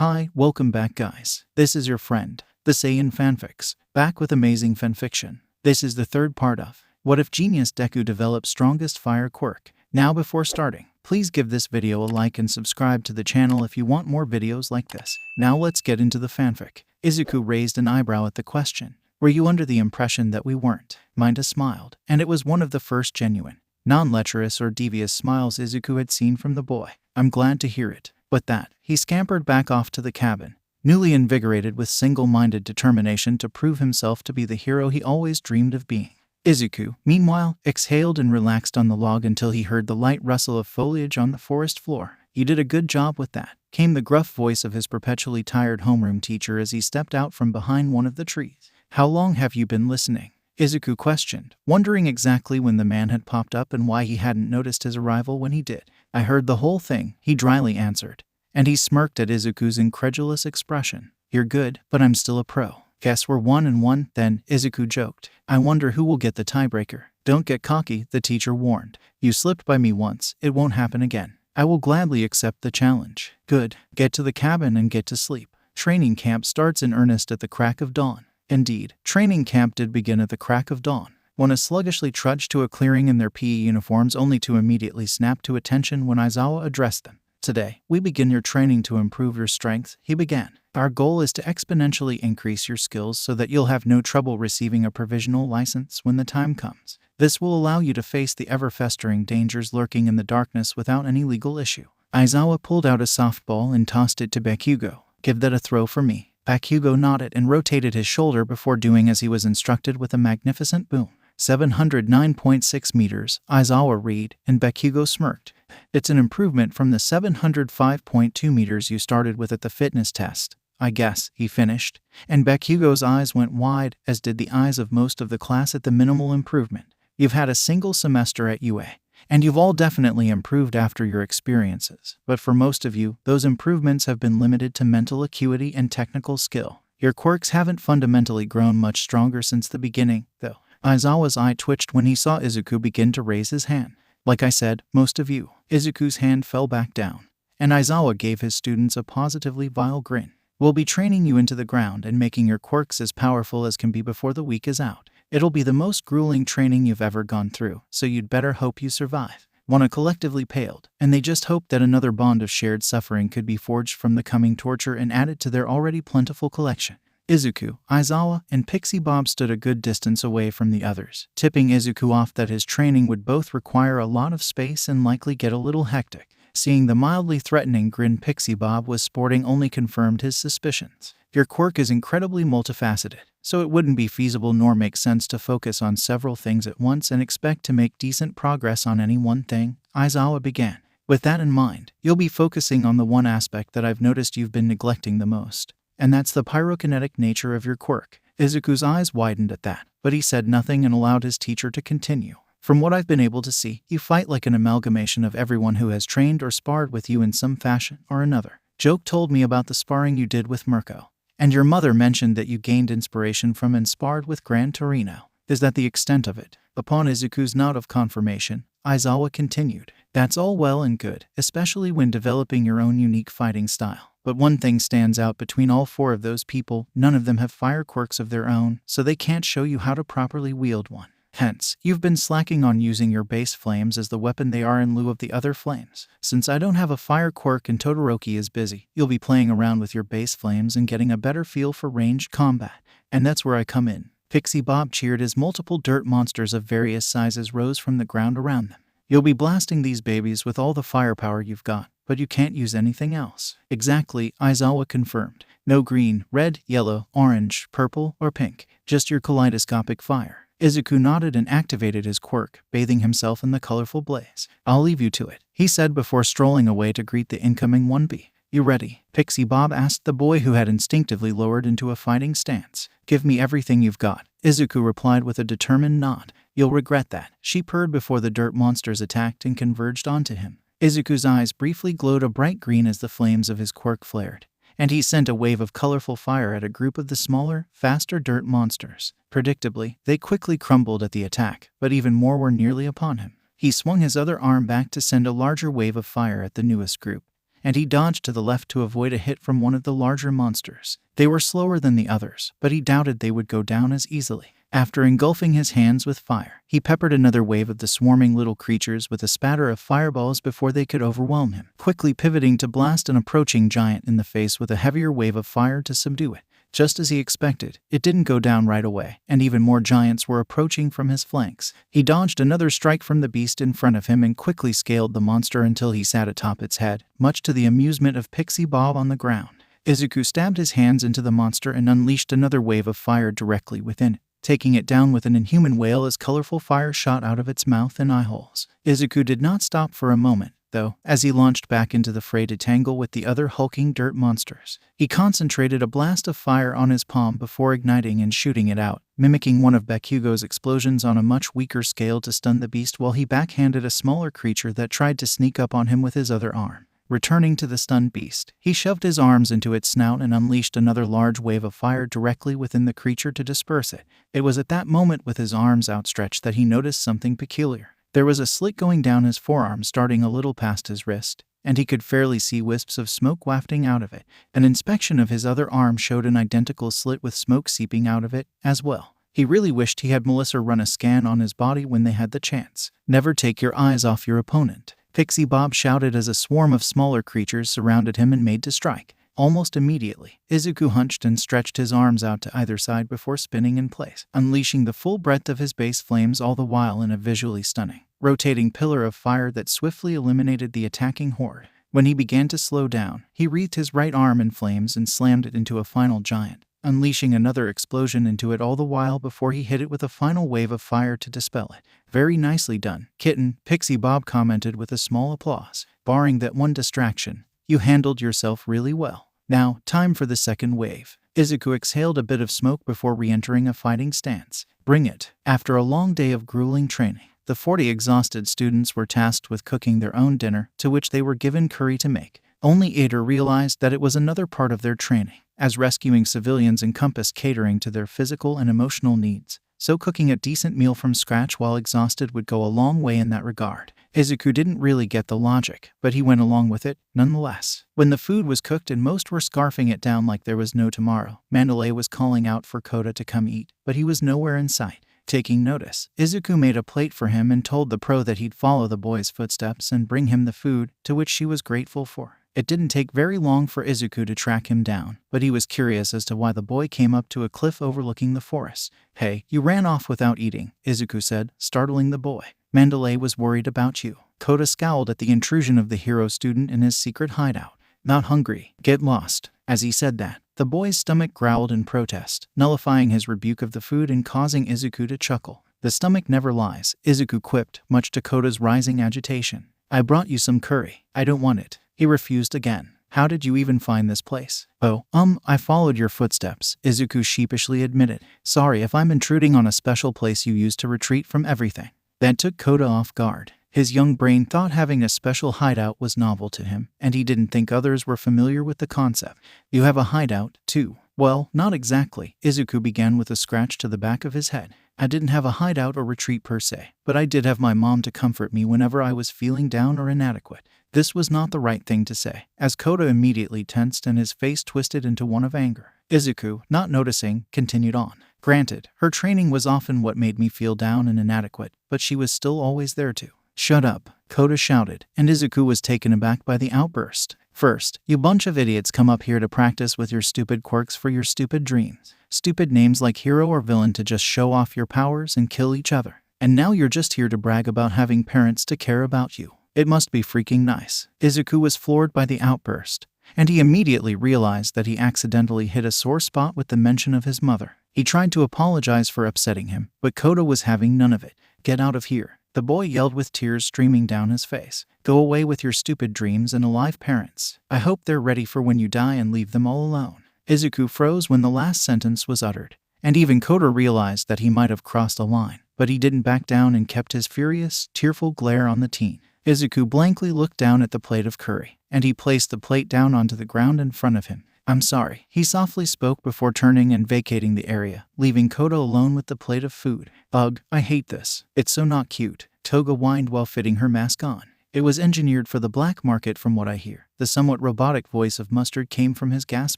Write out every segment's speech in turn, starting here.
Hi, welcome back guys. This is your friend, the Saiyan Fanfics, back with amazing fanfiction. This is the third part of What If Genius Deku Develops Strongest Fire Quirk. Now before starting, please give this video a like and subscribe to the channel if you want more videos like this. Now let's get into the fanfic. Izuku raised an eyebrow at the question. Were you under the impression that we weren't? Minda smiled, and it was one of the first genuine, non-lecherous or devious smiles Izuku had seen from the boy. I'm glad to hear it. With that, he scampered back off to the cabin, newly invigorated with single-minded determination to prove himself to be the hero he always dreamed of being. Izuku, meanwhile, exhaled and relaxed on the log until he heard the light rustle of foliage on the forest floor. You did a good job with that, came the gruff voice of his perpetually tired homeroom teacher as he stepped out from behind one of the trees. How long have you been listening? Izuku questioned, wondering exactly when the man had popped up and why he hadn't noticed his arrival when he did. I heard the whole thing, he dryly answered, and he smirked at Izuku's incredulous expression. You're good, but I'm still a pro. Guess we're 1-1 then, Izuku joked. I wonder who will get the tiebreaker. Don't get cocky, the teacher warned. You slipped by me once, it won't happen again. I will gladly accept the challenge. Good, get to the cabin and get to sleep. Training camp starts in earnest at the crack of dawn. Indeed, training camp did begin at the crack of dawn. One sluggishly trudged to a clearing in their PE uniforms only to immediately snap to attention when Aizawa addressed them. Today, we begin your training to improve your strength, he began. Our goal is to exponentially increase your skills so that you'll have no trouble receiving a provisional license when the time comes. This will allow you to face the ever-festering dangers lurking in the darkness without any legal issue. Aizawa pulled out a softball and tossed it to Bakugo. Give that a throw for me. Bakugo nodded and rotated his shoulder before doing as he was instructed with a magnificent boom. 709.6 meters, Aizawa read, and Bakugo smirked. It's an improvement from the 705.2 meters you started with at the fitness test, I guess, he finished, and Bakugo's eyes went wide, as did the eyes of most of the class at the minimal improvement. You've had a single semester at UA, and you've all definitely improved after your experiences, but for most of you, those improvements have been limited to mental acuity and technical skill. Your quirks haven't fundamentally grown much stronger since the beginning, though. Aizawa's eye twitched when he saw Izuku begin to raise his hand. Like I said, most of you. Izuku's hand fell back down, and Aizawa gave his students a positively vile grin. We'll be training you into the ground and making your quirks as powerful as can be before the week is out. It'll be the most grueling training you've ever gone through, so you'd better hope you survive. Wana collectively paled, and they just hoped that another bond of shared suffering could be forged from the coming torture and added to their already plentiful collection. Izuku, Aizawa, and Pixie Bob stood a good distance away from the others, tipping Izuku off that his training would both require a lot of space and likely get a little hectic. Seeing the mildly threatening grin Pixie Bob was sporting only confirmed his suspicions. Your quirk is incredibly multifaceted, so it wouldn't be feasible nor make sense to focus on several things at once and expect to make decent progress on any one thing, Aizawa began. With that in mind, you'll be focusing on the one aspect that I've noticed you've been neglecting the most, and that's the pyrokinetic nature of your quirk. Izuku's eyes widened at that, but he said nothing and allowed his teacher to continue. From what I've been able to see, you fight like an amalgamation of everyone who has trained or sparred with you in some fashion or another. Joke told me about the sparring you did with Merco, and your mother mentioned that you gained inspiration from and sparred with Gran Torino. Is that the extent of it? Upon Izuku's nod of confirmation, Aizawa continued. That's all well and good, especially when developing your own unique fighting style. But one thing stands out between all four of those people: none of them have fire quirks of their own, so they can't show you how to properly wield one. Hence, you've been slacking on using your base flames as the weapon they are in lieu of the other flames. Since I don't have a fire quirk and Todoroki is busy, you'll be playing around with your base flames and getting a better feel for ranged combat. And that's where I come in. Pixie Bob cheered as multiple dirt monsters of various sizes rose from the ground around them. You'll be blasting these babies with all the firepower you've got, but you can't use anything else. Exactly, Aizawa confirmed. No green, red, yellow, orange, purple, or pink. Just your kaleidoscopic fire. Izuku nodded and activated his quirk, bathing himself in the colorful blaze. I'll leave you to it, he said before strolling away to greet the incoming 1B. You ready? Pixie Bob asked the boy who had instinctively lowered into a fighting stance. Give me everything you've got, Izuku replied with a determined nod. You'll regret that, she purred before the dirt monsters attacked and converged onto him. Izuku's eyes briefly glowed a bright green as the flames of his quirk flared, and he sent a wave of colorful fire at a group of the smaller, faster dirt monsters. Predictably, they quickly crumbled at the attack, but even more were nearly upon him. He swung his other arm back to send a larger wave of fire at the newest group, and he dodged to the left to avoid a hit from one of the larger monsters. They were slower than the others, but he doubted they would go down as easily. After engulfing his hands with fire, he peppered another wave of the swarming little creatures with a spatter of fireballs before they could overwhelm him, quickly pivoting to blast an approaching giant in the face with a heavier wave of fire to subdue it. Just as he expected, it didn't go down right away, and even more giants were approaching from his flanks. He dodged another strike from the beast in front of him and quickly scaled the monster until he sat atop its head, much to the amusement of Pixie Bob on the ground. Izuku stabbed his hands into the monster and unleashed another wave of fire directly within it, taking it down with an inhuman wail as colorful fire shot out of its mouth and eye holes. Izuku did not stop for a moment, though, as he launched back into the fray to tangle with the other hulking dirt monsters. He concentrated a blast of fire on his palm before igniting and shooting it out, mimicking one of Bakugo's explosions on a much weaker scale to stun the beast while he backhanded a smaller creature that tried to sneak up on him with his other arm. Returning to the stunned beast, he shoved his arms into its snout and unleashed another large wave of fire directly within the creature to disperse it. It was at that moment, with his arms outstretched, that he noticed something peculiar. There was a slit going down his forearm starting a little past his wrist, and he could fairly see wisps of smoke wafting out of it. An inspection of his other arm showed an identical slit with smoke seeping out of it as well. He really wished he had Melissa run a scan on his body when they had the chance. Never take your eyes off your opponent, Pixie Bob shouted as a swarm of smaller creatures surrounded him and made to strike. Almost immediately, Izuku hunched and stretched his arms out to either side before spinning in place, unleashing the full breadth of his base flames, all the while in a visually stunning, rotating pillar of fire that swiftly eliminated the attacking horde. When he began to slow down, he wreathed his right arm in flames and slammed it into a final giant, unleashing another explosion into it all the while before he hit it with a final wave of fire to dispel it. Very nicely done, kitten, Pixie Bob commented with a small applause. Barring that one distraction, you handled yourself really well. Now, time for the second wave. Izuku exhaled a bit of smoke before re-entering a fighting stance. Bring it. After a long day of grueling training, the 40 exhausted students were tasked with cooking their own dinner, to which they were given curry to make. Only Aider realized that it was another part of their training, as rescuing civilians encompassed catering to their physical and emotional needs, so cooking a decent meal from scratch while exhausted would go a long way in that regard. Izuku didn't really get the logic, but he went along with it, nonetheless. When the food was cooked and most were scarfing it down like there was no tomorrow, Mandalay was calling out for Kota to come eat, but he was nowhere in sight. Taking notice, Izuku made a plate for him and told the pro that he'd follow the boy's footsteps and bring him the food, to which she was grateful for. It didn't take very long for Izuku to track him down, but he was curious as to why the boy came up to a cliff overlooking the forest. Hey, you ran off without eating, Izuku said, startling the boy. Mandalay was worried about you. Kota scowled at the intrusion of the hero student in his secret hideout. Not hungry. Get lost. As he said that, the boy's stomach growled in protest, nullifying his rebuke of the food and causing Izuku to chuckle. The stomach never lies, Izuku quipped, much to Kota's rising agitation. I brought you some curry. I don't want it. He refused again. How did you even find this place? Oh, I followed your footsteps, Izuku sheepishly admitted. Sorry if I'm intruding on a special place you used to retreat from everything. That took Kota off guard. His young brain thought having a special hideout was novel to him, and he didn't think others were familiar with the concept. You have a hideout, too? Well, not exactly. Izuku began with a scratch to the back of his head. I didn't have a hideout or retreat per se, but I did have my mom to comfort me whenever I was feeling down or inadequate. This was not the right thing to say, as Kota immediately tensed and his face twisted into one of anger. Izuku, not noticing, continued on. Granted, her training was often what made me feel down and inadequate, but she was still always there too. Shut up, Kota shouted, and Izuku was taken aback by the outburst. First, you bunch of idiots come up here to practice with your stupid quirks for your stupid dreams. Stupid names like hero or villain to just show off your powers and kill each other. And now you're just here to brag about having parents to care about you. It must be freaking nice. Izuku was floored by the outburst, and he immediately realized that he accidentally hit a sore spot with the mention of his mother. He tried to apologize for upsetting him, but Kota was having none of it. Get out of here, the boy yelled with tears streaming down his face. Go away with your stupid dreams and alive parents. I hope they're ready for when you die and leave them all alone. Izuku froze when the last sentence was uttered, and even Kota realized that he might have crossed a line, but he didn't back down and kept his furious, tearful glare on the teen. Izuku blankly looked down at the plate of curry, and he placed the plate down onto the ground in front of him. I'm sorry, he softly spoke before turning and vacating the area, leaving Kota alone with the plate of food. Ugh, I hate this. It's so not cute, Toga whined while fitting her mask on. It was engineered for the black market from what I hear. The somewhat robotic voice of Mustard came from his gas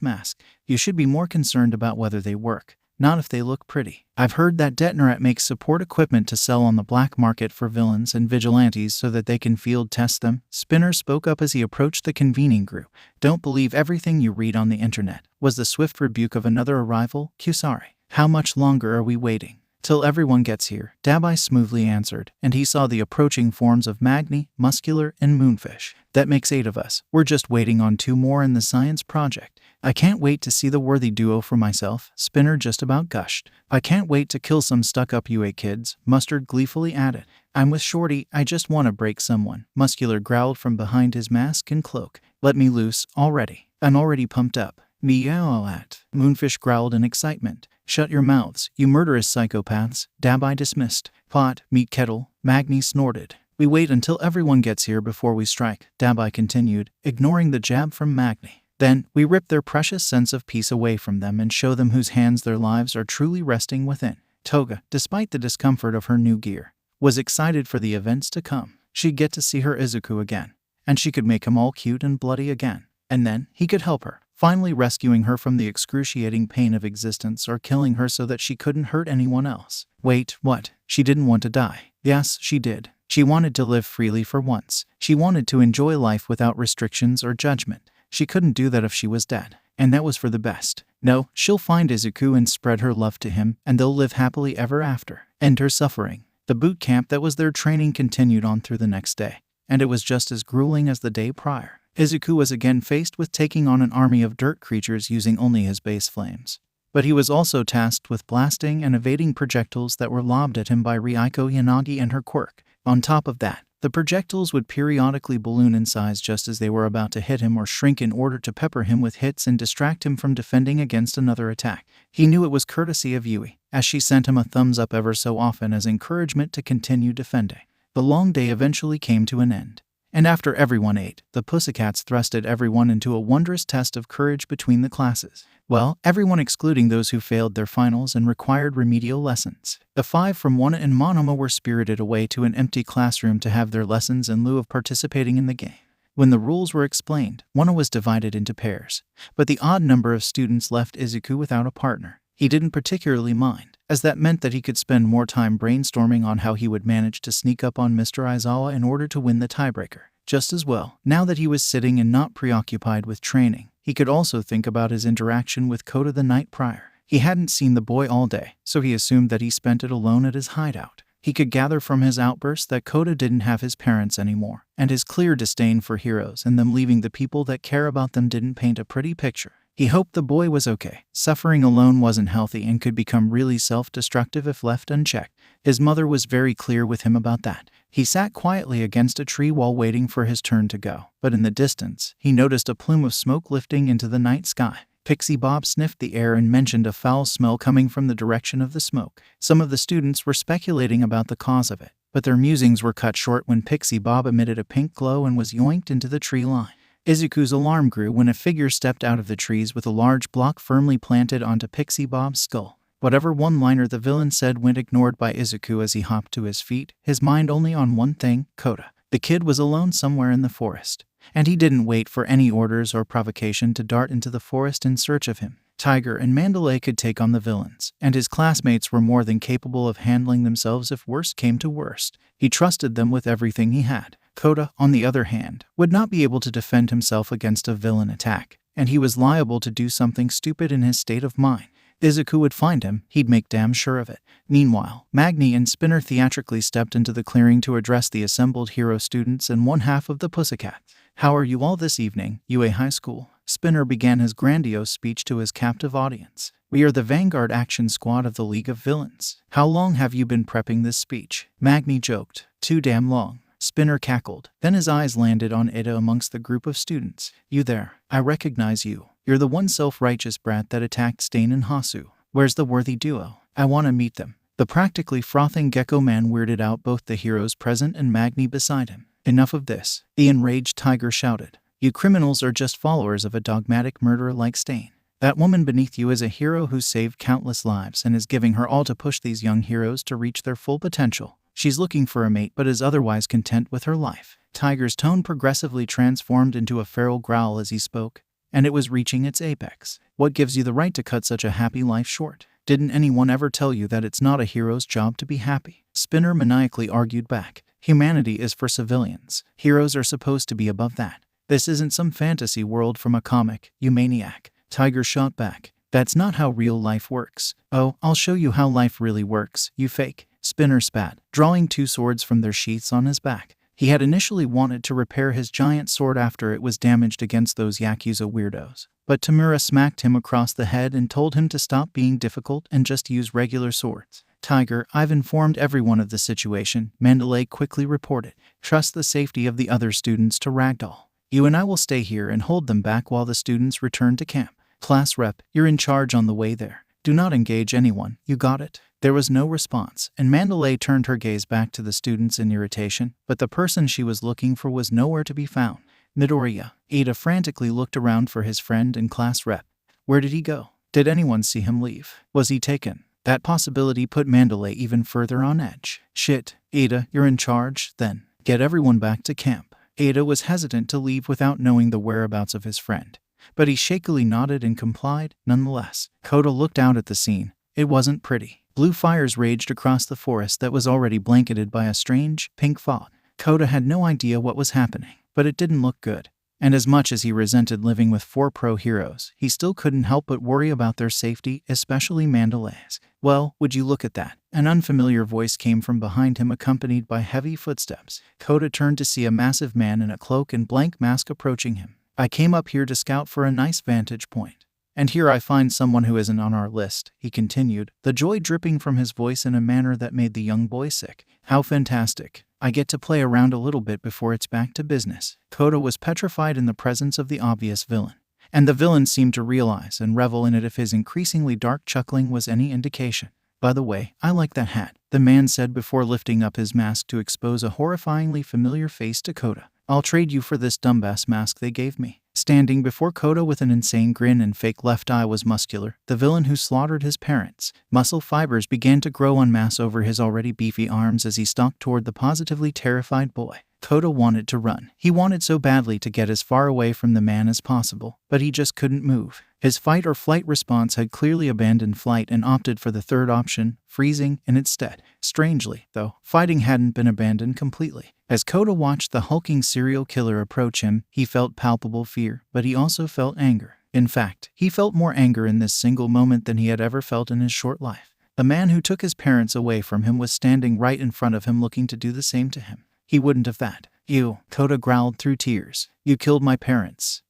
mask. You should be more concerned about whether they work, not if they look pretty. I've heard that Detonarat makes support equipment to sell on the black market for villains and vigilantes so that they can field test them. Spinner spoke up as he approached the convening group. Don't believe everything you read on the internet, was the swift rebuke of another arrival. Kusari. How much longer are we waiting? Till everyone gets here, Dabai smoothly answered, and he saw the approaching forms of Magni, Muscular, and Moonfish. That makes 8 of us. We're just waiting on 2 more in the science project. I can't wait to see the worthy duo for myself, Spinner just about gushed. I can't wait to kill some stuck-up UA kids, Mustard gleefully added. I'm with Shorty, I just want to break someone, Muscular growled from behind his mask and cloak. Let me loose, already. I'm already pumped up. Meow at. Moonfish growled in excitement. Shut your mouths, you murderous psychopaths, Dabai dismissed. Pot, meat kettle, Magni snorted. We wait until everyone gets here before we strike, Dabai continued, ignoring the jab from Magni. Then, we rip their precious sense of peace away from them and show them whose hands their lives are truly resting within. Toga, despite the discomfort of her new gear, was excited for the events to come. She'd get to see her Izuku again, and she could make him all cute and bloody again. And then, he could help her, finally rescuing her from the excruciating pain of existence or killing her so that she couldn't hurt anyone else. Wait, what? She didn't want to die. Yes, she did. She wanted to live freely for once. She wanted to enjoy life without restrictions or judgment. She couldn't do that if she was dead. And that was for the best. No, she'll find Izuku and spread her love to him, and they'll live happily ever after. End her suffering. The boot camp that was their training continued on through the next day, and it was just as grueling as the day prior. Izuku was again faced with taking on an army of dirt creatures using only his base flames. But he was also tasked with blasting and evading projectiles that were lobbed at him by Ryuko Yanagi and her Quirk. On top of that, the projectiles would periodically balloon in size just as they were about to hit him or shrink in order to pepper him with hits and distract him from defending against another attack. He knew it was courtesy of Yui, as she sent him a thumbs up ever so often as encouragement to continue defending. The long day eventually came to an end. And after everyone ate, the Pussycats thrusted everyone into a wondrous test of courage between the classes. Well, everyone excluding those who failed their finals and required remedial lessons. The 5 from Wana and Monoma were spirited away to an empty classroom to have their lessons in lieu of participating in the game. When the rules were explained, Wana was divided into pairs, but the odd number of students left Izuku without a partner. He didn't particularly mind, as that meant that he could spend more time brainstorming on how he would manage to sneak up on Mr. Aizawa in order to win the tiebreaker. Just as well, now that he was sitting and not preoccupied with training, he could also think about his interaction with Kota the night prior. He hadn't seen the boy all day, so he assumed that he spent it alone at his hideout. He could gather from his outburst that Kota didn't have his parents anymore, and his clear disdain for heroes and them leaving the people that care about them didn't paint a pretty picture. He hoped the boy was okay. Suffering alone wasn't healthy and could become really self-destructive if left unchecked. His mother was very clear with him about that. He sat quietly against a tree while waiting for his turn to go, but in the distance, he noticed a plume of smoke lifting into the night sky. Pixie Bob sniffed the air and mentioned a foul smell coming from the direction of the smoke. Some of the students were speculating about the cause of it, but their musings were cut short when Pixie Bob emitted a pink glow and was yoinked into the tree line. Izuku's alarm grew when a figure stepped out of the trees with a large block firmly planted onto Pixie Bob's skull. Whatever one-liner the villain said went ignored by Izuku as he hopped to his feet, his mind only on one thing, Kota. The kid was alone somewhere in the forest, and he didn't wait for any orders or provocation to dart into the forest in search of him. Tiger and Mandalay could take on the villains, and his classmates were more than capable of handling themselves if worst came to worst. He trusted them with everything he had. Kota, on the other hand, would not be able to defend himself against a villain attack, and he was liable to do something stupid in his state of mind. Izuku would find him, he'd make damn sure of it. Meanwhile, Magni and Spinner theatrically stepped into the clearing to address the assembled hero students and one half of the Pussycats. How are you all this evening, UA High School? Spinner began his grandiose speech to his captive audience. We are the Vanguard action squad of the League of Villains. How long have you been prepping this speech? Magni joked. Too damn long. Spinner cackled. Then his eyes landed on Ida amongst the group of students. You there. I recognize you. You're the one self-righteous brat that attacked Stain and Hasu. Where's the worthy duo? I want to meet them. The practically frothing gecko man weirded out both the heroes present and Magni beside him. Enough of this. The enraged tiger shouted. You criminals are just followers of a dogmatic murderer like Stain. That woman beneath you is a hero who saved countless lives and is giving her all to push these young heroes to reach their full potential. She's looking for a mate but is otherwise content with her life. Tiger's tone progressively transformed into a feral growl as he spoke, and it was reaching its apex. What gives you the right to cut such a happy life short? Didn't anyone ever tell you that it's not a hero's job to be happy? Spinner maniacally argued back. Humanity is for civilians. Heroes are supposed to be above that. This isn't some fantasy world from a comic, you maniac. Tiger shot back. That's not how real life works. Oh, I'll show you how life really works, you fake. Spinner spat, drawing 2 swords from their sheaths on his back. He had initially wanted to repair his giant sword after it was damaged against those Yakuza weirdos. But Tamura smacked him across the head and told him to stop being difficult and just use regular swords. Tiger, I've informed everyone of the situation, Mandalay quickly reported. Trust the safety of the other students to Ragdoll. You and I will stay here and hold them back while the students return to camp. Class rep, you're in charge on the way there. Do not engage anyone, you got it? There was no response, and Mandalay turned her gaze back to the students in irritation, but the person she was looking for was nowhere to be found. Midoriya. Ada frantically looked around for his friend and class rep. Where did he go? Did anyone see him leave? Was he taken? That possibility put Mandalay even further on edge. Shit, Ada, you're in charge, then. Get everyone back to camp. Ada was hesitant to leave without knowing the whereabouts of his friend, but he shakily nodded and complied, nonetheless. Kota looked out at the scene. It wasn't pretty. Blue fires raged across the forest that was already blanketed by a strange, pink fog. Kota had no idea what was happening, but it didn't look good. And as much as he resented living with 4 pro heroes, he still couldn't help but worry about their safety, especially Mandalay's. Well, would you look at that? An unfamiliar voice came from behind him, accompanied by heavy footsteps. Kota turned to see a massive man in a cloak and blank mask approaching him. I came up here to scout for a nice vantage point. And here I find someone who isn't on our list, he continued, the joy dripping from his voice in a manner that made the young boy sick. How fantastic. I get to play around a little bit before it's back to business. Kota was petrified in the presence of the obvious villain. And the villain seemed to realize and revel in it if his increasingly dark chuckling was any indication. By the way, I like that hat, the man said before lifting up his mask to expose a horrifyingly familiar face to Kota. I'll trade you for this dumbass mask they gave me. Standing before Kota with an insane grin and fake left eye was Muscular, the villain who slaughtered his parents. Muscle fibers began to grow en masse over his already beefy arms as he stalked toward the positively terrified boy. Kota wanted to run. He wanted so badly to get as far away from the man as possible, but he just couldn't move. His fight or flight response had clearly abandoned flight and opted for the third option, freezing, in its stead. Strangely, though, fighting hadn't been abandoned completely. As Kota watched the hulking serial killer approach him, he felt palpable fear, but he also felt anger. In fact, he felt more anger in this single moment than he had ever felt in his short life. The man who took his parents away from him was standing right in front of him, looking to do the same to him. He wouldn't have that. You, Kota growled through tears. You killed my parents.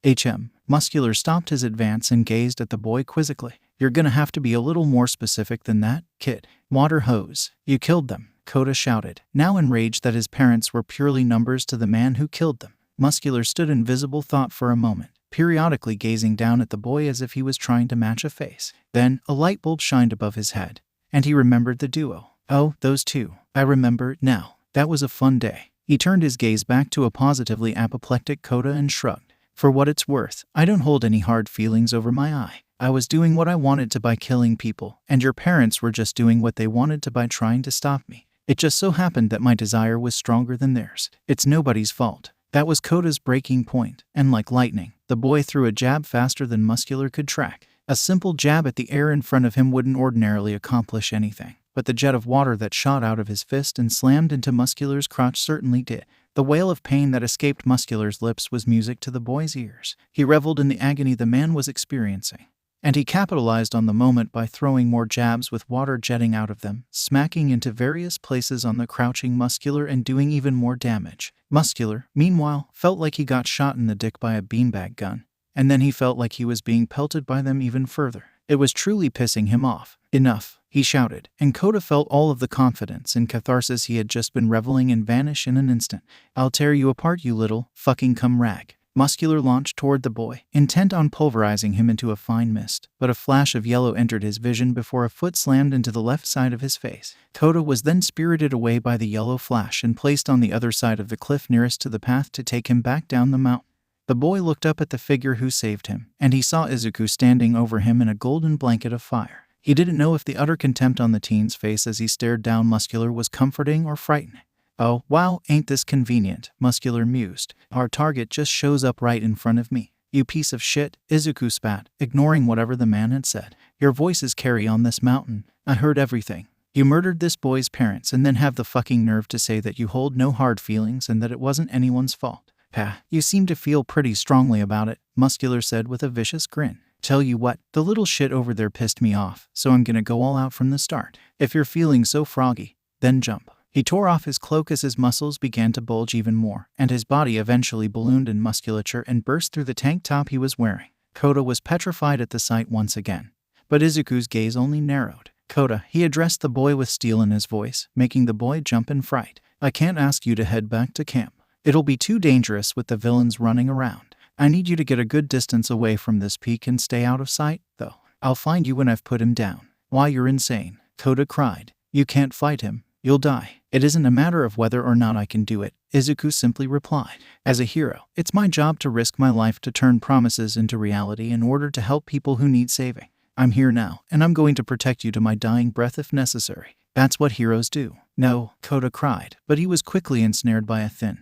Muscular stopped his advance and gazed at the boy quizzically. You're gonna have to be a little more specific than that, kid. Water hose. You killed them, Kota shouted, now enraged that his parents were purely numbers to the man who killed them. Muscular stood in visible thought for a moment, periodically gazing down at the boy as if he was trying to match a face. Then, a light bulb shined above his head, and he remembered the duo. Oh, those two. I remember now. That was a fun day. He turned his gaze back to a positively apoplectic Kota and shrugged. For what it's worth, I don't hold any hard feelings over my eye. I was doing what I wanted to by killing people, and your parents were just doing what they wanted to by trying to stop me. It just so happened that my desire was stronger than theirs. It's nobody's fault. That was Kota's breaking point, and like lightning, the boy threw a jab faster than Muscular could track. A simple jab at the air in front of him wouldn't ordinarily accomplish anything, but the jet of water that shot out of his fist and slammed into Muscular's crotch certainly did. The wail of pain that escaped Muscular's lips was music to the boy's ears. He reveled in the agony the man was experiencing, and he capitalized on the moment by throwing more jabs with water jetting out of them, smacking into various places on the crouching Muscular and doing even more damage. Muscular, meanwhile, felt like he got shot in the dick by a beanbag gun, and then he felt like he was being pelted by them even further. It was truly pissing him off. Enough, he shouted, and Kota felt all of the confidence and catharsis he had just been reveling in vanish in an instant. I'll tear you apart, you little fucking cum rag. Muscular launched toward the boy, intent on pulverizing him into a fine mist, but a flash of yellow entered his vision before a foot slammed into the left side of his face. Kota was then spirited away by the yellow flash and placed on the other side of the cliff nearest to the path to take him back down the mountain. The boy looked up at the figure who saved him, and he saw Izuku standing over him in a golden blanket of fire. He didn't know if the utter contempt on the teen's face as he stared down Muscular was comforting or frightening. "Oh, wow, ain't this convenient," Muscular mused. "Our target just shows up right in front of me." "You piece of shit," Izuku spat, ignoring whatever the man had said. "Your voices carry on this mountain. I heard everything. You murdered this boy's parents and then have the fucking nerve to say that you hold no hard feelings and that it wasn't anyone's fault. Ha, you seem to feel pretty strongly about it," Muscular said with a vicious grin. "Tell you what, the little shit over there pissed me off, so I'm gonna go all out from the start. If you're feeling so froggy, then jump." He tore off his cloak as his muscles began to bulge even more, and his body eventually ballooned in musculature and burst through the tank top he was wearing. Kota was petrified at the sight once again, but Izuku's gaze only narrowed. "Kota," he addressed the boy with steel in his voice, making the boy jump in fright. "I can't ask you to head back to camp. It'll be too dangerous with the villains running around. I need you to get a good distance away from this peak and stay out of sight, though. I'll find you when I've put him down." "Why, you're insane," Kota cried. "You can't fight him. You'll die." "It isn't a matter of whether or not I can do it," Izuku simply replied. "As a hero, it's my job to risk my life to turn promises into reality in order to help people who need saving. I'm here now, and I'm going to protect you to my dying breath if necessary. That's what heroes do." "No," Kota cried, but he was quickly ensnared by a thin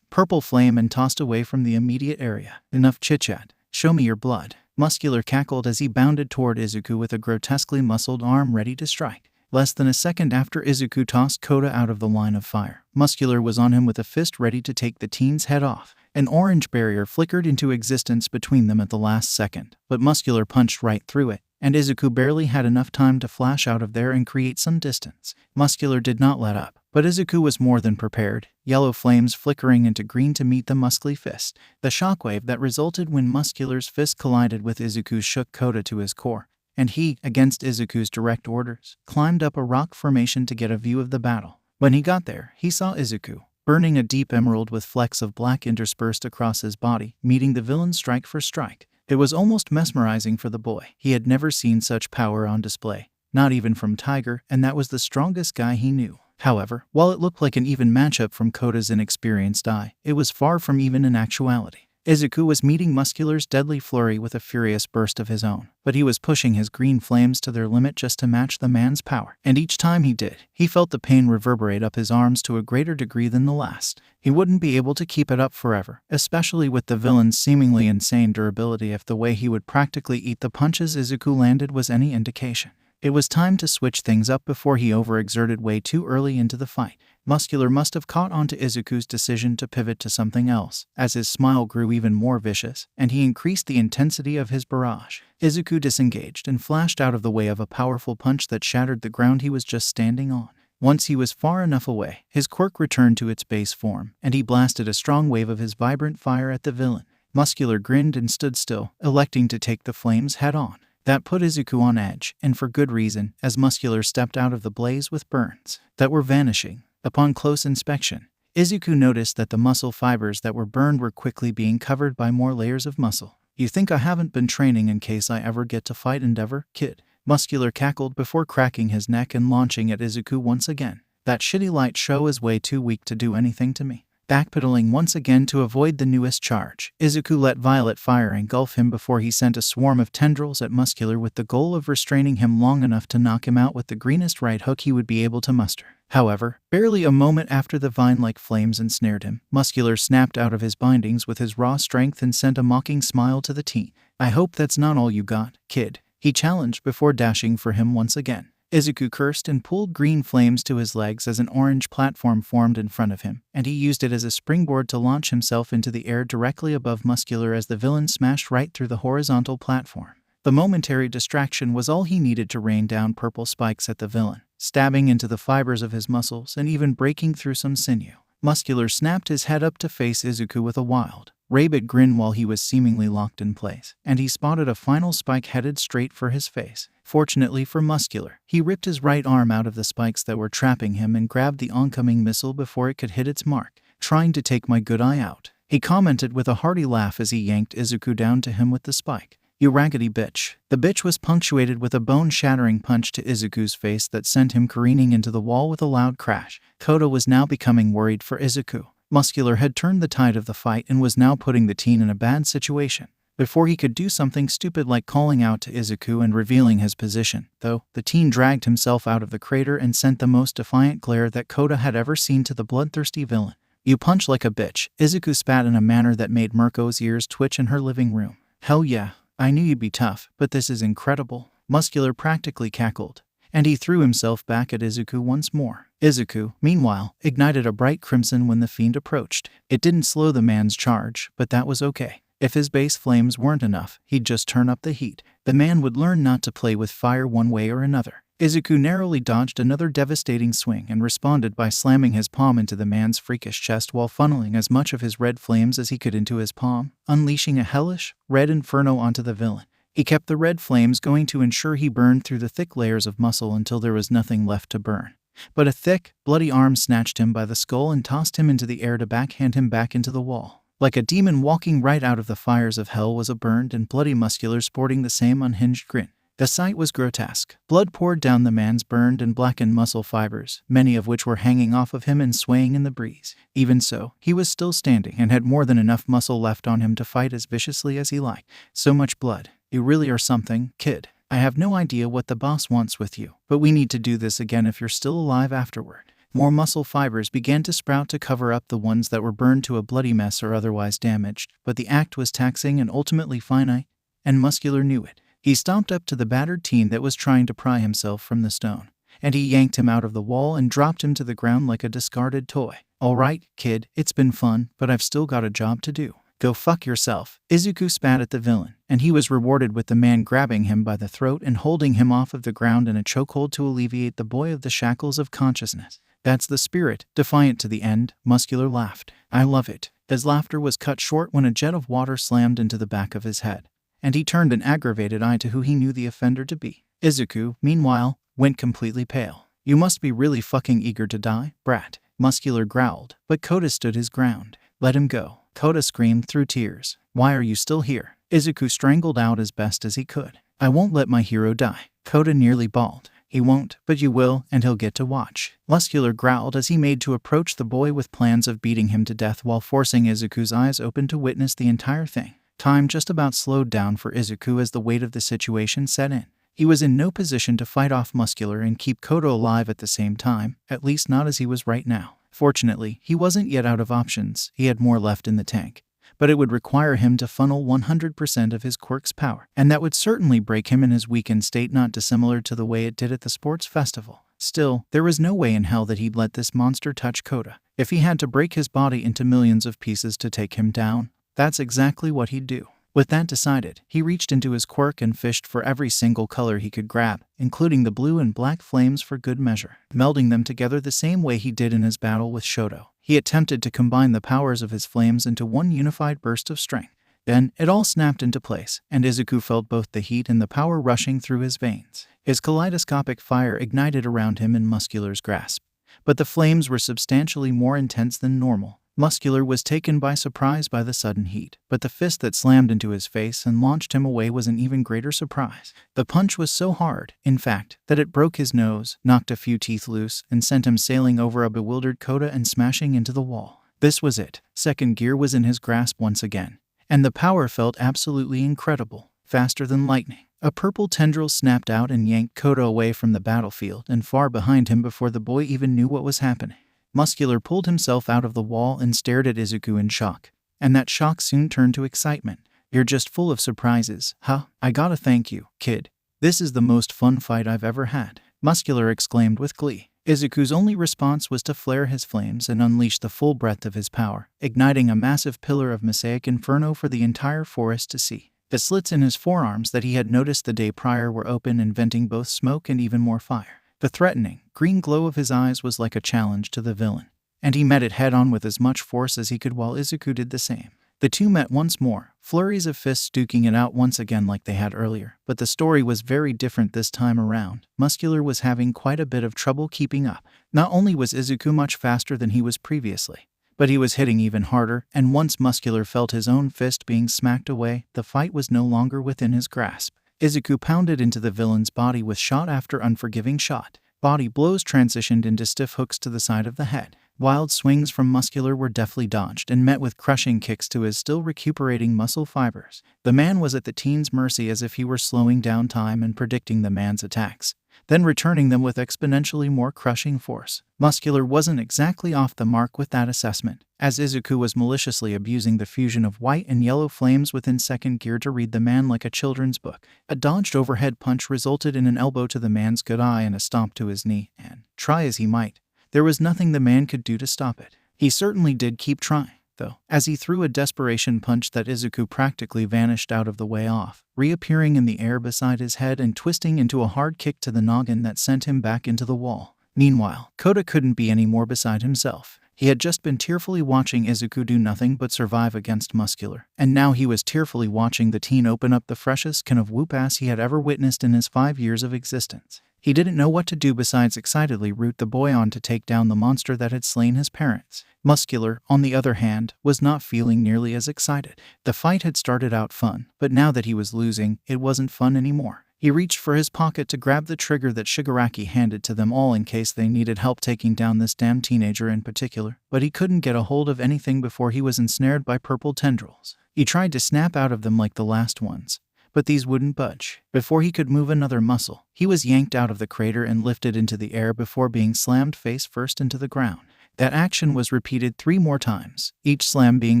purple flame and tossed away from the immediate area. "Enough chit-chat. Show me your blood." Muscular cackled as he bounded toward Izuku with a grotesquely muscled arm ready to strike. Less than a second after Izuku tossed Kota out of the line of fire, Muscular was on him with a fist ready to take the teen's head off. An orange barrier flickered into existence between them at the last second, but Muscular punched right through it, and Izuku barely had enough time to flash out of there and create some distance. Muscular did not let up, but Izuku was more than prepared, yellow flames flickering into green to meet the muscly fist. The shockwave that resulted when Muscular's fist collided with Izuku's shook Kota to his core, and he, against Izuku's direct orders, climbed up a rock formation to get a view of the battle. When he got there, he saw Izuku, burning a deep emerald with flecks of black interspersed across his body, meeting the villain strike for strike. It was almost mesmerizing for the boy. He had never seen such power on display, not even from Tiger, and that was the strongest guy he knew. However, while it looked like an even matchup from Kota's inexperienced eye, it was far from even in actuality. Izuku was meeting Muscular's deadly flurry with a furious burst of his own, but he was pushing his green flames to their limit just to match the man's power, and each time he did, he felt the pain reverberate up his arms to a greater degree than the last. He wouldn't be able to keep it up forever, especially with the villain's seemingly insane durability if the way he would practically eat the punches Izuku landed was any indication. It was time to switch things up before he overexerted way too early into the fight. Muscular must have caught on to Izuku's decision to pivot to something else, as his smile grew even more vicious, and he increased the intensity of his barrage. Izuku disengaged and flashed out of the way of a powerful punch that shattered the ground he was just standing on. Once he was far enough away, his quirk returned to its base form, and he blasted a strong wave of his vibrant fire at the villain. Muscular grinned and stood still, electing to take the flames head-on. That put Izuku on edge, and for good reason, as Muscular stepped out of the blaze with burns that were vanishing. Upon close inspection, Izuku noticed that the muscle fibers that were burned were quickly being covered by more layers of muscle. "You think I haven't been training in case I ever get to fight Endeavor, kid?" Muscular cackled before cracking his neck and launching at Izuku once again. "That shitty light show is way too weak to do anything to me." Backpedaling once again to avoid the newest charge, Izuku let violet fire engulf him before he sent a swarm of tendrils at Muscular with the goal of restraining him long enough to knock him out with the greenest right hook he would be able to muster. However, barely a moment after the vine-like flames ensnared him, Muscular snapped out of his bindings with his raw strength and sent a mocking smile to the teen. "I hope that's not all you got, kid," he challenged before dashing for him once again. Izuku cursed and pulled green flames to his legs as an orange platform formed in front of him, and he used it as a springboard to launch himself into the air directly above Muscular as the villain smashed right through the horizontal platform. The momentary distraction was all he needed to rain down purple spikes at the villain, stabbing into the fibers of his muscles and even breaking through some sinew. Muscular snapped his head up to face Izuku with a wild, rabid grin while he was seemingly locked in place, and he spotted a final spike headed straight for his face. Fortunately for Muscular, he ripped his right arm out of the spikes that were trapping him and grabbed the oncoming missile before it could hit its mark. "Trying to take my good eye out," he commented with a hearty laugh as he yanked Izuku down to him with the spike. "You raggedy bitch." The bitch was punctuated with a bone-shattering punch to Izuku's face that sent him careening into the wall with a loud crash. Kota was now becoming worried for Izuku. Muscular had turned the tide of the fight and was now putting the teen in a bad situation. before he could do something stupid like calling out to Izuku and revealing his position, though. The teen dragged himself out of the crater and sent the most defiant glare that Kota had ever seen to the bloodthirsty villain. "You punch like a bitch," Izuku spat in a manner that made Merco's ears twitch in her living room. "Hell yeah, I knew you'd be tough, but this is incredible," Muscular practically cackled, and he threw himself back at Izuku once more. Izuku, meanwhile, ignited a bright crimson when the fiend approached. It didn't slow the man's charge, but that was okay. If his base flames weren't enough, he'd just turn up the heat. The man would learn not to play with fire one way or another. Izuku narrowly dodged another devastating swing and responded by slamming his palm into the man's freakish chest while funneling as much of his red flames as he could into his palm, unleashing a hellish, red inferno onto the villain. He kept the red flames going to ensure he burned through the thick layers of muscle until there was nothing left to burn. But a thick, bloody arm snatched him by the skull and tossed him into the air to backhand him back into the wall. Like a demon walking right out of the fires of hell was a burned and bloody Muscular sporting the same unhinged grin. The sight was grotesque. Blood poured down the man's burned and blackened muscle fibers, many of which were hanging off of him and swaying in the breeze. Even so, he was still standing and had more than enough muscle left on him to fight as viciously as he liked. "So much blood. You really are something, kid. I have no idea what the boss wants with you, but we need to do this again if you're still alive afterward." More muscle fibers began to sprout to cover up the ones that were burned to a bloody mess or otherwise damaged, but the act was taxing and ultimately finite, and Muscular knew it. He stomped up to the battered teen that was trying to pry himself from the stone, and he yanked him out of the wall and dropped him to the ground like a discarded toy. "All right, kid, it's been fun, but I've still got a job to do. Go fuck yourself." Izuku spat at the villain, and he was rewarded with the man grabbing him by the throat and holding him off of the ground in a chokehold to alleviate the boy of the shackles of consciousness. "That's the spirit, defiant to the end," Muscular laughed. "I love it." His laughter was cut short when a jet of water slammed into the back of his head, and he turned an aggravated eye to who he knew the offender to be. Izuku, meanwhile, went completely pale. "You must be really fucking eager to die, brat," Muscular growled, but Kota stood his ground. "Let him go." Kota screamed through tears. "Why are you still here?" Izuku strangled out as best as he could. "I won't let my hero die." Kota nearly bawled. "He won't, but you will, and he'll get to watch." Muscular growled as he made to approach the boy with plans of beating him to death while forcing Izuku's eyes open to witness the entire thing. Time just about slowed down for Izuku as the weight of the situation set in. He was in no position to fight off Muscular and keep Kota alive at the same time, at least not as he was right now. Fortunately, he wasn't yet out of options. He had more left in the tank, but it would require him to funnel 100% of his quirk's power, and that would certainly break him in his weakened state, not dissimilar to the way it did at the sports festival. Still, there was no way in hell that he'd let this monster touch Kota. If he had to break his body into millions of pieces to take him down, that's exactly what he'd do. With that decided, he reached into his quirk and fished for every single color he could grab, including the blue and black flames for good measure. Melding them together the same way he did in his battle with Shoto, he attempted to combine the powers of his flames into one unified burst of strength. Then, it all snapped into place, and Izuku felt both the heat and the power rushing through his veins. His kaleidoscopic fire ignited around him in Muscular's grasp, but the flames were substantially more intense than normal. Muscular was taken by surprise by the sudden heat, but the fist that slammed into his face and launched him away was an even greater surprise. The punch was so hard, in fact, that it broke his nose, knocked a few teeth loose, and sent him sailing over a bewildered Kota and smashing into the wall. This was it. Second gear was in his grasp once again, and the power felt absolutely incredible, faster than lightning. A purple tendril snapped out and yanked Kota away from the battlefield and far behind him before the boy even knew what was happening. Muscular pulled himself out of the wall and stared at Izuku in shock, and that shock soon turned to excitement. "You're just full of surprises, huh? I gotta thank you, kid. This is the most fun fight I've ever had," Muscular exclaimed with glee. Izuku's only response was to flare his flames and unleash the full breadth of his power, igniting a massive pillar of mosaic inferno for the entire forest to see. The slits in his forearms that he had noticed the day prior were open and venting both smoke and even more fire. The threatening, green glow of his eyes was like a challenge to the villain, and he met it head-on with as much force as he could while Izuku did the same. The two met once more, flurries of fists duking it out once again like they had earlier, but the story was very different this time around. Muscular was having quite a bit of trouble keeping up. Not only was Izuku much faster than he was previously, but he was hitting even harder, and once Muscular felt his own fist being smacked away, the fight was no longer within his grasp. Izuku pounded into the villain's body with shot after unforgiving shot. Body blows transitioned into stiff hooks to the side of the head. Wild swings from Muscular were deftly dodged and met with crushing kicks to his still recuperating muscle fibers. The man was at the teen's mercy as if he were slowing down time and predicting the man's attacks, then returning them with exponentially more crushing force. Muscular wasn't exactly off the mark with that assessment, as Izuku was maliciously abusing the fusion of white and yellow flames within second gear to read the man like a children's book. A dodged overhead punch resulted in an elbow to the man's good eye and a stomp to his knee, and, try as he might, there was nothing the man could do to stop it. He certainly did keep trying, though, as he threw a desperation punch that Izuku practically vanished out of the way off, reappearing in the air beside his head and twisting into a hard kick to the noggin that sent him back into the wall. Meanwhile, Kota couldn't be any more beside himself. He had just been tearfully watching Izuku do nothing but survive against Muscular, and now he was tearfully watching the teen open up the freshest can of whoop-ass he had ever witnessed in his 5 years of existence. He didn't know what to do besides excitedly root the boy on to take down the monster that had slain his parents. Muscular, on the other hand, was not feeling nearly as excited. The fight had started out fun, but now that he was losing, it wasn't fun anymore. He reached for his pocket to grab the trigger that Shigaraki handed to them all in case they needed help taking down this damn teenager in particular, but he couldn't get a hold of anything before he was ensnared by purple tendrils. He tried to snap out of them like the last ones, but these wouldn't budge. Before he could move another muscle, he was yanked out of the crater and lifted into the air before being slammed face first into the ground. That action was repeated 3 more times, each slam being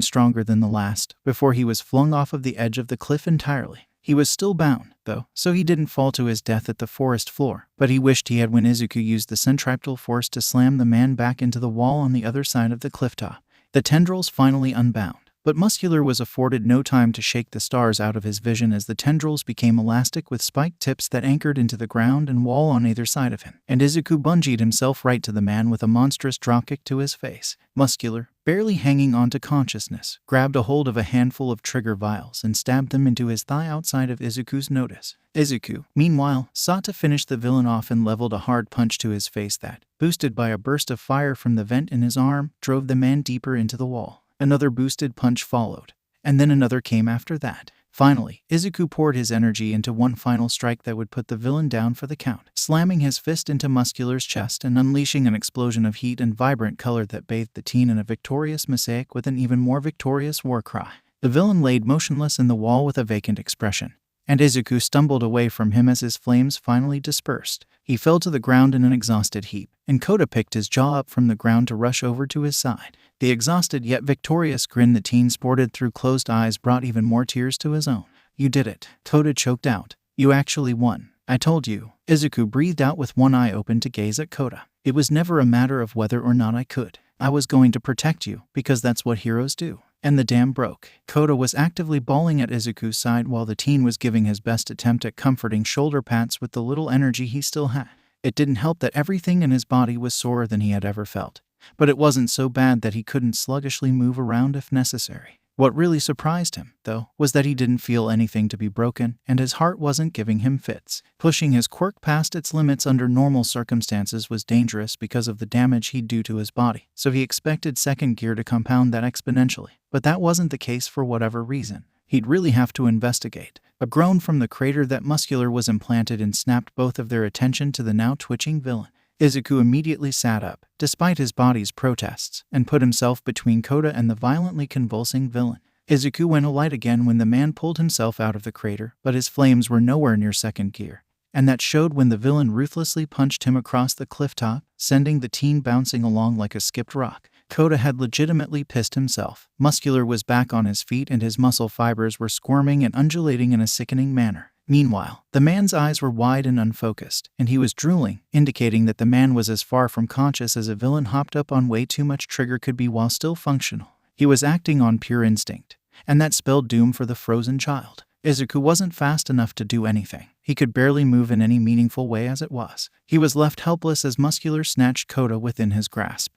stronger than the last, before he was flung off of the edge of the cliff entirely. He was still bound, though, so he didn't fall to his death at the forest floor, but he wished he had when Izuku used the centripetal force to slam the man back into the wall on the other side of the cliff top. The tendrils finally unbound, but Muscular was afforded no time to shake the stars out of his vision as the tendrils became elastic with spiked tips that anchored into the ground and wall on either side of him, and Izuku bungeed himself right to the man with a monstrous dropkick to his face. Muscular, barely hanging on to consciousness, grabbed a hold of a handful of trigger vials and stabbed them into his thigh outside of Izuku's notice. Izuku, meanwhile, sought to finish the villain off and leveled a hard punch to his face that, boosted by a burst of fire from the vent in his arm, drove the man deeper into the wall. Another boosted punch followed, and then another came after that. Finally, Izuku poured his energy into one final strike that would put the villain down for the count, slamming his fist into Muscular's chest and unleashing an explosion of heat and vibrant color that bathed the teen in a victorious mosaic with an even more victorious war cry. The villain laid motionless in the wall with a vacant expression, and Izuku stumbled away from him as his flames finally dispersed. He fell to the ground in an exhausted heap, and Kota picked his jaw up from the ground to rush over to his side. The exhausted yet victorious grin the teen sported through closed eyes brought even more tears to his own. "You did it," Kota choked out. "You actually won. I told you." Izuku breathed out with one eye open to gaze at Kota. "It was never a matter of whether or not I could. I was going to protect you, because that's what heroes do." And the dam broke. Kota was actively bawling at Izuku's side while the teen was giving his best attempt at comforting shoulder pats with the little energy he still had. It didn't help that everything in his body was sorer than he had ever felt, but it wasn't so bad that he couldn't sluggishly move around if necessary. What really surprised him, though, was that he didn't feel anything to be broken, and his heart wasn't giving him fits. Pushing his quirk past its limits under normal circumstances was dangerous because of the damage he'd do to his body, so he expected second gear to compound that exponentially. But that wasn't the case for whatever reason. He'd really have to investigate. A groan from the crater that Muscular was implanted in snapped both of their attention to the now twitching villain. Izuku immediately sat up, despite his body's protests, and put himself between Kota and the violently convulsing villain. Izuku went alight again when the man pulled himself out of the crater, but his flames were nowhere near second gear, and that showed when the villain ruthlessly punched him across the cliff top, sending the teen bouncing along like a skipped rock. Kota had legitimately pissed himself. Muscular was back on his feet and his muscle fibers were squirming and undulating in a sickening manner. Meanwhile, the man's eyes were wide and unfocused, and he was drooling, indicating that the man was as far from conscious as a villain hopped up on way too much trigger could be while still functional. He was acting on pure instinct, and that spelled doom for the frozen child. Izuku wasn't fast enough to do anything. He could barely move in any meaningful way as it was. He was left helpless as Muscular snatched Kota within his grasp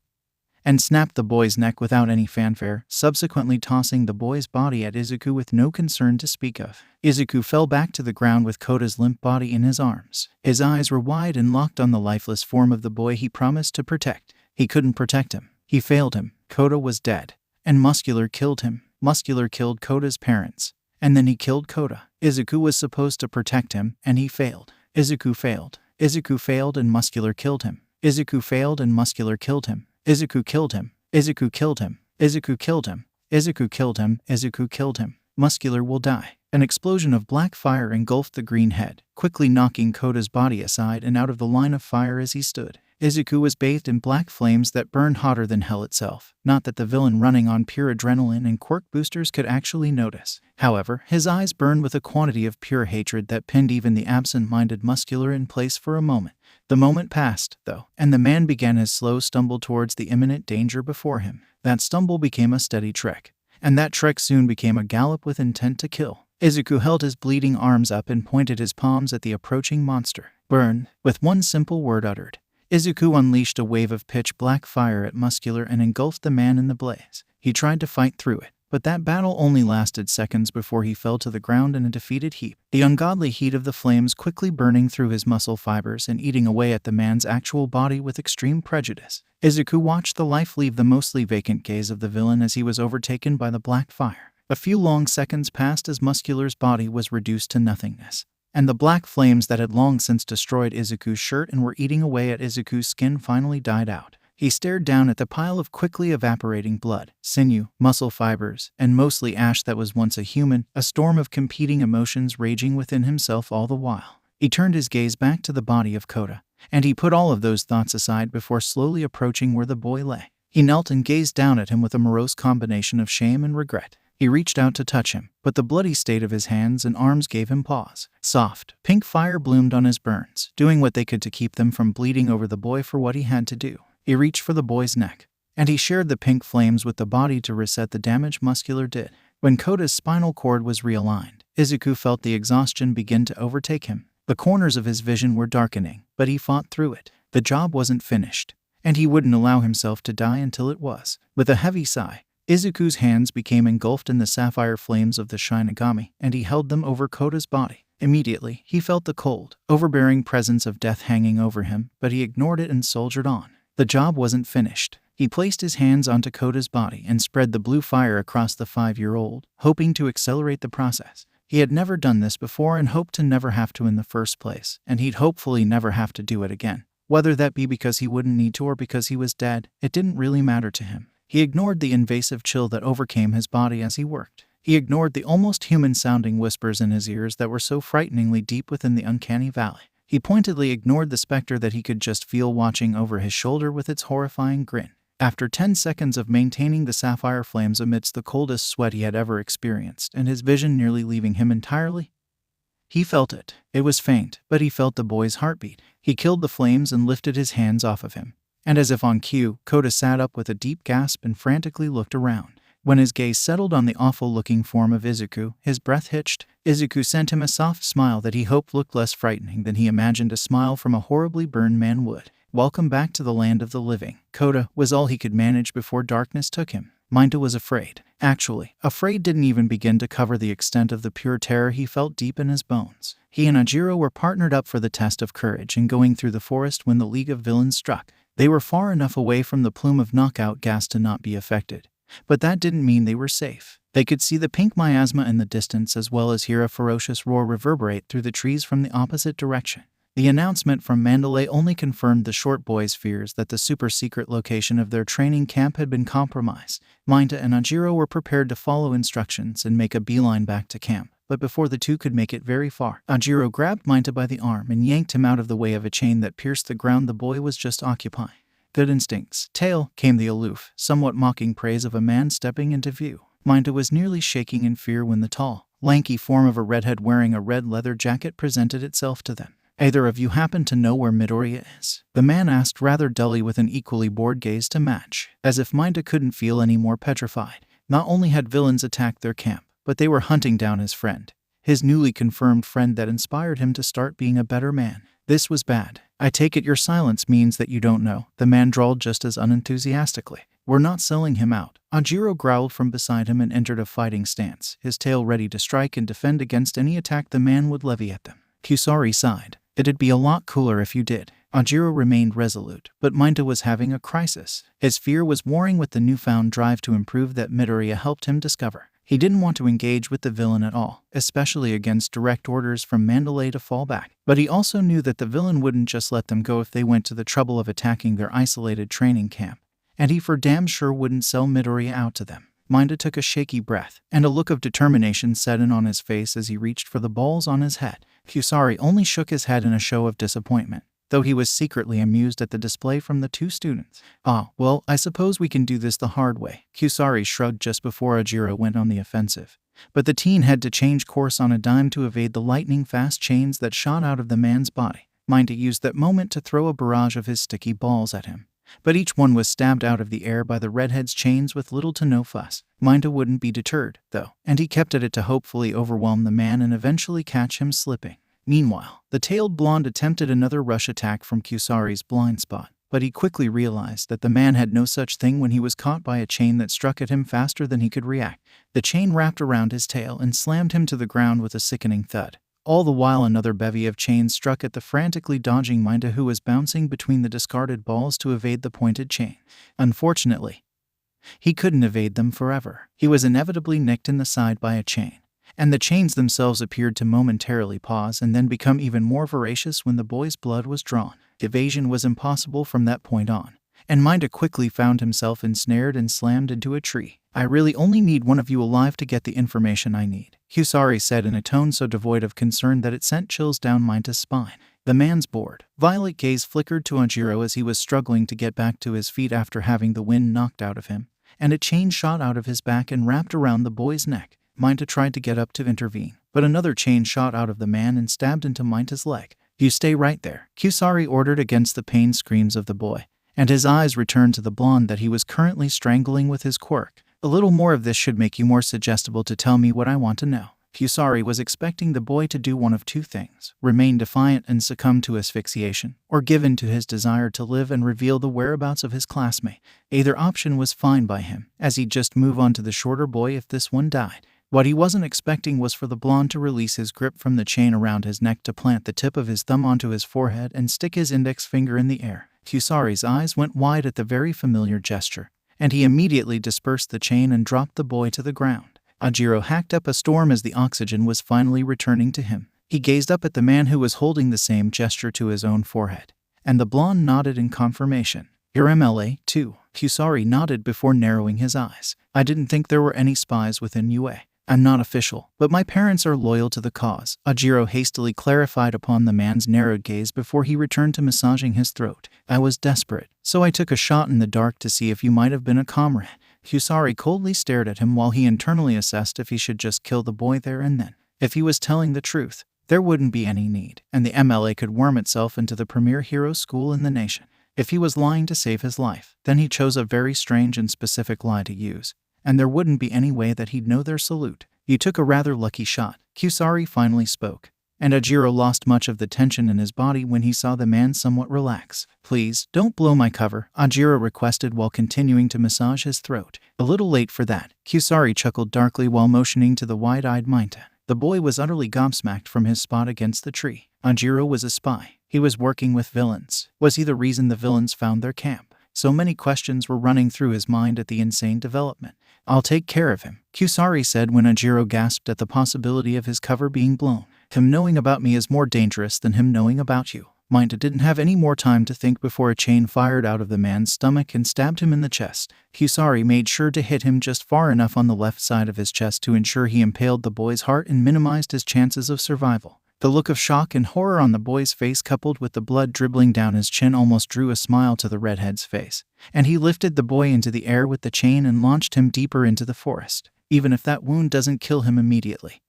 and snapped the boy's neck without any fanfare, subsequently tossing the boy's body at Izuku with no concern to speak of. Izuku fell back to the ground with Kota's limp body in his arms. His eyes were wide and locked on the lifeless form of the boy he promised to protect. He couldn't protect him. He failed him. Kota was dead. And Muscular killed him. Muscular killed Kota's parents. And then he killed Kota. Izuku was supposed to protect him, and he failed. Izuku failed. Izuku failed and Muscular killed him. Izuku failed and Muscular killed him. Izuku killed him. Izuku killed him. Izuku killed him. Izuku killed him. Izuku killed him. Muscular will die. An explosion of black fire engulfed the green head, quickly knocking Kota's body aside and out of the line of fire as he stood. Izuku was bathed in black flames that burned hotter than hell itself. Not that the villain running on pure adrenaline and quirk boosters could actually notice. However, his eyes burned with a quantity of pure hatred that pinned even the absent-minded Muscular in place for a moment. The moment passed, though, and the man began his slow stumble towards the imminent danger before him. That stumble became a steady trek, and that trek soon became a gallop with intent to kill. Izuku held his bleeding arms up and pointed his palms at the approaching monster. Burn, with one simple word uttered. Izuku unleashed a wave of pitch-black fire at Muscular and engulfed the man in the blaze. He tried to fight through it, but that battle only lasted seconds before he fell to the ground in a defeated heap. The ungodly heat of the flames quickly burning through his muscle fibers and eating away at the man's actual body with extreme prejudice. Izuku watched the life leave the mostly vacant gaze of the villain as he was overtaken by the black fire. A few long seconds passed as Muscular's body was reduced to nothingness, and the black flames that had long since destroyed Izuku's shirt and were eating away at Izuku's skin finally died out. He stared down at the pile of quickly evaporating blood, sinew, muscle fibers, and mostly ash that was once a human, a storm of competing emotions raging within himself all the while. He turned his gaze back to the body of Kota, and he put all of those thoughts aside before slowly approaching where the boy lay. He knelt and gazed down at him with a morose combination of shame and regret. He reached out to touch him, but the bloody state of his hands and arms gave him pause. Soft, pink fire bloomed on his burns, doing what they could to keep them from bleeding over the boy for what he had to do. He reached for the boy's neck, and he shared the pink flames with the body to reset the damage Muscular did. When Kota's spinal cord was realigned, Izuku felt the exhaustion begin to overtake him. The corners of his vision were darkening, but he fought through it. The job wasn't finished, and he wouldn't allow himself to die until it was. With a heavy sigh, Izuku's hands became engulfed in the sapphire flames of the Shinigami, and he held them over Kota's body. Immediately, he felt the cold, overbearing presence of death hanging over him, but he ignored it and soldiered on. The job wasn't finished. He placed his hands onto Kota's body and spread the blue fire across the 5-year-old, hoping to accelerate the process. He had never done this before and hoped to never have to in the first place, and he'd hopefully never have to do it again. Whether that be because he wouldn't need to or because he was dead, it didn't really matter to him. He ignored the invasive chill that overcame his body as he worked. He ignored the almost human-sounding whispers in his ears that were so frighteningly deep within the uncanny valley. He pointedly ignored the specter that he could just feel watching over his shoulder with its horrifying grin. After 10 seconds of maintaining the sapphire flames amidst the coldest sweat he had ever experienced and his vision nearly leaving him entirely, he felt it. It was faint, but he felt the boy's heartbeat. He killed the flames and lifted his hands off of him. And as if on cue, Kota sat up with a deep gasp and frantically looked around. When his gaze settled on the awful-looking form of Izuku, his breath hitched. Izuku sent him a soft smile that he hoped looked less frightening than he imagined a smile from a horribly burned man would. Welcome back to the land of the living. Kota was all he could manage before darkness took him. Minta was afraid. Actually, afraid didn't even begin to cover the extent of the pure terror he felt deep in his bones. He and Ajiro were partnered up for the test of courage and going through the forest when the League of Villains struck. They were far enough away from the plume of knockout gas to not be affected, but that didn't mean they were safe. They could see the pink miasma in the distance as well as hear a ferocious roar reverberate through the trees from the opposite direction. The announcement from Mandalay only confirmed the short boy's fears that the super-secret location of their training camp had been compromised. Minta and Ajiro were prepared to follow instructions and make a beeline back to camp. But before the two could make it very far, Ajiro grabbed Minta by the arm and yanked him out of the way of a chain that pierced the ground the boy was just occupying. Good instincts. Tail, came the aloof, somewhat mocking praise of a man stepping into view. Minta was nearly shaking in fear when the tall, lanky form of a redhead wearing a red leather jacket presented itself to them. Either of you happen to know where Midoriya is? The man asked rather dully with an equally bored gaze to match, as if Minta couldn't feel any more petrified. Not only had villains attacked their camp, but they were hunting down his friend. His newly confirmed friend that inspired him to start being a better man. This was bad. I take it your silence means that you don't know, the man drawled just as unenthusiastically. We're not selling him out. Ajiro growled from beside him and entered a fighting stance, his tail ready to strike and defend against any attack the man would levy at them. Kusari sighed. It'd be a lot cooler if you did. Ajiro remained resolute, but Minta was having a crisis. His fear was warring with the newfound drive to improve that Midoriya helped him discover. He didn't want to engage with the villain at all, especially against direct orders from Mandalay to fall back. But he also knew that the villain wouldn't just let them go if they went to the trouble of attacking their isolated training camp. and he for damn sure wouldn't sell Midoriya out to them. Minda took a shaky breath, and a look of determination set in on his face as he reached for the balls on his head. Kusari only shook his head in a show of disappointment, though he was secretly amused at the display from the two students. "Ah, well, I suppose we can do this the hard way." Kusari shrugged just before Ajiro went on the offensive. But the teen had to change course on a dime to evade the lightning-fast chains that shot out of the man's body. Minda used that moment to throw a barrage of his sticky balls at him, but each one was stabbed out of the air by the redhead's chains with little to no fuss. Minda wouldn't be deterred, though, and he kept at it to hopefully overwhelm the man and eventually catch him slipping. Meanwhile, the tailed blonde attempted another rush attack from Kusari's blind spot, but he quickly realized that the man had no such thing when he was caught by a chain that struck at him faster than he could react. The chain wrapped around his tail and slammed him to the ground with a sickening thud. All the while another bevy of chains struck at the frantically dodging Minda, who was bouncing between the discarded balls to evade the pointed chain. Unfortunately, he couldn't evade them forever. He was inevitably nicked in the side by a chain, and the chains themselves appeared to momentarily pause and then become even more voracious when the boy's blood was drawn. Evasion was impossible from that point on, and Minda quickly found himself ensnared and slammed into a tree. "I really only need one of you alive to get the information I need," Kusari said in a tone so devoid of concern that it sent chills down Minda's spine. The man's bored, violet gaze flickered to Ajiro as he was struggling to get back to his feet after having the wind knocked out of him, and a chain shot out of his back and wrapped around the boy's neck. Minda tried to get up to intervene, but another chain shot out of the man and stabbed into Minda's leg. "You stay right there," Kusari ordered against the pained screams of the boy, and his eyes returned to the blonde that he was currently strangling with his quirk. "A little more of this should make you more suggestible to tell me what I want to know." Kusari was expecting the boy to do one of two things: remain defiant and succumb to asphyxiation, or give in to his desire to live and reveal the whereabouts of his classmate. Either option was fine by him, as he'd just move on to the shorter boy if this one died. What he wasn't expecting was for the blonde to release his grip from the chain around his neck, to plant the tip of his thumb onto his forehead and stick his index finger in the air. Kusari's eyes went wide at the very familiar gesture, and he immediately dispersed the chain and dropped the boy to the ground. Ajiro hacked up a storm as the oxygen was finally returning to him. He gazed up at the man who was holding the same gesture to his own forehead, and the blonde nodded in confirmation. "Your MLA, too." Kusari nodded before narrowing his eyes. "I didn't think there were any spies within UA. I'm not official, but my parents are loyal to the cause," Ajiro hastily clarified upon the man's narrowed gaze before he returned to massaging his throat. "I was desperate, so I took a shot in the dark to see if you might have been a comrade." Kusari coldly stared at him while he internally assessed if he should just kill the boy there and then. If he was telling the truth, there wouldn't be any need, and the MLA could worm itself into the premier hero school in the nation. If he was lying to save his life, then he chose a very strange and specific lie to use, and there wouldn't be any way that he'd know their salute. "You took a rather lucky shot," Kusari finally spoke, and Ajiro lost much of the tension in his body when he saw the man somewhat relax. "Please, don't blow my cover," Ajiro requested while continuing to massage his throat. "A little late for that," Kusari chuckled darkly while motioning to the wide-eyed Minda. The boy was utterly gobsmacked from his spot against the tree. Ajiro was a spy. He was working with villains. Was he the reason the villains found their camp? So many questions were running through his mind at the insane development. "I'll take care of him," Kusari said when Ajiro gasped at the possibility of his cover being blown. "Him knowing about me is more dangerous than him knowing about you." Minda didn't have any more time to think before a chain fired out of the man's stomach and stabbed him in the chest. Kusari made sure to hit him just far enough on the left side of his chest to ensure he impaled the boy's heart and minimized his chances of survival. The look of shock and horror on the boy's face, coupled with the blood dribbling down his chin, almost drew a smile to the redhead's face, and he lifted the boy into the air with the chain and launched him deeper into the forest. "Even if that wound doesn't kill him immediately,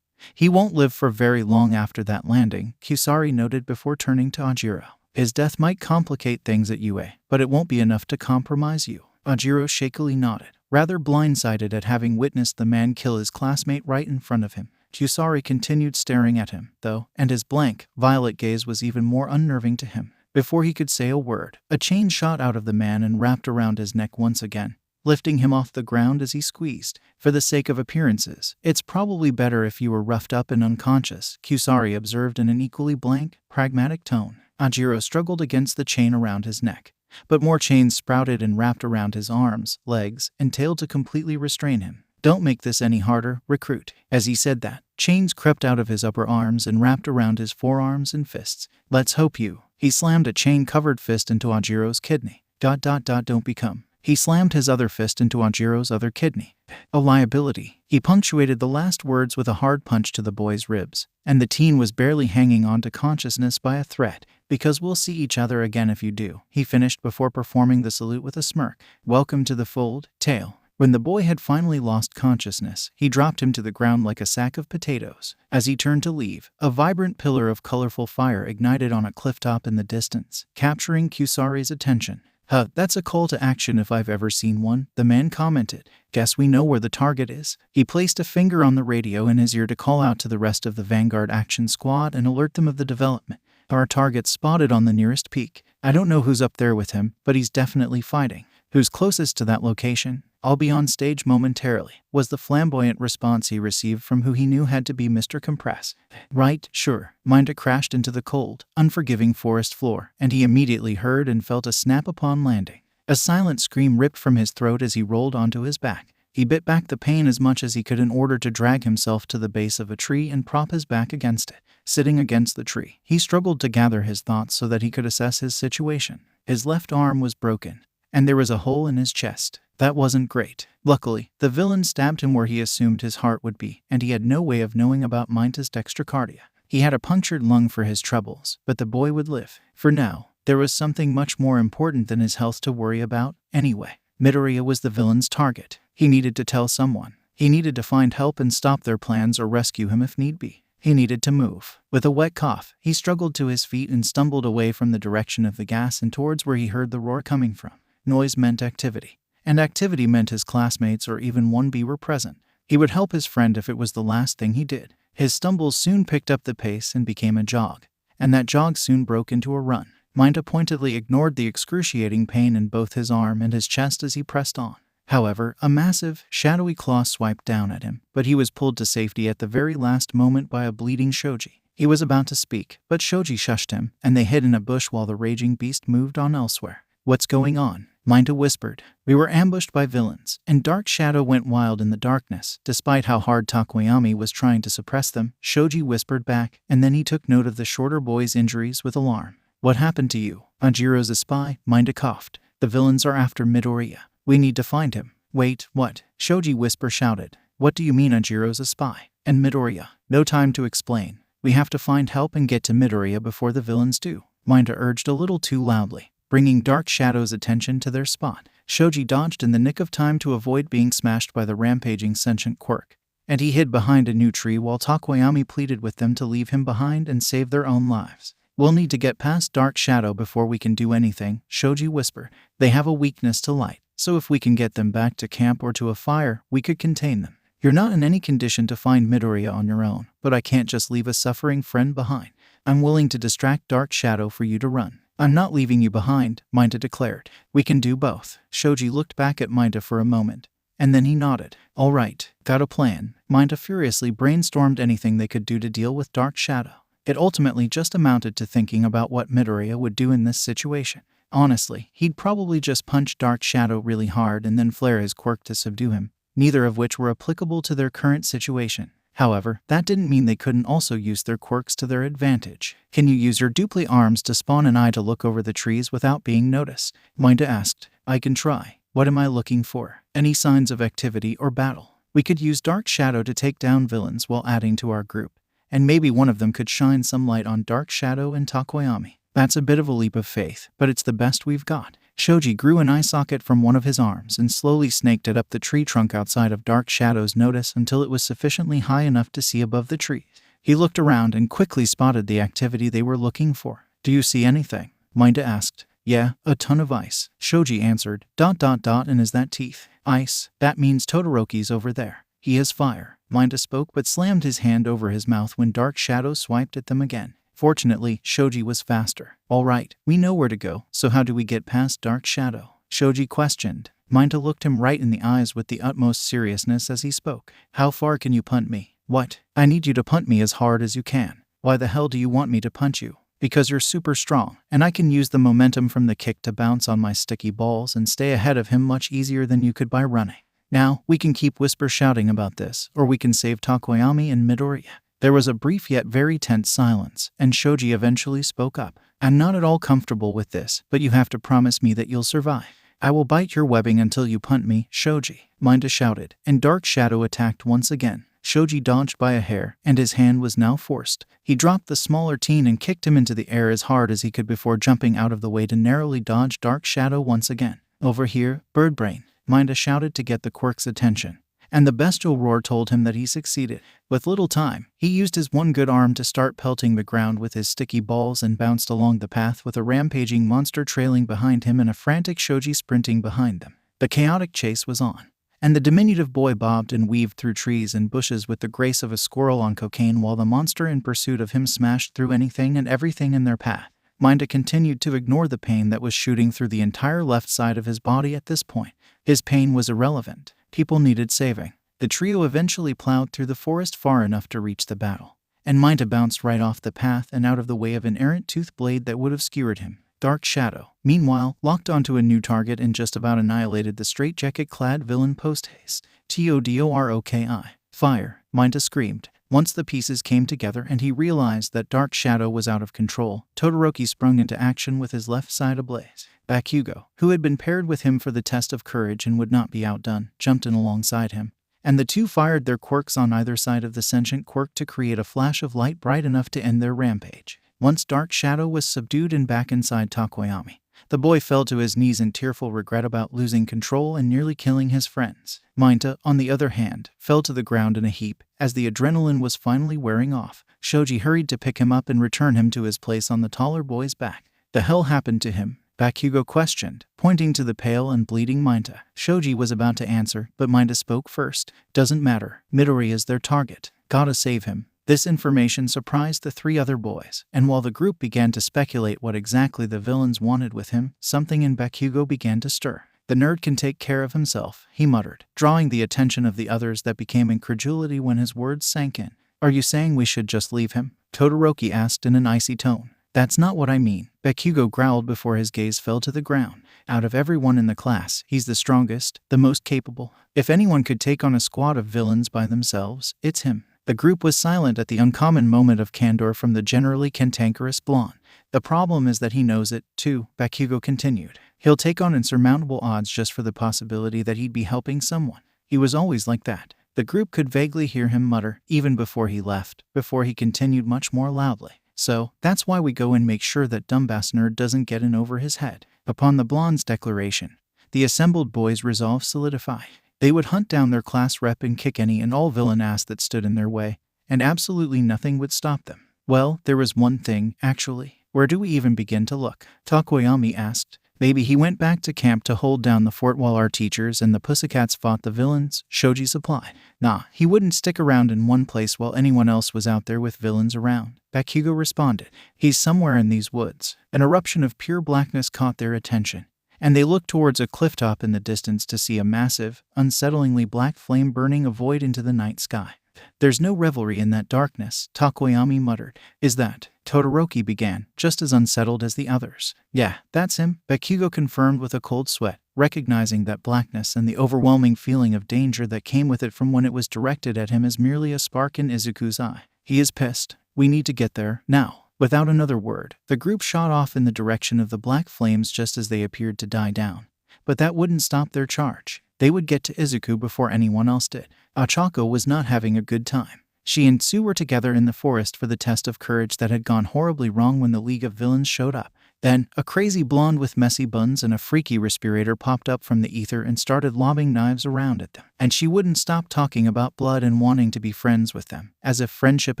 he won't live for very long after that landing," Kusari noted before turning to Ajiro. "His death might complicate things at UA, but it won't be enough to compromise you." Ajiro shakily nodded, rather blindsided at having witnessed the man kill his classmate right in front of him. Kusari continued staring at him, though, and his blank, violet gaze was even more unnerving to him. Before he could say a word, a chain shot out of the man and wrapped around his neck once again, lifting him off the ground as he squeezed. "For the sake of appearances, it's probably better if you were roughed up and unconscious," Kusari observed in an equally blank, pragmatic tone. Ajiro struggled against the chain around his neck, but more chains sprouted and wrapped around his arms, legs, and tail to completely restrain him. "Don't make this any harder, recruit." As he said that, chains crept out of his upper arms and wrapped around his forearms and fists. "Let's hope you." He slammed a chain-covered fist into Ajiro's kidney. "Don't become." He slammed his other fist into Anjiro's other kidney. A liability. He punctuated the last words with a hard punch to the boy's ribs, and the teen was barely hanging on to consciousness by a thread. Because we'll see each other again if you do, he finished before performing the salute with a smirk. Welcome to the fold, tail. When the boy had finally lost consciousness, he dropped him to the ground like a sack of potatoes. As he turned to leave, a vibrant pillar of colorful fire ignited on a clifftop in the distance, capturing Kusari's attention. Huh, that's a call to action if I've ever seen one, the man commented. Guess we know where the target is. He placed a finger on the radio in his ear to call out to the rest of the Vanguard action squad and alert them of the development. Our target's spotted on the nearest peak. I don't know who's up there with him, but he's definitely fighting. Who's closest to that location? I'll be on stage momentarily, was the flamboyant response he received from who he knew had to be Mr. Compress. Right, sure. Minda crashed into the cold, unforgiving forest floor, and he immediately heard and felt a snap upon landing. A silent scream ripped from his throat as he rolled onto his back. He bit back the pain as much as he could in order to drag himself to the base of a tree and prop his back against it. Sitting against the tree, he struggled to gather his thoughts so that he could assess his situation. His left arm was broken, and there was a hole in his chest. That wasn't great. Luckily, the villain stabbed him where he assumed his heart would be, and he had no way of knowing about Minta's dextrocardia. He had a punctured lung for his troubles, but the boy would live. For now, there was something much more important than his health to worry about. Anyway, Midoriya was the villain's target. He needed to tell someone. He needed to find help and stop their plans or rescue him if need be. He needed to move. With a wet cough, he struggled to his feet and stumbled away from the direction of the gas and towards where he heard the roar coming from. Noise meant activity. And activity meant his classmates or even 1B were present. He would help his friend if it was the last thing he did. His stumbles soon picked up the pace and became a jog. And that jog soon broke into a run. Minta pointedly ignored the excruciating pain in both his arm and his chest as he pressed on. However, a massive, shadowy claw swiped down at him, but he was pulled to safety at the very last moment by a bleeding Shoji. He was about to speak, but Shoji shushed him, and they hid in a bush while the raging beast moved on elsewhere. What's going on? Minta whispered. We were ambushed by villains, and Dark Shadow went wild in the darkness. Despite how hard Takoyami was trying to suppress them, Shoji whispered back, and then he took note of the shorter boy's injuries with alarm. What happened to you? Anjiro's a spy, Minta coughed. The villains are after Midoriya. We need to find him. Wait, what? Shoji whisper shouted. What do you mean Anjiro's a spy? And Midoriya? No time to explain. We have to find help and get to Midoriya before the villains do. Minta urged a little too loudly, bringing Dark Shadow's attention to their spot. Shoji dodged in the nick of time to avoid being smashed by the rampaging sentient Quirk, and he hid behind a new tree while Takoyami pleaded with them to leave him behind and save their own lives. We'll need to get past Dark Shadow before we can do anything, Shoji whispered. They have a weakness to light, so if we can get them back to camp or to a fire, we could contain them. You're not in any condition to find Midoriya on your own, but I can't just leave a suffering friend behind. I'm willing to distract Dark Shadow for you to run. I'm not leaving you behind, Minta declared. We can do both. Shoji looked back at Minta for a moment, and then he nodded. All right, got a plan. Minta furiously brainstormed anything they could do to deal with Dark Shadow. It ultimately just amounted to thinking about what Midoriya would do in this situation. Honestly, he'd probably just punch Dark Shadow really hard and then flare his quirk to subdue him, neither of which were applicable to their current situation. However, that didn't mean they couldn't also use their quirks to their advantage. Can you use your dupli arms to spawn an eye to look over the trees without being noticed? Minta asked. I can try. What am I looking for? Any signs of activity or battle? We could use Dark Shadow to take down villains while adding to our group, and maybe one of them could shine some light on Dark Shadow and Takoyami. That's a bit of a leap of faith, but it's the best we've got. Shoji grew an eye socket from one of his arms and slowly snaked it up the tree trunk outside of Dark Shadow's notice until it was sufficiently high enough to see above the trees. He looked around and quickly spotted the activity they were looking for. Do you see anything? Minta asked. Yeah, a ton of ice, Shoji answered. ... And is that teeth? Ice. That means Todoroki's over there. He has fire. Minta spoke but slammed his hand over his mouth when Dark Shadow swiped at them again. Fortunately, Shoji was faster. All right, we know where to go, so how do we get past Dark Shadow? Shoji questioned. Minta looked him right in the eyes with the utmost seriousness as he spoke. How far can you punt me? What? I need you to punt me as hard as you can. Why the hell do you want me to punch you? Because you're super strong, and I can use the momentum from the kick to bounce on my sticky balls and stay ahead of him much easier than you could by running. Now, we can keep whisper shouting about this, or we can save Takoyami and Midoriya. There was a brief yet very tense silence, and Shoji eventually spoke up. I'm not at all comfortable with this, but you have to promise me that you'll survive. I will bite your webbing until you punt me, Shoji, Mineta shouted, and Dark Shadow attacked once again. Shoji dodged by a hair, and his hand was now forced. He dropped the smaller teen and kicked him into the air as hard as he could before jumping out of the way to narrowly dodge Dark Shadow once again. Over here, Birdbrain, Mineta shouted to get the Quirk's attention, and the bestial roar told him that he succeeded. With little time, he used his one good arm to start pelting the ground with his sticky balls and bounced along the path with a rampaging monster trailing behind him and a frantic Shoji sprinting behind them. The chaotic chase was on, and the diminutive boy bobbed and weaved through trees and bushes with the grace of a squirrel on cocaine while the monster in pursuit of him smashed through anything and everything in their path. Mineta continued to ignore the pain that was shooting through the entire left side of his body at this point. His pain was irrelevant. People needed saving. The trio eventually plowed through the forest far enough to reach the battle, and Mineta bounced right off the path and out of the way of an errant tooth blade that would have skewered him. Dark Shadow, meanwhile, locked onto a new target and just about annihilated the straitjacket-clad villain post-haste. Todoroki. Fire, Mineta screamed. Once the pieces came together and he realized that Dark Shadow was out of control, Todoroki sprung into action with his left side ablaze. Bakugo, who had been paired with him for the test of courage and would not be outdone, jumped in alongside him, and the two fired their quirks on either side of the sentient quirk to create a flash of light bright enough to end their rampage. Once Dark Shadow was subdued and back inside Takoyami, the boy fell to his knees in tearful regret about losing control and nearly killing his friends. Mineta, on the other hand, fell to the ground in a heap. As the adrenaline was finally wearing off, Shoji hurried to pick him up and return him to his place on the taller boy's back. The hell happened to him? Bakugo questioned, pointing to the pale and bleeding Mineta. Shoji was about to answer, but Mineta spoke first. Doesn't matter. Midoriya is their target. Gotta save him. This information surprised the three other boys, and while the group began to speculate what exactly the villains wanted with him, something in Bakugo began to stir. The nerd can take care of himself, he muttered, drawing the attention of the others that became incredulity when his words sank in. Are you saying we should just leave him? Todoroki asked in an icy tone. That's not what I mean, Bakugo growled before his gaze fell to the ground. Out of everyone in the class, he's the strongest, the most capable. If anyone could take on a squad of villains by themselves, it's him. The group was silent at the uncommon moment of candor from the generally cantankerous blonde. The problem is that he knows it, too, Bakugo continued. He'll take on insurmountable odds just for the possibility that he'd be helping someone. He was always like that. The group could vaguely hear him mutter, even before he left, before he continued much more loudly. So, that's why we go and make sure that dumbass nerd doesn't get in over his head. Upon the blonde's declaration, the assembled boys' resolve solidified. They would hunt down their class rep and kick any and all villain ass that stood in their way, and absolutely nothing would stop them. Well, there was one thing, actually. Where do we even begin to look? Takoyami asked. Maybe he went back to camp to hold down the fort while our teachers and the pussycats fought the villains, Shoji supplied. Nah, he wouldn't stick around in one place while anyone else was out there with villains around, Bakugo responded. He's somewhere in these woods. An eruption of pure blackness caught their attention, and they looked towards a clifftop in the distance to see a massive, unsettlingly black flame burning a void into the night sky. There's no revelry in that darkness, Takoyami muttered. Is that? Todoroki began, just as unsettled as the others. Yeah, that's him, Bakugo confirmed with a cold sweat, recognizing that blackness and the overwhelming feeling of danger that came with it from when it was directed at him as merely a spark in Izuku's eye. He is pissed. We need to get there, now. Without another word, the group shot off in the direction of the black flames just as they appeared to die down. But that wouldn't stop their charge. They would get to Izuku before anyone else did. Ochako was not having a good time. She and Tsu were together in the forest for the test of courage that had gone horribly wrong when the League of Villains showed up. Then, a crazy blonde with messy buns and a freaky respirator popped up from the ether and started lobbing knives around at them. And she wouldn't stop talking about blood and wanting to be friends with them, as if friendship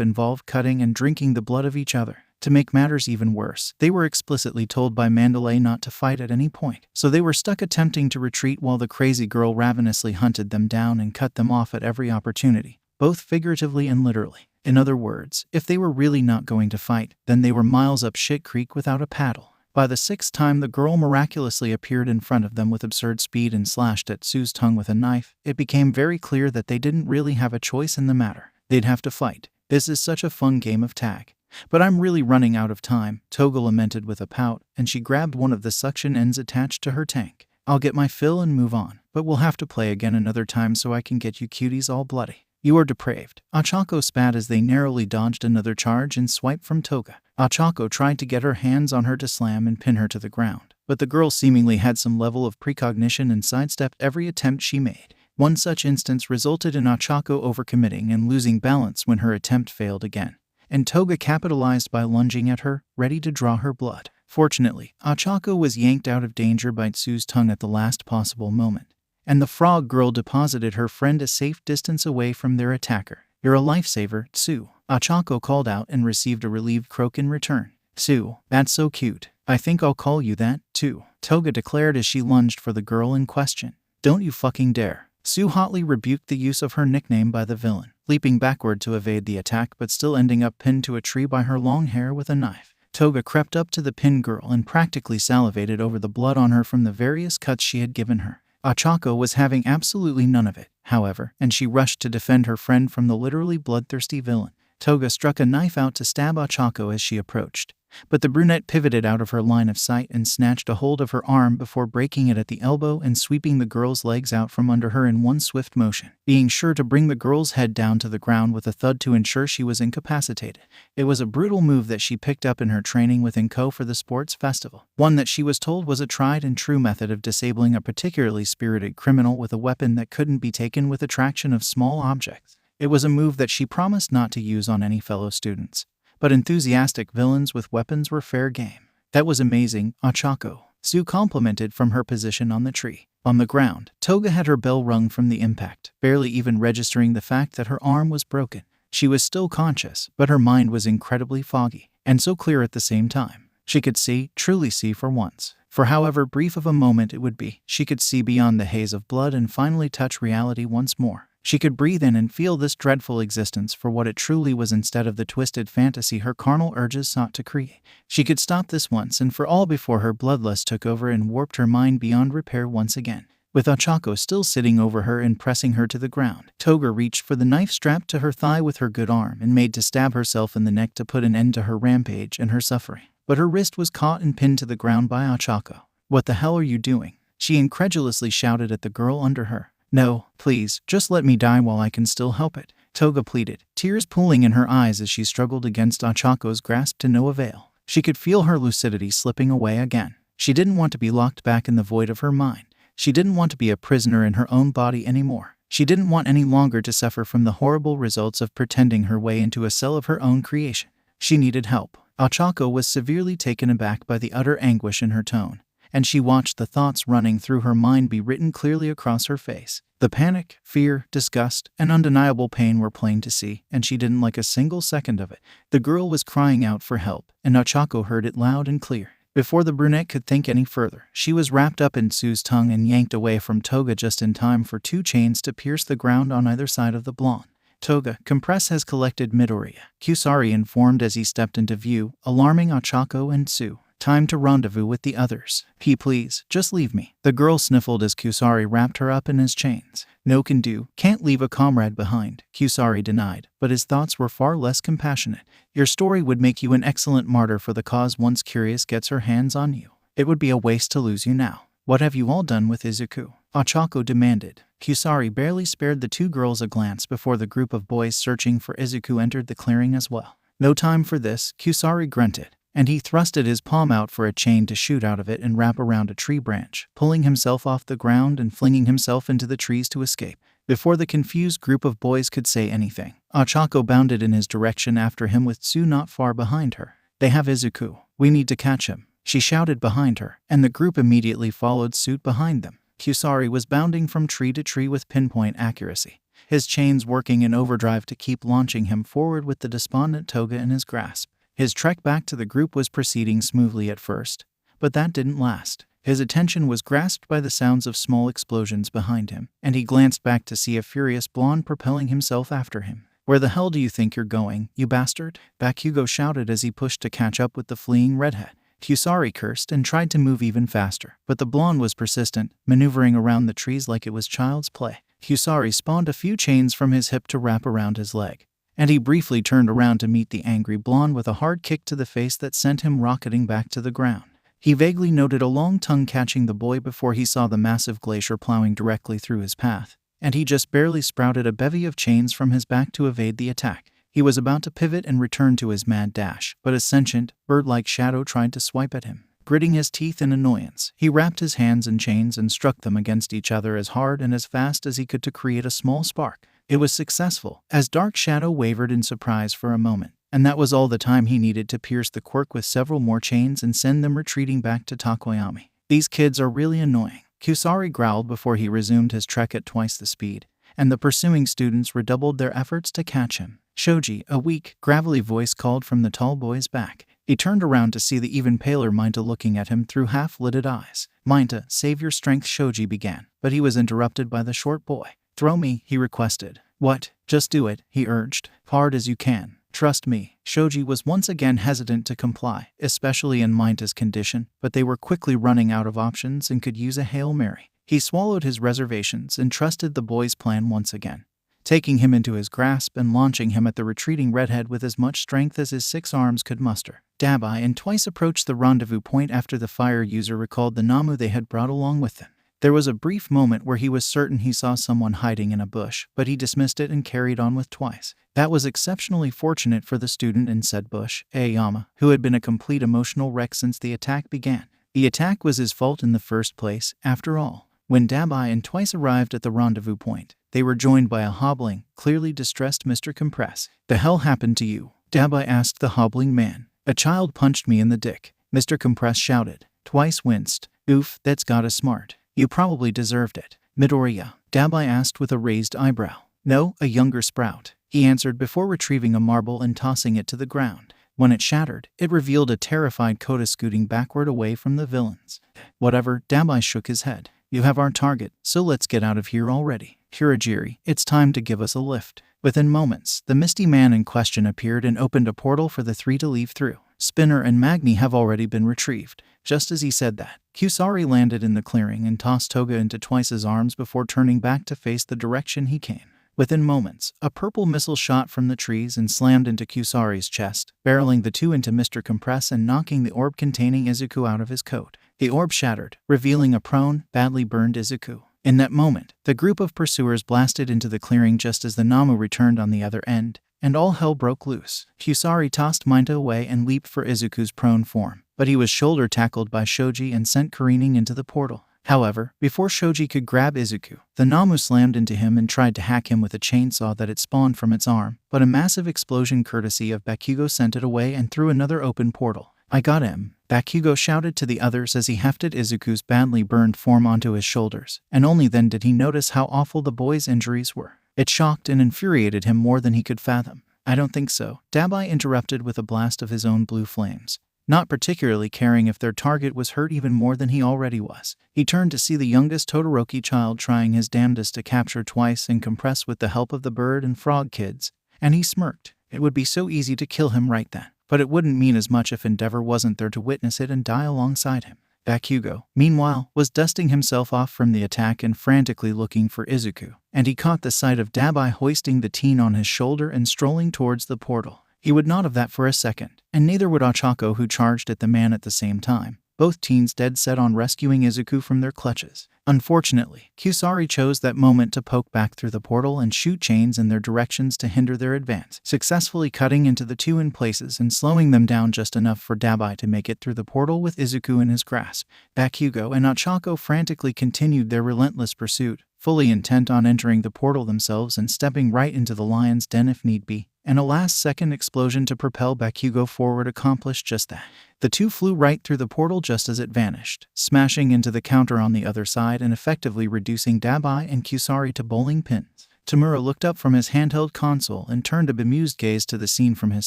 involved cutting and drinking the blood of each other. To make matters even worse, they were explicitly told by Mandalay not to fight at any point, so they were stuck attempting to retreat while the crazy girl ravenously hunted them down and cut them off at every opportunity, both figuratively and literally. In other words, if they were really not going to fight, then they were miles up shit creek without a paddle. By the sixth time the girl miraculously appeared in front of them with absurd speed and slashed at Tsu's tongue with a knife, it became very clear that they didn't really have a choice in the matter. They'd have to fight. This is such a fun game of tag. But I'm really running out of time, Toga lamented with a pout, and she grabbed one of the suction ends attached to her tank. I'll get my fill and move on, but we'll have to play again another time so I can get you cuties all bloody. You are depraved. Ochako spat as they narrowly dodged another charge and swipe from Toga. Ochako tried to get her hands on her to slam and pin her to the ground, but the girl seemingly had some level of precognition and sidestepped every attempt she made. One such instance resulted in Ochako overcommitting and losing balance when her attempt failed again, and Toga capitalized by lunging at her, ready to draw her blood. Fortunately, Ochako was yanked out of danger by Tsu's tongue at the last possible moment, and the frog girl deposited her friend a safe distance away from their attacker. "You're a lifesaver, Tsu," Ochako called out and received a relieved croak in return. "Tsu, that's so cute. I think I'll call you that, too," Toga declared as she lunged for the girl in question. "Don't you fucking dare." Tsu hotly rebuked the use of her nickname by the villain, leaping backward to evade the attack but still ending up pinned to a tree by her long hair with a knife. Toga crept up to the pinned girl and practically salivated over the blood on her from the various cuts she had given her. Ochako was having absolutely none of it, however, and she rushed to defend her friend from the literally bloodthirsty villain. Toga struck a knife out to stab Ochako as she approached, but the brunette pivoted out of her line of sight and snatched a hold of her arm before breaking it at the elbow and sweeping the girl's legs out from under her in one swift motion, being sure to bring the girl's head down to the ground with a thud to ensure she was incapacitated. It was a brutal move that she picked up in her training with Inko for the sports festival, one that she was told was a tried and true method of disabling a particularly spirited criminal with a weapon that couldn't be taken with attraction of small objects. It was a move that she promised not to use on any fellow students, but enthusiastic villains with weapons were fair game. "That was amazing, Ochako," Tsu complimented from her position on the tree. On the ground, Toga had her bell rung from the impact, barely even registering the fact that her arm was broken. She was still conscious, but her mind was incredibly foggy, and so clear at the same time. She could see, truly see for once. For however brief of a moment it would be, she could see beyond the haze of blood and finally touch reality once more. She could breathe in and feel this dreadful existence for what it truly was instead of the twisted fantasy her carnal urges sought to create. She could stop this once and for all before her bloodlust took over and warped her mind beyond repair once again. With Ochako still sitting over her and pressing her to the ground, Toga reached for the knife strapped to her thigh with her good arm and made to stab herself in the neck to put an end to her rampage and her suffering. But her wrist was caught and pinned to the ground by Ochako. "What the hell are you doing?" she incredulously shouted at the girl under her. "No, please, just let me die while I can still help it," Toga pleaded, tears pooling in her eyes as she struggled against Ochako's grasp to no avail. She could feel her lucidity slipping away again. She didn't want to be locked back in the void of her mind. She didn't want to be a prisoner in her own body anymore. She didn't want any longer to suffer from the horrible results of pretending her way into a cell of her own creation. She needed help. Ochako was severely taken aback by the utter anguish in her tone, and she watched the thoughts running through her mind be written clearly across her face. The panic, fear, disgust, and undeniable pain were plain to see, and she didn't like a single second of it. The girl was crying out for help, and Ochako heard it loud and clear. Before the brunette could think any further, she was wrapped up in Tsu's tongue and yanked away from Toga just in time for two chains to pierce the ground on either side of the blonde. "Toga, Compress has collected Midoriya," Kusari informed as he stepped into view, alarming Ochako and Tsu. "Time to rendezvous with the others. Please, just leave me." The girl sniffled as Kusari wrapped her up in his chains. "No can do. Can't leave a comrade behind," Kusari denied, but his thoughts were far less compassionate. "Your story would make you an excellent martyr for the cause once Curious gets her hands on you. It would be a waste to lose you now." "What have you all done with Izuku?" Ochako demanded. Kusari barely spared the two girls a glance before the group of boys searching for Izuku entered the clearing as well. "No time for this," Kusari grunted, and he thrusted his palm out for a chain to shoot out of it and wrap around a tree branch, pulling himself off the ground and flinging himself into the trees to escape. Before the confused group of boys could say anything, Ochako bounded in his direction after him with Tsu not far behind her. "They have Izuku. We need to catch him," she shouted behind her, and the group immediately followed suit behind them. Kusari was bounding from tree to tree with pinpoint accuracy, his chains working in overdrive to keep launching him forward with the despondent Toga in his grasp. His trek back to the group was proceeding smoothly at first, but that didn't last. His attention was grasped by the sounds of small explosions behind him, and he glanced back to see a furious blonde propelling himself after him. "Where the hell do you think you're going, you bastard?" Bakugo shouted as he pushed to catch up with the fleeing redhead. Kusari cursed and tried to move even faster, but the blonde was persistent, maneuvering around the trees like it was child's play. Kusari spawned a few chains from his hip to wrap around his leg, and he briefly turned around to meet the angry blonde with a hard kick to the face that sent him rocketing back to the ground. He vaguely noted a long tongue catching the boy before he saw the massive glacier plowing directly through his path, and he just barely sprouted a bevy of chains from his back to evade the attack. He was about to pivot and return to his mad dash, but a sentient, bird-like shadow tried to swipe at him. Gritting his teeth in annoyance, he wrapped his hands in chains and struck them against each other as hard and as fast as he could to create a small spark. It was successful, as Dark Shadow wavered in surprise for a moment, and that was all the time he needed to pierce the quirk with several more chains and send them retreating back to Takoyami. These kids are really annoying, Kusari growled before he resumed his trek at twice the speed, and the pursuing students redoubled their efforts to catch him. Shoji, a weak, gravelly voice called from the tall boy's back. He turned around to see the even paler Minta looking at him through half-lidded eyes. Minta, save your strength, Shoji began, but he was interrupted by the short boy. Throw me, he requested. What? Just do it, he urged. Hard as you can. Trust me. Shoji was once again hesitant to comply, especially in Minta's condition, but they were quickly running out of options and could use a Hail Mary. He swallowed his reservations and trusted the boy's plan once again, taking him into his grasp and launching him at the retreating redhead with as much strength as his 6 arms could muster. Dabai and twice approached the rendezvous point after the fire user recalled the Namu they had brought along with them. There was a brief moment where he was certain he saw someone hiding in a bush, but he dismissed it and carried on with twice. That was exceptionally fortunate for the student in said bush, Aoyama, who had been a complete emotional wreck since the attack began. The attack was his fault in the first place, after all. When Dabai and twice arrived at the rendezvous point, they were joined by a hobbling, clearly distressed Mr. Compress. The hell happened to you? Dabai asked the hobbling man. A child punched me in the dick, Mr. Compress shouted. Twice winced. Oof, that's gotta smart. You probably deserved it. Midoriya, Dabai asked with a raised eyebrow. No, a younger sprout, he answered before retrieving a marble and tossing it to the ground. When it shattered, it revealed a terrified Kota scooting backward away from the villains. Whatever, Dabai shook his head. You have our target, so let's get out of here already. Kurogiri, it's time to give us a lift. Within moments, the misty man in question appeared and opened a portal for the 3 to leave through. Spinner and Magni have already been retrieved. Just as he said that, Kusari landed in the clearing and tossed Toga into Twice's arms before turning back to face the direction he came. Within moments, a purple missile shot from the trees and slammed into Kusari's chest, barreling the two into Mr. Compress and knocking the orb containing Izuku out of his coat. The orb shattered, revealing a prone, badly burned Izuku. In that moment, the group of pursuers blasted into the clearing just as the Namu returned on the other end, and all hell broke loose. Kusari tossed Minta away and leaped for Izuku's prone form, but he was shoulder-tackled by Shoji and sent careening into the portal. However, before Shoji could grab Izuku, the Namu slammed into him and tried to hack him with a chainsaw that it spawned from its arm, but a massive explosion courtesy of Bakugo sent it away and through another open portal. I got him, Bakugo shouted to the others as he hefted Izuku's badly burned form onto his shoulders, and only then did he notice how awful the boy's injuries were. It shocked and infuriated him more than he could fathom. I don't think so, Dabai interrupted with a blast of his own blue flames, not particularly caring if their target was hurt even more than he already was. He turned to see the youngest Todoroki child trying his damnedest to capture Twice and Compress with the help of the bird and frog kids, and he smirked. It would be so easy to kill him right then, but it wouldn't mean as much if Endeavor wasn't there to witness it and die alongside him. Bakugo, meanwhile, was dusting himself off from the attack and frantically looking for Izuku, and he caught the sight of Dabai hoisting the teen on his shoulder and strolling towards the portal. He would not have that for a second, and neither would Ochako, who charged at the man at the same time, both teens dead set on rescuing Izuku from their clutches. Unfortunately, Kusari chose that moment to poke back through the portal and shoot chains in their directions to hinder their advance, successfully cutting into the two in places and slowing them down just enough for Dabai to make it through the portal with Izuku in his grasp. Bakugo and Ochako frantically continued their relentless pursuit, fully intent on entering the portal themselves and stepping right into the lion's den if need be, and a last-second explosion to propel Bakugo forward accomplished just that. The two flew right through the portal just as it vanished, smashing into the counter on the other side and effectively reducing Dabai and Kusari to bowling pins. Tamura looked up from his handheld console and turned a bemused gaze to the scene from his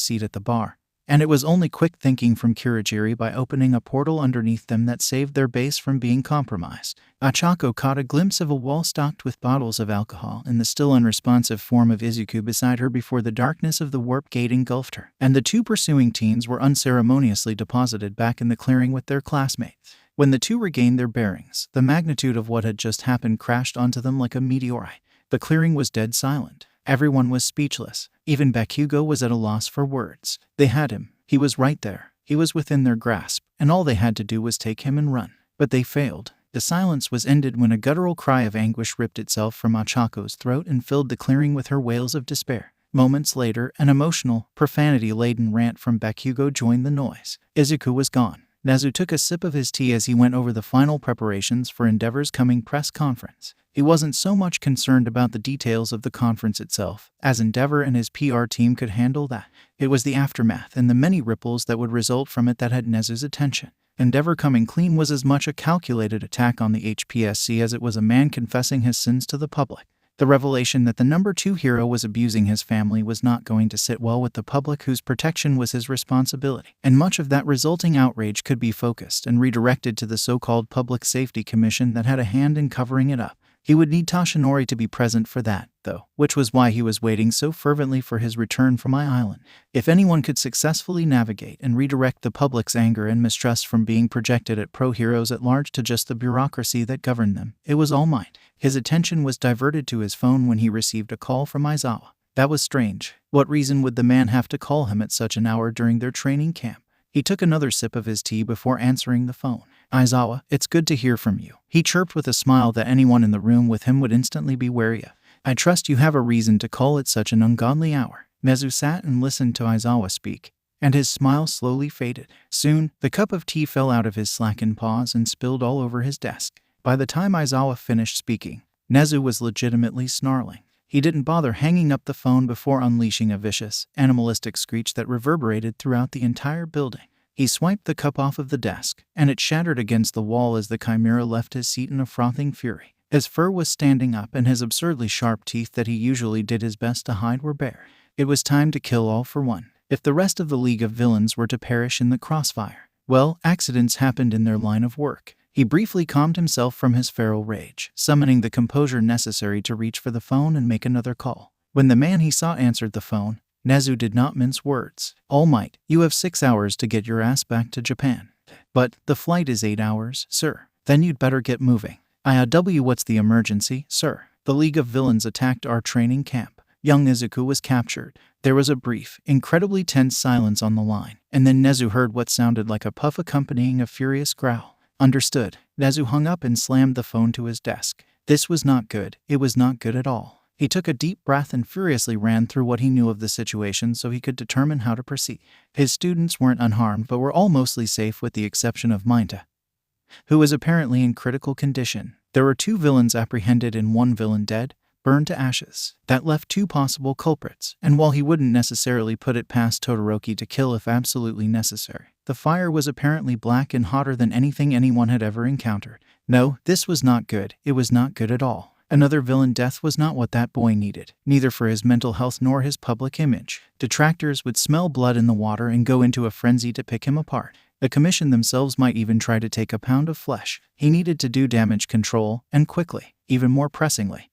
seat at the bar. And it was only quick thinking from Kurogiri by opening a portal underneath them that saved their base from being compromised. Ochako caught a glimpse of a wall stocked with bottles of alcohol and the still unresponsive form of Izuku beside her before the darkness of the warp gate engulfed her, and the two pursuing teens were unceremoniously deposited back in the clearing with their classmates. When the two regained their bearings, the magnitude of what had just happened crashed onto them like a meteorite. The clearing was dead silent. Everyone was speechless. Even Bakugo was at a loss for words. They had him. He was right there. He was within their grasp, and all they had to do was take him and run. But they failed. The silence was ended when a guttural cry of anguish ripped itself from Ochako's throat and filled the clearing with her wails of despair. Moments later, an emotional, profanity-laden rant from Bakugo joined the noise. Izuku was gone. Nezu took a sip of his tea as he went over the final preparations for Endeavor's coming press conference. He wasn't so much concerned about the details of the conference itself, as Endeavor and his PR team could handle that. It was the aftermath and the many ripples that would result from it that had Nezu's attention. Endeavor coming clean was as much a calculated attack on the HPSC as it was a man confessing his sins to the public. The revelation that the number 2 hero was abusing his family was not going to sit well with the public, whose protection was his responsibility, and much of that resulting outrage could be focused and redirected to the so-called Public Safety Commission that had a hand in covering it up. He would need Toshinori to be present for that, though, which was why he was waiting so fervently for his return from my island. If anyone could successfully navigate and redirect the public's anger and mistrust from being projected at pro-heroes at large to just the bureaucracy that governed them, it was All Might. His attention was diverted to his phone when he received a call from Aizawa. That was strange. What reason would the man have to call him at such an hour during their training camp? He took another sip of his tea before answering the phone. "Aizawa, it's good to hear from you," he chirped with a smile that anyone in the room with him would instantly be wary of. "I trust you have a reason to call at such an ungodly hour." Nezu sat and listened to Aizawa speak, and his smile slowly faded. Soon, the cup of tea fell out of his slackened paws and spilled all over his desk. By the time Aizawa finished speaking, Nezu was legitimately snarling. He didn't bother hanging up the phone before unleashing a vicious, animalistic screech that reverberated throughout the entire building. He swiped the cup off of the desk, and it shattered against the wall as the chimera left his seat in a frothing fury. His fur was standing up, and his absurdly sharp teeth that he usually did his best to hide were bare. It was time to kill all for one. If the rest of the League of Villains were to perish in the crossfire, well, accidents happened in their line of work. He briefly calmed himself from his feral rage, summoning the composure necessary to reach for the phone and make another call. When the man he sought answered the phone, Nezu did not mince words. "All Might, you have 6 hours to get your ass back to Japan." "But the flight is 8 hours, sir." "Then you'd better get moving." "IW, what's the emergency, sir?" "The League of Villains attacked our training camp. Young Izuku was captured." There was a brief, incredibly tense silence on the line, and then Nezu heard what sounded like a puff accompanying a furious growl. "Understood." Nezu hung up and slammed the phone to his desk. This was not good. It was not good at all. He took a deep breath and furiously ran through what he knew of the situation so he could determine how to proceed. His students weren't unharmed but were all mostly safe with the exception of Mainta, who was apparently in critical condition. There were 2 villains apprehended and 1 villain dead, burned to ashes. That left 2 possible culprits, and while he wouldn't necessarily put it past Todoroki to kill if absolutely necessary, the fire was apparently black and hotter than anything anyone had ever encountered. No, this was not good. It was not good at all. Another villain death was not what that boy needed, neither for his mental health nor his public image. Detractors would smell blood in the water and go into a frenzy to pick him apart. The commission themselves might even try to take a pound of flesh. He needed to do damage control, and quickly. Even more pressingly,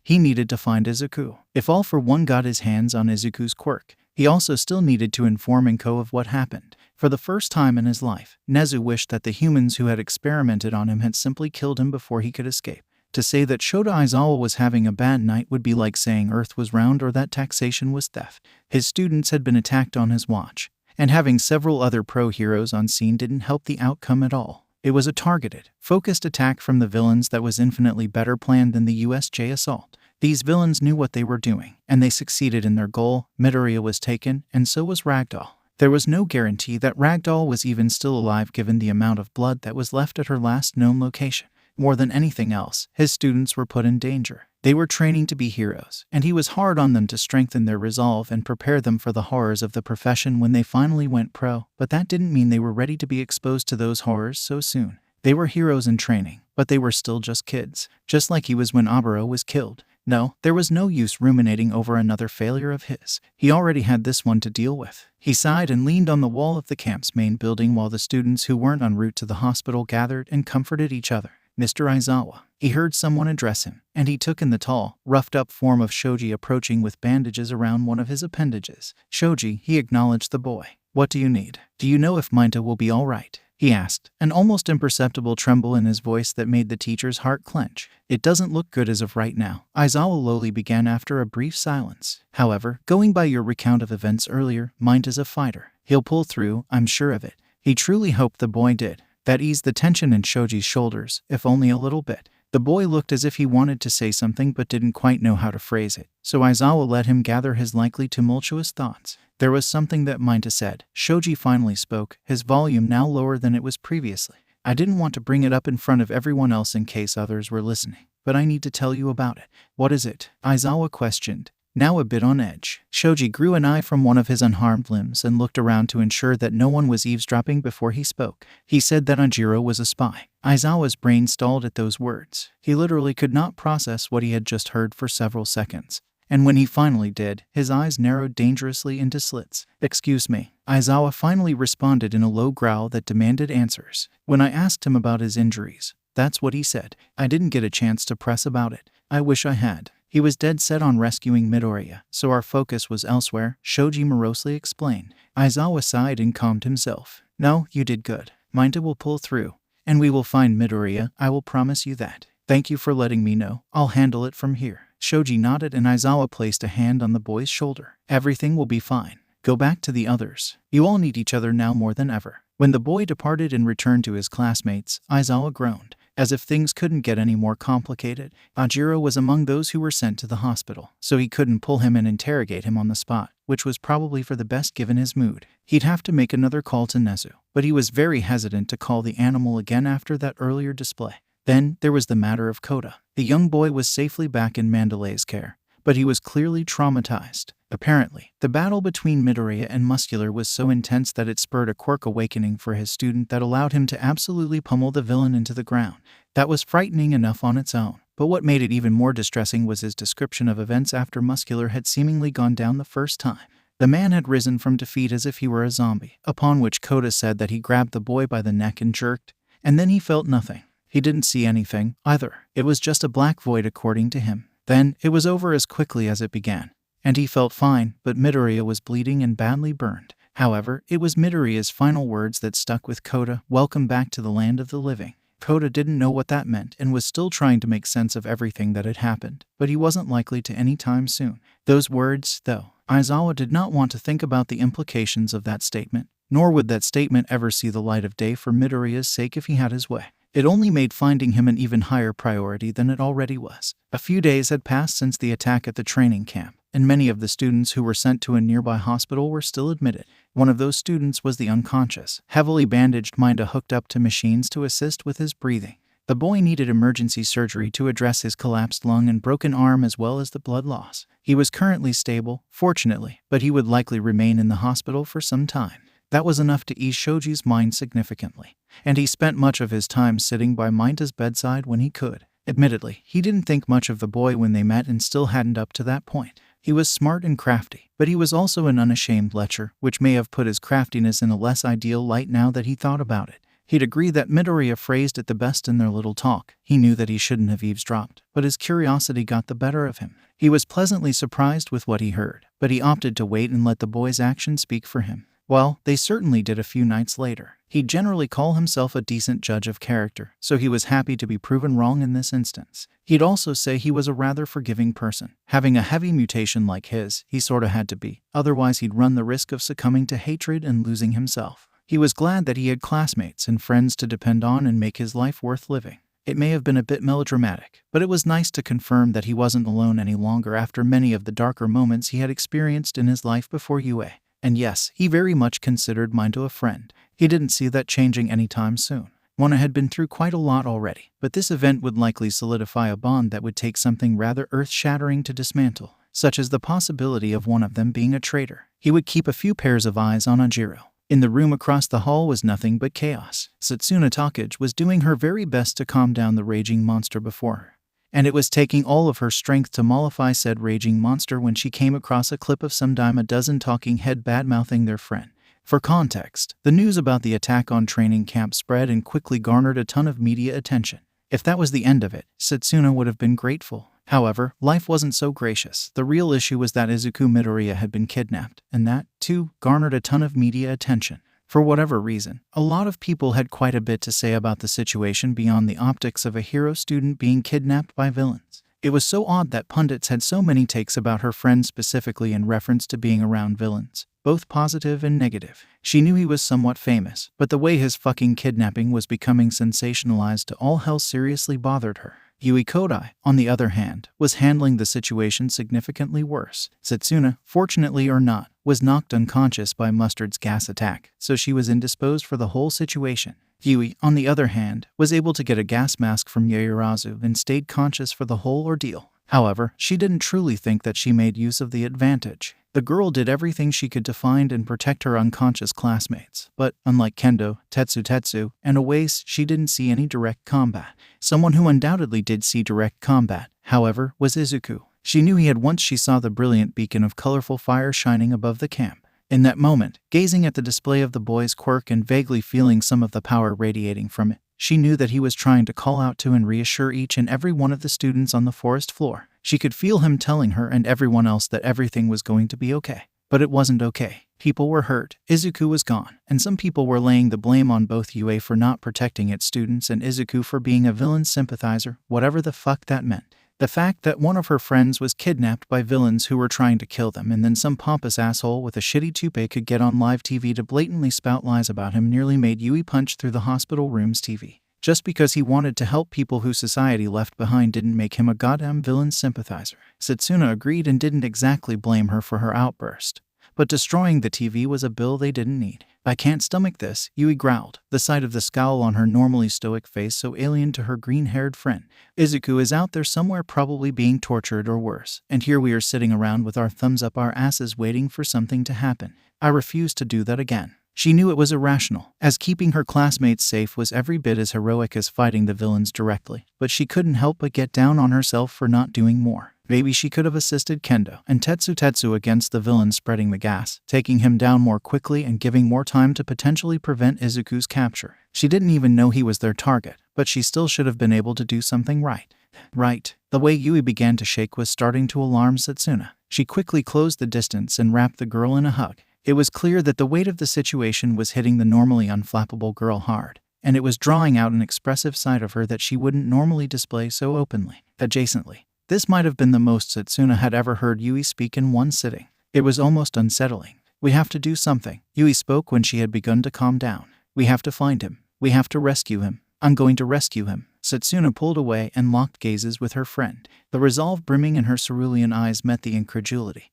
he needed to find Izuku. If All for One got his hands on Izuku's quirk, he also still needed to inform Enko of what happened. For the first time in his life, Nezu wished that the humans who had experimented on him had simply killed him before he could escape. To say that Shota Aizawa was having a bad night would be like saying Earth was round or that taxation was theft. His students had been attacked on his watch, and having several other pro-heroes on scene didn't help the outcome at all. It was a targeted, focused attack from the villains that was infinitely better planned than the USJ assault. These villains knew what they were doing, and they succeeded in their goal. Midoriya was taken, and so was Ragdoll. There was no guarantee that Ragdoll was even still alive given the amount of blood that was left at her last known location. More than anything else, his students were put in danger. They were training to be heroes, and he was hard on them to strengthen their resolve and prepare them for the horrors of the profession when they finally went pro, but that didn't mean they were ready to be exposed to those horrors so soon. They were heroes in training, but they were still just kids, just like he was when Oboro was killed. No, there was no use ruminating over another failure of his. He already had this one to deal with. He sighed and leaned on the wall of the camp's main building while the students who weren't en route to the hospital gathered and comforted each other. "Mr. Aizawa." He heard someone address him, and he took in the tall, roughed-up form of Shoji approaching with bandages around one of his appendages. "Shoji," he acknowledged the boy. "What do you need?" "Do you know if Mainta will be all right?" he asked, an almost imperceptible tremble in his voice that made the teacher's heart clench. "It doesn't look good as of right now," Aizawa lowly began after a brief silence. "However, going by your recount of events earlier, Mainta's a fighter. He'll pull through, I'm sure of it." He truly hoped the boy did. That eased the tension in Shoji's shoulders, if only a little bit. The boy looked as if he wanted to say something but didn't quite know how to phrase it, so Aizawa let him gather his likely tumultuous thoughts. There was something that Minta said. Shoji finally spoke, his volume now lower than it was previously. I didn't want to bring it up in front of everyone else in case others were listening, but I need to tell you about it. What is it? Aizawa questioned, now a bit on edge. Shoji grew an eye from one of his unharmed limbs and looked around to ensure that no one was eavesdropping before he spoke. He said that Anjiro was a spy. Aizawa's brain stalled at those words. He literally could not process what he had just heard for several seconds. And when he finally did, his eyes narrowed dangerously into slits. Excuse me. Aizawa finally responded in a low growl that demanded answers. When I asked him about his injuries, that's what he said. I didn't get a chance to press about it. I wish I had. He was dead set on rescuing Midoriya, so our focus was elsewhere, Shoji morosely explained. Aizawa sighed and calmed himself. No, you did good. Minta will pull through, and we will find Midoriya, I will promise you that. Thank you for letting me know. I'll handle it from here. Shoji nodded and Aizawa placed a hand on the boy's shoulder. Everything will be fine. Go back to the others. You all need each other now more than ever. When the boy departed and returned to his classmates, Aizawa groaned. As if things couldn't get any more complicated, Ajiro was among those who were sent to the hospital, so he couldn't pull him and interrogate him on the spot, which was probably for the best given his mood. He'd have to make another call to Nezu, but he was very hesitant to call the animal again after that earlier display. Then there was the matter of Kota. The young boy was safely back in Mandalay's care, but he was clearly traumatized. Apparently, the battle between Midoriya and Muscular was so intense that it spurred a quirk awakening for his student that allowed him to absolutely pummel the villain into the ground. That was frightening enough on its own, but what made it even more distressing was his description of events after Muscular had seemingly gone down the first time. The man had risen from defeat as if he were a zombie, upon which Kota said that he grabbed the boy by the neck and jerked, and then he felt nothing. He didn't see anything, either. It was just a black void according to him. Then, it was over as quickly as it began. And he felt fine, but Midoriya was bleeding and badly burned. However, it was Midoriya's final words that stuck with Kota, welcome back to the land of the living. Kota didn't know what that meant and was still trying to make sense of everything that had happened, but he wasn't likely to any time soon. Those words, though, Aizawa did not want to think about the implications of that statement, nor would that statement ever see the light of day for Midoriya's sake if he had his way. It only made finding him an even higher priority than it already was. A few days had passed since the attack at the training camp, and many of the students who were sent to a nearby hospital were still admitted. One of those students was the unconscious, heavily bandaged Minta hooked up to machines to assist with his breathing. The boy needed emergency surgery to address his collapsed lung and broken arm as well as the blood loss. He was currently stable, fortunately, but he would likely remain in the hospital for some time. That was enough to ease Shoji's mind significantly, and he spent much of his time sitting by Minta's bedside when he could. Admittedly, he didn't think much of the boy when they met and still hadn't up to that point. He was smart and crafty, but he was also an unashamed lecher, which may have put his craftiness in a less ideal light now that he thought about it. He'd agree that Midoriya phrased it the best in their little talk. He knew that he shouldn't have eavesdropped, but his curiosity got the better of him. He was pleasantly surprised with what he heard, but he opted to wait and let the boy's actions speak for him. Well, they certainly did a few nights later. He'd generally call himself a decent judge of character, so he was happy to be proven wrong in this instance. He'd also say he was a rather forgiving person. Having a heavy mutation like his, he sorta had to be. Otherwise he'd run the risk of succumbing to hatred and losing himself. He was glad that he had classmates and friends to depend on and make his life worth living. It may have been a bit melodramatic, but it was nice to confirm that he wasn't alone any longer after many of the darker moments he had experienced in his life before UA. And yes, he very much considered Minta a friend. He didn't see that changing anytime soon. Mona had been through quite a lot already, but this event would likely solidify a bond that would take something rather earth-shattering to dismantle, such as the possibility of one of them being a traitor. He would keep a few pairs of eyes on Anjiro. In the room across the hall was nothing but chaos. Satsuna Takage was doing her very best to calm down the raging monster before her, and it was taking all of her strength to mollify said raging monster when she came across a clip of some dime a dozen talking head bad-mouthing their friend. For context, the news about the attack on training camp spread and quickly garnered a ton of media attention. If that was the end of it, Satsuna would have been grateful. However, life wasn't so gracious. The real issue was that Izuku Midoriya had been kidnapped, and that, too, garnered a ton of media attention. For whatever reason, a lot of people had quite a bit to say about the situation beyond the optics of a hero student being kidnapped by villains. It was so odd that pundits had so many takes about her friend specifically in reference to being around villains, both positive and negative. She knew he was somewhat famous, but the way his fucking kidnapping was becoming sensationalized to all hell seriously bothered her. Yui Kodai, on the other hand, was handling the situation significantly worse. Setsuna, fortunately or not, was knocked unconscious by Mustard's gas attack, so she was indisposed for the whole situation. Yui, on the other hand, was able to get a gas mask from Yaoyorozu and stayed conscious for the whole ordeal. However, she didn't truly think that she made use of the advantage. The girl did everything she could to find and protect her unconscious classmates, but, unlike Kendo, Tetsu, and Oase, she didn't see any direct combat. Someone who undoubtedly did see direct combat, however, was Izuku. She knew he had once she saw the brilliant beacon of colorful fire shining above the camp. In that moment, gazing at the display of the boy's quirk and vaguely feeling some of the power radiating from it, she knew that he was trying to call out to and reassure each and every one of the students on the forest floor. She could feel him telling her and everyone else that everything was going to be okay. But it wasn't okay. People were hurt, Izuku was gone, and some people were laying the blame on both UA for not protecting its students and Izuku for being a villain sympathizer, whatever the fuck that meant. The fact that one of her friends was kidnapped by villains who were trying to kill them and then some pompous asshole with a shitty toupee could get on live TV to blatantly spout lies about him nearly made Yui punch through the hospital room's TV. Just because he wanted to help people who society left behind didn't make him a goddamn villain sympathizer. Setsuna agreed and didn't exactly blame her for her outburst. But destroying the TV was a bill they didn't need. I can't stomach this, Yui growled, the sight of the scowl on her normally stoic face so alien to her green-haired friend. Izuku is out there somewhere probably being tortured or worse, and here we are sitting around with our thumbs up our asses waiting for something to happen. I refuse to do that again. She knew it was irrational, as keeping her classmates safe was every bit as heroic as fighting the villains directly, but she couldn't help but get down on herself for not doing more. Maybe she could have assisted Kendo and Tetsu against the villain spreading the gas, taking him down more quickly and giving more time to potentially prevent Izuku's capture. She didn't even know he was their target, but she still should have been able to do something right. The way Yui began to shake was starting to alarm Setsuna. She quickly closed the distance and wrapped the girl in a hug. It was clear that the weight of the situation was hitting the normally unflappable girl hard, and it was drawing out an expressive side of her that she wouldn't normally display so openly. Adjacently, this might have been the most Setsuna had ever heard Yui speak in one sitting. It was almost unsettling. We have to do something, Yui spoke when she had begun to calm down. We have to find him. We have to rescue him. I'm going to rescue him. Setsuna pulled away and locked gazes with her friend. The resolve brimming in her cerulean eyes met the incredulity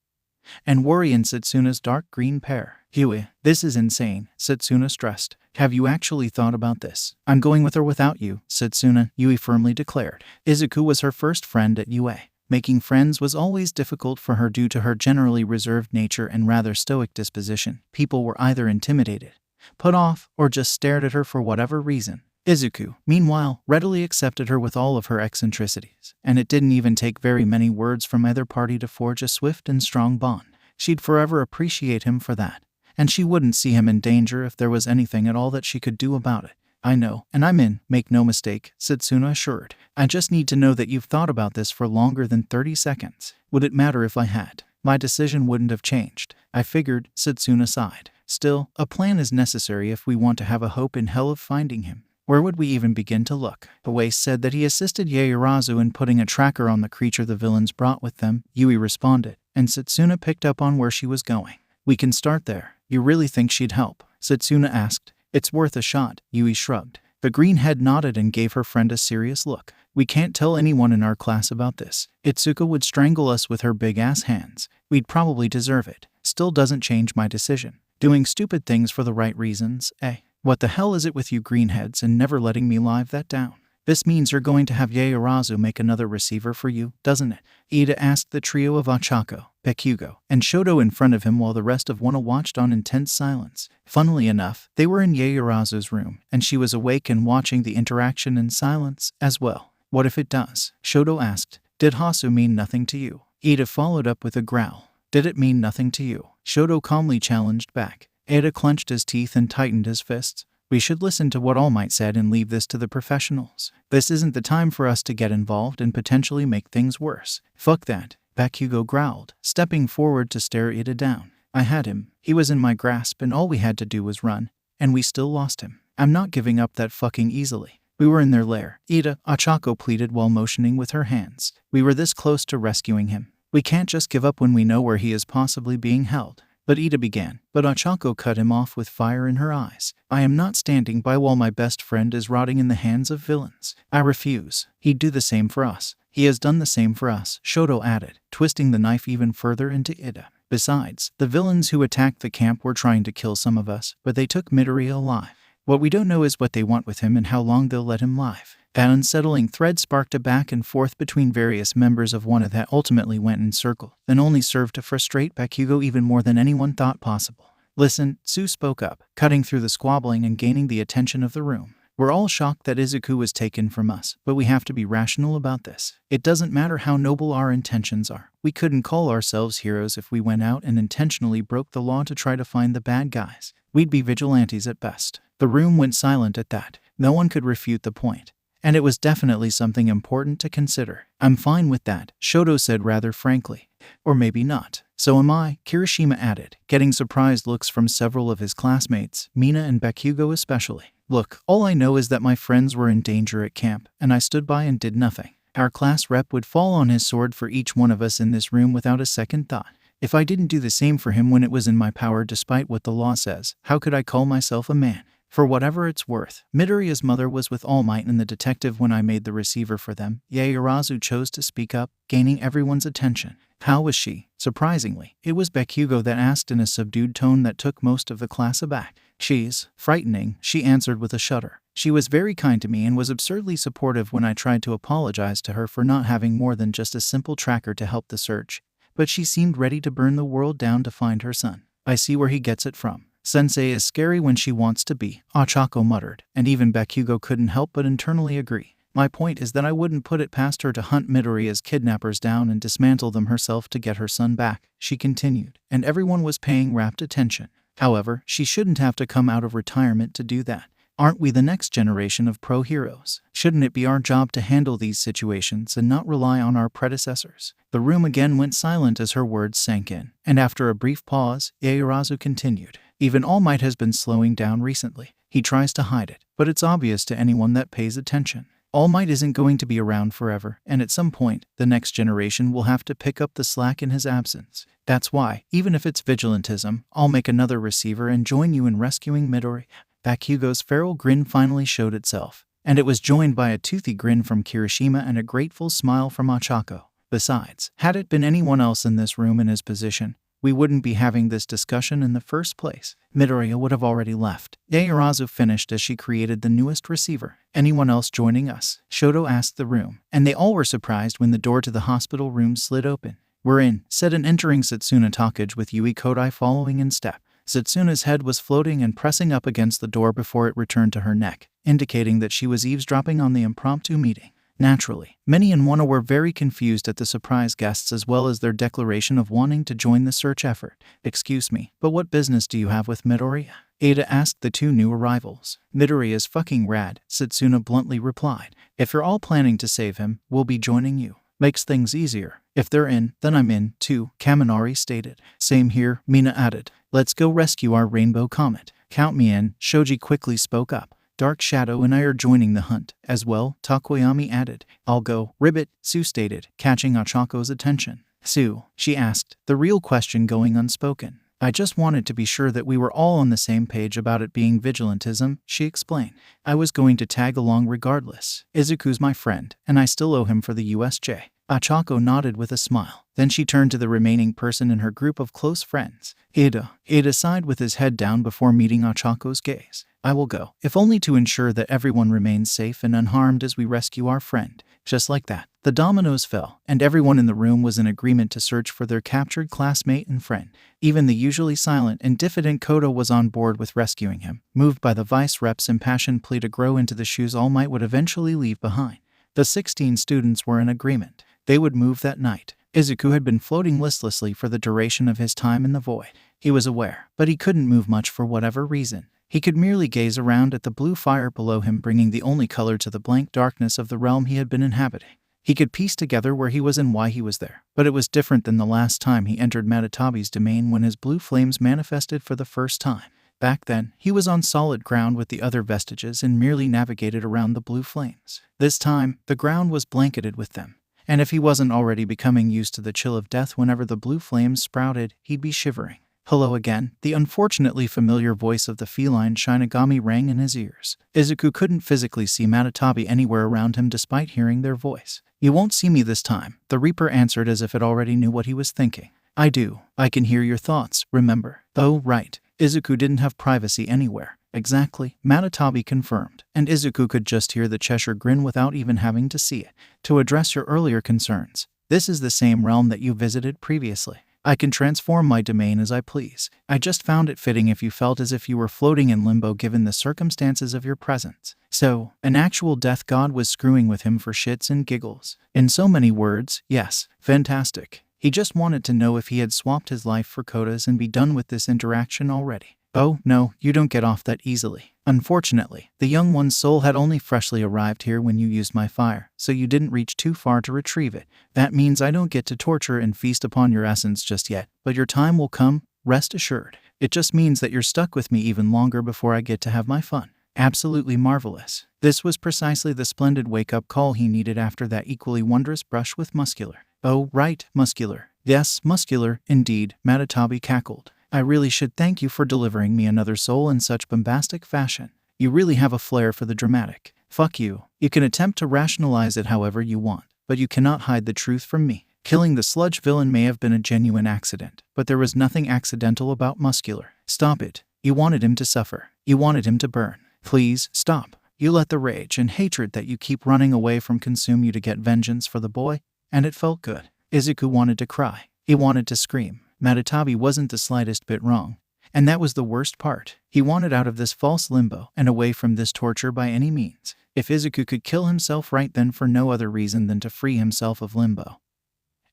and worry in Setsuna's dark green pair. Yui, this is insane, Setsuna stressed. Have you actually thought about this? I'm going with or without you, Setsuna, Yui firmly declared. Izuku was her first friend at UA. Making friends was always difficult for her due to her generally reserved nature and rather stoic disposition. People were either intimidated, put off, or just stared at her for whatever reason. Izuku, meanwhile, readily accepted her with all of her eccentricities, and it didn't even take very many words from either party to forge a swift and strong bond. She'd forever appreciate him for that, and she wouldn't see him in danger if there was anything at all that she could do about it. I know, and I'm in, make no mistake, Setsuna assured. I just need to know that you've thought about this for longer than 30 seconds. Would it matter if I had? My decision wouldn't have changed. I figured, Setsuna sighed. Still, a plan is necessary if we want to have a hope in hell of finding him. Where would we even begin to look? Oase said that he assisted Yaoyorozu in putting a tracker on the creature the villains brought with them, Yui responded, and Setsuna picked up on where she was going. We can start there. You really think she'd help? Setsuna asked. It's worth a shot, Yui shrugged. The greenhead nodded and gave her friend a serious look. We can't tell anyone in our class about this. Itsuka would strangle us with her big-ass hands. We'd probably deserve it. Still doesn't change my decision. Doing stupid things for the right reasons, eh? What the hell is it with you greenheads and never letting me live that down? This means you're going to have Yaoyorozu make another receiver for you, doesn't it? Ida asked the trio of Ochako, Pekugo, and Shoto in front of him while the rest of Wana watched on intense silence. Funnily enough, they were in Yaoyorozu's room, and she was awake and watching the interaction in silence as well. What if it does? Shoto asked. Did Hasu mean nothing to you? Ida followed up with a growl. Did it mean nothing to you? Shoto calmly challenged back. Ida clenched his teeth and tightened his fists. We should listen to what All Might said and leave this to the professionals. This isn't the time for us to get involved and potentially make things worse. Fuck that, Bakugo growled, stepping forward to stare Ida down. I had him. He was in my grasp and all we had to do was run. And we still lost him. I'm not giving up that fucking easily. We were in their lair, Ida, Ochako pleaded while motioning with her hands. We were this close to rescuing him. We can't just give up when we know where he is possibly being held. But Ida began, but Ochako cut him off with fire in her eyes. I am not standing by while my best friend is rotting in the hands of villains. I refuse. He'd do the same for us. He has done the same for us, Shoto added, twisting the knife even further into Ida. Besides, the villains who attacked the camp were trying to kill some of us, but they took Midoriya alive. What we don't know is what they want with him and how long they'll let him live. That unsettling thread sparked a back and forth between various members of one that ultimately went in circle, and only served to frustrate Bakugo even more than anyone thought possible. Listen, Sue spoke up, cutting through the squabbling and gaining the attention of the room. We're all shocked that Izuku was taken from us, but we have to be rational about this. It doesn't matter how noble our intentions are. We couldn't call ourselves heroes if we went out and intentionally broke the law to try to find the bad guys. We'd be vigilantes at best. The room went silent at that. No one could refute the point. And it was definitely something important to consider. I'm fine with that, Shoto said rather frankly. Or maybe not. So am I, Kirishima added, getting surprised looks from several of his classmates, Mina and Bakugo especially. Look, all I know is that my friends were in danger at camp, and I stood by and did nothing. Our class rep would fall on his sword for each one of us in this room without a second thought. If I didn't do the same for him when it was in my power despite what the law says, how could I call myself a man? For whatever it's worth, Midoriya's mother was with All Might and the detective when I made the receiver for them. Yaoyorozu chose to speak up, gaining everyone's attention. How was she? Surprisingly, it was Bakugo that asked in a subdued tone that took most of the class aback. She's frightening, she answered with a shudder. She was very kind to me and was absurdly supportive when I tried to apologize to her for not having more than just a simple tracker to help the search. But she seemed ready to burn the world down to find her son. I see where he gets it from. Sensei is scary when she wants to be, Ochako muttered, and even Bakugo couldn't help but internally agree. My point is that I wouldn't put it past her to hunt Midoriya's kidnappers down and dismantle them herself to get her son back, she continued, and everyone was paying rapt attention. However, she shouldn't have to come out of retirement to do that. Aren't we the next generation of pro-heroes? Shouldn't it be our job to handle these situations and not rely on our predecessors? The room again went silent as her words sank in, and after a brief pause, Yaoyorozu continued. Even All Might has been slowing down recently. He tries to hide it, but it's obvious to anyone that pays attention. All Might isn't going to be around forever, and at some point, the next generation will have to pick up the slack in his absence. That's why, even if it's vigilantism, I'll make another receiver and join you in rescuing Midoriya. Bakugo's feral grin finally showed itself, and it was joined by a toothy grin from Kirishima and a grateful smile from Ochako. Besides, had it been anyone else in this room in his position, we wouldn't be having this discussion in the first place. Midoriya would have already left. Yaoyorozu finished as she created the newest receiver. Anyone else joining us? Shoto asked the room, and they all were surprised when the door to the hospital room slid open. We're in, said an entering Setsuna Takage with Yui Kodai following in step. Setsuna's head was floating and pressing up against the door before it returned to her neck, indicating that she was eavesdropping on the impromptu meeting. Naturally, many in Wano were very confused at the surprise guests as well as their declaration of wanting to join the search effort. Excuse me, but what business do you have with Midoriya? Ada asked the two new arrivals. Midoriya's fucking rad, Setsuna bluntly replied. If you're all planning to save him, we'll be joining you. Makes things easier. If they're in, then I'm in, too, Kaminari stated. Same here, Mina added. Let's go rescue our rainbow comet. Count me in, Shoji quickly spoke up. Dark Shadow and I are joining the hunt, as well, Takoyami added. I'll go, Ribbit, Sue stated, catching Ochako's attention. Sue, she asked, the real question going unspoken. I just wanted to be sure that we were all on the same page about it being vigilantism, she explained. I was going to tag along regardless. Izuku's my friend, and I still owe him for the USJ. Ochako nodded with a smile. Then she turned to the remaining person in her group of close friends. Ida sighed with his head down before meeting Ochako's gaze. I will go, if only to ensure that everyone remains safe and unharmed as we rescue our friend. Just like that, the dominoes fell, and everyone in the room was in agreement to search for their captured classmate and friend. Even the usually silent and diffident Kota was on board with rescuing him, moved by the vice rep's impassioned plea to grow into the shoes All Might would eventually leave behind. The 16 students were in agreement. They would move that night. Izuku had been floating listlessly for the duration of his time in the void. He was aware, but he couldn't move much for whatever reason. He could merely gaze around at the blue fire below him, bringing the only color to the blank darkness of the realm he had been inhabiting. He could piece together where he was and why he was there, but it was different than the last time he entered Matatabi's domain when his blue flames manifested for the first time. Back then, he was on solid ground with the other vestiges and merely navigated around the blue flames. This time, the ground was blanketed with them. And if he wasn't already becoming used to the chill of death whenever the blue flames sprouted, he'd be shivering. Hello again. The unfortunately familiar voice of the feline Shinigami rang in his ears. Izuku couldn't physically see Matatabi anywhere around him despite hearing their voice. You won't see me this time, the Reaper answered as if it already knew what he was thinking. I do. I can hear your thoughts, remember? Oh, right. Izuku didn't have privacy anywhere. Exactly, Matatabi confirmed, and Izuku could just hear the Cheshire grin without even having to see it. To address your earlier concerns, this is the same realm that you visited previously. I can transform my domain as I please. I just found it fitting if you felt as if you were floating in limbo given the circumstances of your presence. So, an actual death god was screwing with him for shits and giggles. In so many words, yes, fantastic. He just wanted to know if he had swapped his life for Kota's and be done with this interaction already. Oh, no, you don't get off that easily. Unfortunately, the young one's soul had only freshly arrived here when you used my fire, so you didn't reach too far to retrieve it. That means I don't get to torture and feast upon your essence just yet, but your time will come, rest assured. It just means that you're stuck with me even longer before I get to have my fun. Absolutely marvelous. This was precisely the splendid wake-up call he needed after that equally wondrous brush with Muscular. Oh, right, Muscular. Yes, Muscular, indeed, Matatabi cackled. I really should thank you for delivering me another soul in such bombastic fashion. You really have a flair for the dramatic. Fuck you. You can attempt to rationalize it however you want, but you cannot hide the truth from me. Killing the sludge villain may have been a genuine accident, but there was nothing accidental about Muscular. Stop it. You wanted him to suffer. You wanted him to burn. Please, stop. You let the rage and hatred that you keep running away from consume you to get vengeance for the boy, and it felt good. Izuku wanted to cry. He wanted to scream. Matatabi wasn't the slightest bit wrong. And that was the worst part. He wanted out of this false limbo and away from this torture by any means. If Izuku could kill himself right then for no other reason than to free himself of limbo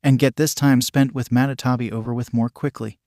and get this time spent with Matatabi over with more quickly,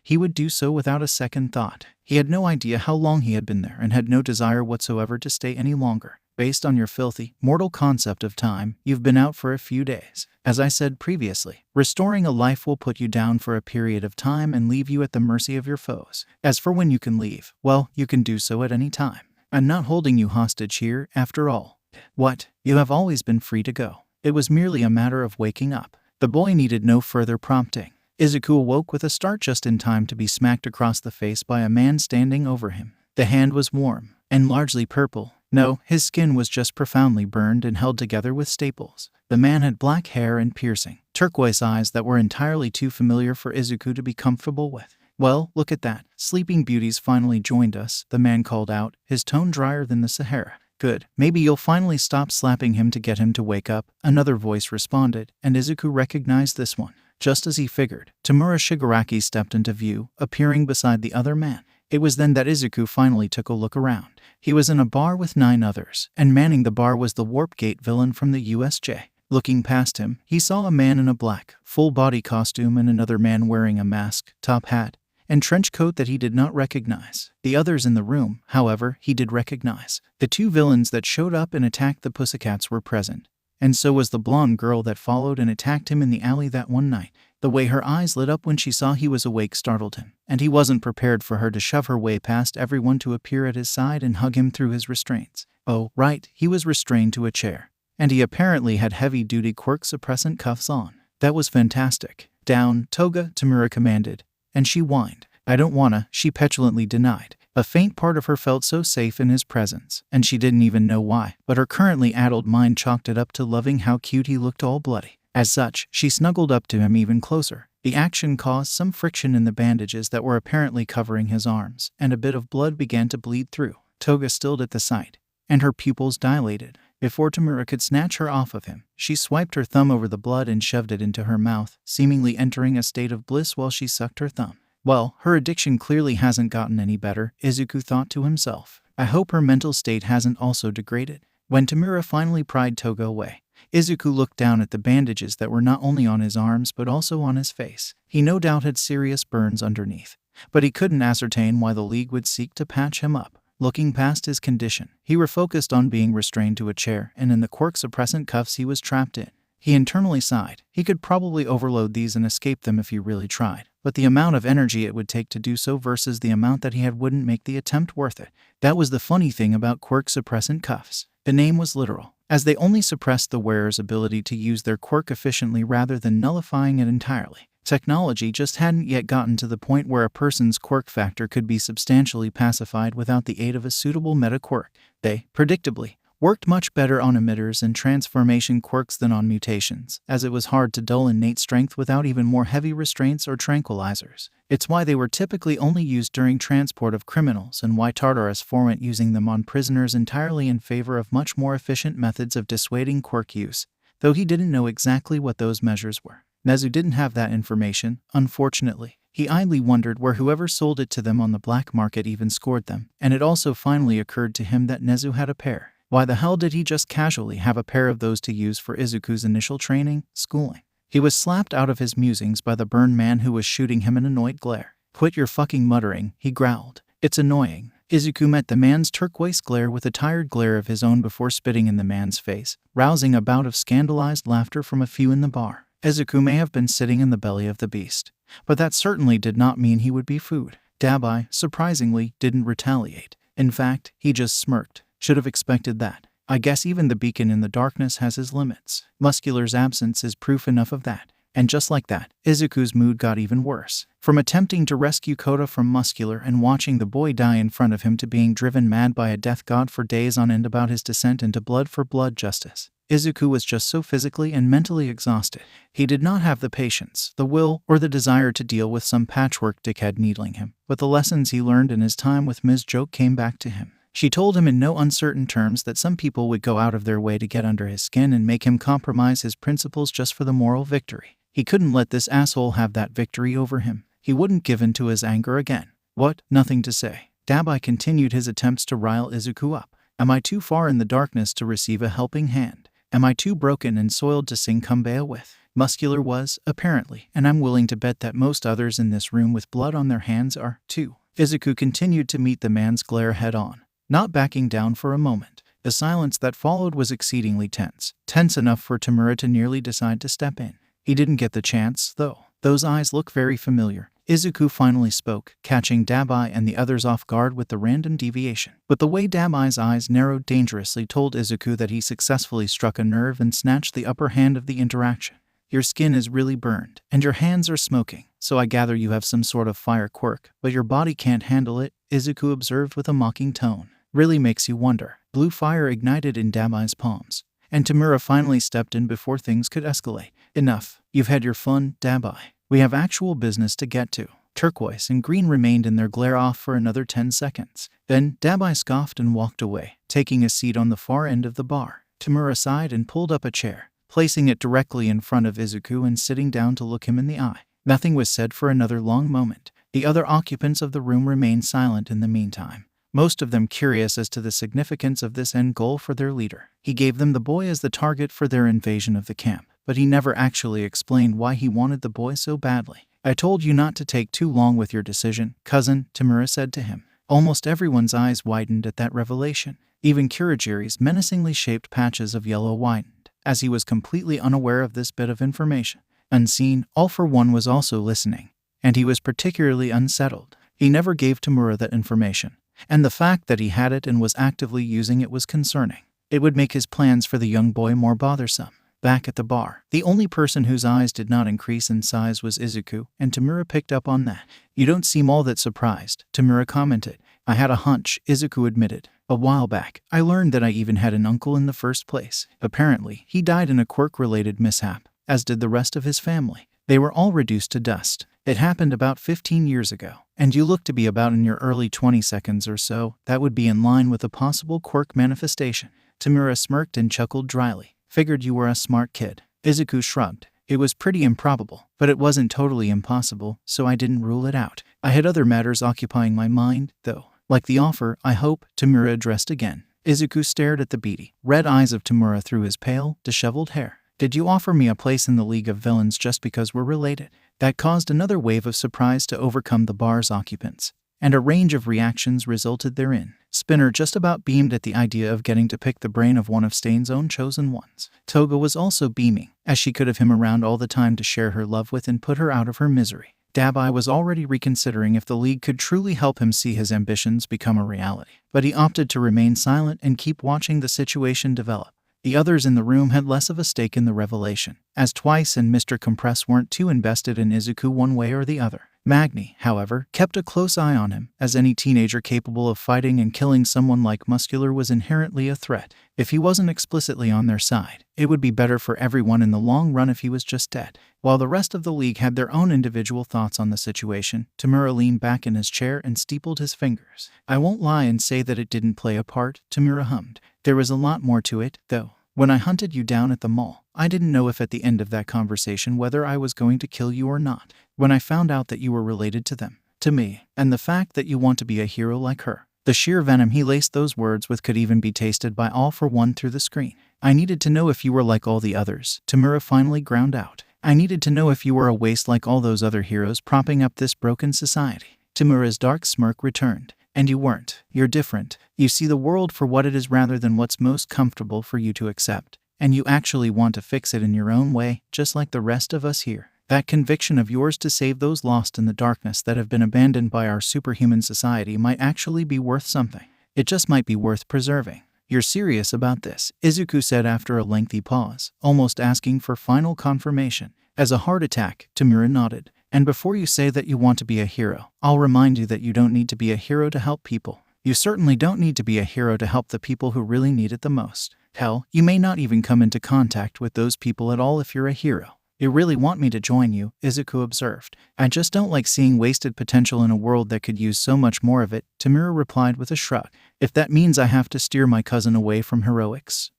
he would do so without a second thought. He had no idea how long he had been there and had no desire whatsoever to stay any longer. Based on your filthy, mortal concept of time, you've been out for a few days. As I said previously, restoring a life will put you down for a period of time and leave you at the mercy of your foes. As for when you can leave, well, you can do so at any time. I'm not holding you hostage here, after all. What? You have always been free to go. It was merely a matter of waking up. The boy needed no further prompting. Izuku awoke with a start just in time to be smacked across the face by a man standing over him. The hand was warm, and largely purple. No, his skin was just profoundly burned and held together with staples. The man had black hair and piercing, turquoise eyes that were entirely too familiar for Izuku to be comfortable with. Well, look at that. Sleeping Beauty's finally joined us, the man called out, his tone drier than the Sahara. Good. Maybe you'll finally stop slapping him to get him to wake up, another voice responded, and Izuku recognized this one. Just as he figured, Tamura Shigaraki stepped into view, appearing beside the other man. It was then that Izuku finally took a look around. He was in a bar with 9 others, and manning the bar was the Warp Gate villain from the USJ. Looking past him, he saw a man in a black, full-body costume and another man wearing a mask, top hat, and trench coat that he did not recognize. The others in the room, however, he did recognize. The 2 villains that showed up and attacked the Pussycats were present, and so was the blonde girl that followed and attacked him in the alley that one night. The way her eyes lit up when she saw he was awake startled him, and he wasn't prepared for her to shove her way past everyone to appear at his side and hug him through his restraints. Oh, right, he was restrained to a chair, and he apparently had heavy-duty quirk suppressant cuffs on. That was fantastic. Down, Toga, Tamura commanded, and she whined. I don't wanna, she petulantly denied. A faint part of her felt so safe in his presence, and she didn't even know why, but her currently addled mind chalked it up to loving how cute he looked all bloody. As such, she snuggled up to him even closer. The action caused some friction in the bandages that were apparently covering his arms, and a bit of blood began to bleed through. Toga stilled at the sight, and her pupils dilated. Before Tamura could snatch her off of him, she swiped her thumb over the blood and shoved it into her mouth, seemingly entering a state of bliss while she sucked her thumb. Well, her addiction clearly hasn't gotten any better, Izuku thought to himself. I hope her mental state hasn't also degraded. When Tamura finally pried Toga away, Izuku looked down at the bandages that were not only on his arms but also on his face. He no doubt had serious burns underneath, but he couldn't ascertain why the League would seek to patch him up. Looking past his condition, he refocused on being restrained to a chair and in the quirk suppressant cuffs he was trapped in. He internally sighed. He could probably overload these and escape them if he really tried, but the amount of energy it would take to do so versus the amount that he had wouldn't make the attempt worth it. That was the funny thing about quirk suppressant cuffs. The name was literal, as they only suppressed the wearer's ability to use their quirk efficiently rather than nullifying it entirely. Technology just hadn't yet gotten to the point where a person's quirk factor could be substantially pacified without the aid of a suitable meta-quirk. They, predictably, worked much better on emitters and transformation quirks than on mutations, as it was hard to dull innate strength without even more heavy restraints or tranquilizers. It's why they were typically only used during transport of criminals and why Tartarus forewent using them on prisoners entirely in favor of much more efficient methods of dissuading quirk use, though he didn't know exactly what those measures were. Nezu didn't have that information, unfortunately. He idly wondered where whoever sold it to them on the black market even scored them, and it also finally occurred to him that Nezu had a pair. Why the hell did he just casually have a pair of those to use for Izuku's initial training, schooling? He was slapped out of his musings by the burned man who was shooting him an annoyed glare. "Quit your fucking muttering," he growled. "It's annoying." Izuku met the man's turquoise glare with a tired glare of his own before spitting in the man's face, rousing a bout of scandalized laughter from a few in the bar. Izuku may have been sitting in the belly of the beast, but that certainly did not mean he would be food. Dabai, surprisingly, didn't retaliate. In fact, he just smirked. Should have expected that. I guess even the beacon in the darkness has his limits. Muscular's absence is proof enough of that. And just like that, Izuku's mood got even worse. From attempting to rescue Kota from Muscular and watching the boy die in front of him to being driven mad by a death god for days on end about his descent into blood for blood justice, Izuku was just so physically and mentally exhausted. He did not have the patience, the will, or the desire to deal with some patchwork dickhead needling him, but the lessons he learned in his time with Ms. Joke came back to him. She told him in no uncertain terms that some people would go out of their way to get under his skin and make him compromise his principles just for the moral victory. He couldn't let this asshole have that victory over him. He wouldn't give in to his anger again. What? Nothing to say. Dabai continued his attempts to rile Izuku up. Am I too far in the darkness to receive a helping hand? Am I too broken and soiled to sing Kumbaya with? Muscular was, apparently, and I'm willing to bet that most others in this room with blood on their hands are, too. Izuku continued to meet the man's glare head-on, not backing down for a moment. The silence that followed was exceedingly tense enough for Tamura to nearly decide to step in. He didn't get the chance, though. Those eyes look very familiar. Izuku finally spoke, catching Dabai and the others off guard with the random deviation. But the way Dabai's eyes narrowed dangerously told Izuku that he successfully struck a nerve and snatched the upper hand of the interaction. Your skin is really burned, and your hands are smoking, so I gather you have some sort of fire quirk, but your body can't handle it, Izuku observed with a mocking tone. Really makes you wonder. Blue fire ignited in Dabai's palms, and Tamura finally stepped in before things could escalate. Enough. You've had your fun, Dabai. We have actual business to get to. Turquoise and green remained in their glare off for another 10 seconds. Then, Dabai scoffed and walked away, taking a seat on the far end of the bar. Tamura sighed and pulled up a chair, placing it directly in front of Izuku and sitting down to look him in the eye. Nothing was said for another long moment. The other occupants of the room remained silent in the meantime, most of them curious as to the significance of this end goal for their leader. He gave them the boy as the target for their invasion of the camp, but he never actually explained why he wanted the boy so badly. I told you not to take too long with your decision, cousin, Tamura said to him. Almost everyone's eyes widened at that revelation. Even Kurogiri's menacingly shaped patches of yellow widened, as he was completely unaware of this bit of information. Unseen, All for One was also listening, and he was particularly unsettled. He never gave Tamura that information, and the fact that he had it and was actively using it was concerning. It would make his plans for the young boy more bothersome. Back at the bar, the only person whose eyes did not increase in size was Izuku, and Tamura picked up on that. You don't seem all that surprised, Tamura commented. I had a hunch, Izuku admitted. A while back, I learned that I even had an uncle in the first place. Apparently, he died in a quirk-related mishap, as did the rest of his family. They were all reduced to dust. It happened about 15 years ago, and you look to be about in your early 20s or so. That would be in line with a possible quirk manifestation. Tamura smirked and chuckled dryly. Figured you were a smart kid. Izuku shrugged. It was pretty improbable, but it wasn't totally impossible, so I didn't rule it out. I had other matters occupying my mind, though. Like the offer, I hope, Tamura addressed again. Izuku stared at the beady, red eyes of Tamura through his pale, disheveled hair. Did you offer me a place in the League of Villains just because we're related? That caused another wave of surprise to overcome the bar's occupants, and a range of reactions resulted therein. Spinner just about beamed at the idea of getting to pick the brain of one of Stain's own chosen ones. Toga was also beaming, as she could have him around all the time to share her love with and put her out of her misery. Dabai was already reconsidering if the League could truly help him see his ambitions become a reality, but he opted to remain silent and keep watching the situation develop. The others in the room had less of a stake in the revelation, as Twice and Mr. Compress weren't too invested in Izuku one way or the other. Magni, however, kept a close eye on him, as any teenager capable of fighting and killing someone like Muscular was inherently a threat. If he wasn't explicitly on their side, it would be better for everyone in the long run if he was just dead. While the rest of the league had their own individual thoughts on the situation, Tamura leaned back in his chair and steepled his fingers. "I won't lie and say that it didn't play a part," Tamura hummed. "There was a lot more to it, though. When I hunted you down at the mall, I didn't know if at the end of that conversation whether I was going to kill you or not. When I found out that you were related to them, to me, and the fact that you want to be a hero like her." The sheer venom he laced those words with could even be tasted by all for one through the screen. "I needed to know if you were like all the others," Tamura finally ground out. "I needed to know if you were a waste like all those other heroes propping up this broken society." Tamura's dark smirk returned. "And you weren't. You're different. You see the world for what it is rather than what's most comfortable for you to accept. And you actually want to fix it in your own way, just like the rest of us here. That conviction of yours to save those lost in the darkness that have been abandoned by our superhuman society might actually be worth something. It just might be worth preserving." "You're serious about this?" Izuku said after a lengthy pause, almost asking for final confirmation. "As a heart attack," Tamura nodded. "And before you say that you want to be a hero, I'll remind you that you don't need to be a hero to help people. You certainly don't need to be a hero to help the people who really need it the most. Hell, you may not even come into contact with those people at all if you're a hero." "You really want me to join you," Izuku observed. "I just don't like seeing wasted potential in a world that could use so much more of it," Tamura replied with a shrug. "If that means I have to steer my cousin away from heroics."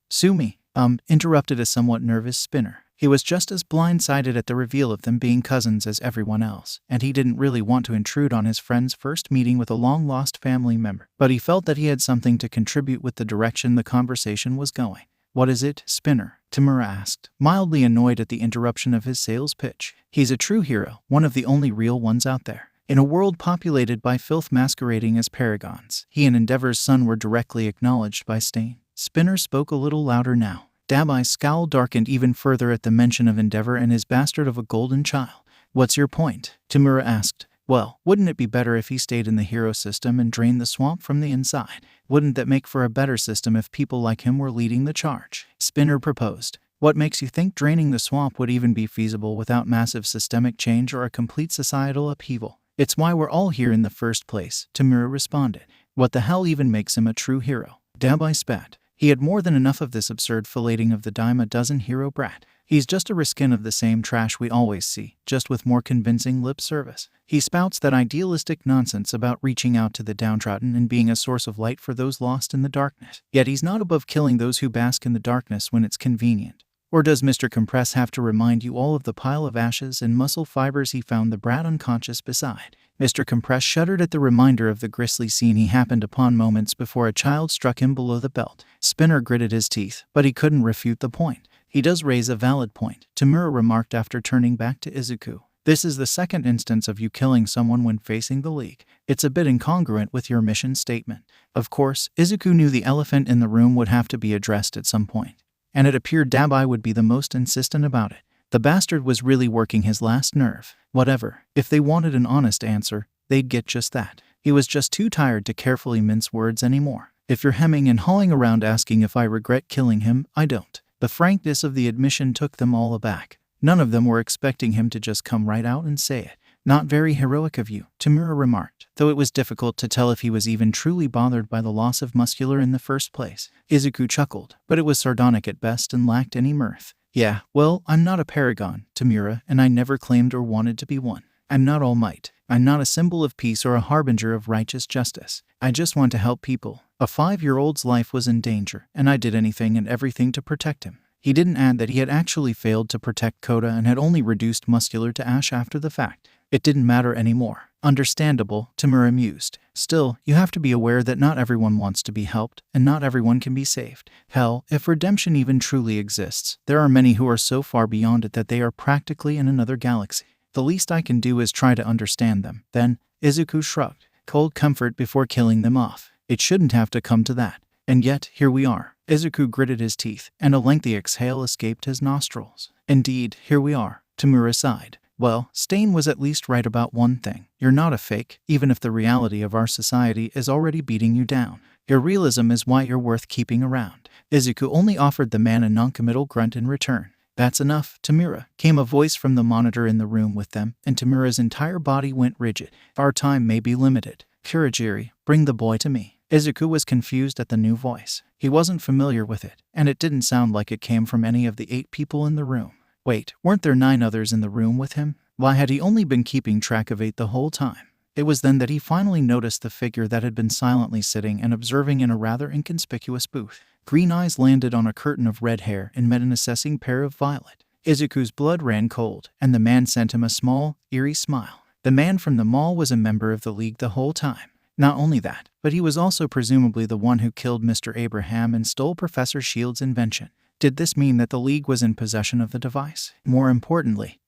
"Sue me," interrupted a somewhat nervous Spinner. He was just as blindsided at the reveal of them being cousins as everyone else, and he didn't really want to intrude on his friend's first meeting with a long-lost family member. But he felt that he had something to contribute with the direction the conversation was going. "What is it, Spinner?" Tamura asked, mildly annoyed at the interruption of his sales pitch. "He's a true hero, one of the only real ones out there. In a world populated by filth masquerading as paragons, he and Endeavor's son were directly acknowledged by Stain." Spinner spoke a little louder now. Dabai scowl darkened even further at the mention of Endeavor and his bastard of a golden child. "What's your point?" Tamura asked. "Well, wouldn't it be better if he stayed in the hero system and drained the swamp from the inside? Wouldn't that make for a better system if people like him were leading the charge?" Spinner proposed. "What makes you think draining the swamp would even be feasible without massive systemic change or a complete societal upheaval?" "It's why we're all here in the first place," Tamura responded. "What the hell even makes him a true hero?" Dabai spat. He had more than enough of this absurd filleting of the dime-a-dozen hero brat. "He's just a reskin of the same trash we always see, just with more convincing lip service. He spouts that idealistic nonsense about reaching out to the downtrodden and being a source of light for those lost in the darkness. Yet he's not above killing those who bask in the darkness when it's convenient. Or does Mr. Compress have to remind you all of the pile of ashes and muscle fibers he found the brat unconscious beside?" Mr. Compress shuddered at the reminder of the grisly scene he happened upon moments before a child struck him below the belt. Spinner gritted his teeth, but he couldn't refute the point. "He does raise a valid point," Tamura remarked after turning back to Izuku. "This is the second instance of you killing someone when facing the League. It's a bit incongruent with your mission statement." Of course, Izuku knew the elephant in the room would have to be addressed at some point, and it appeared Dabai would be the most insistent about it. The bastard was really working his last nerve. Whatever. If they wanted an honest answer, they'd get just that. He was just too tired to carefully mince words anymore. "If you're hemming and hawing around asking if I regret killing him, I don't." The frankness of the admission took them all aback. None of them were expecting him to just come right out and say it. "Not very heroic of you," Tamura remarked, though it was difficult to tell if he was even truly bothered by the loss of Muscular in the first place. Izuku chuckled, but it was sardonic at best and lacked any mirth. "Yeah, well, I'm not a paragon, Tamura, and I never claimed or wanted to be one. I'm not All Might. I'm not a symbol of peace or a harbinger of righteous justice. I just want to help people. A 5-year-old's life was in danger, and I did anything and everything to protect him." He didn't add that he had actually failed to protect Kota and had only reduced Muscular to ash after the fact. It didn't matter anymore. Understandable, Tamura mused. Still, you have to be aware that not everyone wants to be helped, and not everyone can be saved. Hell, if redemption even truly exists, there are many who are so far beyond it that they are practically in another galaxy. The least I can do is try to understand them. Then, Izuku shrugged. Cold comfort before killing them off. It shouldn't have to come to that. And yet, here we are. Izuku gritted his teeth, and a lengthy exhale escaped his nostrils. "Indeed, here we are," Tamura sighed. "Well, Stain was at least right about one thing. You're not a fake, even if the reality of our society is already beating you down. Your realism is why you're worth keeping around." Izuku only offered the man a noncommittal grunt in return. That's enough, Tamura, came a voice from the monitor in the room with them, and Tamura's entire body went rigid. Our time may be limited. Kurogiri, bring the boy to me. Izuku was confused at the new voice. He wasn't familiar with it, and it didn't sound like it came from any of the 8 people in the room. Wait, weren't there 9 others in the room with him? Why had he only been keeping track of 8 the whole time? It was then that he finally noticed the figure that had been silently sitting and observing in a rather inconspicuous booth. Green eyes landed on a curtain of red hair and met an assessing pair of violet. Izuku's blood ran cold, and the man sent him a small, eerie smile. The man from the mall was a member of the League the whole time. Not only that, but he was also presumably the one who killed Mr. Abraham and stole Professor Shield's invention. Did this mean that the League was in possession of the device? More importantly,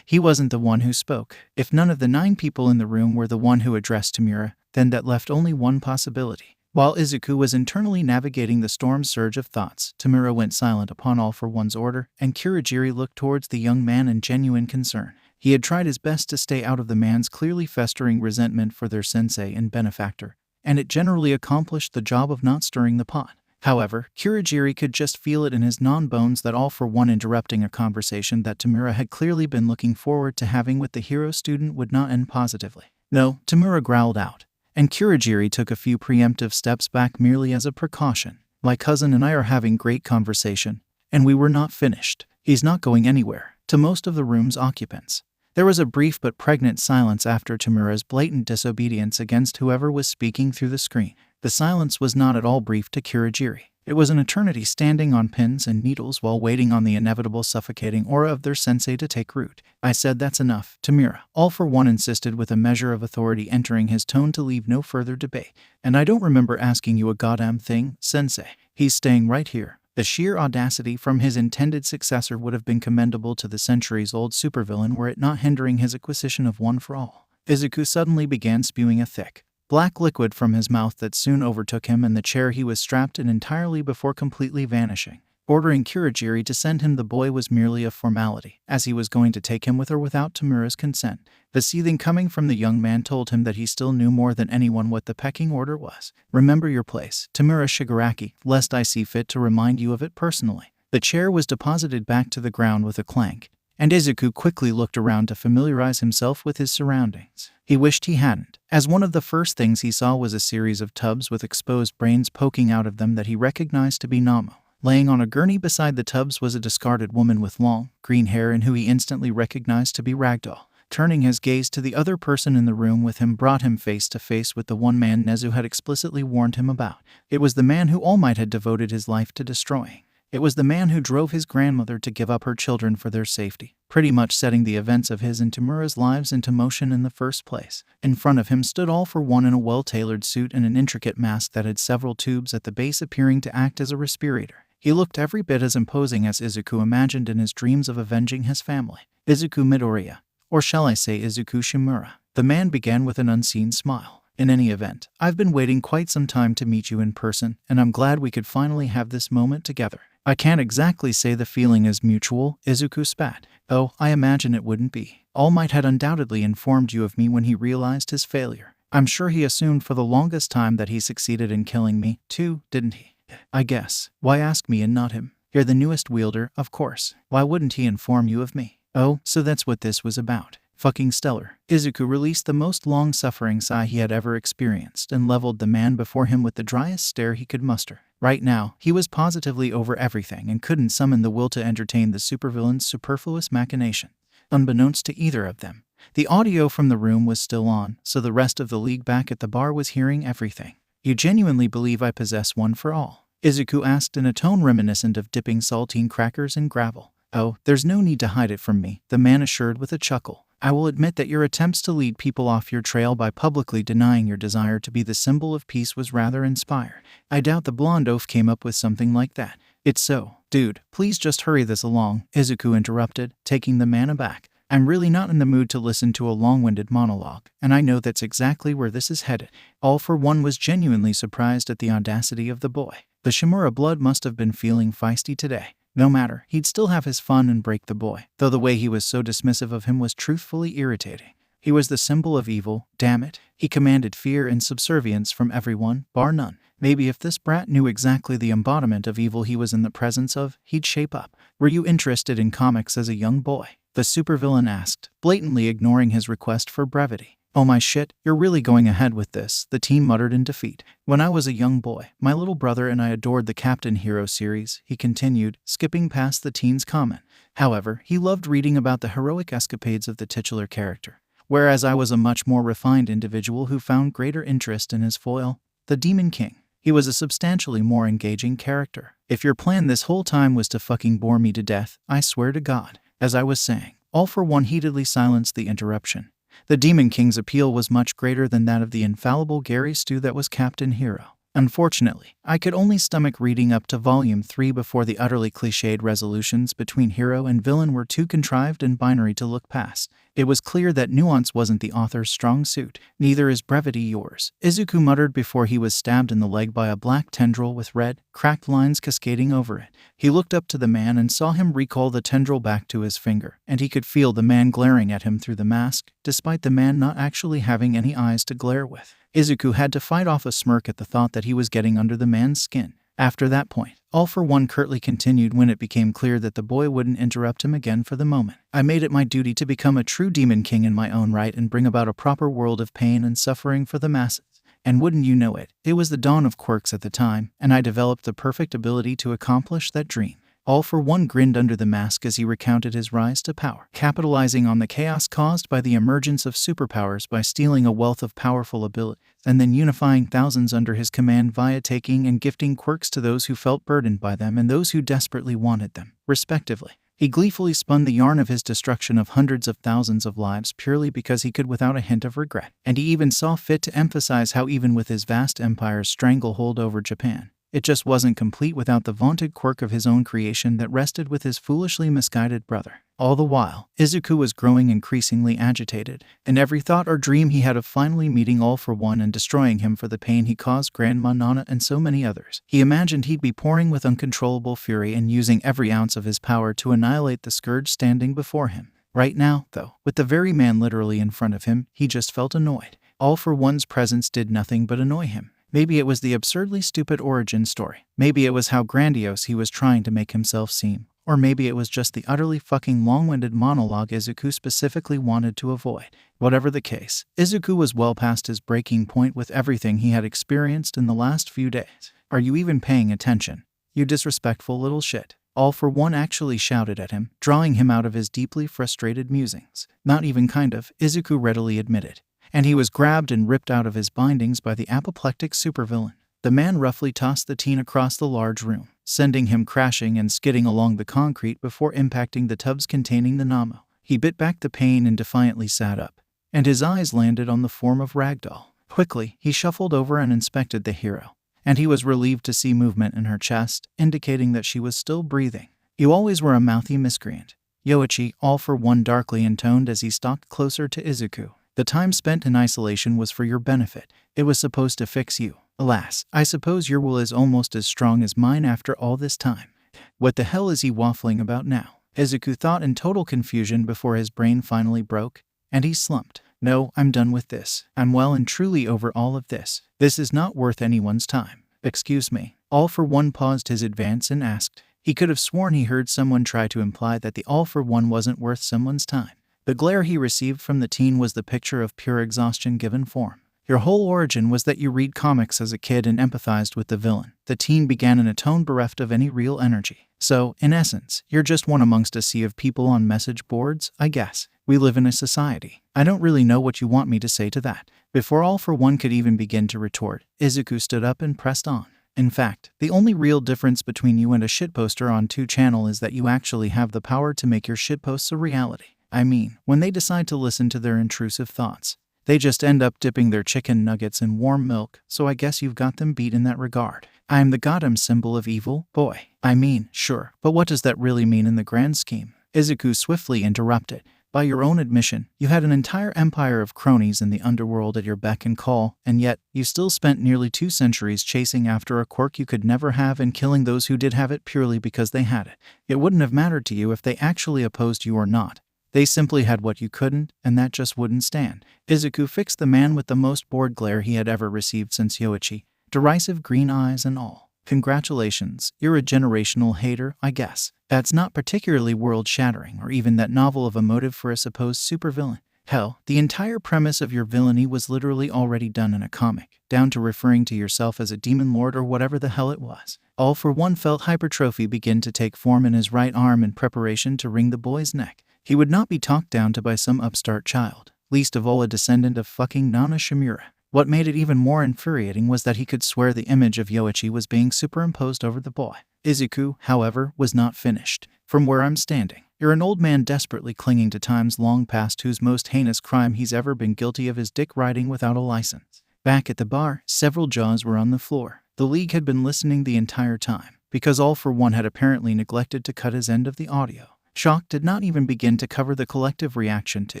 he wasn't the one who spoke. If none of the 9 people in the room were the one who addressed Tamura, then that left only one possibility. While Izuku was internally navigating the storm surge of thoughts, Tamura went silent upon All for One's order, and Kurogiri looked towards the young man in genuine concern. He had tried his best to stay out of the man's clearly festering resentment for their sensei and benefactor, and it generally accomplished the job of not stirring the pot. However, Kurogiri could just feel it in his non-bones that All for One interrupting a conversation that Tamura had clearly been looking forward to having with the hero student would not end positively. No, Tamura growled out, and Kurogiri took a few preemptive steps back merely as a precaution. My cousin and I are having great conversation, and we were not finished. He's not going anywhere. To most of the room's occupants, there was a brief but pregnant silence after Tamura's blatant disobedience against whoever was speaking through the screen. The silence was not at all brief to Kurogiri. It was an eternity standing on pins and needles while waiting on the inevitable suffocating aura of their sensei to take root. I said that's enough, Tamura. All for One insisted with a measure of authority entering his tone to leave no further debate. And I don't remember asking you a goddamn thing, sensei. He's staying right here. The sheer audacity from his intended successor would have been commendable to the centuries-old supervillain were it not hindering his acquisition of One for All. Izuku suddenly began spewing a thick, black liquid from his mouth that soon overtook him and the chair he was strapped in entirely before completely vanishing. Ordering Kurogiri to send him the boy was merely a formality, as he was going to take him with or without Tamura's consent. The seething coming from the young man told him that he still knew more than anyone what the pecking order was. Remember your place, Tamura Shigaraki, lest I see fit to remind you of it personally. The chair was deposited back to the ground with a clank, and Izuku quickly looked around to familiarize himself with his surroundings. He wished he hadn't, as one of the first things he saw was a series of tubs with exposed brains poking out of them that he recognized to be Namo. Laying on a gurney beside the tubs was a discarded woman with long, green hair and who he instantly recognized to be Ragdoll. Turning his gaze to the other person in the room with him brought him face to face with the one man Nezu had explicitly warned him about. It was the man who All Might had devoted his life to destroying. It was the man who drove his grandmother to give up her children for their safety, pretty much setting the events of his and Tamura's lives into motion in the first place. In front of him stood All for One in a well-tailored suit and an intricate mask that had several tubes at the base appearing to act as a respirator. He looked every bit as imposing as Izuku imagined in his dreams of avenging his family. Izuku Midoriya, or shall I say Izuku Shimura. The man began with an unseen smile. In any event, I've been waiting quite some time to meet you in person, and I'm glad we could finally have this moment together. I can't exactly say the feeling is mutual, Izuku spat. Oh, I imagine it wouldn't be. All Might had undoubtedly informed you of me when he realized his failure. I'm sure he assumed for the longest time that he succeeded in killing me, too, didn't he? I guess. Why ask me and not him? You're the newest wielder, of course. Why wouldn't he inform you of me? Oh, so that's what this was about. Fucking stellar. Izuku released the most long-suffering sigh he had ever experienced and leveled the man before him with the driest stare he could muster. Right now, he was positively over everything and couldn't summon the will to entertain the supervillain's superfluous machination. Unbeknownst to either of them, the audio from the room was still on, so the rest of the league back at the bar was hearing everything. You genuinely believe I possess One for All? Izuku asked in a tone reminiscent of dipping saltine crackers in gravel. Oh, there's no need to hide it from me, the man assured with a chuckle. I will admit that your attempts to lead people off your trail by publicly denying your desire to be the symbol of peace was rather inspired. I doubt the blonde oaf came up with something like that. It's so. Dude, please just hurry this along, Izuku interrupted, taking the man aback. I'm really not in the mood to listen to a long-winded monologue, and I know that's exactly where this is headed. All for One was genuinely surprised at the audacity of the boy. The Shimura blood must have been feeling feisty today. No matter, he'd still have his fun and break the boy, though the way he was so dismissive of him was truthfully irritating. He was the symbol of evil, damn it. He commanded fear and subservience from everyone, bar none. Maybe if this brat knew exactly the embodiment of evil he was in the presence of, he'd shape up. Were you interested in comics as a young boy? The supervillain asked, blatantly ignoring his request for brevity. Oh my shit, you're really going ahead with this, the teen muttered in defeat. When I was a young boy, my little brother and I adored the Captain Hero series, he continued, skipping past the teen's comment. However, he loved reading about the heroic escapades of the titular character. Whereas I was a much more refined individual who found greater interest in his foil, the Demon King. He was a substantially more engaging character. If your plan this whole time was to fucking bore me to death, I swear to God. As I was saying, All for One heatedly silenced the interruption. The Demon King's appeal was much greater than that of the infallible Gary Stu that was Captain Hero. Unfortunately, I could only stomach reading up to Volume 3 before the utterly cliched resolutions between hero and villain were too contrived and binary to look past. It was clear that nuance wasn't the author's strong suit. Neither is brevity yours, Izuku muttered before he was stabbed in the leg by a black tendril with red, cracked lines cascading over it. He looked up to the man and saw him recall the tendril back to his finger, and he could feel the man glaring at him through the mask, despite the man not actually having any eyes to glare with. Izuku had to fight off a smirk at the thought that he was getting under the man's skin. After that point, All for One curtly continued when it became clear that the boy wouldn't interrupt him again for the moment. I made it my duty to become a true Demon King in my own right and bring about a proper world of pain and suffering for the masses. And wouldn't you know it, it was the dawn of quirks at the time, and I developed the perfect ability to accomplish that dream. All for One grinned under the mask as he recounted his rise to power, capitalizing on the chaos caused by the emergence of superpowers by stealing a wealth of powerful abilities, and then unifying thousands under his command via taking and gifting quirks to those who felt burdened by them and those who desperately wanted them, respectively. He gleefully spun the yarn of his destruction of hundreds of thousands of lives purely because he could without a hint of regret, and he even saw fit to emphasize how even with his vast empire's stranglehold over Japan, it just wasn't complete without the vaunted quirk of his own creation that rested with his foolishly misguided brother. All the while, Izuku was growing increasingly agitated, and every thought or dream he had of finally meeting All for One and destroying him for the pain he caused Grandma Nana and so many others. He imagined he'd be pouring with uncontrollable fury and using every ounce of his power to annihilate the scourge standing before him. Right now, though, with the very man literally in front of him, he just felt annoyed. All for One's presence did nothing but annoy him. Maybe it was the absurdly stupid origin story. Maybe it was how grandiose he was trying to make himself seem. Or maybe it was just the utterly fucking long-winded monologue Izuku specifically wanted to avoid. Whatever the case, Izuku was well past his breaking point with everything he had experienced in the last few days. Are you even paying attention? You disrespectful little shit. All for One actually shouted at him, drawing him out of his deeply frustrated musings. Not even kind of, Izuku readily admitted. And he was grabbed and ripped out of his bindings by the apoplectic supervillain. The man roughly tossed the teen across the large room, sending him crashing and skidding along the concrete before impacting the tubs containing the Namo. He bit back the pain and defiantly sat up, and his eyes landed on the form of Ragdoll. Quickly, he shuffled over and inspected the hero, and he was relieved to see movement in her chest, indicating that she was still breathing. You always were a mouthy miscreant, Yoichi, All for One darkly intoned as he stalked closer to Izuku. The time spent in isolation was for your benefit. It was supposed to fix you. Alas, I suppose your will is almost as strong as mine after all this time. What the hell is he waffling about now? Izuku thought in total confusion before his brain finally broke, and he slumped. No, I'm done with this. I'm well and truly over all of this. This is not worth anyone's time. Excuse me. All for One paused his advance and asked. He could have sworn he heard someone try to imply that the All for One wasn't worth someone's time. The glare he received from the teen was the picture of pure exhaustion given form. Your whole origin was that you read comics as a kid and empathized with the villain. The teen began in a tone bereft of any real energy. So, in essence, you're just one amongst a sea of people on message boards, I guess. We live in a society. I don't really know what you want me to say to that. Before All for One could even begin to retort, Izuku stood up and pressed on. In fact, the only real difference between you and a shitposter on 2channel is that you actually have the power to make your shitposts a reality. I mean, when they decide to listen to their intrusive thoughts, they just end up dipping their chicken nuggets in warm milk, so I guess you've got them beat in that regard. I am the goddamn symbol of evil, boy. I mean, sure, but what does that really mean in the grand scheme? Izuku swiftly interrupted. By your own admission, you had an entire empire of cronies in the underworld at your beck and call, and yet, you still spent nearly 2 centuries chasing after a quirk you could never have and killing those who did have it purely because they had it. It wouldn't have mattered to you if they actually opposed you or not. They simply had what you couldn't, and that just wouldn't stand. Izuku fixed the man with the most bored glare he had ever received since Yoichi, derisive green eyes and all. Congratulations, you're a generational hater, I guess. That's not particularly world-shattering or even that novel of a motive for a supposed supervillain. Hell, the entire premise of your villainy was literally already done in a comic, down to referring to yourself as a demon lord or whatever the hell it was. All for one felt hypertrophy begin to take form in his right arm in preparation to wring the boy's neck. He would not be talked down to by some upstart child, least of all a descendant of fucking Nana Shimura. What made it even more infuriating was that he could swear the image of Yoichi was being superimposed over the boy. Izuku, however, was not finished. From where I'm standing, you're an old man desperately clinging to times long past whose most heinous crime he's ever been guilty of is dick riding without a license. Back at the bar, several jaws were on the floor. The League had been listening the entire time, because All for One had apparently neglected to cut his end of the audio. Shock did not even begin to cover the collective reaction to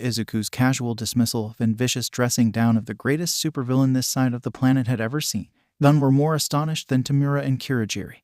Izuku's casual dismissal of and vicious dressing down of the greatest supervillain this side of the planet had ever seen. None were more astonished than Tamura and Kirigiri,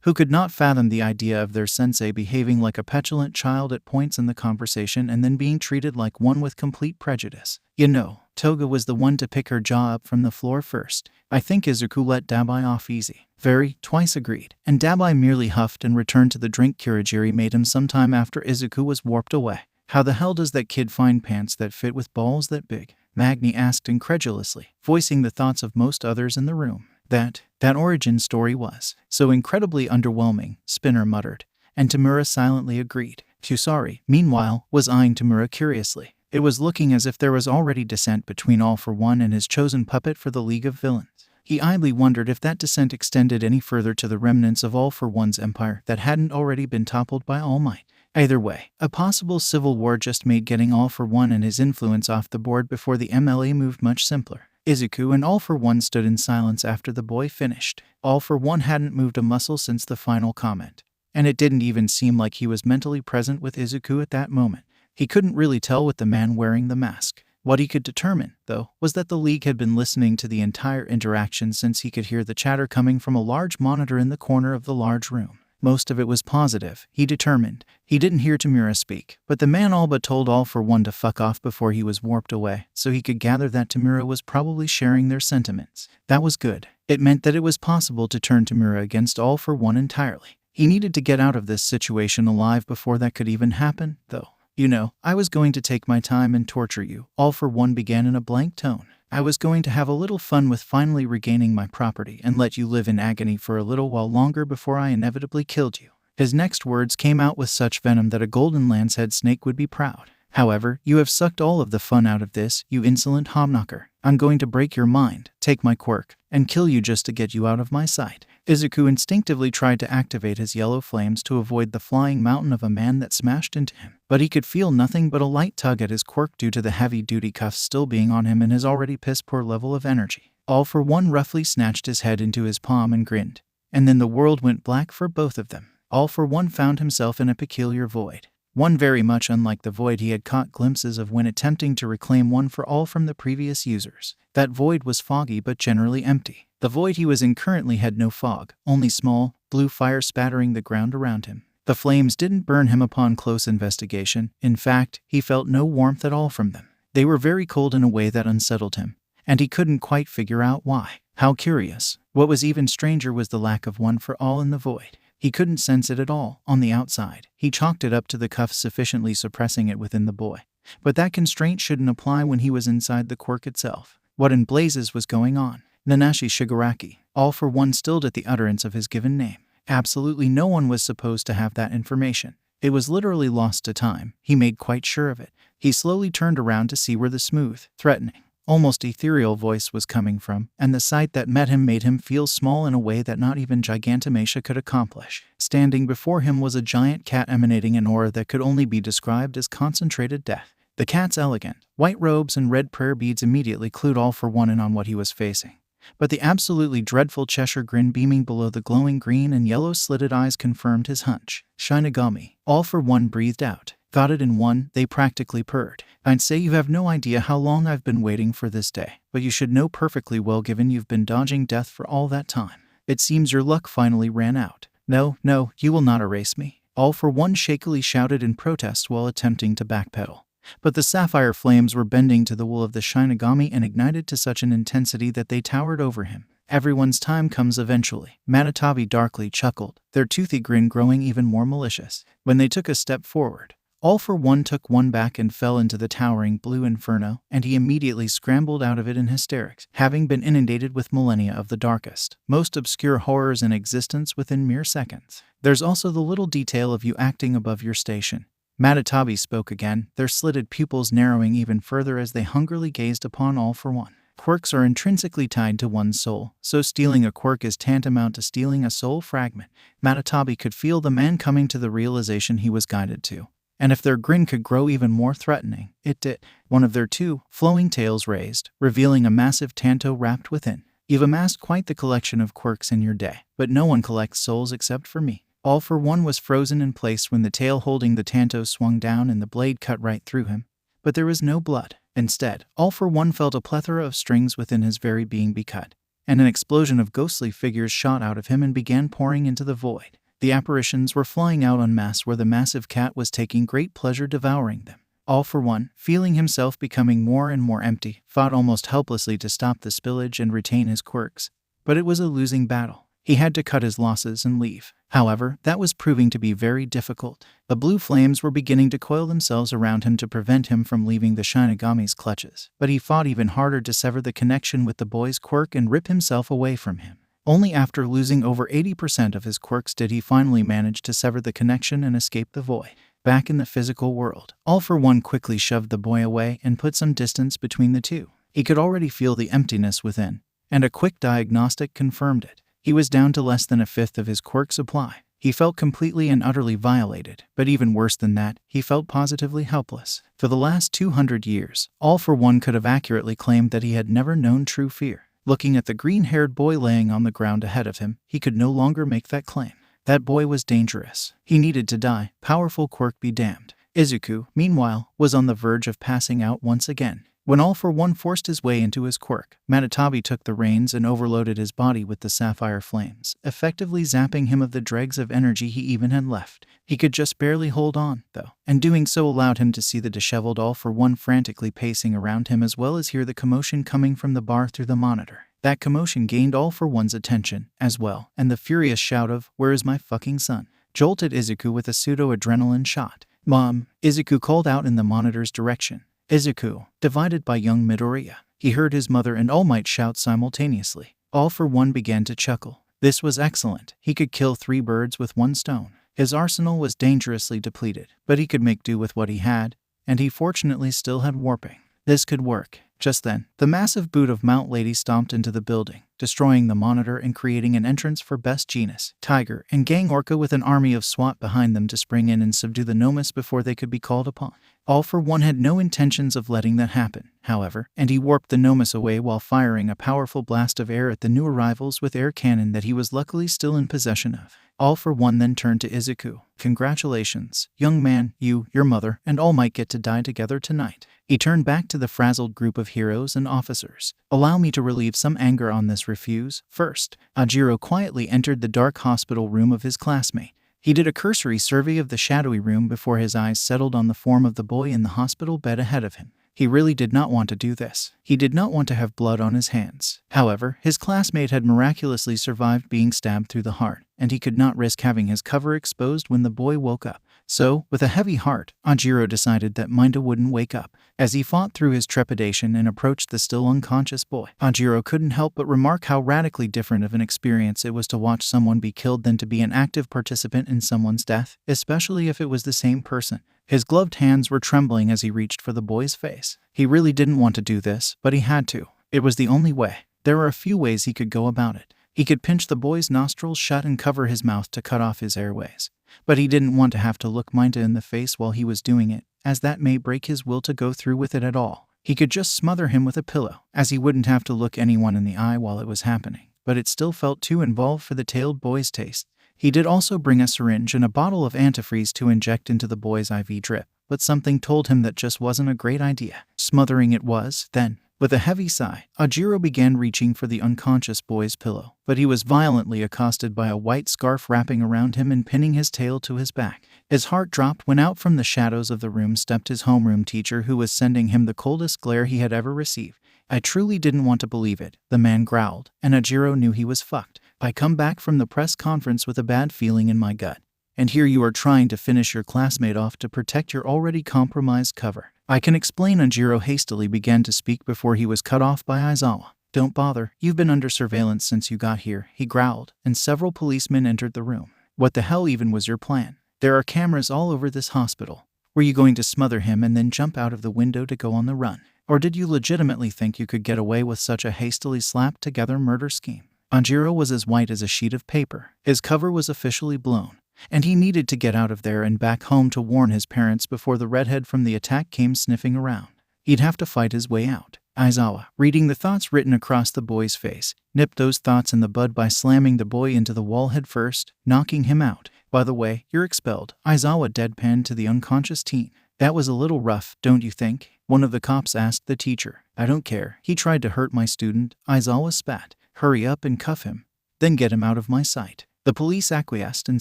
who could not fathom the idea of their sensei behaving like a petulant child at points in the conversation and then being treated like one with complete prejudice. You know, Toga was the one to pick her jaw up from the floor first. I think Izuku let Dabai off easy. Very, twice agreed, and Dabai merely huffed and returned to the drink Kirigiri made him sometime after Izuku was warped away. How the hell does that kid find pants that fit with balls that big? Magni asked incredulously, voicing the thoughts of most others in the room. That origin story was so incredibly underwhelming, Spinner muttered, and Tamura silently agreed. Kusari, meanwhile, was eyeing Tamura curiously. It was looking as if there was already dissent between All for One and his chosen puppet for the League of Villains. He idly wondered if that dissent extended any further to the remnants of All for One's empire that hadn't already been toppled by All Might. Either way, a possible civil war just made getting All for One and his influence off the board before the MLA moved much simpler. Izuku and All for One stood in silence after the boy finished. All for One hadn't moved a muscle since the final comment, and it didn't even seem like he was mentally present with Izuku at that moment. He couldn't really tell with the man wearing the mask. What he could determine, though, was that the League had been listening to the entire interaction since he could hear the chatter coming from a large monitor in the corner of the large room. Most of it was positive, he determined. He didn't hear Tamura speak, but the man all but told All for One to fuck off before he was warped away, so he could gather that Tamura was probably sharing their sentiments. That was good. It meant that it was possible to turn Tamura against All for One entirely. He needed to get out of this situation alive before that could even happen, though. You know, I was going to take my time and torture you, All for One began in a blank tone. I was going to have a little fun with finally regaining my property and let you live in agony for a little while longer before I inevitably killed you. His next words came out with such venom that a golden lancehead snake would be proud. However, you have sucked all of the fun out of this, you insolent hobknocker. I'm going to break your mind, take my quirk, and kill you just to get you out of my sight. Izuku instinctively tried to activate his yellow flames to avoid the flying mountain of a man that smashed into him, but he could feel nothing but a light tug at his quirk due to the heavy-duty cuffs still being on him and his already piss-poor level of energy. All for One roughly snatched his head into his palm and grinned, and then the world went black for both of them. All for One found himself in a peculiar void. One very much unlike the void he had caught glimpses of when attempting to reclaim One for All from the previous users. That void was foggy but generally empty. The void he was in currently had no fog, only small, blue fire spattering the ground around him. The flames didn't burn him upon close investigation. In fact, he felt no warmth at all from them. They were very cold in a way that unsettled him, and he couldn't quite figure out why. How curious. What was even stranger was the lack of One for All in the void. He couldn't sense it at all on the outside. He chalked it up to the cuffs sufficiently suppressing it within the boy. But that constraint shouldn't apply when he was inside the quirk itself. What in blazes was going on? Nanashi Shigaraki, All for One stilled at the utterance of his given name. Absolutely no one was supposed to have that information. It was literally lost to time. He made quite sure of it. He slowly turned around to see where the smooth, threatening, almost ethereal voice was coming from, and the sight that met him made him feel small in a way that not even Gigantomachia could accomplish. Standing before him was a giant cat emanating an aura that could only be described as concentrated death. The cat's elegant, white robes and red prayer beads immediately clued All for One in on what he was facing. But the absolutely dreadful Cheshire grin beaming below the glowing green and yellow slitted eyes confirmed his hunch. Shinigami, All for One breathed out. Got it in one, they practically purred. I'd say you have no idea how long I've been waiting for this day, but you should know perfectly well given you've been dodging death for all that time. It seems your luck finally ran out. No, you will not erase me. All for One shakily shouted in protest while attempting to backpedal. But the sapphire flames were bending to the will of the Shinigami and ignited to such an intensity that they towered over him. Everyone's time comes eventually. Matatabi darkly chuckled, their toothy grin growing even more malicious. When they took a step forward, All for One took one back and fell into the towering blue inferno, and he immediately scrambled out of it in hysterics, having been inundated with millennia of the darkest, most obscure horrors in existence within mere seconds. There's also the little detail of you acting above your station. Matatabi spoke again, their slitted pupils narrowing even further as they hungrily gazed upon All for One. Quirks are intrinsically tied to one's soul, so stealing a quirk is tantamount to stealing a soul fragment. Matatabi could feel the man coming to the realization he was guided to. And if their grin could grow even more threatening, it did. One of their two flowing tails raised, revealing a massive tanto wrapped within. You've amassed quite the collection of quirks in your day, but no one collects souls except for me. All for One was frozen in place when the tail holding the tanto swung down and the blade cut right through him. But there was no blood. Instead, All for One felt a plethora of strings within his very being be cut, and an explosion of ghostly figures shot out of him and began pouring into the void. The apparitions were flying out en masse where the massive cat was taking great pleasure devouring them. All for One, feeling himself becoming more and more empty, fought almost helplessly to stop the spillage and retain his quirks. But it was a losing battle. He had to cut his losses and leave. However, that was proving to be very difficult. The blue flames were beginning to coil themselves around him to prevent him from leaving the Shinigami's clutches. But he fought even harder to sever the connection with the boy's quirk and rip himself away from him. Only after losing over 80% of his quirks did he finally manage to sever the connection and escape the void. Back in the physical world, All for One quickly shoved the boy away and put some distance between the two. He could already feel the emptiness within, and a quick diagnostic confirmed it. He was down to less than a fifth of his quirk supply. He felt completely and utterly violated, but even worse than that, he felt positively helpless. For the last 200 years, All for One could have accurately claimed that he had never known true fear. Looking at the green-haired boy laying on the ground ahead of him, he could no longer make that claim. That boy was dangerous. He needed to die. Powerful quirk be damned. Izuku, meanwhile, was on the verge of passing out once again. When All for One forced his way into his quirk, Matatabi took the reins and overloaded his body with the sapphire flames, effectively zapping him of the dregs of energy he even had left. He could just barely hold on, though, and doing so allowed him to see the disheveled All for One frantically pacing around him as well as hear the commotion coming from the bar through the monitor. That commotion gained All for One's attention, as well, and the furious shout of, "Where is my fucking son?" jolted Izuku with a pseudo-adrenaline shot. "Mom," Izuku called out in the monitor's direction. Izuku, divided by young Midoriya. He heard his mother and All Might shout simultaneously. All for One began to chuckle. This was excellent. He could kill 3 birds with 1 stone. His arsenal was dangerously depleted, but he could make do with what he had, and he fortunately still had warping. This could work. Just then, the massive boot of Mount Lady stomped into the building, destroying the monitor and creating an entrance for Best Genus, Tiger, and Gang Orca with an army of SWAT behind them to spring in and subdue the Nomus before they could be called upon. All for One had no intentions of letting that happen, however, and he warped the Nomus away while firing a powerful blast of air at the new arrivals with air cannon that he was luckily still in possession of. All for One then turned to Izuku. "Congratulations, young man, you, your mother, and All Might get to die together tonight." He turned back to the frazzled group of heroes and officers. "Allow me to relieve some anger on this refuse. First." Ajiro quietly entered the dark hospital room of his classmate. He did a cursory survey of the shadowy room before his eyes settled on the form of the boy in the hospital bed ahead of him. He really did not want to do this. He did not want to have blood on his hands. However, his classmate had miraculously survived being stabbed through the heart, and he could not risk having his cover exposed when the boy woke up. So, with a heavy heart, Ajiro decided that Minda wouldn't wake up. As he fought through his trepidation and approached the still unconscious boy, Ajiro couldn't help but remark how radically different of an experience it was to watch someone be killed than to be an active participant in someone's death, especially if it was the same person. His gloved hands were trembling as he reached for the boy's face. He really didn't want to do this, but he had to. It was the only way. There were a few ways he could go about it. He could pinch the boy's nostrils shut and cover his mouth to cut off his airways. But he didn't want to have to look Minda in the face while he was doing it, as that may break his will to go through with it at all. He could just smother him with a pillow, as he wouldn't have to look anyone in the eye while it was happening. But it still felt too involved for the tailed boy's taste. He did also bring a syringe and a bottle of antifreeze to inject into the boy's IV drip, but something told him that just wasn't a great idea. Smothering it was, then. With a heavy sigh, Ajiro began reaching for the unconscious boy's pillow, but he was violently accosted by a white scarf wrapping around him and pinning his tail to his back. His heart dropped when out from the shadows of the room stepped his homeroom teacher, who was sending him the coldest glare he had ever received. I truly didn't want to believe it, the man growled, and Ajiro knew he was fucked. I come back from the press conference with a bad feeling in my gut. And here you are trying to finish your classmate off to protect your already compromised cover. I can explain. Ajiro hastily began to speak before he was cut off by Aizawa. Don't bother, you've been under surveillance since you got here, he growled, and several policemen entered the room. What the hell even was your plan? There are cameras all over this hospital. Were you going to smother him and then jump out of the window to go on the run? Or did you legitimately think you could get away with such a hastily slapped together murder scheme? Ajiro was as white as a sheet of paper. His cover was officially blown, and he needed to get out of there and back home to warn his parents before the redhead from the attack came sniffing around. He'd have to fight his way out. Aizawa, reading the thoughts written across the boy's face, nipped those thoughts in the bud by slamming the boy into the wall head first, knocking him out. By the way, you're expelled, Aizawa deadpanned to the unconscious teen. That was a little rough, don't you think? One of the cops asked the teacher. I don't care. He tried to hurt my student, Aizawa spat. Hurry up and cuff him. Then get him out of my sight. The police acquiesced and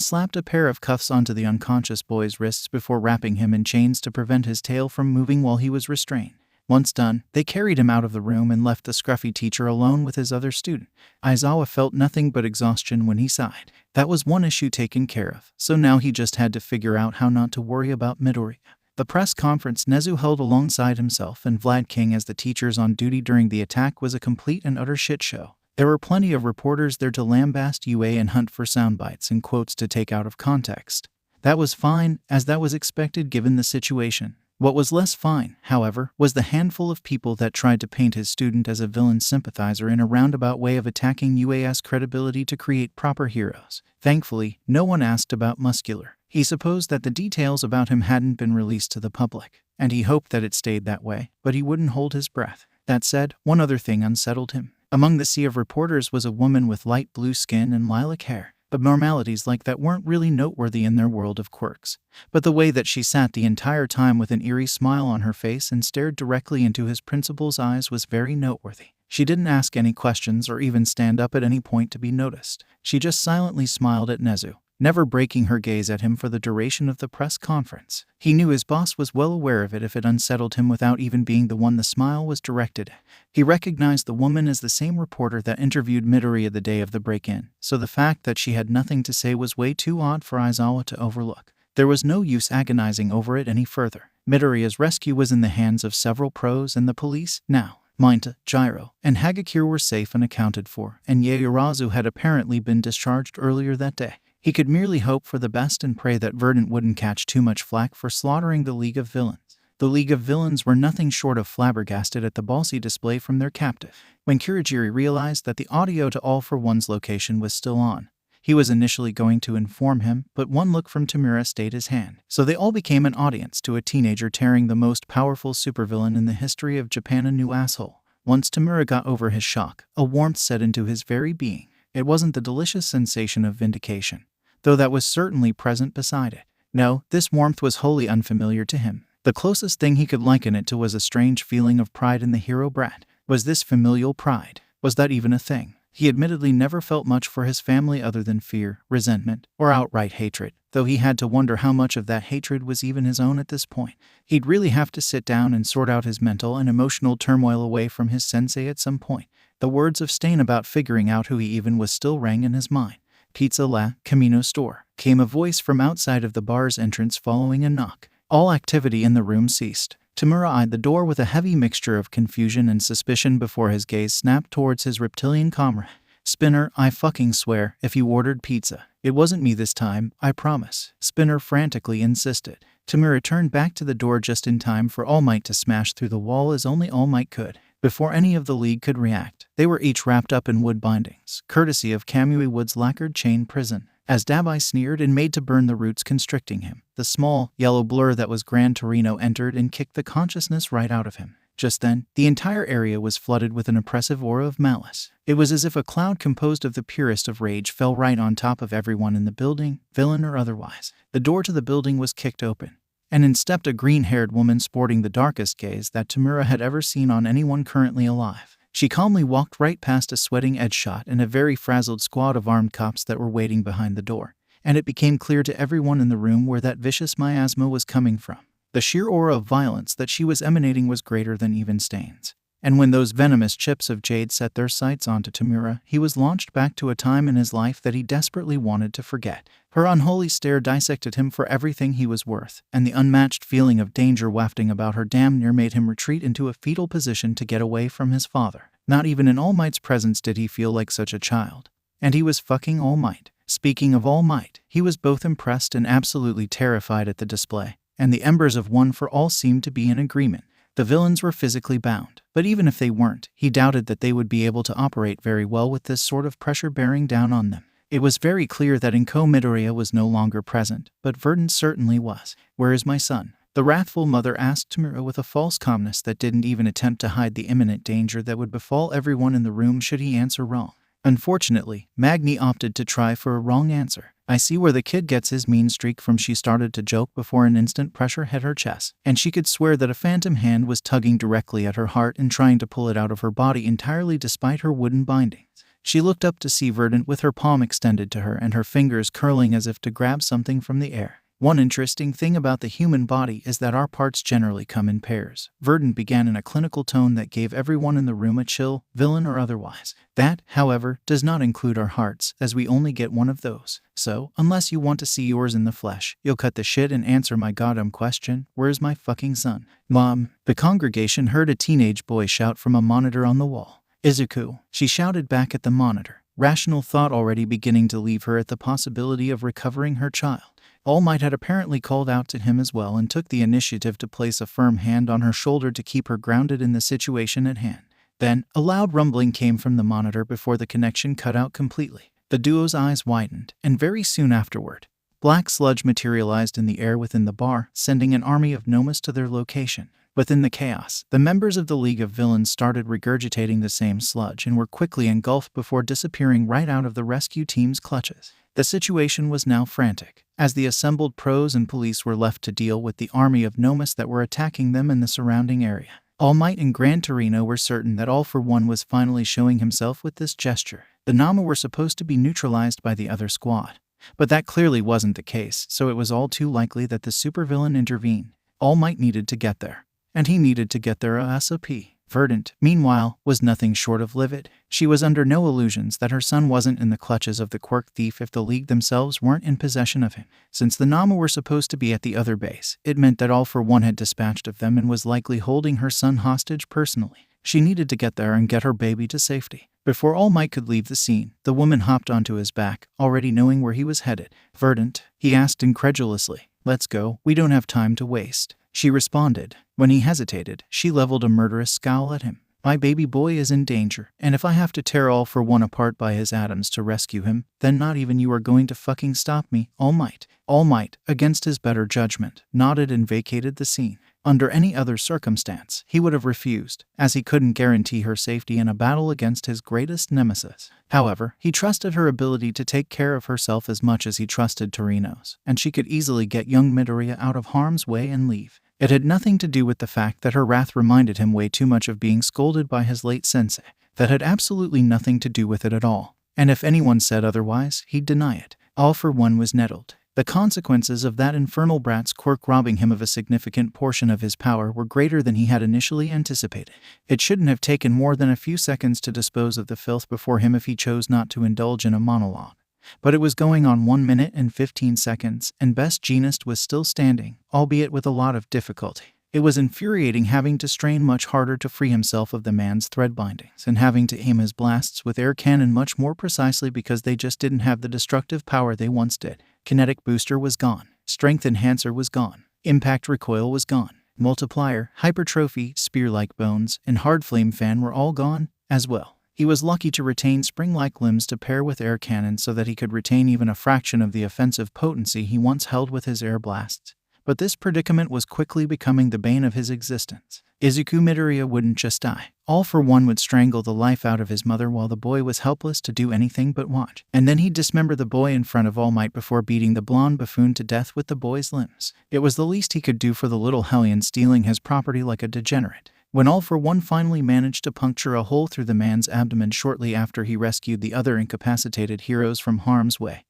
slapped a pair of cuffs onto the unconscious boy's wrists before wrapping him in chains to prevent his tail from moving while he was restrained. Once done, they carried him out of the room and left the scruffy teacher alone with his other student. Aizawa felt nothing but exhaustion when he sighed. That was one issue taken care of, so now he just had to figure out how not to worry about Midoriya. The press conference Nezu held alongside himself and Vlad King as the teachers on duty during the attack was a complete and utter shit show. There were plenty of reporters there to lambast UA and hunt for soundbites and quotes to take out of context. That was fine, as that was expected given the situation. What was less fine, however, was the handful of people that tried to paint his student as a villain sympathizer in a roundabout way of attacking UA's credibility to create proper heroes. Thankfully, no one asked about Muscular. He supposed that the details about him hadn't been released to the public, and he hoped that it stayed that way, but he wouldn't hold his breath. That said, one other thing unsettled him. Among the sea of reporters was a woman with light blue skin and lilac hair. Abnormalities like that weren't really noteworthy in their world of quirks, but the way that she sat the entire time with an eerie smile on her face and stared directly into his principal's eyes was very noteworthy. She didn't ask any questions or even stand up at any point to be noticed. She just silently smiled at Nezu, never breaking her gaze at him for the duration of the press conference. He knew his boss was well aware of it if it unsettled him without even being the one the smile was directed at. He recognized the woman as the same reporter that interviewed Midoriya the day of the break-in, so the fact that she had nothing to say was way too odd for Aizawa to overlook. There was no use agonizing over it any further. Midoriya's rescue was in the hands of several pros and the police now. Minta, Gyro, and Hagakure were safe and accounted for, and Yaoyorozu had apparently been discharged earlier that day. He could merely hope for the best and pray that Verdant wouldn't catch too much flack for slaughtering the League of Villains. The League of Villains were nothing short of flabbergasted at the ballsy display from their captive. When Kurogiri realized that the audio to All for One's location was still on, he was initially going to inform him, but one look from Tamura stayed his hand. So they all became an audience to a teenager tearing the most powerful supervillain in the history of Japan a new asshole. Once Tamura got over his shock, a warmth set into his very being. It wasn't the delicious sensation of vindication, though that was certainly present beside it. No, this warmth was wholly unfamiliar to him. The closest thing he could liken it to was a strange feeling of pride in the hero brat. Was this familial pride? Was that even a thing? He admittedly never felt much for his family other than fear, resentment, or outright hatred, though he had to wonder how much of that hatred was even his own at this point. He'd really have to sit down and sort out his mental and emotional turmoil away from his sensei at some point. The words of Stain about figuring out who he even was still rang in his mind. Pizza La Camino store, came a voice from outside of the bar's entrance following a knock. All activity in the room ceased. Tamura eyed the door with a heavy mixture of confusion and suspicion before his gaze snapped towards his reptilian comrade. Spinner, I fucking swear, if you ordered pizza. It wasn't me this time, I promise. Spinner frantically insisted. Tamura turned back to the door just in time for All Might to smash through the wall as only All Might could. Before any of the League could react, they were each wrapped up in wood bindings, courtesy of Kamui Wood's lacquered chain prison. As Dabai sneered and made to burn the roots constricting him, the small, yellow blur that was Gran Torino entered and kicked the consciousness right out of him. Just then, the entire area was flooded with an oppressive aura of malice. It was as if a cloud composed of the purest of rage fell right on top of everyone in the building, villain or otherwise. The door to the building was kicked open, and in stepped a green-haired woman sporting the darkest gaze that Tamura had ever seen on anyone currently alive. She calmly walked right past a sweating Edgeshot and a very frazzled squad of armed cops that were waiting behind the door, and it became clear to everyone in the room where that vicious miasma was coming from. The sheer aura of violence that she was emanating was greater than even Stain's. And when those venomous chips of jade set their sights onto Tamura, he was launched back to a time in his life that he desperately wanted to forget. Her unholy stare dissected him for everything he was worth, and the unmatched feeling of danger wafting about her damn near made him retreat into a fetal position to get away from his father. Not even in All Might's presence did he feel like such a child. And he was fucking All Might. Speaking of All Might, he was both impressed and absolutely terrified at the display, and the embers of One for All seemed to be in agreement. The villains were physically bound, but even if they weren't, he doubted that they would be able to operate very well with this sort of pressure bearing down on them. It was very clear that Izuku Midoriya was no longer present, but Verdant certainly was. "Where is my son?" the wrathful mother asked Tamura with a false calmness that didn't even attempt to hide the imminent danger that would befall everyone in the room should he answer wrong. Unfortunately, Magni opted to try for a wrong answer. "I see where the kid gets his mean streak from," she started to joke before an instant pressure hit her chest, and she could swear that a phantom hand was tugging directly at her heart and trying to pull it out of her body entirely despite her wooden bindings. She looked up to see Verdant with her palm extended to her and her fingers curling as if to grab something from the air. "One interesting thing about the human body is that our parts generally come in pairs," Verdant began in a clinical tone that gave everyone in the room a chill, villain or otherwise. "That, however, does not include our hearts, as we only get one of those. So, unless you want to see yours in the flesh, you'll cut the shit and answer my goddamn question, where's my fucking son?" "Mom," the congregation heard a teenage boy shout from a monitor on the wall. "Izuku," she shouted back at the monitor, rational thought already beginning to leave her at the possibility of recovering her child. All Might had apparently called out to him as well and took the initiative to place a firm hand on her shoulder to keep her grounded in the situation at hand. Then, a loud rumbling came from the monitor before the connection cut out completely. The duo's eyes widened, and very soon afterward, black sludge materialized in the air within the bar, sending an army of gnomes to their location. Within the chaos, the members of the League of Villains started regurgitating the same sludge and were quickly engulfed before disappearing right out of the rescue team's clutches. The situation was now frantic, as the assembled pros and police were left to deal with the army of gnomes that were attacking them in the surrounding area. All Might and Gran Torino were certain that All for One was finally showing himself with this gesture. The Nama were supposed to be neutralized by the other squad, but that clearly wasn't the case, so it was all too likely that the supervillain intervened. All Might needed to get there, and he needed to get there ASAP. Verdant, meanwhile, was nothing short of livid. She was under no illusions that her son wasn't in the clutches of the quirk thief if the League themselves weren't in possession of him. Since the Nama were supposed to be at the other base, it meant that All for One had dispatched of them and was likely holding her son hostage personally. She needed to get there and get her baby to safety. Before All Might could leave the scene, the woman hopped onto his back, already knowing where he was headed. "Verdant," he asked incredulously, "let's go, we don't have time to waste." She responded. When he hesitated, she leveled a murderous scowl at him. "My baby boy is in danger, and if I have to tear All for One apart by his atoms to rescue him, then not even you are going to fucking stop me, All Might." All Might, against his better judgment, nodded and vacated the scene. Under any other circumstance, he would have refused, as he couldn't guarantee her safety in a battle against his greatest nemesis. However, he trusted her ability to take care of herself as much as he trusted Torino's, and she could easily get young Midoriya out of harm's way and leave. It had nothing to do with the fact that her wrath reminded him way too much of being scolded by his late sensei. That had absolutely nothing to do with it at all. And if anyone said otherwise, he'd deny it. All for One was nettled. The consequences of that infernal brat's quirk robbing him of a significant portion of his power were greater than he had initially anticipated. It shouldn't have taken more than a few seconds to dispose of the filth before him if he chose not to indulge in a monologue. But it was going on 1 minute and 15 seconds, and Best Jeanist was still standing, albeit with a lot of difficulty. It was infuriating having to strain much harder to free himself of the man's thread bindings, and having to aim his blasts with air cannon much more precisely because they just didn't have the destructive power they once did. Kinetic booster was gone. Strength enhancer was gone. Impact recoil was gone. Multiplier, hypertrophy, spear-like bones, and hard flame fan were all gone, as well. He was lucky to retain spring-like limbs to pair with air cannon so that he could retain even a fraction of the offensive potency he once held with his air blasts. But this predicament was quickly becoming the bane of his existence. Izuku Midoriya wouldn't just die. All for One would strangle the life out of his mother while the boy was helpless to do anything but watch. And then he'd dismember the boy in front of All Might before beating the blonde buffoon to death with the boy's limbs. It was the least he could do for the little hellion stealing his property like a degenerate. When All for One finally managed to puncture a hole through the man's abdomen shortly after he rescued the other incapacitated heroes from harm's way,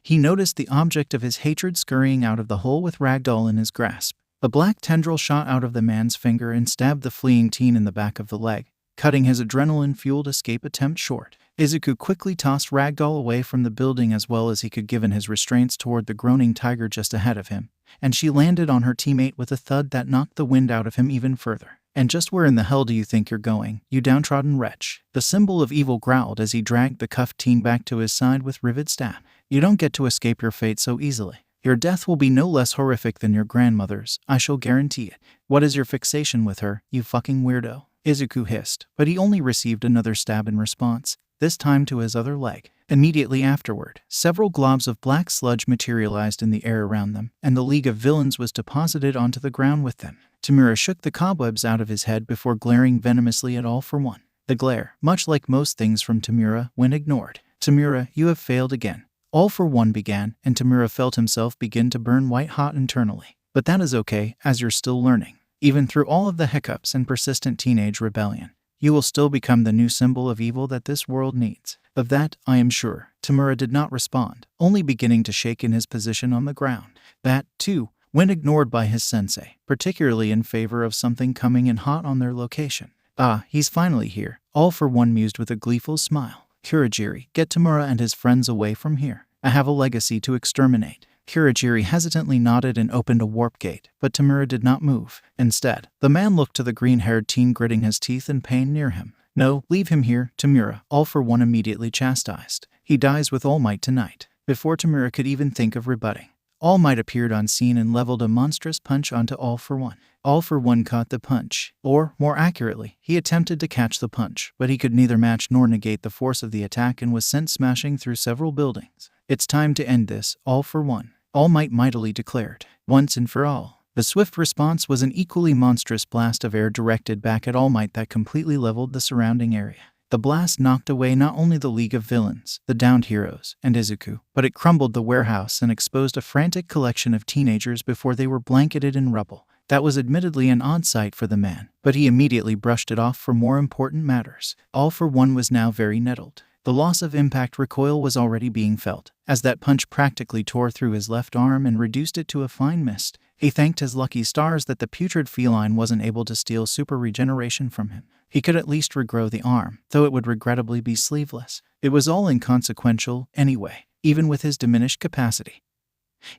he noticed the object of his hatred scurrying out of the hole with Ragdoll in his grasp. A black tendril shot out of the man's finger and stabbed the fleeing teen in the back of the leg, cutting his adrenaline-fueled escape attempt short. Izuku quickly tossed Ragdoll away from the building as well as he could given his restraints toward the groaning tiger just ahead of him, and she landed on her teammate with a thud that knocked the wind out of him even further. "And just where in the hell do you think you're going, you downtrodden wretch?" The symbol of evil growled as he dragged the cuffed teen back to his side with rivet stab. "You don't get to escape your fate so easily. Your death will be no less horrific than your grandmother's, I shall guarantee it. What is your fixation with her, you fucking weirdo?" Izuku hissed, but he only received another stab in response, this time to his other leg. Immediately afterward, several globs of black sludge materialized in the air around them, and the League of Villains was deposited onto the ground with them. Tamura shook the cobwebs out of his head before glaring venomously at All for One. The glare, much like most things from Tamura, went ignored. "Tamura, you have failed again," All for One began, and Tamura felt himself begin to burn white-hot internally. "But that is okay, as you're still learning. Even through all of the hiccups and persistent teenage rebellion, you will still become the new symbol of evil that this world needs. Of that, I am sure." Tamura did not respond, only beginning to shake in his position on the ground. That, too, went ignored by his sensei, particularly in favor of something coming in hot on their location. "Ah, he's finally here," All for One mused with a gleeful smile. "Kurogiri, get Tamura and his friends away from here. I have a legacy to exterminate." Kurogiri hesitantly nodded and opened a warp gate, but Tamura did not move. Instead, the man looked to the green-haired teen gritting his teeth in pain near him. "No, leave him here, Tamura," All for One immediately chastised. "He dies with All Might tonight." Before Tamura could even think of rebutting, All Might appeared on scene and leveled a monstrous punch onto All for One. All for One caught the punch, or, more accurately, he attempted to catch the punch, but he could neither match nor negate the force of the attack and was sent smashing through several buildings. "It's time to end this, All for One," All Might mightily declared, once and for all. The swift response was an equally monstrous blast of air directed back at All Might that completely leveled the surrounding area. The blast knocked away not only the League of Villains, the downed heroes, and Izuku, but it crumbled the warehouse and exposed a frantic collection of teenagers before they were blanketed in rubble. That was admittedly an odd sight for the man, but he immediately brushed it off for more important matters. All for One was now very nettled. The loss of impact recoil was already being felt, as that punch practically tore through his left arm and reduced it to a fine mist. He thanked his lucky stars that the putrid feline wasn't able to steal super regeneration from him. He could at least regrow the arm, though it would regrettably be sleeveless. It was all inconsequential, anyway, even with his diminished capacity.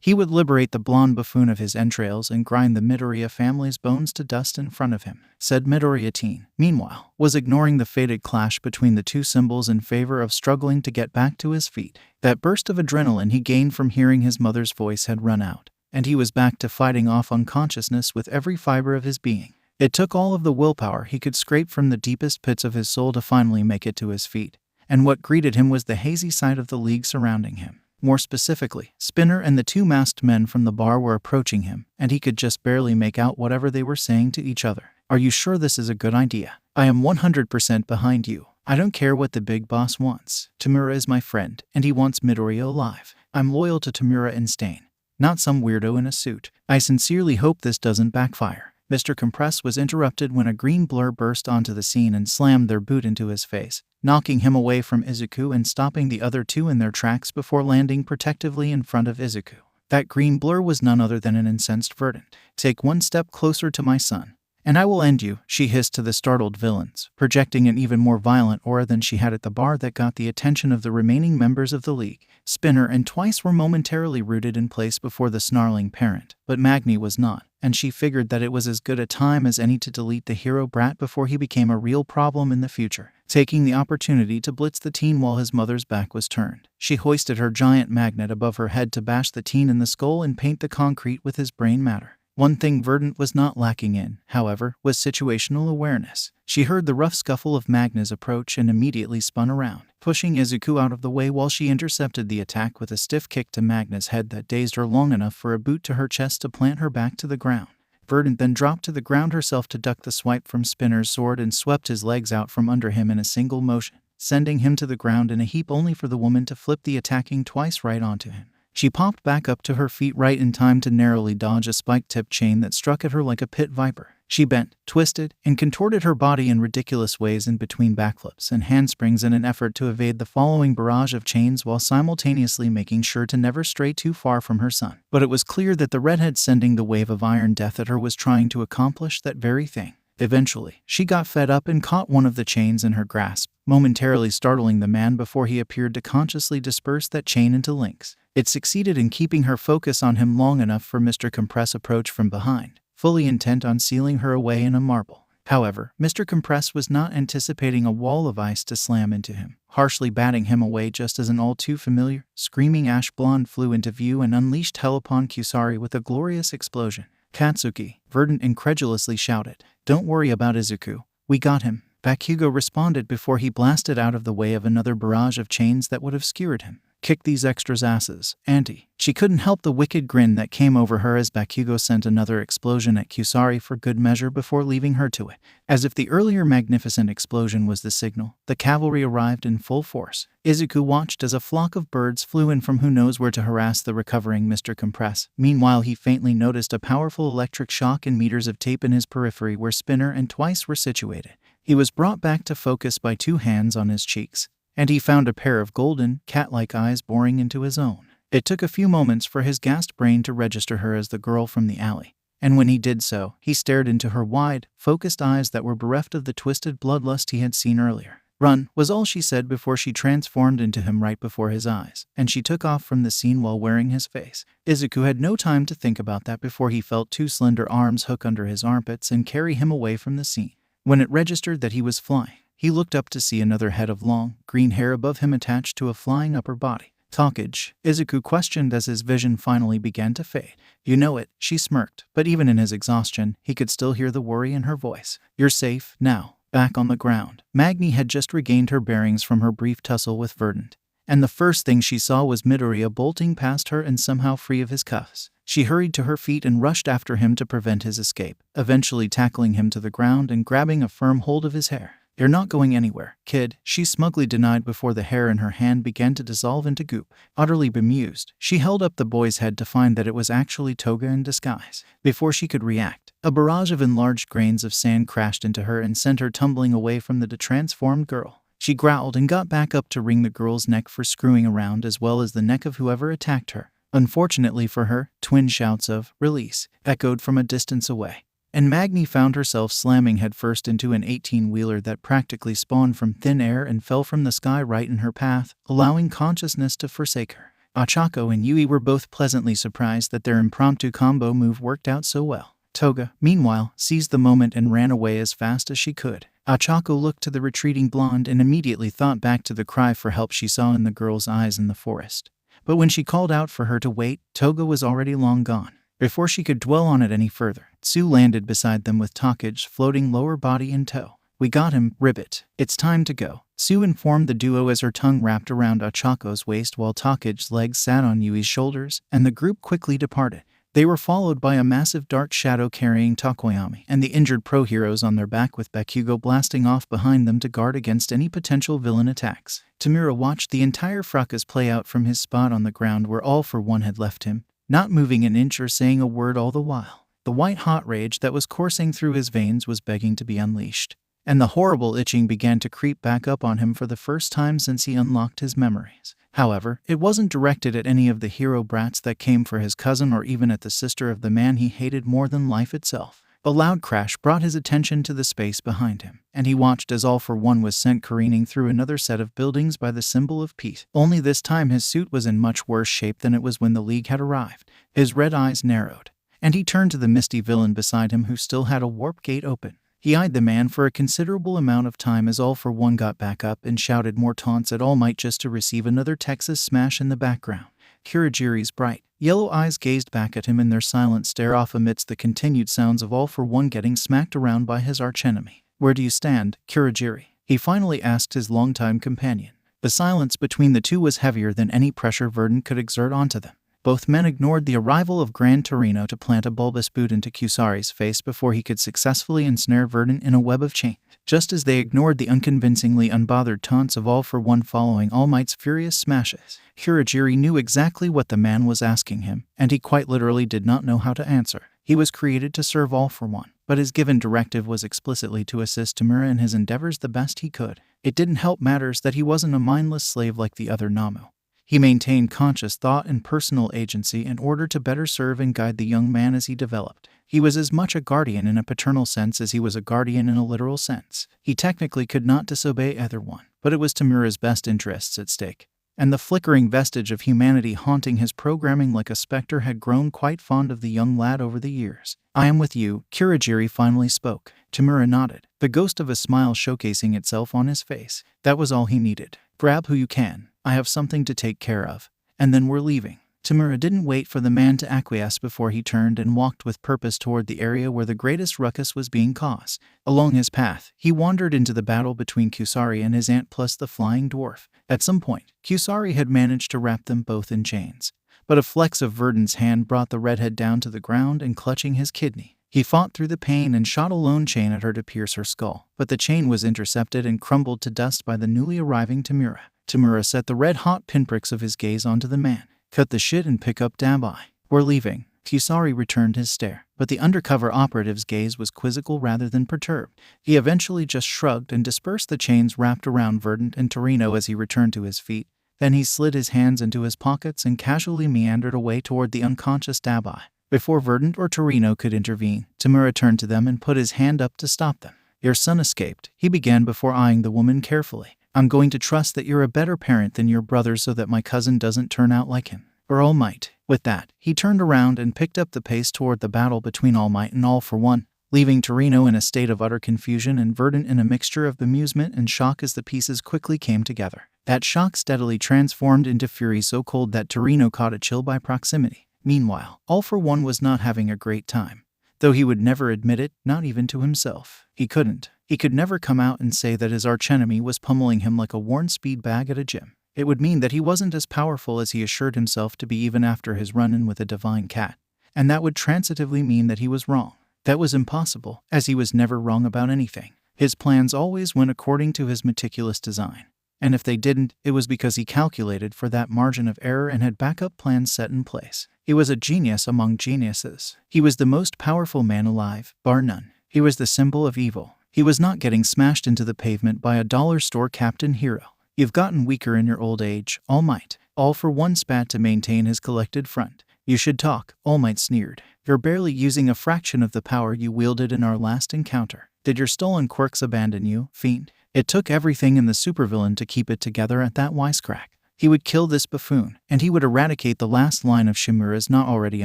He would liberate the blonde buffoon of his entrails and grind the Midoriya family's bones to dust in front of him. Said Midoriya teen, meanwhile, was ignoring the fated clash between the two symbols in favor of struggling to get back to his feet. That burst of adrenaline he gained from hearing his mother's voice had run out, and he was back to fighting off unconsciousness with every fiber of his being. It took all of the willpower he could scrape from the deepest pits of his soul to finally make it to his feet, and what greeted him was the hazy sight of the league surrounding him. More specifically, Spinner and the two masked men from the bar were approaching him, and he could just barely make out whatever they were saying to each other. "Are you sure this is a good idea? I am 100% behind you. I don't care what the big boss wants. Tamura is my friend, and he wants Midoriya alive. I'm loyal to Tamura in stain, not some weirdo in a suit. I sincerely hope this doesn't backfire." Mr. Compress was interrupted when a green blur burst onto the scene and slammed their boot into his face, knocking him away from Izuku and stopping the other two in their tracks before landing protectively in front of Izuku. That green blur was none other than an incensed Verdant. "Take one step closer to my son, and I will end you," she hissed to the startled villains, projecting an even more violent aura than she had at the bar that got the attention of the remaining members of the league. Spinner and Twice were momentarily rooted in place before the snarling parent, but Magni was not, and she figured that it was as good a time as any to delete the hero brat before he became a real problem in the future. Taking the opportunity to blitz the teen while his mother's back was turned, she hoisted her giant magnet above her head to bash the teen in the skull and paint the concrete with his brain matter. One thing Verdant was not lacking in, however, was situational awareness. She heard the rough scuffle of Magna's approach and immediately spun around, pushing Izuku out of the way while she intercepted the attack with a stiff kick to Magna's head that dazed her long enough for a boot to her chest to plant her back to the ground. Verdant then dropped to the ground herself to duck the swipe from Spinner's sword and swept his legs out from under him in a single motion, sending him to the ground in a heap only for the woman to flip the attacking Twice right onto him. She popped back up to her feet right in time to narrowly dodge a spike-tipped chain that struck at her like a pit viper. She bent, twisted, and contorted her body in ridiculous ways in between backflips and handsprings in an effort to evade the following barrage of chains while simultaneously making sure to never stray too far from her son. But it was clear that the redhead sending the wave of iron death at her was trying to accomplish that very thing. Eventually, she got fed up and caught one of the chains in her grasp, momentarily startling the man before he appeared to consciously disperse that chain into links. It succeeded in keeping her focus on him long enough for Mr. Compress approach from behind, fully intent on sealing her away in a marble. However, Mr. Compress was not anticipating a wall of ice to slam into him, harshly batting him away just as an all-too-familiar, screaming ash blonde flew into view and unleashed hell upon Kusari with a glorious explosion. "Katsuki," Verdant incredulously shouted. "Don't worry about Izuku. We got him." Bakugo responded before he blasted out of the way of another barrage of chains that would have skewered him. "Kick these extras' asses, Auntie." She couldn't help the wicked grin that came over her as Bakugo sent another explosion at Kusari for good measure before leaving her to it. As if the earlier magnificent explosion was the signal, the cavalry arrived in full force. Izuku watched as a flock of birds flew in from who knows where to harass the recovering Mr. Compress. Meanwhile, he faintly noticed a powerful electric shock and meters of tape in his periphery where Spinner and Twice were situated. He was brought back to focus by 2 hands on his cheeks, and he found a pair of golden, cat-like eyes boring into his own. It took a few moments for his gassed brain to register her as the girl from the alley, and when he did so, he stared into her wide, focused eyes that were bereft of the twisted bloodlust he had seen earlier. "Run," was all she said before she transformed into him right before his eyes, and she took off from the scene while wearing his face. Izuku had no time to think about that before he felt 2 slender arms hook under his armpits and carry him away from the scene. When it registered that he was flying, he looked up to see another head of long, green hair above him attached to a flying upper body. "Talkage?" Izuku questioned as his vision finally began to fade. "You know it," she smirked, but even in his exhaustion, he could still hear the worry in her voice. "You're safe now." Back on the ground, Magni had just regained her bearings from her brief tussle with Verdant, and the first thing she saw was Midoriya bolting past her and somehow free of his cuffs. She hurried to her feet and rushed after him to prevent his escape, eventually tackling him to the ground and grabbing a firm hold of his hair. "You're not going anywhere, kid," she smugly denied before the hair in her hand began to dissolve into goop. Utterly bemused, she held up the boy's head to find that it was actually Toga in disguise. Before she could react, a barrage of enlarged grains of sand crashed into her and sent her tumbling away from the detransformed girl. She growled and got back up to wring the girl's neck for screwing around as well as the neck of whoever attacked her. Unfortunately for her, twin shouts of "release" echoed from a distance away, and Magni found herself slamming headfirst into an 18-wheeler that practically spawned from thin air and fell from the sky right in her path, allowing consciousness to forsake her. Ochako and Yui were both pleasantly surprised that their impromptu combo move worked out so well. Toga, meanwhile, seized the moment and ran away as fast as she could. Ochako looked to the retreating blonde and immediately thought back to the cry for help she saw in the girl's eyes in the forest. But when she called out for her to wait, Toga was already long gone. Before she could dwell on it any further, Tsu landed beside them with Talkage floating lower body in tow. "We got him, Ribbit. It's time to go," Tsu informed the duo as her tongue wrapped around Ochako's waist while Talkage's legs sat on Yui's shoulders, and the group quickly departed. They were followed by a massive dark shadow carrying Tokoyami and the injured pro-heroes on their back with Bakugo blasting off behind them to guard against any potential villain attacks. Tamura watched the entire fracas play out from his spot on the ground where All for One had left him, not moving an inch or saying a word all the while. The white-hot rage that was coursing through his veins was begging to be unleashed, and the horrible itching began to creep back up on him for the first time since he unlocked his memories. However, it wasn't directed at any of the hero brats that came for his cousin or even at the sister of the man he hated more than life itself. A loud crash brought his attention to the space behind him, and he watched as All for One was sent careening through another set of buildings by the symbol of peace. Only this time his suit was in much worse shape than it was when the League had arrived. His red eyes narrowed, and he turned to the misty villain beside him who still had a warp gate open. He eyed the man for a considerable amount of time as All for One got back up and shouted more taunts at All Might just to receive another Texas smash in the background. Kurogiri's bright, yellow eyes gazed back at him in their silent stare-off amidst the continued sounds of All for One getting smacked around by his archenemy. "Where do you stand, Kurogiri?" he finally asked his longtime companion. The silence between the two was heavier than any pressure Verdant could exert onto them. Both men ignored the arrival of Gran Torino to plant a bulbous boot into Kusari's face before he could successfully ensnare Verdant in a web of chains, just as they ignored the unconvincingly unbothered taunts of All for One following All Might's furious smashes. Kurogiri knew exactly what the man was asking him, and he quite literally did not know how to answer. He was created to serve All for One. but his given directive was explicitly to assist Tamura in his endeavors the best he could. It didn't help matters that he wasn't a mindless slave like the other Namu. He maintained conscious thought and personal agency in order to better serve and guide the young man as he developed. He was as much a guardian in a paternal sense as he was a guardian in a literal sense. He technically could not disobey either one, but it was Tamura's best interests at stake. And the flickering vestige of humanity haunting his programming like a specter had grown quite fond of the young lad over the years. "I am with you," Kurogiri finally spoke. Tamura nodded, the ghost of a smile showcasing itself on his face. That was all he needed. "Grab who you can. I have something to take care of. And then we're leaving." Tamura didn't wait for the man to acquiesce before he turned and walked with purpose toward the area where the greatest ruckus was being caused. Along his path, he wandered into the battle between Kusari and his aunt plus the flying dwarf. At some point, Kusari had managed to wrap them both in chains. But a flex of Verdant's hand brought the redhead down to the ground and clutching his kidney. He fought through the pain and shot a lone chain at her to pierce her skull. But the chain was intercepted and crumbled to dust by the newly arriving Tamura. Tamura set the red-hot pinpricks of his gaze onto the man. "Cut the shit and pick up Dabai. We're leaving." Kusari returned his stare, but the undercover operative's gaze was quizzical rather than perturbed. He eventually just shrugged and dispersed the chains wrapped around Verdant and Torino as he returned to his feet. Then he slid his hands into his pockets and casually meandered away toward the unconscious Dabai. Before Verdant or Torino could intervene, Tamura turned to them and put his hand up to stop them. "Your son escaped," he began before eyeing the woman carefully. "I'm going to trust that you're a better parent than your brother so that my cousin doesn't turn out like him. Or All Might." With that, he turned around and picked up the pace toward the battle between All Might and All for One, leaving Torino in a state of utter confusion and Verdant in a mixture of bemusement and shock as the pieces quickly came together. That shock steadily transformed into fury so cold that Torino caught a chill by proximity. Meanwhile, All for One was not having a great time. Though he would never admit it, not even to himself. He couldn't. He could never come out and say that his archenemy was pummeling him like a worn speed bag at a gym. It would mean that he wasn't as powerful as he assured himself to be even after his run-in with a divine cat. And that would transitively mean that he was wrong. That was impossible, as he was never wrong about anything. His plans always went according to his meticulous design. And if they didn't, it was because he calculated for that margin of error and had backup plans set in place. He was a genius among geniuses. He was the most powerful man alive, bar none. He was the symbol of evil. He was not getting smashed into the pavement by a dollar store captain hero. "You've gotten weaker in your old age, All Might." All for One spat to maintain his collected front. "You should talk," All Might sneered. "You're barely using a fraction of the power you wielded in our last encounter. Did your stolen quirks abandon you, fiend?" It took everything in the supervillain to keep it together at that wisecrack. He would kill this buffoon, and he would eradicate the last line of Shimura's not already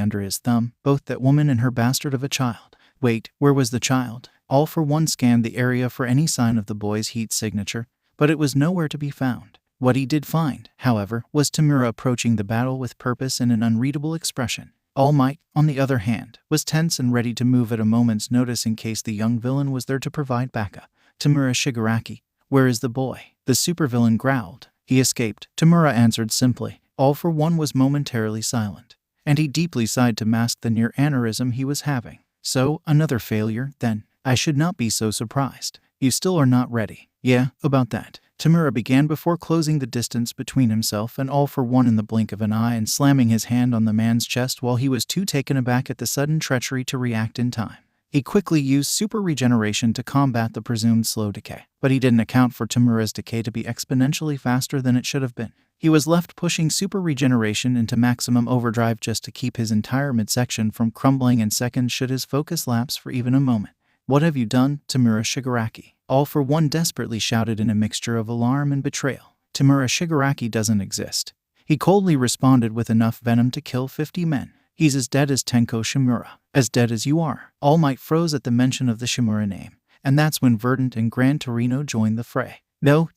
under his thumb, both that woman and her bastard of a child. Wait, where was the child? All for One scanned the area for any sign of the boy's heat signature, but it was nowhere to be found. What he did find, however, was Tamura approaching the battle with purpose and an unreadable expression. All Might, on the other hand, was tense and ready to move at a moment's notice in case the young villain was there to provide backup. "Tamura Shigaraki, where is the boy?" the supervillain growled. "He escaped," Tamura answered simply. All for One was momentarily silent, and he deeply sighed to mask the near aneurysm he was having. "So, another failure, then? I should not be so surprised. You still are not ready." "Yeah, about that." Tamura began before closing the distance between himself and All for One in the blink of an eye and slamming his hand on the man's chest while he was too taken aback at the sudden treachery to react in time. He quickly used super regeneration to combat the presumed slow decay, but he didn't account for Tamura's decay to be exponentially faster than it should have been. He was left pushing super regeneration into maximum overdrive just to keep his entire midsection from crumbling in seconds should his focus lapse for even a moment. "What have you done, Tamura Shigaraki?" All for One desperately shouted in a mixture of alarm and betrayal. "Tamura Shigaraki doesn't exist." He coldly responded with enough venom to kill 50 men. "He's as dead as Tenko Shimura. As dead as you are." All Might froze at the mention of the Shimura name, and that's when Verdant and Gran Torino joined the fray. No.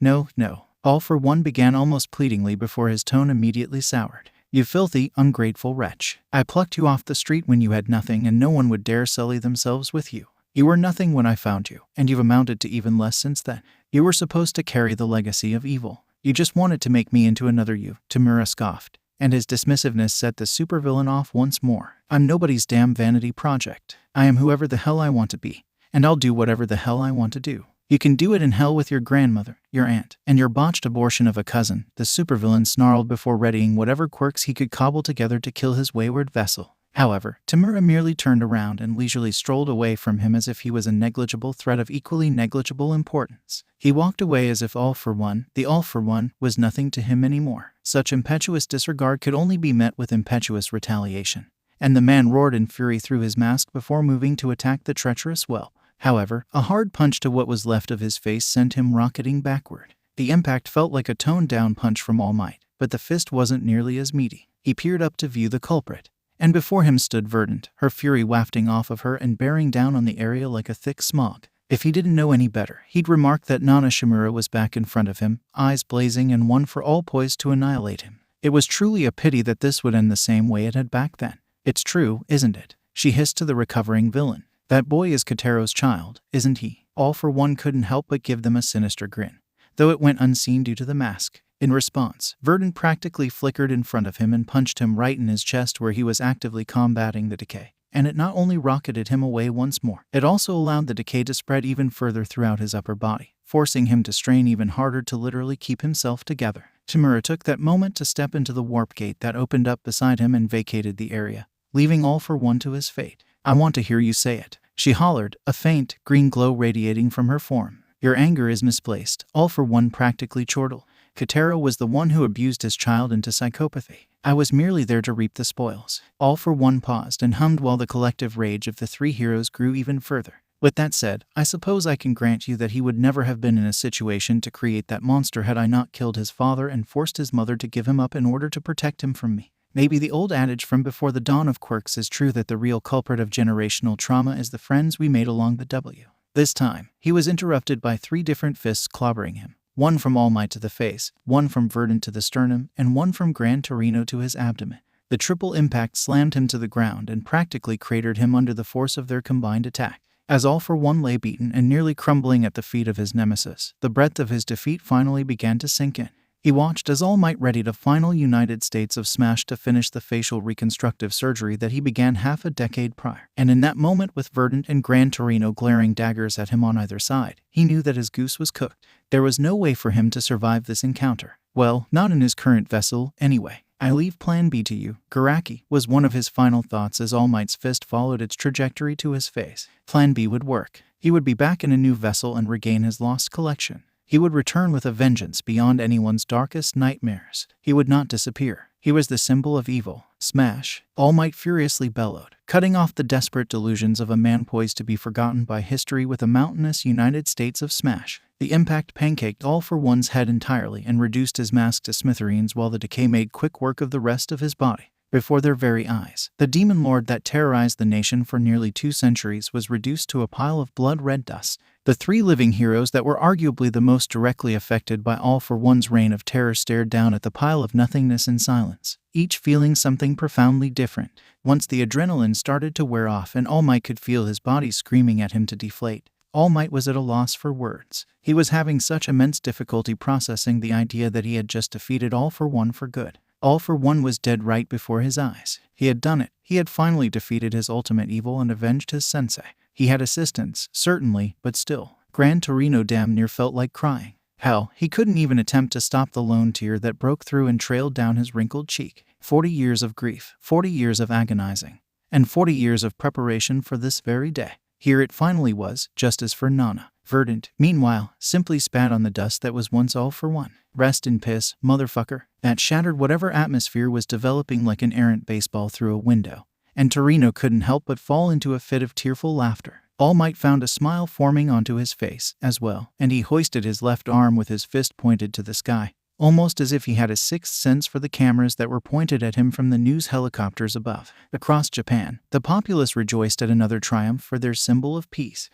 All for One began almost pleadingly before his tone immediately soured. "You filthy, ungrateful wretch. I plucked you off the street when you had nothing and no one would dare sully themselves with you. You were nothing when I found you, and you've amounted to even less since then. You were supposed to carry the legacy of evil. You just wanted to make me into another you," Tamura scoffed, and his dismissiveness set the supervillain off once more. "I'm nobody's damn vanity project. I am whoever the hell I want to be, and I'll do whatever the hell I want to do. You can do it in hell with your grandmother, your aunt, and your botched abortion of a cousin," the supervillain snarled before readying whatever quirks he could cobble together to kill his wayward vessel. However, Tamura merely turned around and leisurely strolled away from him as if he was a negligible threat of equally negligible importance. He walked away as if the all for one, was nothing to him anymore. Such impetuous disregard could only be met with impetuous retaliation. And the man roared in fury through his mask before moving to attack the treacherous well. However, a hard punch to what was left of his face sent him rocketing backward. The impact felt like a toned-down punch from All Might, but the fist wasn't nearly as meaty. He peered up to view the culprit, and before him stood Verdant, her fury wafting off of her and bearing down on the area like a thick smog. If he didn't know any better, he'd remark that Nana Shimura was back in front of him, eyes blazing and one for all poised to annihilate him. It was truly a pity that this would end the same way it had back then. "It's true, isn't it?" she hissed to the recovering villain. "That boy is Kotaro's child, isn't he?" All for one couldn't help but give them a sinister grin, though it went unseen due to the mask. In response, Verdant practically flickered in front of him and punched him right in his chest where he was actively combating the decay. And it not only rocketed him away once more, it also allowed the decay to spread even further throughout his upper body, forcing him to strain even harder to literally keep himself together. Tamura took that moment to step into the warp gate that opened up beside him and vacated the area, leaving All for One to his fate. "I want to hear you say it," she hollered, a faint, green glow radiating from her form. "Your anger is misplaced," All for One practically chortled. "Kotaro was the one who abused his child into psychopathy. I was merely there to reap the spoils." All for One paused and hummed while the collective rage of the three heroes grew even further. "With that said, I suppose I can grant you that he would never have been in a situation to create that monster had I not killed his father and forced his mother to give him up in order to protect him from me. Maybe the old adage from before the dawn of quirks is true that the real culprit of generational trauma is the friends we made along the W." This time, he was interrupted by three different fists clobbering him. One from All Might to the face, one from Verdant to the sternum, and one from Gran Torino to his abdomen. The triple impact slammed him to the ground and practically cratered him under the force of their combined attack. As All for One lay beaten and nearly crumbling at the feet of his nemesis, the breadth of his defeat finally began to sink in. He watched as All Might readied a final United States of Smash to finish the facial reconstructive surgery that he began half a decade prior. And in that moment, with Verdant and Gran Torino glaring daggers at him on either side, he knew that his goose was cooked. There was no way for him to survive this encounter. Well, not in his current vessel, anyway. "I leave Plan B to you, Garaki," was one of his final thoughts as All Might's fist followed its trajectory to his face. Plan B would work. He would be back in a new vessel and regain his lost collection. He would return with a vengeance beyond anyone's darkest nightmares. He would not disappear. He was the symbol of evil. "Smash!" All Might furiously bellowed, cutting off the desperate delusions of a man poised to be forgotten by history with a mountainous United States of Smash. The impact pancaked All for One's head entirely and reduced his mask to smithereens while the decay made quick work of the rest of his body. Before their very eyes, the demon lord that terrorized the nation for nearly 2 centuries was reduced to a pile of blood-red dust. The three living heroes that were arguably the most directly affected by All for One's reign of terror stared down at the pile of nothingness in silence, each feeling something profoundly different. Once the adrenaline started to wear off and All Might could feel his body screaming at him to deflate, All Might was at a loss for words. He was having such immense difficulty processing the idea that he had just defeated All for One for good. All for One was dead right before his eyes. He had done it. He had finally defeated his ultimate evil and avenged his sensei. He had assistance, certainly, but still. Gran Torino damn near felt like crying. Hell, he couldn't even attempt to stop the lone tear that broke through and trailed down his wrinkled cheek. 40 years of grief, 40 years of agonizing, and 40 years of preparation for this very day. Here it finally was, justice for Nana. Verdant, meanwhile, simply spat on the dust that was once All for One. "Rest in piss, motherfucker." That shattered whatever atmosphere was developing like an errant baseball through a window, and Torino couldn't help but fall into a fit of tearful laughter. All Might found a smile forming onto his face, as well, and he hoisted his left arm with his fist pointed to the sky, almost as if he had a sixth sense for the cameras that were pointed at him from the news helicopters above. Across Japan, the populace rejoiced at another triumph for their symbol of peace.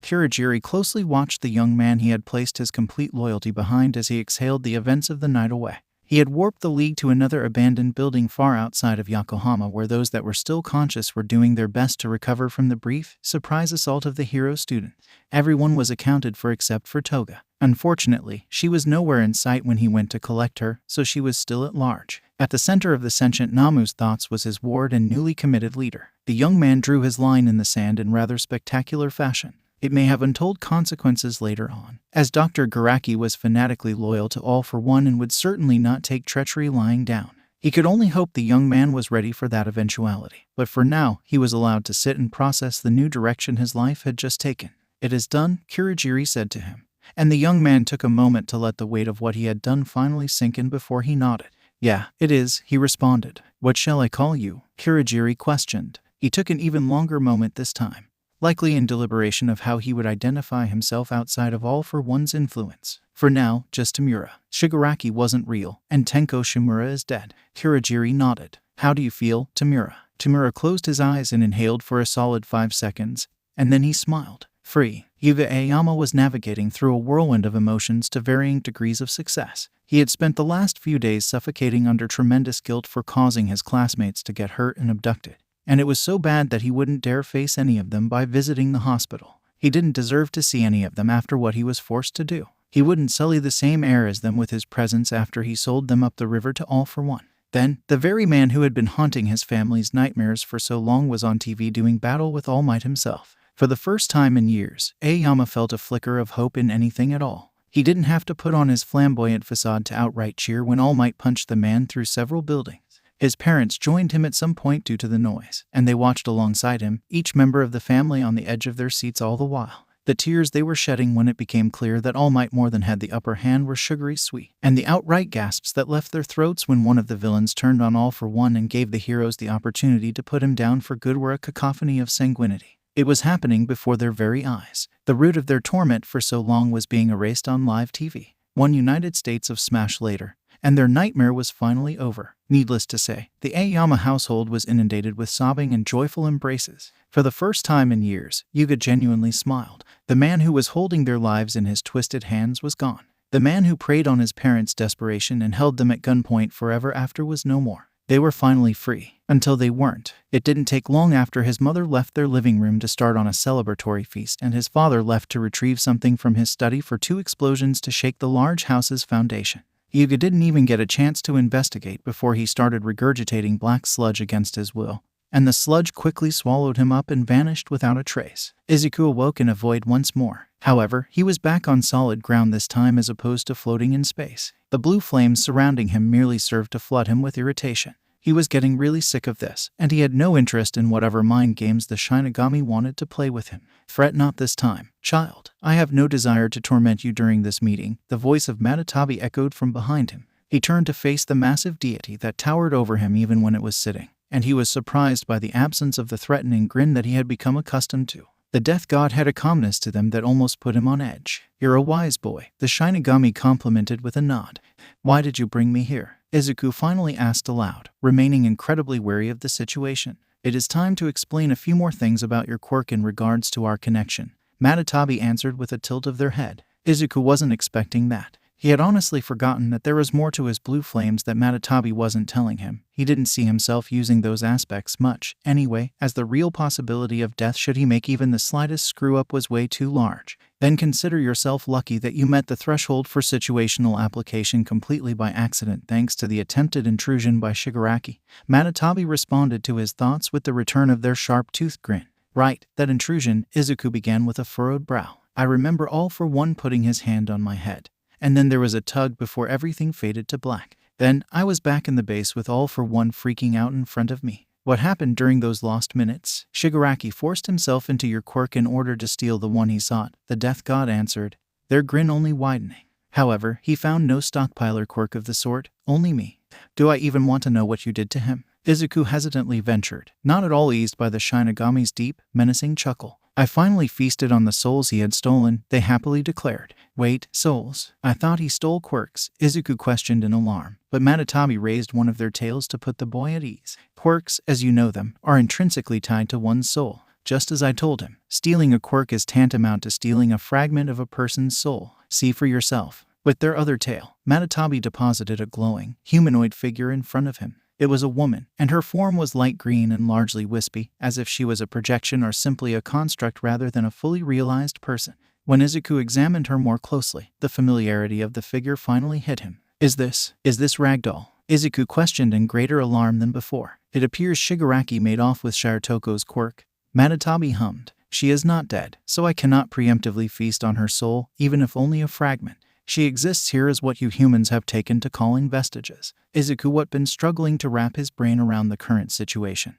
Kurogiri closely watched the young man he had placed his complete loyalty behind as he exhaled the events of the night away. He had warped the League to another abandoned building far outside of Yokohama where those that were still conscious were doing their best to recover from the brief, surprise assault of the hero student. Everyone was accounted for except for Toga. Unfortunately, she was nowhere in sight when he went to collect her, so she was still at large. At the center of the sentient Namu's thoughts was his ward and newly committed leader. The young man drew his line in the sand in rather spectacular fashion. It may have untold consequences later on, as Dr. Garaki was fanatically loyal to All for One and would certainly not take treachery lying down. He could only hope the young man was ready for that eventuality. But for now, he was allowed to sit and process the new direction his life had just taken. "It is done," Kurogiri said to him. And the young man took a moment to let the weight of what he had done finally sink in before he nodded. "Yeah, it is," he responded. "What shall I call you?" Kurogiri questioned. He took an even longer moment this time, likely in deliberation of how he would identify himself outside of All for One's influence. "For now, just Tamura. Shigaraki wasn't real, and Tenko Shimura is dead." Kurogiri nodded. "How do you feel, Tamura?" Tamura closed his eyes and inhaled for a solid 5 seconds, and then he smiled. Free. Yuga Aoyama was navigating through a whirlwind of emotions to varying degrees of success. He had spent the last few days suffocating under tremendous guilt for causing his classmates to get hurt and abducted, and it was so bad that he wouldn't dare face any of them by visiting the hospital. He didn't deserve to see any of them after what he was forced to do. He wouldn't sully the same air as them with his presence after he sold them up the river to All for One. Then, the very man who had been haunting his family's nightmares for so long was on TV doing battle with All Might himself. For the first time in years, Aoyama felt a flicker of hope in anything at all. He didn't have to put on his flamboyant facade to outright cheer when All Might punched the man through several buildings. His parents joined him at some point due to the noise, and they watched alongside him, each member of the family on the edge of their seats all the while. The tears they were shedding when it became clear that All Might more than had the upper hand were sugary sweet, and the outright gasps that left their throats when one of the villains turned on All for One and gave the heroes the opportunity to put him down for good were a cacophony of sanguinity. It was happening before their very eyes. The root of their torment for so long was being erased on live TV. One United States of Smash later, and their nightmare was finally over. Needless to say, the Aoyama household was inundated with sobbing and joyful embraces. For the first time in years, Yuga genuinely smiled. The man who was holding their lives in his twisted hands was gone. The man who preyed on his parents' desperation and held them at gunpoint forever after was no more. They were finally free. Until they weren't. It didn't take long after his mother left their living room to start on a celebratory feast and his father left to retrieve something from his study for 2 explosions to shake the large house's foundation. Yuga didn't even get a chance to investigate before he started regurgitating black sludge against his will, and the sludge quickly swallowed him up and vanished without a trace. Izuku awoke in a void once more. However, he was back on solid ground this time as opposed to floating in space. The blue flames surrounding him merely served to flood him with irritation. He was getting really sick of this, and he had no interest in whatever mind games the Shinigami wanted to play with him. "Fret not this time, child. I have no desire to torment you during this meeting," the voice of Matatabi echoed from behind him. He turned to face the massive deity that towered over him even when it was sitting, and he was surprised by the absence of the threatening grin that he had become accustomed to. The death god had a calmness to them that almost put him on edge. "You're a wise boy," the Shinigami complimented with a nod. "Why did you bring me here?" Izuku finally asked aloud, remaining incredibly wary of the situation. "It is time to explain a few more things about your quirk in regards to our connection," Matatabi answered with a tilt of their head. Izuku wasn't expecting that. He had honestly forgotten that there was more to his blue flames that Matatabi wasn't telling him. He didn't see himself using those aspects much, anyway, as the real possibility of death should he make even the slightest screw-up was way too large. "Then consider yourself lucky that you met the threshold for situational application completely by accident thanks to the attempted intrusion by Shigaraki." Matatabi responded to his thoughts with the return of their sharp-toothed grin. "Right, that intrusion," Izuku began with a furrowed brow. "I remember All for One putting his hand on my head. And then there was a tug before everything faded to black. Then, I was back in the base with All for One freaking out in front of me. What happened during those lost minutes?" "Shigaraki forced himself into your quirk in order to steal the one he sought," the death god answered, their grin only widening. "However, he found no stockpiler quirk of the sort, only me." "Do I even want to know what you did to him?" Izuku hesitantly ventured, not at all eased by the Shinigami's deep, menacing chuckle. "I finally feasted on the souls he had stolen," they happily declared. "Wait, souls? I thought he stole quirks," Izuku questioned in alarm, but Matatabi raised one of their tails to put the boy at ease. "Quirks, as you know them, are intrinsically tied to one's soul. Just as I told him, stealing a quirk is tantamount to stealing a fragment of a person's soul. See for yourself." With their other tail, Matatabi deposited a glowing, humanoid figure in front of him. It was a woman, and her form was light green and largely wispy, as if she was a projection or simply a construct rather than a fully realized person. When Izuku examined her more closely, the familiarity of the figure finally hit him. Is this Ragdoll?" Izuku questioned in greater alarm than before. "It appears Shigaraki made off with Shiratoko's quirk." Matatabi hummed. "She is not dead, so I cannot preemptively feast on her soul, even if only a fragment." She exists here as what you humans have taken to calling vestiges. Izuku had been struggling to wrap his brain around the current situation.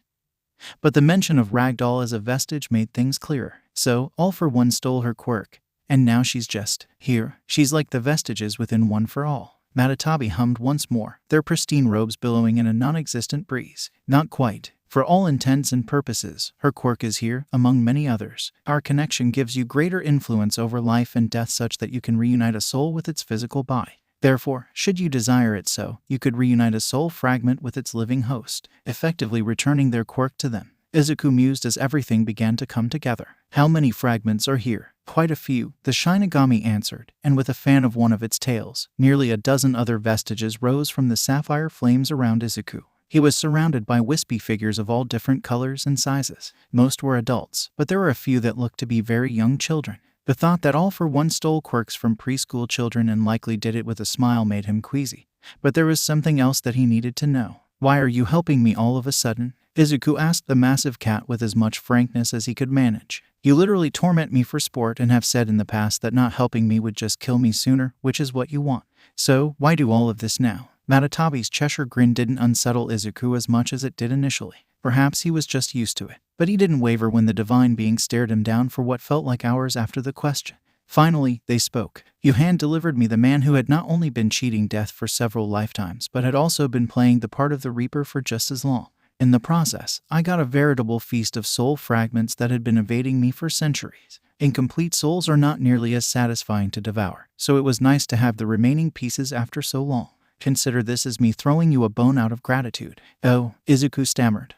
But the mention of Ragdoll as a vestige made things clearer. So, All for One stole her quirk, and now she's just here. She's like the vestiges within One for All. Matatabi hummed once more, their pristine robes billowing in a non-existent breeze. Not quite. For all intents and purposes, her quirk is here, among many others. Our connection gives you greater influence over life and death such that you can reunite a soul with its physical body. Therefore, should you desire it so, you could reunite a soul fragment with its living host, effectively returning their quirk to them. Izuku mused as everything began to come together. How many fragments are here? Quite a few, the Shinigami answered, and with a fan of one of its tails, nearly a dozen other vestiges rose from the sapphire flames around Izuku. He was surrounded by wispy figures of all different colors and sizes. Most were adults, but there were a few that looked to be very young children. The thought that All for One stole quirks from preschool children and likely did it with a smile made him queasy. But there was something else that he needed to know. Why are you helping me all of a sudden? Izuku asked the massive cat with as much frankness as he could manage. You literally torment me for sport and have said in the past that not helping me would just kill me sooner, which is what you want. So, why do all of this now? Matatabi's Cheshire grin didn't unsettle Izuku as much as it did initially. Perhaps he was just used to it. But he didn't waver when the divine being stared him down for what felt like hours after the question. Finally, they spoke. You hand-delivered me the man who had not only been cheating death for several lifetimes, but had also been playing the part of the Reaper for just as long. In the process, I got a veritable feast of soul fragments that had been evading me for centuries. Incomplete souls are not nearly as satisfying to devour, so it was nice to have the remaining pieces after so long. Consider this as me throwing you a bone out of gratitude. Oh, Izuku stammered.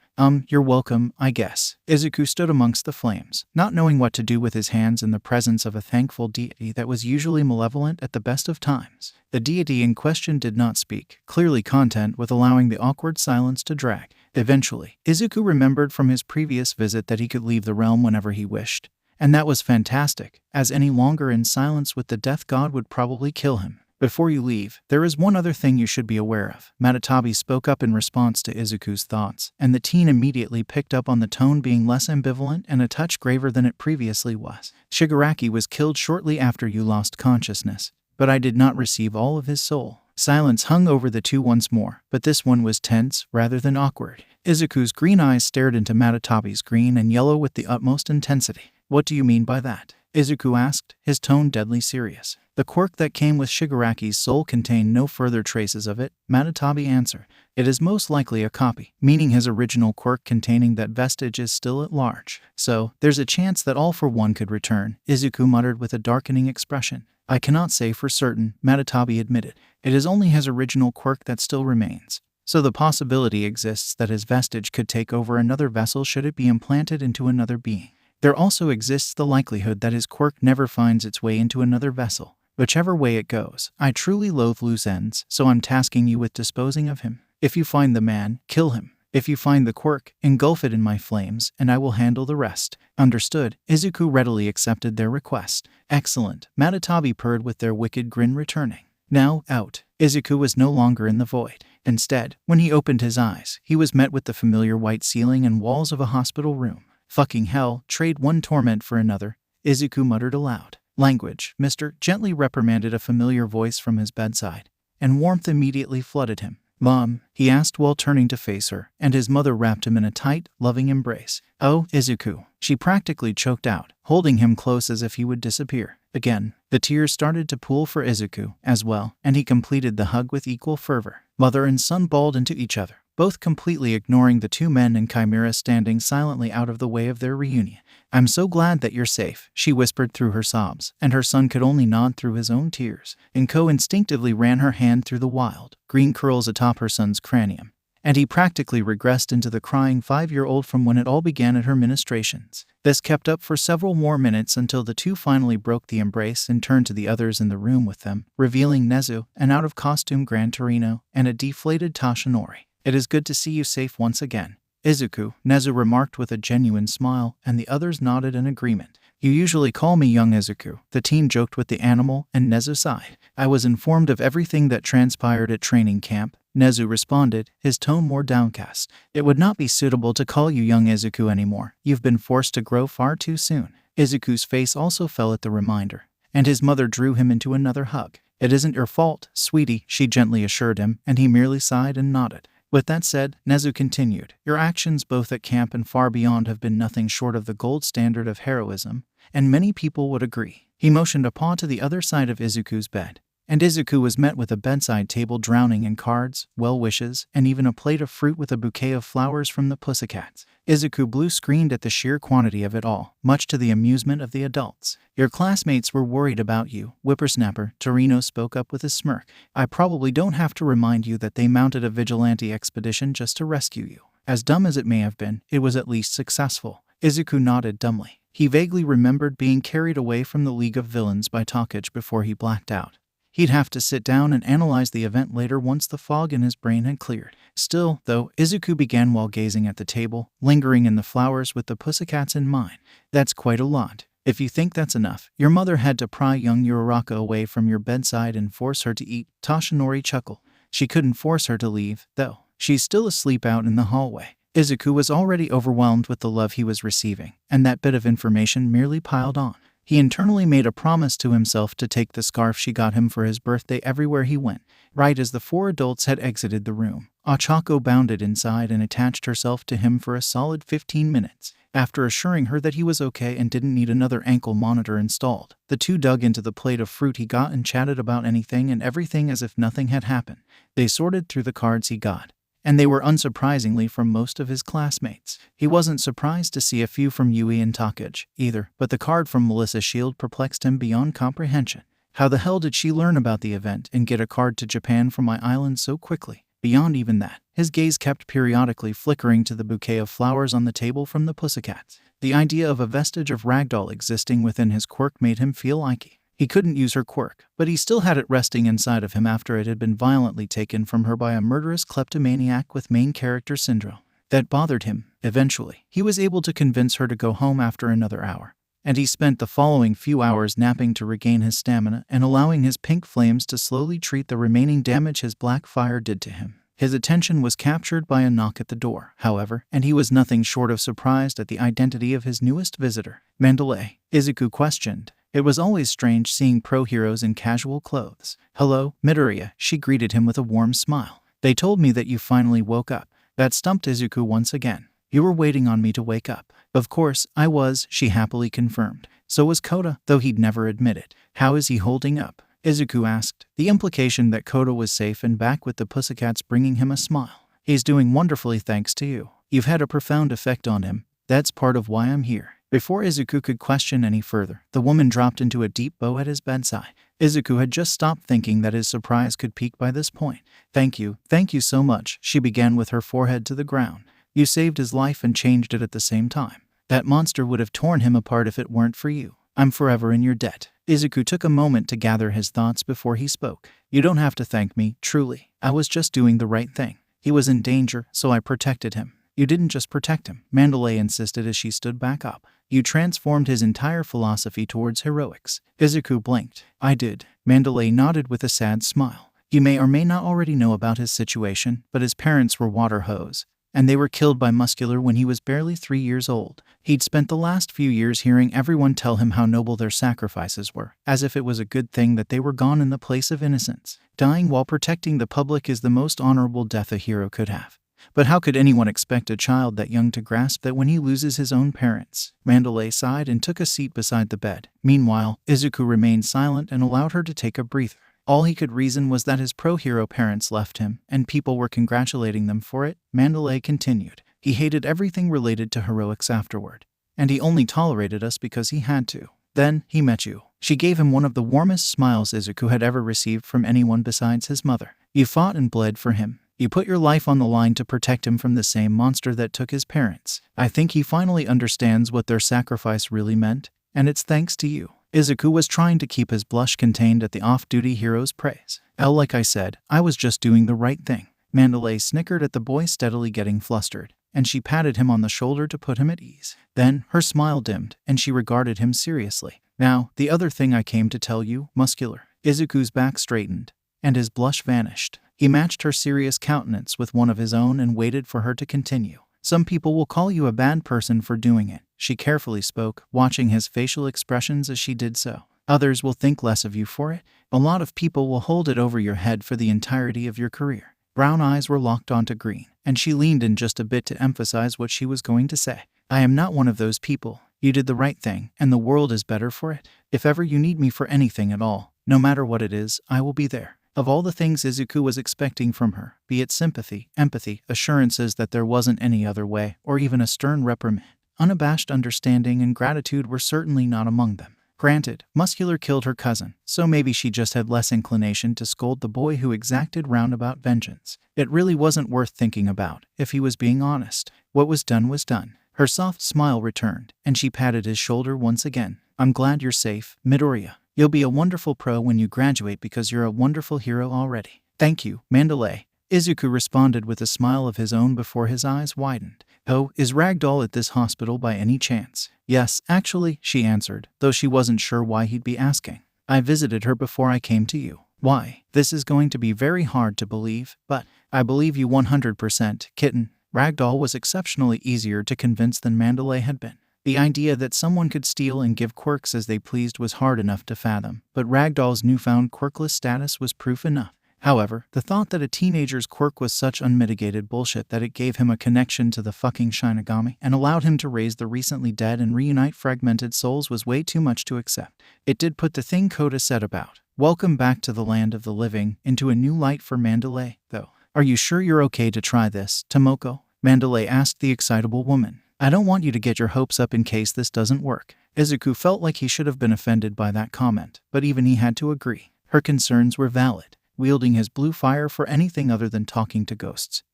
You're welcome, I guess. Izuku stood amongst the flames, not knowing what to do with his hands in the presence of a thankful deity that was usually malevolent at the best of times. The deity in question did not speak, clearly content with allowing the awkward silence to drag. Eventually, Izuku remembered from his previous visit that he could leave the realm whenever he wished. And that was fantastic, as any longer in silence with the death god would probably kill him. Before you leave, there is one other thing you should be aware of. Matatabi spoke up in response to Izuku's thoughts, and the teen immediately picked up on the tone being less ambivalent and a touch graver than it previously was. Shigaraki was killed shortly after you lost consciousness, but I did not receive all of his soul. Silence hung over the two once more, but this one was tense rather than awkward. Izuku's green eyes stared into Matatabi's green and yellow with the utmost intensity. What do you mean by that? Izuku asked, his tone deadly serious. The quirk that came with Shigaraki's soul contained no further traces of it, Matatabi answered. It is most likely a copy, meaning his original quirk containing that vestige is still at large. So, there's a chance that All for One could return, Izuku muttered with a darkening expression. I cannot say for certain, Matatabi admitted. It is only his original quirk that still remains. So the possibility exists that his vestige could take over another vessel should it be implanted into another being. There also exists the likelihood that his quirk never finds its way into another vessel. Whichever way it goes, I truly loathe loose ends, so I'm tasking you with disposing of him. If you find the man, kill him. If you find the quirk, engulf it in my flames, and I will handle the rest. Understood. Izuku readily accepted their request. Excellent. Matatabi purred with their wicked grin returning. Now, out. Izuku was no longer in the void. Instead, when he opened his eyes, he was met with the familiar white ceiling and walls of a hospital room. Fucking hell, trade one torment for another, Izuku muttered aloud. Language, mister, gently reprimanded a familiar voice from his bedside, and warmth immediately flooded him. Mom, he asked while turning to face her, and his mother wrapped him in a tight, loving embrace. Oh, Izuku, she practically choked out, holding him close as if he would disappear. Again, the tears started to pool for Izuku as well, and he completed the hug with equal fervor. Mother and son bawled into each other, both completely ignoring the two men and Chimera standing silently out of the way of their reunion. I'm so glad that you're safe, she whispered through her sobs, and her son could only nod through his own tears. Inko instinctively ran her hand through the wild, green curls atop her son's cranium, and he practically regressed into the crying 5-year-old from when it all began at her ministrations. This kept up for several more minutes until the two finally broke the embrace and turned to the others in the room with them, revealing Nezu, an out-of-costume Gran Torino, and a deflated Tashinori. It is good to see you safe once again, Izuku, Nezu remarked with a genuine smile, and the others nodded in agreement. You usually call me young Izuku, the teen joked with the animal, and Nezu sighed. I was informed of everything that transpired at training camp, Nezu responded, his tone more downcast. It would not be suitable to call you young Izuku anymore. You've been forced to grow far too soon. Izuku's face also fell at the reminder, and his mother drew him into another hug. It isn't your fault, sweetie, she gently assured him, and he merely sighed and nodded. With that said, Nezu continued, your actions both at camp and far beyond have been nothing short of the gold standard of heroism, and many people would agree. He motioned a paw to the other side of Izuku's bed, and Izuku was met with a bedside table drowning in cards, well wishes, and even a plate of fruit with a bouquet of flowers from the pussycats. Izuku blue-screened at the sheer quantity of it all, much to the amusement of the adults. Your classmates were worried about you, whippersnapper, Torino spoke up with a smirk. I probably don't have to remind you that they mounted a vigilante expedition just to rescue you. As dumb as it may have been, it was at least successful. Izuku nodded dumbly. He vaguely remembered being carried away from the League of Villains by Toga before he blacked out. He'd have to sit down and analyze the event later once the fog in his brain had cleared. Still, though, Izuku began while gazing at the table, lingering in the flowers with the pussycats in mind. That's quite a lot. If you think that's enough, your mother had to pry young Uraraka away from your bedside and force her to eat, Toshinori chuckled. She couldn't force her to leave, though. She's still asleep out in the hallway. Izuku was already overwhelmed with the love he was receiving, and that bit of information merely piled on. He internally made a promise to himself to take the scarf she got him for his birthday everywhere he went. Right as the four adults had exited the room, Ochako bounded inside and attached herself to him for a solid 15 minutes. After assuring her that he was okay and didn't need another ankle monitor installed, the two dug into the plate of fruit he got and chatted about anything and everything as if nothing had happened. They sorted through the cards he got, and they were unsurprisingly from most of his classmates. He wasn't surprised to see a few from Yui and Toga either, but the card from Melissa Shield perplexed him beyond comprehension. How the hell did she learn about the event and get a card to Japan from my island so quickly? Beyond even that, his gaze kept periodically flickering to the bouquet of flowers on the table from the pussycats. The idea of a vestige of ragdoll existing within his quirk made him feel icky. He couldn't use her quirk, but he still had it resting inside of him after it had been violently taken from her by a murderous kleptomaniac with main character syndrome. That bothered him. Eventually, he was able to convince her to go home after another hour, and he spent the following few hours napping to regain his stamina and allowing his pink flames to slowly treat the remaining damage his black fire did to him. His attention was captured by a knock at the door, however, and he was nothing short of surprised at the identity of his newest visitor. Mandalay, Izuku questioned. It was always strange seeing pro-heroes in casual clothes. Hello, Midoriya, she greeted him with a warm smile. They told me that you finally woke up. That stumped Izuku once again. You were waiting on me to wake up. Of course, I was, she happily confirmed. So was Kota, though he'd never admit it. How is he holding up? Izuku asked, the implication that Kota was safe and back with the pussycats bringing him a smile. He's doing wonderfully thanks to you. You've had a profound effect on him. That's part of why I'm here. Before Izuku could question any further, the woman dropped into a deep bow at his bedside. Izuku had just stopped thinking that his surprise could peak by this point. Thank you so much, she began with her forehead to the ground. You saved his life and changed it at the same time. That monster would have torn him apart if it weren't for you. I'm forever in your debt. Izuku took a moment to gather his thoughts before he spoke. You don't have to thank me, truly. I was just doing the right thing. He was in danger, so I protected him. You didn't just protect him, Mandalay insisted as she stood back up. You transformed his entire philosophy towards heroics. Izuku blinked. I did. Mandalay nodded with a sad smile. You may or may not already know about his situation, but his parents were water hose, and they were killed by Muscular when he was barely 3 years old. He'd spent the last few years hearing everyone tell him how noble their sacrifices were, as if it was a good thing that they were gone in the place of innocence. Dying while protecting the public is the most honorable death a hero could have. But how could anyone expect a child that young to grasp that when he loses his own parents? Mandalay sighed and took a seat beside the bed. Meanwhile, Izuku remained silent and allowed her to take a breather. All he could reason was that his pro-hero parents left him, and people were congratulating them for it. Mandalay continued. He hated everything related to heroics afterward, and he only tolerated us because he had to. Then, he met you. She gave him one of the warmest smiles Izuku had ever received from anyone besides his mother. You fought and bled for him. You put your life on the line to protect him from the same monster that took his parents. I think he finally understands what their sacrifice really meant, and it's thanks to you. Izuku was trying to keep his blush contained at the off-duty hero's praise. Like I said, I was just doing the right thing. Mandalay snickered at the boy steadily getting flustered, and she patted him on the shoulder to put him at ease. Then, her smile dimmed, and she regarded him seriously. Now, the other thing I came to tell you, Muscular. Izuku's back straightened, and his blush vanished. He matched her serious countenance with one of his own and waited for her to continue. Some people will call you a bad person for doing it, she carefully spoke, watching his facial expressions as she did so. Others will think less of you for it. A lot of people will hold it over your head for the entirety of your career. Brown eyes were locked onto green, and she leaned in just a bit to emphasize what she was going to say. I am not one of those people. You did the right thing, and the world is better for it. If ever you need me for anything at all, no matter what it is, I will be there. Of all the things Izuku was expecting from her, be it sympathy, empathy, assurances that there wasn't any other way, or even a stern reprimand, unabashed understanding and gratitude were certainly not among them. Granted, Muscular killed her cousin, so maybe she just had less inclination to scold the boy who exacted roundabout vengeance. It really wasn't worth thinking about, if he was being honest. What was done was done. Her soft smile returned, and she patted his shoulder once again. I'm glad you're safe, Midoriya. You'll be a wonderful pro when you graduate because you're a wonderful hero already. Thank you, Mandalay. Izuku responded with a smile of his own before his eyes widened. Oh, is Ragdoll at this hospital by any chance? Yes, actually, she answered, though she wasn't sure why he'd be asking. I visited her before I came to you. Why? This is going to be very hard to believe, but I believe you 100%, kitten. Ragdoll was exceptionally easier to convince than Mandalay had been. The idea that someone could steal and give quirks as they pleased was hard enough to fathom, but Ragdoll's newfound quirkless status was proof enough. However, the thought that a teenager's quirk was such unmitigated bullshit that it gave him a connection to the fucking Shinigami and allowed him to raise the recently dead and reunite fragmented souls was way too much to accept. It did put the thing Kota said about, welcome back to the land of the living, into a new light for Mandalay, though. Are you sure you're okay to try this, Tomoko? Mandalay asked the excitable woman. I don't want you to get your hopes up in case this doesn't work. Izuku felt like he should have been offended by that comment, but even he had to agree. Her concerns were valid, wielding his blue fire for anything other than talking to ghosts.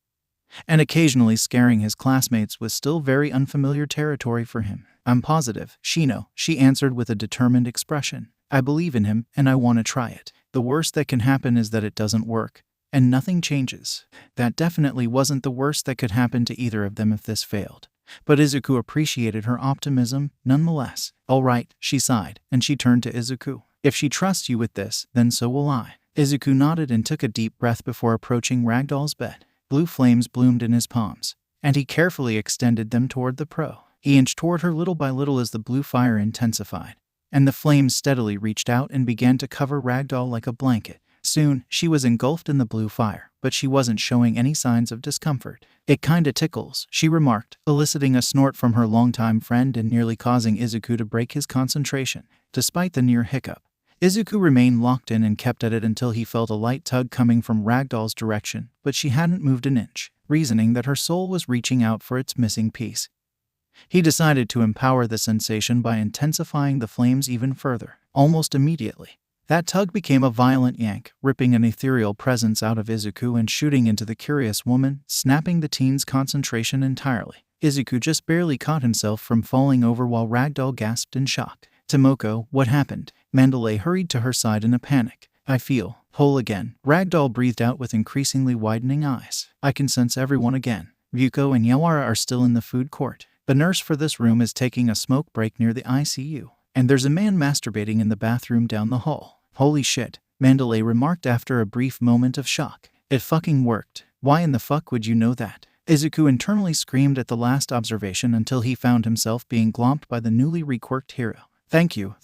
And occasionally scaring his classmates was still very unfamiliar territory for him. I'm positive, Shino, she answered with a determined expression. I believe in him, and I want to try it. The worst that can happen is that it doesn't work, and nothing changes. That definitely wasn't the worst that could happen to either of them if this failed. But Izuku appreciated her optimism nonetheless. All right, she sighed, and she turned to Izuku. If she trusts you with this, then so will I. Izuku nodded and took a deep breath before approaching Ragdoll's bed. Blue flames bloomed in his palms, and he carefully extended them toward the pro. He inched toward her little by little as the blue fire intensified, and the flames steadily reached out and began to cover Ragdoll like a blanket. Soon, she was engulfed in the blue fire, but she wasn't showing any signs of discomfort. It kinda tickles, she remarked, eliciting a snort from her longtime friend and nearly causing Izuku to break his concentration. Despite the near hiccup, Izuku remained locked in and kept at it until he felt a light tug coming from Ragdoll's direction, but she hadn't moved an inch, reasoning that her soul was reaching out for its missing piece. He decided to empower the sensation by intensifying the flames even further. Almost immediately, that tug became a violent yank, ripping an ethereal presence out of Izuku and shooting into the curious woman, snapping the teen's concentration entirely. Izuku just barely caught himself from falling over while Ragdoll gasped in shock. Tomoko, what happened? Mandalay hurried to her side in a panic. I feel whole again. Ragdoll breathed out with increasingly widening eyes. I can sense everyone again. Ryuko and Yawara are still in the food court. The nurse for this room is taking a smoke break near the ICU. And there's a man masturbating in the bathroom down the hall. Holy shit, Mandalay remarked after a brief moment of shock. It fucking worked. Why in the fuck would you know that? Izuku internally screamed at the last observation until he found himself being glomped by the newly requirked hero. Thank you,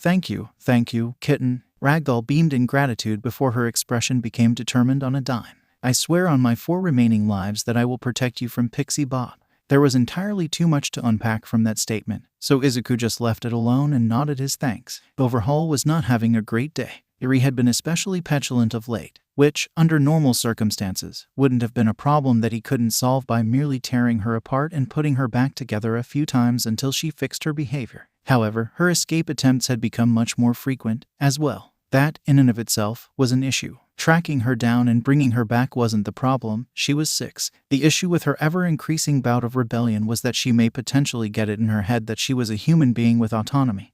kitten. Ragdoll beamed in gratitude before her expression became determined on a dime. I swear on my 4 remaining lives that I will protect you from Pixie Bob. There was entirely too much to unpack from that statement, so Izuku just left it alone and nodded his thanks. Overhaul was not having a great day. Erie had been especially petulant of late, which, under normal circumstances, wouldn't have been a problem that he couldn't solve by merely tearing her apart and putting her back together a few times until she fixed her behavior. However, her escape attempts had become much more frequent, as well. That, in and of itself, was an issue. Tracking her down and bringing her back wasn't the problem, she was 6. The issue with her ever-increasing bout of rebellion was that she may potentially get it in her head that she was a human being with autonomy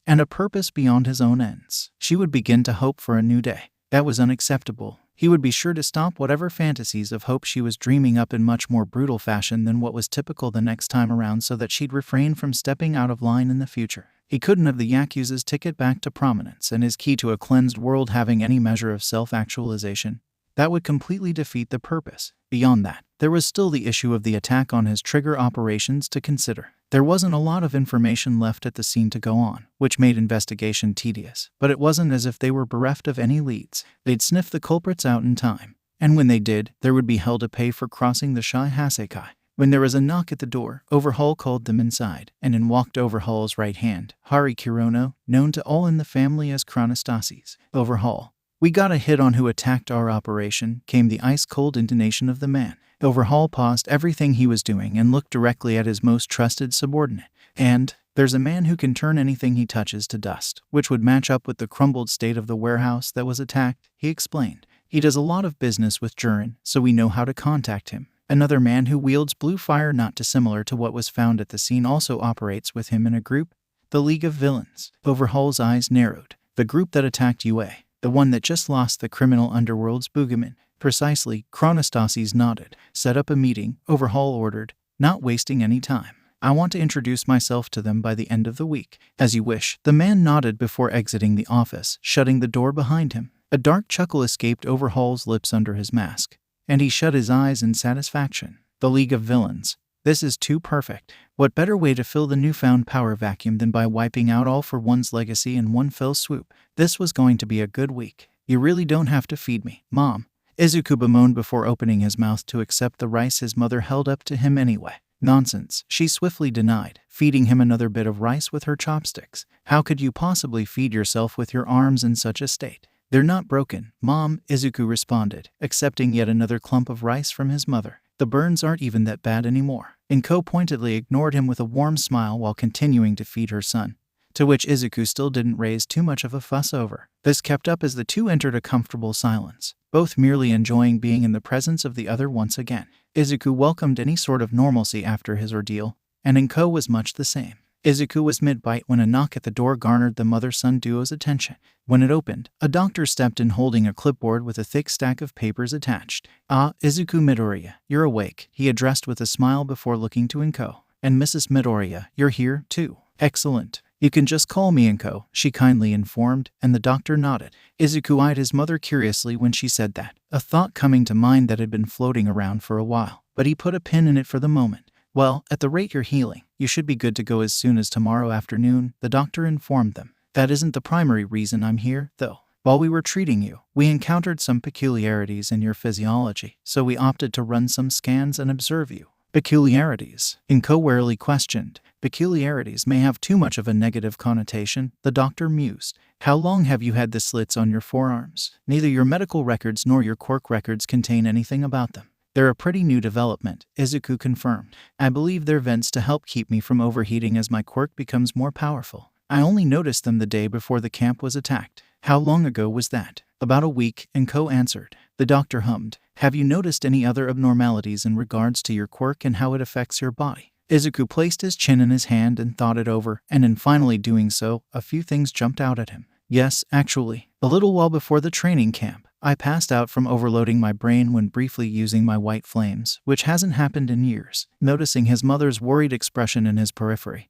and a purpose beyond his own ends. She would begin to hope for a new day. That was unacceptable. He would be sure to stop whatever fantasies of hope she was dreaming up in much more brutal fashion than what was typical the next time around so that she'd refrain from stepping out of line in the future. He couldn't have the Yakuza's ticket back to prominence and his key to a cleansed world having any measure of self-actualization. That would completely defeat the purpose. Beyond that, there was still the issue of the attack on his trigger operations to consider. There wasn't a lot of information left at the scene to go on, which made investigation tedious, but it wasn't as if they were bereft of any leads. They'd sniff the culprits out in time, and when they did, there would be hell to pay for crossing the Shai Hasekai. When there was a knock at the door, Overhaul called them inside, and in walked Overhaul's right hand, Hari Kirono, known to all in the family as Chronostasis. Overhaul. "We got a hit on who attacked our operation," came the ice-cold intonation of the man. Overhaul paused everything he was doing and looked directly at his most trusted subordinate. "And there's a man who can turn anything he touches to dust, which would match up with the crumbled state of the warehouse that was attacked," he explained. "He does a lot of business with Jurin, so we know how to contact him. Another man who wields blue fire not dissimilar to what was found at the scene also operates with him in a group, the League of Villains." Overhaul's eyes narrowed. "The group that attacked UA, the one that just lost the criminal underworld's boogeyman." "Precisely," Chronostasis nodded. "Set up a meeting," Overhaul ordered, not wasting any time. "I want to introduce myself to them by the end of the week." "As you wish." The man nodded before exiting the office, shutting the door behind him. A dark chuckle escaped Overhaul's lips under his mask, and he shut his eyes in satisfaction. The League of Villains. This is too perfect. What better way to fill the newfound power vacuum than by wiping out all for one's legacy in one fell swoop? This was going to be a good week. "You really don't have to feed me, Mom," Izuku bemoaned before opening his mouth to accept the rice his mother held up to him anyway. "Nonsense," she swiftly denied, feeding him another bit of rice with her chopsticks. "How could you possibly feed yourself with your arms in such a state?" "They're not broken, Mom," Izuku responded, accepting yet another clump of rice from his mother. "The burns aren't even that bad anymore." Inko pointedly ignored him with a warm smile while continuing to feed her son, to which Izuku still didn't raise too much of a fuss over. This kept up as the two entered a comfortable silence, both merely enjoying being in the presence of the other once again. Izuku welcomed any sort of normalcy after his ordeal, and Inko was much the same. Izuku was mid-bite when a knock at the door garnered the mother-son duo's attention. When it opened, a doctor stepped in holding a clipboard with a thick stack of papers attached. "Ah, Izuku Midoriya, you're awake," he addressed with a smile before looking to Inko. "And Mrs. Midoriya, you're here, too. Excellent. You can just call me Inko," she kindly informed, and the doctor nodded. Izuku eyed his mother curiously when she said that, a thought coming to mind that had been floating around for a while, but he put a pin in it for the moment. "Well, at the rate you're healing, you should be good to go as soon as tomorrow afternoon," the doctor informed them. "That isn't the primary reason I'm here, though. While we were treating you, we encountered some peculiarities in your physiology, so we opted to run some scans and observe you." "Peculiarities?" Inko warily questioned. "Peculiarities may have too much of a negative connotation," the doctor mused. "How long have you had the slits on your forearms?" "Neither your medical records nor your quirk records contain anything about them. They're a pretty new development," Izuku confirmed. "I believe they're vents to help keep me from overheating as my quirk becomes more powerful. I only noticed them the day before the camp was attacked." "How long ago was that?" "About a week," Inko answered. The doctor hummed. "Have you noticed any other abnormalities in regards to your quirk and how it affects your body?" Izuku placed his chin in his hand and thought it over, and in finally doing so, a few things jumped out at him. "Yes, actually. A little while before the training camp, I passed out from overloading my brain when briefly using my white flames, which hasn't happened in years." Noticing his mother's worried expression in his periphery,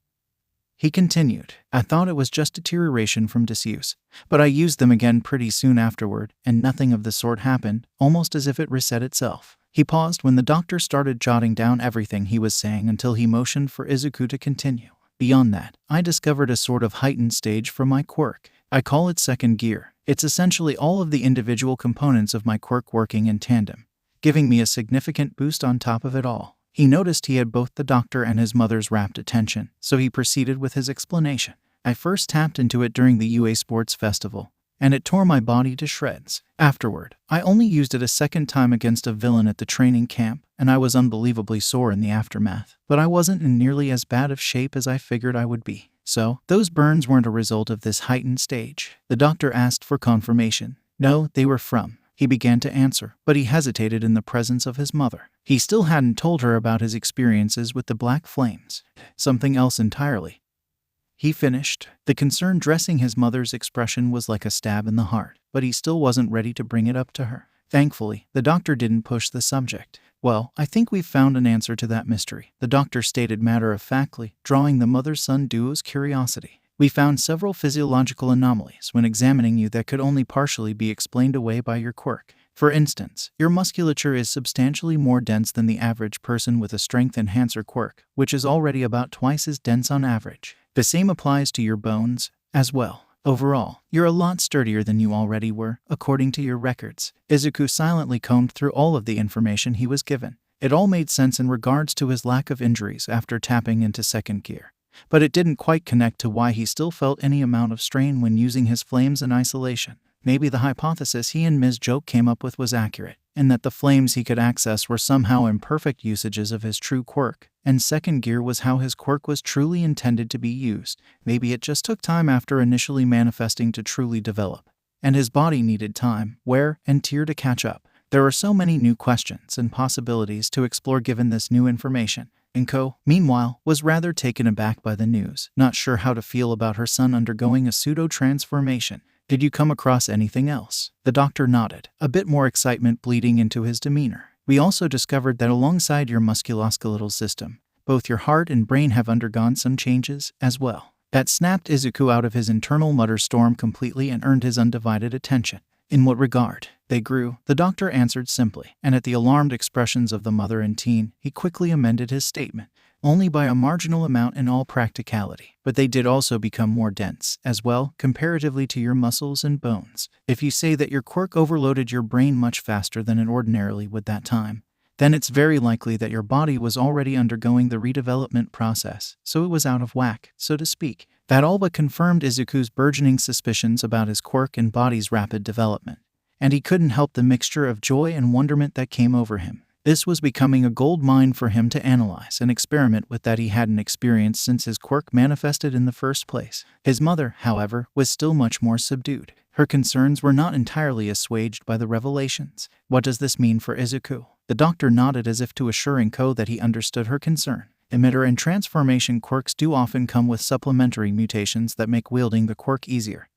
he continued, "I thought it was just deterioration from disuse, but I used them again pretty soon afterward, and nothing of the sort happened, almost as if it reset itself." He paused when the doctor started jotting down everything he was saying until he motioned for Izuku to continue. "Beyond that, I discovered a sort of heightened stage for my quirk. I call it second gear. It's essentially all of the individual components of my quirk working in tandem, giving me a significant boost on top of it all." He noticed he had both the doctor and his mother's rapt attention, so he proceeded with his explanation. "I first tapped into it during the UA Sports Festival, and it tore my body to shreds. Afterward, I only used it a second time against a villain at the training camp, and I was unbelievably sore in the aftermath, but I wasn't in nearly as bad of shape as I figured I would be." "So, those burns weren't a result of this heightened stage?" the doctor asked for confirmation. "No, they were from," he began to answer, but he hesitated in the presence of his mother. He still hadn't told her about his experiences with the black flames. "Something else entirely," he finished. The concern dressing his mother's expression was like a stab in the heart, but he still wasn't ready to bring it up to her. Thankfully, the doctor didn't push the subject. "Well, I think we've found an answer to that mystery," the doctor stated matter-of-factly, drawing the mother-son duo's curiosity. "We found several physiological anomalies when examining you that could only partially be explained away by your quirk. For instance, your musculature is substantially more dense than the average person with a strength enhancer quirk, which is already about twice as dense on average. The same applies to your bones as well. Overall, you're a lot sturdier than you already were, according to your records. Izuku silently combed through all of the information he was given. It all made sense in regards to his lack of injuries after tapping into second gear. But it didn't quite connect to why he still felt any amount of strain when using his flames in isolation. Maybe the hypothesis he and Ms. Joke came up with was accurate, in that the flames he could access were somehow imperfect usages of his true quirk, and second gear was how his quirk was truly intended to be used. Maybe it just took time after initially manifesting to truly develop, and his body needed time, wear, and tear to catch up. There were so many new questions and possibilities to explore given this new information. Inko, meanwhile, was rather taken aback by the news, not sure how to feel about her son undergoing a pseudo-transformation. Did you come across anything else? The doctor nodded, a bit more excitement bleeding into his demeanor. We also discovered that alongside your musculoskeletal system, both your heart and brain have undergone some changes as well. That snapped Izuku out of his internal mutter storm completely and earned his undivided attention. In what regard? They grew, the doctor answered simply, and at the alarmed expressions of the mother and teen, he quickly amended his statement. Only by a marginal amount in all practicality. But they did also become more dense, as well, comparatively to your muscles and bones. If you say that your quirk overloaded your brain much faster than it ordinarily would that time, then it's very likely that your body was already undergoing the redevelopment process, so it was out of whack, so to speak. That all but confirmed Izuku's burgeoning suspicions about his quirk and body's rapid development, and he couldn't help the mixture of joy and wonderment that came over him. This was becoming a gold mine for him to analyze and experiment with that he hadn't experienced since his quirk manifested in the first place. His mother, however, was still much more subdued. Her concerns were not entirely assuaged by the revelations. What does this mean for Izuku? The doctor nodded as if to assure Inko that he understood her concern. Emitter and transformation quirks do often come with supplementary mutations that make wielding the quirk easier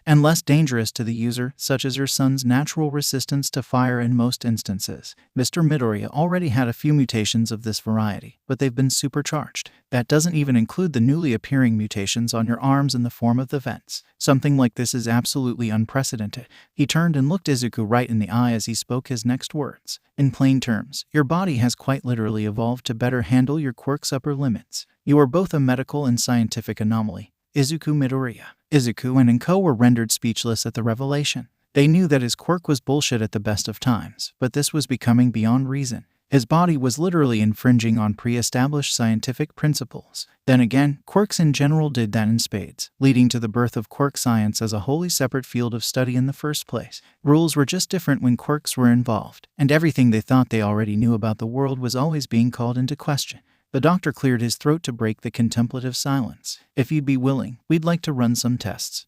and less dangerous to the user, such as your son's natural resistance to fire in most instances. Mr. Midoriya already had a few mutations of this variety, but they've been supercharged. That doesn't even include the newly appearing mutations on your arms in the form of the vents. Something like this is absolutely unprecedented. He turned and looked Izuku right in the eye as he spoke his next words. In plain terms, your body has quite literally evolved to better handle your quirk's upper limits. You are both a medical and scientific anomaly. Izuku Midoriya. Izuku and Inko were rendered speechless at the revelation. They knew that his quirk was bullshit at the best of times, but this was becoming beyond reason. His body was literally infringing on pre-established scientific principles. Then again, quirks in general did that in spades, leading to the birth of quirk science as a wholly separate field of study in the first place. Rules were just different when quirks were involved, and everything they thought they already knew about the world was always being called into question. The doctor cleared his throat to break the contemplative silence. If you'd be willing, we'd like to run some tests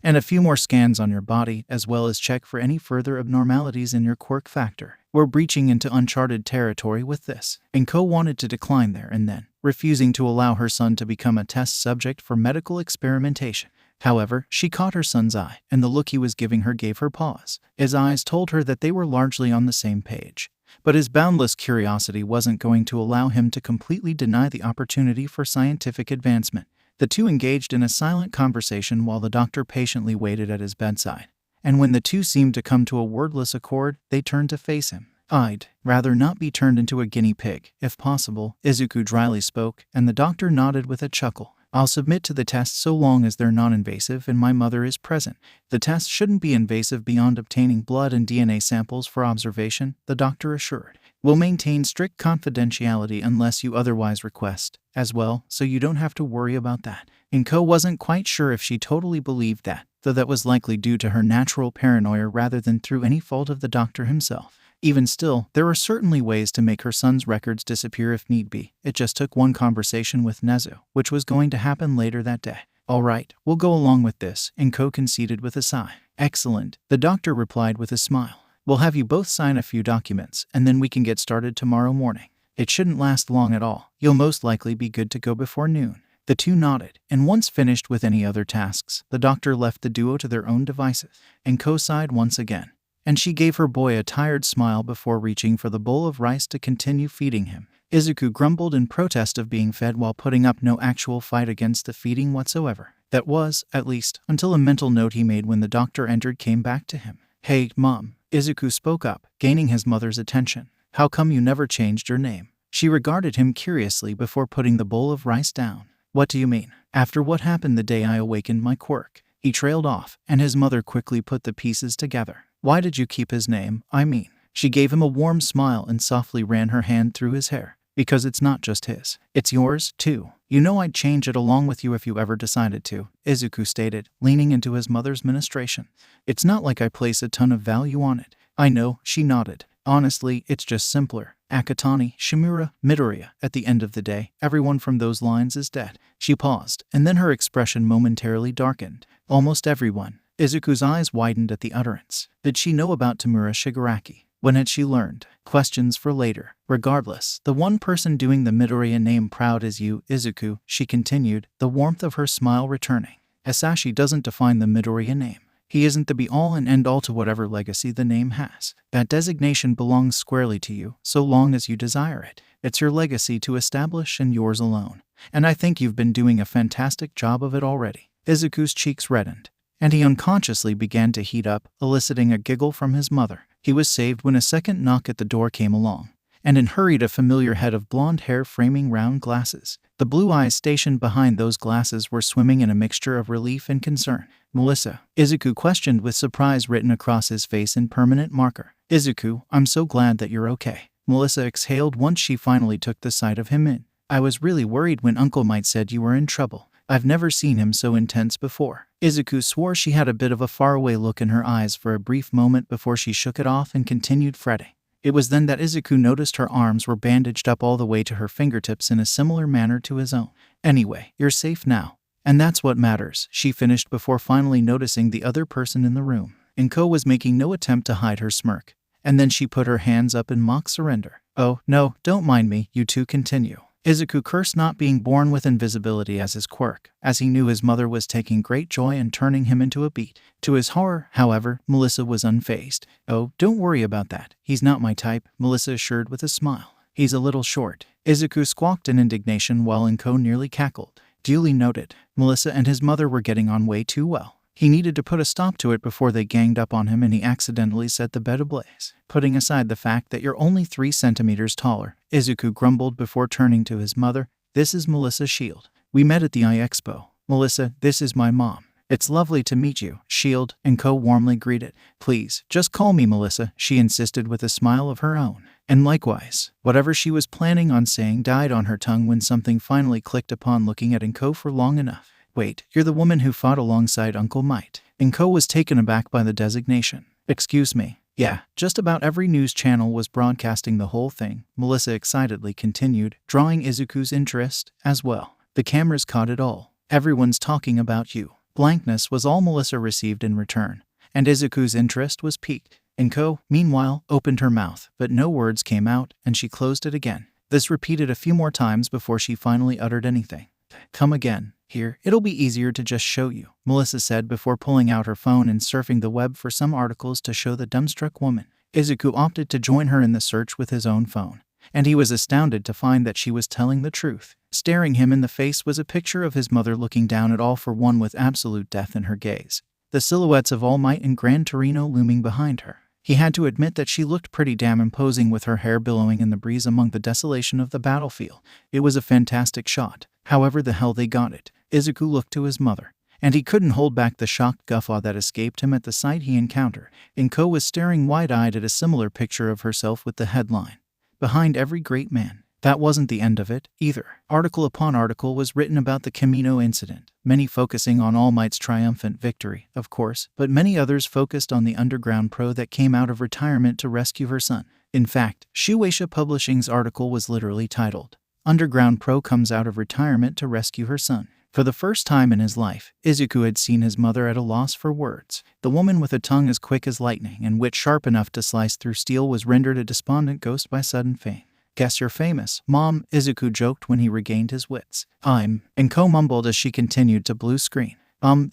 and a few more scans on your body, as well as check for any further abnormalities in your quirk factor. We're breaching into uncharted territory with this. Inko wanted to decline there and then, refusing to allow her son to become a test subject for medical experimentation. However, she caught her son's eye, and the look he was giving her gave her pause. His eyes told her that they were largely on the same page. But his boundless curiosity wasn't going to allow him to completely deny the opportunity for scientific advancement. The two engaged in a silent conversation while the doctor patiently waited at his bedside. And when the two seemed to come to a wordless accord, they turned to face him. I'd rather not be turned into a guinea pig, if possible, Izuku dryly spoke, and the doctor nodded with a chuckle. I'll submit to the tests so long as they're non-invasive and my mother is present. The tests shouldn't be invasive beyond obtaining blood and DNA samples for observation, the doctor assured. We'll maintain strict confidentiality unless you otherwise request, as well, so you don't have to worry about that. Inko wasn't quite sure if she totally believed that, though that was likely due to her natural paranoia rather than through any fault of the doctor himself. Even still, there were certainly ways to make her son's records disappear if need be. It just took one conversation with Nezu, which was going to happen later that day. All right, we'll go along with this, Inko conceded with a sigh. Excellent, the doctor replied with a smile. We'll have you both sign a few documents, and then we can get started tomorrow morning. It shouldn't last long at all. You'll most likely be good to go before noon. The two nodded, and once finished with any other tasks, the doctor left the duo to their own devices. Inko sighed once again, and she gave her boy a tired smile before reaching for the bowl of rice to continue feeding him. Izuku grumbled in protest of being fed while putting up no actual fight against the feeding whatsoever. That was, at least, until a mental note he made when the doctor entered came back to him. Hey, Mom, Izuku spoke up, gaining his mother's attention. How come you never changed your name? She regarded him curiously before putting the bowl of rice down. What do you mean? After what happened the day I awakened my quirk. He trailed off, and his mother quickly put the pieces together. Why did you keep his name, I mean? She gave him a warm smile and softly ran her hand through his hair. Because it's not just his. It's yours, too. You know I'd change it along with you if you ever decided to, Izuku stated, leaning into his mother's ministration. It's not like I place a ton of value on it. I know, she nodded. Honestly, it's just simpler. Akatani, Shimura, Midoriya. At the end of the day, everyone from those lines is dead. She paused, and then her expression momentarily darkened. Almost everyone. Izuku's eyes widened at the utterance. Did she know about Tamura Shigaraki? When had she learned? Questions for later. Regardless, the one person doing the Midoriya name proud is you, Izuku, she continued, the warmth of her smile returning. Asashi doesn't define the Midoriya name. He isn't the be-all and end-all to whatever legacy the name has. That designation belongs squarely to you, so long as you desire it. It's your legacy to establish and yours alone. And I think you've been doing a fantastic job of it already. Izuku's cheeks reddened, and he unconsciously began to heat up, eliciting a giggle from his mother. He was saved when a second knock at the door came along, and in hurried a familiar head of blonde hair framing round glasses. The blue eyes stationed behind those glasses were swimming in a mixture of relief and concern. Melissa, Izuku questioned with surprise written across his face in permanent marker. Izuku, I'm so glad that you're okay. Melissa exhaled once she finally took the sight of him in. I was really worried when Uncle Might said you were in trouble. I've never seen him so intense before. Izuku swore she had a bit of a faraway look in her eyes for a brief moment before she shook it off and continued fretting. It was then that Izuku noticed her arms were bandaged up all the way to her fingertips in a similar manner to his own. Anyway, you're safe now. And that's what matters, she finished before finally noticing the other person in the room. Inko was making no attempt to hide her smirk. And then she put her hands up in mock surrender. Oh, no, don't mind me, you two continue. Izuku cursed not being born with invisibility as his quirk, as he knew his mother was taking great joy in turning him into a beat. To his horror, however, Melissa was unfazed. Oh, don't worry about that. He's not my type, Melissa assured with a smile. He's a little short. Izuku squawked in indignation while Inko nearly cackled. Duly noted. Melissa and his mother were getting on way too well. He needed to put a stop to it before they ganged up on him and he accidentally set the bed ablaze. Putting aside the fact that you're only 3 centimeters taller, Izuku grumbled before turning to his mother. This is Melissa Shield. We met at the Eye Expo. Melissa, this is my mom. It's lovely to meet you, Shield, and Ko warmly greeted. Please, just call me Melissa, she insisted with a smile of her own. And likewise, whatever she was planning on saying died on her tongue when something finally clicked upon looking at Inko for long enough. Wait, you're the woman who fought alongside Uncle Might. Inko was taken aback by the designation. Excuse me. Yeah, just about every news channel was broadcasting the whole thing, Melissa excitedly continued, drawing Izuku's interest as well. The cameras caught it all. Everyone's talking about you. Blankness was all Melissa received in return, and Izuku's interest was piqued. Inko, meanwhile, opened her mouth, but no words came out, and she closed it again. This repeated a few more times before she finally uttered anything. Come again. Here, it'll be easier to just show you, Melissa said before pulling out her phone and surfing the web for some articles to show the dumbstruck woman. Izuku opted to join her in the search with his own phone, and he was astounded to find that she was telling the truth. Staring him in the face was a picture of his mother looking down at All For One with absolute death in her gaze, the silhouettes of All Might and Gran Torino looming behind her. He had to admit that she looked pretty damn imposing with her hair billowing in the breeze among the desolation of the battlefield. It was a fantastic shot. However the hell they got it. Izuku looked to his mother, and he couldn't hold back the shocked guffaw that escaped him at the sight he encountered. Inko was staring wide-eyed at a similar picture of herself with the headline, "Behind every great man." That wasn't the end of it, either. Article upon article was written about the Camino incident, many focusing on All Might's triumphant victory, of course, but many others focused on the underground pro that came out of retirement to rescue her son. In fact, Shueisha Publishing's article was literally titled, "Underground Pro Comes Out of Retirement to Rescue Her Son." For the first time in his life, Izuku had seen his mother at a loss for words. The woman with a tongue as quick as lightning and wit sharp enough to slice through steel was rendered a despondent ghost by sudden fame. Guess you're famous, Mom, Izuku joked when he regained his wits. Inko mumbled as she continued to blue screen.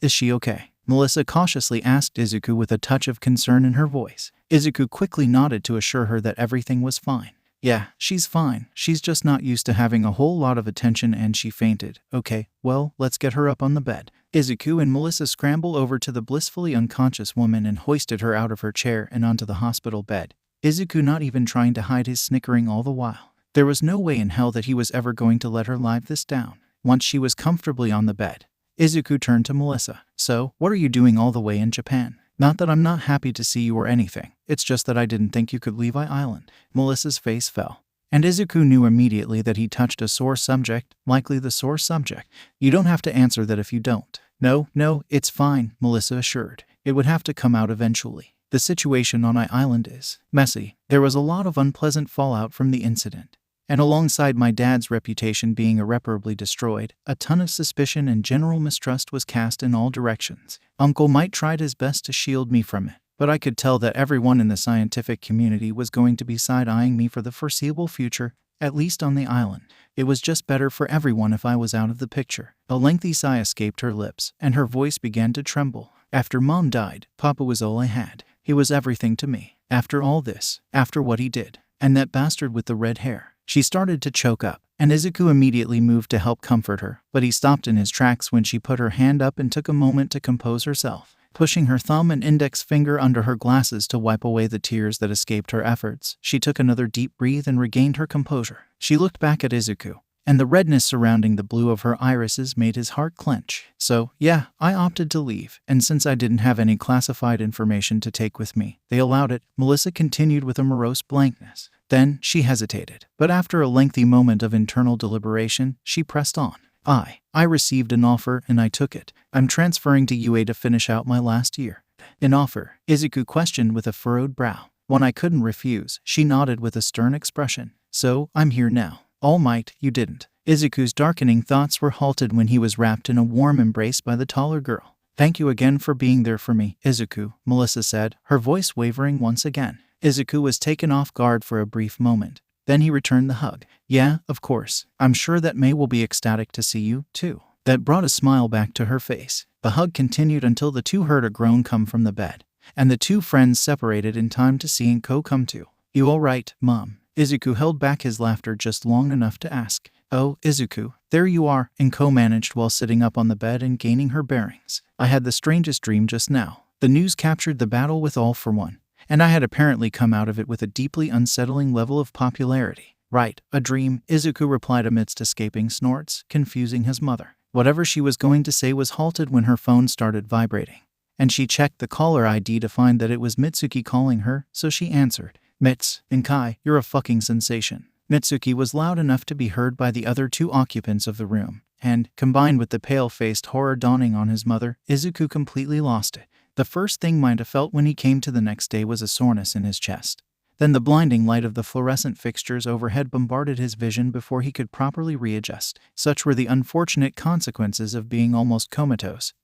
Is she okay? Melissa cautiously asked Izuku with a touch of concern in her voice. Izuku quickly nodded to assure her that everything was fine. Yeah, she's fine. She's just not used to having a whole lot of attention and she fainted. Okay, well, let's get her up on the bed. Izuku and Melissa scrambled over to the blissfully unconscious woman and hoisted her out of her chair and onto the hospital bed, Izuku not even trying to hide his snickering all the while. There was no way in hell that he was ever going to let her live this down. Once she was comfortably on the bed, Izuku turned to Melissa. "So, what are you doing all the way in Japan? Not that I'm not happy to see you or anything, it's just that I didn't think you could leave Island." Melissa's face fell, and Izuku knew immediately that he touched a sore subject, likely the sore subject. "You don't have to answer that if you don't." No, it's fine," Melissa assured. "It would have to come out eventually. The situation on Island is messy. There was a lot of unpleasant fallout from the incident. And alongside my dad's reputation being irreparably destroyed, a ton of suspicion and general mistrust was cast in all directions. Uncle Mike tried his best to shield me from it, but I could tell that everyone in the scientific community was going to be side-eyeing me for the foreseeable future, at least on the island. It was just better for everyone if I was out of the picture." A lengthy sigh escaped her lips, and her voice began to tremble. "After Mom died, Papa was all I had. He was everything to me. After all this, after what he did, and that bastard with the red hair." She started to choke up, and Izuku immediately moved to help comfort her, but he stopped in his tracks when she put her hand up and took a moment to compose herself. Pushing her thumb and index finger under her glasses to wipe away the tears that escaped her efforts, she took another deep breath and regained her composure. She looked back at Izuku, and the redness surrounding the blue of her irises made his heart clench. "So, yeah, I opted to leave, and since I didn't have any classified information to take with me, they allowed it," Melissa continued with a morose blankness. Then she hesitated, but after a lengthy moment of internal deliberation, she pressed on. I received an offer and I took it. I'm transferring to UA to finish out my last year." "An offer?" Izuku questioned with a furrowed brow. "One I couldn't refuse," she nodded with a stern expression. "So, I'm here now." "All might, you didn't." Izuku's darkening thoughts were halted when he was wrapped in a warm embrace by the taller girl. "Thank you again for being there for me, Izuku," Melissa said, her voice wavering once again. Izuku was taken off guard for a brief moment. Then he returned the hug. "Yeah, of course. I'm sure that May will be ecstatic to see you, too." That brought a smile back to her face. The hug continued until the two heard a groan come from the bed, and the two friends separated in time to see Inko come to. "You all right, Mom?" Izuku held back his laughter just long enough to ask. "Oh, Izuku, there you are," Inko managed while sitting up on the bed and gaining her bearings. "I had the strangest dream just now. The news captured the battle with all for one, and I had apparently come out of it with a deeply unsettling level of popularity." "Right, a dream," Izuku replied amidst escaping snorts, confusing his mother. Whatever she was going to say was halted when her phone started vibrating, and she checked the caller ID to find that it was Mitsuki calling her, so she answered. "Mits, Inkai, you're a fucking sensation." Mitsuki was loud enough to be heard by the other two occupants of the room, and, combined with the pale-faced horror dawning on his mother, Izuku completely lost it. The first thing Minda felt when he came to the next day was a soreness in his chest. Then the blinding light of the fluorescent fixtures overhead bombarded his vision before he could properly readjust. Such were the unfortunate consequences of being almost comatose,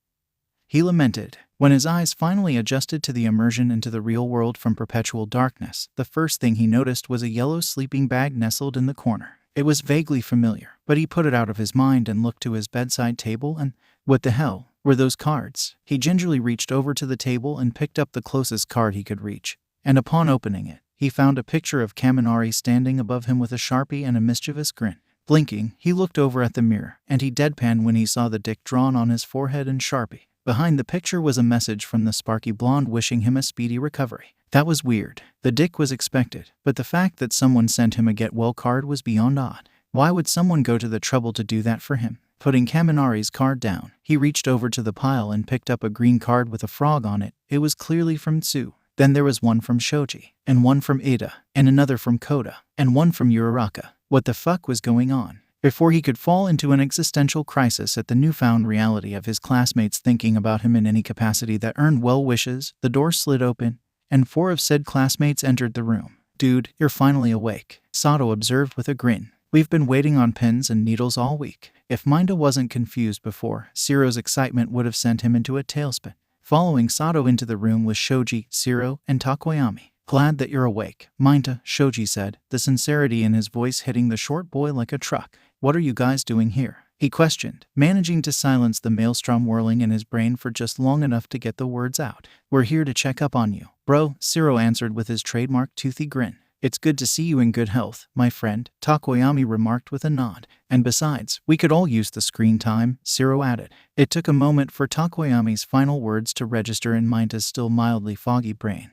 he lamented. When his eyes finally adjusted to the immersion into the real world from perpetual darkness, the first thing he noticed was a yellow sleeping bag nestled in the corner. It was vaguely familiar, but he put it out of his mind and looked to his bedside table and, what the hell were those cards? He gingerly reached over to the table and picked up the closest card he could reach, and upon opening it, he found a picture of Kaminari standing above him with a Sharpie and a mischievous grin. Blinking, he looked over at the mirror, and he deadpanned when he saw the dick drawn on his forehead in Sharpie. Behind the picture was a message from the sparky blonde wishing him a speedy recovery. That was weird. The dick was expected, but the fact that someone sent him a get well card was beyond odd. Why would someone go to the trouble to do that for him? Putting Kaminari's card down, he reached over to the pile and picked up a green card with a frog on it. It was clearly from Tsu. Then there was one from Shoji, and one from Ida, and another from Kota, and one from Uraraka. What the fuck was going on? Before he could fall into an existential crisis at the newfound reality of his classmates thinking about him in any capacity that earned well wishes, the door slid open, and 4 of said classmates entered the room. "Dude, you're finally awake," Sato observed with a grin. "We've been waiting on pins and needles all week." If Minda wasn't confused before, Shiro's excitement would have sent him into a tailspin. Following Sato into the room was Shoji, Shiro, and Takoyami. "Glad that you're awake, Minda," Shoji said, the sincerity in his voice hitting the short boy like a truck. "What are you guys doing here?" he questioned, managing to silence the maelstrom whirling in his brain for just long enough to get the words out. "We're here to check up on you, bro," Shiro answered with his trademark toothy grin. It's good to see you in good health, my friend, Takoyami remarked with a nod. And besides, we could all use the screen time, Zero added. It took a moment for Takoyami's final words to register in Minta's still mildly foggy brain.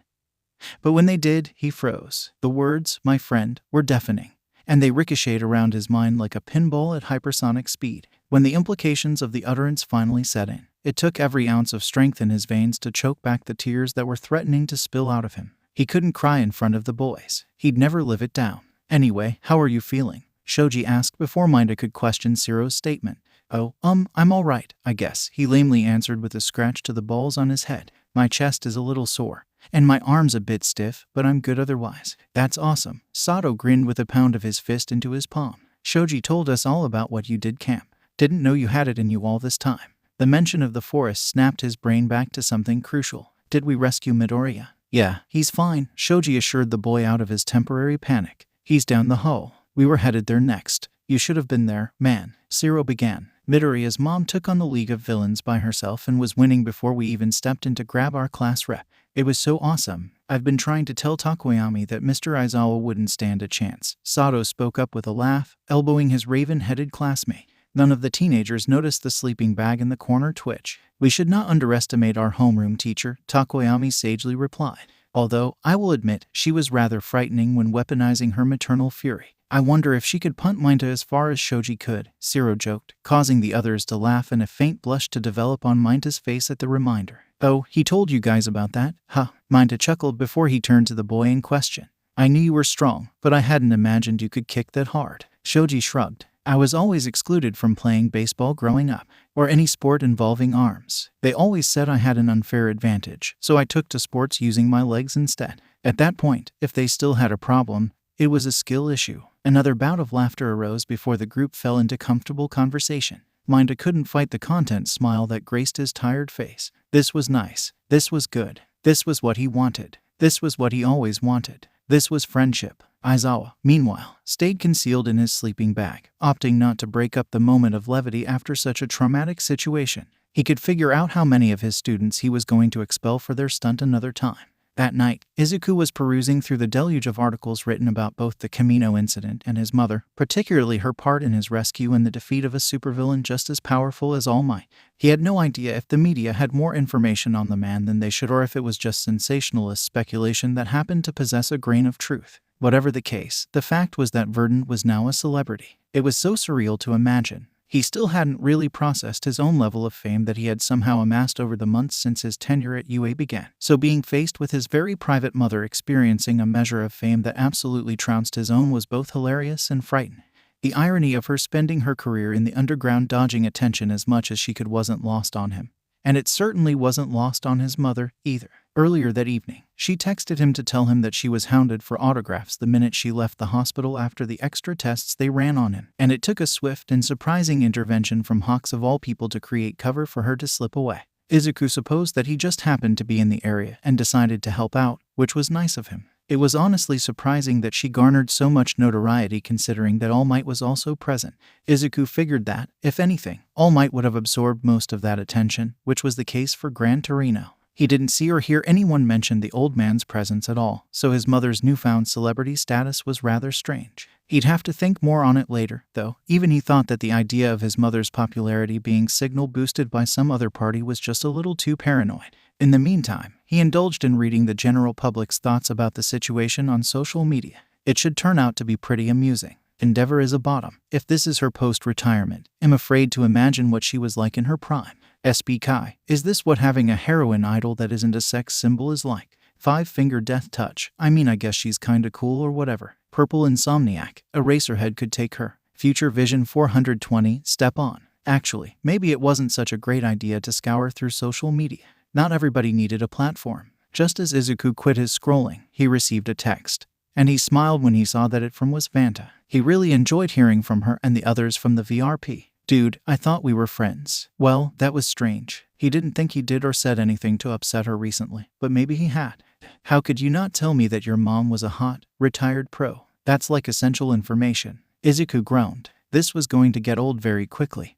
But when they did, he froze. The words, my friend, were deafening, and they ricocheted around his mind like a pinball at hypersonic speed. When the implications of the utterance finally set in, it took every ounce of strength in his veins to choke back the tears that were threatening to spill out of him. He couldn't cry in front of the boys. He'd never live it down. Anyway, how are you feeling? Shoji asked before Minta could question Zero's statement. Oh, I'm all right, I guess, he lamely answered with a scratch to the balls on his head. My chest is a little sore, and my arm's a bit stiff, but I'm good otherwise. That's awesome. Sato grinned with a pound of his fist into his palm. Shoji told us all about what you did camp. Didn't know you had it in you all this time. The mention of the forest snapped his brain back to something crucial. Did we rescue Midoriya? Yeah, he's fine, Shoji assured the boy out of his temporary panic. He's down the hole. We were headed there next. You should have been there, man, Zero began. Midoriya's mom took on the League of Villains by herself and was winning before we even stepped in to grab our class rep. It was so awesome. I've been trying to tell Takoyami that Mr. Aizawa wouldn't stand a chance. Sato spoke up with a laugh, elbowing his raven-headed classmate. None of the teenagers noticed the sleeping bag in the corner twitch. We should not underestimate our homeroom teacher, Takoyami sagely replied. Although, I will admit, she was rather frightening when weaponizing her maternal fury. I wonder if she could punt Minta as far as Shoji could, Zero joked, causing the others to laugh and a faint blush to develop on Minta's face at the reminder. Oh, he told you guys about that? Huh, Minta chuckled before he turned to the boy in question. I knew you were strong, but I hadn't imagined you could kick that hard. Shoji shrugged. I was always excluded from playing baseball growing up, or any sport involving arms. They always said I had an unfair advantage, so I took to sports using my legs instead. At that point, if they still had a problem, it was a skill issue. Another bout of laughter arose before the group fell into comfortable conversation. Minta couldn't fight the content smile that graced his tired face. This was nice. This was good. This was what he wanted. This was what he always wanted. This was friendship. Aizawa, meanwhile, stayed concealed in his sleeping bag, opting not to break up the moment of levity after such a traumatic situation. He could figure out how many of his students he was going to expel for their stunt another time. That night, Izuku was perusing through the deluge of articles written about both the Kamino incident and his mother, particularly her part in his rescue and the defeat of a supervillain just as powerful as All Might. He had no idea if the media had more information on the man than they should or if it was just sensationalist speculation that happened to possess a grain of truth. Whatever the case, the fact was that Verdant was now a celebrity. It was so surreal to imagine. He still hadn't really processed his own level of fame that he had somehow amassed over the months since his tenure at UA began. So being faced with his very private mother experiencing a measure of fame that absolutely trounced his own was both hilarious and frightening. The irony of her spending her career in the underground dodging attention as much as she could wasn't lost on him. And it certainly wasn't lost on his mother, either. Earlier that evening, she texted him to tell him that she was hounded for autographs the minute she left the hospital after the extra tests they ran on him, and it took a swift and surprising intervention from Hawks of all people to create cover for her to slip away. Izuku supposed that he just happened to be in the area and decided to help out, which was nice of him. It was honestly surprising that she garnered so much notoriety considering that All Might was also present. Izuku figured that, if anything, All Might would have absorbed most of that attention, which was the case for Gran Torino. He didn't see or hear anyone mention the old man's presence at all, so his mother's newfound celebrity status was rather strange. He'd have to think more on it later, though. Even he thought that the idea of his mother's popularity being signal-boosted by some other party was just a little too paranoid. In the meantime, he indulged in reading the general public's thoughts about the situation on social media. It should turn out to be pretty amusing. Endeavor is a bottom. If this is her post-retirement, I'm afraid to imagine what she was like in her prime. SB Kai, is this what having a heroine idol that isn't a sex symbol is like? Five-finger death touch. I mean, I guess she's kinda cool or whatever. Purple Insomniac. Eraserhead could take her. Future Vision 420, step on. Actually, maybe it wasn't such a great idea to scour through social media. Not everybody needed a platform. Just as Izuku quit his scrolling, he received a text. And he smiled when he saw that it was Vanta. He really enjoyed hearing from her and the others from the VRP. Dude, I thought we were friends. Well, that was strange. He didn't think he did or said anything to upset her recently, but maybe he had. How could you not tell me that your mom was a hot, retired pro? That's like essential information. Izuku groaned. This was going to get old very quickly.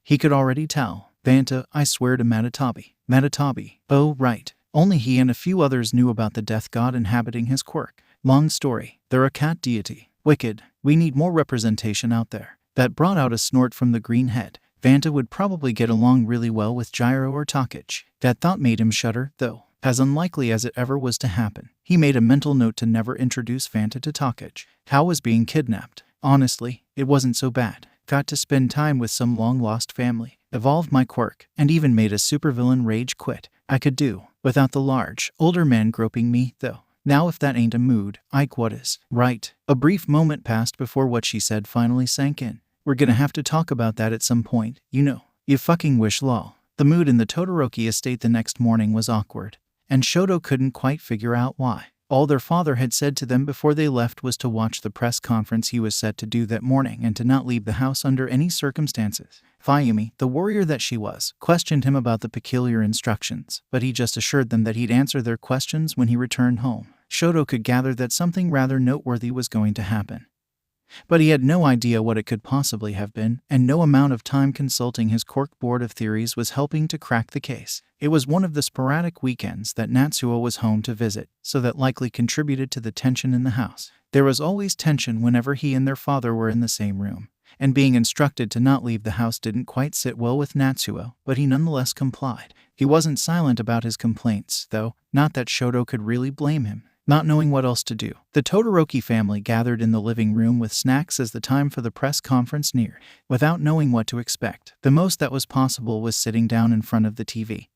He could already tell. Vanta, I swear to Matatabi. Oh, right. Only he and a few others knew about the death god inhabiting his quirk. Long story. They're a cat deity. Wicked. We need more representation out there. That brought out a snort from the green head. Vanta would probably get along really well with Gyro or Takich. That thought made him shudder, though. As unlikely as it ever was to happen, he made a mental note to never introduce Vanta to Takich. How was being kidnapped? Honestly, it wasn't so bad. Got to spend time with some long-lost family. Evolved my quirk, and even made a supervillain rage quit. I could do without the large, older man groping me, though. Now if that ain't a mood, Ike, what is? Right. A brief moment passed before what she said finally sank in. We're gonna have to talk about that at some point, you know. You fucking wish, lol. The mood in the Todoroki estate the next morning was awkward, and Shoto couldn't quite figure out why. All their father had said to them before they left was to watch the press conference he was set to do that morning and to not leave the house under any circumstances. Fayumi, the warrior that she was, questioned him about the peculiar instructions, but he just assured them that he'd answer their questions when he returned home. Shoto could gather that something rather noteworthy was going to happen, but he had no idea what it could possibly have been, and no amount of time consulting his Quirk board of theories was helping to crack the case. It was one of the sporadic weekends that Natsuo was home to visit, so that likely contributed to the tension in the house. There was always tension whenever he and their father were in the same room, and being instructed to not leave the house didn't quite sit well with Natsuo, but he nonetheless complied. He wasn't silent about his complaints, though, not that Shoto could really blame him. Not knowing what else to do, the Todoroki family gathered in the living room with snacks as the time for the press conference neared. Without knowing what to expect, the most that was possible was sitting down in front of the TV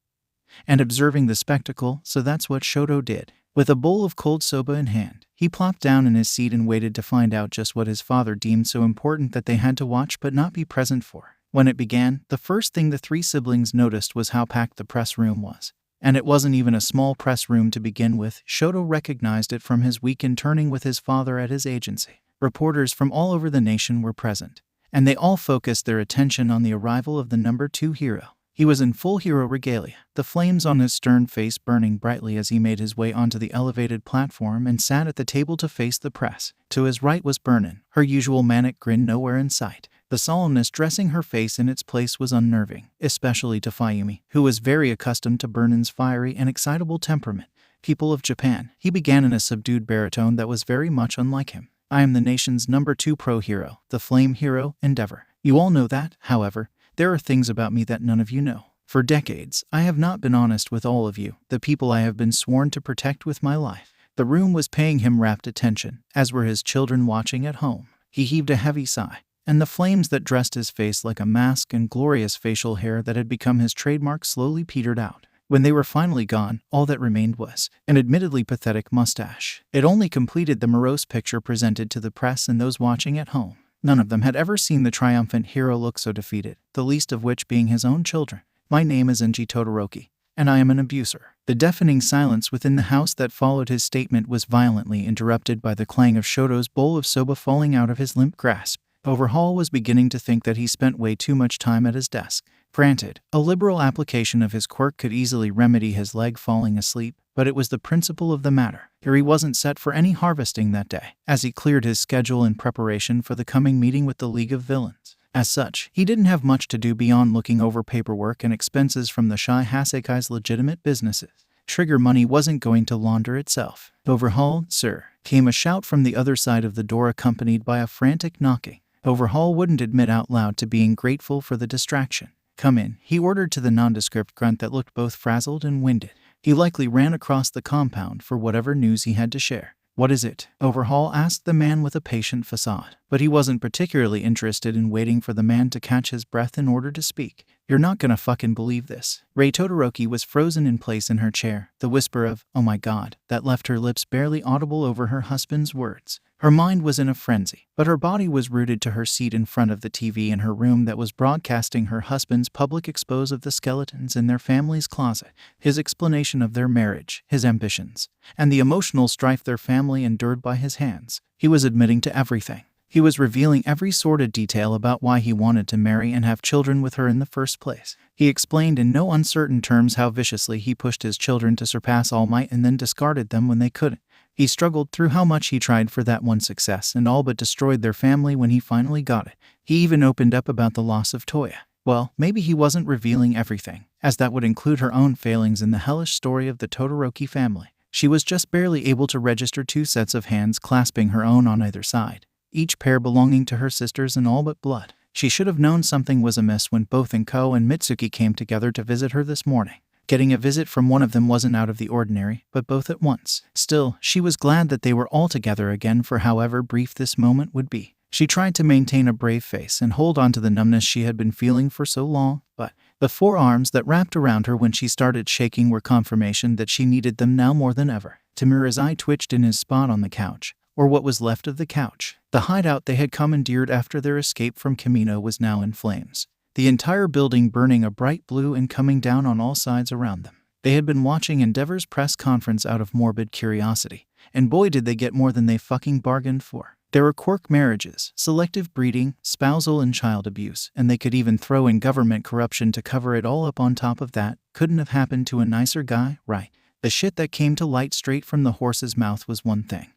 and observing the spectacle, so that's what Shoto did. With a bowl of cold soba in hand, he plopped down in his seat and waited to find out just what his father deemed so important that they had to watch but not be present for. When it began, the first thing the three siblings noticed was how packed the press room was. And it wasn't even a small press room to begin with. Shoto recognized it from his week interning with his father at his agency. Reporters from all over the nation were present, and they all focused their attention on the arrival of the number 2 hero. He was in full hero regalia, the flames on his stern face burning brightly as he made his way onto the elevated platform and sat at the table to face the press. To his right was Burnin, her usual manic grin nowhere in sight. The solemnness dressing her face in its place was unnerving, especially to Fayumi, who was very accustomed to Burnin's fiery and excitable temperament. People of Japan, he began in a subdued baritone that was very much unlike him. I am the nation's number 2 pro hero, the flame hero, Endeavor. You all know that, however, there are things about me that none of you know. For decades, I have not been honest with all of you, the people I have been sworn to protect with my life. The room was paying him rapt attention, as were his children watching at home. He heaved a heavy sigh, and the flames that dressed his face like a mask and glorious facial hair that had become his trademark slowly petered out. When they were finally gone, all that remained was an admittedly pathetic mustache. It only completed the morose picture presented to the press and those watching at home. None of them had ever seen the triumphant hero look so defeated, the least of which being his own children. My name is Enji Todoroki, and I am an abuser. The deafening silence within the house that followed his statement was violently interrupted by the clang of Shoto's bowl of soba falling out of his limp grasp. Overhaul was beginning to think that he spent way too much time at his desk. Granted, a liberal application of his quirk could easily remedy his leg falling asleep, but it was the principle of the matter. Erie wasn't set for any harvesting that day, as he cleared his schedule in preparation for the coming meeting with the League of Villains. As such, he didn't have much to do beyond looking over paperwork and expenses from the Shai Hasekai's legitimate businesses. Trigger money wasn't going to launder itself. Overhaul, sir, came a shout from the other side of the door accompanied by a frantic knocking. Overhaul wouldn't admit out loud to being grateful for the distraction. Come in, he ordered to the nondescript grunt that looked both frazzled and winded. He likely ran across the compound for whatever news he had to share. What is it? Overhaul asked the man with a patient facade, but he wasn't particularly interested in waiting for the man to catch his breath in order to speak. You're not gonna fucking believe this. Rei Todoroki was frozen in place in her chair, the whisper of, oh my god, that left her lips barely audible over her husband's words. Her mind was in a frenzy, but her body was rooted to her seat in front of the TV in her room that was broadcasting her husband's public expose of the skeletons in their family's closet, his explanation of their marriage, his ambitions, and the emotional strife their family endured by his hands. He was admitting to everything. He was revealing every sordid detail about why he wanted to marry and have children with her in the first place. He explained in no uncertain terms how viciously he pushed his children to surpass All Might and then discarded them when they couldn't. He struggled through how much he tried for that one success and all but destroyed their family when he finally got it. He even opened up about the loss of Toya. Well, maybe he wasn't revealing everything, as that would include her own failings in the hellish story of the Todoroki family. She was just barely able to register 2 sets of hands clasping her own on either side, each pair belonging to her sisters in all but blood. She should have known something was amiss when both Inko and Mitsuki came together to visit her this morning. Getting a visit from one of them wasn't out of the ordinary, but both at once. Still, she was glad that they were all together again for however brief this moment would be. She tried to maintain a brave face and hold on to the numbness she had been feeling for so long, but the forearms that wrapped around her when she started shaking were confirmation that she needed them now more than ever. Tamura's eye twitched in his spot on the couch, or what was left of the couch. The hideout they had commandeered after their escape from Kamino was now in flames, the entire building burning a bright blue and coming down on all sides around them. They had been watching Endeavor's press conference out of morbid curiosity, and boy did they get more than they fucking bargained for. There were quirk marriages, selective breeding, spousal and child abuse, and they could even throw in government corruption to cover it all up on top of that. Couldn't have happened to a nicer guy, right? The shit that came to light straight from the horse's mouth was one thing,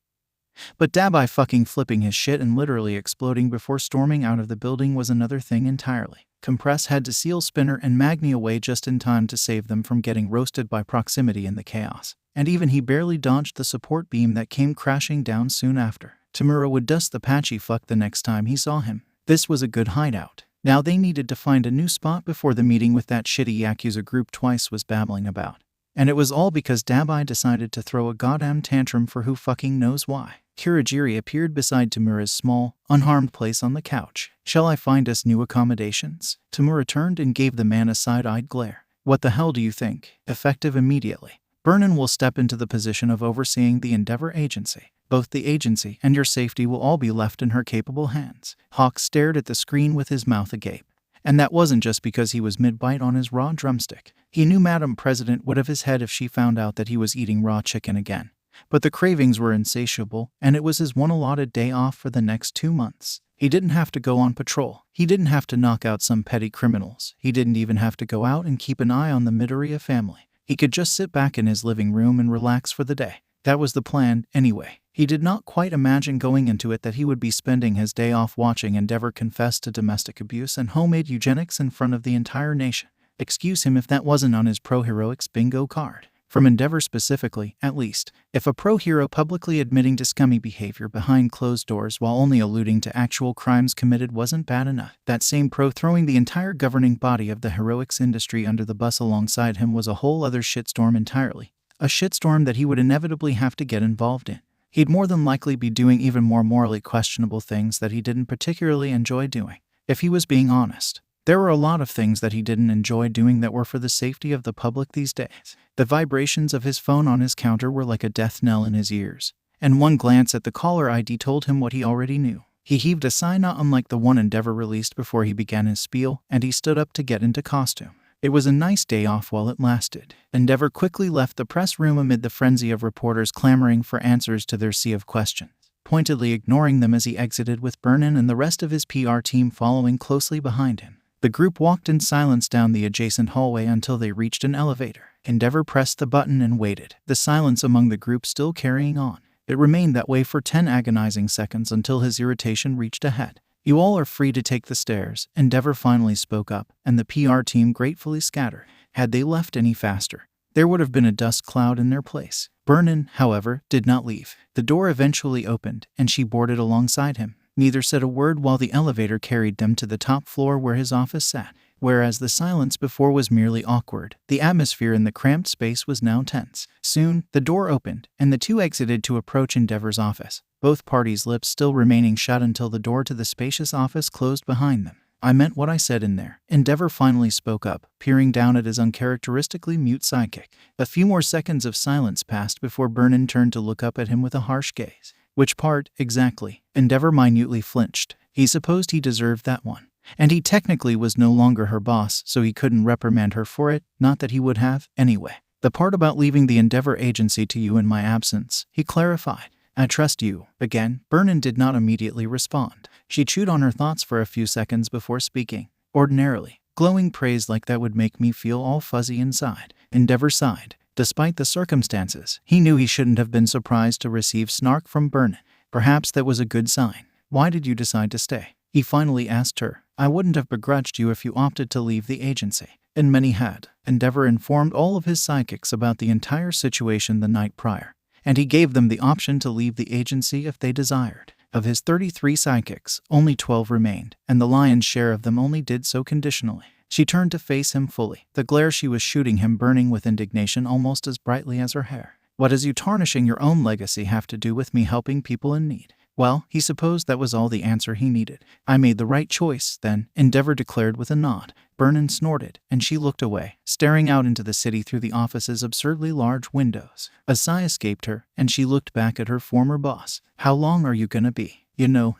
but Dabai fucking flipping his shit and literally exploding before storming out of the building was another thing entirely. Compress had to seal Spinner and Magni away just in time to save them from getting roasted by proximity in the chaos, and even he barely dodged the support beam that came crashing down soon after. Tamura would dust the patchy fuck the next time he saw him. This was a good hideout. Now they needed to find a new spot before the meeting with that shitty Yakuza group twice was babbling about. And it was all because Dabai decided to throw a goddamn tantrum for who fucking knows why. Kurogiri appeared beside Tamura's small, unharmed place on the couch. "Shall I find us new accommodations?" Tamura turned and gave the man a side-eyed glare. "What the hell do you think?" "Effective immediately. Vernon will step into the position of overseeing the Endeavor Agency. Both the agency and your safety will all be left in her capable hands." Hawk stared at the screen with his mouth agape. And that wasn't just because he was mid-bite on his raw drumstick. He knew Madam President would have his head if she found out that he was eating raw chicken again. But the cravings were insatiable, and it was his one allotted day off for the next 2 months. He didn't have to go on patrol. He didn't have to knock out some petty criminals. He didn't even have to go out and keep an eye on the Midoriya family. He could just sit back in his living room and relax for the day. That was the plan, anyway. He did not quite imagine going into it that he would be spending his day off watching Endeavor confess to domestic abuse and homemade eugenics in front of the entire nation. Excuse him if that wasn't on his pro-heroics bingo card. From Endeavor specifically, at least. If a pro-hero publicly admitting to scummy behavior behind closed doors while only alluding to actual crimes committed wasn't bad enough, that same pro throwing the entire governing body of the heroics industry under the bus alongside him was a whole other shitstorm entirely. A shitstorm that he would inevitably have to get involved in. He'd more than likely be doing even more morally questionable things that he didn't particularly enjoy doing. If he was being honest, there were a lot of things that he didn't enjoy doing that were for the safety of the public these days. The vibrations of his phone on his counter were like a death knell in his ears, and one glance at the caller ID told him what he already knew. He heaved a sigh not unlike the one Endeavor released before he began his spiel, and he stood up to get into costume. It was a nice day off while it lasted. Endeavor quickly left the press room amid the frenzy of reporters clamoring for answers to their sea of questions, pointedly ignoring them as he exited with Vernon and the rest of his PR team following closely behind him. The group walked in silence down the adjacent hallway until they reached an elevator. Endeavor pressed the button and waited, the silence among the group still carrying on. It remained that way for 10 agonizing seconds until his irritation reached a head. "You all are free to take the stairs," Endeavor finally spoke up, and the PR team gratefully scattered. Had they left any faster, there would have been a dust cloud in their place. Vernon, however, did not leave. The door eventually opened, and she boarded alongside him. Neither said a word while the elevator carried them to the top floor where his office sat. Whereas the silence before was merely awkward, the atmosphere in the cramped space was now tense. Soon, the door opened, and the two exited to approach Endeavor's office, both parties' lips still remaining shut until the door to the spacious office closed behind them. "I meant what I said in there," Endeavor finally spoke up, peering down at his uncharacteristically mute sidekick. A few more seconds of silence passed before Vernon turned to look up at him with a harsh gaze. Which part, exactly? Endeavor minutely flinched. He supposed he deserved that one. And he technically was no longer her boss, so he couldn't reprimand her for it, not that he would have, anyway. "The part about leaving the Endeavor Agency to you in my absence," he clarified. "I trust you." Again, Vernon did not immediately respond. She chewed on her thoughts for a few seconds before speaking. "Ordinarily, glowing praise like that would make me feel all fuzzy inside." Endeavor sighed. Despite the circumstances, he knew he shouldn't have been surprised to receive snark from Vernon. Perhaps that was a good sign. "Why did you decide to stay?" he finally asked her. "I wouldn't have begrudged you if you opted to leave the agency." And many had. Endeavor informed all of his sidekicks about the entire situation the night prior, and he gave them the option to leave the agency if they desired. Of his 33 sidekicks, only 12 remained, and the lion's share of them only did so conditionally. She turned to face him fully, the glare she was shooting him burning with indignation almost as brightly as her hair. What does you tarnishing your own legacy have to do with me helping people in need? Well, he supposed that was all the answer he needed. I made the right choice, then, Endeavor declared with a nod. Vernon snorted, and she looked away, staring out into the city through the office's absurdly large windows. A sigh escaped her, and she looked back at her former boss. How long are you gonna be?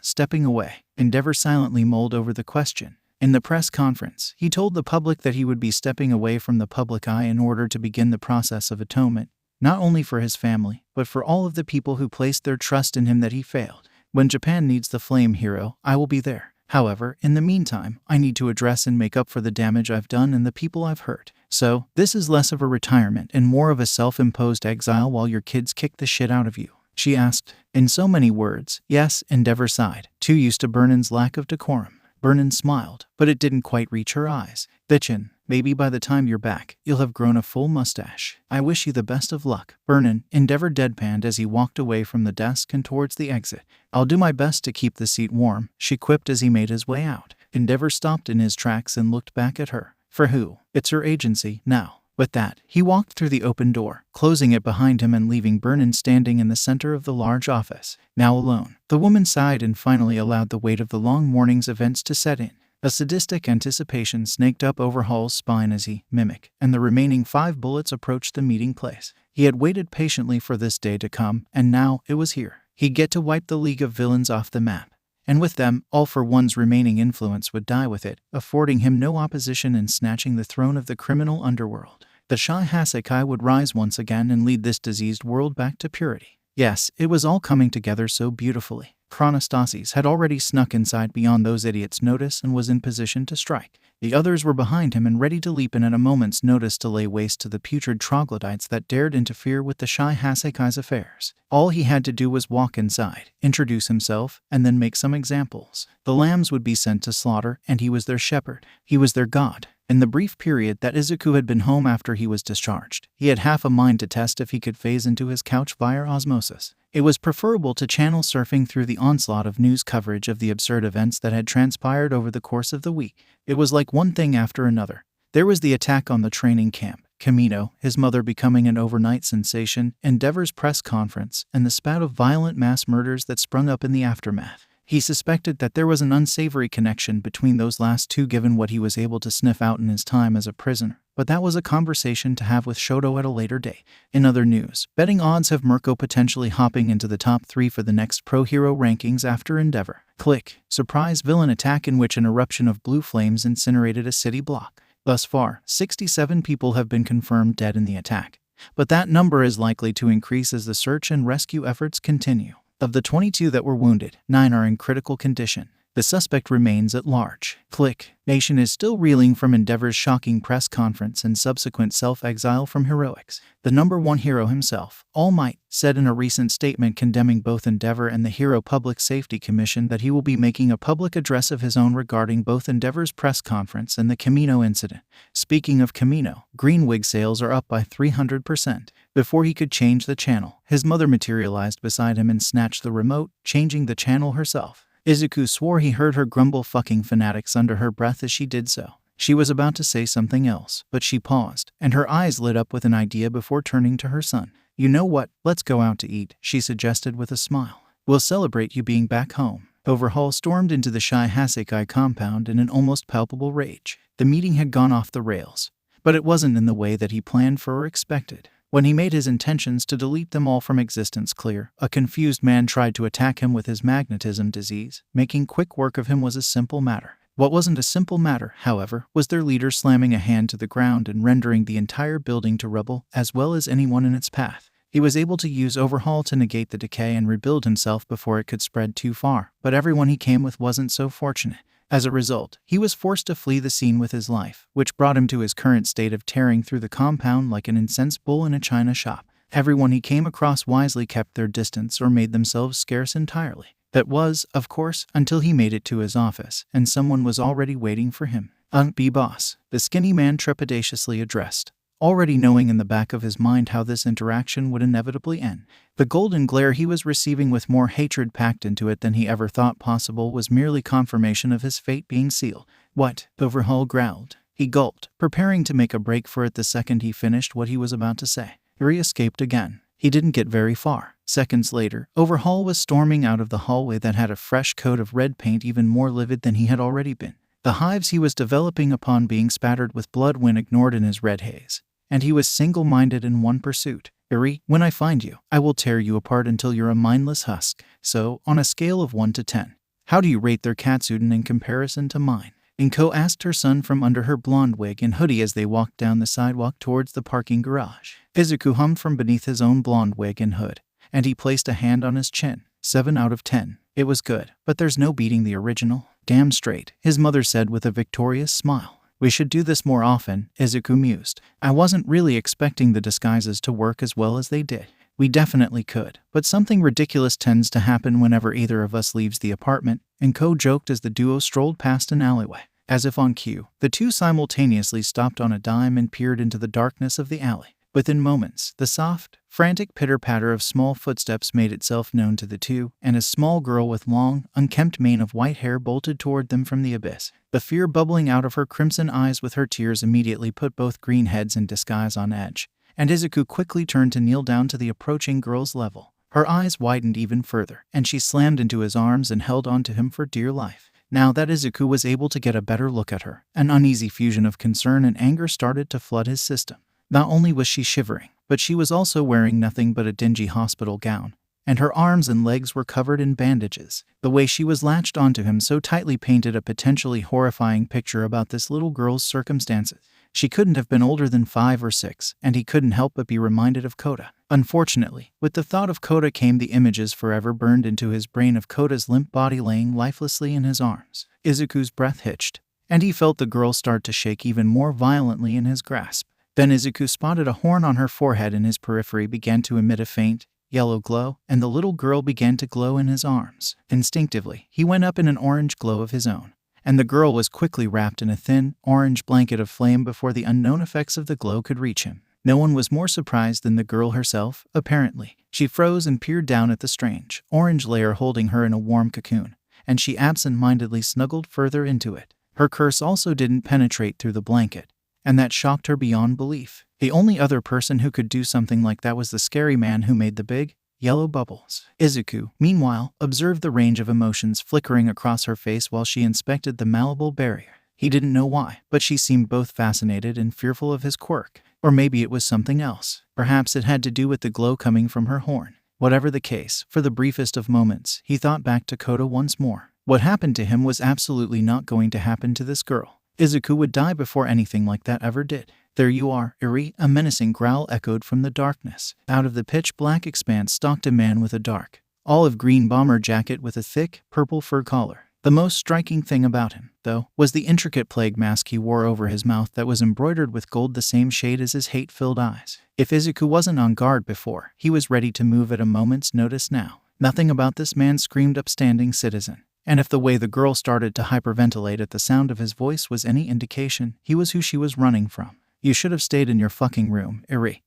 Stepping away. Endeavor silently mulled over the question. In the press conference, he told the public that he would be stepping away from the public eye in order to begin the process of atonement, not only for his family, but for all of the people who placed their trust in him that he failed. When Japan needs the flame hero, I will be there. However, in the meantime, I need to address and make up for the damage I've done and the people I've hurt. So, this is less of a retirement and more of a self-imposed exile while your kids kick the shit out of you, she asked. In so many words, yes, Endeavor sighed, too used to Vernon's lack of decorum. Vernon smiled, but it didn't quite reach her eyes. Bitchin', maybe by the time you're back, you'll have grown a full mustache. I wish you the best of luck. Vernon, Endeavor deadpanned as he walked away from the desk and towards the exit. I'll do my best to keep the seat warm, she quipped as he made his way out. Endeavor stopped in his tracks and looked back at her. For who? It's her agency, now. With that, he walked through the open door, closing it behind him and leaving Vernon standing in the center of the large office. Now alone, the woman sighed and finally allowed the weight of the long morning's events to set in. A sadistic anticipation snaked up Overhaul's spine as he, Mimic, and the remaining 5 bullets approached the meeting place. He had waited patiently for this day to come, and now it was here. He'd get to wipe the League of Villains off the map. And with them, All for One's remaining influence would die with it, affording him no opposition in snatching the throne of the criminal underworld. The Shy Hasekai would rise once again and lead this diseased world back to purity. Yes, it was all coming together so beautifully. Chronostasis had already snuck inside beyond those idiots' notice and was in position to strike. The others were behind him and ready to leap in at a moment's notice to lay waste to the putrid troglodytes that dared interfere with the Shy Hasekai's affairs. All he had to do was walk inside, introduce himself, and then make some examples. The lambs would be sent to slaughter, and he was their shepherd. He was their god. In the brief period that Izuku had been home after he was discharged, he had half a mind to test if he could phase into his couch via osmosis. It was preferable to channel surfing through the onslaught of news coverage of the absurd events that had transpired over the course of the week. It was like one thing after another. There was the attack on the training camp, Kamino, his mother becoming an overnight sensation, Endeavor's press conference, and the spout of violent mass murders that sprung up in the aftermath. He suspected that there was an unsavory connection between those last two given what he was able to sniff out in his time as a prisoner, but that was a conversation to have with Shoto at a later date. In other news, betting odds have Merco potentially hopping into the top 3 for the next pro hero rankings after Endeavor. Click. Surprise villain attack in which an eruption of blue flames incinerated a city block. Thus far, 67 people have been confirmed dead in the attack, but that number is likely to increase as the search and rescue efforts continue. Of the 22 that were wounded, 9 are in critical condition. The suspect remains at large. Click. Nation is still reeling from Endeavor's shocking press conference and subsequent self-exile from heroics. The number 1 hero himself, All Might, said in a recent statement condemning both Endeavor and the Hero Public Safety Commission that he will be making a public address of his own regarding both Endeavor's press conference and the Kamino incident. Speaking of Kamino, green wig sales are up by 300%. Before he could change the channel, his mother materialized beside him and snatched the remote, changing the channel herself. Izuku swore he heard her grumble "fucking fanatics" under her breath as she did so. She was about to say something else, but she paused, and her eyes lit up with an idea before turning to her son. You know what, let's go out to eat, she suggested with a smile. We'll celebrate you being back home. Overhaul stormed into the Shy Hasekai compound in an almost palpable rage. The meeting had gone off the rails, but it wasn't in the way that he planned for or expected. When he made his intentions to delete them all from existence clear, a confused man tried to attack him with his magnetism disease. Making quick work of him was a simple matter. What wasn't a simple matter, however, was their leader slamming a hand to the ground and rendering the entire building to rubble, as well as anyone in its path. He was able to use Overhaul to negate the decay and rebuild himself before it could spread too far, but everyone he came with wasn't so fortunate. As a result, he was forced to flee the scene with his life, which brought him to his current state of tearing through the compound like an incensed bull in a china shop. Everyone he came across wisely kept their distance or made themselves scarce entirely. That was, of course, until he made it to his office, and someone was already waiting for him. B-boss, the skinny man trepidatiously addressed, already knowing in the back of his mind how this interaction would inevitably end. The golden glare he was receiving with more hatred packed into it than he ever thought possible was merely confirmation of his fate being sealed. What? Overhaul growled. He gulped, preparing to make a break for it the second he finished what he was about to say. Erie escaped again. He didn't get very far. Seconds later, Overhaul was storming out of the hallway that had a fresh coat of red paint even more livid than he had already been. The hives he was developing upon being spattered with blood when ignored in his red haze. And he was single-minded in one pursuit. Erie, when I find you, I will tear you apart until you're a mindless husk. So, on a scale of 1 to 10, how do you rate their katsuden in comparison to mine? Inko asked her son from under her blonde wig and hoodie as they walked down the sidewalk towards the parking garage. Izuku hummed from beneath his own blonde wig and hood, and he placed a hand on his chin. 7 out of 10. It was good, but there's no beating the original. Damn straight, his mother said with a victorious smile. We should do this more often, Izuku mused. I wasn't really expecting the disguises to work as well as they did. We definitely could, but something ridiculous tends to happen whenever either of us leaves the apartment, Inko joked as the duo strolled past an alleyway. As if on cue, the two simultaneously stopped on a dime and peered into the darkness of the alley. Within moments, the soft, frantic pitter-patter of small footsteps made itself known to the two, and a small girl with long, unkempt mane of white hair bolted toward them from the abyss. The fear bubbling out of her crimson eyes with her tears immediately put both green heads in disguise on edge, and Izuku quickly turned to kneel down to the approaching girl's level. Her eyes widened even further, and she slammed into his arms and held on to him for dear life. Now that Izuku was able to get a better look at her, an uneasy fusion of concern and anger started to flood his system. Not only was she shivering, but she was also wearing nothing but a dingy hospital gown, and her arms and legs were covered in bandages. The way she was latched onto him so tightly painted a potentially horrifying picture about this little girl's circumstances. She couldn't have been older than 5 or 6, and he couldn't help but be reminded of Kota. Unfortunately, with the thought of Kota came the images forever burned into his brain of Kota's limp body laying lifelessly in his arms. Izuku's breath hitched, and he felt the girl start to shake even more violently in his grasp. Then Izuku spotted a horn on her forehead and his periphery began to emit a faint, yellow glow, and the little girl began to glow in his arms. Instinctively, he went up in an orange glow of his own, and the girl was quickly wrapped in a thin, orange blanket of flame before the unknown effects of the glow could reach him. No one was more surprised than the girl herself, apparently. She froze and peered down at the strange, orange layer holding her in a warm cocoon, and she absent-mindedly snuggled further into it. Her curse also didn't penetrate through the blanket, and that shocked her beyond belief. The only other person who could do something like that was the scary man who made the big, yellow bubbles. Izuku, meanwhile, observed the range of emotions flickering across her face while she inspected the malleable barrier. He didn't know why, but she seemed both fascinated and fearful of his quirk. Or maybe it was something else. Perhaps it had to do with the glow coming from her horn. Whatever the case, for the briefest of moments, he thought back to Kota once more. What happened to him was absolutely not going to happen to this girl. Izuku would die before anything like that ever did. There you are, Erie, a menacing growl echoed from the darkness. Out of the pitch-black expanse stalked a man with a dark, olive-green bomber jacket with a thick, purple fur collar. The most striking thing about him, though, was the intricate plague mask he wore over his mouth that was embroidered with gold the same shade as his hate-filled eyes. If Izuku wasn't on guard before, he was ready to move at a moment's notice now. Nothing about this man screamed upstanding citizen. And if the way the girl started to hyperventilate at the sound of his voice was any indication, he was who she was running from. You should have stayed in your fucking room, Erie.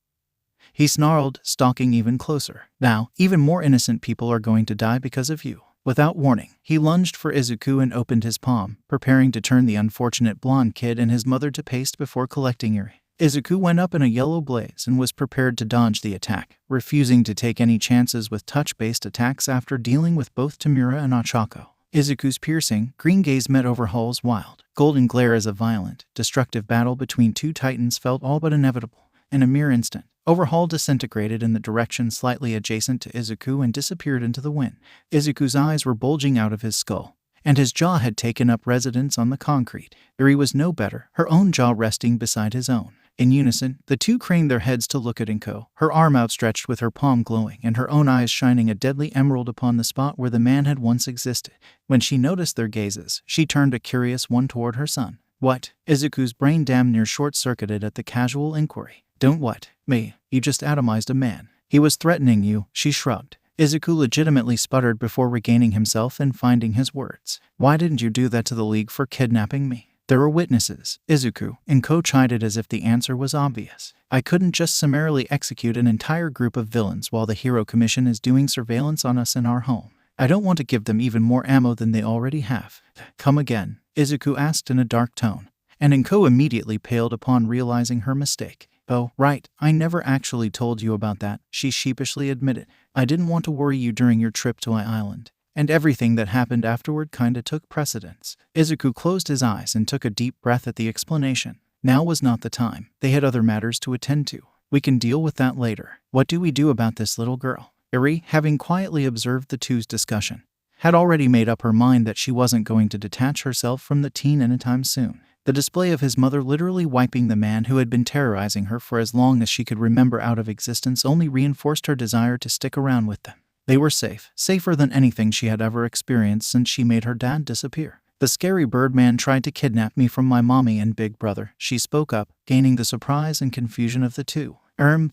He snarled, stalking even closer. Now, even more innocent people are going to die because of you. Without warning, he lunged for Izuku and opened his palm, preparing to turn the unfortunate blonde kid and his mother to paste before collecting Erie. Izuku went up in a yellow blaze and was prepared to dodge the attack, refusing to take any chances with touch-based attacks after dealing with both Tamura and Ochako. Izuku's piercing, green gaze met Overhaul's wild, golden glare as a violent, destructive battle between two titans felt all but inevitable. In a mere instant, Overhaul disintegrated in the direction slightly adjacent to Izuku and disappeared into the wind. Izuku's eyes were bulging out of his skull, and his jaw had taken up residence on the concrete. Erie was no better, her own jaw resting beside his own. In unison, the two craned their heads to look at Inko, her arm outstretched with her palm glowing and her own eyes shining a deadly emerald upon the spot where the man had once existed. When she noticed their gazes, she turned a curious one toward her son. What? Izuku's brain damn near short-circuited at the casual inquiry. Don't what? Me. You just atomized a man. He was threatening you, she shrugged. Izuku legitimately sputtered before regaining himself and finding his words. Why didn't you do that to the League for kidnapping me? There were witnesses. Izuku and Ko chided as if the answer was obvious. I couldn't just summarily execute an entire group of villains while the Hero Commission is doing surveillance on us in our home. I don't want to give them even more ammo than they already have. Come again? Izuku asked in a dark tone, and Inko immediately paled upon realizing her mistake. Oh, right, I never actually told you about that, she sheepishly admitted. I didn't want to worry you during your trip to my island, and everything that happened afterward kinda took precedence. Izuku closed his eyes and took a deep breath at the explanation. Now was not the time. They had other matters to attend to. We can deal with that later. What do we do about this little girl? Erie, having quietly observed the two's discussion, had already made up her mind that she wasn't going to detach herself from the teen anytime soon. The display of his mother literally wiping the man who had been terrorizing her for as long as she could remember out of existence only reinforced her desire to stick around with them. They were safe, safer than anything she had ever experienced since she made her dad disappear. The scary Birdman tried to kidnap me from my mommy and big brother, she spoke up, gaining the surprise and confusion of the two.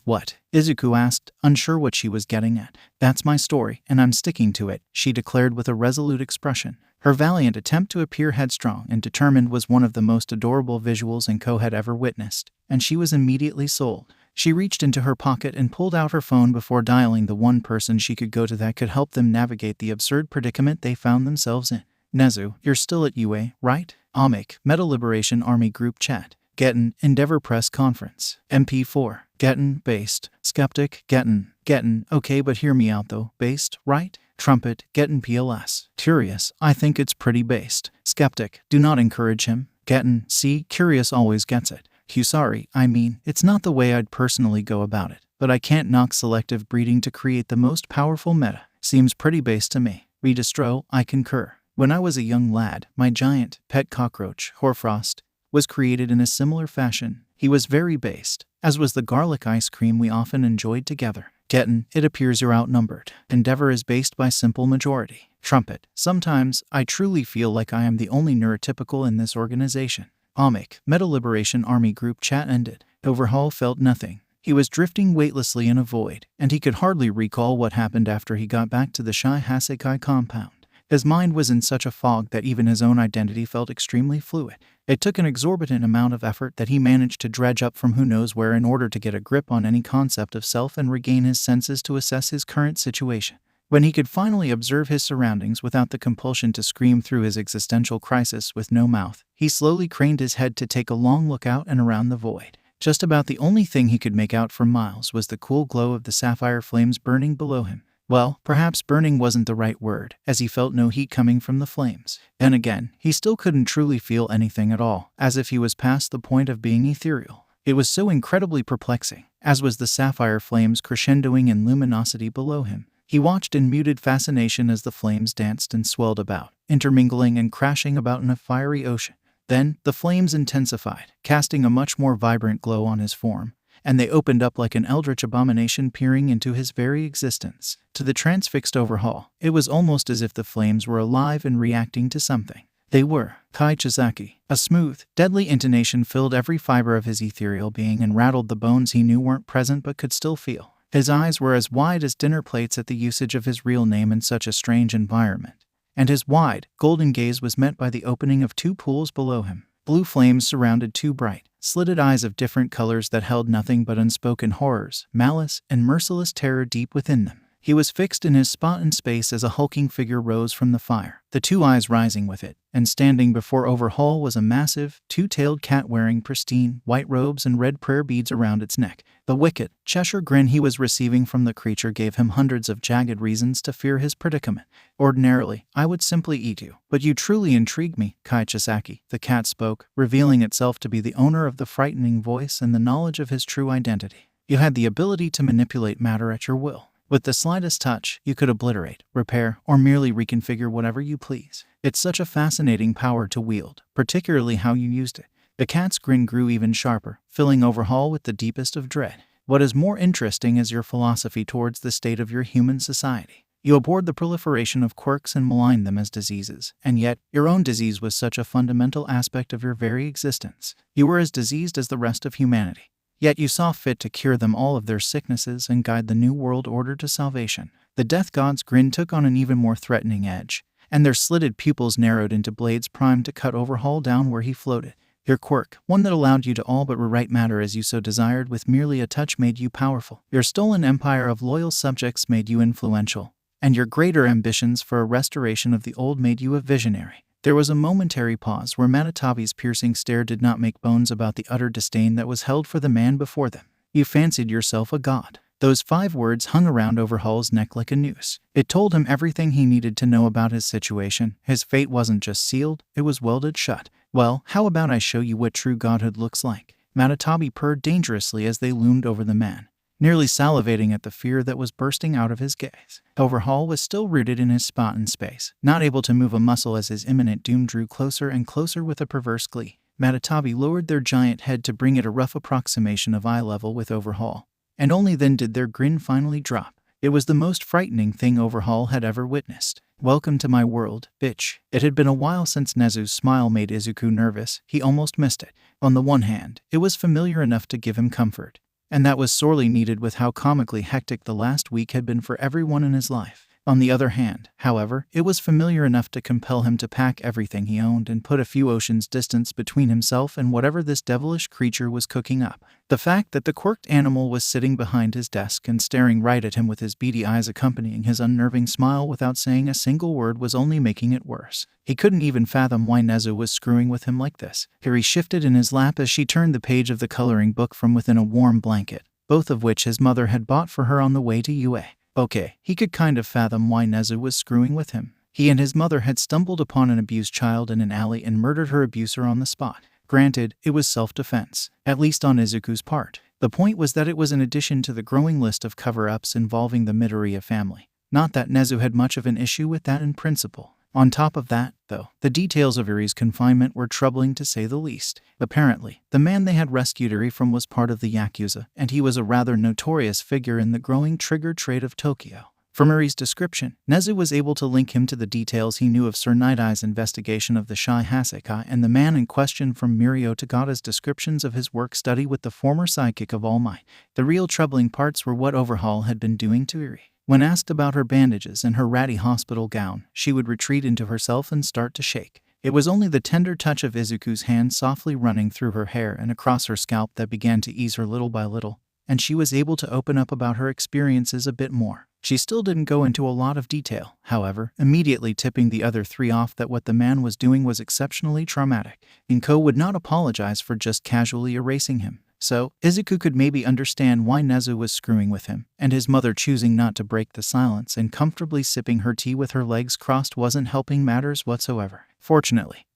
What? Izuku asked, unsure what she was getting at. That's my story, and I'm sticking to it, she declared with a resolute expression. Her valiant attempt to appear headstrong and determined was one of the most adorable visuals Inko had ever witnessed, and she was immediately sold. She reached into her pocket and pulled out her phone before dialing the one person she could go to that could help them navigate the absurd predicament they found themselves in. Nezu, you're still at UA, right? Amik, Meta Liberation Army Group Chat. Gettin, Endeavor Press Conference. MP4. Gettin, based. Skeptic, Gettin, okay, but hear me out though, based, right? Trumpet, Gettin PLS. Curious, I think it's pretty based. Skeptic, do not encourage him. Gettin, see, curious always gets it. Sorry, I mean, it's not the way I'd personally go about it, but I can't knock selective breeding to create the most powerful meta. Seems pretty based to me. Redistro, I concur. When I was a young lad, my giant, pet cockroach, Hoarfrost, was created in a similar fashion. He was very based, as was the garlic ice cream we often enjoyed together. Gettin, it appears you're outnumbered. Endeavor is based by simple majority. Trumpet, sometimes I truly feel like I am the only neurotypical in this organization. Amik, Meta Liberation Army Group Chat ended. Overhaul felt nothing. He was drifting weightlessly in a void, and he could hardly recall what happened after he got back to the Shai Hasekai compound. His mind was in such a fog that even his own identity felt extremely fluid. It took an exorbitant amount of effort that he managed to dredge up from who knows where in order to get a grip on any concept of self and regain his senses to assess his current situation. When he could finally observe his surroundings without the compulsion to scream through his existential crisis with no mouth, he slowly craned his head to take a long look out and around the void. Just about the only thing he could make out for miles was the cool glow of the sapphire flames burning below him. Well, perhaps burning wasn't the right word, as he felt no heat coming from the flames. Then again, he still couldn't truly feel anything at all, as if he was past the point of being ethereal. It was so incredibly perplexing, as was the sapphire flames crescendoing in luminosity below him. He watched in muted fascination as the flames danced and swelled about, intermingling and crashing about in a fiery ocean. Then, the flames intensified, casting a much more vibrant glow on his form, and they opened up like an eldritch abomination peering into his very existence. To the transfixed Overhaul, it was almost as if the flames were alive and reacting to something. They were. Kai Chizaki. A smooth, deadly intonation filled every fiber of his ethereal being and rattled the bones he knew weren't present but could still feel. His eyes were as wide as dinner plates at the usage of his real name in such a strange environment, and his wide, golden gaze was met by the opening of two pools below him. Blue flames surrounded two bright, slitted eyes of different colors that held nothing but unspoken horrors, malice, and merciless terror deep within them. He was fixed in his spot in space as a hulking figure rose from the fire, the two eyes rising with it, and standing before Overhaul was a massive, two-tailed cat wearing pristine, white robes and red prayer beads around its neck. The wicked, Cheshire grin he was receiving from the creature gave him hundreds of jagged reasons to fear his predicament. Ordinarily, I would simply eat you, but you truly intrigue me, Kai Chisaki, the cat spoke, revealing itself to be the owner of the frightening voice and the knowledge of his true identity. You had the ability to manipulate matter at your will. With the slightest touch, you could obliterate, repair, or merely reconfigure whatever you please. It's such a fascinating power to wield, particularly how you used it. The cat's grin grew even sharper, filling Overhaul with the deepest of dread. What is more interesting is your philosophy towards the state of your human society. You abhorred the proliferation of quirks and maligned them as diseases, and yet, your own disease was such a fundamental aspect of your very existence. You were as diseased as the rest of humanity. Yet you saw fit to cure them all of their sicknesses and guide the New World Order to salvation. The Death God's grin took on an even more threatening edge, and their slitted pupils narrowed into blades primed to cut Overhaul down where he floated. Your quirk, one that allowed you to all but rewrite matter as you so desired with merely a touch, made you powerful. Your stolen empire of loyal subjects made you influential, and your greater ambitions for a restoration of the old made you a visionary. There was a momentary pause where Matatabi's piercing stare did not make bones about the utter disdain that was held for the man before them. You fancied yourself a god. Those 5 words hung around Overhaul's neck like a noose. It told him everything he needed to know about his situation. His fate wasn't just sealed, it was welded shut. Well, how about I show you what true godhood looks like? Matatabi purred dangerously as they loomed over the man, nearly salivating at the fear that was bursting out of his gaze. Overhaul was still rooted in his spot in space, not able to move a muscle as his imminent doom drew closer and closer with a perverse glee. Matatabi lowered their giant head to bring it a rough approximation of eye level with Overhaul, and only then did their grin finally drop. It was the most frightening thing Overhaul had ever witnessed. Welcome to my world, bitch. It had been a while since Nezu's smile made Izuku nervous. He almost missed it. On the one hand, it was familiar enough to give him comfort, and that was sorely needed with how comically hectic the last week had been for everyone in his life. On the other hand, however, it was familiar enough to compel him to pack everything he owned and put a few oceans' distance between himself and whatever this devilish creature was cooking up. The fact that the quirked animal was sitting behind his desk and staring right at him with his beady eyes accompanying his unnerving smile without saying a single word was only making it worse. He couldn't even fathom why Nezu was screwing with him like this. Erie shifted in his lap as she turned the page of the coloring book from within a warm blanket, both of which his mother had bought for her on the way to UA. Okay, he could kind of fathom why Nezu was screwing with him. He and his mother had stumbled upon an abused child in an alley and murdered her abuser on the spot. Granted, it was self-defense, at least on Izuku's part. The point was that it was in addition to the growing list of cover-ups involving the Midoriya family. Not that Nezu had much of an issue with that in principle. On top of that, though, the details of Erie's confinement were troubling to say the least. Apparently, the man they had rescued Erie from was part of the Yakuza, and he was a rather notorious figure in the growing trigger trade of Tokyo. From Erie's description, Nezu was able to link him to the details he knew of Sir Night-Eye's investigation of the Shy Hasekai and the man in question from Mirio Tagata's descriptions of his work study with the former sidekick of All Might. The real troubling parts were what Overhaul had been doing to Erie. When asked about her bandages and her ratty hospital gown, she would retreat into herself and start to shake. It was only the tender touch of Izuku's hand softly running through her hair and across her scalp that began to ease her little by little, and she was able to open up about her experiences a bit more. She still didn't go into a lot of detail, however, immediately tipping the other 3 off that what the man was doing was exceptionally traumatic. Inko would not apologize for just casually erasing him. So, Izuku could maybe understand why Nezu was screwing with him, and his mother choosing not to break the silence and comfortably sipping her tea with her legs crossed wasn't helping matters whatsoever. Fortunately,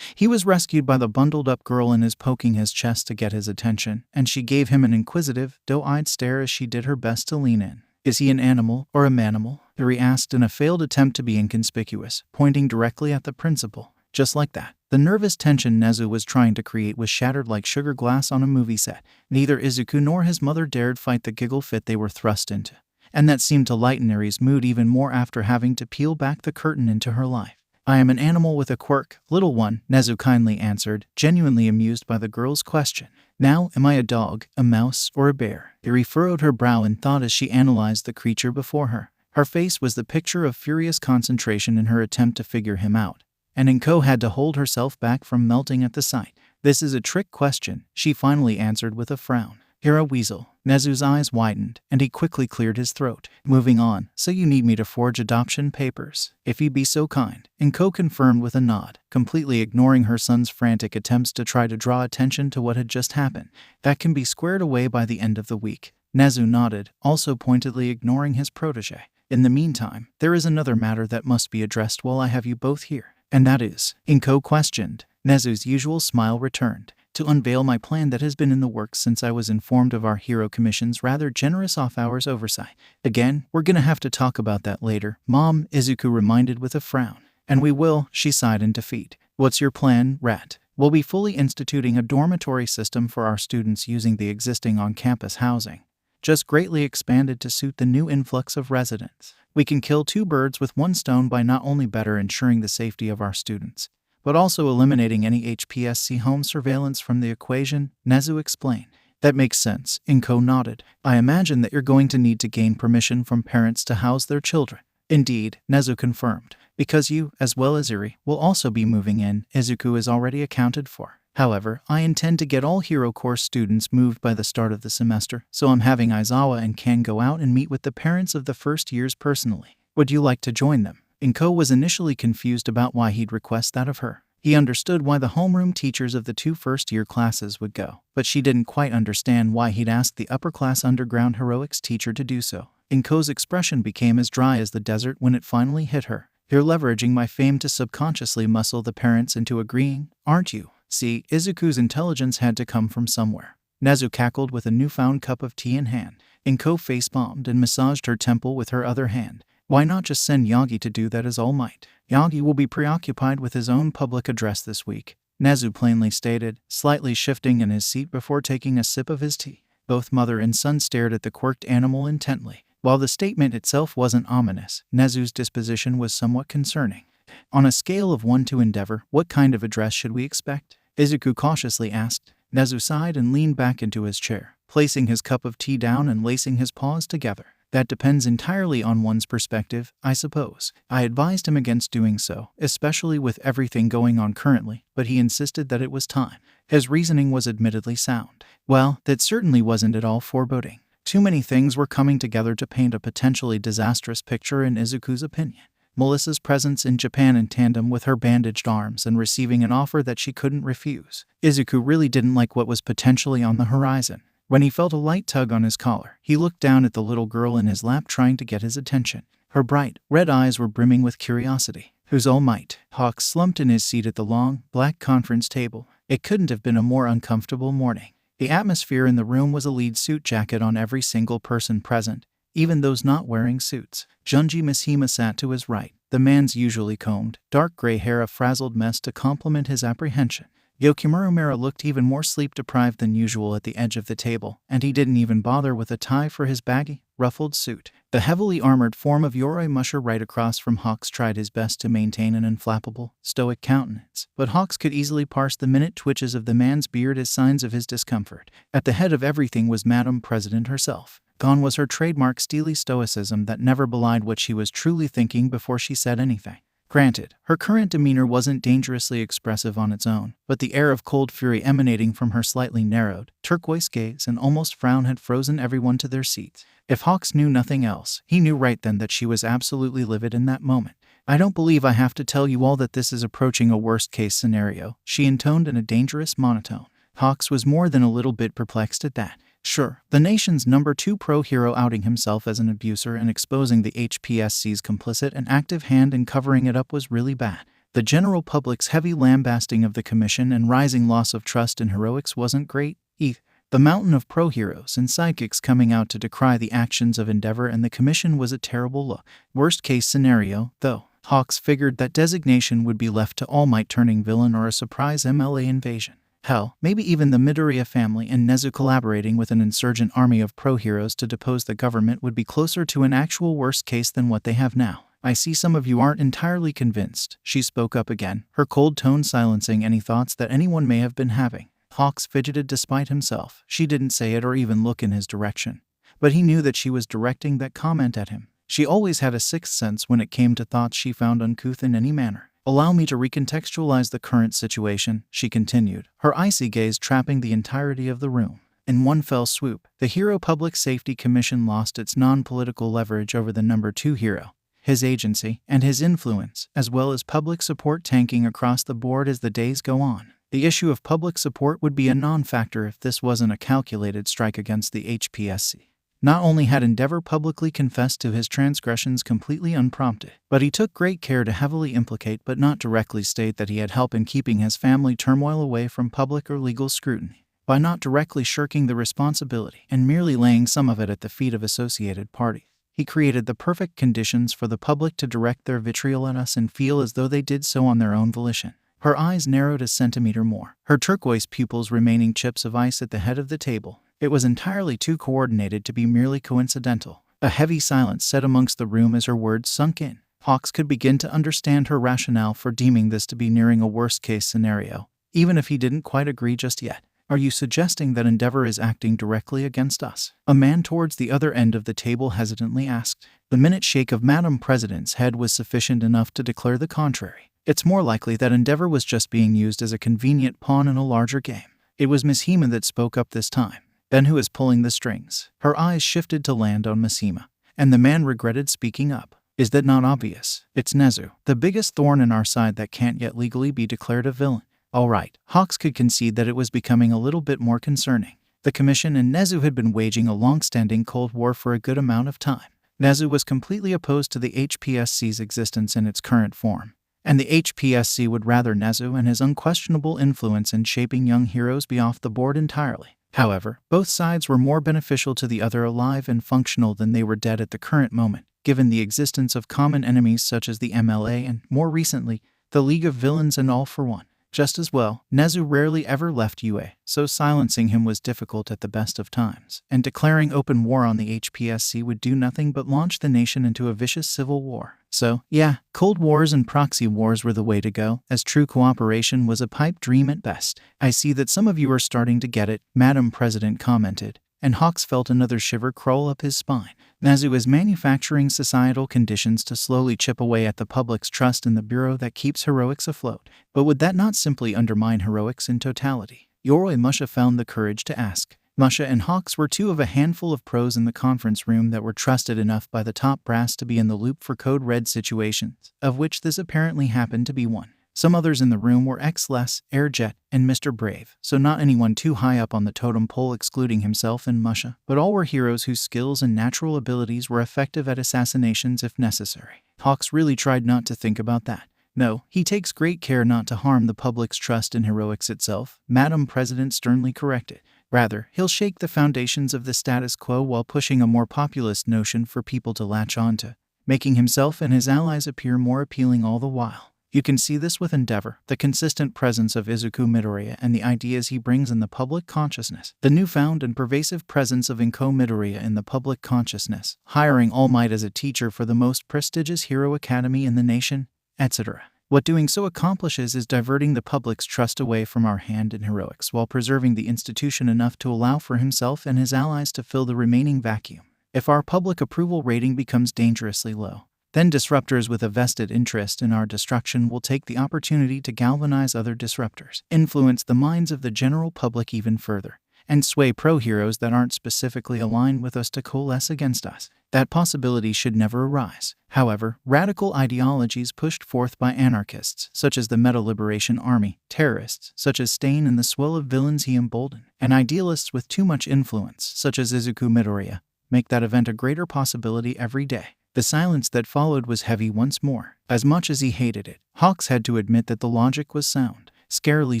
he was rescued by the bundled-up girl and is poking his chest to get his attention, and she gave him an inquisitive, doe-eyed stare as she did her best to lean in. Is he an animal or a manimal? Erie asked in a failed attempt to be inconspicuous, pointing directly at the principal. Just like that, the nervous tension Nezu was trying to create was shattered like sugar glass on a movie set. Neither Izuku nor his mother dared fight the giggle fit they were thrust into, and that seemed to lighten Erie's mood even more after having to peel back the curtain into her life. I am an animal with a quirk, little one, Nezu kindly answered, genuinely amused by the girl's question. Now, am I a dog, a mouse, or a bear? Erie furrowed her brow in thought as she analyzed the creature before her. Her face was the picture of furious concentration in her attempt to figure him out, and Inko had to hold herself back from melting at the sight. This is a trick question, she finally answered with a frown. You're a weasel. Nezu's eyes widened, and he quickly cleared his throat. Moving on, so you need me to forge adoption papers? If you'd be so kind, Inko confirmed with a nod, completely ignoring her son's frantic attempts to try to draw attention to what had just happened. That can be squared away by the end of the week. Nezu nodded, also pointedly ignoring his protege. In the meantime, there is another matter that must be addressed while I have you both here. And that is, Inko questioned. Nezu's usual smile returned. To unveil my plan that has been in the works since I was informed of our Hero Commission's rather generous off-hours oversight. Again, we're gonna have to talk about that later, Mom, Izuku reminded with a frown. And we will, she sighed in defeat. What's your plan, Rat? We'll be fully instituting a dormitory system for our students using the existing on-campus housing, just greatly expanded to suit the new influx of residents. We can kill 2 birds with 1 stone by not only better ensuring the safety of our students, but also eliminating any HPSC home surveillance from the equation, Nezu explained. That makes sense, Inko nodded. I imagine that you're going to need to gain permission from parents to house their children. Indeed, Nezu confirmed. Because you, as well as Erie, will also be moving in, Izuku is already accounted for. However, I intend to get all Hero Course students moved by the start of the semester, so I'm having Aizawa and Ken go out and meet with the parents of the first years personally. Would you like to join them? Inko was initially confused about why he'd request that of her. He understood why the homeroom teachers of the 2 first-year classes would go, but she didn't quite understand why he'd asked the upper-class underground heroics teacher to do so. Inko's expression became as dry as the desert when it finally hit her. You're leveraging my fame to subconsciously muscle the parents into agreeing, aren't you? See, Izuku's intelligence had to come from somewhere. Nezu cackled with a newfound cup of tea in hand. Inko face-palmed and massaged her temple with her other hand. Why not just send Yagi to do that as All Might? Yagi will be preoccupied with his own public address this week, Nezu plainly stated, slightly shifting in his seat before taking a sip of his tea. Both mother and son stared at the quirked animal intently. While the statement itself wasn't ominous, Nezu's disposition was somewhat concerning. On a scale of 1 to Endeavor, what kind of address should we expect? Izuku cautiously asked. Nezu sighed and leaned back into his chair, placing his cup of tea down and lacing his paws together. That depends entirely on one's perspective, I suppose. I advised him against doing so, especially with everything going on currently, but he insisted that it was time. His reasoning was admittedly sound. Well, that certainly wasn't at all foreboding. Too many things were coming together to paint a potentially disastrous picture in Izuku's opinion. Melissa's presence in Japan in tandem with her bandaged arms and receiving an offer that she couldn't refuse. Izuku really didn't like what was potentially on the horizon. When he felt a light tug on his collar, he looked down at the little girl in his lap trying to get his attention. Her bright, red eyes were brimming with curiosity. Who's All Might? Hawk slumped in his seat at the long, black conference table. It couldn't have been a more uncomfortable morning. The atmosphere in the room was a lead suit jacket on every single person present, even those not wearing suits. Junji Mishima sat to his right, the man's usually combed, dark gray hair a frazzled mess to complement his apprehension. Yokimura looked even more sleep-deprived than usual at the edge of the table, and he didn't even bother with a tie for his baggy, ruffled suit. The heavily armored form of Yoroi Musher right across from Hawks tried his best to maintain an inflappable, stoic countenance, but Hawks could easily parse the minute twitches of the man's beard as signs of his discomfort. At the head of everything was Madam President herself. Gone was her trademark steely stoicism that never belied what she was truly thinking before she said anything. Granted, her current demeanor wasn't dangerously expressive on its own, but the air of cold fury emanating from her slightly narrowed, turquoise gaze and almost frown had frozen everyone to their seats. If Hawks knew nothing else, he knew right then that she was absolutely livid in that moment. I don't believe I have to tell you all that this is approaching a worst-case scenario, she intoned in a dangerous monotone. Hawks was more than a little bit perplexed at that. Sure, the nation's number 2 pro-hero outing himself as an abuser and exposing the HPSC's complicit and active hand in covering it up was really bad. The general public's heavy lambasting of the commission and rising loss of trust in heroics wasn't great, either. The mountain of pro-heroes and sidekicks coming out to decry the actions of Endeavor and the commission was a terrible look. Worst-case scenario, though, Hawks figured that designation would be left to All Might turning villain or a surprise MLA invasion. Hell, maybe even the Midoriya family and Nezu collaborating with an insurgent army of pro-heroes to depose the government would be closer to an actual worst case than what they have now. I see some of you aren't entirely convinced, she spoke up again, her cold tone silencing any thoughts that anyone may have been having. Hawks fidgeted despite himself. She didn't say it or even look in his direction, but he knew that she was directing that comment at him. She always had a sixth sense when it came to thoughts she found uncouth in any manner. Allow me to recontextualize the current situation, she continued, her icy gaze trapping the entirety of the room. In one fell swoop, the Hero Public Safety Commission lost its non-political leverage over the number 2 hero, his agency, and his influence, as well as public support tanking across the board as the days go on. The issue of public support would be a non-factor if this wasn't a calculated strike against the HPSC. Not only had Endeavor publicly confessed to his transgressions completely unprompted, but he took great care to heavily implicate but not directly state that he had help in keeping his family turmoil away from public or legal scrutiny. By not directly shirking the responsibility and merely laying some of it at the feet of associated parties, he created the perfect conditions for the public to direct their vitriol at us and feel as though they did so on their own volition. Her eyes narrowed a centimeter more, her turquoise pupils remaining chips of ice at the head of the table. It was entirely too coordinated to be merely coincidental. A heavy silence set amongst the room as her words sunk in. Hawks could begin to understand her rationale for deeming this to be nearing a worst-case scenario, even if he didn't quite agree just yet. Are you suggesting that Endeavor is acting directly against us? A man towards the other end of the table hesitantly asked. The minute shake of Madam President's head was sufficient enough to declare the contrary. It's more likely that Endeavor was just being used as a convenient pawn in a larger game. It was Miss Hema that spoke up this time. Then who is pulling the strings? Her eyes shifted to land on Miss Hema, and the man regretted speaking up. Is that not obvious? It's Nezu, the biggest thorn in our side that can't yet legally be declared a villain. All right, Hawks could concede that it was becoming a little bit more concerning. The Commission and Nezu had been waging a long-standing Cold War for a good amount of time. Nezu was completely opposed to the HPSC's existence in its current form, and the HPSC would rather Nezu and his unquestionable influence in shaping young heroes be off the board entirely. However, both sides were more beneficial to the other alive and functional than they were dead at the current moment, given the existence of common enemies such as the MLA and, more recently, the League of Villains and All for One. Just as well, Nezu rarely ever left UA, so silencing him was difficult at the best of times, and declaring open war on the HPSC would do nothing but launch the nation into a vicious civil war. So, yeah, Cold Wars and proxy wars were the way to go, as true cooperation was a pipe dream at best. I see that some of you are starting to get it, Madam President commented, and Hawks felt another shiver crawl up his spine. Nezu is manufacturing societal conditions to slowly chip away at the public's trust in the bureau that keeps heroics afloat. But would that not simply undermine heroics in totality? Yoroi Musha found the courage to ask. Musha and Hawks were two of a handful of pros in the conference room that were trusted enough by the top brass to be in the loop for code red situations, of which this apparently happened to be one. Some others in the room were X-Less, Airjet, and Mr. Brave, so not anyone too high up on the totem pole excluding himself and Musha, but all were heroes whose skills and natural abilities were effective at assassinations if necessary. Hawks really tried not to think about that. No, he takes great care not to harm the public's trust in heroics itself, Madam President sternly corrected. Rather, he'll shake the foundations of the status quo while pushing a more populist notion for people to latch onto, making himself and his allies appear more appealing all the while. You can see this with Endeavor, the consistent presence of Izuku Midoriya and the ideas he brings in the public consciousness. The newfound and pervasive presence of Izuku Midoriya in the public consciousness, hiring All Might as a teacher for the most prestigious hero academy in the nation, etc. What doing so accomplishes is diverting the public's trust away from our hand in heroics while preserving the institution enough to allow for himself and his allies to fill the remaining vacuum. If our public approval rating becomes dangerously low, then disruptors with a vested interest in our destruction will take the opportunity to galvanize other disruptors, influence the minds of the general public even further, and sway pro-heroes that aren't specifically aligned with us to coalesce against us. That possibility should never arise. However, radical ideologies pushed forth by anarchists, such as the Meta-Liberation Army, terrorists, such as Stain and the swell of villains he emboldened, and idealists with too much influence, such as Izuku Midoriya, make that event a greater possibility every day. The silence that followed was heavy once more. As much as he hated it, Hawks had to admit that the logic was sound. Scarily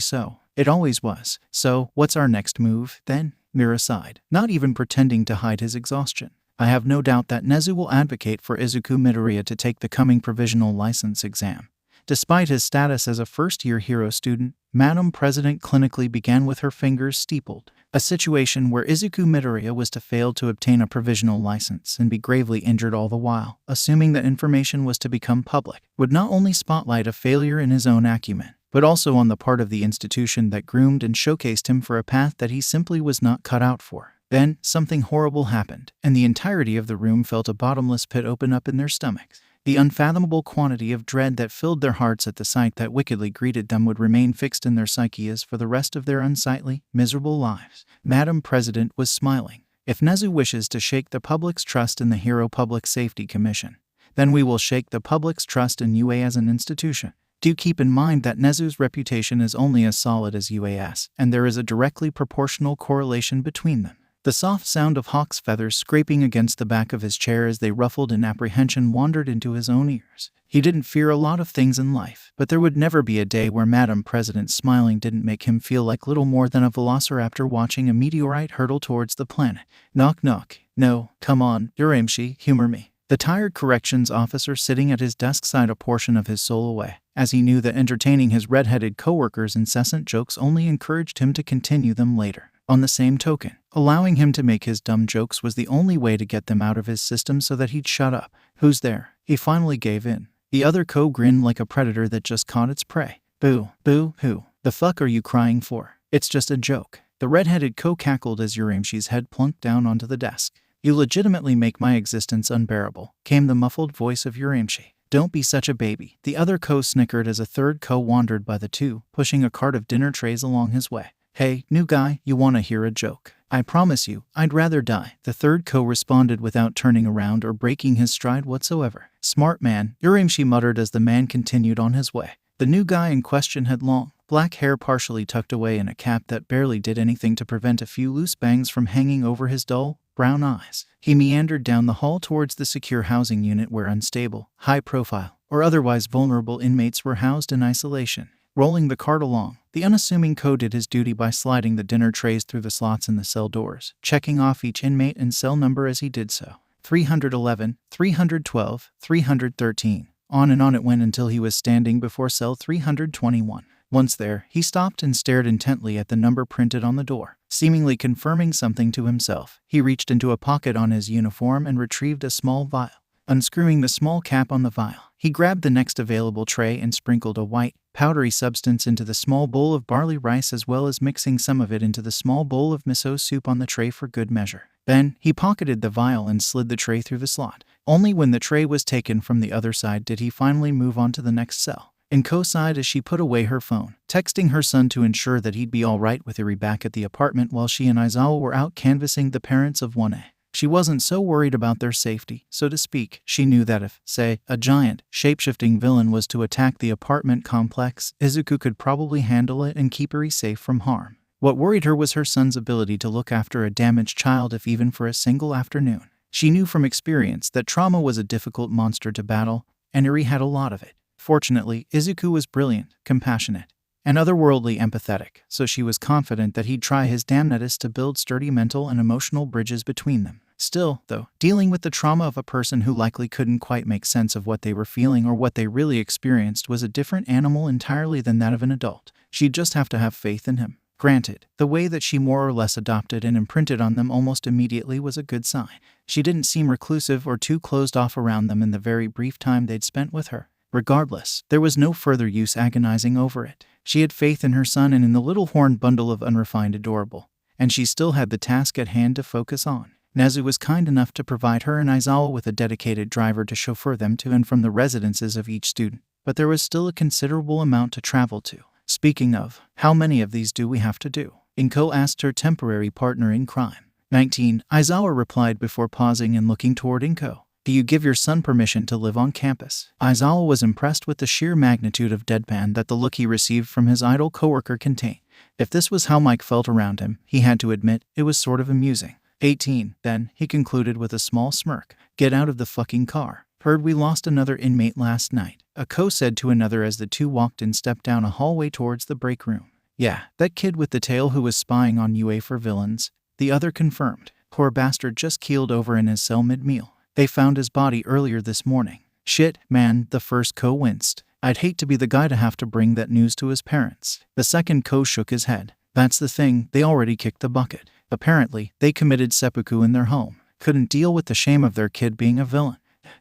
so. It always was. So, what's our next move, then? Mira sighed, not even pretending to hide his exhaustion. I have no doubt that Nezu will advocate for Izuku Midoriya to take the coming provisional license exam. Despite his status as a first-year hero student, Madam President clinically began with her fingers steepled. A situation where Izuku Midoriya was to fail to obtain a provisional license and be gravely injured all the while, assuming that information was to become public, would not only spotlight a failure in his own acumen, but also on the part of the institution that groomed and showcased him for a path that he simply was not cut out for. Then, something horrible happened, and the entirety of the room felt a bottomless pit open up in their stomachs. The unfathomable quantity of dread that filled their hearts at the sight that wickedly greeted them would remain fixed in their psyches for the rest of their unsightly, miserable lives. Madam President was smiling. If Nezu wishes to shake the public's trust in the Hero Public Safety Commission, then we will shake the public's trust in UA as an institution. Do keep in mind that Nezu's reputation is only as solid as UA's, and there is a directly proportional correlation between them. The soft sound of Hawk's feathers scraping against the back of his chair as they ruffled in apprehension wandered into his own ears. He didn't fear a lot of things in life, but there would never be a day where Madam President's smiling didn't make him feel like little more than a velociraptor watching a meteorite hurtle towards the planet. Knock knock. No, come on, Yuramshi, humor me. The tired corrections officer sitting at his desk sighed a portion of his soul away, as he knew that entertaining his red-headed co-workers' incessant jokes only encouraged him to continue them later. On the same token, allowing him to make his dumb jokes was the only way to get them out of his system so that he'd shut up. Who's there? He finally gave in. The other grinned like a predator that just caught its prey. Boo, boo, hoo. The fuck are you crying for? It's just a joke. The red-headed Ko cackled as Uriemshi's head plunked down onto the desk. You legitimately make my existence unbearable, came the muffled voice of Uriemshi. Don't be such a baby. The other Ko snickered as a third Ko wandered by the two, pushing a cart of dinner trays along his way. Hey, new guy, you wanna hear a joke? I promise you, I'd rather die. The third Ko responded without turning around or breaking his stride whatsoever. Smart man, Uriemshi muttered as the man continued on his way. The new guy in question had long, black hair partially tucked away in a cap that barely did anything to prevent a few loose bangs from hanging over his dull, brown eyes. He meandered down the hall towards the secure housing unit where unstable, high-profile, or otherwise vulnerable inmates were housed in isolation. Rolling the cart along, the unassuming Ko did his duty by sliding the dinner trays through the slots in the cell doors, checking off each inmate and cell number as he did so. 311, 312, 313. On and on it went until he was standing before cell 321. Once there, he stopped and stared intently at the number printed on the door. Seemingly confirming something to himself, he reached into a pocket on his uniform and retrieved a small vial. Unscrewing the small cap on the vial, he grabbed the next available tray and sprinkled a white, powdery substance into the small bowl of barley rice as well as mixing some of it into the small bowl of miso soup on the tray for good measure. Then, he pocketed the vial and slid the tray through the slot. Only when the tray was taken from the other side did he finally move on to the next cell. And Ko sighed as she put away her phone, texting her son to ensure that he'd be all right with Erie back at the apartment while she and Aizawa were out canvassing the parents of 1A. She wasn't so worried about their safety, so to speak. She knew that if, say, a giant, shape-shifting villain was to attack the apartment complex, Izuku could probably handle it and keep Erie safe from harm. What worried her was her son's ability to look after a damaged child if even for a single afternoon. She knew from experience that trauma was a difficult monster to battle, and Erie had a lot of it. Fortunately, Izuku was brilliant, compassionate, and otherworldly empathetic, so she was confident that he'd try his damnedest to build sturdy mental and emotional bridges between them. Still, though, dealing with the trauma of a person who likely couldn't quite make sense of what they were feeling or what they really experienced was a different animal entirely than that of an adult. She'd just have to have faith in him. Granted, the way that she more or less adopted and imprinted on them almost immediately was a good sign. She didn't seem reclusive or too closed off around them in the very brief time they'd spent with her. Regardless, there was no further use agonizing over it. She had faith in her son and in the little horned bundle of unrefined adorable, and she still had the task at hand to focus on. Nezu was kind enough to provide her and Aizawa with a dedicated driver to chauffeur them to and from the residences of each student, but there was still a considerable amount to travel to. Speaking of, how many of these do we have to do? Inko asked her temporary partner in crime. 19, Aizawa replied before pausing and looking toward Inko. Do you give your son permission to live on campus? Aizawa was impressed with the sheer magnitude of deadpan that the look he received from his idle coworker contained. If this was how Mike felt around him, he had to admit, it was sort of amusing. 18, then, he concluded with a small smirk. Get out of the fucking car. Heard we lost another inmate last night, a Ko said to another as the two walked and stepped down a hallway towards the break room. Yeah, that kid with the tail who was spying on UA for villains, the other confirmed. Poor bastard just keeled over in his cell mid-meal. They found his body earlier this morning. Shit, man, the first Ko winced. I'd hate to be the guy to have to bring that news to his parents. The second Ko shook his head. That's the thing, they already kicked the bucket. Apparently, they committed seppuku in their home. Couldn't deal with the shame of their kid being a villain.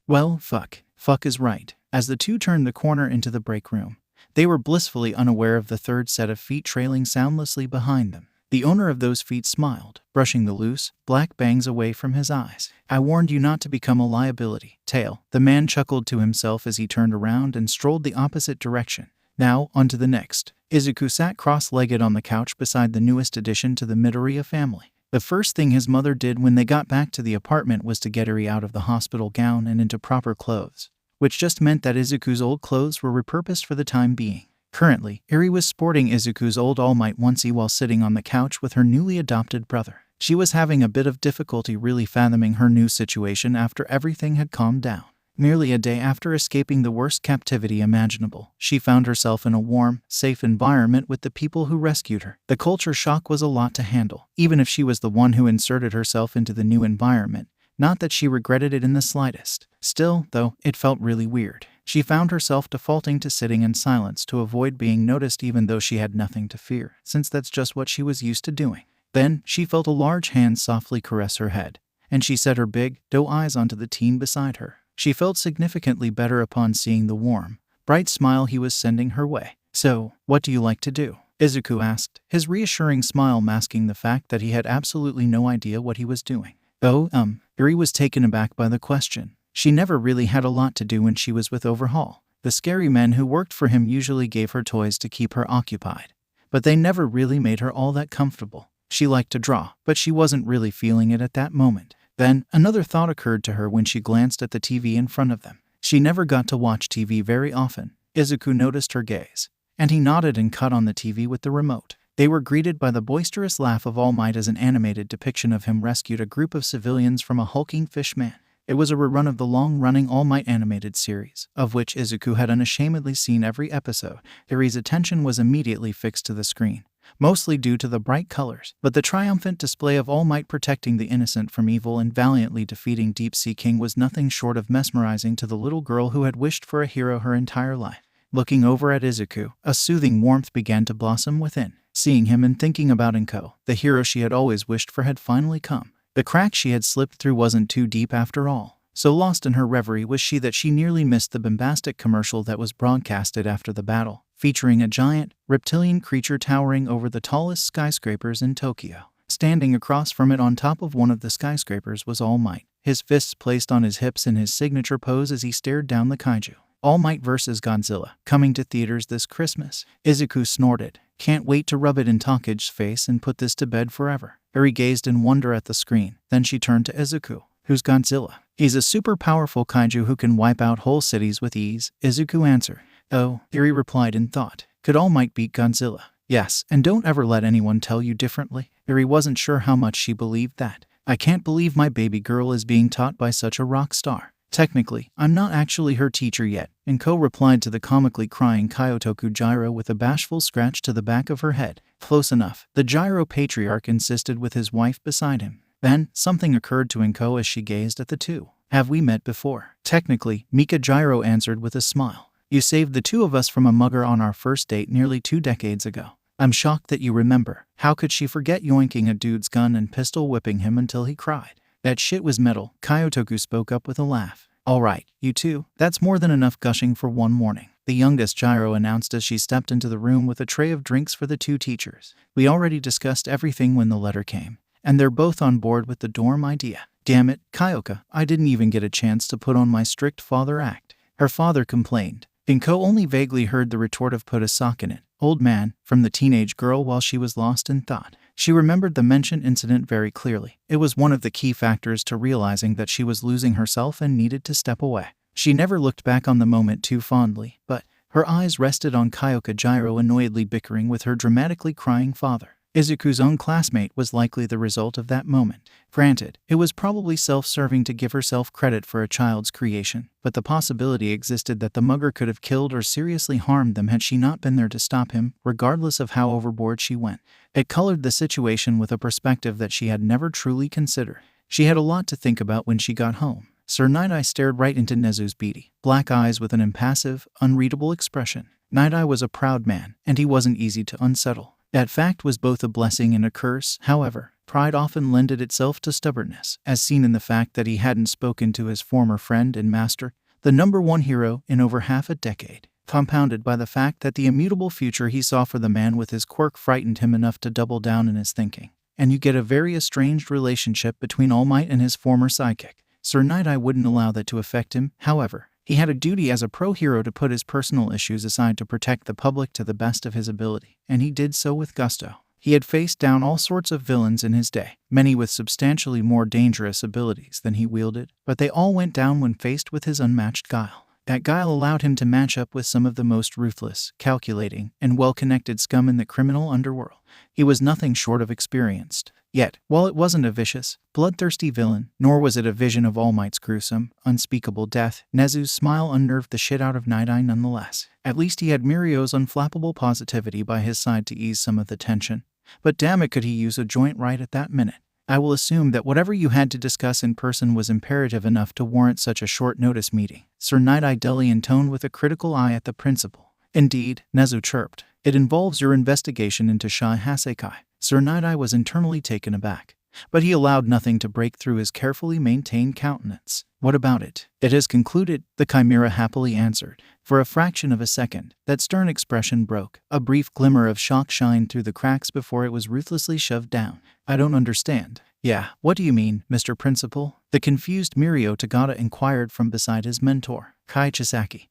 Well, fuck. Fuck is right. As the two turned the corner into the break room, they were blissfully unaware of the third set of feet trailing soundlessly behind them. The owner of those feet smiled, brushing the loose, black bangs away from his eyes. I warned you not to become a liability, tail. The man chuckled to himself as he turned around and strolled the opposite direction. Now, on to the next. Izuku sat cross-legged on the couch beside the newest addition to the Midoriya family. The first thing his mother did when they got back to the apartment was to get Erie out of the hospital gown and into proper clothes, which just meant that Izuku's old clothes were repurposed for the time being. Currently, Erie was sporting Izuku's old All Might onesie while sitting on the couch with her newly adopted brother. She was having a bit of difficulty really fathoming her new situation after everything had calmed down. Merely a day after escaping the worst captivity imaginable, she found herself in a warm, safe environment with the people who rescued her. The culture shock was a lot to handle, even if she was the one who inserted herself into the new environment. Not that she regretted it in the slightest. Still, though, it felt really weird. She found herself defaulting to sitting in silence to avoid being noticed even though she had nothing to fear, since that's just what she was used to doing. Then, she felt a large hand softly caress her head, and she set her big, doe eyes onto the teen beside her. She felt significantly better upon seeing the warm, bright smile he was sending her way. So, what do you like to do? Izuku asked, his reassuring smile masking the fact that he had absolutely no idea what he was doing. Erie was taken aback by the question. She never really had a lot to do when she was with Overhaul. The scary men who worked for him usually gave her toys to keep her occupied, but they never really made her all that comfortable. She liked to draw, but she wasn't really feeling it at that moment. Then, another thought occurred to her when she glanced at the TV in front of them. She never got to watch TV very often. Izuku noticed her gaze, and he nodded and cut on the TV with the remote. They were greeted by the boisterous laugh of All Might as an animated depiction of him rescued a group of civilians from a hulking fish man. It was a rerun of the long-running All Might animated series, of which Izuku had unashamedly seen every episode. Erie's attention was immediately fixed to the screen, mostly due to the bright colors, but the triumphant display of All Might protecting the innocent from evil and valiantly defeating Deep Sea King was nothing short of mesmerizing to the little girl who had wished for a hero her entire life. Looking over at Izuku, a soothing warmth began to blossom within. Seeing him and thinking about Inko, the hero she had always wished for had finally come. The crack she had slipped through wasn't too deep after all. So lost in her reverie was she that she nearly missed the bombastic commercial that was broadcasted after the battle, featuring a giant, reptilian creature towering over the tallest skyscrapers in Tokyo. Standing across from it on top of one of the skyscrapers was All Might, his fists placed on his hips in his signature pose as he stared down the kaiju. All Might vs. Godzilla, coming to theaters this Christmas. Izuku snorted. Can't wait to rub it in Take's face and put this to bed forever. Erie gazed in wonder at the screen. Then she turned to Izuku. Who's Godzilla? He's a super powerful kaiju who can wipe out whole cities with ease, Izuku answered. Oh, Erie replied in thought. Could All Might beat Godzilla? Yes, and don't ever let anyone tell you differently. Erie wasn't sure how much she believed that. I can't believe my baby girl is being taught by such a rock star. Technically, I'm not actually her teacher yet, Inko replied to the comically crying Kyotoku Gyro with a bashful scratch to the back of her head. Close enough, the Gyro patriarch insisted with his wife beside him. Then, something occurred to Inko as she gazed at the two. Have we met before? Technically, Mika Gyro answered with a smile. You saved the two of us from a mugger on our first date nearly 2 decades ago. I'm shocked that you remember. How could she forget yoinking a dude's gun and pistol whipping him until he cried? That shit was metal, Kyotoku spoke up with a laugh. Alright, you two, that's more than enough gushing for one morning, the youngest Gyro announced as she stepped into the room with a tray of drinks for the two teachers. We already discussed everything when the letter came, and they're both on board with the dorm idea. Damn it, Kyoka, I didn't even get a chance to put on my strict father act, her father complained. Inko only vaguely heard the retort of put a sock in it, old man, from the teenage girl while she was lost in thought. She remembered the mentioned incident very clearly. It was one of the key factors to realizing that she was losing herself and needed to step away. She never looked back on the moment too fondly, but her eyes rested on Kyoka Gyro annoyedly bickering with her dramatically crying father. Izuku's own classmate was likely the result of that moment. Granted, it was probably self-serving to give herself credit for a child's creation, but the possibility existed that the mugger could have killed or seriously harmed them had she not been there to stop him, regardless of how overboard she went. It colored the situation with a perspective that she had never truly considered. She had a lot to think about when she got home. Sir Night-Eye stared right into Nezu's beady black eyes with an impassive, unreadable expression. Night-Eye was a proud man, and he wasn't easy to unsettle. That fact was both a blessing and a curse. However, pride often lended itself to stubbornness, as seen in the fact that he hadn't spoken to his former friend and master, the #1 hero, in over half a decade, compounded by the fact that the immutable future he saw for the man with his quirk frightened him enough to double down in his thinking. And you get a very estranged relationship between All Might and his former sidekick. Sir Night-Eye wouldn't allow that to affect him, however. He had a duty as a pro-hero to put his personal issues aside to protect the public to the best of his ability, and he did so with gusto. He had faced down all sorts of villains in his day, many with substantially more dangerous abilities than he wielded, but they all went down when faced with his unmatched guile. That guile allowed him to match up with some of the most ruthless, calculating, and well-connected scum in the criminal underworld. He was nothing short of experienced. Yet, while it wasn't a vicious, bloodthirsty villain, nor was it a vision of All Might's gruesome, unspeakable death, Nezu's smile unnerved the shit out of Night-Eye nonetheless. At least he had Mirio's unflappable positivity by his side to ease some of the tension. But damn it, could he use a joint right at that minute. I will assume that whatever you had to discuss in person was imperative enough to warrant such a short-notice meeting. Sir Night-Eye dully intoned with a critical eye at the principal. Indeed, Nezu chirped. It involves your investigation into Shai Hasekai. Sir Night-Eye was internally taken aback. but he allowed nothing to break through his carefully maintained countenance. What about it? It has concluded, the Chimera happily answered. For a fraction of a second, that stern expression broke. A brief glimmer of shock shined through the cracks before it was ruthlessly shoved down. I don't understand. Yeah, what do you mean, Mr. Principal? The confused Mirio Tagata inquired from beside his mentor. Kai Chisaki,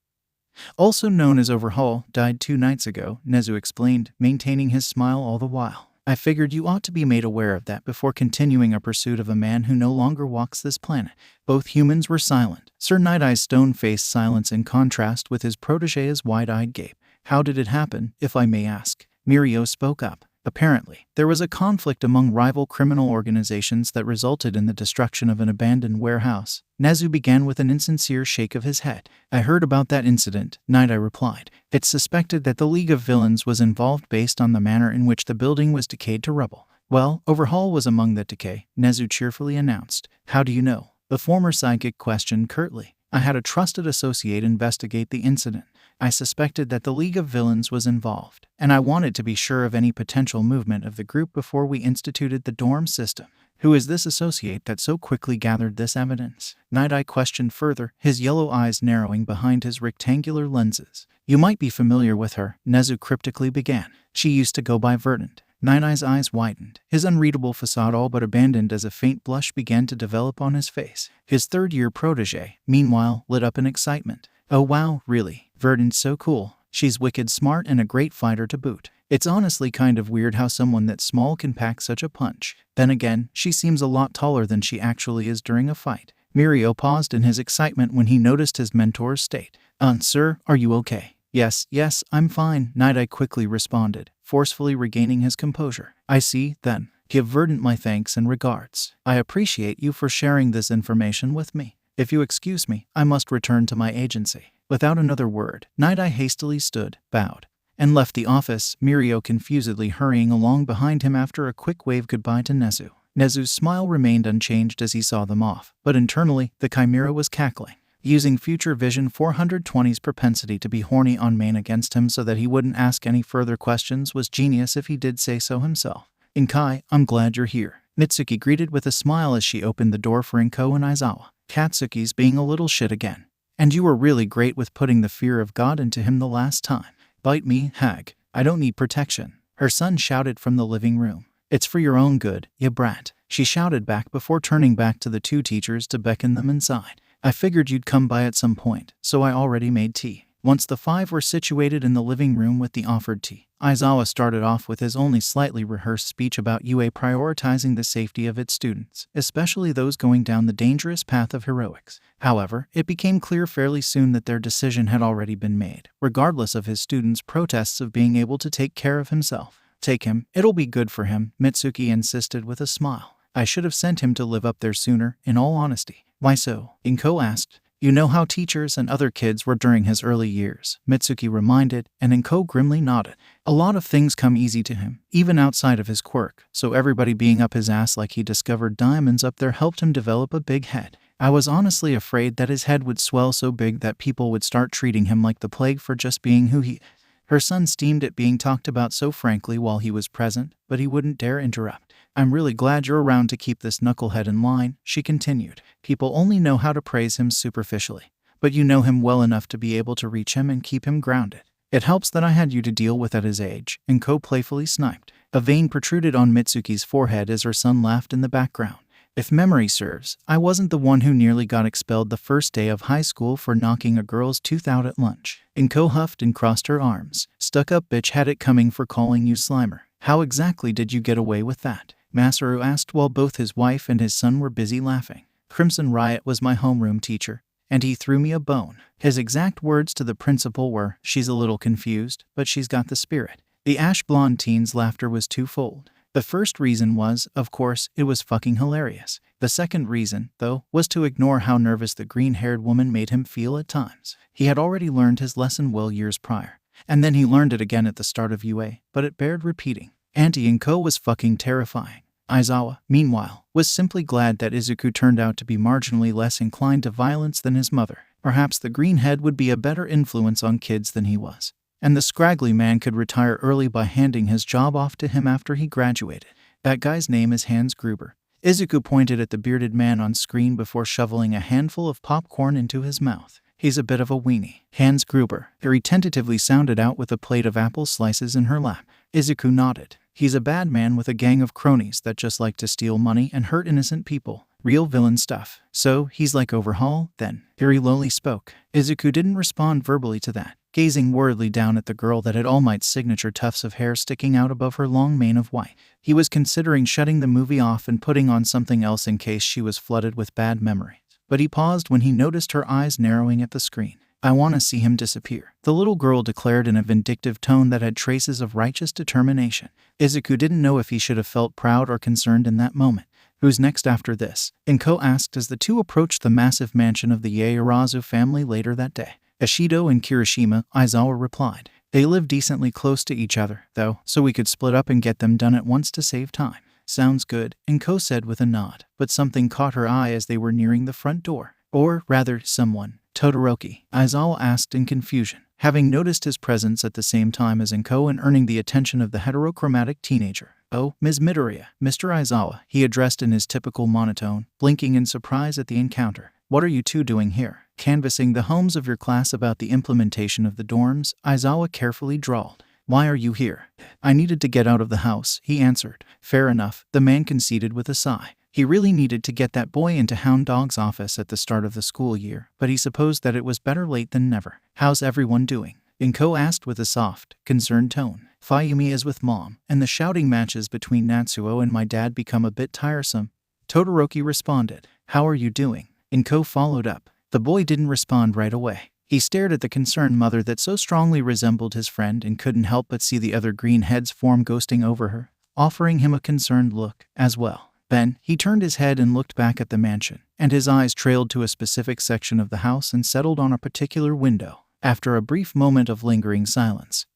also known as Overhaul, died 2 nights ago, Nezu explained, maintaining his smile all the while. I figured you ought to be made aware of that before continuing a pursuit of a man who no longer walks this planet. Both humans were silent. Sir Night-Eye's stone-faced silence in contrast with his protégé's wide-eyed gape. How did it happen, if I may ask? Mirio spoke up. Apparently, there was a conflict among rival criminal organizations that resulted in the destruction of an abandoned warehouse. Nezu began with an insincere shake of his head. I heard about that incident, Night-Eye replied. It's suspected that the League of Villains was involved based on the manner in which the building was decayed to rubble. Well, Overhaul was among that decay, Nezu cheerfully announced. How do you know? The former sidekick questioned curtly. I had a trusted associate investigate the incident. I suspected that the League of Villains was involved, and I wanted to be sure of any potential movement of the group before we instituted the dorm system. Who is this associate that so quickly gathered this evidence? Night-Eye questioned further, his yellow eyes narrowing behind his rectangular lenses. You might be familiar with her, Nezu cryptically began. She used to go by Verdant. Night-Eye's eyes widened, his unreadable facade all but abandoned as a faint blush began to develop on his face. His third-year protégé, meanwhile, lit up in excitement. Oh wow, really? Verdant's so cool. She's wicked smart and a great fighter to boot. It's honestly kind of weird how someone that small can pack such a punch. Then again, she seems a lot taller than she actually is during a fight. Mirio paused in his excitement when he noticed his mentor's state. Sir, are you okay? Yes, I'm fine, Night-Eye quickly responded, forcefully regaining his composure. I see, then. Give Verdant my thanks and regards. I appreciate you for sharing this information with me. If you excuse me, I must return to my agency. Without another word, Night-Eye hastily stood, bowed, and left the office, Mirio confusedly hurrying along behind him after a quick wave goodbye to Nezu. Nezu's smile remained unchanged as he saw them off, but internally, the Chimera was cackling, using Future Vision 420's propensity to be horny on main against him so that he wouldn't ask any further questions was genius if he did say so himself. Inkai, I'm glad you're here, Mitsuki greeted with a smile as she opened the door for Inko and Aizawa. Katsuki's being a little shit again. And you were really great with putting the fear of God into him the last time. Bite me, hag. I don't need protection. Her son shouted from the living room. It's for your own good, ya brat, she shouted back before turning back to the 2 teachers to beckon them inside. I figured you'd come by at some point, so I already made tea. Once the 5 were situated in the living room with the offered tea, Aizawa started off with his only slightly rehearsed speech about UA prioritizing the safety of its students, especially those going down the dangerous path of heroics. However, it became clear fairly soon that their decision had already been made, regardless of his students' protests of being able to take care of himself. Take him, it'll be good for him, Mitsuki insisted with a smile. I should have sent him to live up there sooner, in all honesty. Why so? Inko asked. You know how teachers and other kids were during his early years, Mitsuki reminded, and Inko grimly nodded. A lot of things come easy to him, even outside of his quirk, so everybody being up his ass like he discovered diamonds up there helped him develop a big head. I was honestly afraid that his head would swell so big that people would start treating him like the plague for just being who he... Her son steamed at being talked about so frankly while he was present, but he wouldn't dare interrupt. I'm really glad you're around to keep this knucklehead in line, she continued. People only know how to praise him superficially, but you know him well enough to be able to reach him and keep him grounded. It helps that I had you to deal with at his age, Inko playfully sniped. A vein protruded on Mitsuki's forehead as her son laughed in the background. If memory serves, I wasn't the one who nearly got expelled the first day of high school for knocking a girl's tooth out at lunch. Inko huffed and crossed her arms. Stuck-up bitch had it coming for calling you Slimer. How exactly did you get away with that? Masaru asked while both his wife and his son were busy laughing. Crimson Riot was my homeroom teacher, and he threw me a bone. His exact words to the principal were, she's a little confused, but she's got the spirit. The ash-blonde teen's laughter was twofold. The first reason was, of course, it was fucking hilarious. The second reason, though, was to ignore how nervous the green-haired woman made him feel at times. He had already learned his lesson well years prior, and then he learned it again at the start of UA, but it bared repeating. Auntie Inko was fucking terrifying. Aizawa, meanwhile, was simply glad that Izuku turned out to be marginally less inclined to violence than his mother. Perhaps the greenhead would be a better influence on kids than he was, and the scraggly man could retire early by handing his job off to him after he graduated. That guy's name is Hans Gruber. Izuku pointed at the bearded man on screen before shoveling a handful of popcorn into his mouth. He's a bit of a weenie. Hans Gruber, Erie tentatively sounded out with a plate of apple slices in her lap. Izuku nodded. He's a bad man with a gang of cronies that just like to steal money and hurt innocent people. Real villain stuff. So, he's like Overhaul, then? Erie lowly spoke. Izuku didn't respond verbally to that, gazing worriedly down at the girl that had All Might's signature tufts of hair sticking out above her long mane of white. He was considering shutting the movie off and putting on something else in case she was flooded with bad memories. But he paused when he noticed her eyes narrowing at the screen. I want to see him disappear, the little girl declared in a vindictive tone that had traces of righteous determination. Izuku didn't know if he should have felt proud or concerned in that moment. Who's next after this? Inko asked as the two approached the massive mansion of the Yaoyorozu family later that day. Ashido and Kirishima, Aizawa replied. They live decently close to each other, though, so we could split up and get them done at once to save time. Sounds good, Inko said with a nod, but something caught her eye as they were nearing the front door. Or, rather, someone. Todoroki, Aizawa asked in confusion, having noticed his presence at the same time as Inko and earning the attention of the heterochromatic teenager. Oh, Ms. Midoriya, Mr. Aizawa, he addressed in his typical monotone, blinking in surprise at the encounter. What are you two doing here? Canvassing the homes of your class about the implementation of the dorms, Aizawa carefully drawled. Why are you here? I needed to get out of the house, he answered. Fair enough, the man conceded with a sigh. He really needed to get that boy into Hound Dog's office at the start of the school year, but he supposed that it was better late than never. How's everyone doing? Inko asked with a soft, concerned tone. Fayumi is with Mom, and the shouting matches between Natsuo and my dad become a bit tiresome. Todoroki responded. How are you doing? Inko followed up. The boy didn't respond right away. He stared at the concerned mother that so strongly resembled his friend and couldn't help but see the other green head's form ghosting over her, offering him a concerned look, as well. Then, he turned his head and looked back at the mansion, and his eyes trailed to a specific section of the house and settled on a particular window. After a brief moment of lingering silence,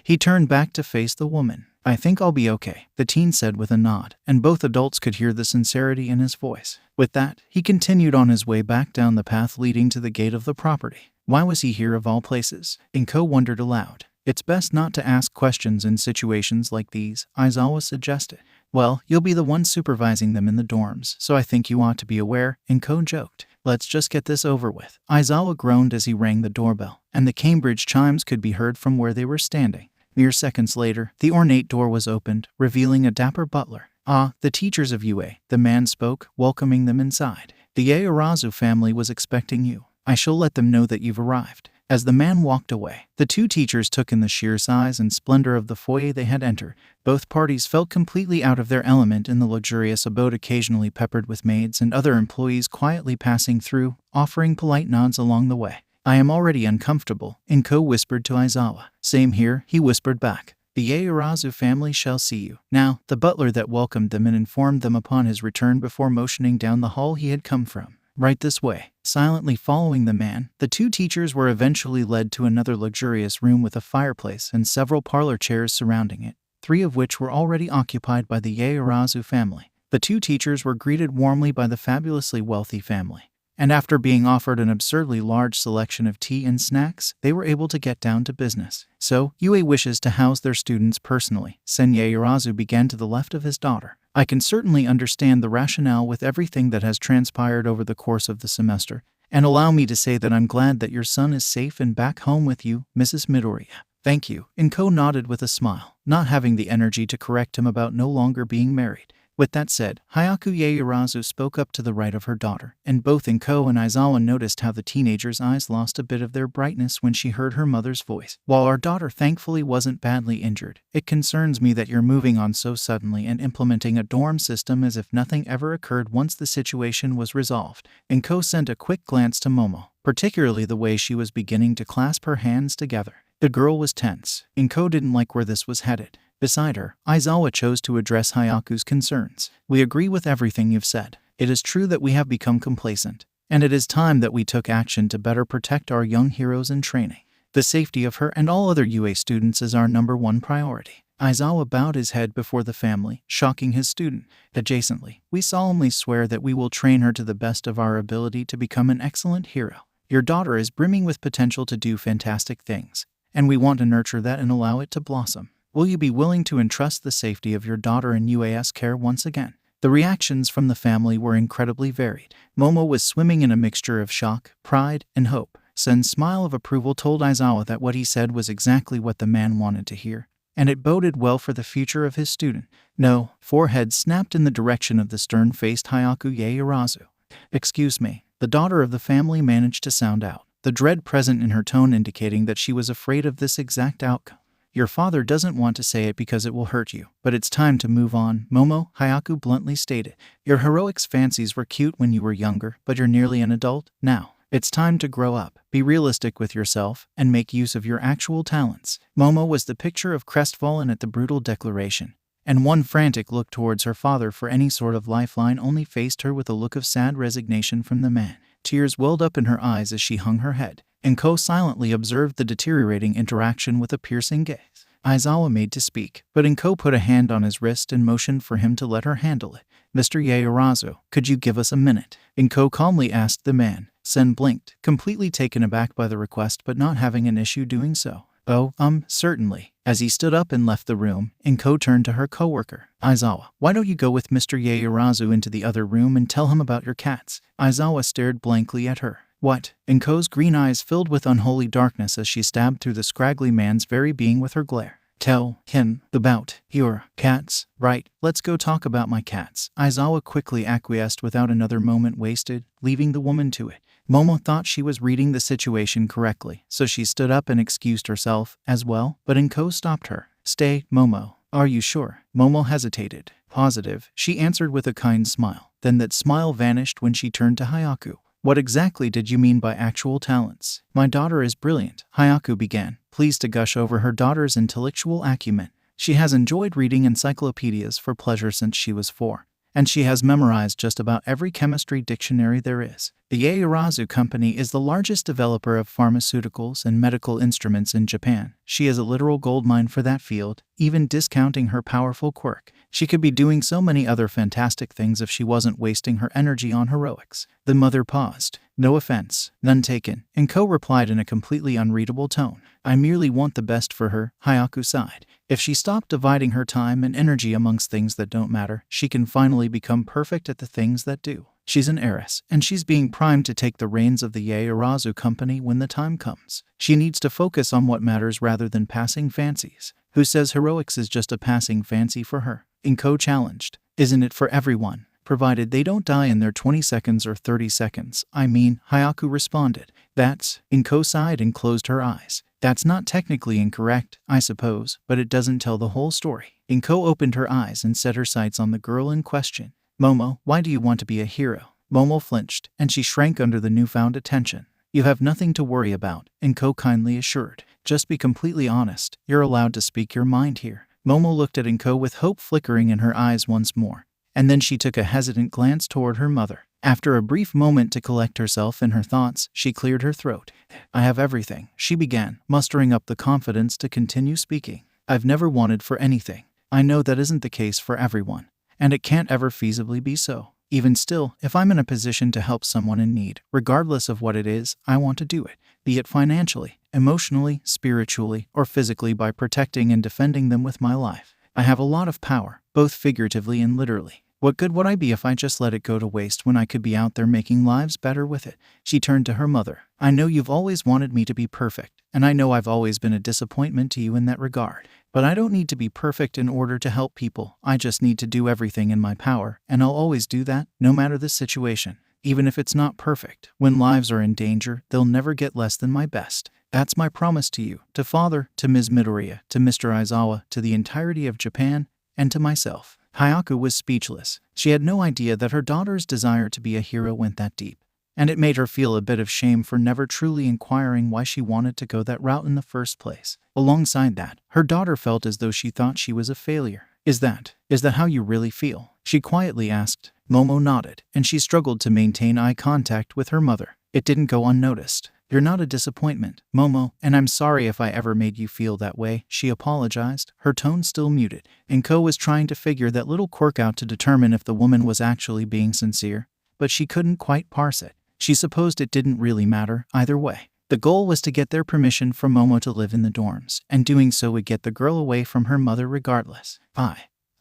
he turned back to face the woman. I think I'll be okay, the teen said with a nod, and both adults could hear the sincerity in his voice. With that, he continued on his way back down the path leading to the gate of the property. Why was he here of all places? Inko wondered aloud. It's best not to ask questions in situations like these, Aizawa suggested. Well, you'll be the one supervising them in the dorms, so I think you ought to be aware, Inko joked. Let's just get this over with. Aizawa groaned as he rang the doorbell, and the Cambridge chimes could be heard from where they were standing. Mere seconds later, the ornate door was opened, revealing a dapper butler. Ah, the teachers of UA, the man spoke, welcoming them inside. The Yaoyorozu family was expecting you. I shall let them know that you've arrived. As the man walked away, the two teachers took in the sheer size and splendor of the foyer they had entered. Both parties felt completely out of their element in the luxurious abode, occasionally peppered with maids and other employees quietly passing through, offering polite nods along the way. I am already uncomfortable, Inko whispered to Aizawa. Same here, he whispered back. The Yaoyorozu family shall see you. Now, the butler that welcomed them and informed them upon his return before motioning down the hall he had come from. Right this way. Silently following the man, the two teachers were eventually led to another luxurious room with a fireplace and several parlor chairs surrounding it, 3 of which were already occupied by the Yaoyorozu family. The two teachers were greeted warmly by the fabulously wealthy family, and after being offered an absurdly large selection of tea and snacks, they were able to get down to business. So, UA wishes to house their students personally, Sen Yaoyorozu began to the left of his daughter. I can certainly understand the rationale with everything that has transpired over the course of the semester, and allow me to say that I'm glad that your son is safe and back home with you, Mrs. Midoriya. Thank you, Inko nodded with a smile, not having the energy to correct him about no longer being married. With that said, Hyakko Yaoyorozu spoke up to the right of her daughter, and both Inko and Aizawa noticed how the teenager's eyes lost a bit of their brightness when she heard her mother's voice. While our daughter thankfully wasn't badly injured, it concerns me that you're moving on so suddenly and implementing a dorm system as if nothing ever occurred once the situation was resolved. Inko sent a quick glance to Momo, particularly the way she was beginning to clasp her hands together. The girl was tense. Inko didn't like where this was headed. Beside her, Aizawa chose to address Hayaku's concerns. We agree with everything you've said. It is true that we have become complacent, and it is time that we took action to better protect our young heroes in training. The safety of her and all other UA students is our #1 priority. Aizawa bowed his head before the family, shocking his student. Adjacently, we solemnly swear that we will train her to the best of our ability to become an excellent hero. Your daughter is brimming with potential to do fantastic things, and we want to nurture that and allow it to blossom. Will you be willing to entrust the safety of your daughter in UA's care once again? The reactions from the family were incredibly varied. Momo was swimming in a mixture of shock, pride, and hope. Sen's smile of approval told Aizawa that what he said was exactly what the man wanted to hear, and it boded well for the future of his student. No, forehead snapped in the direction of the stern-faced Hyaku Yaoyorozu. Excuse me, the daughter of the family managed to sound out, the dread present in her tone indicating that she was afraid of this exact outcome. Your father doesn't want to say it because it will hurt you, but it's time to move on, Momo, Hyaku bluntly stated. Your heroics fancies were cute when you were younger, but you're nearly an adult now. It's time to grow up, be realistic with yourself, and make use of your actual talents. Momo was the picture of crestfallen at the brutal declaration, and one frantic look towards her father for any sort of lifeline only faced her with a look of sad resignation from the man. Tears welled up in her eyes as she hung her head, and Ko silently observed the deteriorating interaction with a piercing gaze. Aizawa made to speak, but Inko put a hand on his wrist and motioned for him to let her handle it. Mr. Yaoyorozu, could you give us a minute? Inko calmly asked the man. Sen blinked, completely taken aback by the request but not having an issue doing so. Oh, certainly. As he stood up and left the room, Inko turned to her coworker. Aizawa, why don't you go with Mr. Yaoyorozu into the other room and tell him about your cats? Aizawa stared blankly at her. What? Inko's green eyes filled with unholy darkness as she stabbed through the scraggly man's very being with her glare. Tell him about your cats, right? Let's go talk about my cats. Aizawa quickly acquiesced without another moment wasted, leaving the woman to it. Momo thought she was reading the situation correctly, so she stood up and excused herself as well, but Inko stopped her. Stay, Momo. Are you sure? Momo hesitated. Positive, she answered with a kind smile. Then that smile vanished when she turned to Hyaku. What exactly did you mean by actual talents? My daughter is brilliant, Hyaku began, pleased to gush over her daughter's intellectual acumen. She has enjoyed reading encyclopedias for pleasure since she was 4, and she has memorized just about every chemistry dictionary there is. The Yaoyorozu Company is the largest developer of pharmaceuticals and medical instruments in Japan. She is a literal goldmine for that field, even discounting her powerful quirk. She could be doing so many other fantastic things if she wasn't wasting her energy on heroics. The mother paused. No offense, none taken, Inko replied in a completely unreadable tone. I merely want the best for her, Hyaku sighed. If she stopped dividing her time and energy amongst things that don't matter, she can finally become perfect at the things that do. She's an heiress, and she's being primed to take the reins of the Yaoyorozu Company when the time comes. She needs to focus on what matters rather than passing fancies. Who says heroics is just a passing fancy for her? Inko challenged. Isn't it for everyone? Provided they don't die in their 20 seconds or 30 seconds. I mean, Hyaku responded. That's, Inko sighed and closed her eyes. That's not technically incorrect, I suppose, but it doesn't tell the whole story. Inko opened her eyes and set her sights on the girl in question. Momo, why do you want to be a hero? Momo flinched, and she shrank under the newfound attention. You have nothing to worry about, Inko kindly assured. Just be completely honest. You're allowed to speak your mind here. Momo looked at Inko with hope flickering in her eyes once more, and then she took a hesitant glance toward her mother. After a brief moment to collect herself in her thoughts, she cleared her throat. I have everything, she began, mustering up the confidence to continue speaking. I've never wanted for anything. I know that isn't the case for everyone, and it can't ever feasibly be so. Even still, if I'm in a position to help someone in need, regardless of what it is, I want to do it, be it financially, emotionally, spiritually, or physically by protecting and defending them with my life. I have a lot of power, both figuratively and literally. What good would I be if I just let it go to waste when I could be out there making lives better with it? She turned to her mother. I know you've always wanted me to be perfect, and I know I've always been a disappointment to you in that regard. But I don't need to be perfect in order to help people. I just need to do everything in my power, and I'll always do that, no matter the situation. Even if it's not perfect, when lives are in danger, they'll never get less than my best. That's my promise to you, to Father, to Ms. Midoriya, to Mr. Aizawa, to the entirety of Japan, and to myself. Hyaku was speechless. She had no idea that her daughter's desire to be a hero went that deep, and it made her feel a bit of shame for never truly inquiring why she wanted to go that route in the first place. Alongside that, her daughter felt as though she thought she was a failure. Is that how you really feel? She quietly asked. Momo nodded, and she struggled to maintain eye contact with her mother. It didn't go unnoticed. You're not a disappointment, Momo, and I'm sorry if I ever made you feel that way, she apologized, her tone still muted. Inko was trying to figure that little quirk out to determine if the woman was actually being sincere, but she couldn't quite parse it. She supposed it didn't really matter either way. The goal was to get their permission from Momo to live in the dorms, and doing so would get the girl away from her mother regardless.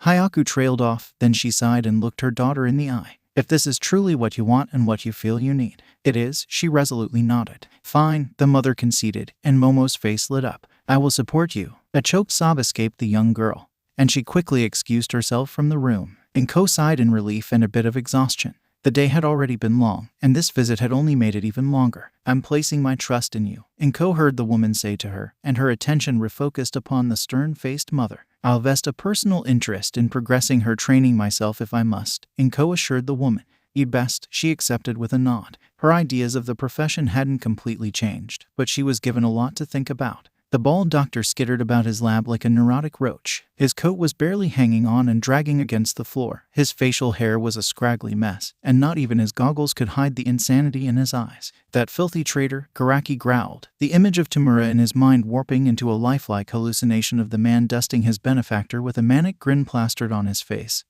Hayaku trailed off, then she sighed and looked her daughter in the eye. If this is truly what you want and what you feel you need. It is, she resolutely nodded. Fine, the mother conceded, and Momo's face lit up. I will support you. A choked sob escaped the young girl, and she quickly excused herself from the room. Inko sighed in relief and a bit of exhaustion. The day had already been long, and this visit had only made it even longer. I'm placing my trust in you, Inko heard the woman say to her, and her attention refocused upon the stern-faced mother. I'll vest a personal interest in progressing her training myself if I must, Inko assured the woman. You'd best, she accepted with a nod. Her ideas of the profession hadn't completely changed, but she was given a lot to think about. The bald doctor skittered about his lab like a neurotic roach. His coat was barely hanging on and dragging against the floor. His facial hair was a scraggly mess, and not even his goggles could hide the insanity in his eyes. That filthy traitor, Garaki growled, the image of Tamura in his mind warping into a lifelike hallucination of the man dusting his benefactor with a manic grin plastered on his face,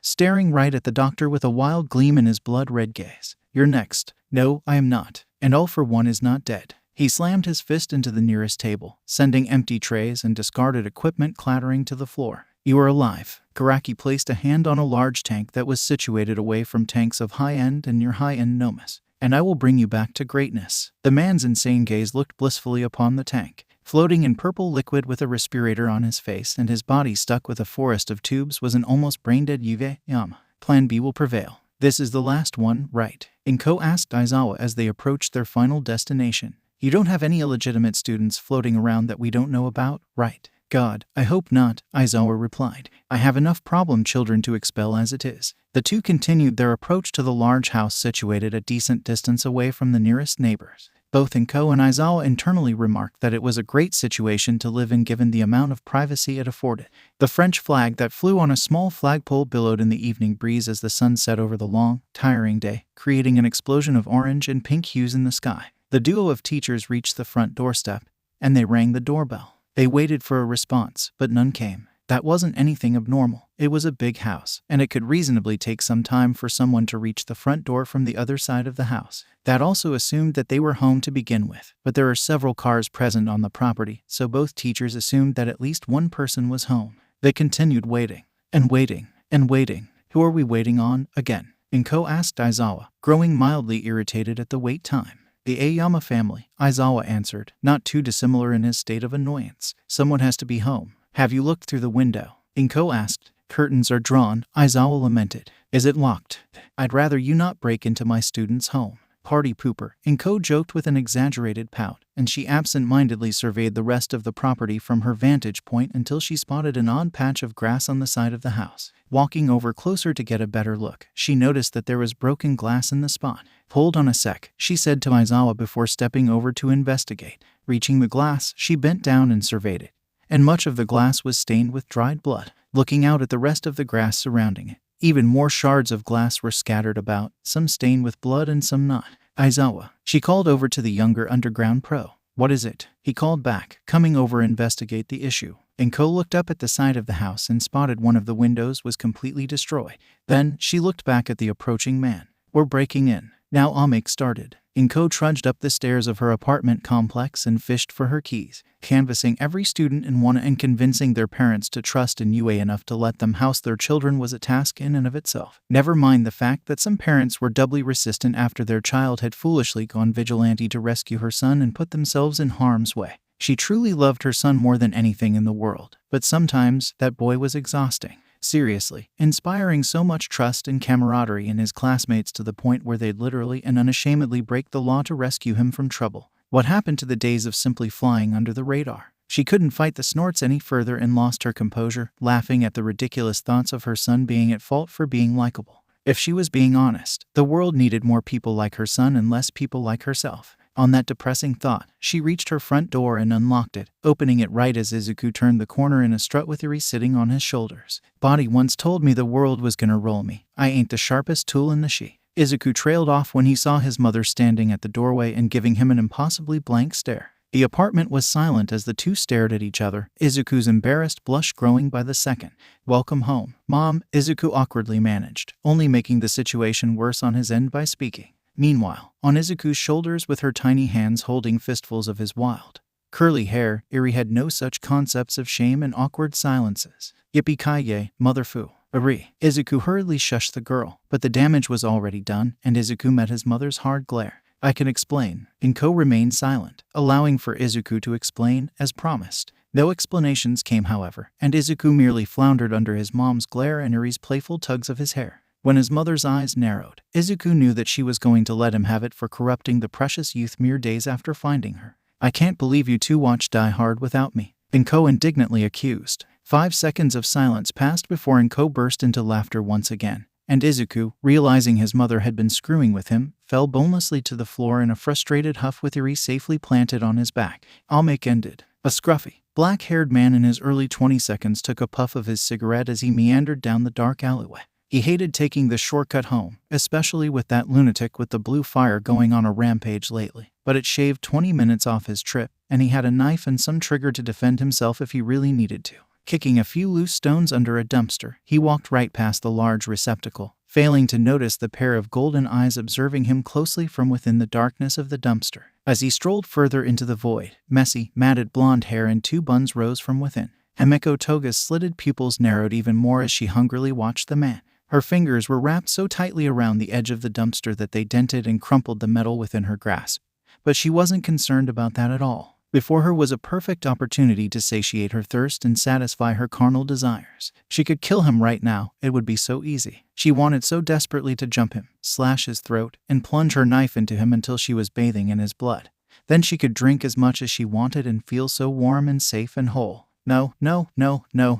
staring right at the doctor with a wild gleam in his blood-red gaze. You're next. No, I am not. And all for one is not dead. He slammed his fist into the nearest table, sending empty trays and discarded equipment clattering to the floor. You are alive. Garaki placed a hand on a large tank that was situated away from tanks of high-end and near-high-end nomas. And I will bring you back to greatness. The man's insane gaze looked blissfully upon the tank. Floating in purple liquid with a respirator on his face and his body stuck with a forest of tubes was an almost brain-dead Yuve Yama. Plan B will prevail. This is the last one, right? Inko asked Aizawa as they approached their final destination. You don't have any illegitimate students floating around that we don't know about, right? God, I hope not, Aizawa replied. I have enough problem children to expel as it is. The two continued their approach to the large house situated a decent distance away from the nearest neighbors. Both Inko and Aizawa internally remarked that it was a great situation to live in given the amount of privacy it afforded. The French flag that flew on a small flagpole billowed in the evening breeze as the sun set over the long, tiring day, creating an explosion of orange and pink hues in the sky. The duo of teachers reached the front doorstep, and they rang the doorbell. They waited for a response, but none came. That wasn't anything abnormal. It was a big house, and it could reasonably take some time for someone to reach the front door from the other side of the house. That also assumed that they were home to begin with, but there are several cars present on the property, so both teachers assumed that at least one person was home. They continued waiting, and waiting, and waiting. Who are we waiting on, again? Inko asked Aizawa, growing mildly irritated at the wait time. The Aoyama family, Aizawa answered, not too dissimilar in his state of annoyance. Someone has to be home. Have you looked through the window? Inko asked. Curtains are drawn, Aizawa lamented. Is it locked? I'd rather you not break into my student's home. Party pooper, Inko joked with an exaggerated pout, and she absent-mindedly surveyed the rest of the property from her vantage point until she spotted an odd patch of grass on the side of the house. Walking over closer to get a better look, she noticed that there was broken glass in the spot. Hold on a sec, she said to Aizawa before stepping over to investigate. Reaching the glass, she bent down and surveyed it, and much of the glass was stained with dried blood. Looking out at the rest of the grass surrounding it, even more shards of glass were scattered about, some stained with blood and some not. Aizawa, she called over to the younger underground pro. What is it? He called back, coming over to investigate the issue. Inko looked up at the side of the house and spotted one of the windows was completely destroyed. Then, she looked back at the approaching man. We're breaking in. Now Amik started. Inko trudged up the stairs of her apartment complex and fished for her keys, canvassing every student in one and convincing their parents to trust in UA enough to let them house their children was a task in and of itself. Never mind the fact that some parents were doubly resistant after their child had foolishly gone vigilante to rescue her son and put themselves in harm's way. She truly loved her son more than anything in the world, but sometimes that boy was exhausting. Seriously, inspiring so much trust and camaraderie in his classmates to the point where they'd literally and unashamedly break the law to rescue him from trouble. What happened to the days of simply flying under the radar? She couldn't fight the snorts any further and lost her composure, laughing at the ridiculous thoughts of her son being at fault for being likable. If she was being honest, the world needed more people like her son and less people like herself. On that depressing thought, she reached her front door and unlocked it, opening it right as Izuku turned the corner in a strut with Erie sitting on his shoulders. Body once told me the world was gonna roll me. I ain't the sharpest tool in the she. Izuku trailed off when he saw his mother standing at the doorway and giving him an impossibly blank stare. The apartment was silent as the two stared at each other, Izuku's embarrassed blush growing by the second. Welcome home, Mom, Izuku awkwardly managed, only making the situation worse on his end by speaking. Meanwhile, on Izuku's shoulders with her tiny hands holding fistfuls of his wild, Curly hair, Erie had no such concepts of shame and awkward silences. Yippee-ki-yay, motherfu. Erie. Izuku hurriedly shushed the girl, but the damage was already done, and Izuku met his mother's hard glare. I can explain. Inko remained silent, allowing for Izuku to explain, as promised. No explanations came, however, and Izuku merely floundered under his mom's glare and Erie's playful tugs of his hair. When his mother's eyes narrowed, Izuku knew that she was going to let him have it for corrupting the precious youth mere days after finding her. I can't believe you two watched Die Hard without me, Inko indignantly accused. 5 seconds of silence passed before Inko burst into laughter once again, and Izuku, realizing his mother had been screwing with him, fell bonelessly to the floor in a frustrated huff with Erie safely planted on his back. Almake ended. A scruffy, black-haired man in his early 20s took a puff of his cigarette as he meandered down the dark alleyway. He hated taking the shortcut home, especially with that lunatic with the blue fire going on a rampage lately. But it shaved 20 minutes off his trip, and he had a knife and some trigger to defend himself if he really needed to. Kicking a few loose stones under a dumpster, he walked right past the large receptacle, failing to notice the pair of golden eyes observing him closely from within the darkness of the dumpster. As he strolled further into the void, messy, matted blonde hair in 2 buns rose from within. Himeko Toga's slitted pupils narrowed even more as she hungrily watched the man. Her fingers were wrapped so tightly around the edge of the dumpster that they dented and crumpled the metal within her grasp. But she wasn't concerned about that at all. Before her was a perfect opportunity to satiate her thirst and satisfy her carnal desires. She could kill him right now, it would be so easy. She wanted so desperately to jump him, slash his throat, and plunge her knife into him until she was bathing in his blood. Then she could drink as much as she wanted and feel so warm and safe and whole. No,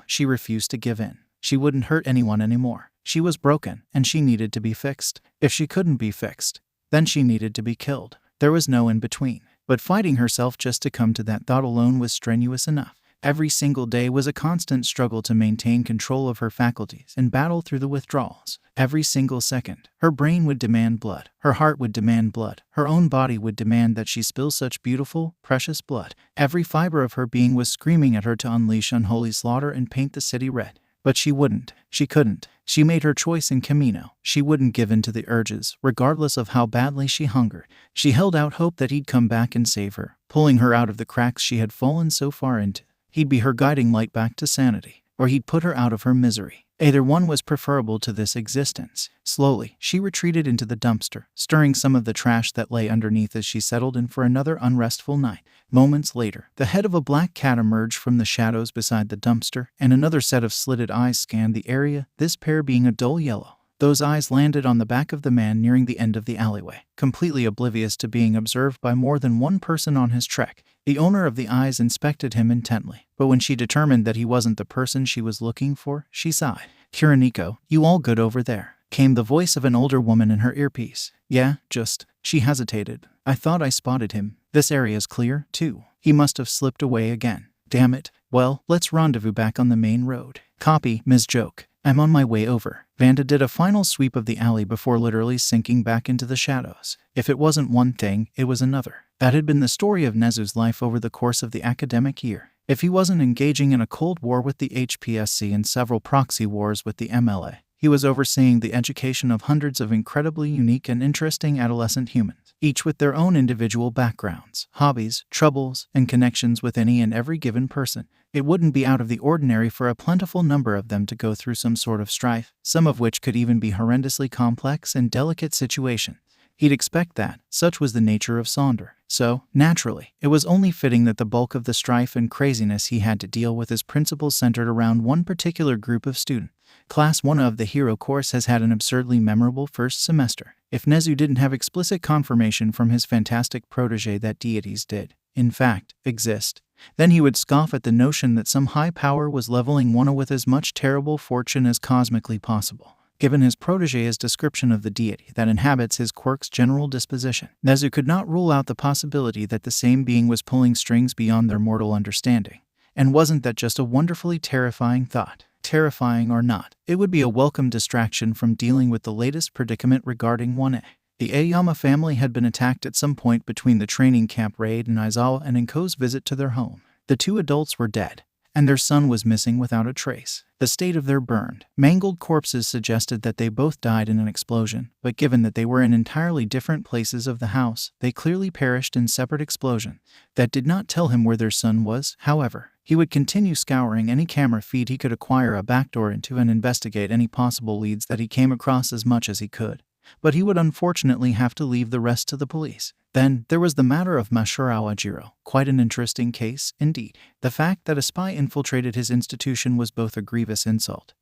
she refused to give in. She wouldn't hurt anyone anymore. She was broken, and she needed to be fixed. If she couldn't be fixed, then she needed to be killed. There was no in between. But fighting herself just to come to that thought alone was strenuous enough. Every single day was a constant struggle to maintain control of her faculties and battle through the withdrawals. Every single second, her brain would demand blood, her heart would demand blood, her own body would demand that she spill such beautiful, precious blood. Every fiber of her being was screaming at her to unleash unholy slaughter and paint the city red. But she wouldn't. She couldn't. She made her choice in Camino. She wouldn't give in to the urges, regardless of how badly she hungered. She held out hope that he'd come back and save her, pulling her out of the cracks she had fallen so far into. He'd be her guiding light back to sanity, or he'd put her out of her misery. Either one was preferable to this existence. Slowly, she retreated into the dumpster, stirring some of the trash that lay underneath as she settled in for another unrestful night. Moments later, the head of a black cat emerged from the shadows beside the dumpster, and another set of slitted eyes scanned the area, this pair being a dull yellow. Those eyes landed on the back of the man nearing the end of the alleyway, completely oblivious to being observed by more than one person on his trek. The owner of the eyes inspected him intently, but when she determined that he wasn't the person she was looking for, she sighed. "Kiriniko, you all good over there?" came the voice of an older woman in her earpiece. "Yeah, just..." She hesitated. "I thought I spotted him. This area's clear, too. He must have slipped away again. Damn it. Well, let's rendezvous back on the main road." "Copy, Ms. Joke. I'm on my way over." Vanda did a final sweep of the alley before literally sinking back into the shadows. If it wasn't one thing, it was another. That had been the story of Nezu's life over the course of the academic year. If he wasn't engaging in a cold war with the HPSC and several proxy wars with the MLA, he was overseeing the education of hundreds of incredibly unique and interesting adolescent humans, each with their own individual backgrounds, hobbies, troubles, and connections with any and every given person. It wouldn't be out of the ordinary for a plentiful number of them to go through some sort of strife, some of which could even be horrendously complex and delicate situations. He'd expect that. Such was the nature of Sonder. So, naturally, it was only fitting that the bulk of the strife and craziness he had to deal with is principles centered around one particular group of students. Class 1 of the Hero course has had an absurdly memorable first semester. If Nezu didn't have explicit confirmation from his fantastic protege that deities did, in fact, exist, then he would scoff at the notion that some high power was leveling one with as much terrible fortune as cosmically possible. Given his protege's description of the deity that inhabits his quirk's general disposition, Nezu could not rule out the possibility that the same being was pulling strings beyond their mortal understanding. And wasn't that just a wonderfully terrifying thought? Terrifying or not, it would be a welcome distraction from dealing with the latest predicament regarding 1A. The Aoyama family had been attacked at some point between the training camp raid and Aizawa and Inko's visit to their home. The two adults were dead, and their son was missing without a trace. The state of their burned, mangled corpses suggested that they both died in an explosion, but given that they were in entirely different places of the house, they clearly perished in separate explosions. That did not tell him where their son was, however. He would continue scouring any camera feed he could acquire a backdoor into and investigate any possible leads that he came across as much as he could. But he would unfortunately have to leave the rest to the police. Then, there was the matter of Masahiro Ajiro, quite an interesting case, indeed. The fact that a spy infiltrated his institution was both a grievous insult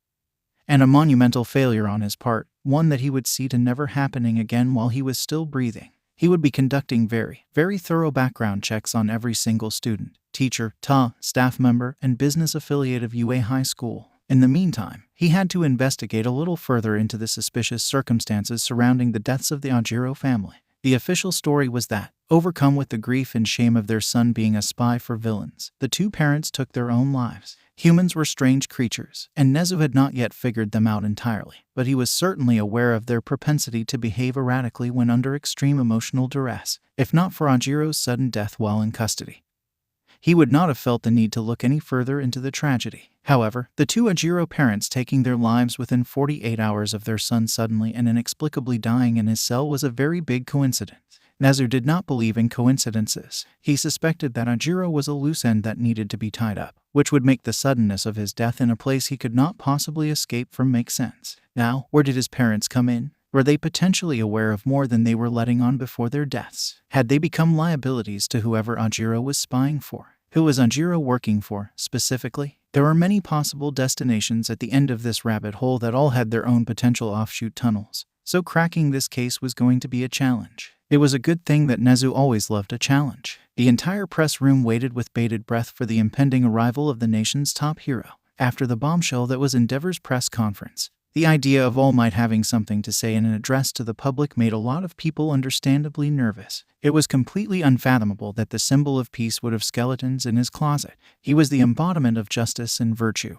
and a monumental failure on his part, one that he would see to never happening again while he was still breathing. He would be conducting very thorough background checks on every single student, teacher, staff member, and business affiliate of UA High School. In the meantime, he had to investigate a little further into the suspicious circumstances surrounding the deaths of the Ajiro family. The official story was that, overcome with the grief and shame of their son being a spy for villains, the two parents took their own lives. Humans were strange creatures, and Nezu had not yet figured them out entirely, but he was certainly aware of their propensity to behave erratically when under extreme emotional duress. If not for Ajiro's sudden death while in custody, he would not have felt the need to look any further into the tragedy. However, the two Ajiro parents taking their lives within 48 hours of their son suddenly and inexplicably dying in his cell was a very big coincidence. Nezu did not believe in coincidences. He suspected that Ajiro was a loose end that needed to be tied up, which would make the suddenness of his death in a place he could not possibly escape from make sense. Now, where did his parents come in? Were they potentially aware of more than they were letting on before their deaths? Had they become liabilities to whoever Ajiro was spying for? Who was Ajiro working for, specifically? There were many possible destinations at the end of this rabbit hole that all had their own potential offshoot tunnels, so cracking this case was going to be a challenge. It was a good thing that Nezu always loved a challenge. The entire press room waited with bated breath for the impending arrival of the nation's top hero. After the bombshell that was Endeavor's press conference, the idea of All Might having something to say in an address to the public made a lot of people understandably nervous. It was completely unfathomable that the symbol of peace would have skeletons in his closet. He was the embodiment of justice and virtue.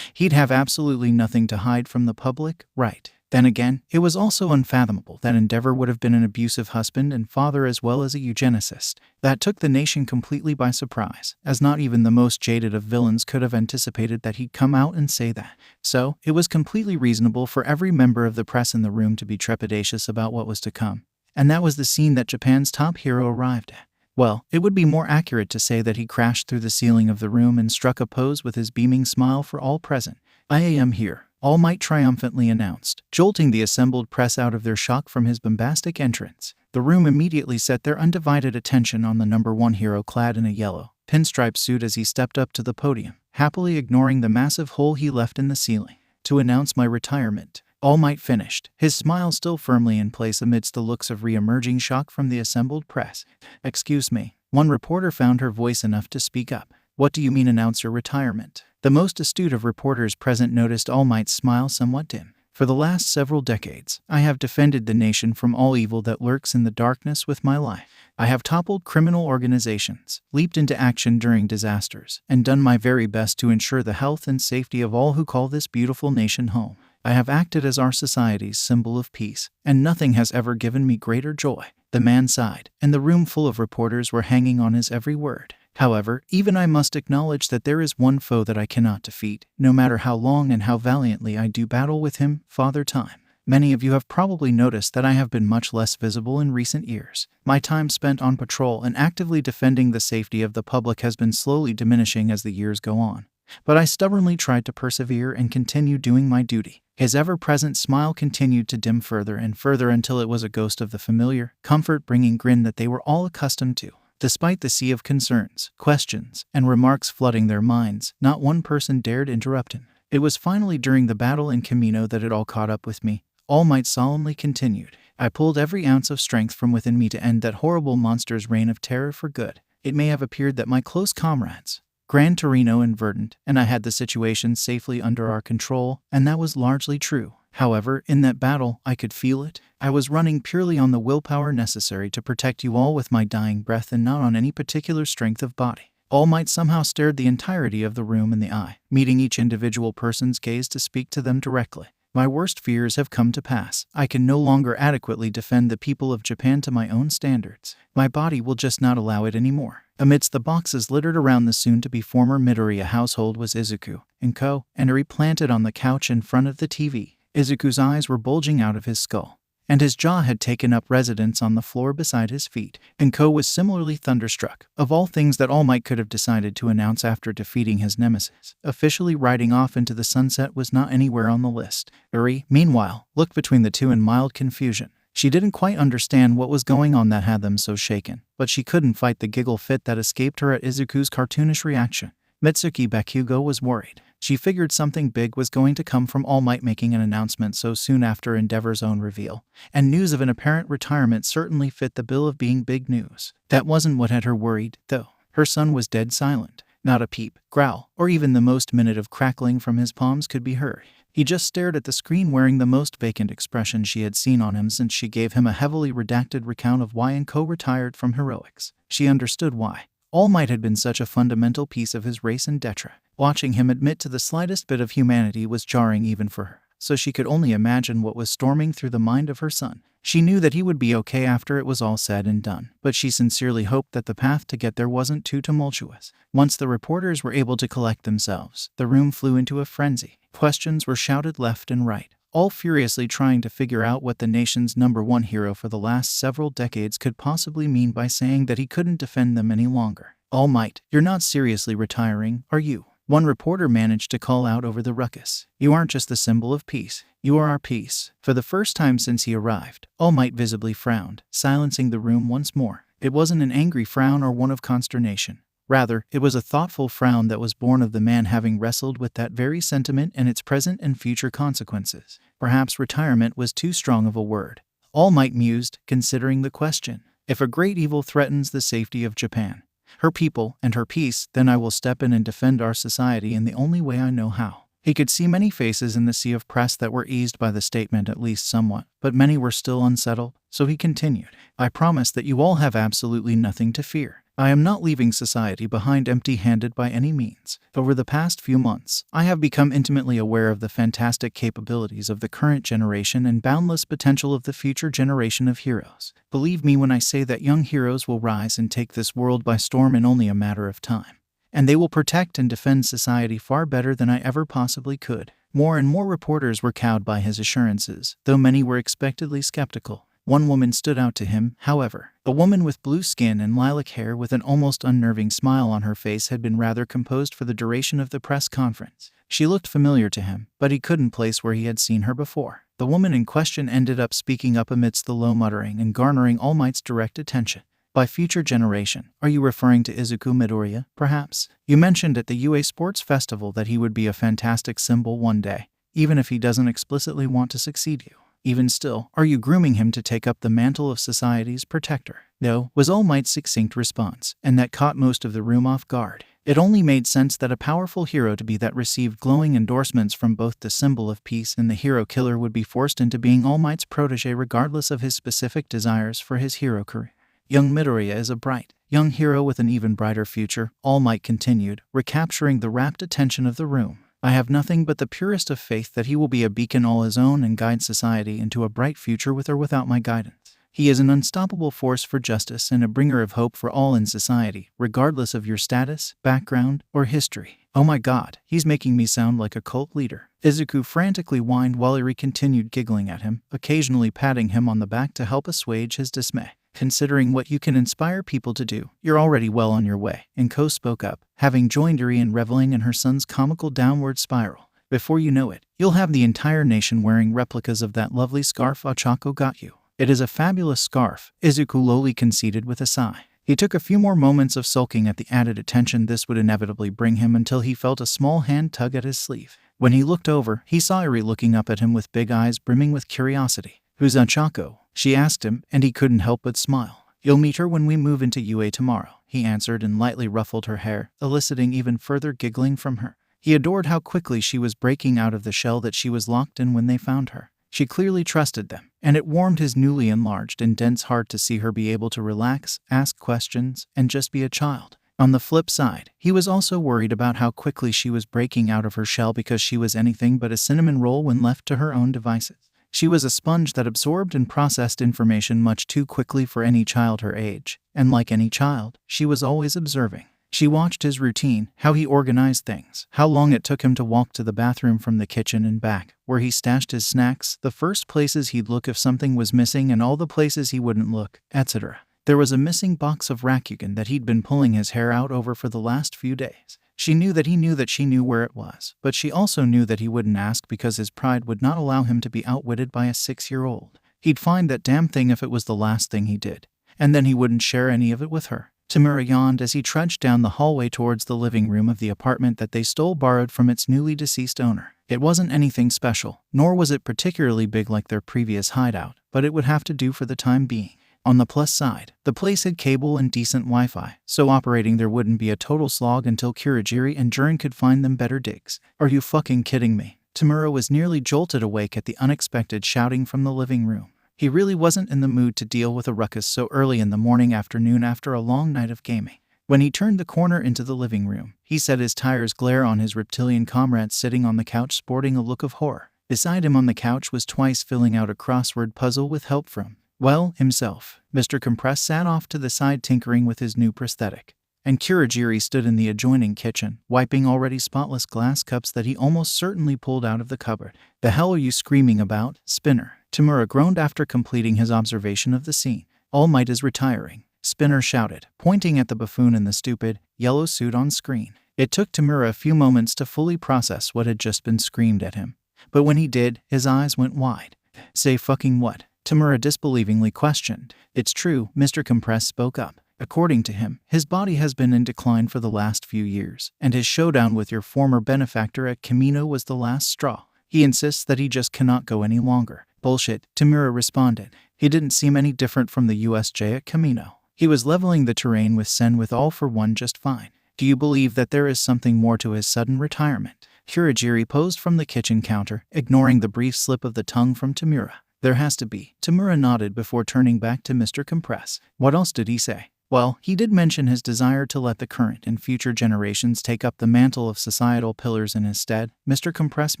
He'd have absolutely nothing to hide from the public, right? Then again, it was also unfathomable that Endeavor would have been an abusive husband and father as well as a eugenicist. That took the nation completely by surprise, as not even the most jaded of villains could have anticipated that he'd come out and say that. So, it was completely reasonable for every member of the press in the room to be trepidatious about what was to come. And that was the scene that Japan's top hero arrived at. Well, it would be more accurate to say that he crashed through the ceiling of the room and struck a pose with his beaming smile for all present. "I am here," All Might triumphantly announced, jolting the assembled press out of their shock from his bombastic entrance. The room immediately set their undivided attention on the number one hero clad in a yellow, pinstripe suit as he stepped up to the podium, happily ignoring the massive hole he left in the ceiling. "To announce my retirement," All Might finished, his smile still firmly in place amidst the looks of re-emerging shock from the assembled press. "Excuse me," one reporter found her voice enough to speak up. "What do you mean announce your retirement?" The most astute of reporters present noticed All Might's smile somewhat dim. "For the last several decades, I have defended the nation from all evil that lurks in the darkness with my life. I have toppled criminal organizations, leaped into action during disasters, and done my very best to ensure the health and safety of all who call this beautiful nation home. I have acted as our society's symbol of peace, and nothing has ever given me greater joy." The man sighed, and the room full of reporters were hanging on his every word. "However, even I must acknowledge that there is one foe that I cannot defeat, no matter how long and how valiantly I do battle with him, Father Time. Many of you have probably noticed that I have been much less visible in recent years. My time spent on patrol and actively defending the safety of the public has been slowly diminishing as the years go on. But I stubbornly tried to persevere and continue doing my duty." His ever-present smile continued to dim further and further until it was a ghost of the familiar, comfort-bringing grin that they were all accustomed to. Despite the sea of concerns, questions, and remarks flooding their minds, not one person dared interrupt him. "It was finally during the battle in Camino that it all caught up with me," All Might solemnly continued. "I pulled every ounce of strength from within me to end that horrible monster's reign of terror for good. It may have appeared that my close comrades, Gran Torino and Verdant, and I had the situation safely under our control, and that was largely true. However, in that battle, I could feel it. I was running purely on the willpower necessary to protect you all with my dying breath and not on any particular strength of body." All Might somehow stared the entirety of the room in the eye, meeting each individual person's gaze to speak to them directly. My worst fears have come to pass. I can no longer adequately defend the people of Japan to my own standards. My body will just not allow it anymore. Amidst the boxes littered around the soon-to-be former Midoriya household was Izuku and Erie planted on the couch in front of the TV. Izuku's eyes were bulging out of his skull, and his jaw had taken up residence on the floor beside his feet. And was similarly thunderstruck. Of all things that All Might could have decided to announce after defeating his nemesis, officially riding off into the sunset was not anywhere on the list. Erie, meanwhile, looked between the two in mild confusion. She didn't quite understand what was going on that had them so shaken, but she couldn't fight the giggle fit that escaped her at Izuku's cartoonish reaction. Mitsuki Bakugo was worried. She figured something big was going to come from All Might making an announcement so soon after Endeavor's own reveal, and news of an apparent retirement certainly fit the bill of being big news. That wasn't what had her worried, though. Her son was dead silent. Not a peep, growl, or even the most minute of crackling from his palms could be heard. He just stared at the screen wearing the most vacant expression she had seen on him since she gave him a heavily redacted recount of why and retired from heroics. She understood why. All Might had been such a fundamental piece of his race and detra. Watching him admit to the slightest bit of humanity was jarring even for her, so she could only imagine what was storming through the mind of her son. She knew that he would be okay after it was all said and done, but she sincerely hoped that the path to get there wasn't too tumultuous. Once the reporters were able to collect themselves, the room flew into a frenzy. Questions were shouted left and right, all furiously trying to figure out what the nation's #1 hero for the last several decades could possibly mean by saying that he couldn't defend them any longer. All Might, you're not seriously retiring, are you? One reporter managed to call out over the ruckus. You aren't just the symbol of peace. You are our peace. For the first time since he arrived, All Might visibly frowned, silencing the room once more. It wasn't an angry frown or one of consternation. Rather, it was a thoughtful frown that was born of the man having wrestled with that very sentiment and its present and future consequences. Perhaps retirement was too strong of a word. All Might mused, considering the question. If a great evil threatens the safety of Japan, her people, and her peace, then I will step in and defend our society in the only way I know how. He could see many faces in the sea of press that were eased by the statement at least somewhat, but many were still unsettled, so he continued. I promise that you all have absolutely nothing to fear. I am not leaving society behind empty-handed by any means. Over the past few months, I have become intimately aware of the fantastic capabilities of the current generation and boundless potential of the future generation of heroes. Believe me when I say that young heroes will rise and take this world by storm in only a matter of time. And they will protect and defend society far better than I ever possibly could. More and more reporters were cowed by his assurances, though many were expectedly skeptical. One woman stood out to him, however. A woman with blue skin and lilac hair with an almost unnerving smile on her face had been rather composed for the duration of the press conference. She looked familiar to him, but he couldn't place where he had seen her before. The woman in question ended up speaking up amidst the low muttering and garnering All Might's direct attention. By future generation, are you referring to Izuku Midoriya, perhaps? You mentioned at the UA Sports Festival that he would be a fantastic symbol one day, even if he doesn't explicitly want to succeed you. Even still, are you grooming him to take up the mantle of society's protector? No, was All Might's succinct response, and that caught most of the room off guard. It only made sense that a powerful hero to be that received glowing endorsements from both the symbol of peace and the hero killer would be forced into being All Might's protege regardless of his specific desires for his hero career. Young Midoriya is a bright, young hero with an even brighter future, All Might continued, recapturing the rapt attention of the room. I have nothing but the purest of faith that he will be a beacon all his own and guide society into a bright future with or without my guidance. He is an unstoppable force for justice and a bringer of hope for all in society, regardless of your status, background, or history. Oh my god, he's making me sound like a cult leader. Izuku frantically whined while Erie continued giggling at him, occasionally patting him on the back to help assuage his dismay. Considering what you can inspire people to do, you're already well on your way. And spoke up, having joined Erie in reveling in her son's comical downward spiral. Before you know it, you'll have the entire nation wearing replicas of that lovely scarf Ochako got you. It is a fabulous scarf, Izuku lowly conceded with a sigh. He took a few more moments of sulking at the added attention this would inevitably bring him until he felt a small hand tug at his sleeve. When he looked over, he saw Erie looking up at him with big eyes brimming with curiosity. Who's Ochako? She asked him, and he couldn't help but smile. You'll meet her when we move into UA tomorrow, he answered and lightly ruffled her hair, eliciting even further giggling from her. He adored how quickly she was breaking out of the shell that she was locked in when they found her. She clearly trusted them, and it warmed his newly enlarged and dense heart to see her be able to relax, ask questions, and just be a child. On the flip side, he was also worried about how quickly she was breaking out of her shell because she was anything but a cinnamon roll when left to her own devices. She was a sponge that absorbed and processed information much too quickly for any child her age, and like any child, she was always observing. She watched his routine, how he organized things, how long it took him to walk to the bathroom from the kitchen and back, where he stashed his snacks, the first places he'd look if something was missing and all the places he wouldn't look, etc. There was a missing box of Rakugan that he'd been pulling his hair out over for the last few days. She knew that he knew that she knew where it was, but she also knew that he wouldn't ask because his pride would not allow him to be outwitted by a 6-year-old. He'd find that damn thing if it was the last thing he did, and then he wouldn't share any of it with her. Tamura yawned as he trudged down the hallway towards the living room of the apartment that they stole borrowed from its newly deceased owner. It wasn't anything special, nor was it particularly big like their previous hideout, but it would have to do for the time being. On the plus side, the place had cable and decent Wi-Fi, so operating there wouldn't be a total slog until Kurogiri and Jurin could find them better digs. Are you fucking kidding me? Tamura was nearly jolted awake at the unexpected shouting from the living room. He really wasn't in the mood to deal with a ruckus so early in the afternoon after a long night of gaming. When he turned the corner into the living room, he set his tires glare on his reptilian comrade sitting on the couch sporting a look of horror. Beside him on the couch was Twice filling out a crossword puzzle with help from, well, himself. Mr. Compress sat off to the side tinkering with his new prosthetic, and Kurogiri stood in the adjoining kitchen, wiping already spotless glass cups that he almost certainly pulled out of the cupboard. The hell are you screaming about, Spinner? Tamura groaned after completing his observation of the scene. All Might is retiring, Spinner shouted, pointing at the buffoon in the stupid, yellow suit on screen. It took Tamura a few moments to fully process what had just been screamed at him, but when he did, his eyes went wide. Say fucking what? Tamura disbelievingly questioned. It's true, Mr. Compress spoke up. According to him, his body has been in decline for the last few years, and his showdown with your former benefactor at Camino was the last straw. He insists that he just cannot go any longer. Bullshit, Tamura responded. He didn't seem any different from the USJ at Camino. He was leveling the terrain with Sen with all for one just fine. Do you believe that there is something more to his sudden retirement? Kurogiri posed from the kitchen counter, ignoring the brief slip of the tongue from Tamura. There has to be. Tamura nodded before turning back to Mr. Compress. What else did he say? Well, he did mention his desire to let the current and future generations take up the mantle of societal pillars in his stead. Mr. Compress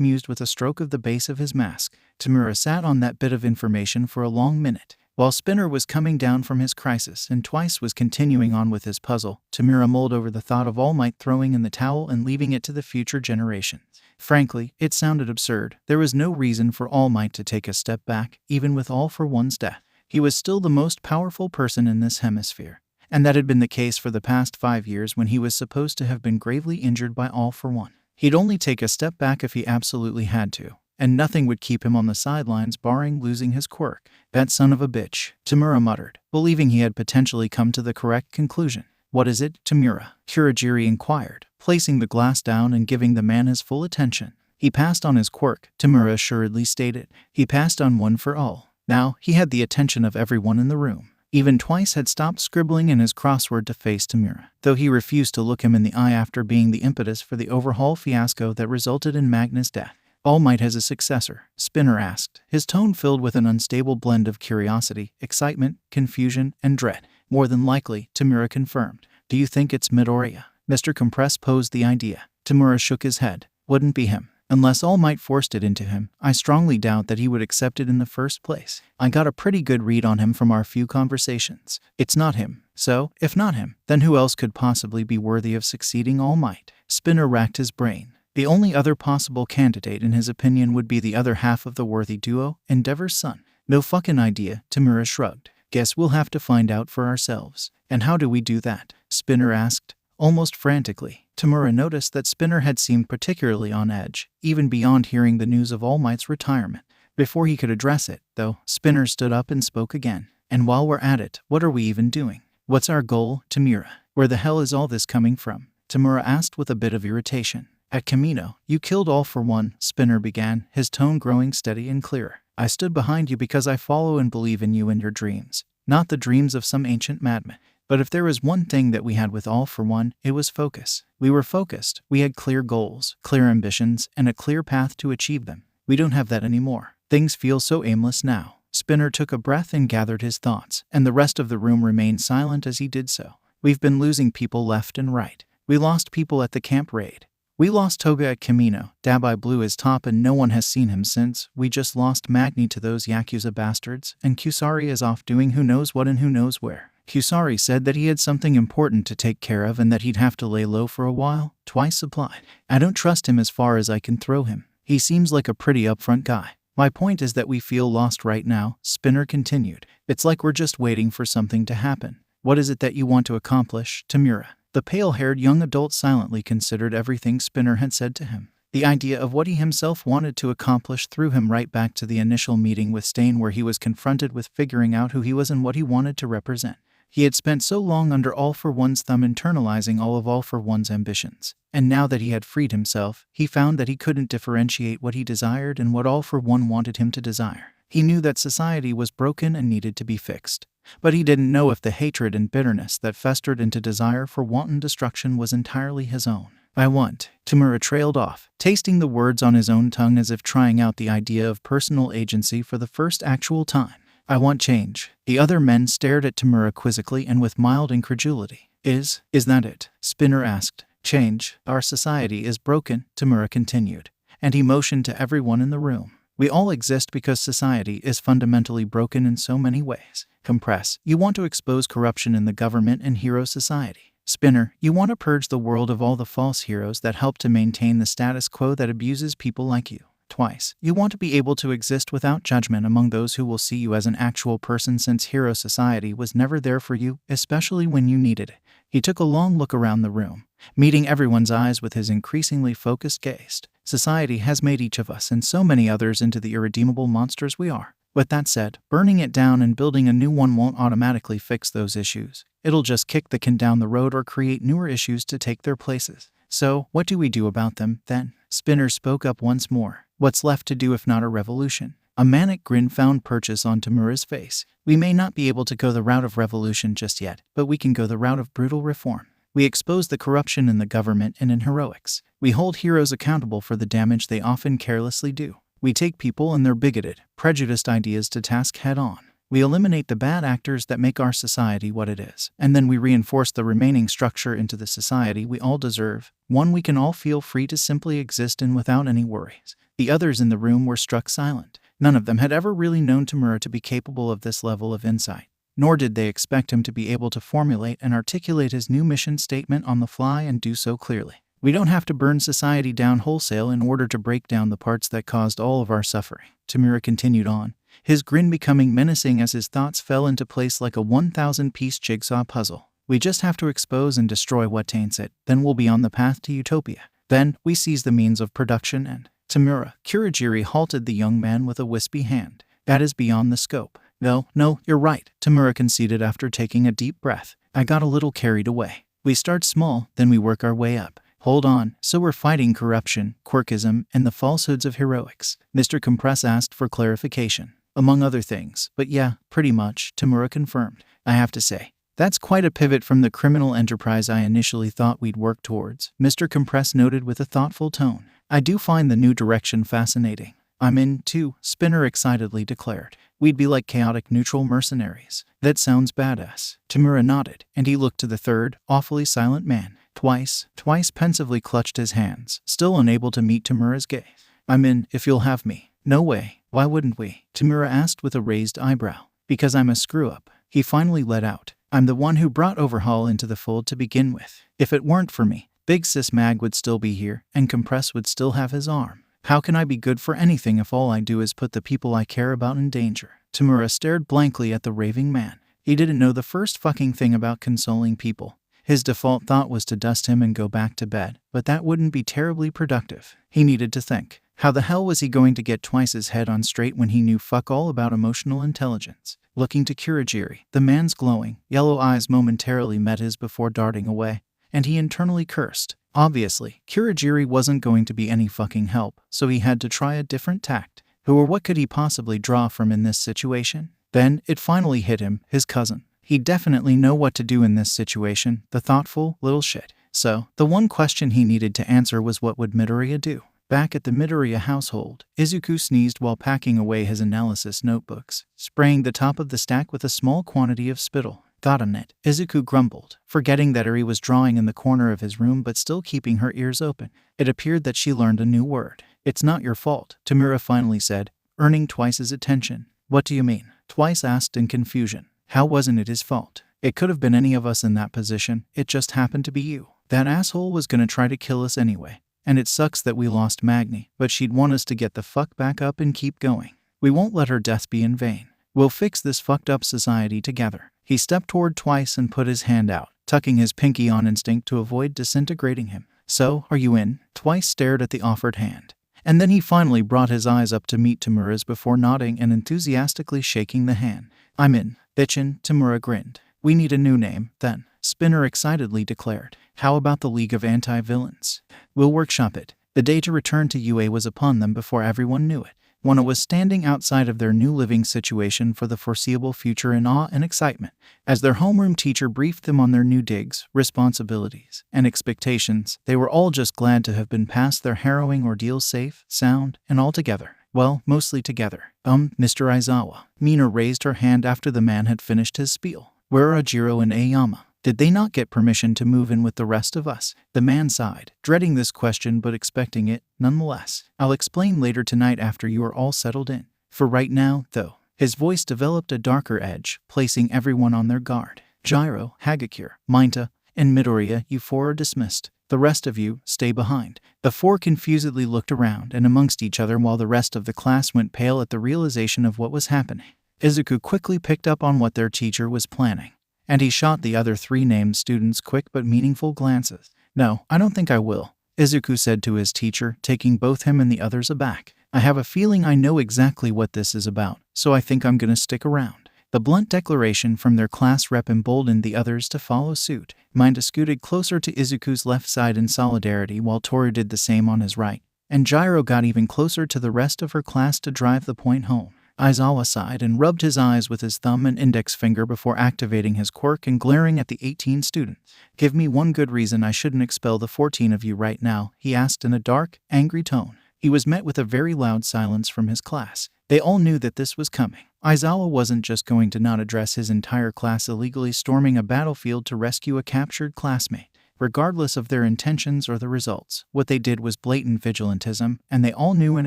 mused with a stroke of the base of his mask. Tamura sat on that bit of information for a long minute. While Spinner was coming down from his crisis and Twice was continuing on with his puzzle, Tamura mulled over the thought of All Might throwing in the towel and leaving it to the future generations. Frankly, it sounded absurd. There was no reason for All Might to take a step back, even with All for One's death. He was still the most powerful person in this hemisphere. And that had been the case for the past 5 years when he was supposed to have been gravely injured by All for One. He'd only take a step back if he absolutely had to, and nothing would keep him on the sidelines barring losing his quirk. That son of a bitch, Tamura muttered, believing he had potentially come to the correct conclusion. What is it, Tamura? Kurogiri inquired, placing the glass down and giving the man his full attention. He passed on his quirk, Tamura assuredly stated. He passed on one for all. Now, he had the attention of everyone in the room. Even Twice had stopped scribbling in his crossword to face Tamura, though he refused to look him in the eye after being the impetus for the Overhaul fiasco that resulted in Magna's death. All Might has a successor, Spinner asked, his tone filled with an unstable blend of curiosity, excitement, confusion, and dread. More than likely, Tamura confirmed. Do you think it's Midoriya? Mr. Compress posed the idea. Tamura shook his head. Wouldn't be him. Unless All Might forced it into him, I strongly doubt that he would accept it in the first place. I got a pretty good read on him from our few conversations. It's not him. So, if not him, then who else could possibly be worthy of succeeding All Might? Spinner racked his brain. The only other possible candidate in his opinion would be the other half of the worthy duo, Endeavor's son. No fucking idea, Tamura shrugged. Guess we'll have to find out for ourselves. And how do we do that? Spinner asked, almost frantically. Tamura noticed that Spinner had seemed particularly on edge, even beyond hearing the news of All Might's retirement. Before he could address it, though, Spinner stood up and spoke again. And while we're at it, what are we even doing? What's our goal, Tamura? Where the hell is all this coming from? Tamura asked with a bit of irritation. At Camino, you killed All for One, Spinner began, his tone growing steady and clear. I stood behind you because I follow and believe in you and your dreams, not the dreams of some ancient madman. But if there was one thing that we had with All for One, it was focus. We were focused. We had clear goals, clear ambitions, and a clear path to achieve them. We don't have that anymore. Things feel so aimless now. Spinner took a breath and gathered his thoughts, and the rest of the room remained silent as he did so. We've been losing people left and right. We lost people at the camp raid. We lost Toga at Kamino. Dabai blew his top and no one has seen him since. We just lost Magni to those Yakuza bastards, and Kusari is off doing who knows what and who knows where. Kusari said that he had something important to take care of and that he'd have to lay low for a while. Twice supplied. I don't trust him as far as I can throw him. He seems like a pretty upfront guy. My point is that we feel lost right now, Spinner continued. It's like we're just waiting for something to happen. What is it that you want to accomplish, Tamura? The pale-haired young adult silently considered everything Spinner had said to him. The idea of what he himself wanted to accomplish threw him right back to the initial meeting with Stain, where he was confronted with figuring out who he was and what he wanted to represent. He had spent so long under All for One's thumb internalizing all of All for One's ambitions, and now that he had freed himself, he found that he couldn't differentiate what he desired and what All for One wanted him to desire. He knew that society was broken and needed to be fixed, but he didn't know if the hatred and bitterness that festered into desire for wanton destruction was entirely his own. I want, Tamura trailed off, tasting the words on his own tongue as if trying out the idea of personal agency for the first actual time. I want change. The other men stared at Tamura quizzically and with mild incredulity. Is that it? Spinner asked. Change. Our society is broken, Tamura continued, and he motioned to everyone in the room. We all exist because society is fundamentally broken in so many ways. Compress. You want to expose corruption in the government and hero society. Spinner. You want to purge the world of all the false heroes that help to maintain the status quo that abuses people like you. Twice. You want to be able to exist without judgment among those who will see you as an actual person, since hero society was never there for you, especially when you needed it. He took a long look around the room, meeting everyone's eyes with his increasingly focused gaze. Society has made each of us and so many others into the irredeemable monsters we are. With that said, burning it down and building a new one won't automatically fix those issues. It'll just kick the can down the road or create newer issues to take their places. So, what do we do about them, then? Spinner spoke up once more. What's left to do if not a revolution? A manic grin found purchase on Tamura's face. We may not be able to go the route of revolution just yet, but we can go the route of brutal reform. We expose the corruption in the government and in heroics. We hold heroes accountable for the damage they often carelessly do. We take people and their bigoted, prejudiced ideas to task head-on. We eliminate the bad actors that make our society what it is, and then we reinforce the remaining structure into the society we all deserve, one we can all feel free to simply exist in without any worries. The others in the room were struck silent. None of them had ever really known Tamura to be capable of this level of insight, nor did they expect him to be able to formulate and articulate his new mission statement on the fly and do so clearly. We don't have to burn society down wholesale in order to break down the parts that caused all of our suffering, Tamura continued on, his grin becoming menacing as his thoughts fell into place like a 1,000-piece jigsaw puzzle. We just have to expose and destroy what taints it, then we'll be on the path to utopia. Then, we seize the means of production and... Tamura, Kurogiri halted the young man with a wispy hand. That is beyond the scope. No, you're right, Tamura conceded after taking a deep breath. I got a little carried away. We start small, then we work our way up. Hold on, so we're fighting corruption, quirkism, and the falsehoods of heroics? Mr. Compress asked for clarification. Among other things, but yeah, pretty much, Tamura confirmed. I have to say, that's quite a pivot from the criminal enterprise I initially thought we'd work towards, Mr. Compress noted with a thoughtful tone. I do find the new direction fascinating. I'm in, too, Spinner excitedly declared. We'd be like chaotic neutral mercenaries. That sounds badass. Tamura nodded, and he looked to the third, awfully silent man. Twice pensively clutched his hands, still unable to meet Tamura's gaze. I'm in, if you'll have me. No way. Why wouldn't we? Tamura asked with a raised eyebrow. Because I'm a screw-up. He finally let out. I'm the one who brought Overhaul into the fold to begin with. If it weren't for me, Big Sis Mag would still be here, and Compress would still have his arm. How can I be good for anything if all I do is put the people I care about in danger? Tamura stared blankly at the raving man. He didn't know the first fucking thing about consoling people. His default thought was to dust him and go back to bed, but that wouldn't be terribly productive. He needed to think. How the hell was he going to get twice his head on straight when he knew fuck all about emotional intelligence? Looking to Kurogiri, the man's glowing, yellow eyes momentarily met his before darting away, and he internally cursed. Obviously, Kurogiri wasn't going to be any fucking help, so he had to try a different tact. Who or what could he possibly draw from in this situation? Then, it finally hit him, his cousin. He'd definitely know what to do in this situation, the thoughtful little shit. So, the one question he needed to answer was what would Midoriya do? Back at the Midoriya household, Izuku sneezed while packing away his analysis notebooks, spraying the top of the stack with a small quantity of spittle. Thought on it, Izuku grumbled, forgetting that Erie was drawing in the corner of his room but still keeping her ears open. It appeared that she learned a new word. It's not your fault, Tamura finally said, earning Twice's attention. What do you mean? Twice asked in confusion. How wasn't it his fault? It could have been any of us in that position. It just happened to be you. That asshole was gonna try to kill us anyway. And it sucks that we lost Magni, but she'd want us to get the fuck back up and keep going. We won't let her death be in vain. We'll fix this fucked up society together. He stepped toward Twice and put his hand out, tucking his pinky on instinct to avoid disintegrating him. So, are you in? Twice stared at the offered hand. And then he finally brought his eyes up to meet Tamura's before nodding and enthusiastically shaking the hand. I'm in, bitchin', Tamura grinned. We need a new name, then, Spinner excitedly declared. How about the League of Anti-Villains? We'll workshop it. The day to return to UA was upon them before everyone knew it. One was standing outside of their new living situation for the foreseeable future in awe and excitement, as their homeroom teacher briefed them on their new digs, responsibilities, and expectations. They were all just glad to have been past their harrowing ordeal safe, sound, and all together. Well, mostly together. Mr. Aizawa. Mina raised her hand after the man had finished his spiel. Where are Jiro and Aoyama? Did they not get permission to move in with the rest of us? The man sighed, dreading this question but expecting it, nonetheless. I'll explain later tonight after you are all settled in. For right now, though, his voice developed a darker edge, placing everyone on their guard. Jiro, Hagakure, Minta, and Midoriya, you four are dismissed. The rest of you, stay behind. The four confusedly looked around and amongst each other while the rest of the class went pale at the realization of what was happening. Izuku quickly picked up on what their teacher was planning, and he shot the other three named students quick but meaningful glances. No, I don't think I will, Izuku said to his teacher, taking both him and the others aback. I have a feeling I know exactly what this is about, so I think I'm gonna stick around. The blunt declaration from their class rep emboldened the others to follow suit. Minta scooted closer to Izuku's left side in solidarity while Toru did the same on his right, and Jiro got even closer to the rest of her class to drive the point home. Aizawa sighed and rubbed his eyes with his thumb and index finger before activating his quirk and glaring at the 18 students. Give me one good reason I shouldn't expel the 14 of you right now, he asked in a dark, angry tone. He was met with a very loud silence from his class. They all knew that this was coming. Aizawa wasn't just going to not address his entire class illegally storming a battlefield to rescue a captured classmate. Regardless of their intentions or the results, what they did was blatant vigilantism, and they all knew and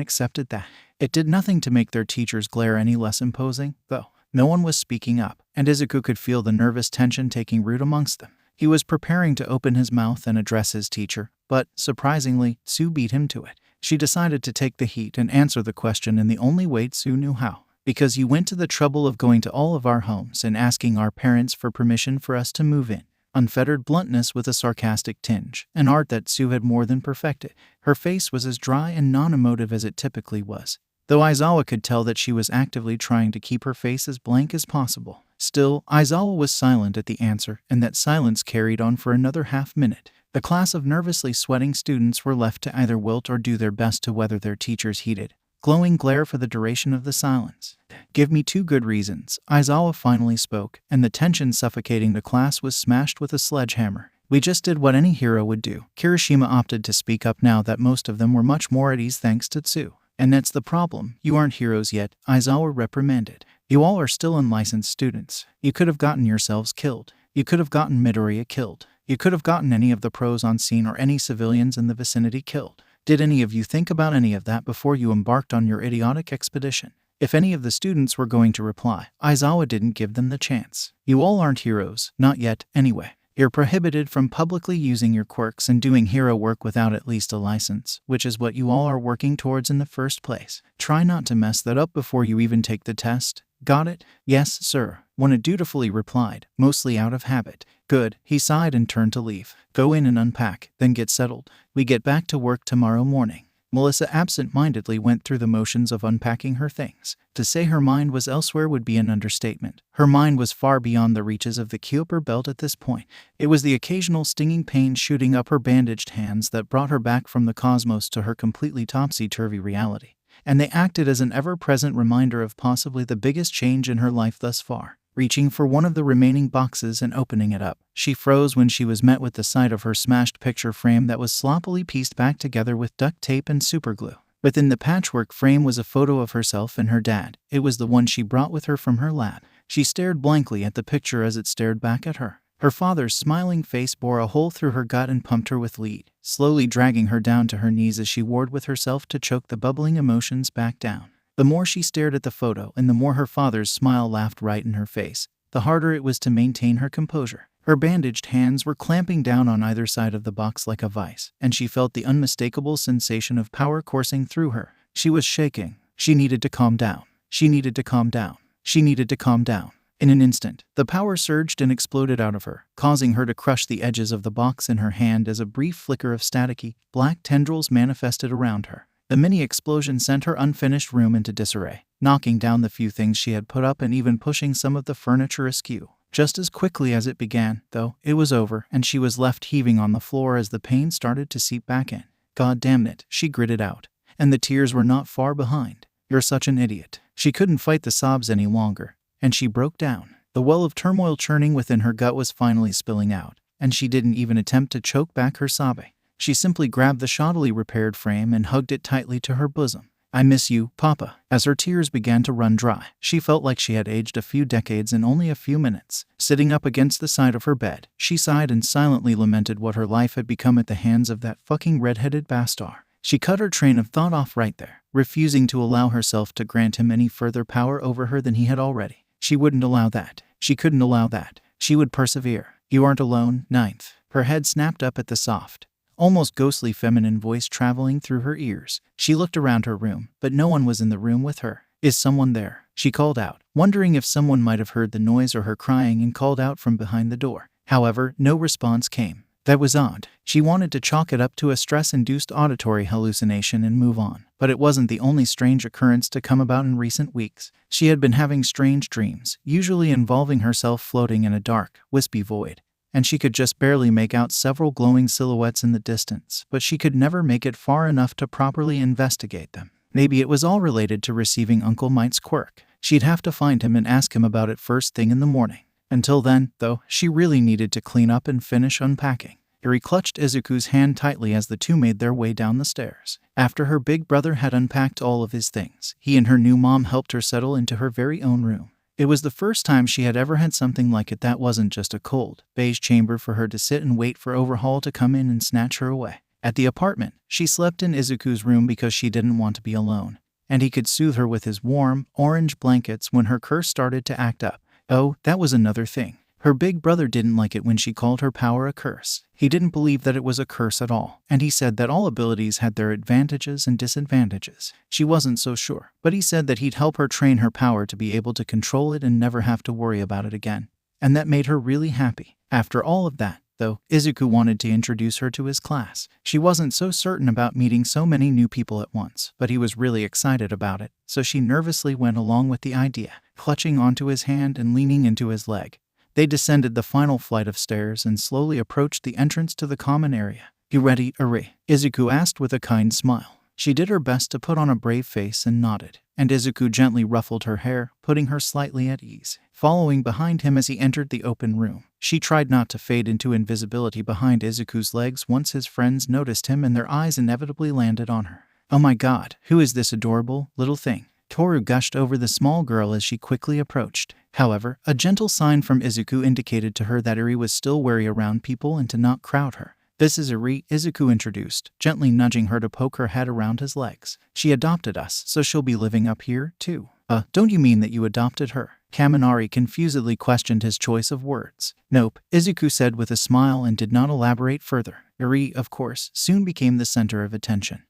accepted that. It did nothing to make their teacher's glare any less imposing, though. No one was speaking up, and Izuku could feel the nervous tension taking root amongst them. He was preparing to open his mouth and address his teacher, but, surprisingly, Tsu beat him to it. She decided to take the heat and answer the question in the only way Tsu knew how. Because you went to the trouble of going to all of our homes and asking our parents for permission for us to move in. Unfettered bluntness with a sarcastic tinge, an art that Tsu had more than perfected. Her face was as dry and non-emotive as it typically was, though Aizawa could tell that she was actively trying to keep her face as blank as possible. Still, Aizawa was silent at the answer, and that silence carried on for another half-minute. The class of nervously sweating students were left to either wilt or do their best to weather their teacher's heated, glowing glare for the duration of the silence. Give me two good reasons, Aizawa finally spoke, and the tension suffocating the class was smashed with a sledgehammer. We just did what any hero would do. Kirishima opted to speak up now that most of them were much more at ease thanks to Tsu. And that's the problem. You aren't heroes yet, Aizawa reprimanded. You all are still unlicensed students. You could have gotten yourselves killed. You could have gotten Midoriya killed. You could have gotten any of the pros on scene or any civilians in the vicinity killed. Did any of you think about any of that before you embarked on your idiotic expedition? If any of the students were going to reply, Aizawa didn't give them the chance. You all aren't heroes, not yet, anyway. You're prohibited from publicly using your quirks and doing hero work without at least a license, which is what you all are working towards in the first place. Try not to mess that up before you even take the test. Got it? Yes, sir, One dutifully replied, mostly out of habit. Good, he sighed and turned to leave. Go in and unpack, then get settled. We get back to work tomorrow morning. Melissa absent-mindedly went through the motions of unpacking her things. To say her mind was elsewhere would be an understatement. Her mind was far beyond the reaches of the Kyoper belt at this point. It was the occasional stinging pain shooting up her bandaged hands that brought her back from the cosmos to her completely topsy-turvy reality. And they acted as an ever-present reminder of possibly the biggest change in her life thus far. Reaching for one of the remaining boxes and opening it up, she froze when she was met with the sight of her smashed picture frame that was sloppily pieced back together with duct tape and superglue. Within the patchwork frame was a photo of herself and her dad. It was the one she brought with her from her lab. She stared blankly at the picture as it stared back at her. Her father's smiling face bore a hole through her gut and pumped her with lead, slowly dragging her down to her knees as she warred with herself to choke the bubbling emotions back down. The more she stared at the photo and the more her father's smile laughed right in her face, the harder it was to maintain her composure. Her bandaged hands were clamping down on either side of the box like a vice, and she felt the unmistakable sensation of power coursing through her. She was shaking. She needed to calm down. She needed to calm down. She needed to calm down. In an instant, the power surged and exploded out of her, causing her to crush the edges of the box in her hand as a brief flicker of staticky, black tendrils manifested around her. The mini explosion sent her unfinished room into disarray, knocking down the few things she had put up and even pushing some of the furniture askew. Just as quickly as it began, though, it was over, and she was left heaving on the floor as the pain started to seep back in. God damn it, she gritted out, and the tears were not far behind. You're such an idiot. She couldn't fight the sobs any longer, and she broke down. The well of turmoil churning within her gut was finally spilling out, and she didn't even attempt to choke back her sobbing. She simply grabbed the shoddily repaired frame and hugged it tightly to her bosom. I miss you, Papa. As her tears began to run dry, she felt like she had aged a few decades in only a few minutes. Sitting up against the side of her bed, she sighed and silently lamented what her life had become at the hands of that fucking red-headed bastard. She cut her train of thought off right there, refusing to allow herself to grant him any further power over her than he had already. She wouldn't allow that. She couldn't allow that. She would persevere. You aren't alone, Ninth. Her head snapped up at the soft, almost ghostly feminine voice traveling through her ears. She looked around her room, but no one was in the room with her. Is someone there? She called out, wondering if someone might have heard the noise or her crying and called out from behind the door. However, no response came. That was odd. She wanted to chalk it up to a stress-induced auditory hallucination and move on. But it wasn't the only strange occurrence to come about in recent weeks. She had been having strange dreams, usually involving herself floating in a dark, wispy void, and she could just barely make out several glowing silhouettes in the distance, but she could never make it far enough to properly investigate them. Maybe it was all related to receiving Uncle Mike's quirk. She'd have to find him and ask him about it first thing in the morning. Until then, though, she really needed to clean up and finish unpacking. Erie clutched Izuku's hand tightly as the two made their way down the stairs. After her big brother had unpacked all of his things, he and her new mom helped her settle into her very own room. It was the first time she had ever had something like it that wasn't just a cold, beige chamber for her to sit and wait for Overhaul to come in and snatch her away. At the apartment, she slept in Izuku's room because she didn't want to be alone, and he could soothe her with his warm, orange blankets when her curse started to act up. Oh, that was another thing. Her big brother didn't like it when she called her power a curse. He didn't believe that it was a curse at all, and he said that all abilities had their advantages and disadvantages. She wasn't so sure, but he said that he'd help her train her power to be able to control it and never have to worry about it again. And that made her really happy. After all of that, though, Izuku wanted to introduce her to his class. She wasn't so certain about meeting so many new people at once, but he was really excited about it, so she nervously went along with the idea, clutching onto his hand and leaning into his leg. They descended the final flight of stairs and slowly approached the entrance to the common area. You ready, Erie? Izuku asked with a kind smile. She did her best to put on a brave face and nodded, and Izuku gently ruffled her hair, putting her slightly at ease. Following behind him as he entered the open room, she tried not to fade into invisibility behind Izuku's legs once his friends noticed him and their eyes inevitably landed on her. Oh my god, who is this adorable little thing? Toru gushed over the small girl as she quickly approached. However, a gentle sign from Izuku indicated to her that Erie was still wary around people and to not crowd her. This is Erie, Izuku introduced, gently nudging her to poke her head around his legs. She adopted us, so she'll be living up here, too. Don't you mean that you adopted her? Kaminari confusedly questioned his choice of words. Nope, Izuku said with a smile and did not elaborate further. Erie, of course, soon became the center of attention.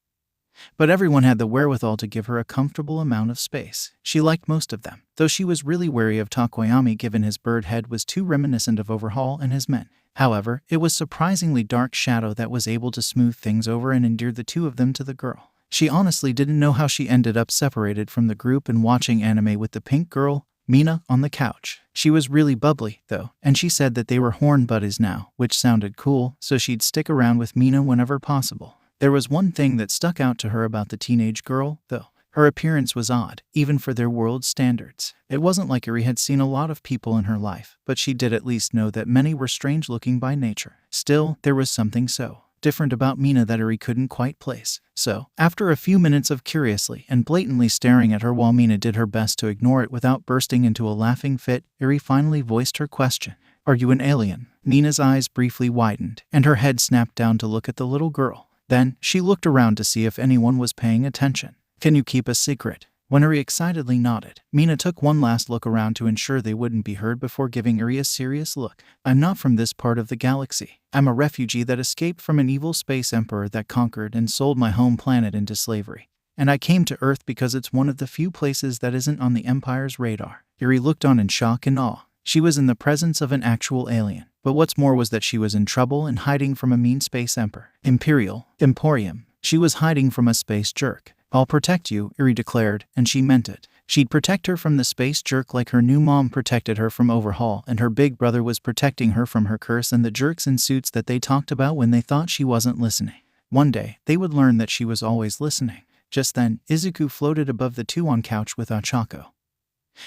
But everyone had the wherewithal to give her a comfortable amount of space. She liked most of them, though she was really wary of Takoyami given his bird head was too reminiscent of Overhaul and his men. However, it was surprisingly dark shadow that was able to smooth things over and endear the two of them to the girl. She honestly didn't know how she ended up separated from the group and watching anime with the pink girl, Mina, on the couch. She was really bubbly, though, and she said that they were horn buddies now, which sounded cool, so she'd stick around with Mina whenever possible. There was one thing that stuck out to her about the teenage girl, though. Her appearance was odd, even for their world's standards. It wasn't like Erie had seen a lot of people in her life, but she did at least know that many were strange-looking by nature. Still, there was something so different about Mina that Erie couldn't quite place. So, after a few minutes of curiously and blatantly staring at her while Mina did her best to ignore it without bursting into a laughing fit, Erie finally voiced her question. Are you an alien? Mina's eyes briefly widened, and her head snapped down to look at the little girl. Then, she looked around to see if anyone was paying attention. Can you keep a secret? When Erie excitedly nodded, Mina took one last look around to ensure they wouldn't be heard before giving Erie a serious look. I'm not from this part of the galaxy. I'm a refugee that escaped from an evil space emperor that conquered and sold my home planet into slavery. And I came to Earth because it's one of the few places that isn't on the Empire's radar. Erie looked on in shock and awe. She was in the presence of an actual alien. But what's more was that she was in trouble and hiding from a mean space emperor. Emporium. She was hiding from a space jerk. I'll protect you, Erie declared, and she meant it. She'd protect her from the space jerk like her new mom protected her from Overhaul, and her big brother was protecting her from her curse and the jerks in suits that they talked about when they thought she wasn't listening. One day, they would learn that she was always listening. Just then, Izuku floated above the two on couch with Achako,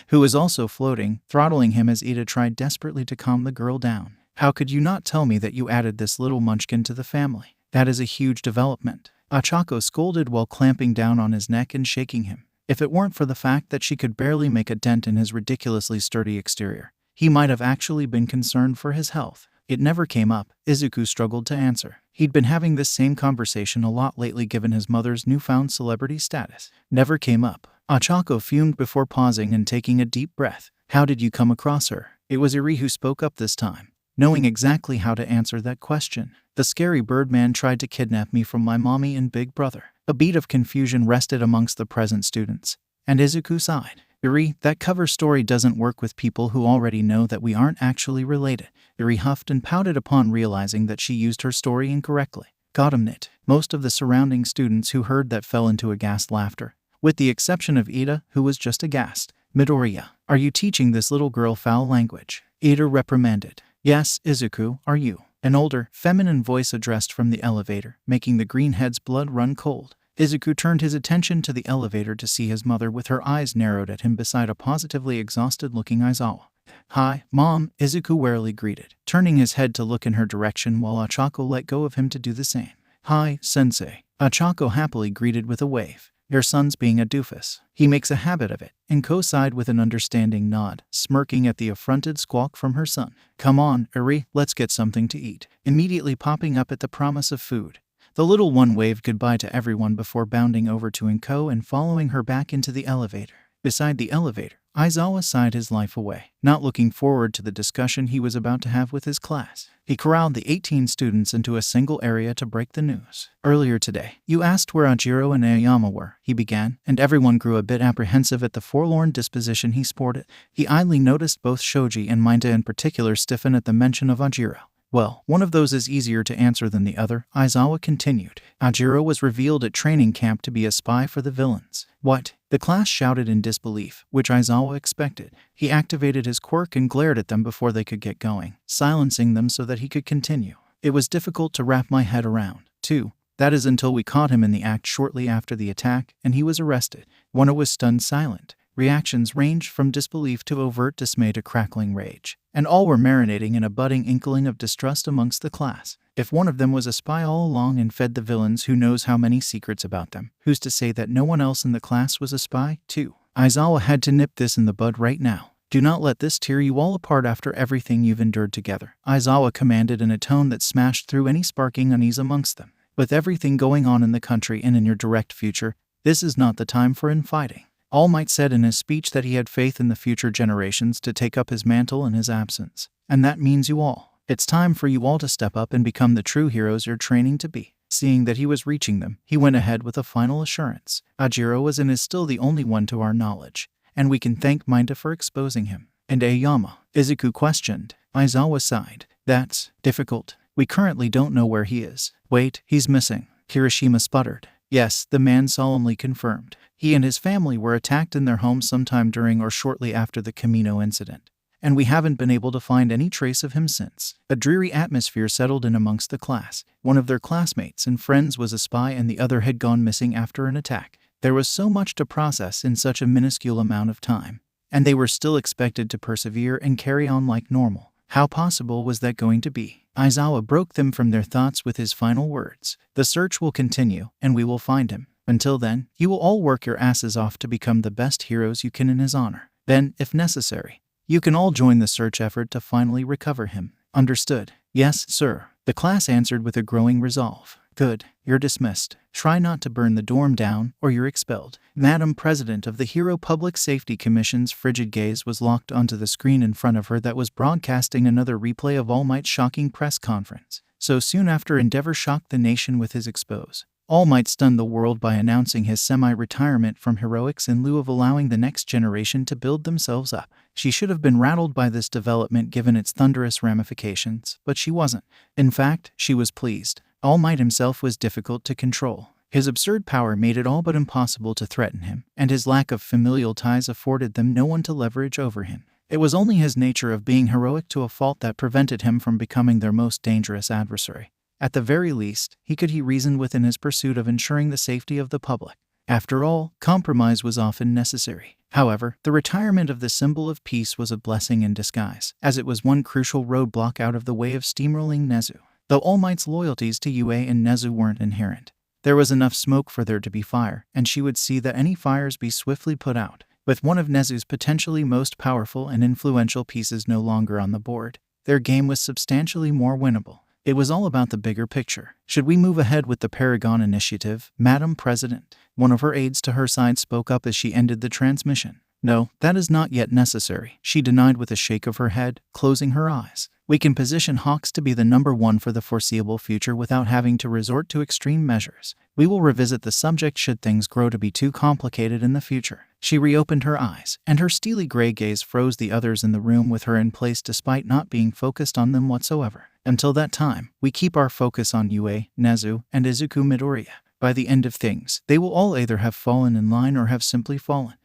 who was also floating, throttling him as Ida tried desperately to calm the girl down. How could you not tell me that you added this little munchkin to the family? That is a huge development. Achako scolded while clamping down on his neck and shaking him. If it weren't for the fact that she could barely make a dent in his ridiculously sturdy exterior, he might have actually been concerned for his health. It never came up, Izuku struggled to answer. He'd been having this same conversation a lot lately given his mother's newfound celebrity status. Never came up. Achako fumed before pausing and taking a deep breath. How did you come across her? It was Erie who spoke up this time, knowing exactly how to answer that question. The scary Birdman tried to kidnap me from my mommy and big brother. A beat of confusion rested amongst the present students, and Izuku sighed. Erie, that cover story doesn't work with people who already know that we aren't actually related. Erie huffed and pouted upon realizing that she used her story incorrectly. Got him, Nit. Most of the surrounding students who heard that fell into aghast laughter, with the exception of Ida, who was just aghast. Midoriya, are you teaching this little girl foul language? Ida reprimanded. Yes, Izuku, are you? An older, feminine voice addressed from the elevator, making the greenhead's blood run cold. Izuku turned his attention to the elevator to see his mother with her eyes narrowed at him beside a positively exhausted-looking Aizawa. Hi, Mom, Izuku warily greeted, turning his head to look in her direction while Achako let go of him to do the same. Hi, Sensei. Achako happily greeted with a wave. Your son's being a doofus. He makes a habit of it, and co-sighed with an understanding nod, smirking at the affronted squawk from her son. Come on, Erie, let's get something to eat. Immediately popping up at the promise of food, the little one waved goodbye to everyone before bounding over to Inko and following her back into the elevator. Beside the elevator, Aizawa sighed his life away, not looking forward to the discussion he was about to have with his class. He corralled the 18 students into a single area to break the news. Earlier today, you asked where Ajiro and Aoyama were, he began, and everyone grew a bit apprehensive at the forlorn disposition he sported. He idly noticed both Shoji and Minta in particular stiffen at the mention of Ajiro. Well, one of those is easier to answer than the other, Aizawa continued. Ajiro was revealed at training camp to be a spy for the villains. What? The class shouted in disbelief, which Aizawa expected. He activated his quirk and glared at them before they could get going, silencing them so that he could continue. It was difficult to wrap my head around, too. That is until we caught him in the act shortly after the attack, and he was arrested. One was stunned silent. Reactions ranged from disbelief to overt dismay to crackling rage, and all were marinating in a budding inkling of distrust amongst the class. If one of them was a spy all along and fed the villains who knows how many secrets about them, who's to say that no one else in the class was a spy, too? Aizawa had to nip this in the bud right now. Do not let this tear you all apart after everything you've endured together, Aizawa commanded in a tone that smashed through any sparking unease amongst them. With everything going on in the country and in your direct future, this is not the time for infighting. All Might said in his speech that he had faith in the future generations to take up his mantle in his absence. And that means you all. It's time for you all to step up and become the true heroes you're training to be. Seeing that he was reaching them, he went ahead with a final assurance. Ajiro was and is still the only one to our knowledge, and we can thank Minta for exposing him. And Aoyama? Izuku questioned. Aizawa sighed. That's difficult. We currently don't know where he is. Wait, he's missing. Kirishima sputtered. Yes, the man solemnly confirmed. He and his family were attacked in their home sometime during or shortly after the Camino incident, and we haven't been able to find any trace of him since. A dreary atmosphere settled in amongst the class. One of their classmates and friends was a spy and the other had gone missing after an attack. There was so much to process in such a minuscule amount of time, and they were still expected to persevere and carry on like normal. How possible was that going to be? Aizawa broke them from their thoughts with his final words. The search will continue, and we will find him. Until then, you will all work your asses off to become the best heroes you can in his honor. Then, if necessary, you can all join the search effort to finally recover him. Understood? Yes, sir. The class answered with a growing resolve. Good. You're dismissed. Try not to burn the dorm down, or you're expelled. Madam President of the Hero Public Safety Commission's frigid gaze was locked onto the screen in front of her that was broadcasting another replay of All Might's shocking press conference. So soon after Endeavor shocked the nation with his expose, All Might stunned the world by announcing his semi-retirement from heroics in lieu of allowing the next generation to build themselves up. She should have been rattled by this development given its thunderous ramifications, but she wasn't. In fact, she was pleased. All Might himself was difficult to control. His absurd power made it all but impossible to threaten him, and his lack of familial ties afforded them no one to leverage over him. It was only his nature of being heroic to a fault that prevented him from becoming their most dangerous adversary. At the very least, he reasoned with in his pursuit of ensuring the safety of the public. After all, compromise was often necessary. However, the retirement of the symbol of peace was a blessing in disguise, as it was one crucial roadblock out of the way of steamrolling Nezu. Though All Might's loyalties to Yue and Nezu weren't inherent, there was enough smoke for there to be fire, and she would see that any fires be swiftly put out. With one of Nezu's potentially most powerful and influential pieces no longer on the board, their game was substantially more winnable. It was all about the bigger picture. Should we move ahead with the Paragon Initiative, Madam President? One of her aides to her side spoke up as she ended the transmission. No, that is not yet necessary, she denied with a shake of her head, closing her eyes. We can position Hawks to be the number one for the foreseeable future without having to resort to extreme measures. We will revisit the subject should things grow to be too complicated in the future. She reopened her eyes, and her steely gray gaze froze the others in the room with her in place despite not being focused on them whatsoever. Until that time, we keep our focus on Yue, Nezu, and Izuku Midoriya. By the end of things, they will all either have fallen in line or have simply fallen.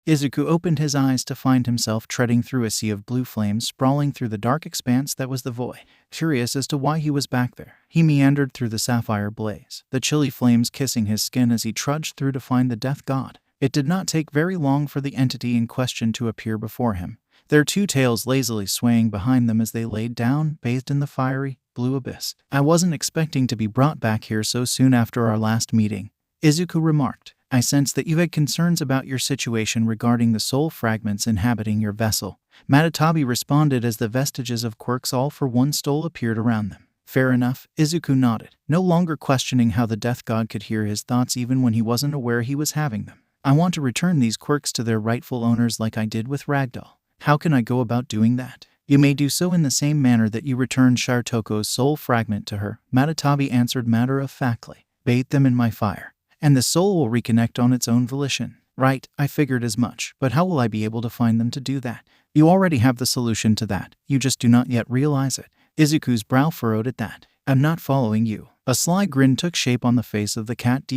Izuku opened his eyes to find himself treading through a sea of blue flames sprawling through the dark expanse that was the void. Curious as to why he was back there, he meandered through the sapphire blaze, the chilly flames kissing his skin as he trudged through to find the death god. It did not take very long for the entity in question to appear before him, their two tails lazily swaying behind them as they laid down, bathed in the fiery, blue abyss. I wasn't expecting to be brought back here so soon after our last meeting, Izuku remarked. I sense that you had concerns about your situation regarding the soul fragments inhabiting your vessel. Matatabi responded as the vestiges of Quirk's all for one stole appeared around them. Fair enough, Izuku nodded, no longer questioning how the death god could hear his thoughts even when he wasn't aware he was having them. I want to return these quirks to their rightful owners like I did with Ragdoll. How can I go about doing that? You may do so in the same manner that you returned Shartoko's soul fragment to her, Matatabi answered matter-of-factly. Bathe them in my fire, and the soul will reconnect on its own volition. Right, I figured as much, but how will I be able to find them to do that? You already have the solution to that, you just do not yet realize it. Izuku's brow furrowed at that. I'm not following you. A sly grin took shape on the face of the cat.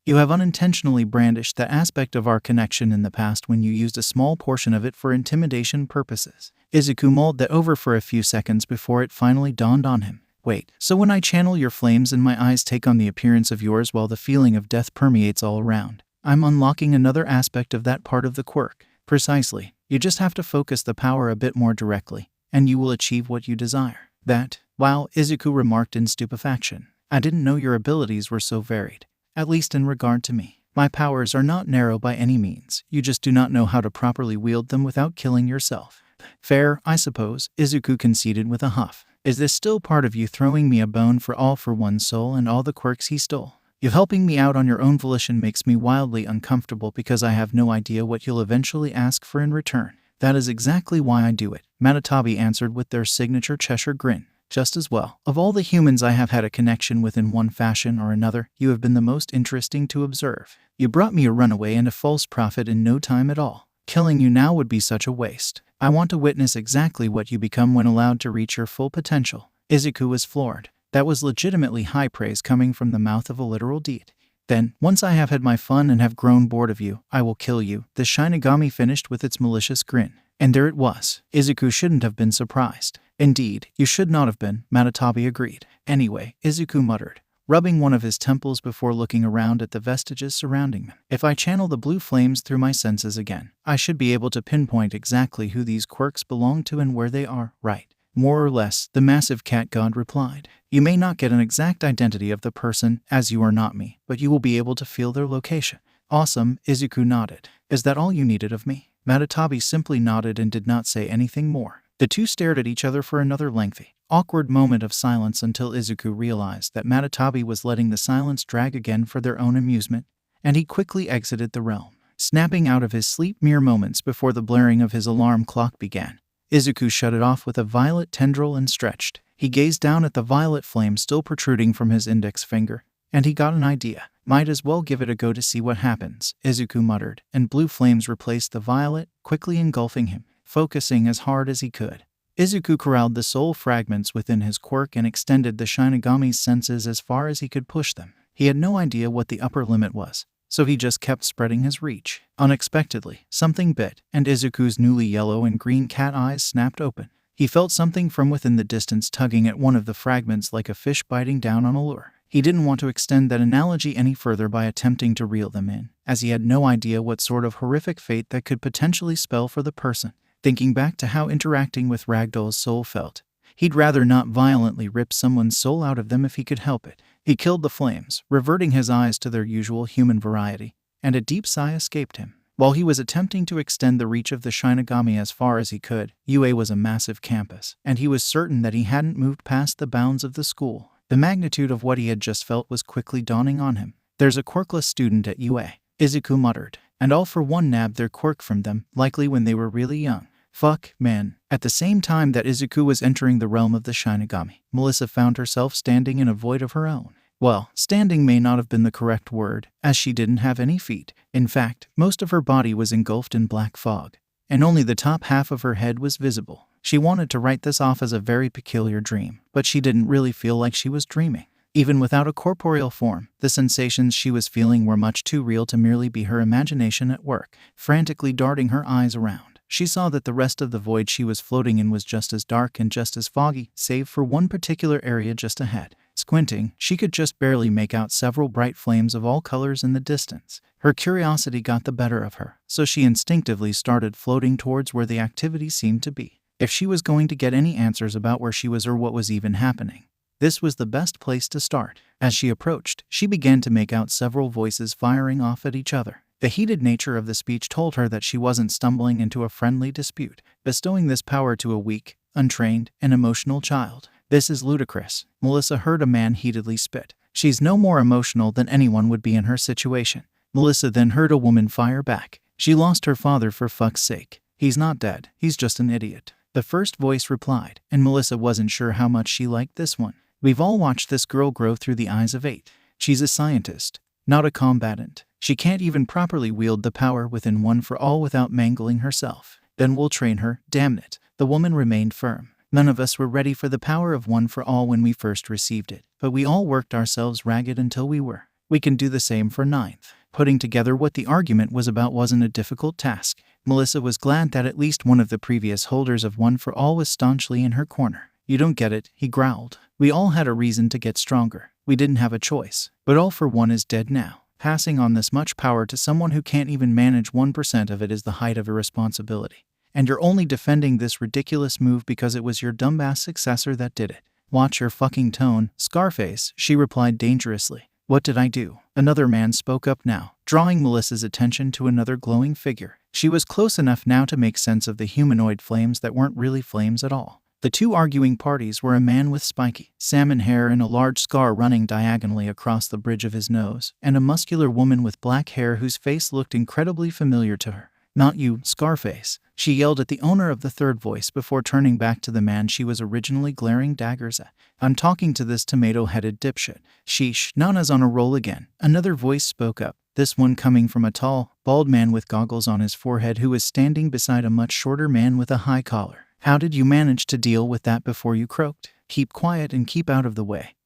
You have unintentionally brandished that aspect of our connection in the past when you used a small portion of it for intimidation purposes. Izuku mulled that over for a few seconds before it finally dawned on him. Wait, so when I channel your flames and my eyes take on the appearance of yours while the feeling of death permeates all around, I'm unlocking another aspect of that part of the quirk. Precisely. You just have to focus the power a bit more directly, and you will achieve what you desire. That, wow, Izuku remarked in stupefaction. I didn't know your abilities were so varied, at least in regard to me. My powers are not narrow by any means, you just do not know how to properly wield them without killing yourself. Fair, I suppose, Izuku conceded with a huff. Is this still part of you throwing me a bone for all for one soul and all the quirks he stole? You helping me out on your own volition makes me wildly uncomfortable because I have no idea what you'll eventually ask for in return. That is exactly why I do it, Matatabi answered with their signature Cheshire grin. Just as well. Of all the humans I have had a connection with in one fashion or another, you have been the most interesting to observe. You brought me a runaway and a false prophet in no time at all. Killing you now would be such a waste. I want to witness exactly what you become when allowed to reach your full potential. Izuku was floored. That was legitimately high praise coming from the mouth of a literal deed. Then, once I have had my fun and have grown bored of you, I will kill you, the Shinigami finished with its malicious grin. And there it was. Izuku shouldn't have been surprised. Indeed, you should not have been, Matatabi agreed. Anyway, Izuku muttered, rubbing one of his temples before looking around at the vestiges surrounding them. If I channel the blue flames through my senses again, I should be able to pinpoint exactly who these quirks belong to and where they are. Right. More or less, the massive cat god replied. You may not get an exact identity of the person, as you are not me, but you will be able to feel their location. Awesome, Izuku nodded. Is that all you needed of me? Matatabi simply nodded and did not say anything more. The two stared at each other for another lengthy, awkward moment of silence until Izuku realized that Matatabi was letting the silence drag again for their own amusement, and he quickly exited the realm, snapping out of his sleep mere moments before the blaring of his alarm clock began. Izuku shut it off with a violet tendril and stretched. He gazed down at the violet flame still protruding from his index finger, and he got an idea. Might as well give it a go to see what happens, Izuku muttered, and blue flames replaced the violet, quickly engulfing him, focusing as hard as he could. Izuku corralled the soul fragments within his quirk and extended the Shinigami's senses as far as he could push them. He had no idea what the upper limit was, so he just kept spreading his reach. Unexpectedly, something bit, and Izuku's newly yellow and green cat eyes snapped open. He felt something from within the distance tugging at one of the fragments like a fish biting down on a lure. He didn't want to extend that analogy any further by attempting to reel them in, as he had no idea what sort of horrific fate that could potentially spell for the person. Thinking back to how interacting with Ragdoll's soul felt, he'd rather not violently rip someone's soul out of them if he could help it. He killed the flames, reverting his eyes to their usual human variety, and a deep sigh escaped him. While he was attempting to extend the reach of the Shinigami as far as he could, UA was a massive campus, and he was certain that he hadn't moved past the bounds of the school. The magnitude of what he had just felt was quickly dawning on him. There's a quirkless student at UA, Izuku muttered, and all for one nabbed their quirk from them, likely when they were really young. Fuck, man. At the same time that Izuku was entering the realm of the Shinigami, Melissa found herself standing in a void of her own. Well, standing may not have been the correct word, as she didn't have any feet. In fact, most of her body was engulfed in black fog, and only the top half of her head was visible. She wanted to write this off as a very peculiar dream, but she didn't really feel like she was dreaming. Even without a corporeal form, the sensations she was feeling were much too real to merely be her imagination at work. Frantically darting her eyes around, she saw that the rest of the void she was floating in was just as dark and just as foggy, save for one particular area just ahead. Squinting, she could just barely make out several bright flames of all colors in the distance. Her curiosity got the better of her, so she instinctively started floating towards where the activity seemed to be. If she was going to get any answers about where she was or what was even happening, this was the best place to start. As she approached, she began to make out several voices firing off at each other. The heated nature of the speech told her that she wasn't stumbling into a friendly dispute, bestowing this power to a weak, untrained, and emotional child. This is ludicrous, Melissa heard a man heatedly spit. She's no more emotional than anyone would be in her situation. Melissa then heard a woman fire back. She lost her father for fuck's sake. He's not dead, he's just an idiot. The first voice replied, and Melissa wasn't sure how much she liked this one. We've all watched this girl grow through the eyes of 8. She's a scientist, not a combatant. She can't even properly wield the power within One for All without mangling herself. Then we'll train her, damn it. The woman remained firm. None of us were ready for the power of One for All when we first received it, but we all worked ourselves ragged until we were. We can do the same for 9th. Putting together what the argument was about wasn't a difficult task. Melissa was glad that at least one of the previous holders of One for All was staunchly in her corner. You don't get it, he growled. We all had a reason to get stronger. We didn't have a choice. But All for One is dead now. Passing on this much power to someone who can't even manage 1% of it is the height of irresponsibility. And you're only defending this ridiculous move because it was your dumbass successor that did it. Watch your fucking tone, Scarface, she replied dangerously. What did I do? Another man spoke up now, drawing Melissa's attention to another glowing figure. She was close enough now to make sense of the humanoid flames that weren't really flames at all. The two arguing parties were a man with spiky, salmon hair and a large scar running diagonally across the bridge of his nose, and a muscular woman with black hair whose face looked incredibly familiar to her. Not you, Scarface, she yelled at the owner of the third voice before turning back to the man she was originally glaring daggers at. I'm talking to this tomato-headed dipshit. Sheesh, Nana's on a roll again. Another voice spoke up, this one coming from a tall, bald man with goggles on his forehead who was standing beside a much shorter man with a high collar. How did you manage to deal with that before you croaked? Keep quiet and keep out of the way.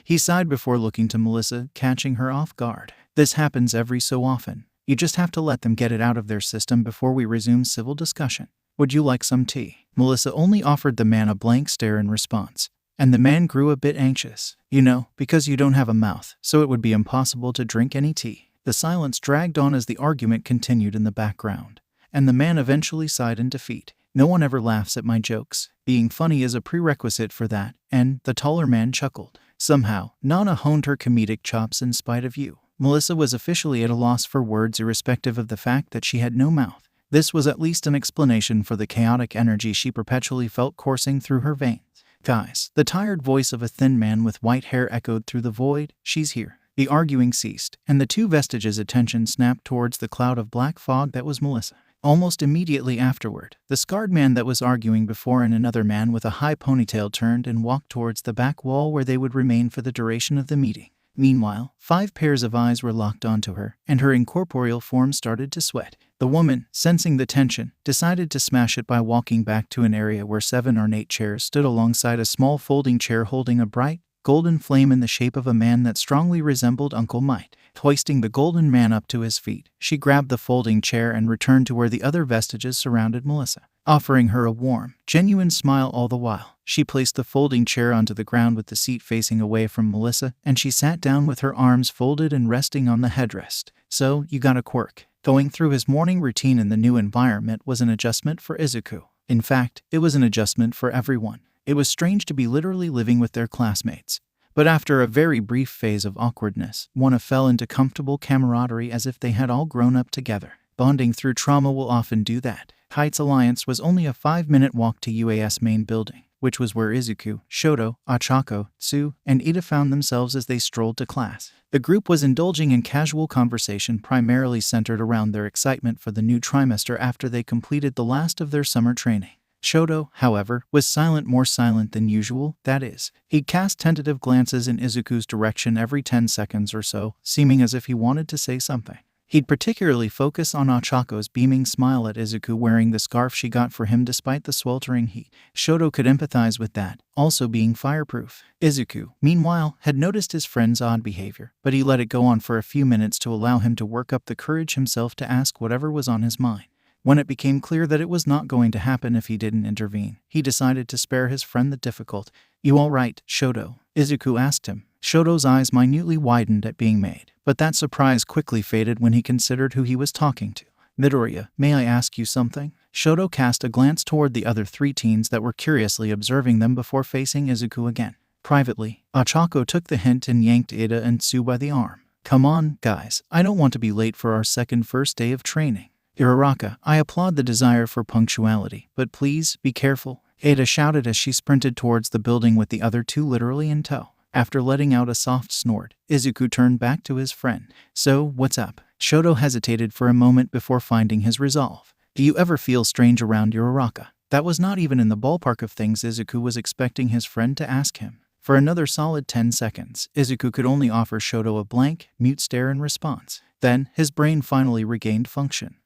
He sighed before looking to Melissa, catching her off guard. This happens every so often. You just have to let them get it out of their system before we resume civil discussion. Would you like some tea? Melissa only offered the man a blank stare in response, and the man grew a bit anxious. You know, because you don't have a mouth, so it would be impossible to drink any tea. The silence dragged on as the argument continued in the background, and the man eventually sighed in defeat. No one ever laughs at my jokes. Being funny is a prerequisite for that, and the taller man chuckled. Somehow, Nana honed her comedic chops in spite of you. Melissa was officially at a loss for words irrespective of the fact that she had no mouth. This was at least an explanation for the chaotic energy she perpetually felt coursing through her veins. Guys, the tired voice of a thin man with white hair echoed through the void. She's here. The arguing ceased, and the two vestiges' attention snapped towards the cloud of black fog that was Melissa. Almost immediately afterward, the scarred man that was arguing before and another man with a high ponytail turned and walked towards the back wall where they would remain for the duration of the meeting. Meanwhile, 5 pairs of eyes were locked onto her, and her incorporeal form started to sweat. The woman, sensing the tension, decided to smash it by walking back to an area where 7 ornate chairs stood alongside a small folding chair holding a bright, golden flame in the shape of a man that strongly resembled Uncle Mike. Hoisting the golden man up to his feet, she grabbed the folding chair and returned to where the other vestiges surrounded Melissa, offering her a warm, genuine smile all the while. She placed the folding chair onto the ground with the seat facing away from Melissa, and she sat down with her arms folded and resting on the headrest. So, you got a quirk. Going through his morning routine in the new environment was an adjustment for Izuku. In fact, it was an adjustment for everyone. It was strange to be literally living with their classmates. But after a very brief phase of awkwardness, one fell into comfortable camaraderie as if they had all grown up together. Bonding through trauma will often do that. Heights Alliance was only a 5-minute walk to UAS main building, which was where Izuku, Shoto, Ochako, Tsu, and Ida found themselves as they strolled to class. The group was indulging in casual conversation primarily centered around their excitement for the new trimester after they completed the last of their summer training. Shoto, however, was silent, more silent than usual, that is. He cast tentative glances in Izuku's direction every 10 seconds or so, seeming as if he wanted to say something. He'd particularly focus on Ochako's beaming smile at Izuku wearing the scarf she got for him despite the sweltering heat. Shoto could empathize with that, also being fireproof. Izuku, meanwhile, had noticed his friend's odd behavior, but he let it go on for a few minutes to allow him to work up the courage himself to ask whatever was on his mind. When it became clear that it was not going to happen if he didn't intervene, he decided to spare his friend the difficult. "You all right, Shoto?" Izuku asked him. Shoto's eyes minutely widened at being made, but that surprise quickly faded when he considered who he was talking to. "Midoriya, may I ask you something?" Shoto cast a glance toward the other 3 teens that were curiously observing them before facing Izuku again. Privately, Ochako took the hint and yanked Ida and Tsu by the arm. "Come on, guys, I don't want to be late for our first day of training." "Uraraka, I applaud the desire for punctuality, but please, be careful," Ada shouted as she sprinted towards the building with the other 2 literally in tow. After letting out a soft snort, Izuku turned back to his friend. "So, what's up?" Shoto hesitated for a moment before finding his resolve. "Do you ever feel strange around Uraraka?" That was not even in the ballpark of things Izuku was expecting his friend to ask him. For another solid 10 seconds, Izuku could only offer Shoto a blank, mute stare in response. Then, his brain finally regained function.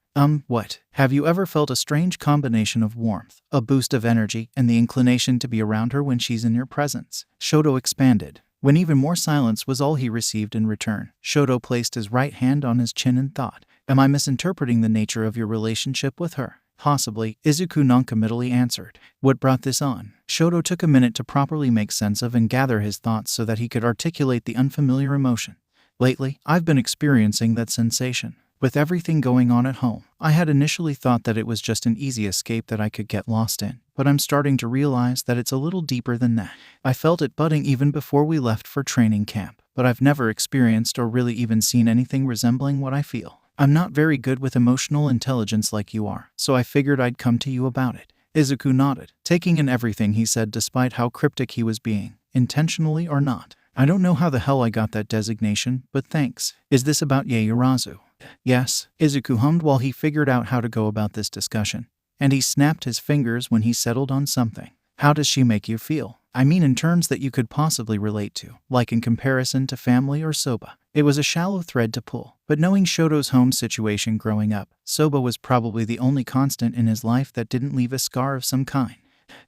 What? Have you ever felt a strange combination of warmth, a boost of energy, and the inclination to be around her when she's in your presence?" Shoto expanded. When even more silence was all he received in return, Shoto placed his right hand on his chin and thought, "Am I misinterpreting the nature of your relationship with her?" "Possibly," Izuku noncommittally answered. "What brought this on?" Shoto took a minute to properly make sense of and gather his thoughts so that he could articulate the unfamiliar emotion. "Lately, I've been experiencing that sensation. With everything going on at home, I had initially thought that it was just an easy escape that I could get lost in, but I'm starting to realize that it's a little deeper than that. I felt it budding even before we left for training camp, but I've never experienced or really even seen anything resembling what I feel. I'm not very good with emotional intelligence like you are, so I figured I'd come to you about it." Izuku nodded, taking in everything he said despite how cryptic he was being, intentionally or not. "I don't know how the hell I got that designation, but thanks. Is this about Yaoyorozu?" "Yes," Izuku hummed while he figured out how to go about this discussion, and he snapped his fingers when he settled on something. "How does she make you feel? I mean in terms that you could possibly relate to, like in comparison to family or Soba." It was a shallow thread to pull, but knowing Shoto's home situation growing up, Soba was probably the only constant in his life that didn't leave a scar of some kind.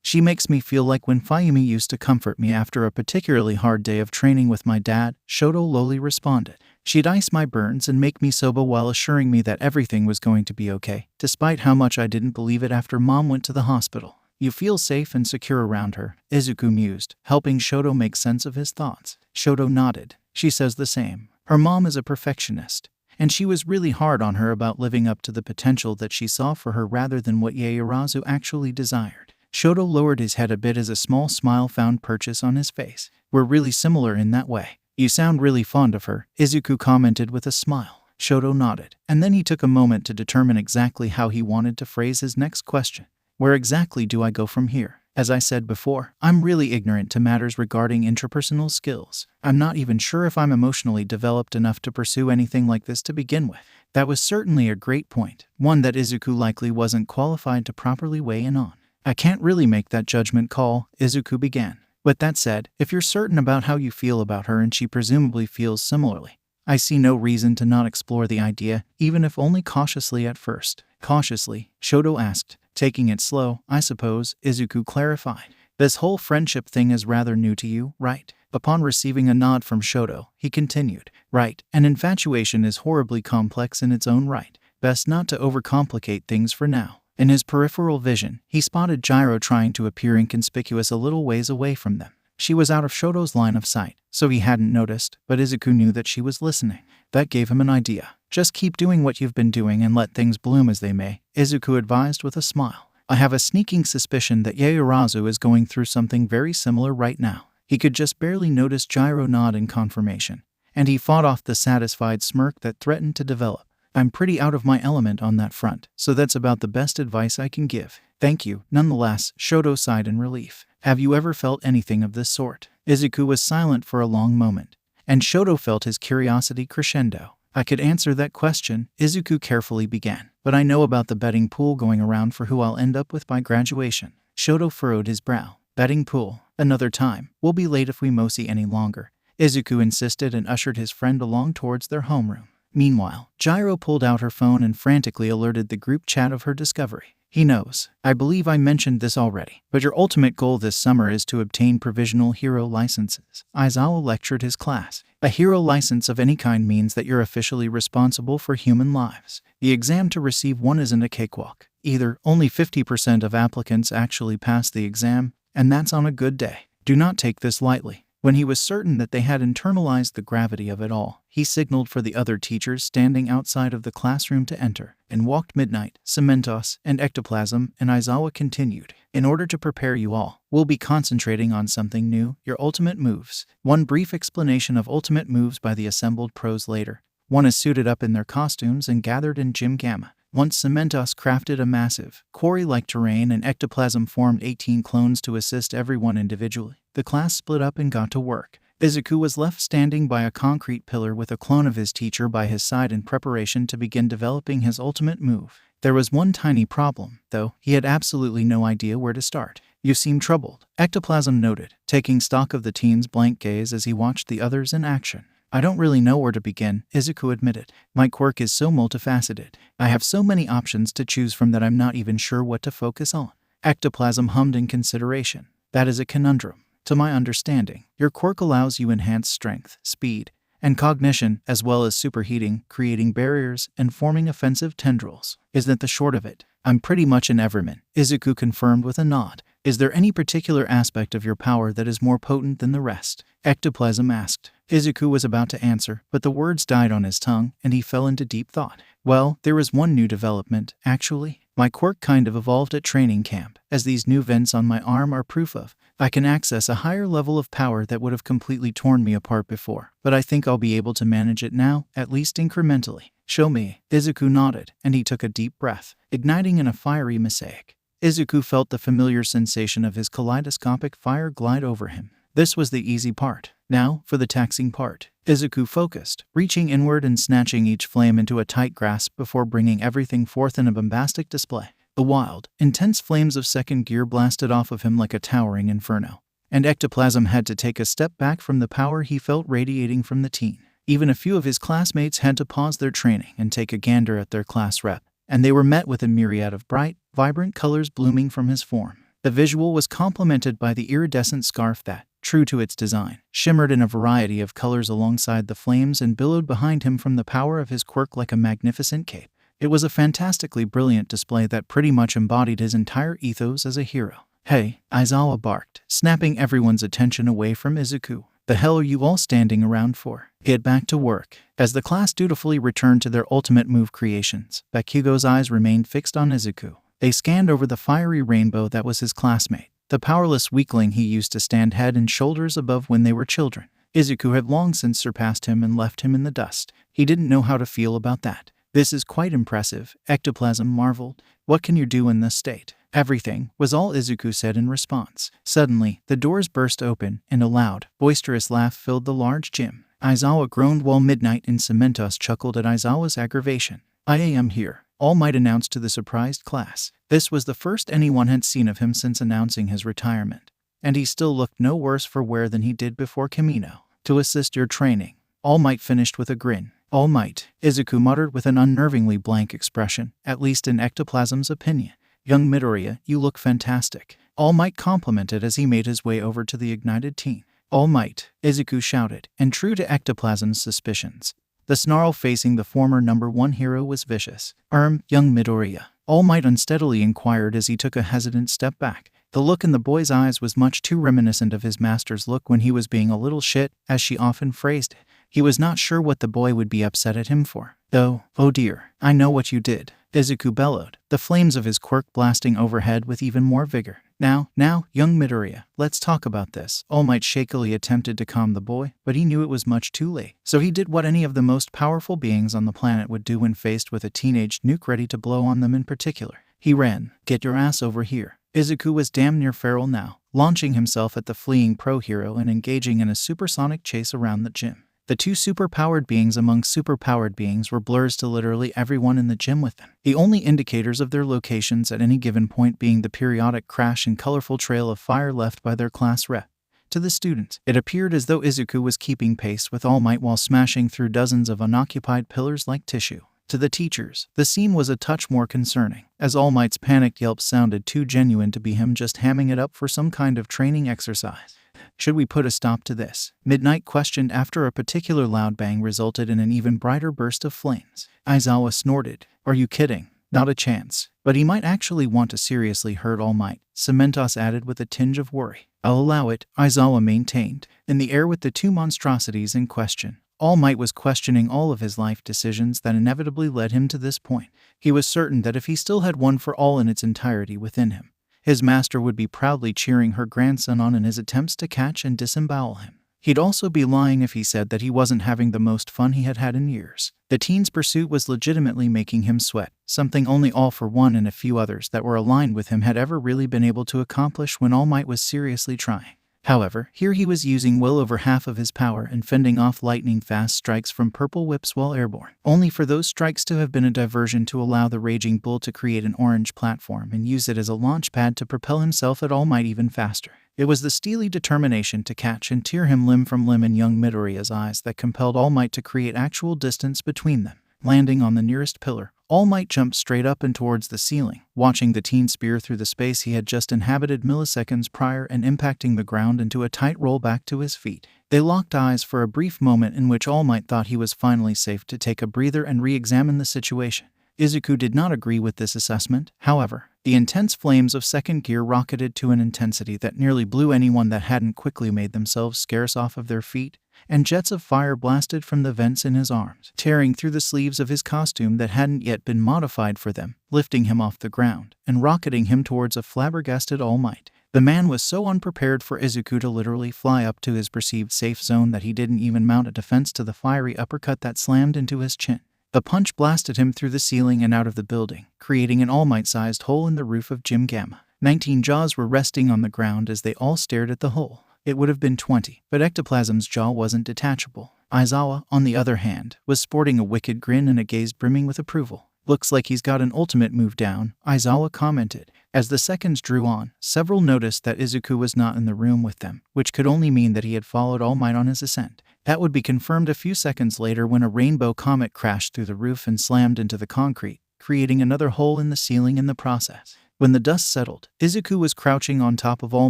"She makes me feel like when Fayumi used to comfort me after a particularly hard day of training with my dad," Shoto lowly responded. "She'd ice my burns and make me soba while assuring me that everything was going to be okay, despite how much I didn't believe it after Mom went to the hospital." "You feel safe and secure around her," Izuku mused, helping Shoto make sense of his thoughts. Shoto nodded. "She says the same. Her mom is a perfectionist, and she was really hard on her about living up to the potential that she saw for her rather than what Yaoyorozu actually desired. Shoto lowered his head a bit as a small smile found purchase on his face. We're really similar in that way. You sound really fond of her, Izuku commented with a smile. Shoto nodded, and then he took a moment to determine exactly how he wanted to phrase his next question. Where exactly do I go from here? As I said before, I'm really ignorant to matters regarding interpersonal skills. I'm not even sure if I'm emotionally developed enough to pursue anything like this to begin with. That was certainly a great point, one that Izuku likely wasn't qualified to properly weigh in on. I can't really make that judgment call, Izuku began. But that said, if you're certain about how you feel about her and she presumably feels similarly, I see no reason to not explore the idea, even if only cautiously at first. Cautiously, Shoto asked. Taking it slow, I suppose, Izuku clarified. This whole friendship thing is rather new to you, right? Upon receiving a nod from Shoto, he continued. Right, and infatuation is horribly complex in its own right. Best not to overcomplicate things for now. In his peripheral vision, he spotted Gyro trying to appear inconspicuous a little ways away from them. She was out of Shoto's line of sight, so he hadn't noticed, but Izuku knew that she was listening. That gave him an idea. Just keep doing what you've been doing and let things bloom as they may, Izuku advised with a smile. I have a sneaking suspicion that Yaoyorozu is going through something very similar right now. He could just barely notice Gyro nod in confirmation, and he fought off the satisfied smirk that threatened to develop. I'm pretty out of my element on that front, so that's about the best advice I can give. Thank you. Nonetheless, Shoto sighed in relief. Have you ever felt anything of this sort? Izuku was silent for a long moment, and Shoto felt his curiosity crescendo. I could answer that question, Izuku carefully began, but I know about the betting pool going around for who I'll end up with by graduation. Shoto furrowed his brow. Betting pool. Another time. We'll be late if we mosey any longer, Izuku insisted and ushered his friend along towards their homeroom. Meanwhile, Gyro pulled out her phone and frantically alerted the group chat of her discovery. He knows. I believe I mentioned this already, but your ultimate goal this summer is to obtain provisional hero licenses. Aizawa lectured his class. A hero license of any kind means that you're officially responsible for human lives. The exam to receive one isn't a cakewalk. Either only 50% of applicants actually pass the exam, and that's on a good day. Do not take this lightly. When he was certain that they had internalized the gravity of it all, he signaled for the other teachers standing outside of the classroom to enter, and walked Midnight, Cementos, and Ectoplasm, and Aizawa continued. In order to prepare you all, we'll be concentrating on something new, your ultimate moves. One brief explanation of ultimate moves by the assembled pros later. One is suited up in their costumes and gathered in Gym Gamma. Once Cementos crafted a massive, quarry-like terrain and Ectoplasm formed 18 clones to assist everyone individually. The class split up and got to work. Izuku was left standing by a concrete pillar with a clone of his teacher by his side in preparation to begin developing his ultimate move. There was one tiny problem, though. He had absolutely no idea where to start. You seem troubled, Ectoplasm noted, taking stock of the teen's blank gaze as he watched the others in action. I don't really know where to begin, Izuku admitted. My quirk is so multifaceted. I have so many options to choose from that I'm not even sure what to focus on. Ectoplasm hummed in consideration. That is a conundrum. To my understanding, your quirk allows you enhanced strength, speed, and cognition, as well as superheating, creating barriers, and forming offensive tendrils. Is that the short of it? I'm pretty much an everyman, Izuku confirmed with a nod. Is there any particular aspect of your power that is more potent than the rest? Ectoplasm asked. Izuku was about to answer, but the words died on his tongue, and he fell into deep thought. Well, there is one new development, actually. My quirk kind of evolved at training camp, as these new vents on my arm are proof of. I can access a higher level of power that would have completely torn me apart before, but I think I'll be able to manage it now, at least incrementally. Show me. Izuku nodded, and he took a deep breath, igniting in a fiery mosaic. Izuku felt the familiar sensation of his kaleidoscopic fire glide over him. This was the easy part. Now, for the taxing part. Izuku focused, reaching inward and snatching each flame into a tight grasp before bringing everything forth in a bombastic display. The wild, intense flames of second gear blasted off of him like a towering inferno, and Ectoplasm had to take a step back from the power he felt radiating from the teen. Even a few of his classmates had to pause their training and take a gander at their class rep, and they were met with a myriad of bright, vibrant colors blooming from his form. The visual was complemented by the iridescent scarf that, true to its design, shimmered in a variety of colors alongside the flames and billowed behind him from the power of his quirk like a magnificent cape. It was a fantastically brilliant display that pretty much embodied his entire ethos as a hero. Hey, Aizawa barked, snapping everyone's attention away from Izuku. "The hell are you all standing around for? Get back to work." As the class dutifully returned to their ultimate move creations, Bakugo's eyes remained fixed on Izuku. They scanned over the fiery rainbow that was his classmate, the powerless weakling he used to stand head and shoulders above when they were children. Izuku had long since surpassed him and left him in the dust. He didn't know how to feel about that. "This is quite impressive," Ectoplasm marveled. "What can you do in this state?" "Everything," was all Izuku said in response. Suddenly, the doors burst open, and a loud, boisterous laugh filled the large gym. Aizawa groaned while Midnight and Cementos chuckled at Aizawa's aggravation. "I am here," All Might announced to the surprised class. This was the first anyone had seen of him since announcing his retirement, and he still looked no worse for wear than he did before Kamino. "To assist your training," All Might finished with a grin. "All Might," Izuku muttered with an unnervingly blank expression, at least in Ectoplasm's opinion. "Young Midoriya, you look fantastic," All Might complimented as he made his way over to the ignited teen. "All Might," Izuku shouted, and true to Ectoplasm's suspicions, the snarl facing the former #1 hero was vicious. Young Midoriya," All Might unsteadily inquired as he took a hesitant step back. The look in the boy's eyes was much too reminiscent of his master's look when he was being a little shit, as she often phrased it. He was not sure what the boy would be upset at him for. "Though, oh dear, I know what you did," Izuku bellowed, the flames of his quirk blasting overhead with even more vigor. Now, young Midoriya, let's talk about this." All Might shakily attempted to calm the boy, but he knew it was much too late. So he did what any of the most powerful beings on the planet would do when faced with a teenage nuke ready to blow on them in particular. He ran. "Get your ass over here." Izuku was damn near feral now, launching himself at the fleeing pro-hero and engaging in a supersonic chase around the gym. The two superpowered beings among superpowered beings were blurs to literally everyone in the gym with them, the only indicators of their locations at any given point being the periodic crash and colorful trail of fire left by their class rep. To the students, it appeared as though Izuku was keeping pace with All Might while smashing through dozens of unoccupied pillars like tissue. To the teachers, the scene was a touch more concerning, as All Might's panicked yelps sounded too genuine to be him just hamming it up for some kind of training exercise. "Should we put a stop to this?" Midnight questioned after a particular loud bang resulted in an even brighter burst of flames. Aizawa snorted. "Are you kidding? Not a chance." "But he might actually want to seriously hurt All Might," Cementos added with a tinge of worry. "I'll allow it," Aizawa maintained. In the air with the two monstrosities in question, All Might was questioning all of his life decisions that inevitably led him to this point. He was certain that if he still had One for All in its entirety within him, his master would be proudly cheering her grandson on in his attempts to catch and disembowel him. He'd also be lying if he said that he wasn't having the most fun he had had in years. The teen's pursuit was legitimately making him sweat, something only All for One and a few others that were aligned with him had ever really been able to accomplish when All Might was seriously trying. However, here he was using well over half of his power and fending off lightning-fast strikes from purple whips while airborne, only for those strikes to have been a diversion to allow the raging bull to create an orange platform and use it as a launch pad to propel himself at All Might even faster. It was the steely determination to catch and tear him limb from limb in young Midoriya's eyes that compelled All Might to create actual distance between them. Landing on the nearest pillar, All Might jumped straight up and towards the ceiling, watching the teen spear through the space he had just inhabited milliseconds prior and impacting the ground into a tight roll back to his feet. They locked eyes for a brief moment in which All Might thought he was finally safe to take a breather and re-examine the situation. Izuku did not agree with this assessment, however. The intense flames of second gear rocketed to an intensity that nearly blew anyone that hadn't quickly made themselves scarce off of their feet, and jets of fire blasted from the vents in his arms, tearing through the sleeves of his costume that hadn't yet been modified for them, lifting him off the ground, and rocketing him towards a flabbergasted All Might. The man was so unprepared for Izuku to literally fly up to his perceived safe zone that he didn't even mount a defense to the fiery uppercut that slammed into his chin. The punch blasted him through the ceiling and out of the building, creating an All Might-sized hole in the roof of Gym Gamma. 19 jaws were resting on the ground as they all stared at the hole. It would have been 20, but Ectoplasm's jaw wasn't detachable. Aizawa, on the other hand, was sporting a wicked grin and a gaze brimming with approval. "Looks like he's got an ultimate move down," Aizawa commented. As the seconds drew on, several noticed that Izuku was not in the room with them, which could only mean that he had followed All Might on his ascent. That would be confirmed a few seconds later when a rainbow comet crashed through the roof and slammed into the concrete, creating another hole in the ceiling in the process. When the dust settled, Izuku was crouching on top of All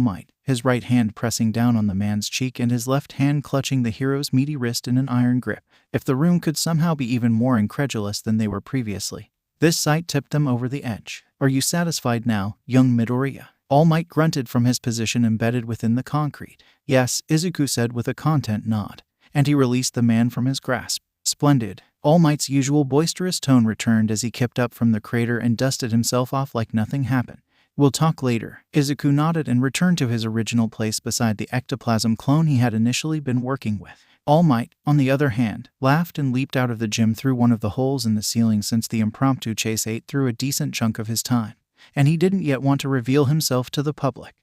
Might, his right hand pressing down on the man's cheek and his left hand clutching the hero's meaty wrist in an iron grip. If the room could somehow be even more incredulous than they were previously, this sight tipped them over the edge. "Are you satisfied now, young Midoriya?" All Might grunted from his position embedded within the concrete. Yes, Izuku said with a content nod. And he released the man from his grasp. Splendid. All Might's usual boisterous tone returned as he kipped up from the crater and dusted himself off like nothing happened. We'll talk later. Izuku nodded and returned to his original place beside the ectoplasm clone he had initially been working with. All Might, on the other hand, laughed and leaped out of the gym through one of the holes in the ceiling since the impromptu chase ate through a decent chunk of his time. And he didn't yet want to reveal himself to the public.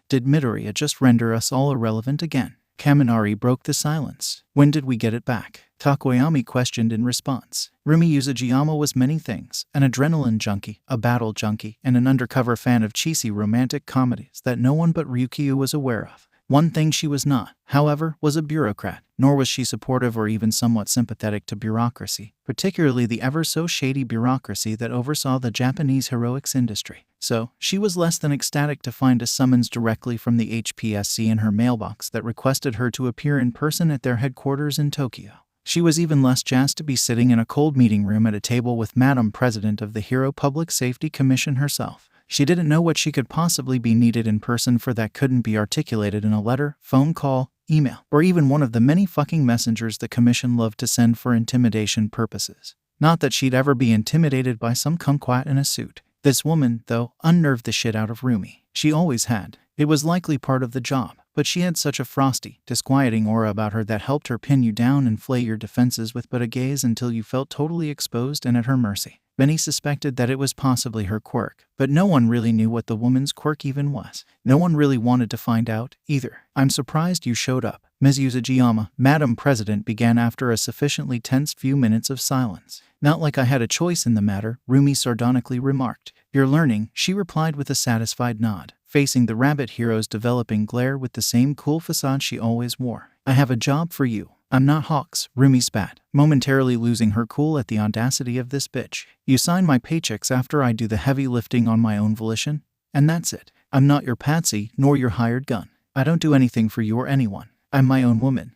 Did Midoriya just render us all irrelevant again? Kaminari broke the silence. When did we get it back? Takoyami questioned in response. Rumi Uzujiyama was many things, an adrenaline junkie, a battle junkie, and an undercover fan of cheesy romantic comedies that no one but Ryukyu was aware of. One thing she was not, however, was a bureaucrat, nor was she supportive or even somewhat sympathetic to bureaucracy, particularly the ever-so-shady bureaucracy that oversaw the Japanese heroics industry. So, she was less than ecstatic to find a summons directly from the HPSC in her mailbox that requested her to appear in person at their headquarters in Tokyo. She was even less jazzed to be sitting in a cold meeting room at a table with Madam President of the Hero Public Safety Commission herself. She didn't know what she could possibly be needed in person for that couldn't be articulated in a letter, phone call, email, or even one of the many fucking messengers the commission loved to send for intimidation purposes. Not that she'd ever be intimidated by some kumquat in a suit. This woman, though, unnerved the shit out of Rumi. She always had. It was likely part of the job, but she had such a frosty, disquieting aura about her that helped her pin you down and flay your defenses with but a gaze until you felt totally exposed and at her mercy. Many suspected that it was possibly her quirk, but no one really knew what the woman's quirk even was. No one really wanted to find out, either. I'm surprised you showed up, Ms. Uzujiyama, Madam President began after a sufficiently tense few minutes of silence. Not like I had a choice in the matter, Rumi sardonically remarked. You're learning, she replied with a satisfied nod, facing the rabbit hero's developing glare with the same cool facade she always wore. I have a job for you. I'm not Hawks, Rumi spat, momentarily losing her cool at the audacity of this bitch. You sign my paychecks after I do the heavy lifting on my own volition, and that's it. I'm not your patsy, nor your hired gun. I don't do anything for you or anyone. I'm my own woman.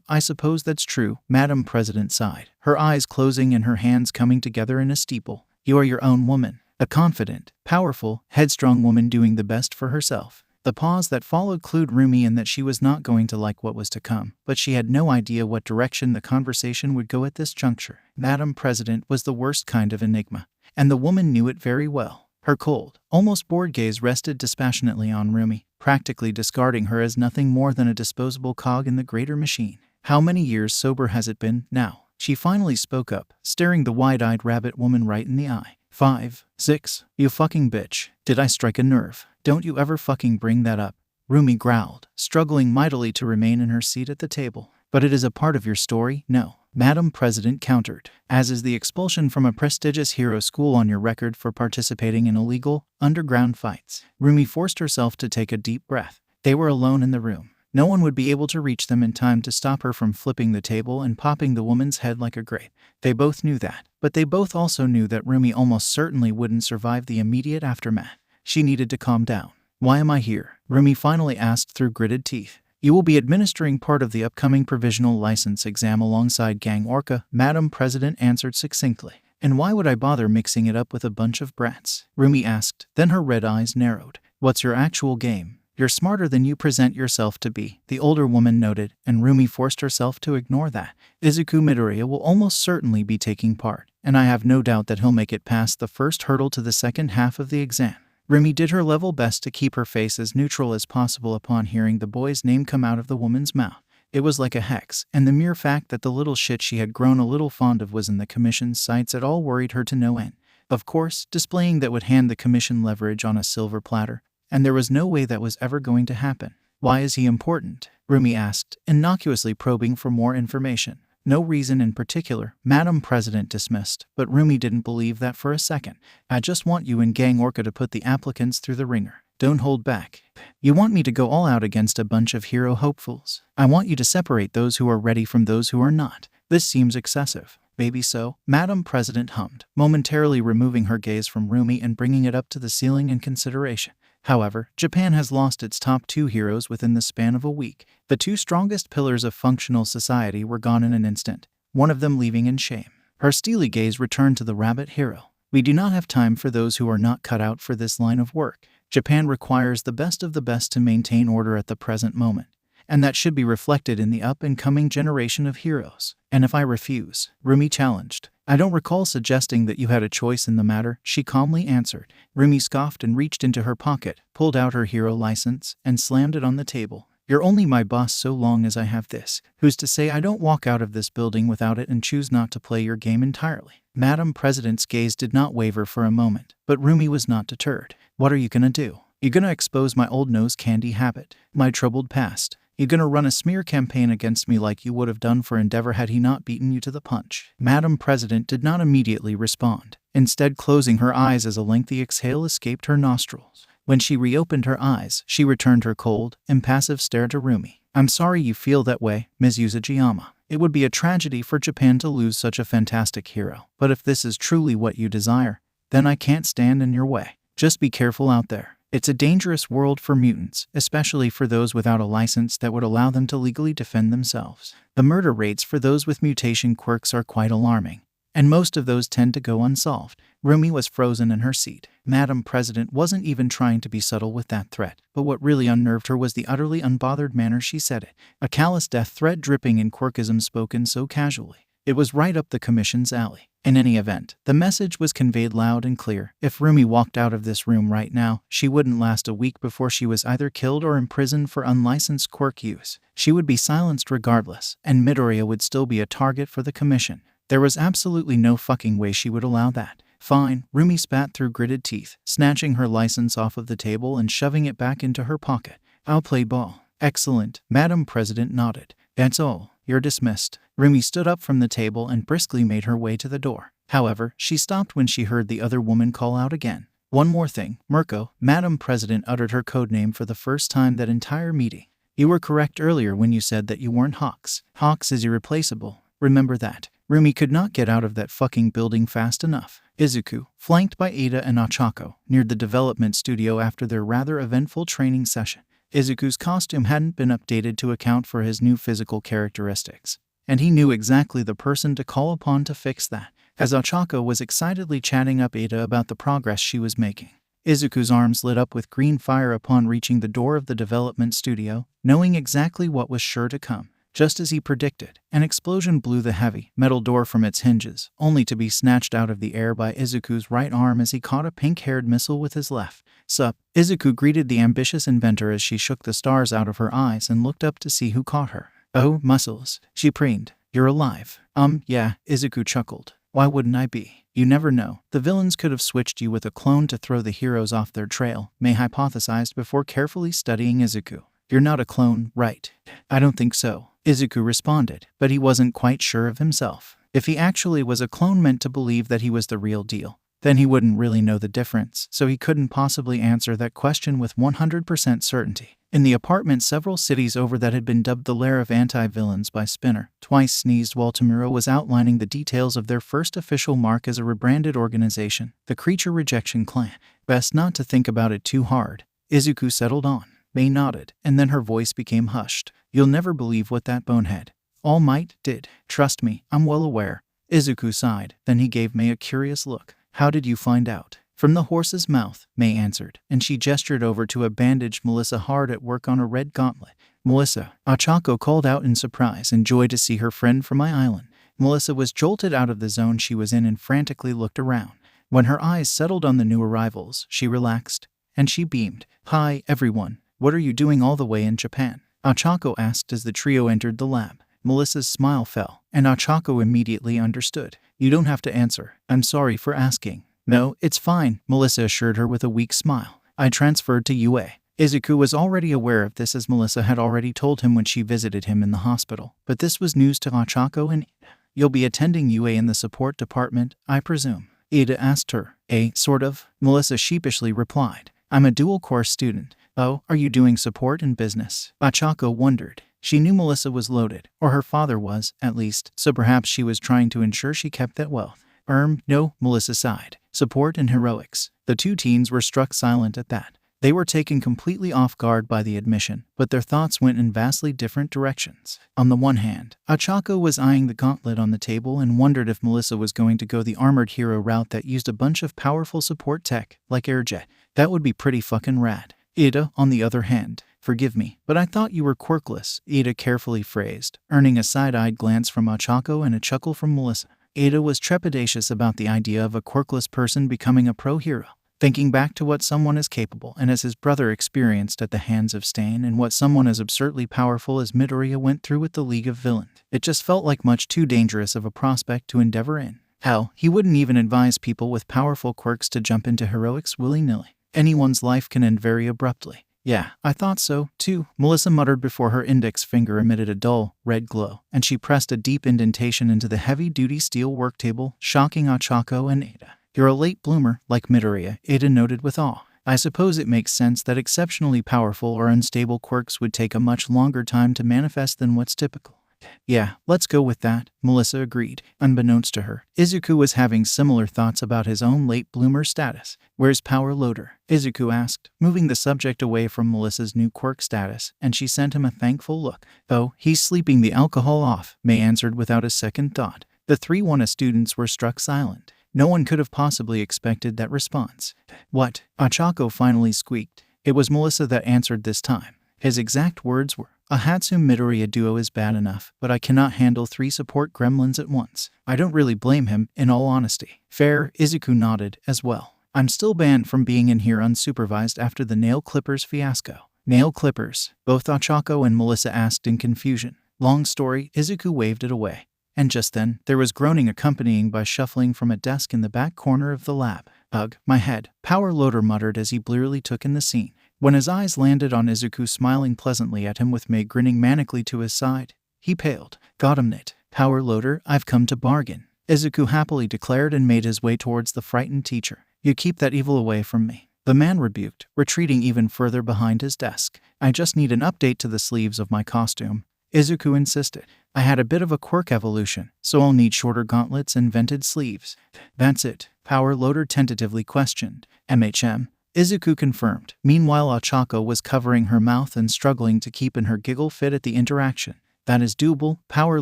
I suppose that's true, Madam President sighed, her eyes closing and her hands coming together in a steeple. You are your own woman. A confident, powerful, headstrong woman doing the best for herself. The pause that followed clued Rumi in that she was not going to like what was to come, but she had no idea what direction the conversation would go at this juncture. Madam President was the worst kind of enigma, and the woman knew it very well. Her cold, almost bored gaze rested dispassionately on Rumi, practically discarding her as nothing more than a disposable cog in the greater machine. How many years sober has it been, now? She finally spoke up, staring the wide-eyed rabbit woman right in the eye. 5, 6, you fucking bitch. Did I strike a nerve? Don't you ever fucking bring that up. Rumi growled, struggling mightily to remain in her seat at the table. But it is a part of your story, no. Madam President countered, as is the expulsion from a prestigious hero school on your record for participating in illegal, underground fights. Rumi forced herself to take a deep breath. They were alone in the room. No one would be able to reach them in time to stop her from flipping the table and popping the woman's head like a grape. They both knew that, but they both also knew that Rumi almost certainly wouldn't survive the immediate aftermath. She needed to calm down. Why am I here? Rumi finally asked through gritted teeth. You will be administering part of the upcoming provisional license exam alongside Gang Orca, Madam President answered succinctly. And why would I bother mixing it up with a bunch of brats? Rumi asked, then her red eyes narrowed. What's your actual game? You're smarter than you present yourself to be, the older woman noted, and Rumi forced herself to ignore that. Izuku Midoriya will almost certainly be taking part, and I have no doubt that he'll make it past the first hurdle to the second half of the exam. Rumi did her level best to keep her face as neutral as possible upon hearing the boy's name come out of the woman's mouth. It was like a hex, and the mere fact that the little shit she had grown a little fond of was in the commission's sights at all worried her to no end. Of course, displaying that would hand the commission leverage on a silver platter, and there was no way that was ever going to happen. Why is he important? Rumi asked, innocuously probing for more information. No reason in particular, Madam President dismissed, but Rumi didn't believe that for a second. I just want you and Gang Orca to put the applicants through the ringer. Don't hold back. You want me to go all out against a bunch of hero hopefuls. I want you to separate those who are ready from those who are not. This seems excessive. Maybe so, Madam President hummed, momentarily removing her gaze from Rumi and bringing it up to the ceiling in consideration. However, Japan has lost its top 2 heroes within the span of a week. The 2 strongest pillars of functional society were gone in an instant, one of them leaving in shame. Her steely gaze returned to the rabbit hero. We do not have time for those who are not cut out for this line of work. Japan requires the best of the best to maintain order at the present moment, and that should be reflected in the up-and-coming generation of heroes. And if I refuse? Rumi challenged. I don't recall suggesting that you had a choice in the matter, she calmly answered. Rumi scoffed and reached into her pocket, pulled out her hero license, and slammed it on the table. You're only my boss so long as I have this. Who's to say I don't walk out of this building without it and choose not to play your game entirely? Madam President's gaze did not waver for a moment, but Rumi was not deterred. What are you gonna do? You gonna expose my old nose candy habit? My troubled past? You gonna run a smear campaign against me like you would have done for Endeavor had he not beaten you to the punch? Madam President did not immediately respond, instead closing her eyes as a lengthy exhale escaped her nostrils. When she reopened her eyes, she returned her cold, impassive stare to Rumi. I'm sorry you feel that way, Ms. Yuzujiyama. It would be a tragedy for Japan to lose such a fantastic hero. But if this is truly what you desire, then I can't stand in your way. Just be careful out there. It's a dangerous world for mutants, especially for those without a license that would allow them to legally defend themselves. The murder rates for those with mutation quirks are quite alarming, and most of those tend to go unsolved. Rumi was frozen in her seat. Madam President wasn't even trying to be subtle with that threat, but what really unnerved her was the utterly unbothered manner she said it. A callous death threat dripping in quirkism spoken so casually. It was right up the Commission's alley. In any event, the message was conveyed loud and clear. If Rumi walked out of this room right now, she wouldn't last a week before she was either killed or imprisoned for unlicensed quirk use. She would be silenced regardless, and Midoriya would still be a target for the Commission. There was absolutely no fucking way she would allow that. Fine, Rumi spat through gritted teeth, snatching her license off of the table and shoving it back into her pocket. I'll play ball. Excellent. Madam President nodded. That's all. You're dismissed. Rumi stood up from the table and briskly made her way to the door. However, she stopped when she heard the other woman call out again. One more thing, Merco. Madam President uttered her codename for the first time that entire meeting. You were correct earlier when you said that you weren't Hawks. Hawks is irreplaceable. Remember that. Rumi could not get out of that fucking building fast enough. Izuku, flanked by Ada and Ochako, neared the development studio after their rather eventful training session. Izuku's costume hadn't been updated to account for his new physical characteristics, and he knew exactly the person to call upon to fix that, as Ochako was excitedly chatting up Ada about the progress she was making. Izuku's arms lit up with green fire upon reaching the door of the development studio, knowing exactly what was sure to come. Just as he predicted, an explosion blew the heavy, metal door from its hinges, only to be snatched out of the air by Izuku's right arm as he caught a pink-haired missile with his left. Sup? Izuku greeted the ambitious inventor as she shook the stars out of her eyes and looked up to see who caught her. Oh, muscles, she preened. You're alive. Yeah, Izuku chuckled. Why wouldn't I be? You never know. The villains could have switched you with a clone to throw the heroes off their trail, Mei hypothesized before carefully studying Izuku. You're not a clone, right? I don't think so, Izuku responded, but he wasn't quite sure of himself. If he actually was a clone meant to believe that he was the real deal, then he wouldn't really know the difference, so he couldn't possibly answer that question with 100% certainty. In the apartment several cities over that had been dubbed the lair of anti-villains by Spinner, twice sneezed while Tamura was outlining the details of their first official mark as a rebranded organization, the Creature Rejection Clan. Best not to think about it too hard, Izuku settled on. Mei nodded, and then her voice became hushed. You'll never believe what that bonehead, All Might, did. Trust me, I'm well aware. Izuku sighed, then he gave Mei a curious look. How did you find out? From the horse's mouth, Mei answered, and she gestured over to a bandaged Melissa hard at work on a red gauntlet. Melissa, Ochako called out in surprise and joy to see her friend from my island. Melissa was jolted out of the zone she was in and frantically looked around. When her eyes settled on the new arrivals, she relaxed, and she beamed. Hi, everyone. What are you doing all the way in Japan? Ochako asked as the trio entered the lab. Melissa's smile fell, and Ochako immediately understood. You don't have to answer. I'm sorry for asking. No, it's fine, Melissa assured her with a weak smile. I transferred to UA. Izuku was already aware of this as Melissa had already told him when she visited him in the hospital, but this was news to Ochako and Ada. You'll be attending UA in the support department, I presume? Ada asked her. Sort of, Melissa sheepishly replied. I'm a dual-course student. Oh, are you doing support and business? Ochako wondered. She knew Melissa was loaded, or her father was, at least, so perhaps she was trying to ensure she kept that wealth. No, Melissa sighed. Support and heroics. The two teens were struck silent at that. They were taken completely off guard by the admission, but their thoughts went in vastly different directions. On the one hand, Ochako was eyeing the gauntlet on the table and wondered if Melissa was going to go the armored hero route that used a bunch of powerful support tech, like Airjet. That would be pretty fucking rad. Ida, on the other hand, forgive me, but I thought you were quirkless, Ida carefully phrased, earning a side-eyed glance from Ochako and a chuckle from Melissa. Ida was trepidatious about the idea of a quirkless person becoming a pro-hero. Thinking back to what someone as capable and as his brother experienced at the hands of Stain and what someone as absurdly powerful as Midoriya went through with the League of Villains, it just felt like much too dangerous of a prospect to endeavor in. Hell, he wouldn't even advise people with powerful quirks to jump into heroics willy-nilly. Anyone's life can end very abruptly. Yeah, I thought so, too, Melissa muttered before her index finger emitted a dull, red glow, and she pressed a deep indentation into the heavy-duty steel work table, shocking Ochako and Ada. You're a late bloomer, like Midoriya, Ada noted with awe. I suppose it makes sense that exceptionally powerful or unstable quirks would take a much longer time to manifest than what's typical. Yeah, let's go with that, Melissa agreed. Unbeknownst to her, Izuku was having similar thoughts about his own late bloomer status. Where's Power Loader? Izuku asked, moving the subject away from Melissa's new quirk status, and she sent him a thankful look. Oh, he's sleeping the alcohol off, May answered without a second thought. The 3 WANA students were struck silent. No one could have possibly expected that response. What? Ochako finally squeaked. It was Melissa that answered this time. His exact words were, a Hatsune Midoriya duo is bad enough, but I cannot handle 3 support gremlins at once. I don't really blame him, in all honesty. Fair, Izuku nodded, as well. I'm still banned from being in here unsupervised after the nail clippers fiasco. Nail clippers? Both Ochako and Melissa asked in confusion. Long story, Izuku waved it away. And just then, there was groaning accompanying by shuffling from a desk in the back corner of the lab. Ugh, my head, Power Loader muttered as he blearily took in the scene. When his eyes landed on Izuku smiling pleasantly at him with May grinning manically to his side, he paled. Got him, Nit. Power Loader, I've come to bargain, Izuku happily declared and made his way towards the frightened teacher. You keep that evil away from me, the man rebuked, retreating even further behind his desk. I just need an update to the sleeves of my costume, Izuku insisted. I had a bit of a quirk evolution, so I'll need shorter gauntlets and vented sleeves. That's it, Power Loader tentatively questioned. MHM, Izuku confirmed. Meanwhile, Ochako was covering her mouth and struggling to keep in her giggle fit at the interaction. That is doable, Power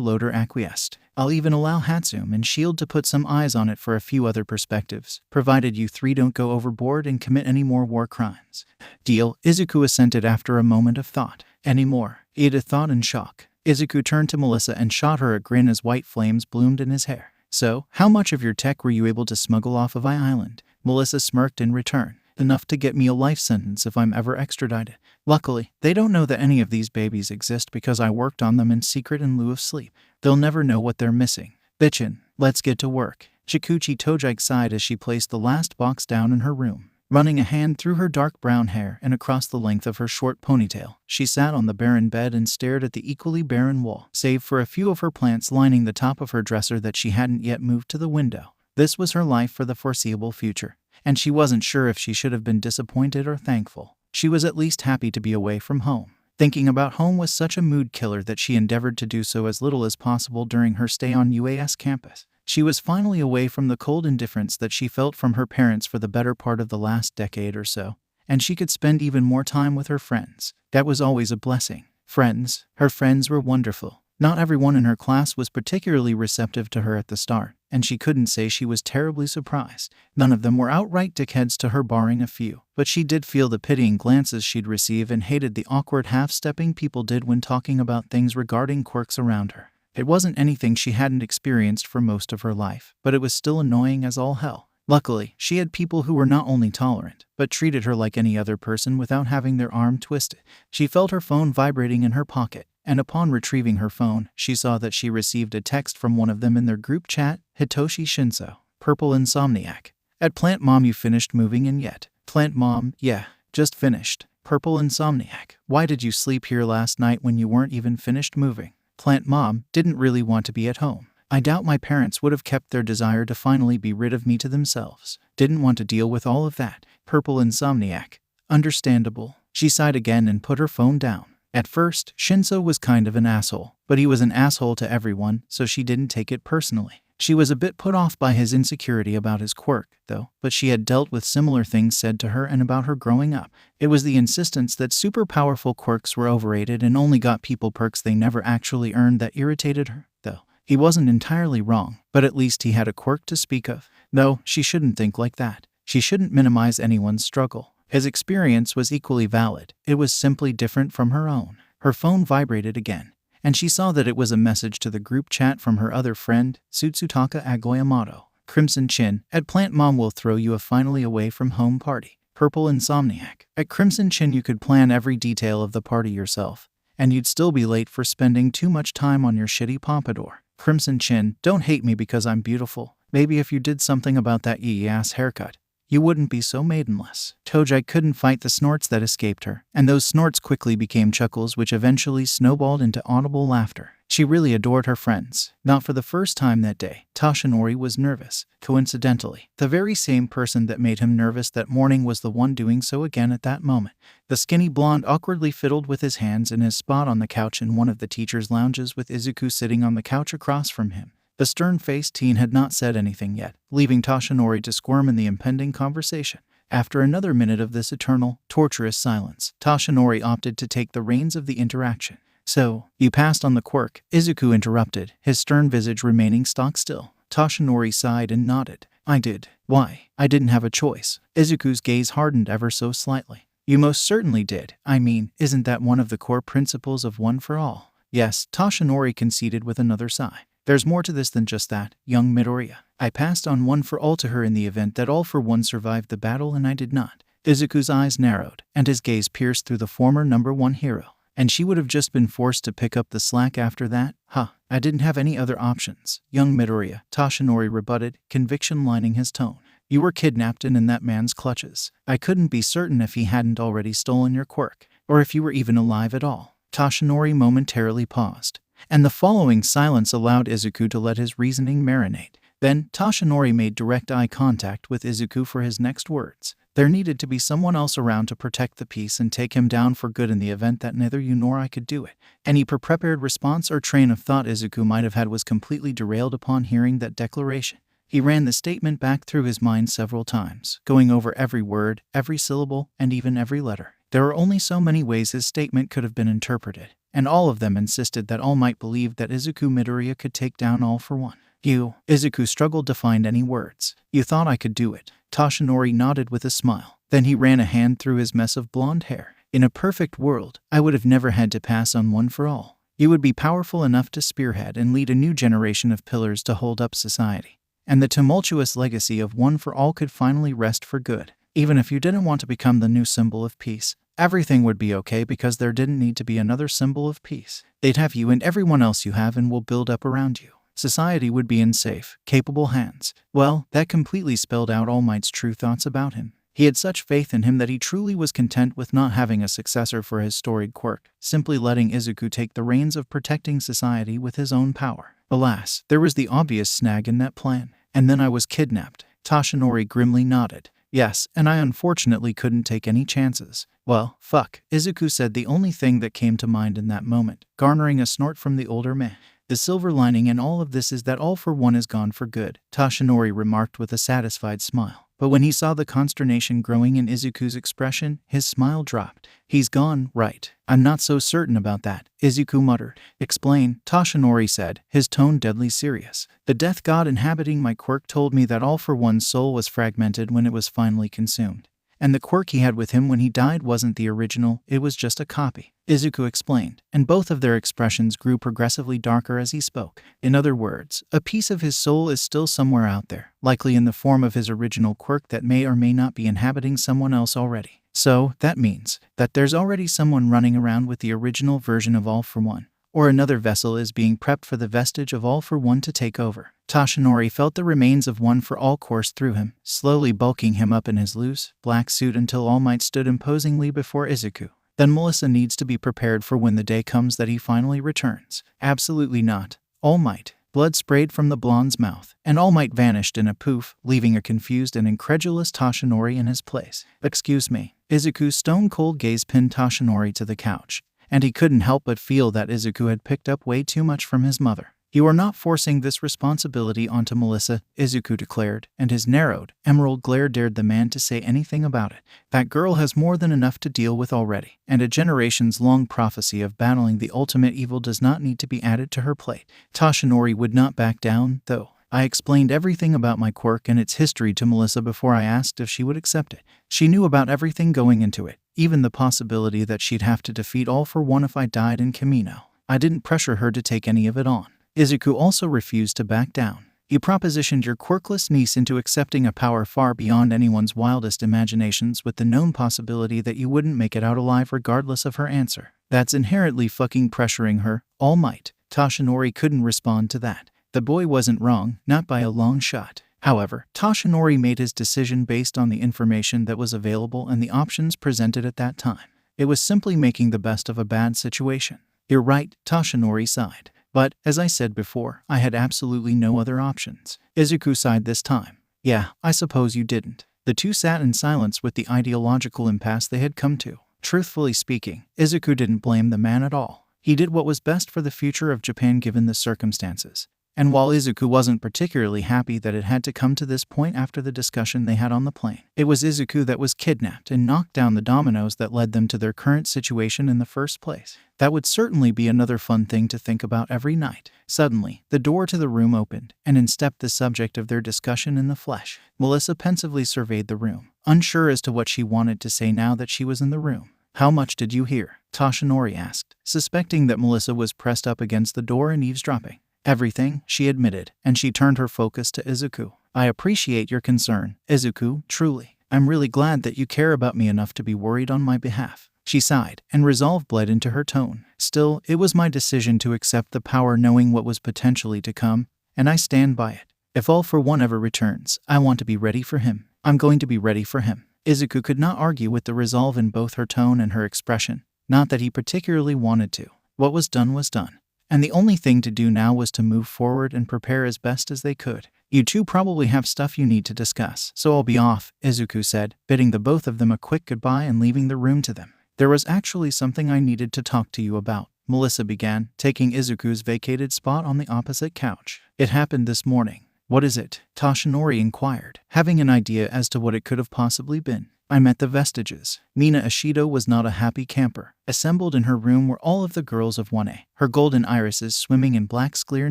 Loader acquiesced. I'll even allow Hatsune and S.H.I.E.L.D. to put some eyes on it for a few other perspectives, provided you 3 don't go overboard and commit any more war crimes. Deal, Izuku assented after a moment of thought. Any more? Ada thought in shock. Izuku turned to Melissa and shot her a grin as white flames bloomed in his hair. So, how much of your tech were you able to smuggle off of Island? Melissa smirked in return. Enough to get me a life sentence if I'm ever extradited. Luckily, they don't know that any of these babies exist because I worked on them in secret in lieu of sleep. They'll never know what they're missing. Bitchin', let's get to work. Shikuchi Tojike sighed as she placed the last box down in her room. Running a hand through her dark brown hair and across the length of her short ponytail, she sat on the barren bed and stared at the equally barren wall, save for a few of her plants lining the top of her dresser that she hadn't yet moved to the window. This was her life for the foreseeable future, and she wasn't sure if she should have been disappointed or thankful. She was at least happy to be away from home. Thinking about home was such a mood killer that she endeavored to do so as little as possible during her stay on UAS campus. She was finally away from the cold indifference that she felt from her parents for the better part of the last decade or so, and she could spend even more time with her friends. That was always a blessing. Friends. Her friends were wonderful. Not everyone in her class was particularly receptive to her at the start, and she couldn't say she was terribly surprised. None of them were outright dickheads to her barring a few, but she did feel the pitying glances she'd receive and hated the awkward half-stepping people did when talking about things regarding quirks around her. It wasn't anything she hadn't experienced for most of her life, but it was still annoying as all hell. Luckily, she had people who were not only tolerant, but treated her like any other person without having their arm twisted. She felt her phone vibrating in her pocket, and upon retrieving her phone, she saw that she received a text from one of them in their group chat, Hitoshi Shinso, Purple Insomniac. At Plant Mom, you finished moving in yet? Plant Mom, yeah, just finished. Purple Insomniac, why did you sleep here last night when you weren't even finished moving? Plant Mom, didn't really want to be at home. I doubt my parents would have kept their desire to finally be rid of me to themselves. Didn't want to deal with all of that. Purple Insomniac. Understandable. She sighed again and put her phone down. At first, Shinso was kind of an asshole, but he was an asshole to everyone, so she didn't take it personally. She was a bit put off by his insecurity about his quirk, though, but she had dealt with similar things said to her and about her growing up. It was the insistence that super powerful quirks were overrated and only got people perks they never actually earned that irritated her, though. He wasn't entirely wrong, but at least he had a quirk to speak of. No, she shouldn't think like that. She shouldn't minimize anyone's struggle. His experience was equally valid. It was simply different from her own. Her phone vibrated again, and she saw that it was a message to the group chat from her other friend, Sutsutaka Agoyamato. Crimson Chin, at Plant Mom will throw you a finally away from home party. Purple Insomniac. At Crimson Chin you could plan every detail of the party yourself, and you'd still be late for spending too much time on your shitty pompadour. Crimson Chin, don't hate me because I'm beautiful. Maybe if you did something about that yee-ass haircut, you wouldn't be so maidenless. Toga couldn't fight the snorts that escaped her, and those snorts quickly became chuckles which eventually snowballed into audible laughter. She really adored her friends. Not for the first time that day, Toshinori was nervous. Coincidentally, the very same person that made him nervous that morning was the one doing so again at that moment. The skinny blonde awkwardly fiddled with his hands in his spot on the couch in one of the teachers' lounges with Izuku sitting on the couch across from him. The stern-faced teen had not said anything yet, leaving Toshinori to squirm in the impending conversation. After another minute of this eternal, torturous silence, Toshinori opted to take the reins of the interaction. So, you passed on the quirk, Izuku interrupted, his stern visage remaining stock still. Toshinori sighed and nodded. I did. Why? I didn't have a choice. Izuku's gaze hardened ever so slightly. You most certainly did. I mean, isn't that one of the core principles of One for All? Yes, Toshinori conceded with another sigh. There's more to this than just that, young Midoriya. I passed on One for All to her in the event that All for One survived the battle and I did not. Izuku's eyes narrowed, and his gaze pierced through the former number one hero. And she would have just been forced to pick up the slack after that? I didn't have any other options. Young Midoriya, Toshinori rebutted, conviction lining his tone. You were kidnapped and in that man's clutches. I couldn't be certain if he hadn't already stolen your quirk, or if you were even alive at all. Toshinori momentarily paused, and the following silence allowed Izuku to let his reasoning marinate. Then, Toshinori made direct eye contact with Izuku for his next words. There needed to be someone else around to protect the peace and take him down for good in the event that neither you nor I could do it. Any prepared response or train of thought Izuku might have had was completely derailed upon hearing that declaration. He ran the statement back through his mind several times, going over every word, every syllable, and even every letter. There were only so many ways his statement could have been interpreted, and all of them insisted that All Might believed that Izuku Midoriya could take down All for One. Izuku struggled to find any words. You thought I could do it. Toshinori nodded with a smile. Then he ran a hand through his mess of blonde hair. In a perfect world, I would have never had to pass on One for All. You would be powerful enough to spearhead and lead a new generation of pillars to hold up society. And the tumultuous legacy of One for All could finally rest for good. Even if you didn't want to become the new symbol of peace, everything would be okay because there didn't need to be another symbol of peace. They'd have you and everyone else you have and will build up around you. Society would be in safe, capable hands. Well, that completely spelled out All Might's true thoughts about him. He had such faith in him that he truly was content with not having a successor for his storied quirk, simply letting Izuku take the reins of protecting society with his own power. Alas, there was the obvious snag in that plan. And then I was kidnapped. Toshinori grimly nodded. Yes, and I unfortunately couldn't take any chances. Well, fuck, Izuku said the only thing that came to mind in that moment, garnering a snort from the older man. The silver lining in all of this is that All for One is gone for good, Toshinori remarked with a satisfied smile. But when he saw the consternation growing in Izuku's expression, his smile dropped. He's gone, right? I'm not so certain about that, Izuku muttered. Explain, Toshinori said, his tone deadly serious. The death god inhabiting my quirk told me that All for One's soul was fragmented when it was finally consumed. And the quirk he had with him when he died wasn't the original, it was just a copy, Izuku explained, and both of their expressions grew progressively darker as he spoke. In other words, a piece of his soul is still somewhere out there, likely in the form of his original quirk that may or may not be inhabiting someone else already. So, that means that there's already someone running around with the original version of All for One, or another vessel is being prepped for the vestige of All for One to take over. Toshinori felt the remains of One for All course through him, slowly bulking him up in his loose, black suit until All Might stood imposingly before Izuku. Then Melissa needs to be prepared for when the day comes that he finally returns. Absolutely not. All Might. Blood sprayed from the blonde's mouth, and All Might vanished in a poof, leaving a confused and incredulous Toshinori in his place. Excuse me. Izuku's stone-cold gaze pinned Toshinori to the couch, and he couldn't help but feel that Izuku had picked up way too much from his mother. You are not forcing this responsibility onto Melissa, Izuku declared, and his narrowed, emerald glare dared the man to say anything about it. That girl has more than enough to deal with already, and a generations-long prophecy of battling the ultimate evil does not need to be added to her plate. Toshinori would not back down, though. I explained everything about my quirk and its history to Melissa before I asked if she would accept it. She knew about everything going into it, even the possibility that she'd have to defeat All for One if I died in Camino. I didn't pressure her to take any of it on. Izuku also refused to back down. You propositioned your quirkless niece into accepting a power far beyond anyone's wildest imaginations with the known possibility that you wouldn't make it out alive regardless of her answer. That's inherently fucking pressuring her, All Might. Toshinori couldn't respond to that. The boy wasn't wrong, not by a long shot. However, Toshinori made his decision based on the information that was available and the options presented at that time. It was simply making the best of a bad situation. You're right, Toshinori sighed. But, as I said before, I had absolutely no other options. Izuku sighed this time. Yeah, I suppose you didn't. The two sat in silence with the ideological impasse they had come to. Truthfully speaking, Izuku didn't blame the man at all. He did what was best for the future of Japan given the circumstances. And while Izuku wasn't particularly happy that it had to come to this point after the discussion they had on the plane, it was Izuku that was kidnapped and knocked down the dominoes that led them to their current situation in the first place. That would certainly be another fun thing to think about every night. Suddenly, the door to the room opened, and in stepped the subject of their discussion in the flesh. Melissa pensively surveyed the room, unsure as to what she wanted to say now that she was in the room. How much did you hear? Toshinori asked, suspecting that Melissa was pressed up against the door and eavesdropping. Everything, she admitted, and she turned her focus to Izuku. I appreciate your concern, Izuku, truly. I'm really glad that you care about me enough to be worried on my behalf. She sighed, and resolve bled into her tone. Still, it was my decision to accept the power knowing what was potentially to come, and I stand by it. If All for One ever returns, I want to be ready for him. I'm going to be ready for him. Izuku could not argue with the resolve in both her tone and her expression. Not that he particularly wanted to. What was done was done. And the only thing to do now was to move forward and prepare as best as they could. You two probably have stuff you need to discuss, so I'll be off, Izuku said, bidding the both of them a quick goodbye and leaving the room to them. There was actually something I needed to talk to you about, Melissa began, taking Izuku's vacated spot on the opposite couch. It happened this morning. What is it? Toshinori inquired, having an idea as to what it could have possibly been. I met the vestiges. Mina Ashido was not a happy camper. Assembled in her room were all of the girls of 1A. Her golden irises swimming in black sclere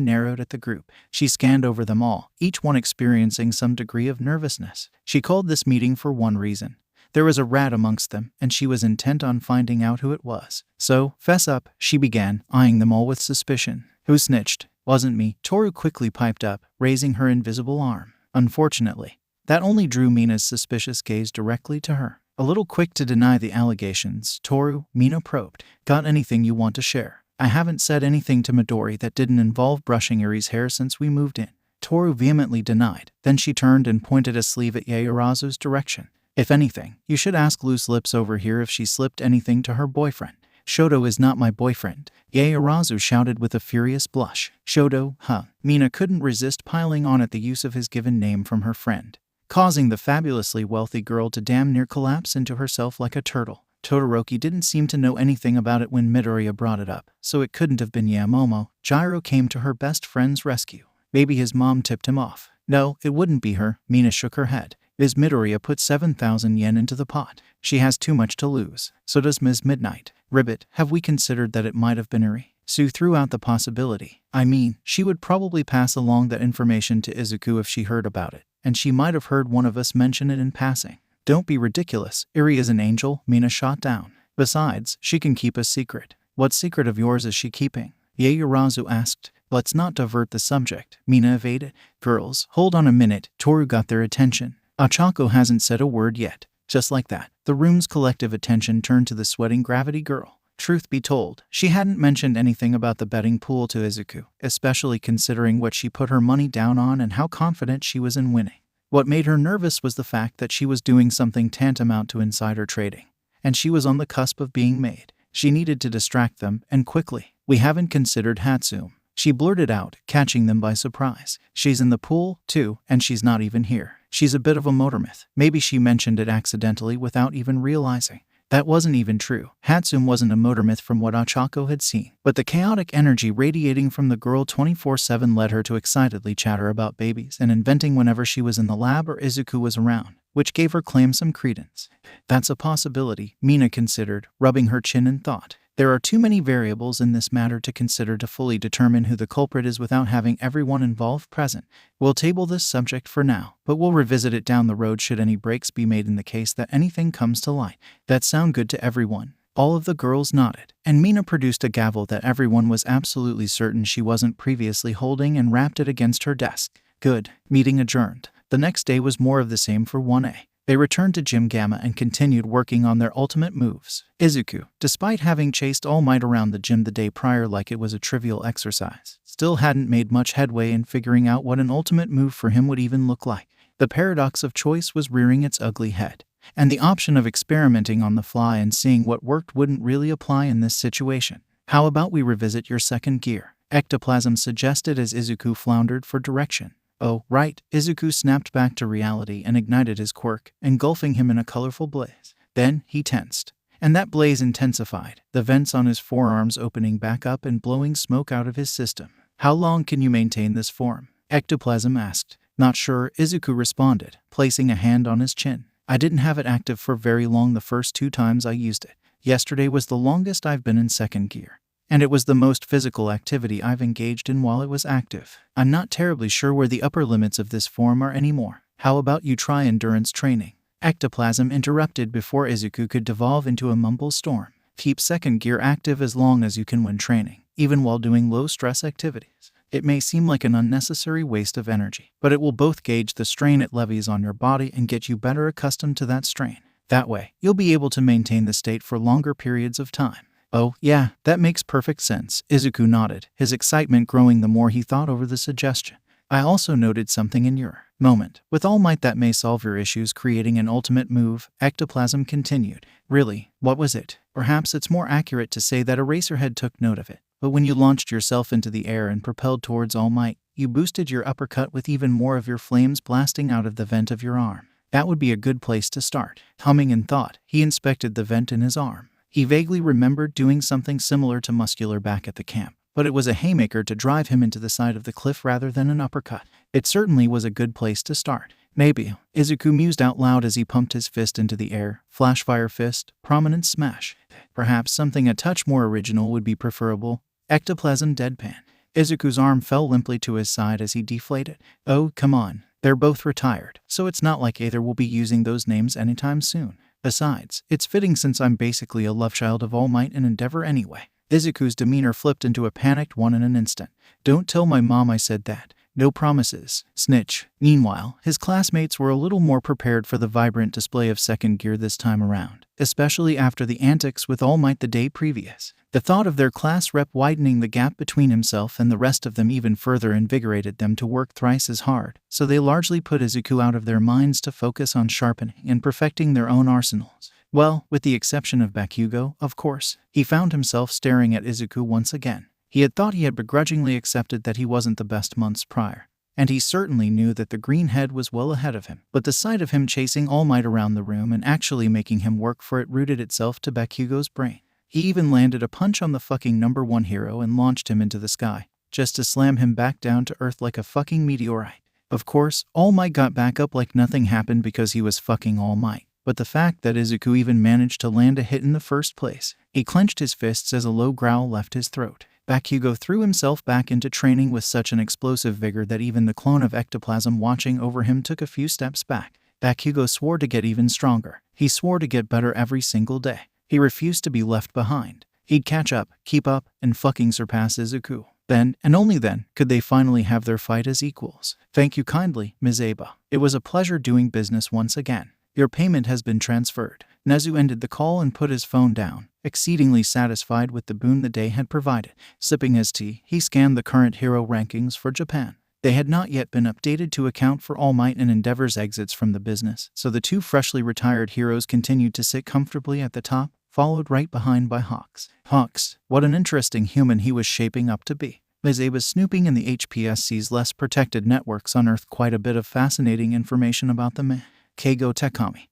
narrowed at the group. She scanned over them all, each one experiencing some degree of nervousness. She called this meeting for one reason. There was a rat amongst them, and she was intent on finding out who it was. So, fess up, she began, eyeing them all with suspicion. Who snitched? Wasn't me, Toru quickly piped up, raising her invisible arm. Unfortunately, that only drew Mina's suspicious gaze directly to her. A little quick to deny the allegations, Toru, Mina probed. Got anything you want to share? I haven't said anything to Midori that didn't involve brushing Erie's hair since we moved in. Toru vehemently denied. Then she turned and pointed a sleeve at Yaoyorozu's direction. If anything, you should ask Loose Lips over here if she slipped anything to her boyfriend. Shoto is not my boyfriend, Yaoyorozu shouted with a furious blush. Shoto, huh? Mina couldn't resist piling on at the use of his given name from her friend, causing the fabulously wealthy girl to damn near collapse into herself like a turtle. Todoroki didn't seem to know anything about it when Midoriya brought it up, so it couldn't have been Yamomo. Gyro came to her best friend's rescue. Maybe his mom tipped him off. No, it wouldn't be her. Mina shook her head. Ms. Midoriya put 7,000 yen into the pot. She has too much to lose. So does Ms. Midnight. Ribbit, have we considered that it might have been Erie? Sue threw out the possibility. I mean, she would probably pass along that information to Izuku if she heard about it, and she might have heard one of us mention it in passing. Don't be ridiculous. Erie is an angel, Mina shot down. Besides, she can keep a secret. What secret of yours is she keeping? Yaoyorozu asked. Let's not divert the subject, Mina evaded. Girls, hold on a minute. Toru got their attention. Ochako hasn't said a word yet. Just like that, the room's collective attention turned to the sweating gravity girl. Truth be told, she hadn't mentioned anything about the betting pool to Izuku, especially considering what she put her money down on and how confident she was in winning. What made her nervous was the fact that she was doing something tantamount to insider trading, and she was on the cusp of being made. She needed to distract them, and quickly. We haven't considered Hatsume, she blurted out, catching them by surprise. She's in the pool, too, and she's not even here. She's a bit of a motormyth. Maybe she mentioned it accidentally without even realizing. That wasn't even true. Hatsume wasn't a motormyth from what Ochako had seen. But the chaotic energy radiating from the girl 24/7 led her to excitedly chatter about babies and inventing whenever she was in the lab or Izuku was around, which gave her claim some credence. That's a possibility, Mina considered, rubbing her chin in thought. There are too many variables in this matter to consider to fully determine who the culprit is without having everyone involved present. We'll table this subject for now, but we'll revisit it down the road should any breaks be made in the case that anything comes to light. That sound good to everyone? All of the girls nodded, and Mina produced a gavel that everyone was absolutely certain she wasn't previously holding and wrapped it against her desk. Good. Meeting adjourned. The next day was more of the same for 1A. They returned to Gym Gamma and continued working on their ultimate moves. Izuku, despite having chased All Might around the gym the day prior like it was a trivial exercise, still hadn't made much headway in figuring out what an ultimate move for him would even look like. The paradox of choice was rearing its ugly head, and the option of experimenting on the fly and seeing what worked wouldn't really apply in this situation. How about we revisit your second gear? Ectoplasm suggested as Izuku floundered for direction. Oh, right. Izuku snapped back to reality and ignited his quirk, engulfing him in a colorful blaze. Then he tensed, and that blaze intensified, the vents on his forearms opening back up and blowing smoke out of his system. How long can you maintain this form? Ectoplasm asked. Not sure, Izuku responded, placing a hand on his chin. I didn't have it active for very long the first 2 times I used it. Yesterday was the longest I've been in second gear, and it was the most physical activity I've engaged in while it was active. I'm not terribly sure where the upper limits of this form are anymore. How about you try endurance training? Ectoplasm interrupted before Izuku could devolve into a mumble storm. Keep second gear active as long as you can when training, even while doing low-stress activities. It may seem like an unnecessary waste of energy, but it will both gauge the strain it levies on your body and get you better accustomed to that strain. That way, you'll be able to maintain the state for longer periods of time. Oh, yeah, that makes perfect sense, Izuku nodded, his excitement growing the more he thought over the suggestion. I also noted something in your moment. With All Might that may solve your issues creating an ultimate move, Ectoplasm continued. Really, what was it? Perhaps it's more accurate to say that Eraserhead took note of it. But when you launched yourself into the air and propelled towards All Might, you boosted your uppercut with even more of your flames blasting out of the vent of your arm. That would be a good place to start. Humming in thought, he inspected the vent in his arm. He vaguely remembered doing something similar to Muscular back at the camp, but it was a haymaker to drive him into the side of the cliff rather than an uppercut. It certainly was a good place to start. Maybe, Izuku mused out loud as he pumped his fist into the air. Flashfire fist, prominent smash. Perhaps something a touch more original would be preferable. Ectoplasm deadpan. Izuku's arm fell limply to his side as he deflated. Oh, come on. They're both retired, so it's not like either will be using those names anytime soon. Besides, it's fitting since I'm basically a love child of All Might and Endeavor anyway. Izuku's demeanor flipped into a panicked one in an instant. Don't tell my mom I said that. No promises. Snitch. Meanwhile, his classmates were a little more prepared for the vibrant display of second gear this time around, especially after the antics with All Might the day previous. The thought of their class rep widening the gap between himself and the rest of them even further invigorated them to work thrice as hard, so they largely put Izuku out of their minds to focus on sharpening and perfecting their own arsenals. Well, with the exception of Bakugo, of course. He found himself staring at Izuku once again. He had thought he had begrudgingly accepted that he wasn't the best months prior, and he certainly knew that the green head was well ahead of him. But the sight of him chasing All Might around the room and actually making him work for it rooted itself to Bakugo's brain. He even landed a punch on the fucking number 1 hero and launched him into the sky, just to slam him back down to earth like a fucking meteorite. Of course, All Might got back up like nothing happened because he was fucking All Might. But the fact that Izuku even managed to land a hit in the first place. He clenched his fists as a low growl left his throat. Bakugo threw himself back into training with such an explosive vigor that even the clone of Ectoplasm watching over him took a few steps back. Bakugo swore to get even stronger. He swore to get better every single day. He refused to be left behind. He'd catch up, keep up, and fucking surpass Izuku. Then, and only then, could they finally have their fight as equals. Thank you kindly, Ms. Aba. It was a pleasure doing business once again. Your payment has been transferred. Nezu ended the call and put his phone down, exceedingly satisfied with the boon the day had provided. Sipping his tea, he scanned the current hero rankings for Japan. They had not yet been updated to account for All Might and Endeavor's exits from the business, so the 2 freshly retired heroes continued to sit comfortably at the top, followed right behind by Hawks. Hawks, what an interesting human he was shaping up to be. Mize was snooping in the HPSC's less protected networks unearthed quite a bit of fascinating information about the man. Keigo Takami.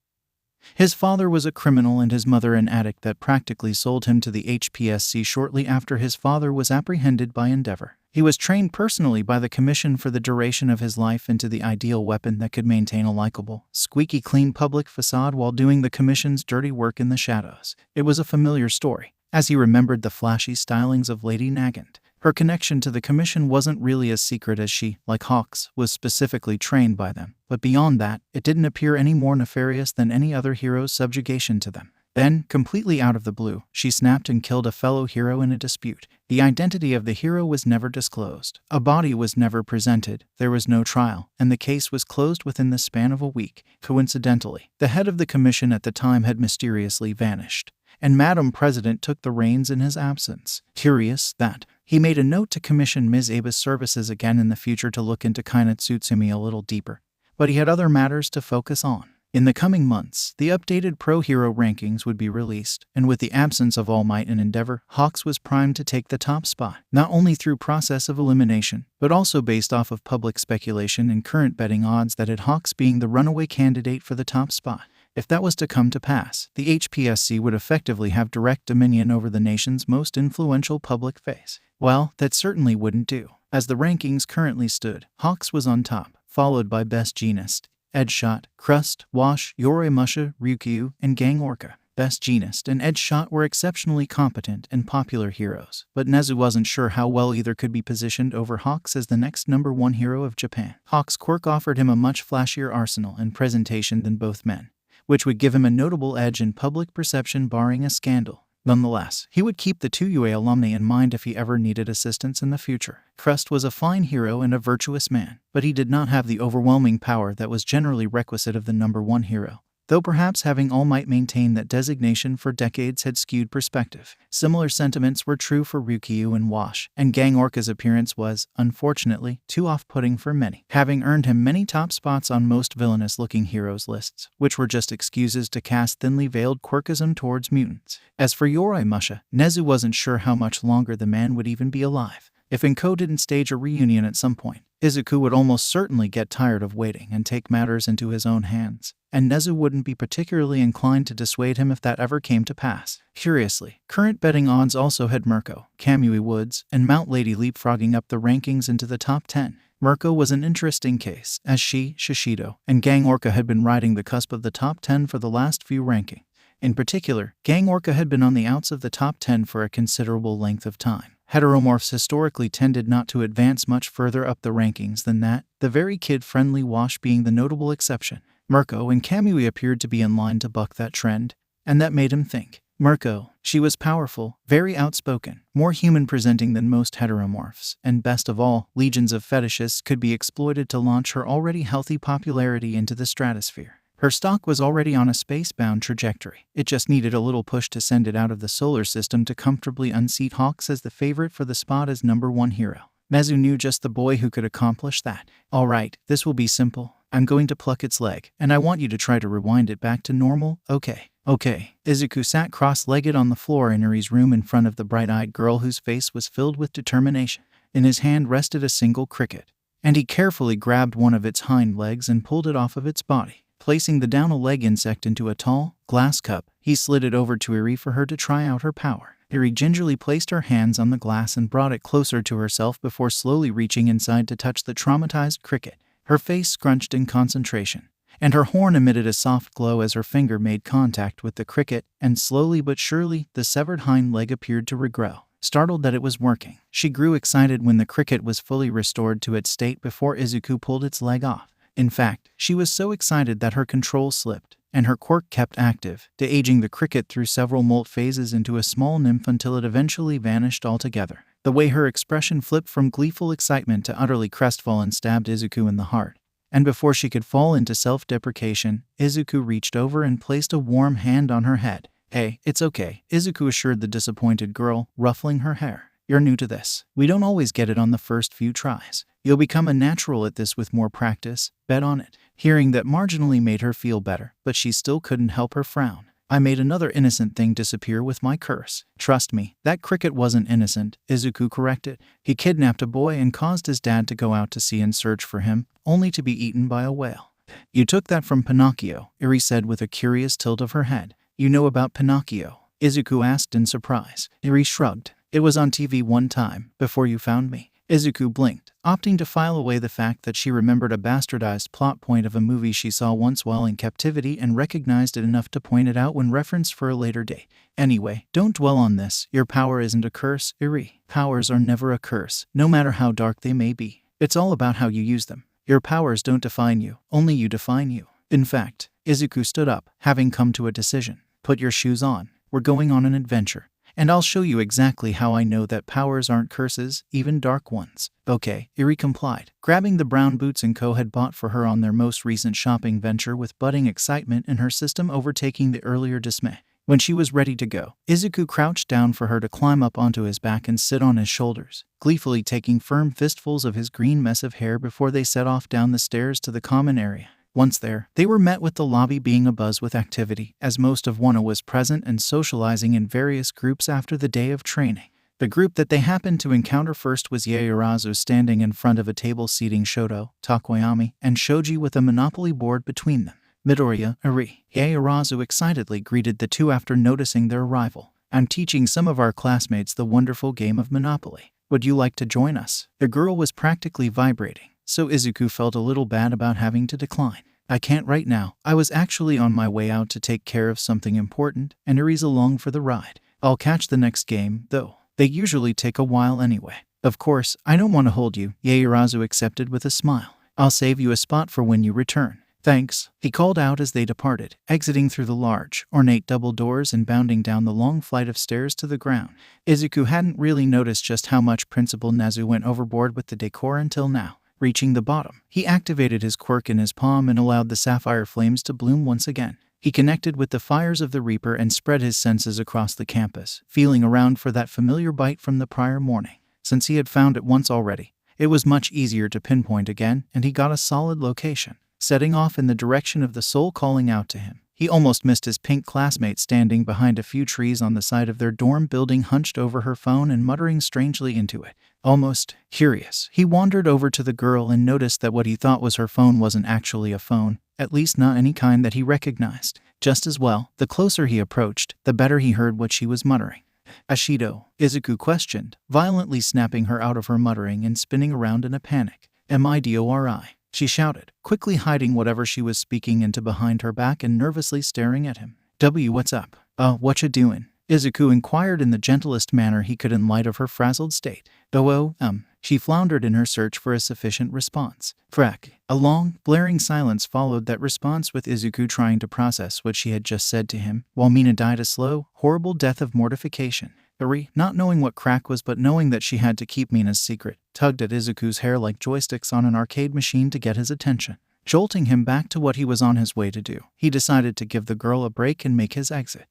His father was a criminal and his mother an addict that practically sold him to the HPSC shortly after his father was apprehended by Endeavor. He was trained personally by the Commission for the duration of his life into the ideal weapon that could maintain a likable, squeaky clean public facade while doing the Commission's dirty work in the shadows. It was a familiar story. as he remembered the flashy stylings of Lady Nagant. Her connection to the Commission wasn't really as secret as she, like Hawks, was specifically trained by them, but beyond that, it didn't appear any more nefarious than any other hero's subjugation to them. Then, completely out of the blue, she snapped and killed a fellow hero in a dispute. The identity of the hero was never disclosed. A body was never presented, there was no trial, and the case was closed within the span of a week. Coincidentally, the head of the Commission at the time had mysteriously vanished, and Madam President took the reins in his absence. Curious that he made a note to commission Ms. Aba's services again in the future to look into Kainetsutsumi a little deeper, but he had other matters to focus on. In the coming months, the updated Pro Hero rankings would be released, and with the absence of All Might and Endeavor, Hawks was primed to take the top spot, not only through process of elimination, but also based off of public speculation and current betting odds that had Hawks being the runaway candidate for the top spot. If that was to come to pass, the HPSC would effectively have direct dominion over the nation's most influential public face. Well, that certainly wouldn't do. As the rankings currently stood, Hawks was on top, followed by Best Jeanist, Edgeshot, Crust, Wash, Yoremusha, Ryukyu, and Gang Orca. Best Jeanist and Edgeshot were exceptionally competent and popular heroes, but Nezu wasn't sure how well either could be positioned over Hawks as the next #1 hero of Japan. Hawks' quirk offered him a much flashier arsenal and presentation than both men, which would give him a notable edge in public perception barring a scandal. Nonetheless, he would keep the two UA alumni in mind if he ever needed assistance in the future. Crust was a fine hero and a virtuous man, but he did not have the overwhelming power that was generally requisite of the #1 hero, though perhaps having All Might maintain that designation for decades had skewed perspective. Similar sentiments were true for Ryukyu and Wash, and Gang Orca's appearance was, unfortunately, too off-putting for many, having earned him many top spots on most villainous-looking heroes lists, which were just excuses to cast thinly veiled quirkism towards mutants. As for Yoremusha, Nezu wasn't sure how much longer the man would even be alive. If Inko didn't stage a reunion at some point, Izuku would almost certainly get tired of waiting and take matters into his own hands, and Nezu wouldn't be particularly inclined to dissuade him if that ever came to pass. Curiously, current betting odds also had Merco, Kamui Woods, and Mount Lady leapfrogging up the rankings into the top 10. Merco was an interesting case, as she, Shishido, and Gang Orca had been riding the cusp of the top 10 for the last few rankings. In particular, Gang Orca had been on the outs of the top 10 for a considerable length of time. Heteromorphs historically tended not to advance much further up the rankings than that, the very kid-friendly Wash being the notable exception. Merco and Kamui appeared to be in line to buck that trend, and that made him think. Merco, she was powerful, very outspoken, more human-presenting than most heteromorphs, and best of all, legions of fetishists could be exploited to launch her already healthy popularity into the stratosphere. Her stock was already on a space-bound trajectory. It just needed a little push to send it out of the solar system to comfortably unseat Hawks as the favorite for the spot as #1 hero. Nezu knew just the boy who could accomplish that. Alright, this will be simple. I'm going to pluck its leg, and I want you to try to rewind it back to normal, okay? Okay. Izuku sat cross-legged on the floor in Erie's room in front of the bright-eyed girl whose face was filled with determination. In his hand rested a single cricket, and he carefully grabbed one of its hind legs and pulled it off of its body. Placing the down-a-leg insect into a tall, glass cup, he slid it over to Erie for her to try out her power. Erie gingerly placed her hands on the glass and brought it closer to herself before slowly reaching inside to touch the traumatized cricket. Her face scrunched in concentration, and her horn emitted a soft glow as her finger made contact with the cricket, and slowly but surely, the severed hind leg appeared to regrow. Startled that it was working, she grew excited when the cricket was fully restored to its state before Izuku pulled its leg off. In fact, she was so excited that her control slipped, and her quirk kept active, de-aging the cricket through several molt phases into a small nymph until it eventually vanished altogether. The way her expression flipped from gleeful excitement to utterly crestfallen stabbed Izuku in the heart, and before she could fall into self-deprecation, Izuku reached over and placed a warm hand on her head. Hey, it's okay, Izuku assured the disappointed girl, ruffling her hair. You're new to this. We don't always get it on the first few tries. You'll become a natural at this with more practice, bet on it. Hearing that marginally made her feel better, but she still couldn't help her frown. I made another innocent thing disappear with my curse. Trust me, that cricket wasn't innocent, Izuku corrected. He kidnapped a boy and caused his dad to go out to sea and search for him, only to be eaten by a whale. You took that from Pinocchio, Erie said with a curious tilt of her head. You know about Pinocchio? Izuku asked in surprise. Erie shrugged. It was on TV one time, before you found me. Izuku blinked, opting to file away the fact that she remembered a bastardized plot point of a movie she saw once while in captivity and recognized it enough to point it out when referenced for a later date. Anyway, don't dwell on this. Your power isn't a curse, Erie. Powers are never a curse, no matter how dark they may be. It's all about how you use them. Your powers don't define you, only you define you. In fact, Izuku stood up, having come to a decision. Put your shoes on. We're going on an adventure. And I'll show you exactly how I know that powers aren't curses, even dark ones. Okay, Erie complied, grabbing the brown boots Co had bought for her on their most recent shopping venture with budding excitement in her system overtaking the earlier dismay. When she was ready to go, Izuku crouched down for her to climb up onto his back and sit on his shoulders, gleefully taking firm fistfuls of his green mess of hair before they set off down the stairs to the common area. Once there, they were met with the lobby being abuzz with activity, as most of Wano was present and socializing in various groups after the day of training. The group that they happened to encounter first was Yaoyorozu standing in front of a table seating Shoto, Takoyami, and Shoji with a monopoly board between them. Midoriya, Erie. Yaoyorozu excitedly greeted the two after noticing their arrival. I'm teaching some of our classmates the wonderful game of Monopoly. Would you like to join us? The girl was practically vibrating, so Izuku felt a little bad about having to decline. I can't right now. I was actually on my way out to take care of something important, and Erie's along for the ride. I'll catch the next game, though. They usually take a while anyway. Of course, I don't want to hold you, Yaoyorozu accepted with a smile. I'll save you a spot for when you return. Thanks, he called out as they departed, exiting through the large, ornate double doors and bounding down the long flight of stairs to the ground. Izuku hadn't really noticed just how much Principal Nezu went overboard with the decor until now. Reaching the bottom, he activated his quirk in his palm and allowed the sapphire flames to bloom once again. He connected with the fires of the Reaper and spread his senses across the campus, feeling around for that familiar bite from the prior morning. Since he had found it once already, it was much easier to pinpoint again, and he got a solid location. Setting off in the direction of the soul calling out to him, he almost missed his pink classmate standing behind a few trees on the side of their dorm building, hunched over her phone and muttering strangely into it. Almost curious, he wandered over to the girl and noticed that what he thought was her phone wasn't actually a phone, at least not any kind that he recognized. Just as well, the closer he approached, the better he heard what she was muttering. Ashido, Izuku questioned, violently snapping her out of her muttering and spinning around in a panic. Midori, she shouted, quickly hiding whatever she was speaking into behind her back and nervously staring at him. What's up? What you doing? Izuku inquired in the gentlest manner he could in light of her frazzled state. She floundered in her search for a sufficient response. Frack. A long, blaring silence followed that response, with Izuku trying to process what she had just said to him, while Mina died a slow, horrible death of mortification. Erie, not knowing what crack was but knowing that she had to keep Mina's secret, tugged at Izuku's hair like joysticks on an arcade machine to get his attention. Jolting him back to what he was on his way to do, he decided to give the girl a break and make his exit.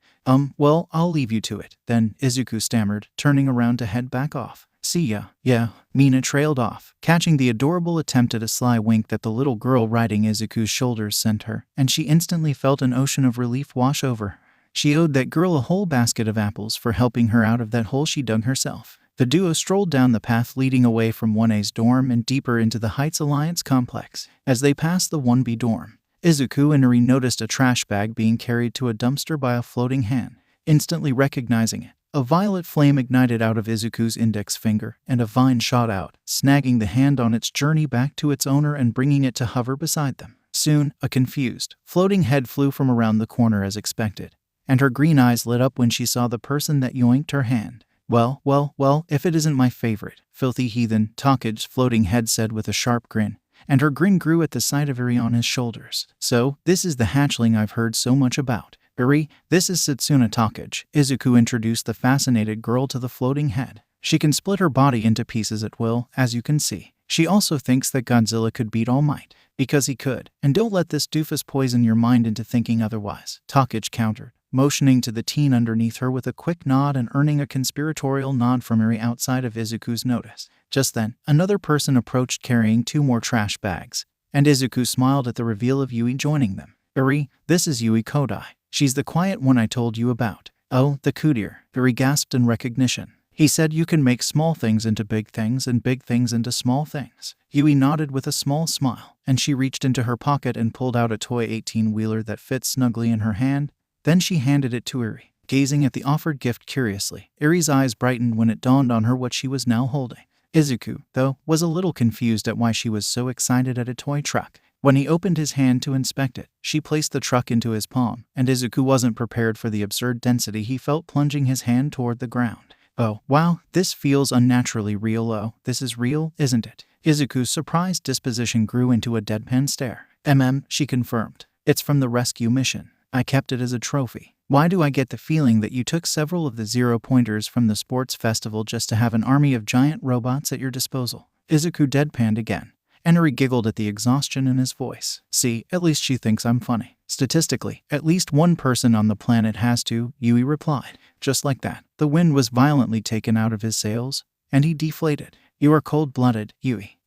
Well, I'll leave you to it, then, Izuku stammered, turning around to head back off. See ya. Yeah, Mina trailed off, catching the adorable attempt at a sly wink that the little girl riding Izuku's shoulders sent her, and she instantly felt an ocean of relief wash over her. She owed that girl a whole basket of apples for helping her out of that hole she dug herself. The duo strolled down the path leading away from 1A's dorm and deeper into the Heights Alliance complex. As they passed the 1B dorm, Izuku and Erie noticed a trash bag being carried to a dumpster by a floating hand. Instantly recognizing it, a violet flame ignited out of Izuku's index finger, and a vine shot out, snagging the hand on its journey back to its owner and bringing it to hover beside them. Soon, a confused, floating head flew from around the corner as expected, and her green eyes lit up when she saw the person that yoinked her hand. Well, if it isn't my favorite, filthy heathen, Toga's floating head said with a sharp grin, and her grin grew at the sight of Erie on his shoulders. So, this is the hatchling I've heard so much about. Erie, this is Setsuna Toga, Izuku introduced the fascinated girl to the floating head. She can split her body into pieces at will, as you can see. She also thinks that Godzilla could beat All Might, because he could, and don't let this doofus poison your mind into thinking otherwise, Toga countered, motioning to the teen underneath her with a quick nod and earning a conspiratorial nod from Erie outside of Izuku's notice. Just then, another person approached carrying 2 more trash bags, and Izuku smiled at the reveal of Yui joining them. Erie, this is Yui Kodai. She's the quiet one I told you about. Oh, the coutier, Erie gasped in recognition. He said you can make small things into big things and big things into small things. Yui nodded with a small smile, and she reached into her pocket and pulled out a toy 18-wheeler that fit snugly in her hand. Then she handed it to Erie, gazing at the offered gift curiously. Erie's eyes brightened when it dawned on her what she was now holding. Izuku, though, was a little confused at why she was so excited at a toy truck. When he opened his hand to inspect it, she placed the truck into his palm, and Izuku wasn't prepared for the absurd density he felt plunging his hand toward the ground. Oh, wow, this feels unnaturally real. Oh, this is real, isn't it? Izuku's surprised disposition grew into a deadpan stare. She confirmed. It's from the rescue mission. I kept it as a trophy. Why do I get the feeling that you took several of the zero-pointers from the sports festival just to have an army of giant robots at your disposal? Izuku deadpanned again. Erie giggled at the exhaustion in his voice. See, at least she thinks I'm funny. Statistically, at least one person on the planet has to, Yui replied. Just like that, the wind was violently taken out of his sails, and he deflated. You are cold-blooded, Yui.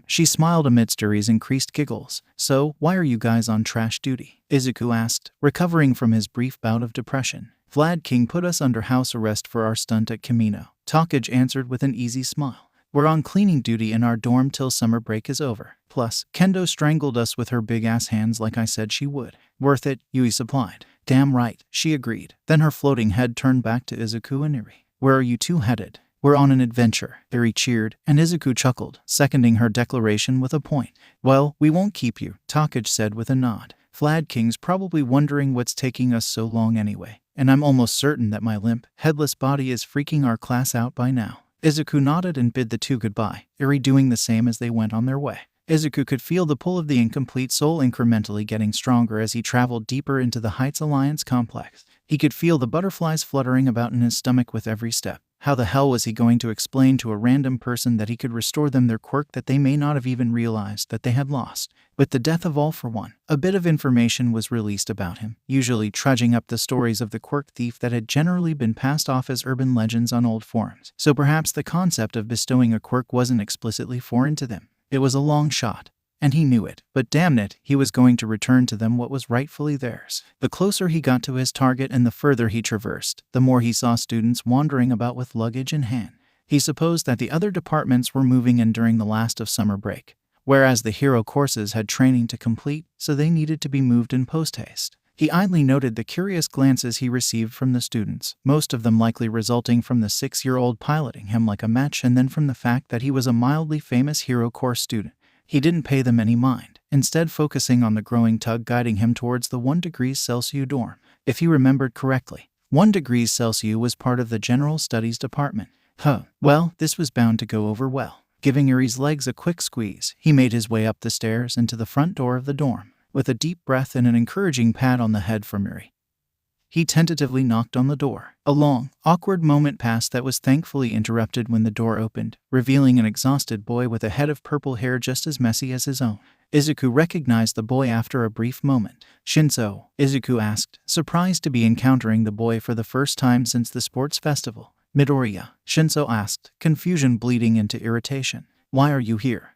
She smiled amidst Erie's increased giggles. So, why are you guys on trash duty? Izuku asked, recovering from his brief bout of depression. Vlad King put us under house arrest for our stunt at Kamino. Takage answered with an easy smile. We're on cleaning duty in our dorm till summer break is over. Plus, Kendo strangled us with her big-ass hands like I said she would. Worth it, Yui supplied. Damn right, she agreed. Then her floating head turned back to Izuku and Erie. Where are you two headed? We're on an adventure, Erie cheered, and Izuku chuckled, seconding her declaration with a point. Well, we won't keep you, Takage said with a nod. Vlad King's probably wondering what's taking us so long anyway, and I'm almost certain that my limp, headless body is freaking our class out by now. Izuku nodded and bid the two goodbye, Erie doing the same as they went on their way. Izuku could feel the pull of the incomplete soul incrementally getting stronger as he traveled deeper into the Heights Alliance complex. He could feel the butterflies fluttering about in his stomach with every step. How the hell was he going to explain to a random person that he could restore them their quirk that they may not have even realized that they had lost? With the death of All For One, a bit of information was released about him, usually trudging up the stories of the quirk thief that had generally been passed off as urban legends on old forums. So perhaps the concept of bestowing a quirk wasn't explicitly foreign to them. It was a long shot, and he knew it, but damn it, he was going to return to them what was rightfully theirs. The closer he got to his target and the further he traversed, the more he saw students wandering about with luggage in hand. He supposed that the other departments were moving in during the last of summer break, whereas the hero courses had training to complete, so they needed to be moved in post-haste. He idly noted the curious glances he received from the students, most of them likely resulting from the 6-year-old piloting him like a match and then from the fact that he was a mildly famous hero course student. He didn't pay them any mind, instead focusing on the growing tug guiding him towards the 1 degrees Celsius dorm. If he remembered correctly, 1 degrees Celsius was part of the General Studies department. Well, this was bound to go over well. Giving Erie's legs a quick squeeze, he made his way up the stairs and to the front door of the dorm. With a deep breath and an encouraging pat on the head from Erie, he tentatively knocked on the door. A long, awkward moment passed that was thankfully interrupted when the door opened, revealing an exhausted boy with a head of purple hair just as messy as his own. Izuku recognized the boy after a brief moment. Shinso, Izuku asked, surprised to be encountering the boy for the first time since the sports festival. Midoriya, Shinso asked, confusion bleeding into irritation. Why are you here?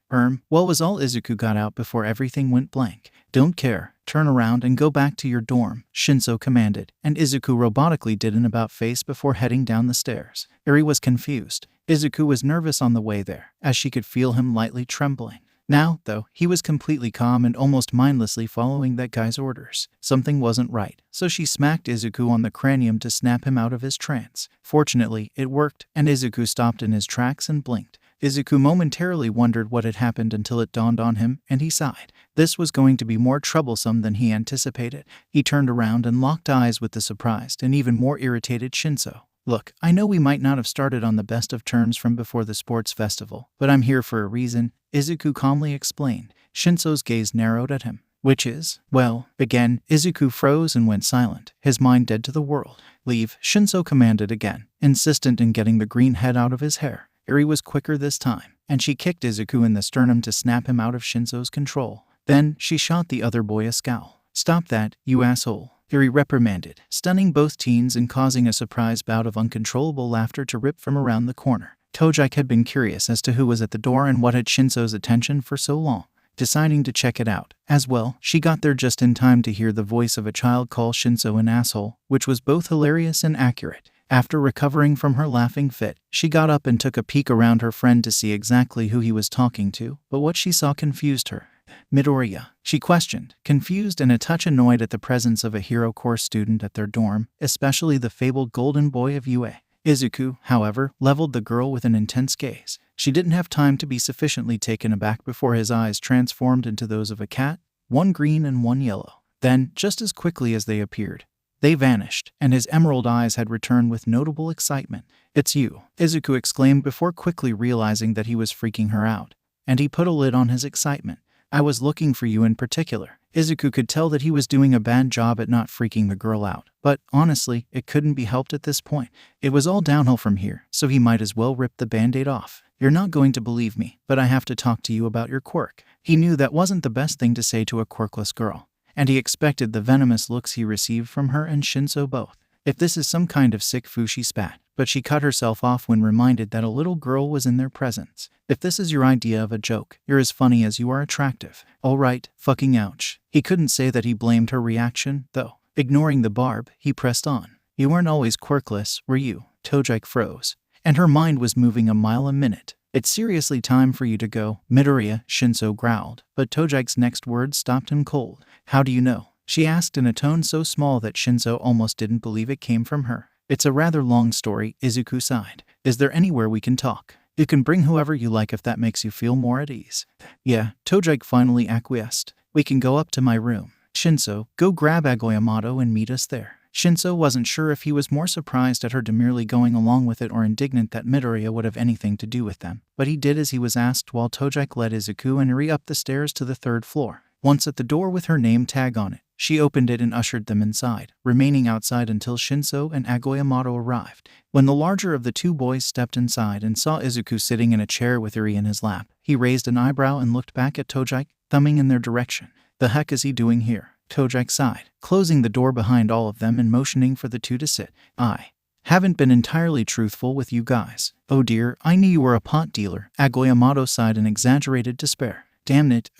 What was all Izuku got out before everything went blank. Don't care. Turn around and go back to your dorm, Shinso commanded, and Izuku robotically did an about-face before heading down the stairs. Erie was confused. Izuku was nervous on the way there, as she could feel him lightly trembling. Now, though, he was completely calm and almost mindlessly following that guy's orders. Something wasn't right, so she smacked Izuku on the cranium to snap him out of his trance. Fortunately, it worked, and Izuku stopped in his tracks and blinked. Izuku momentarily wondered what had happened until it dawned on him, and he sighed. This was going to be more troublesome than he anticipated. He turned around and locked eyes with the surprised and even more irritated Shinso. Look, I know we might not have started on the best of terms from before the sports festival, but I'm here for a reason, Izuku calmly explained. Shinso's gaze narrowed at him. Which is? Well, again, Izuku froze and went silent, his mind dead to the world. Leave, Shinso commanded again, insistent in getting the green head out of his hair. Erie was quicker this time, and she kicked Izuku in the sternum to snap him out of Shinso's control. Then, she shot the other boy a scowl. Stop that, you asshole, Erie reprimanded, stunning both teens and causing a surprise bout of uncontrollable laughter to rip from around the corner. Tojak had been curious as to who was at the door and what had Shinso's attention for so long. Deciding to check it out, as well, she got there just in time to hear the voice of a child call Shinso an asshole, which was both hilarious and accurate. After recovering from her laughing fit, she got up and took a peek around her friend to see exactly who he was talking to, but what she saw confused her. Midoriya, she questioned, confused and a touch annoyed at the presence of a hero course student at their dorm, especially the fabled golden boy of UA. Izuku, however, leveled the girl with an intense gaze. She didn't have time to be sufficiently taken aback before his eyes transformed into those of a cat, one green and one yellow. Then, just as quickly as they appeared, they vanished, and his emerald eyes had returned with notable excitement. "It's you," Izuku exclaimed before quickly realizing that he was freaking her out, and he put a lid on his excitement. "I was looking for you in particular." Izuku could tell that he was doing a bad job at not freaking the girl out, but honestly, it couldn't be helped at this point. It was all downhill from here, so he might as well rip the band-aid off. "You're not going to believe me, but I have to talk to you about your quirk." He knew that wasn't the best thing to say to a quirkless girl, and he expected the venomous looks he received from her and Shinso both. If this is some kind of sick foo, she spat, but she cut herself off when reminded that a little girl was in their presence. "If this is your idea of a joke, you're as funny as you are attractive." "All right, fucking ouch." He couldn't say that he blamed her reaction, though. Ignoring the barb, he pressed on. "You weren't always quirkless, were you?" Toga froze, and her mind was moving a mile a minute. "It's seriously time for you to go, Midoriya," Shinso growled, but Toga's next words stopped him cold. "How do you know?" she asked in a tone so small that Shinso almost didn't believe it came from her. "It's a rather long story," Izuku sighed. "Is there anywhere we can talk? You can bring whoever you like if that makes you feel more at ease." "Yeah," Toga finally acquiesced. "We can go up to my room. Shinso, go grab Agoyamato and meet us there." Shinso wasn't sure if he was more surprised at her demurely going along with it or indignant that Midoriya would have anything to do with them, but he did as he was asked while Toga led Izuku and Erie up the stairs to the 3rd floor. Once at the door with her name tag on it, she opened it and ushered them inside, remaining outside until Shinso and Agoyamato arrived. When the larger of the two boys stepped inside and saw Izuku sitting in a chair with Erie in his lap, he raised an eyebrow and looked back at Toga, thumbing in their direction. "The heck is he doing here?" Toga sighed, closing the door behind all of them and motioning for the two to sit. "I haven't been entirely truthful with you guys." "Oh dear, I knew you were a pot dealer." Agoyamato sighed in exaggerated despair. "Damn it,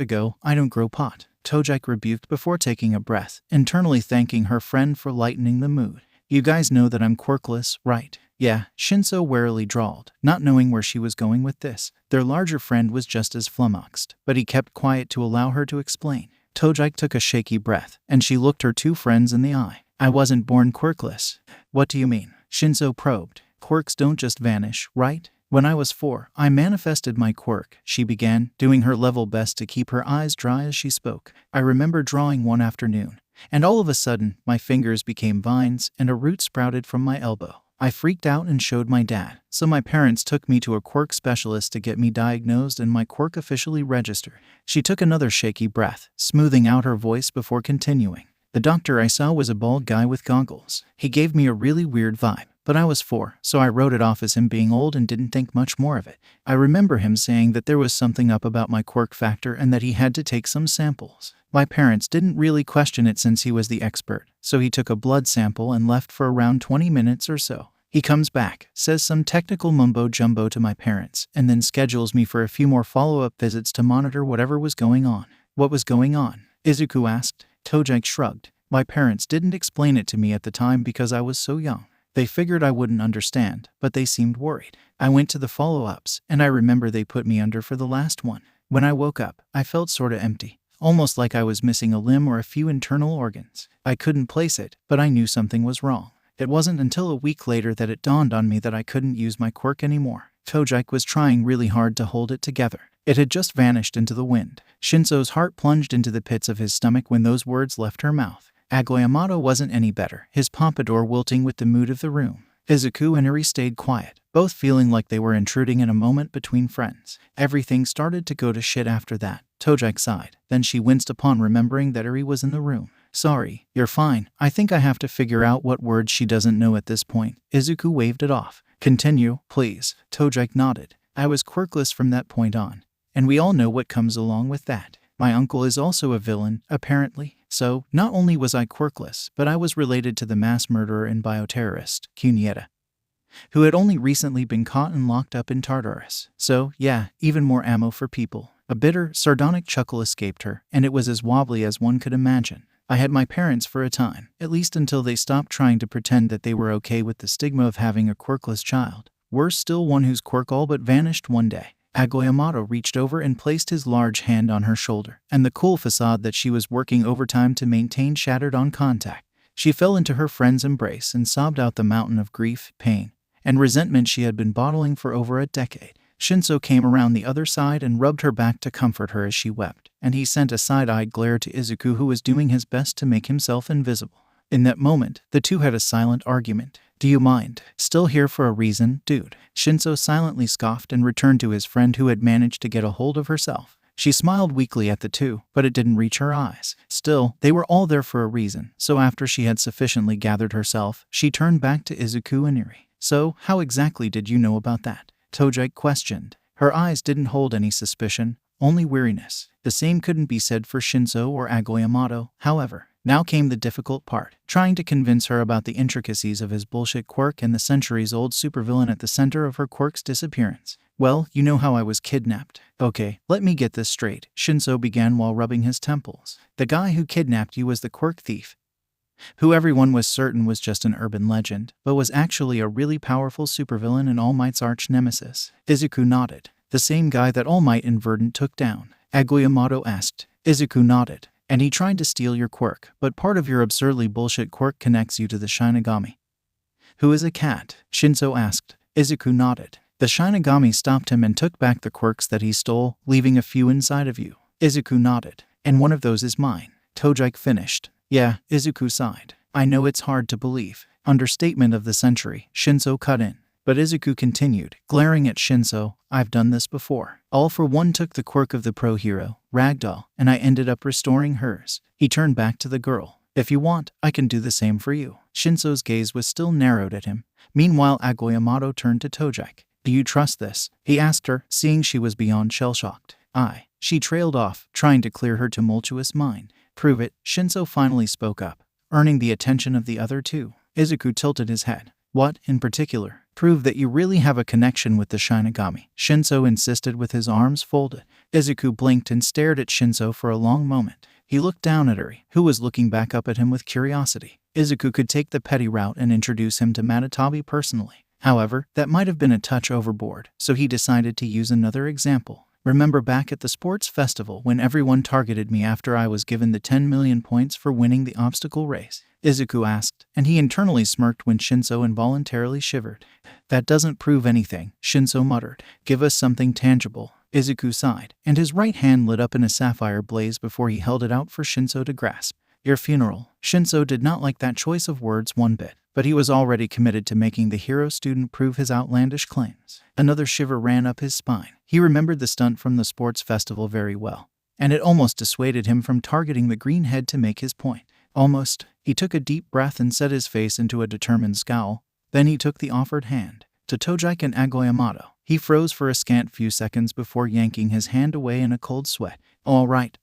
I don't grow pot," Toga rebuked before taking a breath, internally thanking her friend for lightening the mood. "You guys know that I'm quirkless, right?" "Yeah," Shinso warily drawled, not knowing where she was going with this. Their larger friend was just as flummoxed, but he kept quiet to allow her to explain. Toga took a shaky breath, and she looked her two friends in the eye. "I wasn't born quirkless." "What do you mean?" Shinso probed. "Quirks don't just vanish, right?" "When I was 4, I manifested my quirk," she began, doing her level best to keep her eyes dry as she spoke. "I remember drawing one afternoon, and all of a sudden, my fingers became vines and a root sprouted from my elbow. I freaked out and showed my dad, so my parents took me to a quirk specialist to get me diagnosed and my quirk officially registered." She took another shaky breath, smoothing out her voice before continuing. "The doctor I saw was a bald guy with goggles. He gave me a really weird vibe, but I was 4, so I wrote it off as him being old and didn't think much more of it. I remember him saying that there was something up about my quirk factor and that he had to take some samples. My parents didn't really question it since he was the expert, so he took a blood sample and left for around 20 minutes or so. He comes back, says some technical mumbo-jumbo to my parents, and then schedules me for a few more follow-up visits to monitor whatever was going on." "What was going on?" Izuku asked. Toga shrugged. "My parents didn't explain it to me at the time because I was so young. They figured I wouldn't understand, but they seemed worried. I went to the follow-ups, and I remember they put me under for the last one. When I woke up, I felt sorta empty, almost like I was missing a limb or a few internal organs. I couldn't place it, but I knew something was wrong. It wasn't until a week later that it dawned on me that I couldn't use my quirk anymore." Toga was trying really hard to hold it together. It had just vanished into the wind. Shinso's heart plunged into the pits of his stomach when those words left her mouth. Agoyamato wasn't any better, his pompadour wilting with the mood of the room. Izuku and Erie stayed quiet, both feeling like they were intruding in a moment between friends. Everything started to go to shit after that. Toga sighed. Then she winced upon remembering that Erie was in the room. "Sorry, you're fine. I think I have to figure out what words she doesn't know at this point." Izuku waved it off. "Continue, please." Toga nodded. "I was quirkless from that point on, and we all know what comes along with that. My uncle is also a villain, apparently. So, not only was I quirkless, but I was related to the mass murderer and bioterrorist, Kota, who had only recently been caught and locked up in Tartarus. So, yeah, even more ammo for people." A bitter, sardonic chuckle escaped her, and it was as wobbly as one could imagine. "I had my parents for a time, at least until they stopped trying to pretend that they were okay with the stigma of having a quirkless child. Worse still, one whose quirk all but vanished one day." Agoyamato reached over and placed his large hand on her shoulder, and the cool facade that she was working overtime to maintain shattered on contact. She fell into her friend's embrace and sobbed out the mountain of grief, pain, and resentment she had been bottling for over a decade. Shinso came around the other side and rubbed her back to comfort her as she wept, and he sent a side-eyed glare to Izuku, who was doing his best to make himself invisible. In that moment, the two had a silent argument. "Do you mind? Still here for a reason, dude?" Shinso silently scoffed and returned to his friend, who had managed to get a hold of herself. She smiled weakly at the two, but it didn't reach her eyes. Still, they were all there for a reason, so after she had sufficiently gathered herself, she turned back to Izuku and Erie. "So, how exactly did you know about that?" Toga questioned. Her eyes didn't hold any suspicion, only weariness. The same couldn't be said for Shinso or Agoyamato, however. Now came the difficult part, trying to convince her about the intricacies of his bullshit quirk and the centuries-old supervillain at the center of her quirk's disappearance. "Well, you know how I was kidnapped. Okay, let me get this straight," Shinso began while rubbing his temples. "The guy who kidnapped you was the quirk thief, who everyone was certain was just an urban legend, but was actually a really powerful supervillain and All Might's arch-nemesis." Izuku nodded. "The same guy that All Might and Verdant took down?" Agoyamato asked. Izuku nodded. "And he tried to steal your quirk, but part of your absurdly bullshit quirk connects you to the Shinigami, who is a cat?" Shinso asked. Izuku nodded. "The Shinigami stopped him and took back the quirks that he stole, leaving a few inside of you." Izuku nodded. "And one of those is mine." Toga finished. "Yeah," Izuku sighed. "I know it's hard to believe." Understatement of the century, Shinso cut in. But Izuku continued, glaring at Shinso. "I've done this before. All for one took the quirk of the pro hero, Ragdoll, and I ended up restoring hers." He turned back to the girl. "If you want, I can do the same for you." Shinso's gaze was still narrowed at him. Meanwhile, Agoyamato turned to Toga. "Do you trust this?" he asked her, seeing she was beyond shell-shocked. "Aye." She trailed off, trying to clear her tumultuous mind. "Prove it." Shinso finally spoke up, earning the attention of the other two. Izuku tilted his head. "What, in particular?" "Prove that you really have a connection with the Shinigami," Shinso insisted with his arms folded. Izuku blinked and stared at Shinso for a long moment. He looked down at Erie, who was looking back up at him with curiosity. Izuku could take the petty route and introduce him to Matatabi personally. However, that might have been a touch overboard, so he decided to use another example. "Remember back at the sports festival when everyone targeted me after I was given the 10 million points for winning the obstacle race?" Izuku asked, and he internally smirked when Shinso involuntarily shivered. "That doesn't prove anything," Shinso muttered. "Give us something tangible." Izuku sighed, and his right hand lit up in a sapphire blaze before he held it out for Shinso to grasp. "Your funeral." Shinso did not like that choice of words one bit, but he was already committed to making the hero student prove his outlandish claims. Another shiver ran up his spine. He remembered the stunt from the sports festival very well, and it almost dissuaded him from targeting the green head to make his point. Almost. He took a deep breath and set his face into a determined scowl. Then he took the offered hand. To Toga and Agoyamato, he froze for a scant few seconds before yanking his hand away in a cold sweat. All right,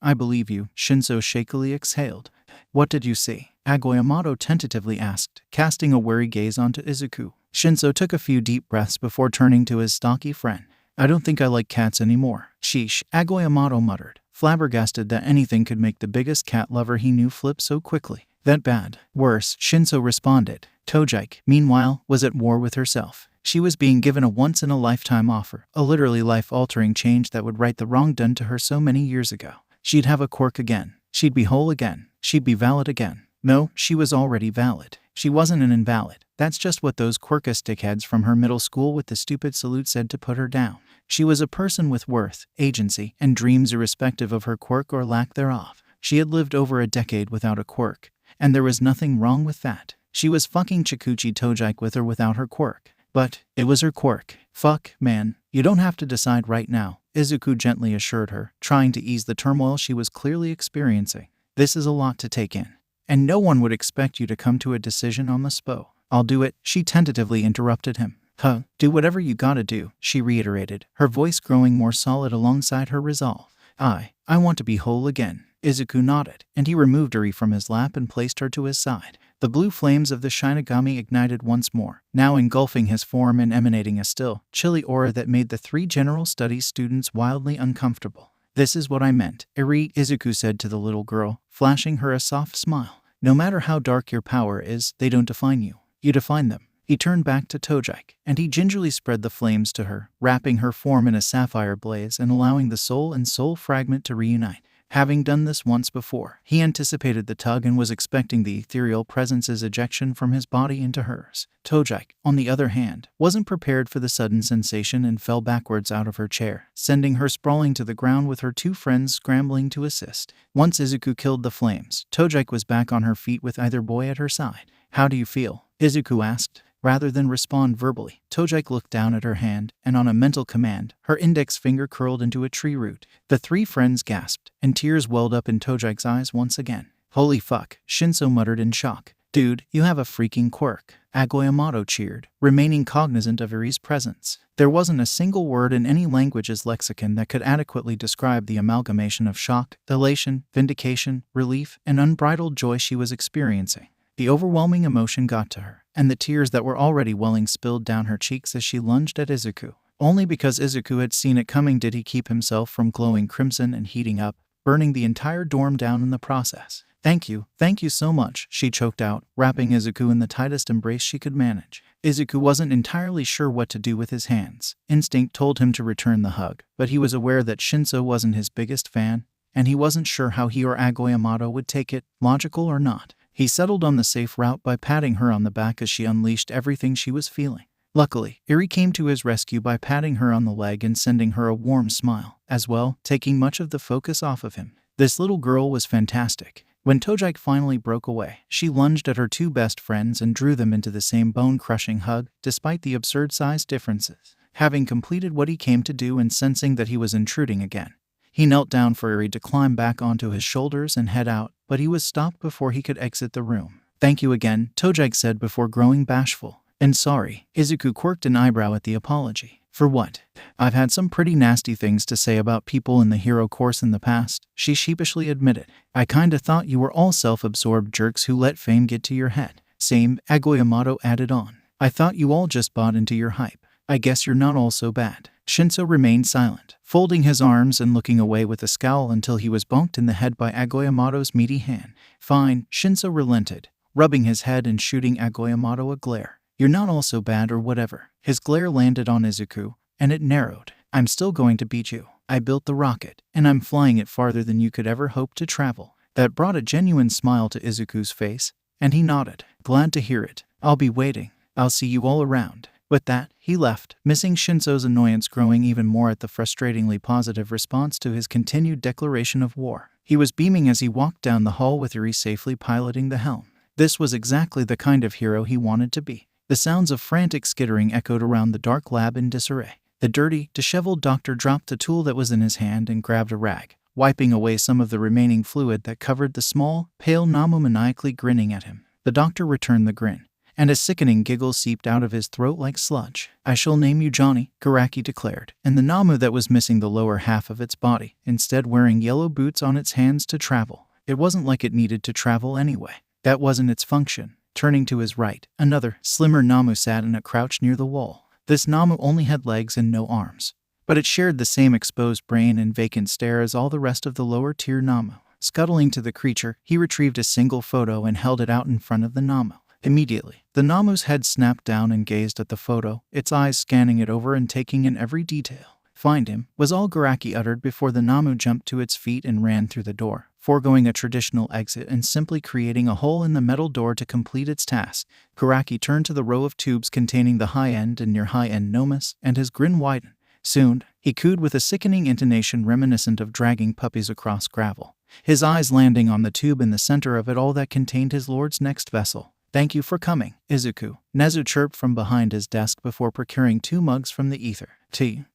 I believe you," Shinso shakily exhaled. "What did you see?" Agoyamato tentatively asked, casting a wary gaze onto Izuku. Shinso took a few deep breaths before turning to his stocky friend. "I don't think I like cats anymore." "Sheesh," Agoyamato muttered, flabbergasted that anything could make the biggest cat lover he knew flip so quickly. "That bad?" "Worse," Shinso responded. Toga, meanwhile, was at war with herself. She was being given a once-in-a-lifetime offer, a literally life-altering change that would right the wrong done to her so many years ago. She'd have a quirk again. She'd be whole again. She'd be valid again. No, she was already valid. She wasn't an invalid. That's just what those quirkus dickheads from her middle school with the stupid salute said to put her down. She was a person with worth, agency, and dreams irrespective of her quirk or lack thereof. She had lived over a decade without a quirk, and there was nothing wrong with that. She was fucking Chikuchi Toga with or without her quirk. But it was her quirk. "Fuck, man. You don't have to decide right now," Izuku gently assured her, trying to ease the turmoil she was clearly experiencing. "This is a lot to take in, and no one would expect you to come to a decision on the spot." "I'll do it," she tentatively interrupted him. "Huh, do whatever you gotta do," she reiterated, her voice growing more solid alongside her resolve. I want to be whole again." Izuku nodded, and he removed Erie from his lap and placed her to his side. The blue flames of the Shinigami ignited once more, now engulfing his form and emanating a still, chilly aura that made the three general studies students wildly uncomfortable. "This is what I meant, Erie," Izuku said to the little girl, flashing her a soft smile. "No matter how dark your power is, they don't define you. You define them." He turned back to Toga, and he gingerly spread the flames to her, wrapping her form in a sapphire blaze and allowing the soul and soul fragment to reunite. Having done this once before, he anticipated the tug and was expecting the ethereal presence's ejection from his body into hers. Toga, on the other hand, wasn't prepared for the sudden sensation and fell backwards out of her chair, sending her sprawling to the ground with her two friends scrambling to assist. Once Izuku killed the flames, Toga was back on her feet with either boy at her side. "How do you feel?" Izuku asked. Rather than respond verbally, Toga looked down at her hand, and on a mental command, her index finger curled into a tree root. The three friends gasped, and tears welled up in Toga's eyes once again. "Holy fuck," Shinso muttered in shock. "Dude, you have a freaking quirk," Agoyamato cheered, remaining cognizant of Erie's presence. There wasn't a single word in any language's lexicon that could adequately describe the amalgamation of shock, elation, vindication, relief, and unbridled joy she was experiencing. The overwhelming emotion got to her, and the tears that were already welling spilled down her cheeks as she lunged at Izuku. Only because Izuku had seen it coming did he keep himself from glowing crimson and heating up, burning the entire dorm down in the process. Thank you so much," she choked out, wrapping Izuku in the tightest embrace she could manage. Izuku wasn't entirely sure what to do with his hands. Instinct told him to return the hug, but he was aware that Shinso wasn't his biggest fan, and he wasn't sure how he or Agoyamato would take it, logical or not. He settled on the safe route by patting her on the back as she unleashed everything she was feeling. Luckily, Erie came to his rescue by patting her on the leg and sending her a warm smile, as well, taking much of the focus off of him. This little girl was fantastic. When Toga finally broke away, she lunged at her two best friends and drew them into the same bone-crushing hug, despite the absurd size differences. Having completed what he came to do and sensing that he was intruding again, he knelt down for Erie to climb back onto his shoulders and head out, but he was stopped before he could exit the room. "Thank you again," Toga said before growing bashful. "And sorry." Izuku quirked an eyebrow at the apology. "For what?" "I've had some pretty nasty things to say about people in the hero course in the past," she sheepishly admitted. "I kinda thought you were all self-absorbed jerks who let fame get to your head." "Same," Agoyamato added on. "I thought you all just bought into your hype. I guess you're not all so bad." Shinso remained silent, folding his arms and looking away with a scowl until he was bonked in the head by Agoyamato's meaty hand. "Fine," Shinso relented, rubbing his head and shooting Agoyamato a glare. "You're not all so bad or whatever." His glare landed on Izuku, and it narrowed. "I'm still going to beat you. I built the rocket, and I'm flying it farther than you could ever hope to travel." That brought a genuine smile to Izuku's face, and he nodded. "Glad to hear it. I'll be waiting. I'll see you all around." With that, he left, missing Shinso's annoyance growing even more at the frustratingly positive response to his continued declaration of war. He was beaming as he walked down the hall with Erie safely piloting the helm. This was exactly the kind of hero he wanted to be. The sounds of frantic skittering echoed around the dark lab in disarray. The dirty, disheveled doctor dropped the tool that was in his hand and grabbed a rag, wiping away some of the remaining fluid that covered the small, pale Namu maniacally grinning at him. The doctor returned the grin, and a sickening giggle seeped out of his throat like sludge. "I shall name you Johnny," Garaki declared, and the Namu that was missing the lower half of its body, instead wearing yellow boots on its hands to travel. It wasn't like it needed to travel anyway. That wasn't its function. Turning to his right, another, slimmer Namu sat in a crouch near the wall. This Namu only had legs and no arms, but it shared the same exposed brain and vacant stare as all the rest of the lower-tier Namu. Scuttling to the creature, he retrieved a single photo and held it out in front of the Namu. Immediately, the Namu's head snapped down and gazed at the photo, its eyes scanning it over and taking in every detail. "Find him," was all Garaki uttered before the Namu jumped to its feet and ran through the door, foregoing a traditional exit and simply creating a hole in the metal door to complete its task. Garaki turned to the row of tubes containing the high-end and near-high-end Nomus, and his grin widened. "Soon," he cooed with a sickening intonation reminiscent of dragging puppies across gravel, his eyes landing on the tube in the center of it all that contained his lord's next vessel. "Thank you for coming, Izuku," Nezu chirped from behind his desk before procuring 2 mugs from the ether.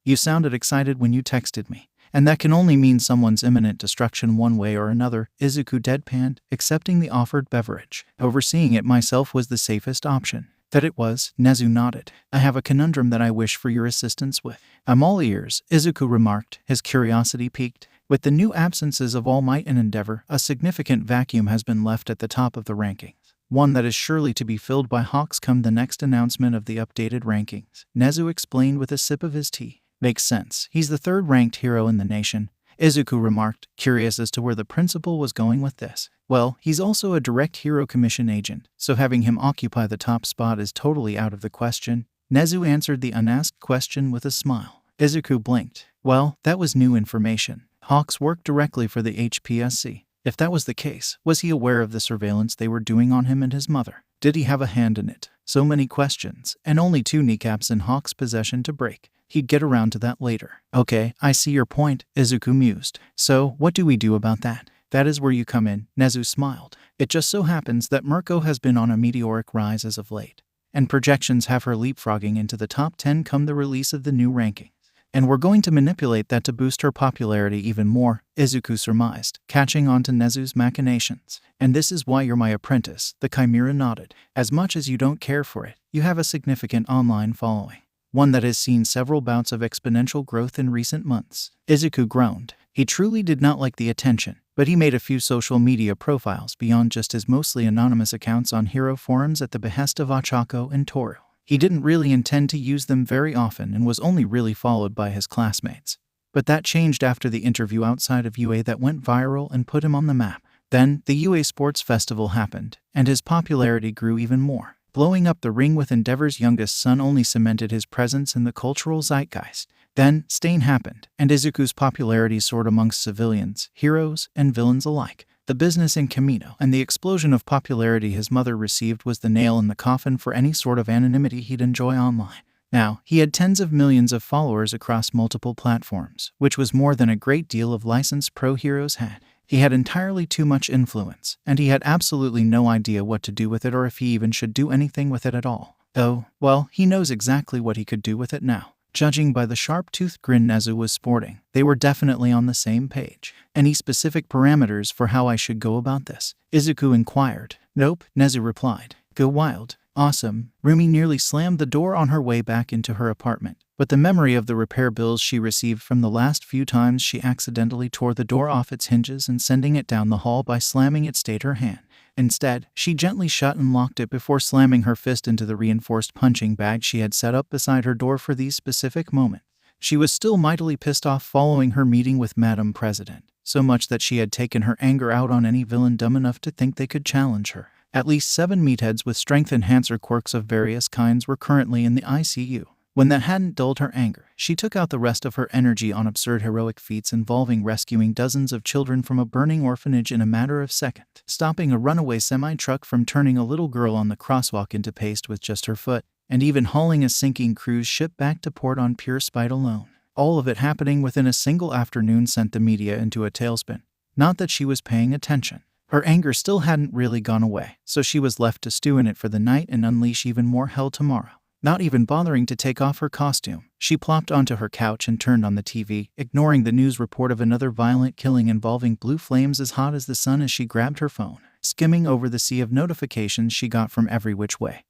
You sounded excited when you texted me, and that can only mean someone's imminent destruction one way or another," Izuku deadpanned, accepting the offered beverage. "Overseeing it myself was the safest option." "That it was," Nezu nodded. "I have a conundrum that I wish for your assistance with." "I'm all ears," Izuku remarked, his curiosity piqued. With the new absences of All Might and Endeavor, a significant vacuum has been left at the top of the rankings. One that is surely to be filled by Hawks come the next announcement of the updated rankings, Nezu explained with a sip of his tea. "Makes sense. He's the 3rd-ranked hero in the nation," Izuku remarked, curious as to where the principal was going with this. "Well, he's also a direct hero commission agent, so having him occupy the top spot is totally out of the question." Nezu answered the unasked question with a smile. Izuku blinked. "Well, that was new information. Hawks worked directly for the HPSC. If that was the case, was he aware of the surveillance they were doing on him and his mother? Did he have a hand in it? So many questions, and only 2 kneecaps in Hawk's possession to break. He'd get around to that later. Okay, I see your point, Izuku mused. So, what do we do about that? That is where you come in, Nezu smiled. It just so happens that Merco has been on a meteoric rise as of late, and projections have her leapfrogging into the top 10 come the release of the new ranking. And we're going to manipulate that to boost her popularity even more, Izuku surmised, catching on to Nezu's machinations. And this is why you're my apprentice, the Chimera nodded. As much as you don't care for it, you have a significant online following. One that has seen several bouts of exponential growth in recent months. Izuku groaned. He truly did not like the attention, but he made a few social media profiles beyond just his mostly anonymous accounts on hero forums at the behest of Ochako and Toru. He didn't really intend to use them very often and was only really followed by his classmates. But that changed after the interview outside of UA that went viral and put him on the map. Then, the UA Sports Festival happened, and his popularity grew even more. Blowing up the ring with Endeavor's youngest son only cemented his presence in the cultural zeitgeist. Then, Stain happened, and Izuku's popularity soared amongst civilians, heroes, and villains alike. The business in Kamino and the explosion of popularity his mother received was the nail in the coffin for any sort of anonymity he'd enjoy online. Now, he had tens of millions of followers across multiple platforms, which was more than a great deal of licensed pro heroes had. He had entirely too much influence, and he had absolutely no idea what to do with it or if he even should do anything with it at all. Though, well, he knows exactly what he could do with it now. Judging by the sharp-toothed grin Nezu was sporting, they were definitely on the same page. Any specific parameters for how I should go about this? Izuku inquired. Nope, Nezu replied. Go wild. Awesome. Rumi nearly slammed the door on her way back into her apartment, but the memory of the repair bills she received from the last few times she accidentally tore the door off its hinges and sending it down the hall by slamming it stayed her hand. Instead, she gently shut and locked it before slamming her fist into the reinforced punching bag she had set up beside her door for these specific moments. She was still mightily pissed off following her meeting with Madam President, so much that she had taken her anger out on any villain dumb enough to think they could challenge her. At least 7 meatheads with strength enhancer quirks of various kinds were currently in the ICU. When that hadn't dulled her anger, she took out the rest of her energy on absurd heroic feats involving rescuing dozens of children from a burning orphanage in a matter of seconds, stopping a runaway semi-truck from turning a little girl on the crosswalk into paste with just her foot, and even hauling a sinking cruise ship back to port on pure spite alone. All of it happening within a single afternoon sent the media into a tailspin. Not that she was paying attention. Her anger still hadn't really gone away, so she was left to stew in it for the night and unleash even more hell tomorrow. Not even bothering to take off her costume, she plopped onto her couch and turned on the TV, ignoring the news report of another violent killing involving blue flames as hot as the sun as she grabbed her phone, skimming over the sea of notifications she got from every which way.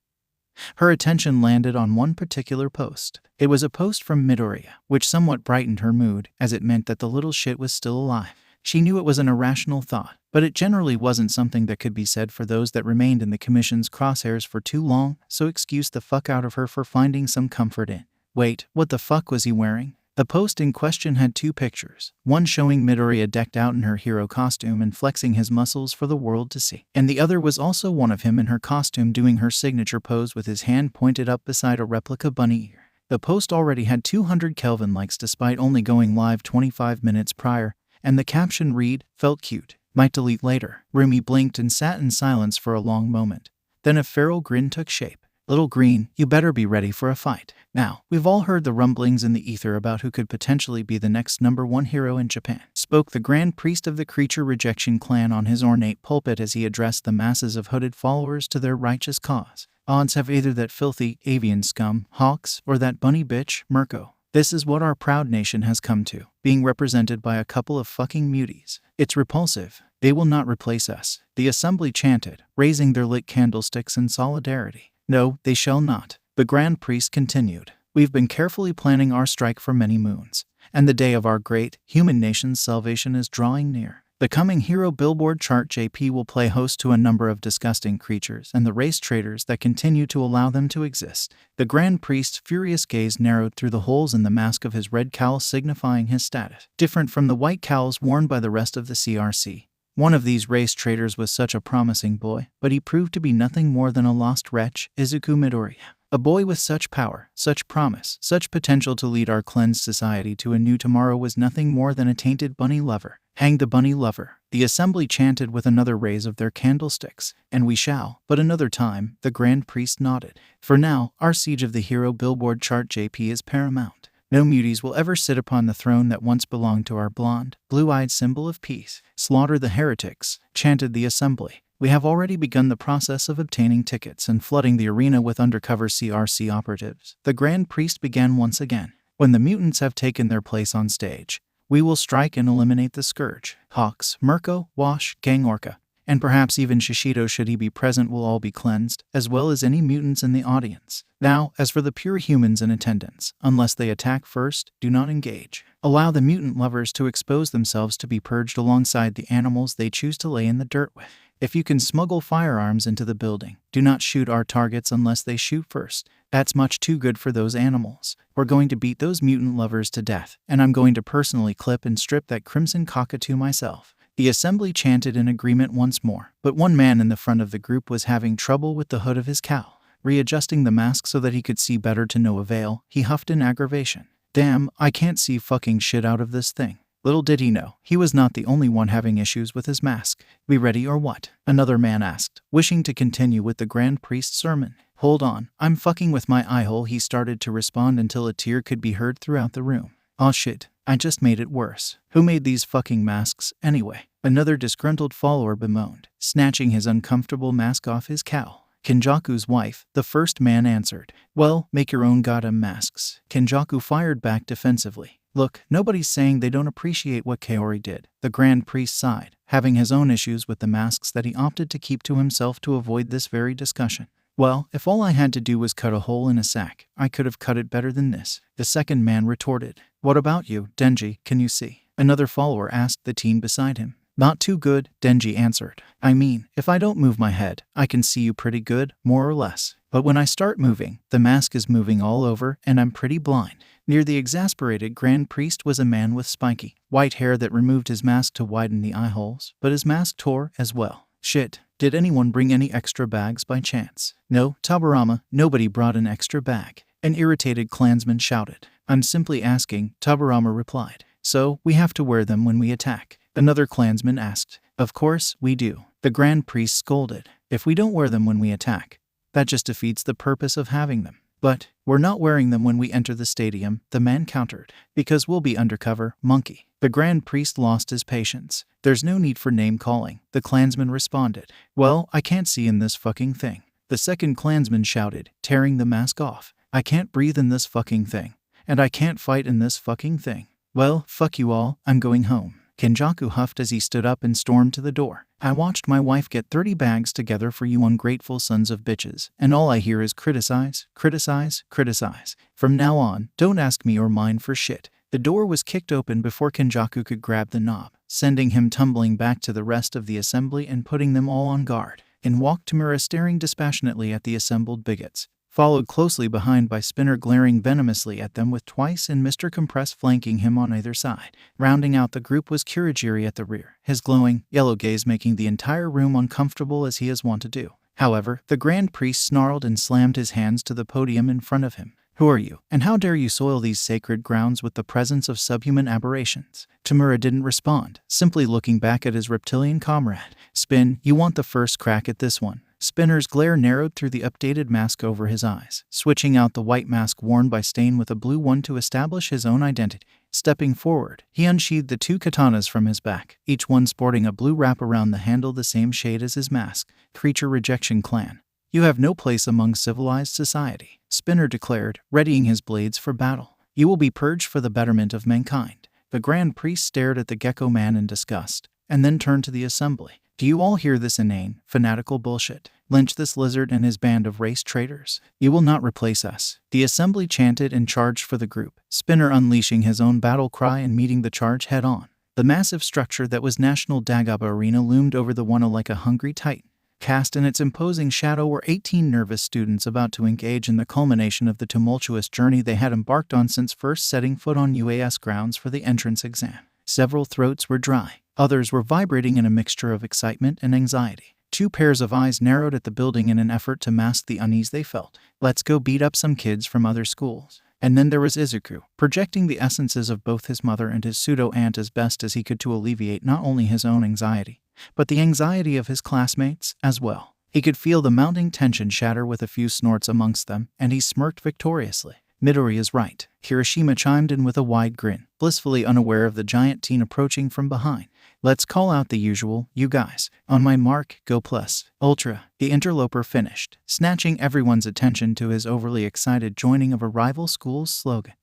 Her attention landed on one particular post. It was a post from Midoriya, which somewhat brightened her mood, as it meant that the little shit was still alive. She knew it was an irrational thought, but it generally wasn't something that could be said for those that remained in the Commission's crosshairs for too long, so excuse the fuck out of her for finding some comfort in. Wait, what the fuck was he wearing? The post in question had 2 pictures, one showing Midoriya decked out in her hero costume and flexing his muscles for the world to see, and the other was also one of him in her costume doing her signature pose with his hand pointed up beside a replica bunny ear. The post already had 200 Kelvin likes despite only going live 25 minutes prior, and the caption read, "Felt cute. Might delete later." Rumi blinked and sat in silence for a long moment. Then a feral grin took shape. Little Green, you better be ready for a fight. Now, we've all heard the rumblings in the ether about who could potentially be the next #1 hero in Japan, spoke the Grand Priest of the Creature Rejection Clan on his ornate pulpit as he addressed the masses of hooded followers to their righteous cause. Odds have either that filthy, avian scum, Hawks, or that bunny bitch, Merco. This is what our proud nation has come to, being represented by a couple of fucking muties. It's repulsive. They will not replace us, the assembly chanted, raising their lit candlesticks in solidarity. No, they shall not. The Grand Priest continued. We've been carefully planning our strike for many moons, and the day of our great, human nation's salvation is drawing near. The coming hero Billboard chart JP will play host to a number of disgusting creatures and the race traitors that continue to allow them to exist. The Grand Priest's furious gaze narrowed through the holes in the mask of his red cowl signifying his status, different from the white cowls worn by the rest of the CRC. One of these race traitors was such a promising boy, but he proved to be nothing more than a lost wretch, Izuku Midoriya. A boy with such power, such promise, such potential to lead our cleansed society to a new tomorrow was nothing more than a tainted bunny lover. Hang the bunny lover, the assembly chanted with another raise of their candlesticks. And we shall, but another time, the Grand Priest nodded. For now, our siege of the hero Billboard chart JP is paramount. No muties will ever sit upon the throne that once belonged to our blonde, blue-eyed symbol of peace. Slaughter the heretics, chanted the assembly. We have already begun the process of obtaining tickets and flooding the arena with undercover CRC operatives. The Grand Priest began once again. When the mutants have taken their place on stage, we will strike and eliminate the Scourge. Hawks, Merco, Wash, Gang Orca, and perhaps even Shishido should he be present will all be cleansed, as well as any mutants in the audience. Now, as for the pure humans in attendance, unless they attack first, do not engage. Allow the mutant lovers to expose themselves to be purged alongside the animals they choose to lay in the dirt with. If you can smuggle firearms into the building, do not shoot our targets unless they shoot first. That's much too good for those animals. We're going to beat those mutant lovers to death, and I'm going to personally clip and strip that crimson cockatoo myself. The assembly chanted in agreement once more, but one man in the front of the group was having trouble with the hood of his cowl. Readjusting the mask so that he could see better to no avail, he huffed in aggravation. Damn, I can't see fucking shit out of this thing. Little did he know, he was not the only one having issues with his mask. We ready or what? Another man asked, wishing to continue with the Grand Priest's sermon. Hold on, I'm fucking with my eye hole, he started to respond until a tear could be heard throughout the room. Aw shit, I just made it worse. Who made these fucking masks, anyway? Another disgruntled follower bemoaned, snatching his uncomfortable mask off his cowl. Kenjaku's wife, the first man answered. Well, make your own goddamn masks. Kenjaku fired back defensively. Look, nobody's saying they don't appreciate what Kaori did. The Grand Priest sighed, having his own issues with the masks that he opted to keep to himself to avoid this very discussion. Well, if all I had to do was cut a hole in a sack, I could have cut it better than this. The second man retorted. What about you, Denji, can you see? Another follower asked the teen beside him. Not too good, Denji answered. I mean, if I don't move my head, I can see you pretty good, more or less. But when I start moving, the mask is moving all over, and I'm pretty blind. Near the exasperated Grand Priest was a man with spiky, white hair that removed his mask to widen the eye holes, but his mask tore as well. Shit, did anyone bring any extra bags by chance? No, Tabarama, nobody brought an extra bag. An irritated clansman shouted. I'm simply asking, Tabarama replied. So, we have to wear them when we attack? Another clansman asked. Of course, we do. The Grand Priest scolded. If we don't wear them when we attack, that just defeats the purpose of having them. But, we're not wearing them when we enter the stadium, the man countered. Because we'll be undercover, monkey. The Grand Priest lost his patience. There's no need for name-calling, the clansman responded. Well, I can't see in this fucking thing. The second clansman shouted, tearing the mask off. I can't breathe in this fucking thing. And I can't fight in this fucking thing. Well, fuck you all, I'm going home. Kenjaku huffed as he stood up and stormed to the door. I watched my wife get 30 bags together for you ungrateful sons of bitches, and all I hear is criticize, criticize, criticize. From now on, don't ask me or mine for shit. The door was kicked open before Kenjaku could grab the knob, sending him tumbling back to the rest of the assembly and putting them all on guard. In walked Tamura staring dispassionately at the assembled bigots, followed closely behind by Spinner glaring venomously at them with Twice and Mr. Compress flanking him on either side. Rounding out the group was Kurogiri at the rear, his glowing, yellow gaze making the entire room uncomfortable as he is wont to do. However, the Grand Priest snarled and slammed his hands to the podium in front of him. Who are you, and how dare you soil these sacred grounds with the presence of subhuman aberrations? Tamura didn't respond, simply looking back at his reptilian comrade. Spin, you want the first crack at this one. Spinner's glare narrowed through the updated mask over his eyes, switching out the white mask worn by Stain with a blue one to establish his own identity. Stepping forward, he unsheathed the two katanas from his back, each one sporting a blue wrap around the handle the same shade as his mask. Creature Rejection Clan. You have no place among civilized society, Spinner declared, readying his blades for battle. You will be purged for the betterment of mankind. The Grand Priest stared at the Gecko Man in disgust, and then turned to the assembly. Do you all hear this inane, fanatical bullshit? Lynch this lizard and his band of race traitors. You will not replace us. The assembly chanted and charged for the group, Spinner unleashing his own battle cry and meeting the charge head-on. The massive structure that was National Dagaba Arena loomed over the one like a hungry titan. Cast in its imposing shadow were 18 nervous students about to engage in the culmination of the tumultuous journey they had embarked on since first setting foot on UAS grounds for the entrance exam. Several throats were dry. Others were vibrating in a mixture of excitement and anxiety. Two pairs of eyes narrowed at the building in an effort to mask the unease they felt. Let's go beat up some kids from other schools. And then there was Izuku, projecting the essences of both his mother and his pseudo-aunt as best as he could to alleviate not only his own anxiety, but the anxiety of his classmates as well. He could feel the mounting tension shatter with a few snorts amongst them, and he smirked victoriously. Midori is right, Kirishima chimed in with a wide grin, blissfully unaware of the giant teen approaching from behind. Let's call out the usual, you guys. On my mark, go plus. Ultra, the interloper finished, snatching everyone's attention to his overly excited joining of a rival school's slogan.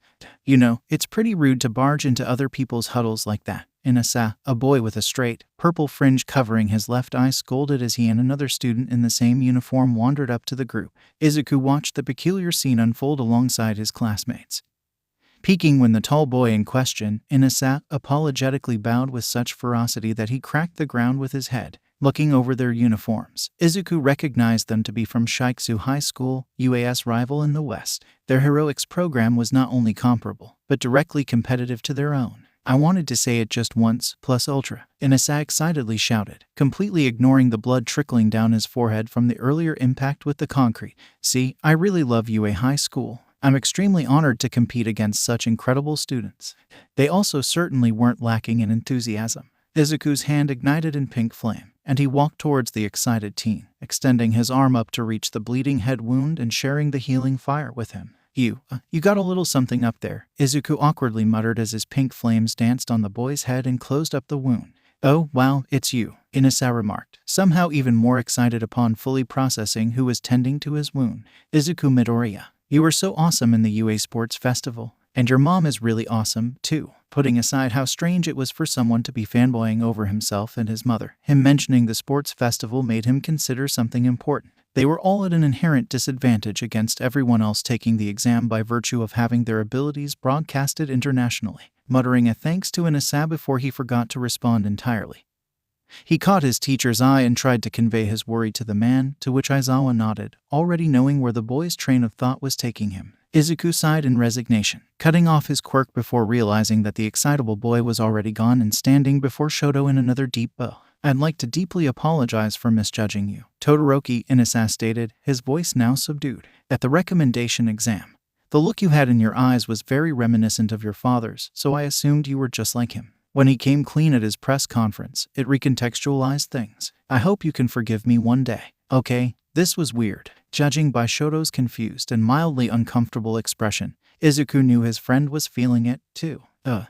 You know, it's pretty rude to barge into other people's huddles like that. Inasa, a boy with a straight, purple fringe covering his left eye, scolded as he and another student in the same uniform wandered up to the group. Izuku watched the peculiar scene unfold alongside his classmates. Peeking when the tall boy in question, Inasa, apologetically bowed with such ferocity that he cracked the ground with his head. Looking over their uniforms, Izuku recognized them to be from Shiksu High School, UAS rival in the West. Their heroics program was not only comparable, but directly competitive to their own. I wanted to say it just once, plus ultra, Inasa excitedly shouted, completely ignoring the blood trickling down his forehead from the earlier impact with the concrete. See, I really love UA High School. I'm extremely honored to compete against such incredible students. They also certainly weren't lacking in enthusiasm. Izuku's hand ignited in pink flame, and he walked towards the excited teen, extending his arm up to reach the bleeding head wound and sharing the healing fire with him. You got a little something up there, Izuku awkwardly muttered as his pink flames danced on the boy's head and closed up the wound. Oh, wow, it's you, Inasa remarked, somehow even more excited upon fully processing who was tending to his wound. Izuku Midoriya, you were so awesome in the UA Sports Festival. And your mom is really awesome, too. Putting aside how strange it was for someone to be fanboying over himself and his mother, him mentioning the sports festival made him consider something important. They were all at an inherent disadvantage against everyone else taking the exam by virtue of having their abilities broadcasted internationally. Muttering a thanks to Inasa before he forgot to respond entirely. He caught his teacher's eye and tried to convey his worry to the man, to which Aizawa nodded, already knowing where the boy's train of thought was taking him. Izuku sighed in resignation, cutting off his quirk before realizing that the excitable boy was already gone and standing before Shoto in another deep bow. I'd like to deeply apologize for misjudging you, Todoroki, Inasa stated, his voice now subdued. At the recommendation exam, the look you had in your eyes was very reminiscent of your father's, so I assumed you were just like him. When he came clean at his press conference, it recontextualized things. I hope you can forgive me one day. Okay, this was weird. Judging by Shoto's confused and mildly uncomfortable expression, Izuku knew his friend was feeling it, too.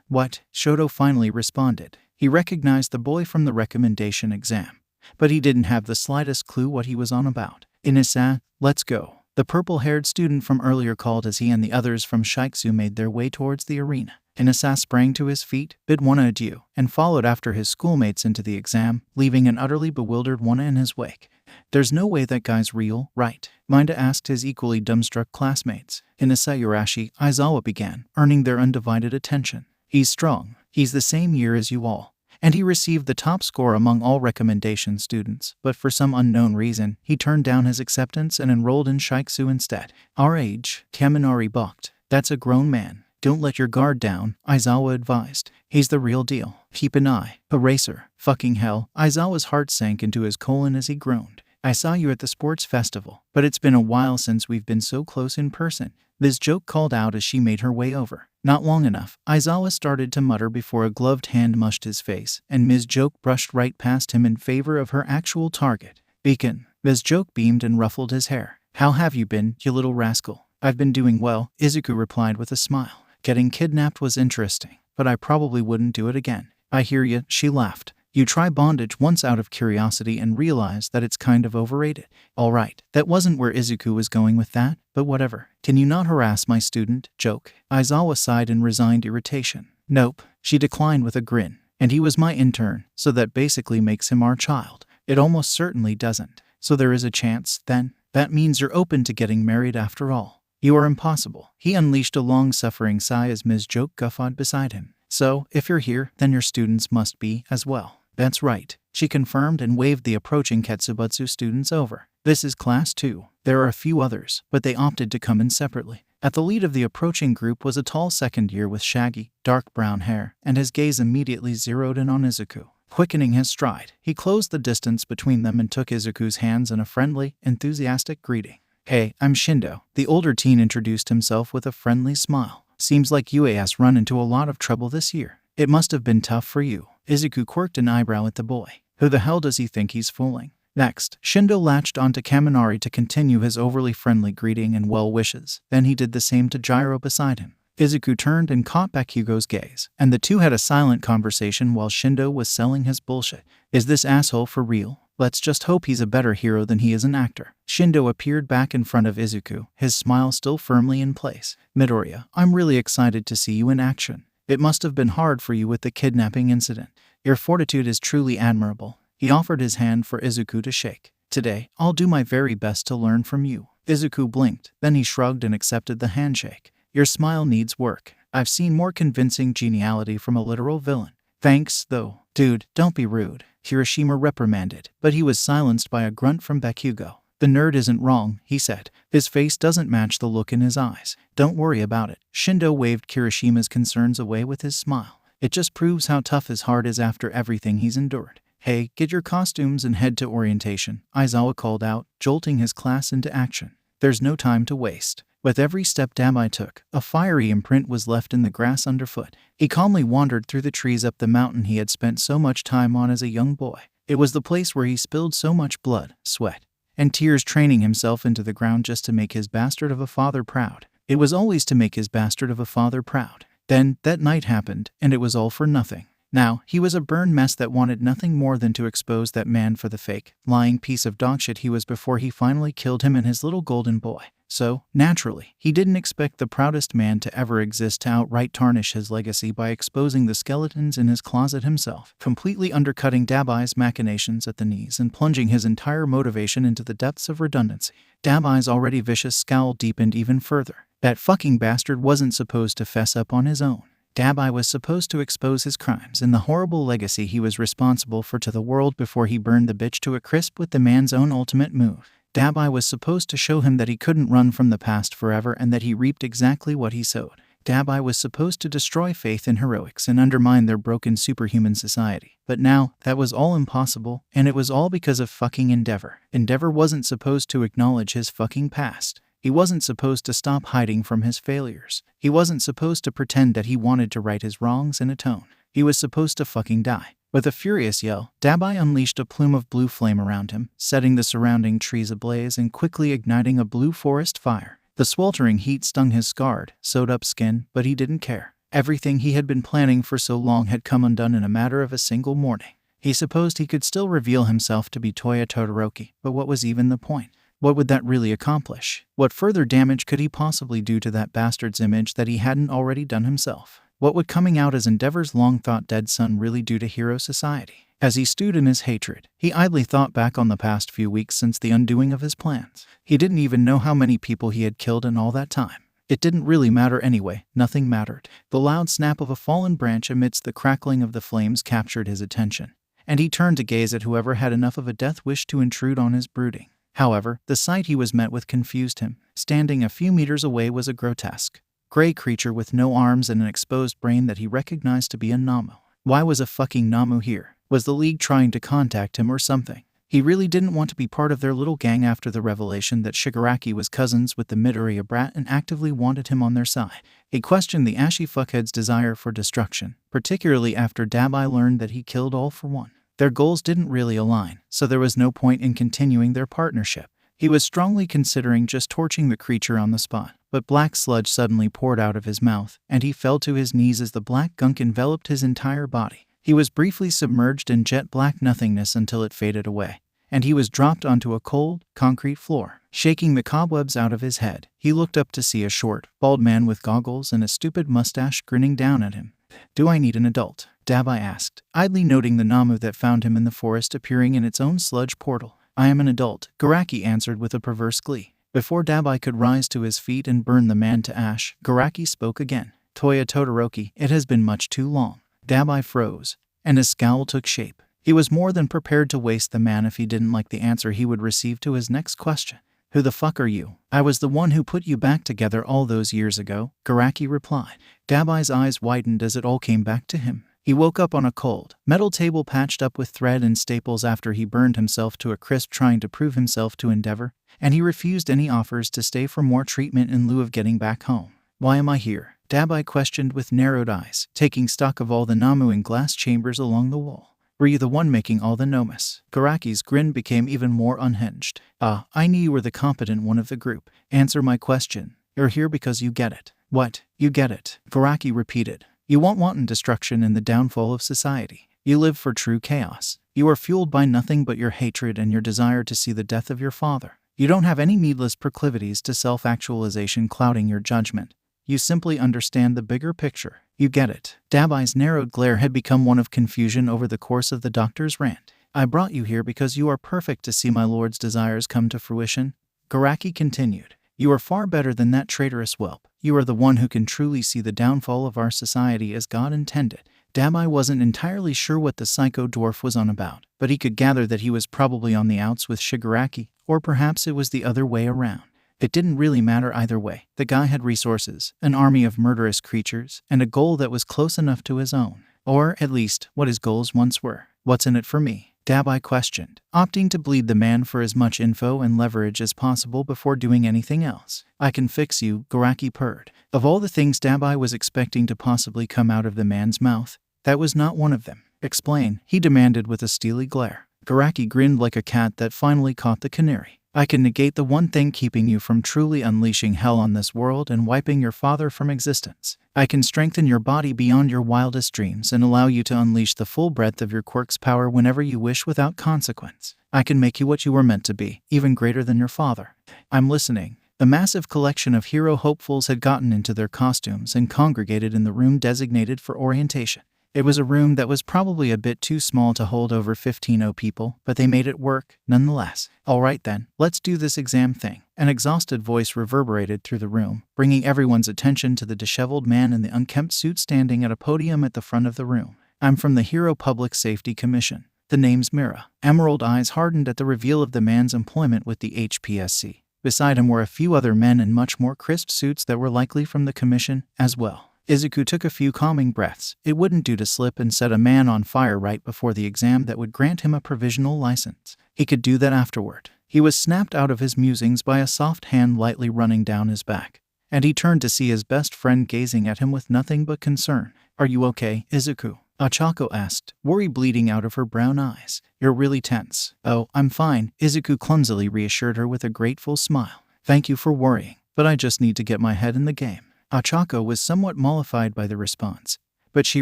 What? Shoto finally responded. He recognized the boy from the recommendation exam, but he didn't have the slightest clue what he was on about. Inasa, let's go. The purple-haired student from earlier called as he and the others from Shiksu made their way towards the arena. Inasa sprang to his feet, bid Wana adieu, and followed after his schoolmates into the exam, leaving an utterly bewildered Wana in his wake. There's no way that guy's real, right? Minda asked his equally dumbstruck classmates. Inasa Yurashi, Aizawa began, earning their undivided attention. He's strong. He's the same year as you all. And he received the top score among all recommendation students, but for some unknown reason, he turned down his acceptance and enrolled in Shiksu instead. Our age, Kaminari balked. That's a grown man. Don't let your guard down, Aizawa advised. He's the real deal. Keep an eye. Eraser. Fucking hell. Aizawa's heart sank into his colon as he groaned. I saw you at the sports festival, but it's been a while since we've been so close in person. Ms. Joke called out as she made her way over. Not long enough, Aizawa started to mutter before a gloved hand mushed his face, and Ms. Joke brushed right past him in favor of her actual target. Beacon. Ms. Joke beamed and ruffled his hair. How have you been, you little rascal? I've been doing well, Izuku replied with a smile. Getting kidnapped was interesting, but I probably wouldn't do it again. I hear you, she laughed. You try bondage once out of curiosity and realize that it's kind of overrated. Alright, that wasn't where Izuku was going with that, but whatever. Can you not harass my student, Joke? Aizawa sighed in resigned irritation. Nope, she declined with a grin. And he was my intern, so that basically makes him our child. It almost certainly doesn't. So there is a chance, then? That means you're open to getting married after all. You are impossible. He unleashed a long-suffering sigh as Ms. Joke guffawed beside him. So, if you're here, then your students must be, as well. That's right, she confirmed and waved the approaching Ketsubutsu students over. This is class 2. There are a few others, but they opted to come in separately. At the lead of the approaching group was a tall second year with shaggy, dark brown hair, and his gaze immediately zeroed in on Izuku. Quickening his stride, he closed the distance between them and took Izuku's hands in a friendly, enthusiastic greeting. "Hey, I'm Shindo." The older teen introduced himself with a friendly smile. "Seems like you has run into a lot of trouble this year. It must have been tough for you." Izuku quirked an eyebrow at the boy. Who the hell does he think he's fooling? Next, Shindo latched onto Kaminari to continue his overly friendly greeting and well wishes. Then he did the same to Gyro beside him. Izuku turned and caught Bakugo's gaze, and the two had a silent conversation while Shindo was selling his bullshit. "Is this asshole for real? Let's just hope he's a better hero than he is an actor." Shindo appeared back in front of Izuku, his smile still firmly in place. "Midoriya, I'm really excited to see you in action. It must have been hard for you with the kidnapping incident. Your fortitude is truly admirable." He offered his hand for Izuku to shake. "Today, I'll do my very best to learn from you." Izuku blinked, then he shrugged and accepted the handshake. "Your smile needs work. I've seen more convincing geniality from a literal villain." "Thanks, though." "Dude, don't be rude," Hiroshima reprimanded, but he was silenced by a grunt from Bakugo. "The nerd isn't wrong," he said. His face doesn't match the look in his eyes. "Don't worry about it." Shindo waved Kirishima's concerns away with his smile. "It just proves how tough his heart is after everything he's endured." "Hey, get your costumes and head to orientation," Aizawa called out, jolting his class into action. "There's no time to waste." With every step Dabai took, a fiery imprint was left in the grass underfoot. He calmly wandered through the trees up the mountain he had spent so much time on as a young boy. It was the place where he spilled so much blood, sweat, and tears, training himself into the ground just to make his bastard of a father proud. It was always to make his bastard of a father proud. Then, that night happened, and it was all for nothing. Now, he was a burned mess that wanted nothing more than to expose that man for the fake, lying piece of dogshit he was before he finally killed him and his little golden boy. So, naturally, he didn't expect the proudest man to ever exist to outright tarnish his legacy by exposing the skeletons in his closet himself, completely undercutting Dabai's machinations at the knees and plunging his entire motivation into the depths of redundancy. Dabai's already vicious scowl deepened even further. That fucking bastard wasn't supposed to fess up on his own. Dabai was supposed to expose his crimes and the horrible legacy he was responsible for to the world before he burned the bitch to a crisp with the man's own ultimate move. Dabai was supposed to show him that he couldn't run from the past forever and that he reaped exactly what he sowed. Dabai was supposed to destroy faith in heroics and undermine their broken superhuman society. But now, that was all impossible, and it was all because of fucking Endeavor. Endeavor wasn't supposed to acknowledge his fucking past. He wasn't supposed to stop hiding from his failures. He wasn't supposed to pretend that he wanted to right his wrongs and atone. He was supposed to fucking die. With a furious yell, Dabai unleashed a plume of blue flame around him, setting the surrounding trees ablaze and quickly igniting a blue forest fire. The sweltering heat stung his scarred, sewed-up skin, but he didn't care. Everything he had been planning for so long had come undone in a matter of a single morning. He supposed he could still reveal himself to be Toya Todoroki, but what was even the point? What would that really accomplish? What further damage could he possibly do to that bastard's image that he hadn't already done himself? What would coming out as Endeavor's long-thought dead son really do to hero society? As he stewed in his hatred, he idly thought back on the past few weeks since the undoing of his plans. He didn't even know how many people he had killed in all that time. It didn't really matter anyway, nothing mattered. The loud snap of a fallen branch amidst the crackling of the flames captured his attention, and he turned to gaze at whoever had enough of a death wish to intrude on his brooding. However, the sight he was met with confused him. Standing a few meters away was a grotesque, gray creature with no arms and an exposed brain that he recognized to be a Namu. Why was a fucking Namu here? Was the League trying to contact him or something? He really didn't want to be part of their little gang after the revelation that Shigaraki was cousins with the Midoriya brat and actively wanted him on their side. He questioned the ashy fuckhead's desire for destruction, particularly after Dabai learned that he killed All for One. Their goals didn't really align, so there was no point in continuing their partnership. He was strongly considering just torching the creature on the spot, but black sludge suddenly poured out of his mouth, and he fell to his knees as the black gunk enveloped his entire body. He was briefly submerged in jet black nothingness until it faded away, and he was dropped onto a cold, concrete floor. Shaking the cobwebs out of his head, he looked up to see a short, bald man with goggles and a stupid mustache grinning down at him. "Do I need an adult?" Dabai asked, idly noting the Namu that found him in the forest appearing in its own sludge portal. "I am an adult," Garaki answered with a perverse glee. Before Dabai could rise to his feet and burn the man to ash, Garaki spoke again. "Toya Todoroki, it has been much too long." Dabai froze, and his scowl took shape. He was more than prepared to waste the man if he didn't like the answer he would receive to his next question. "Who the fuck are you?" "I was the one who put you back together all those years ago," Garaki replied. Dabai's eyes widened as it all came back to him. He woke up on a cold, metal table patched up with thread and staples after he burned himself to a crisp trying to prove himself to Endeavor, and he refused any offers to stay for more treatment in lieu of getting back home. Why am I here? Dabai questioned with narrowed eyes, taking stock of all the Namu in glass chambers along the wall. Were you the one making all the nomas? Garaki's grin became even more unhinged. I knew you were the competent one of the group. Answer my question. You're here because you get it. What? You get it? Garaki repeated. You want wanton destruction and the downfall of society. You live for true chaos. You are fueled by nothing but your hatred and your desire to see the death of your father. You don't have any needless proclivities to self-actualization clouding your judgment. You simply understand the bigger picture. You get it. Dabai's narrowed glare had become one of confusion over the course of the doctor's rant. I brought you here because you are perfect to see my lord's desires come to fruition. Garaki continued. You are far better than that traitorous whelp. You are the one who can truly see the downfall of our society as God intended. Dabai wasn't entirely sure what the psycho dwarf was on about, but he could gather that he was probably on the outs with Shigaraki, or perhaps it was the other way around. It didn't really matter either way. The guy had resources, an army of murderous creatures, and a goal that was close enough to his own. Or, at least, what his goals once were. What's in it for me? Dabai questioned, opting to bleed the man for as much info and leverage as possible before doing anything else. I can fix you, Garaki purred. Of all the things Dabai was expecting to possibly come out of the man's mouth, that was not one of them. Explain, he demanded with a steely glare. Garaki grinned like a cat that finally caught the canary. I can negate the one thing keeping you from truly unleashing hell on this world and wiping your father from existence. I can strengthen your body beyond your wildest dreams and allow you to unleash the full breadth of your quirk's power whenever you wish without consequence. I can make you what you were meant to be, even greater than your father. I'm listening. The massive collection of hero hopefuls had gotten into their costumes and congregated in the room designated for orientation. It was a room that was probably a bit too small to hold over 15 people, but they made it work, nonetheless. All right then, let's do this exam thing. An exhausted voice reverberated through the room, bringing everyone's attention to the disheveled man in the unkempt suit standing at a podium at the front of the room. I'm from the Hero Public Safety Commission. The name's Mira. Emerald eyes hardened at the reveal of the man's employment with the HPSC. Beside him were a few other men in much more crisp suits that were likely from the commission as well. Izuku took a few calming breaths. It wouldn't do to slip and set a man on fire right before the exam that would grant him a provisional license. He could do that afterward. He was snapped out of his musings by a soft hand lightly running down his back, and he turned to see his best friend gazing at him with nothing but concern. Are you okay, Izuku? Achako asked, worry bleeding out of her brown eyes. You're really tense. Oh, I'm fine, Izuku clumsily reassured her with a grateful smile. Thank you for worrying, but I just need to get my head in the game. Achako was somewhat mollified by the response, but she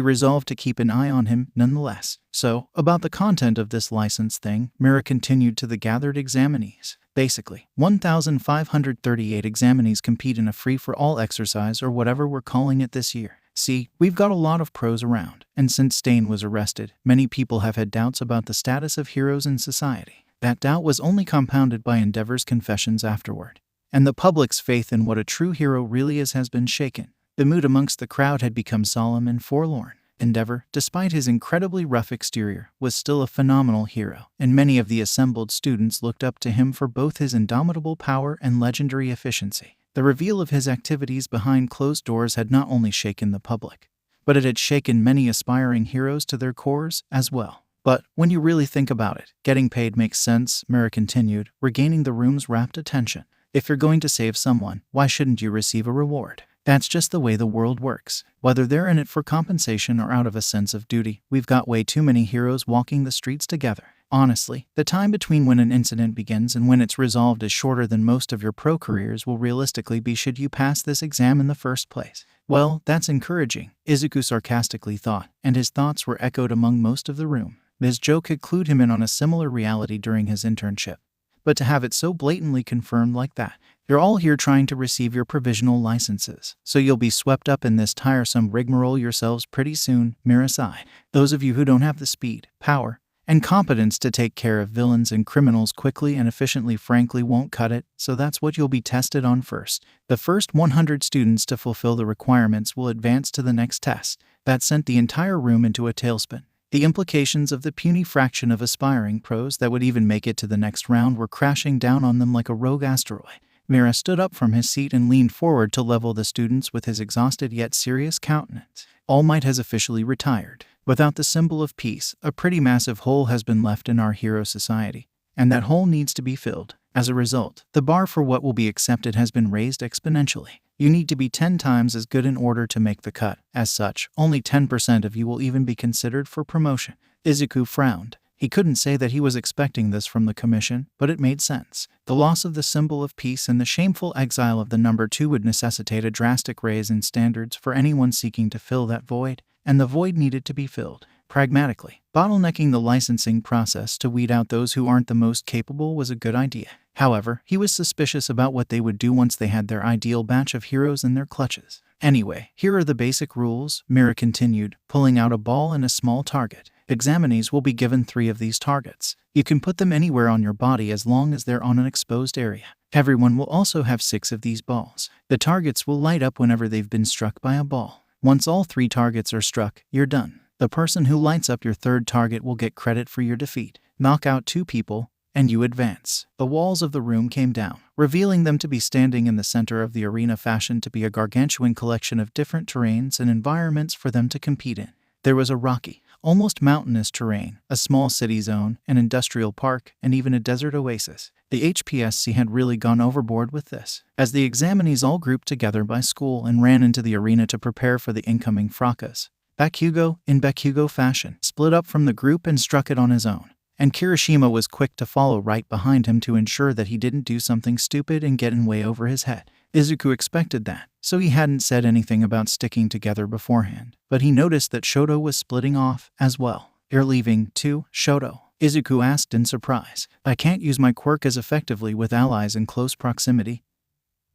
resolved to keep an eye on him nonetheless. So, about the content of this license thing, Mira continued to the gathered examinees. Basically, 1,538 examinees compete in a free-for-all exercise or whatever we're calling it this year. See, we've got a lot of pros around, and since Stain was arrested, many people have had doubts about the status of heroes in society. That doubt was only compounded by Endeavor's confessions afterward, and the public's faith in what a true hero really is has been shaken. The mood amongst the crowd had become solemn and forlorn. Endeavor, despite his incredibly rough exterior, was still a phenomenal hero, and many of the assembled students looked up to him for both his indomitable power and legendary efficiency. The reveal of his activities behind closed doors had not only shaken the public, but it had shaken many aspiring heroes to their cores as well. But when you really think about it, getting paid makes sense, Mira continued, regaining the room's rapt attention. If you're going to save someone, why shouldn't you receive a reward? That's just the way the world works. Whether they're in it for compensation or out of a sense of duty, we've got way too many heroes walking the streets together. Honestly, the time between when an incident begins and when it's resolved is shorter than most of your pro careers will realistically be should you pass this exam in the first place. Well, that's encouraging, Izuku sarcastically thought, and his thoughts were echoed among most of the room. This joke had clued him in on a similar reality during his internship. But to have it so blatantly confirmed like that, you're all here trying to receive your provisional licenses, so you'll be swept up in this tiresome rigmarole yourselves pretty soon, Mira sighed. Those of you who don't have the speed, power, and competence to take care of villains and criminals quickly and efficiently frankly won't cut it, so that's what you'll be tested on first. The first 100 students to fulfill the requirements will advance to the next test. That sent the entire room into a tailspin. The implications of the puny fraction of aspiring pros that would even make it to the next round were crashing down on them like a rogue asteroid. Mira stood up from his seat and leaned forward to level the students with his exhausted yet serious countenance. All Might has officially retired. Without the symbol of peace, a pretty massive hole has been left in our hero society, and that hole needs to be filled. As a result, the bar for what will be accepted has been raised exponentially. You need to be 10 times as good in order to make the cut. As such, only 10% of you will even be considered for promotion. Izuku frowned. He couldn't say that he was expecting this from the commission, but it made sense. The loss of the symbol of peace and the shameful exile of the number 2 would necessitate a drastic raise in standards for anyone seeking to fill that void, and the void needed to be filled. Pragmatically, bottlenecking the licensing process to weed out those who aren't the most capable was a good idea. However, he was suspicious about what they would do once they had their ideal batch of heroes in their clutches. Anyway, here are the basic rules, Mira continued, pulling out a ball and a small target. Examinees will be given 3 of these targets. You can put them anywhere on your body as long as they're on an exposed area. Everyone will also have 6 of these balls. The targets will light up whenever they've been struck by a ball. Once all 3 targets are struck, you're done. The person who lights up your 3rd target will get credit for your defeat. Knock out 2 people, and you advance. The walls of the room came down, revealing them to be standing in the center of the arena fashioned to be a gargantuan collection of different terrains and environments for them to compete in. There was a rocky, almost mountainous terrain, a small city zone, an industrial park, and even a desert oasis. The HPSC had really gone overboard with this. As the examinees all grouped together by school and ran into the arena to prepare for the incoming fracas, Bakugo, in Bakugo fashion, split up from the group and struck it on his own. And Kirishima was quick to follow right behind him to ensure that he didn't do something stupid and get in way over his head. Izuku expected that, so he hadn't said anything about sticking together beforehand. But he noticed that Shoto was splitting off as well. "You're leaving, too, Shoto?" Izuku asked in surprise. "I can't use my quirk as effectively with allies in close proximity,"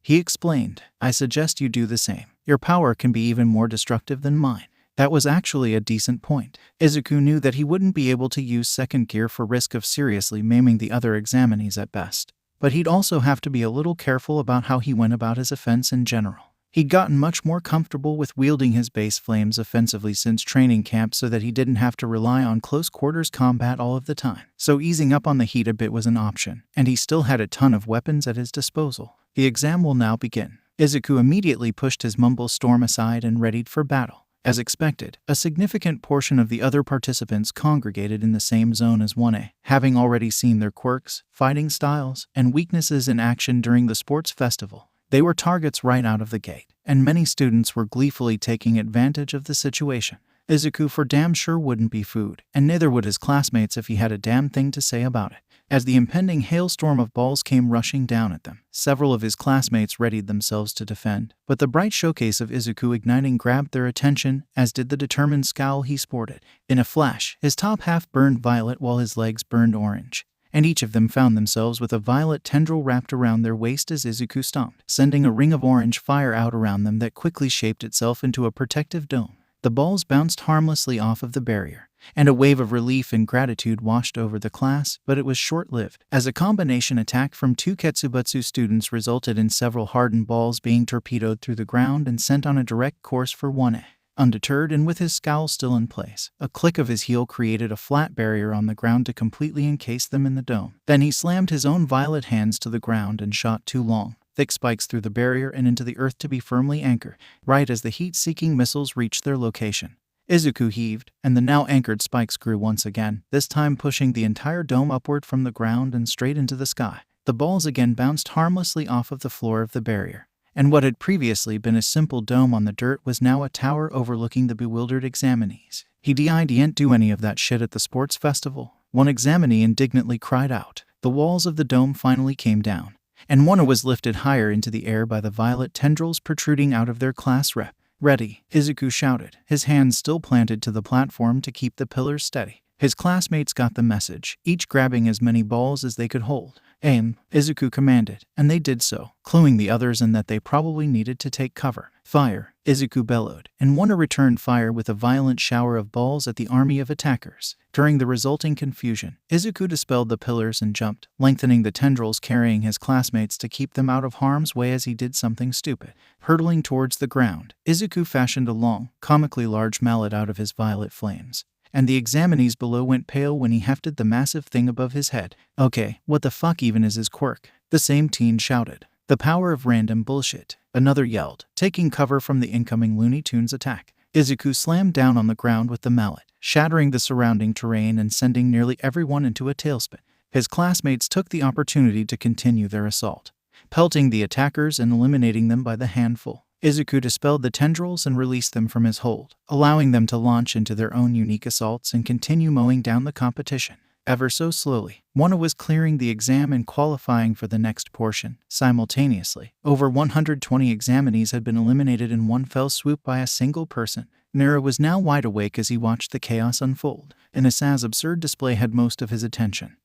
he explained. "I suggest you do the same. Your power can be even more destructive than mine." That was actually a decent point. Izuku knew that he wouldn't be able to use second gear for risk of seriously maiming the other examinees at best. But he'd also have to be a little careful about how he went about his offense in general. He'd gotten much more comfortable with wielding his base flames offensively since training camp so that he didn't have to rely on close quarters combat all of the time. So easing up on the heat a bit was an option, and he still had a ton of weapons at his disposal. The exam will now begin. Izuku immediately pushed his mumble storm aside and readied for battle. As expected, a significant portion of the other participants congregated in the same zone as 1A, having already seen their quirks, fighting styles, and weaknesses in action during the sports festival. They were targets right out of the gate, and many students were gleefully taking advantage of the situation. Izuku for damn sure wouldn't be food, and neither would his classmates if he had a damn thing to say about it. As the impending hailstorm of balls came rushing down at them, several of his classmates readied themselves to defend, but the bright showcase of Izuku igniting grabbed their attention, as did the determined scowl he sported. In a flash, his top half burned violet while his legs burned orange, and each of them found themselves with a violet tendril wrapped around their waist as Izuku stomped, sending a ring of orange fire out around them that quickly shaped itself into a protective dome. The balls bounced harmlessly off of the barrier, and a wave of relief and gratitude washed over the class, but it was short-lived, as a combination attack from 2 Ketsubutsu students resulted in several hardened balls being torpedoed through the ground and sent on a direct course for 1A. Undeterred and with his scowl still in place, a click of his heel created a flat barrier on the ground to completely encase them in the dome. Then he slammed his own violet hands to the ground and shot 2 long, thick spikes through the barrier and into the earth to be firmly anchored, right as the heat-seeking missiles reached their location. Izuku heaved, and the now anchored spikes grew once again, this time pushing the entire dome upward from the ground and straight into the sky. The balls again bounced harmlessly off of the floor of the barrier, and what had previously been a simple dome on the dirt was now a tower overlooking the bewildered examinees. "He didn't do any of that shit at the sports festival," one examinee indignantly cried out. The walls of the dome finally came down, and one was lifted higher into the air by the violet tendrils protruding out of their class rep. "Ready," Izuku shouted, his hands still planted to the platform to keep the pillars steady. His classmates got the message, each grabbing as many balls as they could hold. "Aim," Izuku commanded, and they did so, cluing the others in that they probably needed to take cover. "Fire," Izuku bellowed, and Wona returned fire with a violent shower of balls at the army of attackers. During the resulting confusion, Izuku dispelled the pillars and jumped, lengthening the tendrils carrying his classmates to keep them out of harm's way as he did something stupid. Hurtling towards the ground, Izuku fashioned a long, comically large mallet out of his violet flames, and the examinees below went pale when he hefted the massive thing above his head. "Okay, what the fuck even is his quirk?" the same teen shouted. "The power of random bullshit," another yelled, taking cover from the incoming Looney Tunes attack. Izuku slammed down on the ground with the mallet, shattering the surrounding terrain and sending nearly everyone into a tailspin. His classmates took the opportunity to continue their assault, pelting the attackers and eliminating them by the handful. Izuku dispelled the tendrils and released them from his hold, allowing them to launch into their own unique assaults and continue mowing down the competition. Ever so slowly, Wano was clearing the exam and qualifying for the next portion. Simultaneously, over 120 examinees had been eliminated in one fell swoop by a single person. Nira was now wide awake as he watched the chaos unfold, and Asa's absurd display had most of his attention.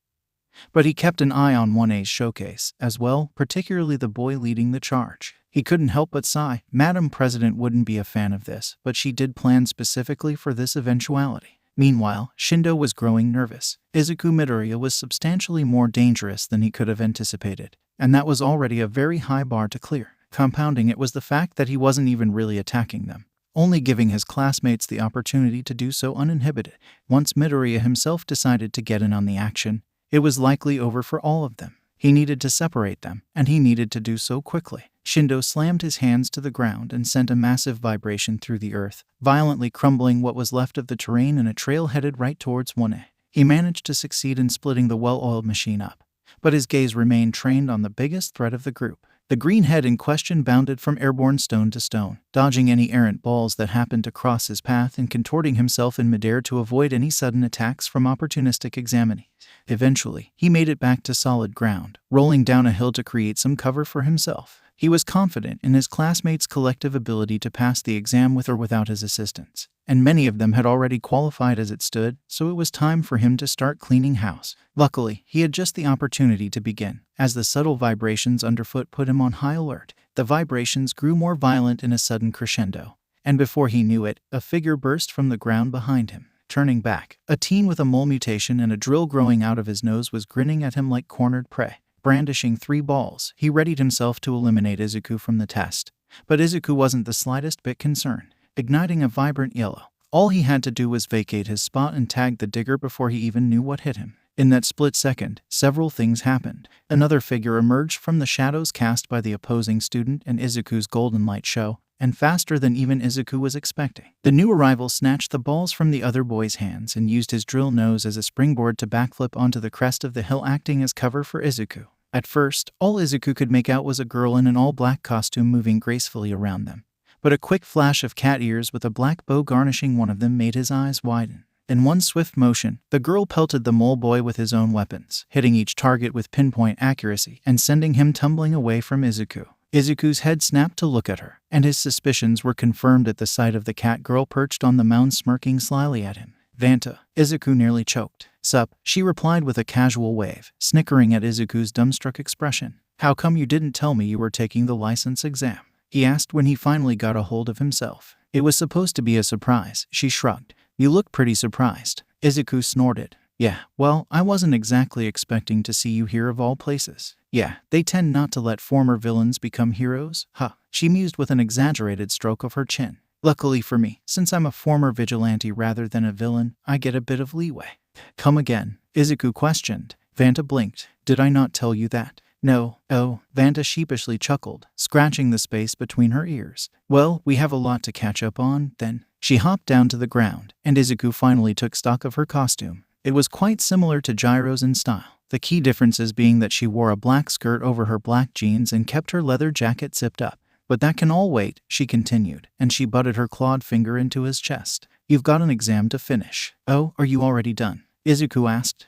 But he kept an eye on 1A's showcase as well, particularly the boy leading the charge. He couldn't help but sigh. Madam President wouldn't be a fan of this, but she did plan specifically for this eventuality. Meanwhile, Shindo was growing nervous. Izuku Midoriya was substantially more dangerous than he could have anticipated, and that was already a very high bar to clear. Compounding it was the fact that he wasn't even really attacking them, only giving his classmates the opportunity to do so uninhibited. Once Midoriya himself decided to get in on the action, it was likely over for all of them. He needed to separate them, and he needed to do so quickly. Shindo slammed his hands to the ground and sent a massive vibration through the earth, violently crumbling what was left of the terrain in a trail headed right towards 1A. He managed to succeed in splitting the well-oiled machine up, but his gaze remained trained on the biggest threat of the group. The green head in question bounded from airborne stone to stone, dodging any errant balls that happened to cross his path and contorting himself in midair to avoid any sudden attacks from opportunistic examinees. Eventually, he made it back to solid ground, rolling down a hill to create some cover for himself. He was confident in his classmates' collective ability to pass the exam with or without his assistance, and many of them had already qualified as it stood, so it was time for him to start cleaning house. Luckily, he had just the opportunity to begin, as the subtle vibrations underfoot put him on high alert. The vibrations grew more violent in a sudden crescendo, and before he knew it, a figure burst from the ground behind him. Turning back, a teen with a mole mutation and a drill growing out of his nose was grinning at him like cornered prey. Brandishing 3 balls, he readied himself to eliminate Izuku from the test. But Izuku wasn't the slightest bit concerned. Igniting a vibrant yellow, all he had to do was vacate his spot and tag the digger before he even knew what hit him. In that split second, several things happened. Another figure emerged from the shadows cast by the opposing student and Izuku's golden light show, and faster than even Izuku was expecting. The new arrival snatched the balls from the other boy's hands and used his drill nose as a springboard to backflip onto the crest of the hill, acting as cover for Izuku. At first, all Izuku could make out was a girl in an all-black costume moving gracefully around them, but a quick flash of cat ears with a black bow garnishing one of them made his eyes widen. In one swift motion, the girl pelted the mole boy with his own weapons, hitting each target with pinpoint accuracy and sending him tumbling away from Izuku. Izuku's head snapped to look at her, and his suspicions were confirmed at the sight of the cat girl perched on the mound smirking slyly at him. Vanta. Izuku nearly choked. Sup, she replied with a casual wave, snickering at Izuku's dumbstruck expression. How come you didn't tell me you were taking the license exam? He asked when he finally got a hold of himself. It was supposed to be a surprise, she shrugged. You look pretty surprised. Izuku snorted. Yeah, well, I wasn't exactly expecting to see you here of all places. Yeah, they tend not to let former villains become heroes. Huh. She mused with an exaggerated stroke of her chin. Luckily for me, since I'm a former vigilante rather than a villain, I get a bit of leeway. Come again? Izuku questioned. Vanta blinked. Did I not tell you that? No. Oh, Vanta sheepishly chuckled, scratching the space between her ears. Well, we have a lot to catch up on, then. She hopped down to the ground, and Izuku finally took stock of her costume. It was quite similar to Gyro's in style, the key differences being that she wore a black skirt over her black jeans and kept her leather jacket zipped up. But that can all wait, she continued, and she butted her clawed finger into his chest. You've got an exam to finish. Oh, are you already done? Izuku asked.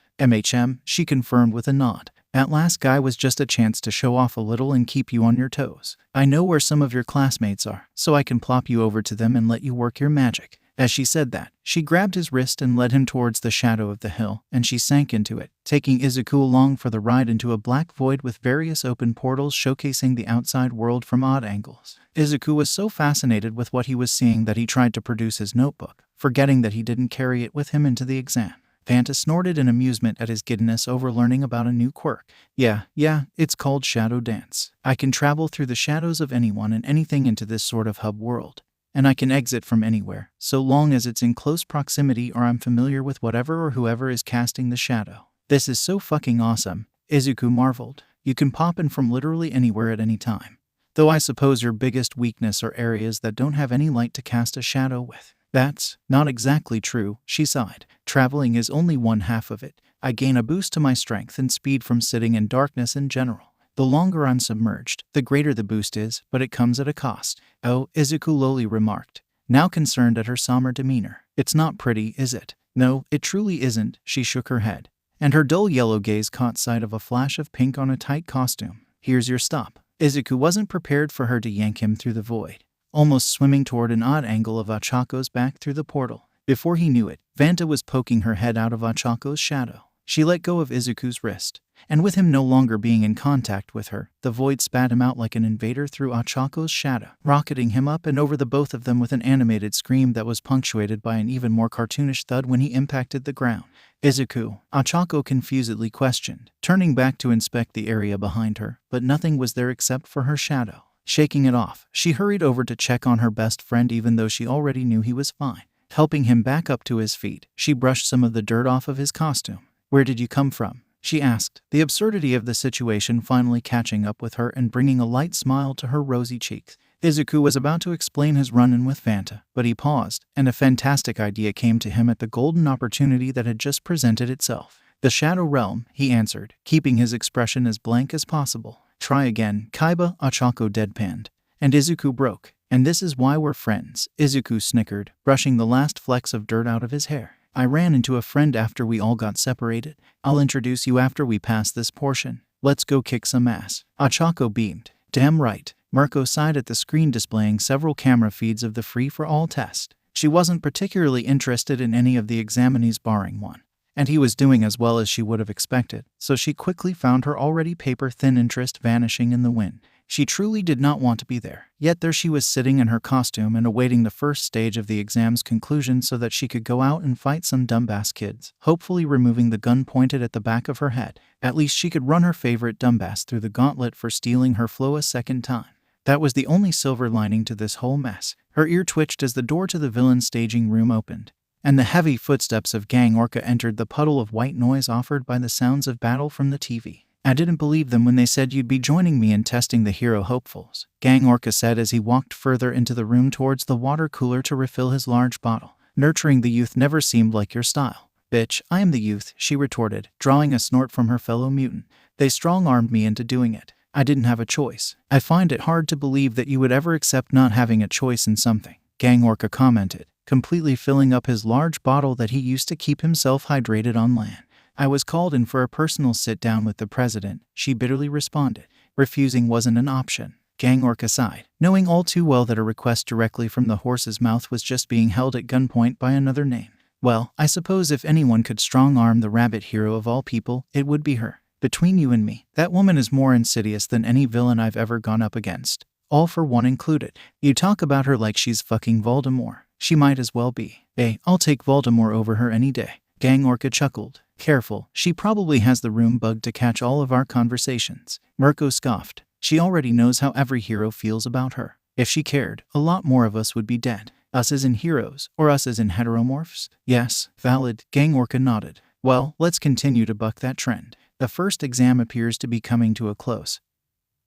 She confirmed with a nod. That last guy was just a chance to show off a little and keep you on your toes. I know where some of your classmates are, so I can plop you over to them and let you work your magic. As she said that, she grabbed his wrist and led him towards the shadow of the hill, and she sank into it, taking Izuku along for the ride into a black void with various open portals showcasing the outside world from odd angles. Izuku was so fascinated with what he was seeing that he tried to produce his notebook, forgetting that he didn't carry it with him into the exam. Vanta snorted in amusement at his giddiness over learning about a new quirk. Yeah, it's called Shadow Dance. I can travel through the shadows of anyone and anything into this sort of hub world. And I can exit from anywhere, so long as it's in close proximity or I'm familiar with whatever or whoever is casting the shadow. This is so fucking awesome, Izuku marveled. You can pop in from literally anywhere at any time. Though I suppose your biggest weakness are areas that don't have any light to cast a shadow with. That's not exactly true, she sighed. Traveling is only one half of it. I gain a boost to my strength and speed from sitting in darkness in general. The longer I'm submerged, the greater the boost is, but it comes at a cost. Oh, Izuku lowly remarked, now concerned at her somber demeanor. It's not pretty, is it? No, it truly isn't, she shook her head, and her dull yellow gaze caught sight of a flash of pink on a tight costume. Here's your stop. Izuku wasn't prepared for her to yank him through the void, almost swimming toward an odd angle of Achako's back through the portal. Before he knew it, Vanta was poking her head out of Achako's shadow. She let go of Izuku's wrist, and with him no longer being in contact with her, the void spat him out like an invader through Achako's shadow, rocketing him up and over the both of them with an animated scream that was punctuated by an even more cartoonish thud when he impacted the ground. Izuku, Achako confusedly questioned, turning back to inspect the area behind her, but nothing was there except for her shadow. Shaking it off, she hurried over to check on her best friend even though she already knew he was fine. Helping him back up to his feet, she brushed some of the dirt off of his costume. Where did you come from? She asked, the absurdity of the situation finally catching up with her and bringing a light smile to her rosy cheeks. Izuku was about to explain his run-in with Vanta, but he paused, and a fantastic idea came to him at the golden opportunity that had just presented itself. The Shadow Realm, he answered, keeping his expression as blank as possible. Try again, Kaiba, Achako deadpanned, and Izuku broke. And this is why we're friends, Izuku snickered, brushing the last flecks of dirt out of his hair. I ran into a friend after we all got separated. I'll introduce you after we pass this portion. Let's go kick some ass. Achako beamed. Damn right. Merco sighed at the screen displaying several camera feeds of the free-for-all test. She wasn't particularly interested in any of the examinees barring one, and he was doing as well as she would have expected, so she quickly found her already paper-thin interest vanishing in the wind. She truly did not want to be there, yet there she was sitting in her costume and awaiting the first stage of the exam's conclusion so that she could go out and fight some dumbass kids, hopefully removing the gun pointed at the back of her head. At least she could run her favorite dumbass through the gauntlet for stealing her flow a second time. That was the only silver lining to this whole mess. Her ear twitched as the door to the villain's staging room opened, and the heavy footsteps of Gang Orca entered the puddle of white noise offered by the sounds of battle from the TV. I didn't believe them when they said you'd be joining me in testing the hero hopefuls, Gang Orca said as he walked further into the room towards the water cooler to refill his large bottle. Nurturing the youth never seemed like your style. Bitch, I am the youth, she retorted, drawing a snort from her fellow mutant. They strong-armed me into doing it. I didn't have a choice. I find it hard to believe that you would ever accept not having a choice in something, Gang Orca commented, completely filling up his large bottle that he used to keep himself hydrated on land. I was called in for a personal sit-down with the president, she bitterly responded. Refusing wasn't an option. Gang Orca sighed, knowing all too well that a request directly from the horse's mouth was just being held at gunpoint by another name. Well, I suppose if anyone could strong-arm the rabbit hero of all people, it would be her. Between you and me, that woman is more insidious than any villain I've ever gone up against. All for one included. You talk about her like she's fucking Voldemort. She might as well be. Hey, I'll take Voldemort over her any day. Gang Orca chuckled. Careful, she probably has the room bugged to catch all of our conversations. Merco scoffed. She already knows how every hero feels about her. If she cared, a lot more of us would be dead. Us as in heroes, or us as in heteromorphs? Yes, valid, Gang Orca nodded. Well, let's continue to buck that trend. The first exam appears to be coming to a close.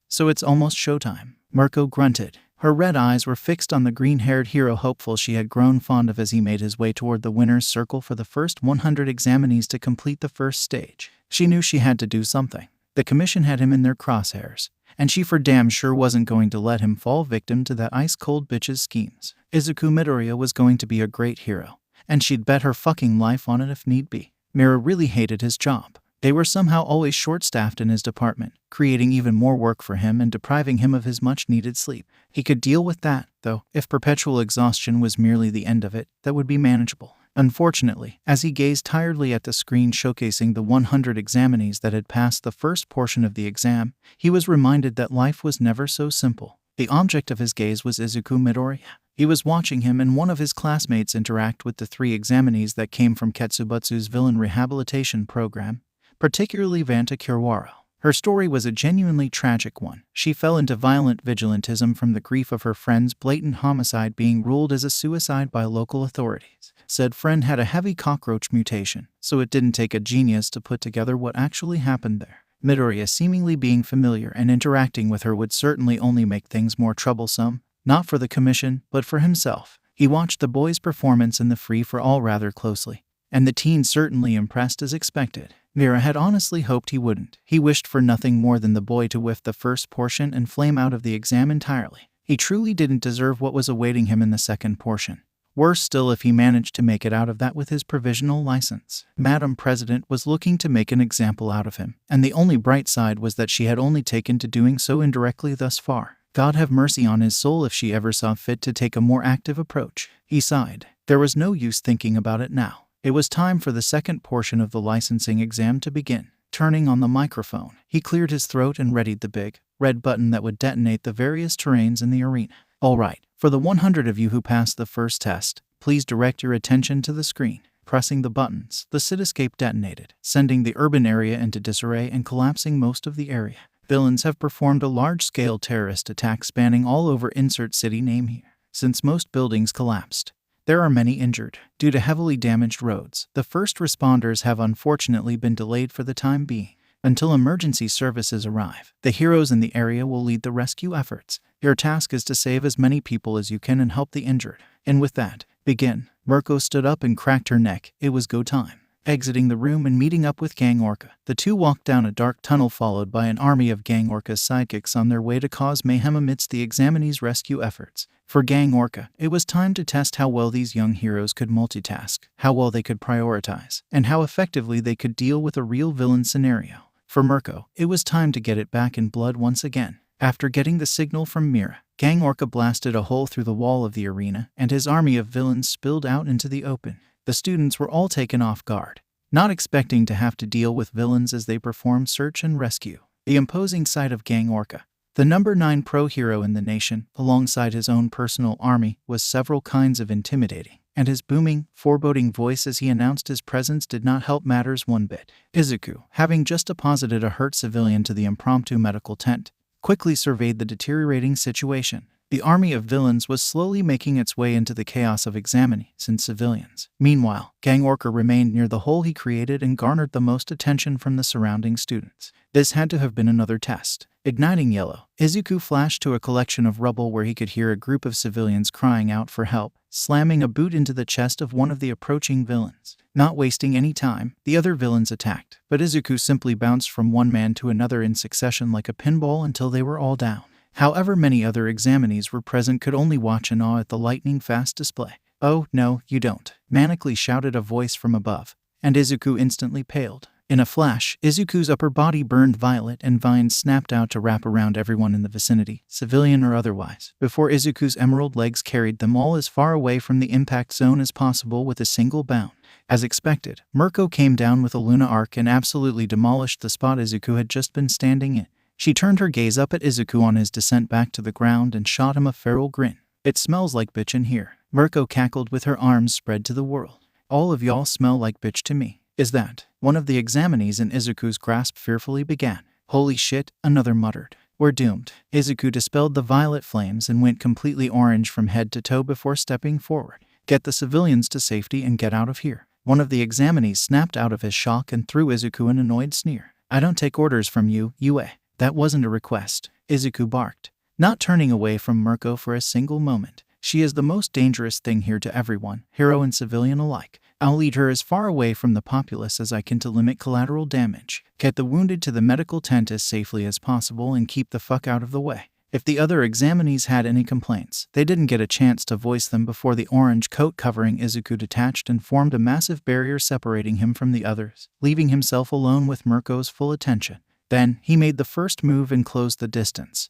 So it's almost showtime. Merco grunted. Her red eyes were fixed on the green-haired hero hopeful she had grown fond of as he made his way toward the winner's circle for the first 100 examinees to complete the first stage. She knew she had to do something. The commission had him in their crosshairs, and she for damn sure wasn't going to let him fall victim to that ice-cold bitch's schemes. Izuku Midoriya was going to be a great hero, and she'd bet her fucking life on it if need be. Mira really hated his job. They were somehow always short-staffed in his department, creating even more work for him and depriving him of his much-needed sleep. He could deal with that, though. If perpetual exhaustion was merely the end of it, that would be manageable. Unfortunately, as he gazed tiredly at the screen showcasing the 100 examinees that had passed the first portion of the exam, he was reminded that life was never so simple. The object of his gaze was Izuku Midoriya. He was watching him and one of his classmates interact with the 3 examinees that came from Ketsubutsu's villain rehabilitation program, particularly Vanta Kirawara. Her story was a genuinely tragic one. She fell into violent vigilantism from the grief of her friend's blatant homicide being ruled as a suicide by local authorities. Said friend had a heavy cockroach mutation, so it didn't take a genius to put together what actually happened there. Midoriya seemingly being familiar and interacting with her would certainly only make things more troublesome, not for the commission, but for himself. He watched the boys' performance in the free-for-all rather closely, and the teen certainly impressed as expected. Mira had honestly hoped he wouldn't. He wished for nothing more than the boy to whiff the first portion and flame out of the exam entirely. He truly didn't deserve what was awaiting him in the second portion. Worse still if he managed to make it out of that with his provisional license. Madam President was looking to make an example out of him, and the only bright side was that she had only taken to doing so indirectly thus far. God have mercy on his soul if she ever saw fit to take a more active approach. He sighed. There was no use thinking about it now. It was time for the second portion of the licensing exam to begin. Turning on the microphone, he cleared his throat and readied the big, red button that would detonate the various terrains in the arena. All right, for the 100 of you who passed the first test, please direct your attention to the screen. Pressing the buttons, the cityscape detonated, sending the urban area into disarray and collapsing most of the area. Villains have performed a large-scale terrorist attack spanning all over insert city name here. Since most buildings collapsed, there are many injured. Due to heavily damaged roads, the first responders have unfortunately been delayed for the time being. Until emergency services arrive, the heroes in the area will lead the rescue efforts. Your task is to save as many people as you can and help the injured. And with that, begin. Merco stood up and cracked her neck. It was go time. Exiting the room and meeting up with Gang Orca, the two walked down a dark tunnel followed by an army of Gang Orca's sidekicks on their way to cause mayhem amidst the examinees' rescue efforts. For Gang Orca, it was time to test how well these young heroes could multitask, how well they could prioritize, and how effectively they could deal with a real villain scenario. For Merco, it was time to get it back in blood once again. After getting the signal from Mira, Gang Orca blasted a hole through the wall of the arena, and his army of villains spilled out into the open. The students were all taken off guard, not expecting to have to deal with villains as they performed search and rescue. The imposing sight of Gang Orca, the number 9 pro hero in the nation, alongside his own personal army, was several kinds of intimidating, and his booming, foreboding voice as he announced his presence did not help matters one bit. Izuku, having just deposited a hurt civilian to the impromptu medical tent, quickly surveyed the deteriorating situation. The army of villains was slowly making its way into the chaos of examinees and civilians. Meanwhile, Gang Orca remained near the hole he created and garnered the most attention from the surrounding students. This had to have been another test. Igniting yellow, Izuku flashed to a collection of rubble where he could hear a group of civilians crying out for help, slamming a boot into the chest of one of the approaching villains. Not wasting any time, the other villains attacked, but Izuku simply bounced from one man to another in succession like a pinball until they were all down. However, many other examinees were present could only watch in awe at the lightning-fast display. "Oh, no, you don't," manically shouted a voice from above, and Izuku instantly paled. In a flash, Izuku's upper body burned violet and vines snapped out to wrap around everyone in the vicinity, civilian or otherwise, before Izuku's emerald legs carried them all as far away from the impact zone as possible with a single bound. As expected, Merco came down with a Luna arc and absolutely demolished the spot Izuku had just been standing in. She turned her gaze up at Izuku on his descent back to the ground and shot him a feral grin. "It smells like bitch in here," Merco cackled with her arms spread to the world. "All of y'all smell like bitch to me." "Is that?" one of the examinees in Izuku's grasp fearfully began. "Holy shit," another muttered. "We're doomed." Izuku dispelled the violet flames and went completely orange from head to toe before stepping forward. "Get the civilians to safety and get out of here." One of the examinees snapped out of his shock and threw Izuku an annoyed sneer. "I don't take orders from you, Yue." "That wasn't a request," Izuku barked, not turning away from Merco for a single moment. "She is the most dangerous thing here to everyone, hero and civilian alike. I'll lead her as far away from the populace as I can to limit collateral damage. Get the wounded to the medical tent as safely as possible and keep the fuck out of the way." If the other examinees had any complaints, they didn't get a chance to voice them before the orange coat covering Izuku detached and formed a massive barrier separating him from the others, leaving himself alone with Merco's full attention. Then, he made the first move and closed the distance,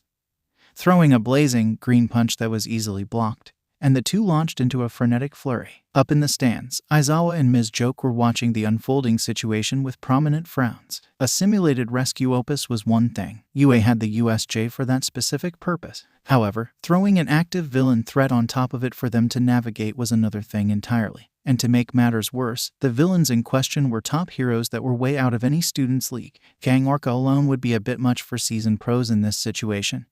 throwing a blazing, green punch that was easily blocked, and the two launched into a frenetic flurry. Up in the stands, Aizawa and Ms. Joke were watching the unfolding situation with prominent frowns. A simulated rescue opus was one thing. UA had the USJ for that specific purpose. However, throwing an active villain threat on top of it for them to navigate was another thing entirely. And to make matters worse, the villains in question were top heroes that were way out of any student's league. Gang Orca alone would be a bit much for seasoned pros in this situation.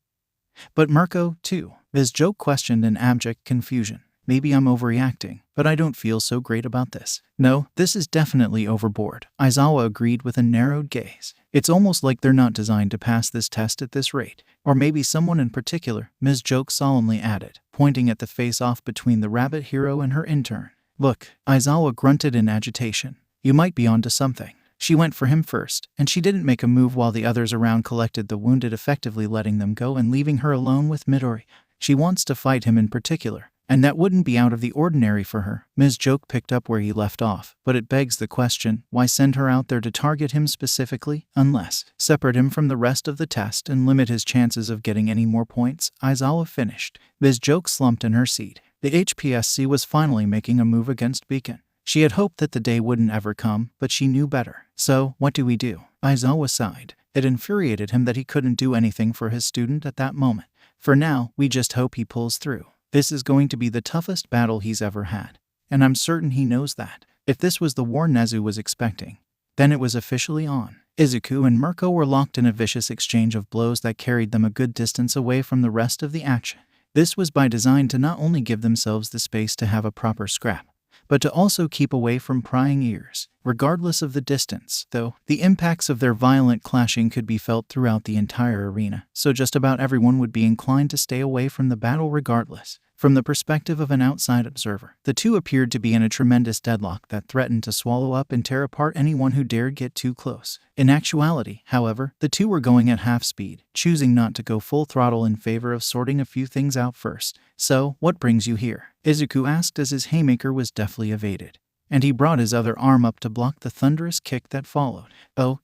But Merco, too. Ms. Joke questioned in abject confusion. Maybe I'm overreacting, but I don't feel so great about this. No, this is definitely overboard, Aizawa agreed with a narrowed gaze. It's almost like they're not designed to pass this test at this rate. Or maybe someone in particular, Ms. Joke solemnly added, pointing at the face-off between the rabbit hero and her intern. Look, Aizawa grunted in agitation. You might be onto something. She went for him first, and she didn't make a move while the others around collected the wounded, effectively letting them go and leaving her alone with Midori. She wants to fight him in particular, and that wouldn't be out of the ordinary for her. Ms. Joke picked up where he left off, but it begs the question, why send her out there to target him specifically, unless separate him from the rest of the test and limit his chances of getting any more points? Aizawa finished. Ms. Joke slumped in her seat. The HPSC was finally making a move against Beacon. She had hoped that the day wouldn't ever come, but she knew better. So, what do we do? Aizawa sighed. It infuriated him that he couldn't do anything for his student at that moment. For now, we just hope he pulls through. This is going to be the toughest battle he's ever had, and I'm certain he knows that. If this was the war Nezu was expecting, then it was officially on. Izuku and Merco were locked in a vicious exchange of blows that carried them a good distance away from the rest of the action. This was by design to not only give themselves the space to have a proper scrap, but to also keep away from prying ears. Regardless of the distance, though, the impacts of their violent clashing could be felt throughout the entire arena, so just about everyone would be inclined to stay away from the battle regardless. From the perspective of an outside observer, the two appeared to be in a tremendous deadlock that threatened to swallow up and tear apart anyone who dared get too close. In actuality, however, the two were going at half speed, choosing not to go full throttle in favor of sorting a few things out first. So, what brings you here? Izuku asked as his haymaker was deftly evaded, and he brought his other arm up to block the thunderous kick that followed. Oh,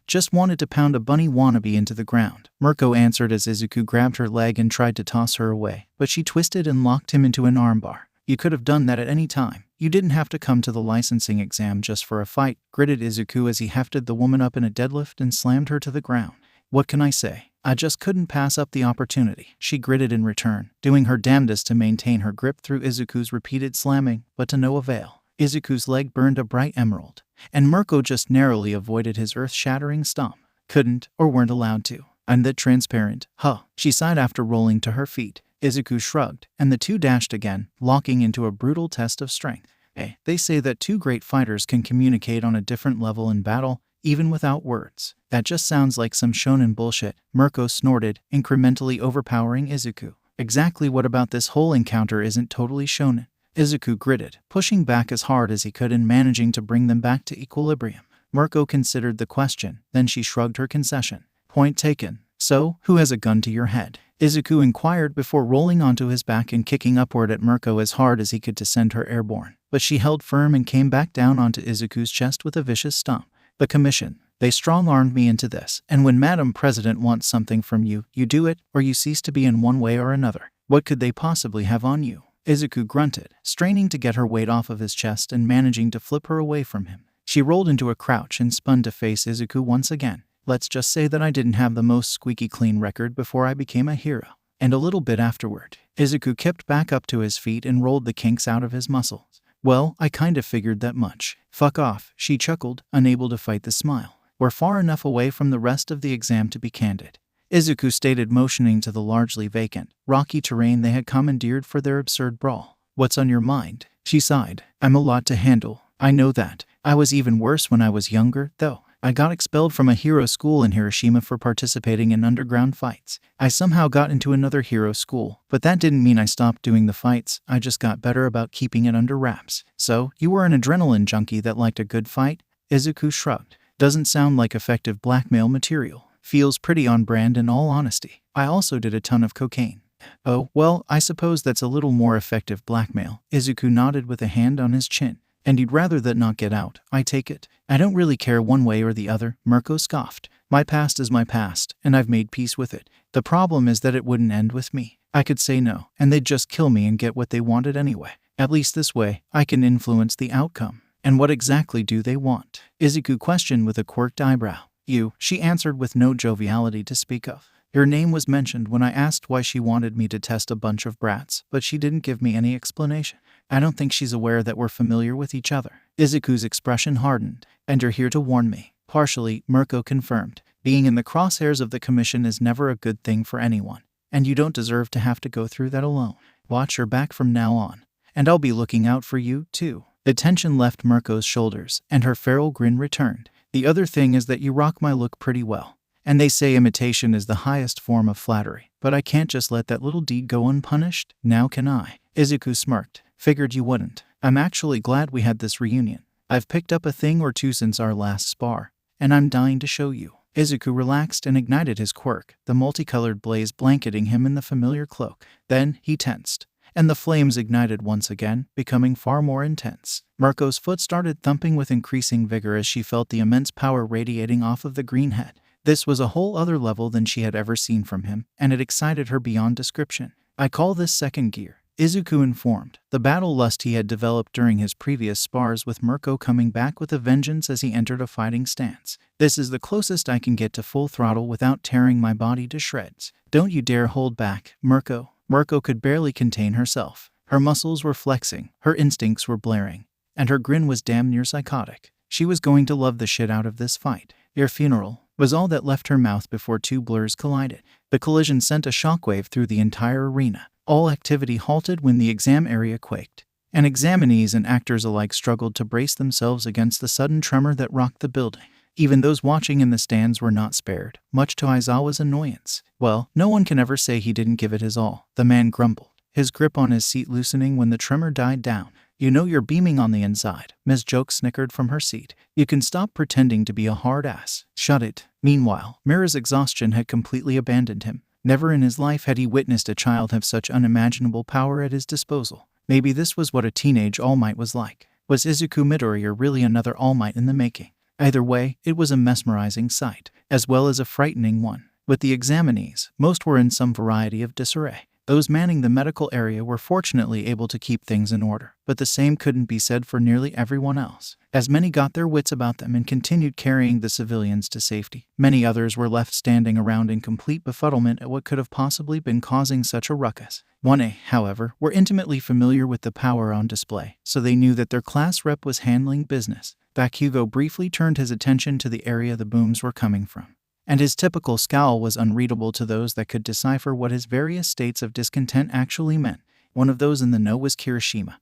just wanted to pound a bunny wannabe into the ground, Merco answered as Izuku grabbed her leg and tried to toss her away, but she twisted and locked him into an armbar. You could have done that at any time. You didn't have to come to the licensing exam just for a fight, gritted Izuku as he hefted the woman up in a deadlift and slammed her to the ground. What can I say? I just couldn't pass up the opportunity, she gritted in return, doing her damnedest to maintain her grip through Izuku's repeated slamming, but to no avail. Izuku's leg burned a bright emerald, and Merco just narrowly avoided his earth-shattering stomp. Couldn't, or weren't allowed to. I'm that transparent. Huh, she sighed after rolling to her feet. Izuku shrugged, and the two dashed again, locking into a brutal test of strength. Hey, they say that two great fighters can communicate on a different level in battle, even without words. That just sounds like some shonen bullshit, Merco snorted, incrementally overpowering Izuku. Exactly what about this whole encounter isn't totally shonen? Izuku gritted, pushing back as hard as he could and managing to bring them back to equilibrium. Merco considered the question, then she shrugged her concession. Point taken. So, who has a gun to your head? Izuku inquired before rolling onto his back and kicking upward at Merco as hard as he could to send her airborne. But she held firm and came back down onto Izuku's chest with a vicious stomp. The commission. They strong-armed me into this, and when Madam President wants something from you, you do it, or you cease to be in one way or another. What could they possibly have on you? Izuku grunted, straining to get her weight off of his chest and managing to flip her away from him. She rolled into a crouch and spun to face Izuku once again. Let's just say that I didn't have the most squeaky clean record before I became a hero. And a little bit afterward. Izuku kipped back up to his feet and rolled the kinks out of his muscles. Well, I kind of figured that much. Fuck off, she chuckled, unable to fight the smile. We're far enough away from the rest of the exam to be candid, Izuku stated, motioning to the largely vacant, rocky terrain they had commandeered for their absurd brawl. What's on your mind? She sighed. I'm a lot to handle. I know that. I was even worse when I was younger, though. I got expelled from a hero school in Hiroshima for participating in underground fights. I somehow got into another hero school, but that didn't mean I stopped doing the fights. I just got better about keeping it under wraps. So, you were an adrenaline junkie that liked a good fight? Izuku shrugged. Doesn't sound like effective blackmail material. Feels pretty on brand in all honesty. I also did a ton of cocaine. Oh, well, I suppose that's a little more effective blackmail. Izuku nodded with a hand on his chin. And you'd rather that not get out, I take it? I don't really care one way or the other, Merco scoffed. My past is my past, and I've made peace with it. The problem is that it wouldn't end with me. I could say no, and they'd just kill me and get what they wanted anyway. At least this way, I can influence the outcome. And what exactly do they want? Izuku questioned with a quirked eyebrow. You, she answered with no joviality to speak of. Your name was mentioned when I asked why she wanted me to test a bunch of brats, but she didn't give me any explanation. I don't think she's aware that we're familiar with each other. Izuku's expression hardened. And you're here to warn me. Partially, Merco confirmed. Being in the crosshairs of the commission is never a good thing for anyone, and you don't deserve to have to go through that alone. Watch your back from now on. And I'll be looking out for you, too. The tension left Merco's shoulders, and her feral grin returned. The other thing is that you rock my look pretty well. And they say imitation is the highest form of flattery. But I can't just let that little deed go unpunished, now can I? Izuku smirked. Figured you wouldn't. I'm actually glad we had this reunion. I've picked up a thing or two since our last spar, and I'm dying to show you. Izuku relaxed and ignited his quirk, the multicolored blaze blanketing him in the familiar cloak. Then he tensed, and the flames ignited once again, becoming far more intense. Merco's foot started thumping with increasing vigor as she felt the immense power radiating off of the green head. This was a whole other level than she had ever seen from him, and it excited her beyond description. I call this second gear, Izuku informed, the battle lust he had developed during his previous spars with Merco coming back with a vengeance as he entered a fighting stance. This is the closest I can get to full throttle without tearing my body to shreds. Don't you dare hold back, Merco. Merco could barely contain herself. Her muscles were flexing, her instincts were blaring, and her grin was damn near psychotic. She was going to love the shit out of this fight. Your funeral was all that left her mouth before two blurs collided. The collision sent a shockwave through the entire arena. All activity halted when the exam area quaked, and examinees and actors alike struggled to brace themselves against the sudden tremor that rocked the building. Even those watching in the stands were not spared, much to Aizawa's annoyance. Well, no one can ever say he didn't give it his all, the man grumbled, his grip on his seat loosening when the tremor died down. You know you're beaming on the inside, Ms. Joke snickered from her seat. You can stop pretending to be a hard ass. Shut it. Meanwhile, Mira's exhaustion had completely abandoned him. Never in his life had he witnessed a child have such unimaginable power at his disposal. Maybe this was what a teenage All Might was like. Was Izuku Midoriya really another All Might in the making? Either way, it was a mesmerizing sight, as well as a frightening one. With the examinees, most were in some variety of disarray. Those manning the medical area were fortunately able to keep things in order, but the same couldn't be said for nearly everyone else. As many got their wits about them and continued carrying the civilians to safety, many others were left standing around in complete befuddlement at what could have possibly been causing such a ruckus. 1A, however, were intimately familiar with the power on display, so they knew that their class rep was handling business. Bakugo briefly turned his attention to the area the booms were coming from, and his typical scowl was unreadable to those that could decipher what his various states of discontent actually meant. One of those in the know was Kirishima,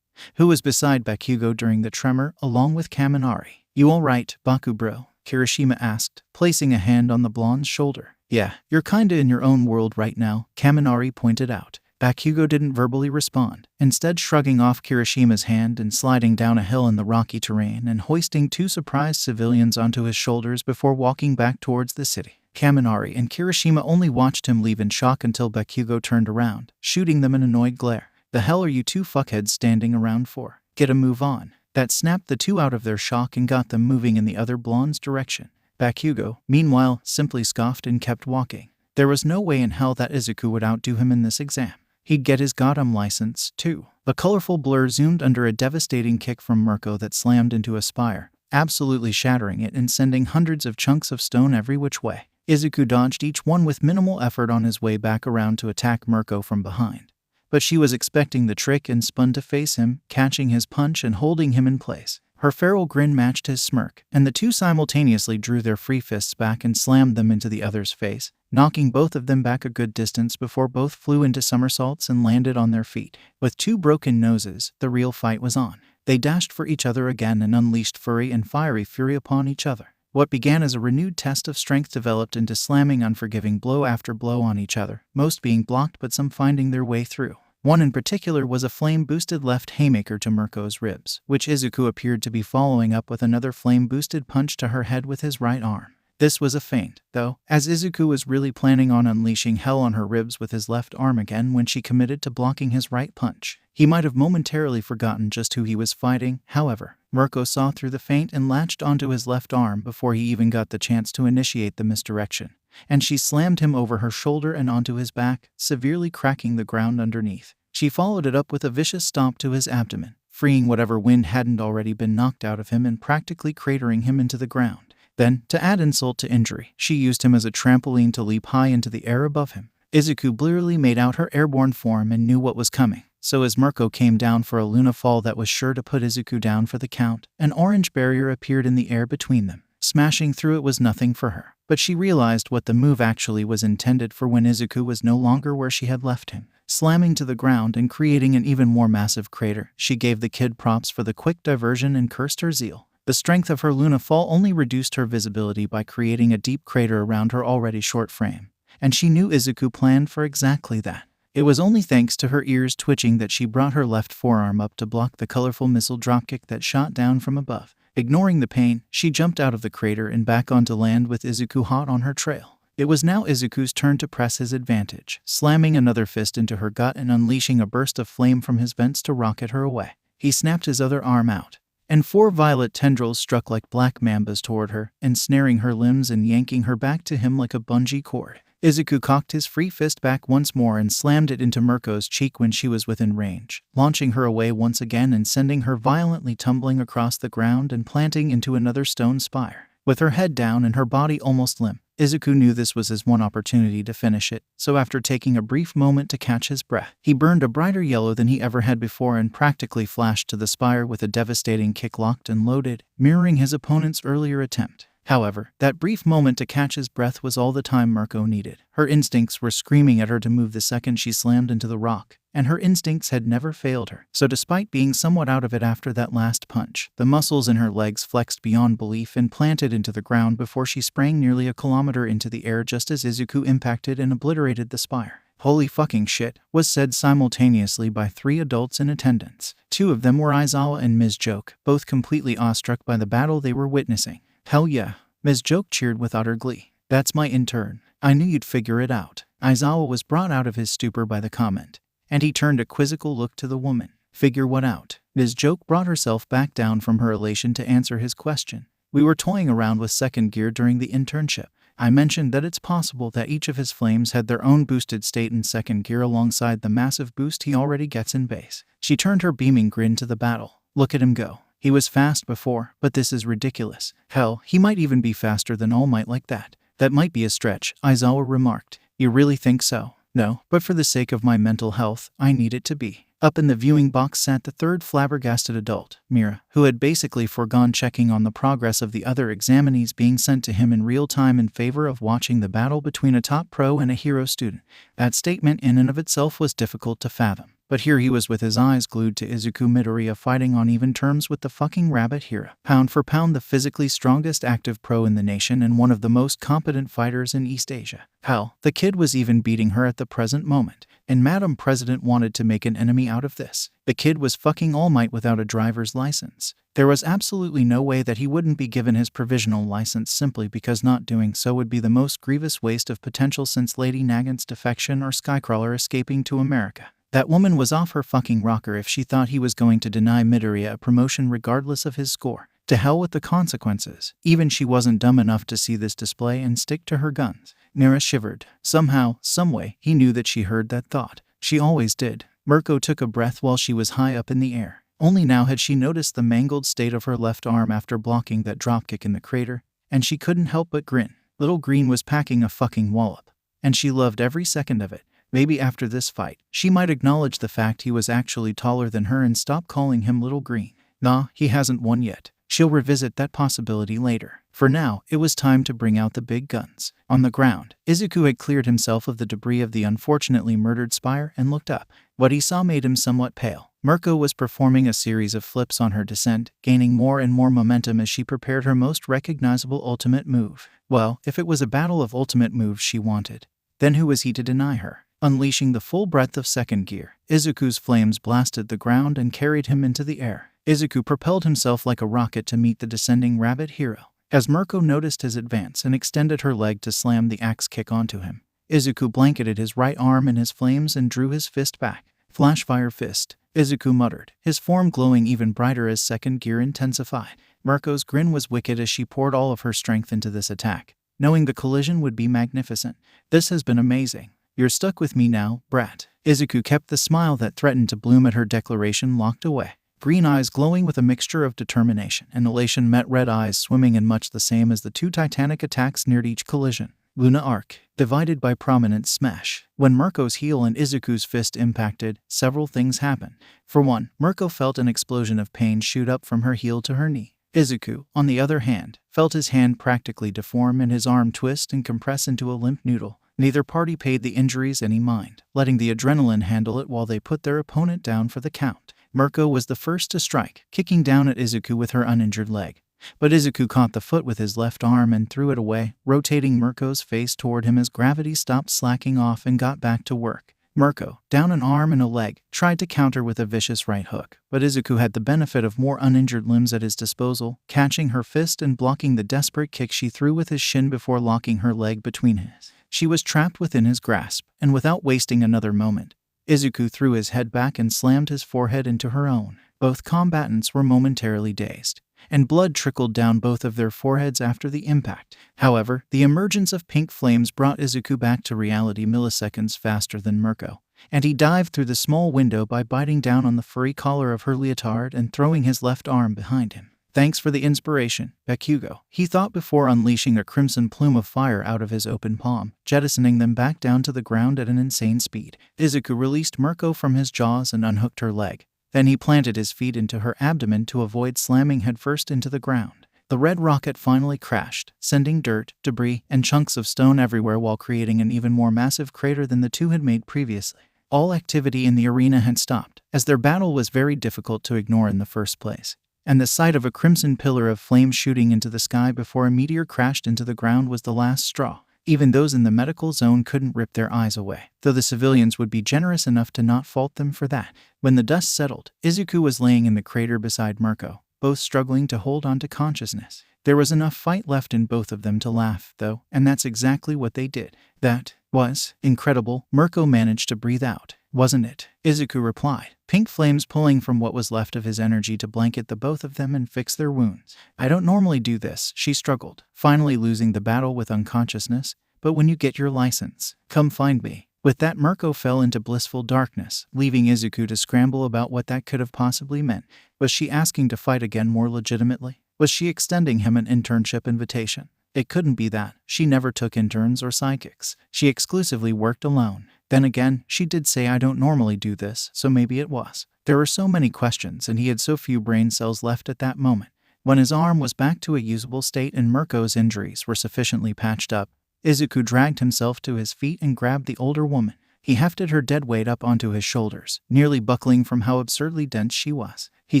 who was beside Bakugo during the tremor, along with Kaminari. You all right, Baku bro? Kirishima asked, placing a hand on the blonde's shoulder. Yeah, you're kinda in your own world right now, Kaminari pointed out. Bakugo didn't verbally respond, instead shrugging off Kirishima's hand and sliding down a hill in the rocky terrain and hoisting two surprised civilians onto his shoulders before walking back towards the city. Kaminari and Kirishima only watched him leave in shock until Bakugo turned around, shooting them an annoyed glare. The hell are you two fuckheads standing around for? Get a move on. That snapped the two out of their shock and got them moving in the other blonde's direction. Bakugo, meanwhile, simply scoffed and kept walking. There was no way in hell that Izuku would outdo him in this exam. He'd get his goddamn license, too. The colorful blur zoomed under a devastating kick from Merco that slammed into a spire, absolutely shattering it and sending hundreds of chunks of stone every which way. Izuku dodged each one with minimal effort on his way back around to attack Merco from behind. But she was expecting the trick and spun to face him, catching his punch and holding him in place. Her feral grin matched his smirk, and the two simultaneously drew their free fists back and slammed them into the other's face, knocking both of them back a good distance before both flew into somersaults and landed on their feet. With two broken noses, the real fight was on. They dashed for each other again and unleashed furry and fiery fury upon each other. What began as a renewed test of strength developed into slamming unforgiving blow after blow on each other, most being blocked but some finding their way through. One in particular was a flame-boosted left haymaker to Merco's ribs, which Izuku appeared to be following up with another flame-boosted punch to her head with his right arm. This was a feint, though, as Izuku was really planning on unleashing hell on her ribs with his left arm again when she committed to blocking his right punch. He might have momentarily forgotten just who he was fighting, however. Merco saw through the feint and latched onto his left arm before he even got the chance to initiate the misdirection, and she slammed him over her shoulder and onto his back, severely cracking the ground underneath. She followed it up with a vicious stomp to his abdomen, freeing whatever wind hadn't already been knocked out of him and practically cratering him into the ground. Then, to add insult to injury, she used him as a trampoline to leap high into the air above him. Izuku blearily made out her airborne form and knew what was coming. So as Merco came down for a Luna fall that was sure to put Izuku down for the count, an orange barrier appeared in the air between them. Smashing through it was nothing for her. but she realized what the move actually was intended for when Izuku was no longer where she had left him. Slamming to the ground and creating an even more massive crater, she gave the kid props for the quick diversion and cursed her zeal. The strength of her Luna fall only reduced her visibility by creating a deep crater around her already short frame, and she knew Izuku planned for exactly that. It was only thanks to her ears twitching that she brought her left forearm up to block the colorful missile dropkick that shot down from above. Ignoring the pain, she jumped out of the crater and back onto land with Izuku hot on her trail. It was now Izuku's turn to press his advantage, slamming another fist into her gut and unleashing a burst of flame from his vents to rocket her away. He snapped his other arm out, and 4 violet tendrils struck like black mambas toward her, ensnaring her limbs and yanking her back to him like a bungee cord. Izuku cocked his free fist back once more and slammed it into Merco's cheek when she was within range, launching her away once again and sending her violently tumbling across the ground and planting into another stone spire. With her head down and her body almost limp, Izuku knew this was his one opportunity to finish it, so after taking a brief moment to catch his breath, he burned a brighter yellow than he ever had before and practically flashed to the spire with a devastating kick locked and loaded, mirroring his opponent's earlier attempt. However, that brief moment to catch his breath was all the time Merco needed. Her instincts were screaming at her to move the second she slammed into the rock, and her instincts had never failed her. So despite being somewhat out of it after that last punch, the muscles in her legs flexed beyond belief and planted into the ground before she sprang nearly a kilometer into the air just as Izuku impacted and obliterated the spire. "Holy fucking shit," was said simultaneously by 3 adults in attendance. 2 of them were Aizawa and Ms. Joke, both completely awestruck by the battle they were witnessing. "Hell yeah," Ms. Joke cheered with utter glee. "That's my intern. I knew you'd figure it out." Aizawa was brought out of his stupor by the comment, and he turned a quizzical look to the woman. "Figure what out?" Ms. Joke brought herself back down from her elation to answer his question. "We were toying around with second gear during the internship. I mentioned that it's possible that each of his flames had their own boosted state in second gear alongside the massive boost he already gets in base." She turned her beaming grin to the battle. "Look at him go. He was fast before, but this is ridiculous. Hell, he might even be faster than All Might like that." "That might be a stretch," Aizawa remarked. "You really think so?" "No, but for the sake of my mental health, I need it to be." Up in the viewing box sat the third flabbergasted adult, Mira, who had basically foregone checking on the progress of the other examinees being sent to him in real time in favor of watching the battle between a top pro and a hero student. That statement in and of itself was difficult to fathom. But here he was with his eyes glued to Izuku Midoriya fighting on even terms with the fucking rabbit hero. Pound for pound the physically strongest active pro in the nation and one of the most competent fighters in East Asia. Hell, the kid was even beating her at the present moment. And Madam President wanted to make an enemy out of this. The kid was fucking All Might without a driver's license. There was absolutely no way that he wouldn't be given his provisional license simply because not doing so would be the most grievous waste of potential since Lady Nagant's defection or Skycrawler escaping to America. That woman was off her fucking rocker if she thought he was going to deny Midoriya a promotion regardless of his score. To hell with the consequences. Even she wasn't dumb enough to see this display and stick to her guns. Mira shivered. Somehow, someway, he knew that she heard that thought. She always did. Merco took a breath while she was high up in the air. Only now had she noticed the mangled state of her left arm after blocking that dropkick in the crater, and she couldn't help but grin. Little Green was packing a fucking wallop, and she loved every second of it. Maybe after this fight, she might acknowledge the fact he was actually taller than her and stop calling him Little Green. Nah, he hasn't won yet. She'll revisit that possibility later. For now, it was time to bring out the big guns. On the ground, Izuku had cleared himself of the debris of the unfortunately murdered spire and looked up. What he saw made him somewhat pale. Merco was performing a series of flips on her descent, gaining more and more momentum as she prepared her most recognizable ultimate move. Well, if it was a battle of ultimate moves she wanted, then who was he to deny her? Unleashing the full breadth of second gear, Izuku's flames blasted the ground and carried him into the air. Izuku propelled himself like a rocket to meet the descending rabbit hero. As Merco noticed his advance and extended her leg to slam the axe kick onto him, Izuku blanketed his right arm in his flames and drew his fist back. "Flashfire fist," Izuku muttered, his form glowing even brighter as second gear intensified. Merco's grin was wicked as she poured all of her strength into this attack, knowing the collision would be magnificent. "This has been amazing. You're stuck with me now, brat." Izuku kept the smile that threatened to bloom at her declaration locked away. Green eyes glowing with a mixture of determination and elation met red eyes swimming in much the same as the 2 titanic attacks neared each collision. Luna arc, divided by prominent smash. When Merco's heel and Izuku's fist impacted, several things happened. For one, Merco felt an explosion of pain shoot up from her heel to her knee. Izuku, on the other hand, felt his hand practically deform and his arm twist and compress into a limp noodle. Neither party paid the injuries any mind, letting the adrenaline handle it while they put their opponent down for the count. Merco was the first to strike, kicking down at Izuku with her uninjured leg. But Izuku caught the foot with his left arm and threw it away, rotating Merco's face toward him as gravity stopped slacking off and got back to work. Merco, down an arm and a leg, tried to counter with a vicious right hook, but Izuku had the benefit of more uninjured limbs at his disposal, catching her fist and blocking the desperate kick she threw with his shin before locking her leg between his. She was trapped within his grasp, and without wasting another moment, Izuku threw his head back and slammed his forehead into her own. Both combatants were momentarily dazed, and blood trickled down both of their foreheads after the impact. However, the emergence of pink flames brought Izuku back to reality milliseconds faster than Merco, and he dived through the small window by biting down on the furry collar of her leotard and throwing his left arm behind him. Thanks for the inspiration, Bakugo, he thought before unleashing a crimson plume of fire out of his open palm, jettisoning them back down to the ground at an insane speed. Izuku released Merco from his jaws and unhooked her leg. Then he planted his feet into her abdomen to avoid slamming headfirst into the ground. The red rocket finally crashed, sending dirt, debris, and chunks of stone everywhere while creating an even more massive crater than the two had made previously. All activity in the arena had stopped, as their battle was very difficult to ignore in the first place. And the sight of a crimson pillar of flame shooting into the sky before a meteor crashed into the ground was the last straw. Even those in the medical zone couldn't rip their eyes away, though the civilians would be generous enough to not fault them for that. When the dust settled, Izuku was laying in the crater beside Merco, both struggling to hold on to consciousness. There was enough fight left in both of them to laugh, though, and that's exactly what they did. That was incredible. Merco managed to breathe out, wasn't it? Izuku replied, pink flames pulling from what was left of his energy to blanket the both of them and fix their wounds. I don't normally do this, she struggled, finally losing the battle with unconsciousness, but when you get your license, come find me. With that, Merco fell into blissful darkness, leaving Izuku to scramble about what that could have possibly meant. Was she asking to fight again more legitimately? Was she extending him an internship invitation? It couldn't be that. She never took interns or sidekicks. She exclusively worked alone. Then again, she did say I don't normally do this, so maybe it was. There were so many questions and he had so few brain cells left at that moment. When his arm was back to a usable state and Merco's injuries were sufficiently patched up, Izuku dragged himself to his feet and grabbed the older woman. He hefted her dead weight up onto his shoulders, nearly buckling from how absurdly dense she was. He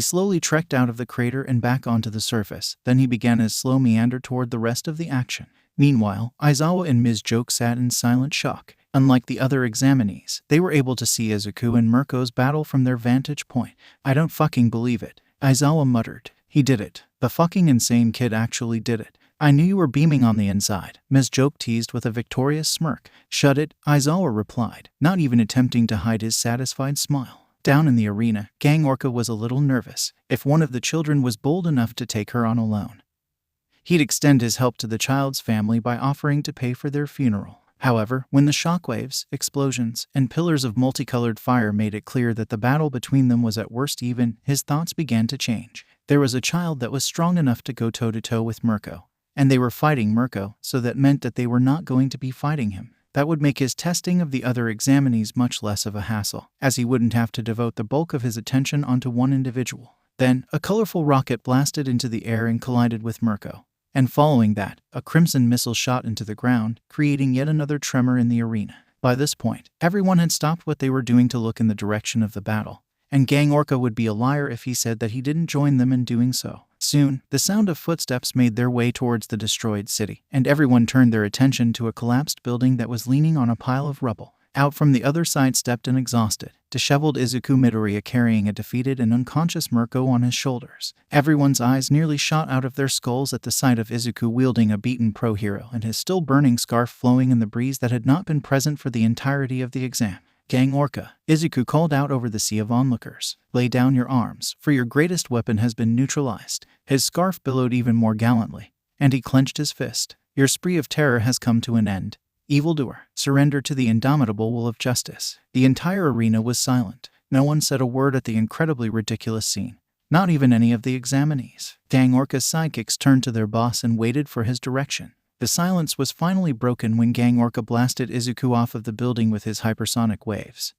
slowly trekked out of the crater and back onto the surface, then he began his slow meander toward the rest of the action. Meanwhile, Aizawa and Ms. Joke sat in silent shock. Unlike the other examinees, they were able to see Izuku and Merco's battle from their vantage point. I don't fucking believe it, Aizawa muttered. He did it. The fucking insane kid actually did it. I knew you were beaming on the inside, Ms. Joke teased with a victorious smirk. Shut it, Aizawa replied, not even attempting to hide his satisfied smile. Down in the arena, Gang Orca was a little nervous. If one of the children was bold enough to take her on alone, he'd extend his help to the child's family by offering to pay for their funeral. However, when the shockwaves, explosions, and pillars of multicolored fire made it clear that the battle between them was at worst even, his thoughts began to change. There was a child that was strong enough to go toe-to-toe with Merco, and they were fighting Merco, so that meant that they were not going to be fighting him. That would make his testing of the other examinees much less of a hassle, as he wouldn't have to devote the bulk of his attention onto one individual. Then, a colorful rocket blasted into the air and collided with Merco. And following that, a crimson missile shot into the ground, creating yet another tremor in the arena. By this point, everyone had stopped what they were doing to look in the direction of the battle, and Gang Orca would be a liar if he said that he didn't join them in doing so. Soon, the sound of footsteps made their way towards the destroyed city, and everyone turned their attention to a collapsed building that was leaning on a pile of rubble. Out from the other side stepped an exhausted, disheveled Izuku Midoriya carrying a defeated and unconscious Merco on his shoulders. Everyone's eyes nearly shot out of their skulls at the sight of Izuku wielding a beaten pro hero and his still burning scarf flowing in the breeze that had not been present for the entirety of the exam. Gang Orca, Izuku called out over the sea of onlookers. Lay down your arms, for your greatest weapon has been neutralized. His scarf billowed even more gallantly, and he clenched his fist. Your spree of terror has come to an end. Evildoer, surrender to the indomitable will of justice. The entire arena was silent. No one said a word at the incredibly ridiculous scene. Not even any of the examinees. Gang Orca's sidekicks turned to their boss and waited for his direction. The silence was finally broken when Gang Orca blasted Izuku off of the building with his hypersonic waves,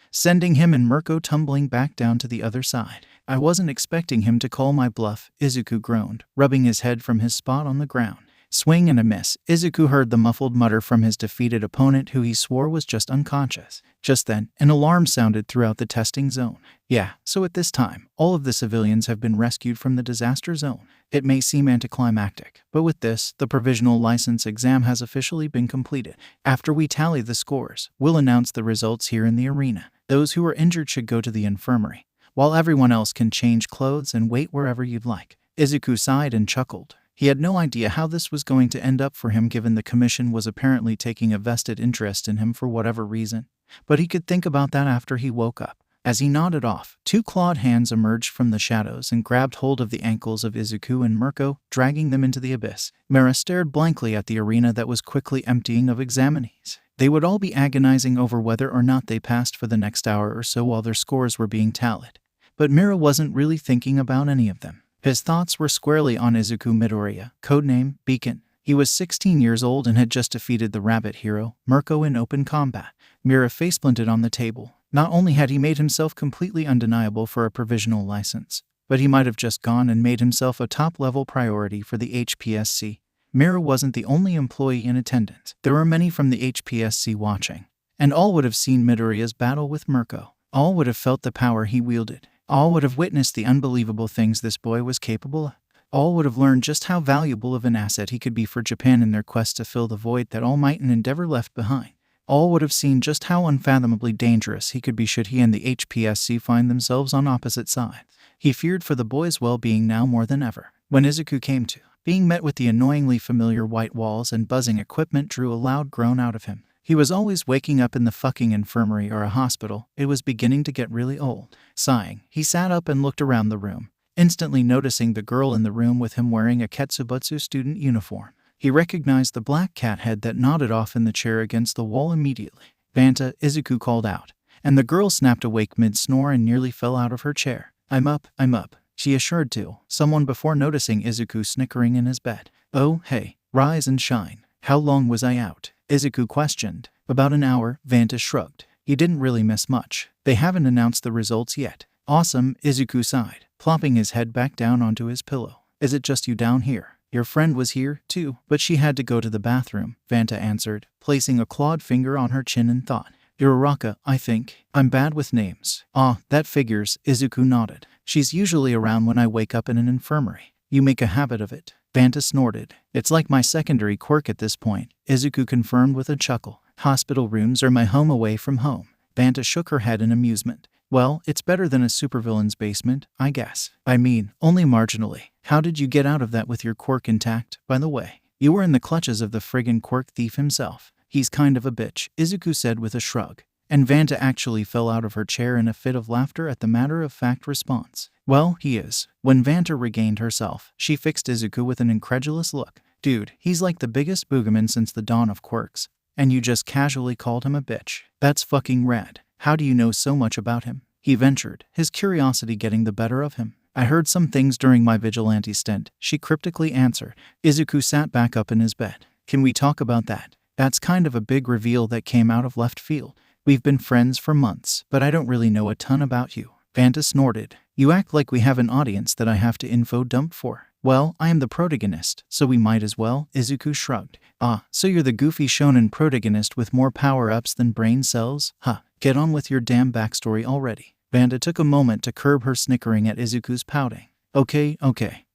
sending him and Merco tumbling back down to the other side. I wasn't expecting him to call my bluff, Izuku groaned, rubbing his head from his spot on the ground. Swing and a miss. Izuku heard the muffled mutter from his defeated opponent, who he swore was just unconscious. Just then, an alarm sounded throughout the testing zone. Yeah, so at this time, all of the civilians have been rescued from the disaster zone. It may seem anticlimactic, but with this, the provisional license exam has officially been completed. After we tally the scores, we'll announce the results here in the arena. Those who are injured should go to the infirmary, while everyone else can change clothes and wait wherever you'd like. Izuku sighed and chuckled. He had no idea how this was going to end up for him, given the commission was apparently taking a vested interest in him for whatever reason. But he could think about that after he woke up. As he nodded off, two clawed hands emerged from the shadows and grabbed hold of the ankles of Izuku and Merco, dragging them into the abyss. Mira stared blankly at the arena that was quickly emptying of examinees. They would all be agonizing over whether or not they passed for the next hour or so while their scores were being tallied. But Mira wasn't really thinking about any of them. His thoughts were squarely on Izuku Midoriya, codename Beacon. He was 16 years old and had just defeated the rabbit hero, Merco, in open combat. Mira faceplanted on the table. Not only had he made himself completely undeniable for a provisional license, but he might have just gone and made himself a top-level priority for the HPSC. Mira wasn't the only employee in attendance. There were many from the HPSC watching, and all would have seen Midoriya's battle with Merco. All would have felt the power he wielded. All would have witnessed the unbelievable things this boy was capable of. All would have learned just how valuable of an asset he could be for Japan in their quest to fill the void that All Might and Endeavor left behind. All would have seen just how unfathomably dangerous he could be should he and the HPSC find themselves on opposite sides. He feared for the boy's well-being now more than ever. When Izuku came to, being met with the annoyingly familiar white walls and buzzing equipment drew a loud groan out of him. He was always waking up in the fucking infirmary or a hospital. It was beginning to get really old. Sighing, he sat up and looked around the room, instantly noticing the girl in the room with him wearing a Ketsubutsu student uniform. He recognized the black cat head that nodded off in the chair against the wall immediately. "Vanta," Izuku called out, and the girl snapped awake mid-snore and nearly fell out of her chair. I'm up," she assured someone before noticing Izuku snickering in his bed. "Oh, hey, rise and shine. How long was I out?" Izuku questioned. "About an hour," Vanta shrugged. He didn't really miss much. They haven't announced the results yet. "Awesome," Izuku sighed, plopping his head back down onto his pillow. "Is it just you down here?" "Your friend was here, too, but she had to go to the bathroom," Vanta answered, placing a clawed finger on her chin in thought. "Uraraka, I think. I'm bad with names." "Ah, that figures," Izuku nodded. "She's usually around when I wake up in an infirmary." "You make a habit of it," Vanta snorted. "It's like my secondary quirk at this point," Izuku confirmed with a chuckle. "Hospital rooms are my home away from home." Vanta shook her head in amusement. "Well, it's better than a supervillain's basement, I guess. I mean, only marginally. How did you get out of that with your quirk intact, by the way? You were in the clutches of the friggin' quirk thief himself." "He's kind of a bitch," Izuku said with a shrug. And Vanta actually fell out of her chair in a fit of laughter at the matter-of-fact response. "Well, he is." When Vanta regained herself, she fixed Izuku with an incredulous look. "Dude, he's like the biggest boogeyman since the dawn of quirks. And you just casually called him a bitch. That's fucking rad. How do you know so much about him?" he ventured, his curiosity getting the better of him. "I heard some things during my vigilante stint," she cryptically answered. Izuku sat back up in his bed. "Can we talk about that? That's kind of a big reveal that came out of left field. We've been friends for months, but I don't really know a ton about you." Vanta snorted. "You act like we have an audience that I have to info dump for." "Well, I am the protagonist, so we might as well," Izuku shrugged. "Ah, so you're the goofy shonen protagonist with more power-ups than brain cells? Huh, get on with your damn backstory already." Vanta took a moment to curb her snickering at Izuku's pouting. Okay,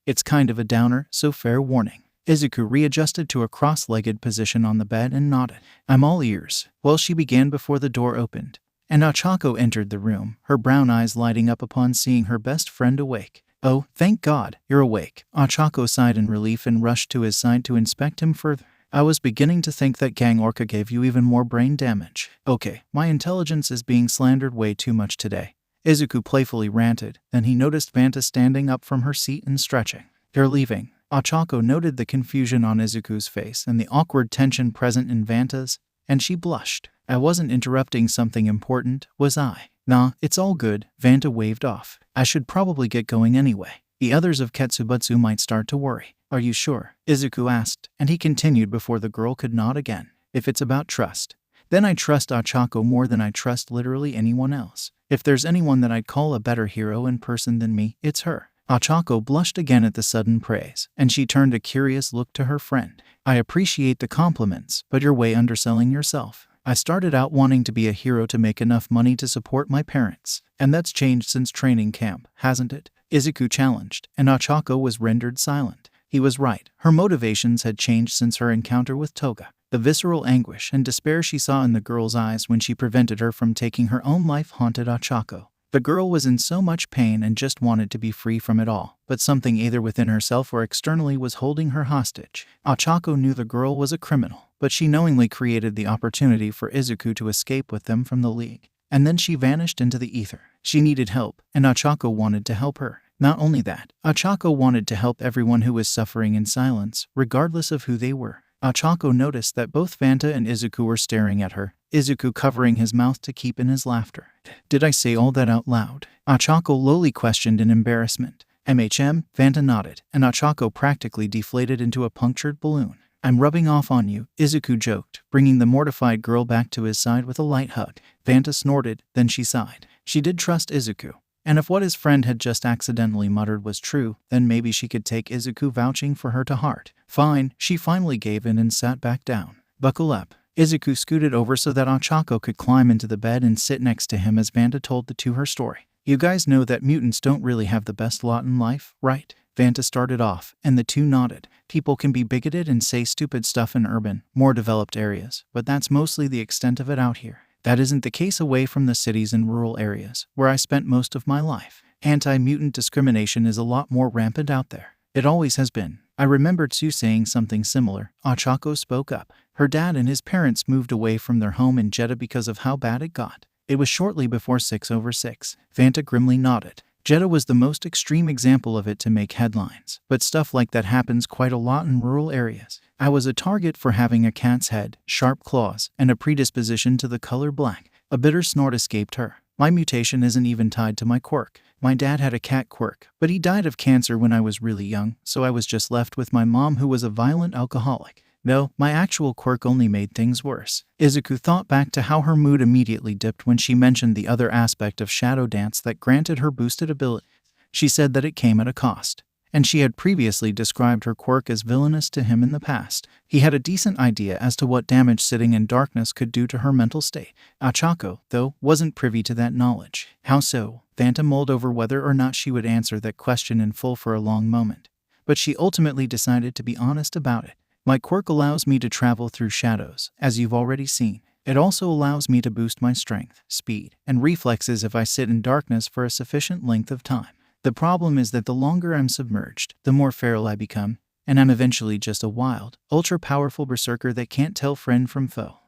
it's kind of a downer, so fair warning." Izuku readjusted to a cross-legged position on the bed and nodded. "I'm all ears." Well, she began before the door opened, and Ochako entered the room, her brown eyes lighting up upon seeing her best friend awake. "Oh, thank God, you're awake." Ochako sighed in relief and rushed to his side to inspect him further. "I was beginning to think that Gang Orca gave you even more brain damage." "Okay, my intelligence is being slandered way too much today," Izuku playfully ranted. Then he noticed Vanta standing up from her seat and stretching. "You're leaving." Ochako noted the confusion on Izuku's face and the awkward tension present in Vanta's, and she blushed. "I wasn't interrupting something important, was I?" "Nah, it's all good," Vanta waved off. "I should probably get going anyway. The others of Ketsubutsu might start to worry." "Are you sure?" Izuku asked, and he continued before the girl could nod again. "If it's about trust, Then I trust Ochako more than I trust literally anyone else. If there's anyone that I'd call a better hero in person than me, it's her. Ochako blushed again at the sudden praise, and she turned a curious look to her friend. I appreciate the compliments, but you're way underselling yourself. I started out wanting to be a hero to make enough money to support my parents, and that's changed since training camp, hasn't it? Izuku challenged, and Ochako was rendered silent. He was right. Her motivations had changed since her encounter with Toga. The visceral anguish and despair she saw in the girl's eyes when she prevented her from taking her own life haunted Ochako. The girl was in so much pain and just wanted to be free from it all, but something either within herself or externally was holding her hostage. Ochako knew the girl was a criminal, but she knowingly created the opportunity for Izuku to escape with them from the league. And then she vanished into the ether. She needed help, and Ochako wanted to help her. Not only that, Ochako wanted to help everyone who was suffering in silence, regardless of who they were. Ochako noticed that both Vanta and Izuku were staring at her, Izuku covering his mouth to keep in his laughter. Did I say all that out loud? Ochako lowly questioned in embarrassment. Vanta nodded, and Ochako practically deflated into a punctured balloon. I'm rubbing off on you, Izuku joked, bringing the mortified girl back to his side with a light hug. Vanta snorted, then she sighed. She did trust Izuku. And if what his friend had just accidentally muttered was true, then maybe she could take Izuku vouching for her to heart. Fine, she finally gave in and sat back down. Buckle up. Izuku scooted over so that Ochako could climb into the bed and sit next to him as Vanta told the two her story. You guys know that mutants don't really have the best lot in life, right? Vanta started off, and the two nodded. People can be bigoted and say stupid stuff in urban, more developed areas, but that's mostly the extent of it out here. That isn't the case away from the cities and rural areas, where I spent most of my life. Anti-mutant discrimination is a lot more rampant out there. It always has been. I remember Tsu saying something similar. Ochako spoke up. Her dad and his parents moved away from their home in Jeddah because of how bad it got. It was shortly before 6/6. Vanta grimly nodded. Jeddah was the most extreme example of it to make headlines, but stuff like that happens quite a lot in rural areas. I was a target for having a cat's head, sharp claws, and a predisposition to the color black. A bitter snort escaped her. My mutation isn't even tied to my quirk. My dad had a cat quirk, but he died of cancer when I was really young, so I was just left with my mom who was a violent alcoholic. No, my actual quirk only made things worse. Izuku thought back to how her mood immediately dipped when she mentioned the other aspect of Shadow Dance that granted her boosted ability. She said that it came at a cost, and she had previously described her quirk as villainous to him in the past. He had a decent idea as to what damage sitting in darkness could do to her mental state. Ochako, though, wasn't privy to that knowledge. How so? Vanta mulled over whether or not she would answer that question in full for a long moment, but she ultimately decided to be honest about it. My quirk allows me to travel through shadows, as you've already seen. It also allows me to boost my strength, speed, and reflexes if I sit in darkness for a sufficient length of time. The problem is that the longer I'm submerged, the more feral I become, and I'm eventually just a wild, ultra-powerful berserker that can't tell friend from foe.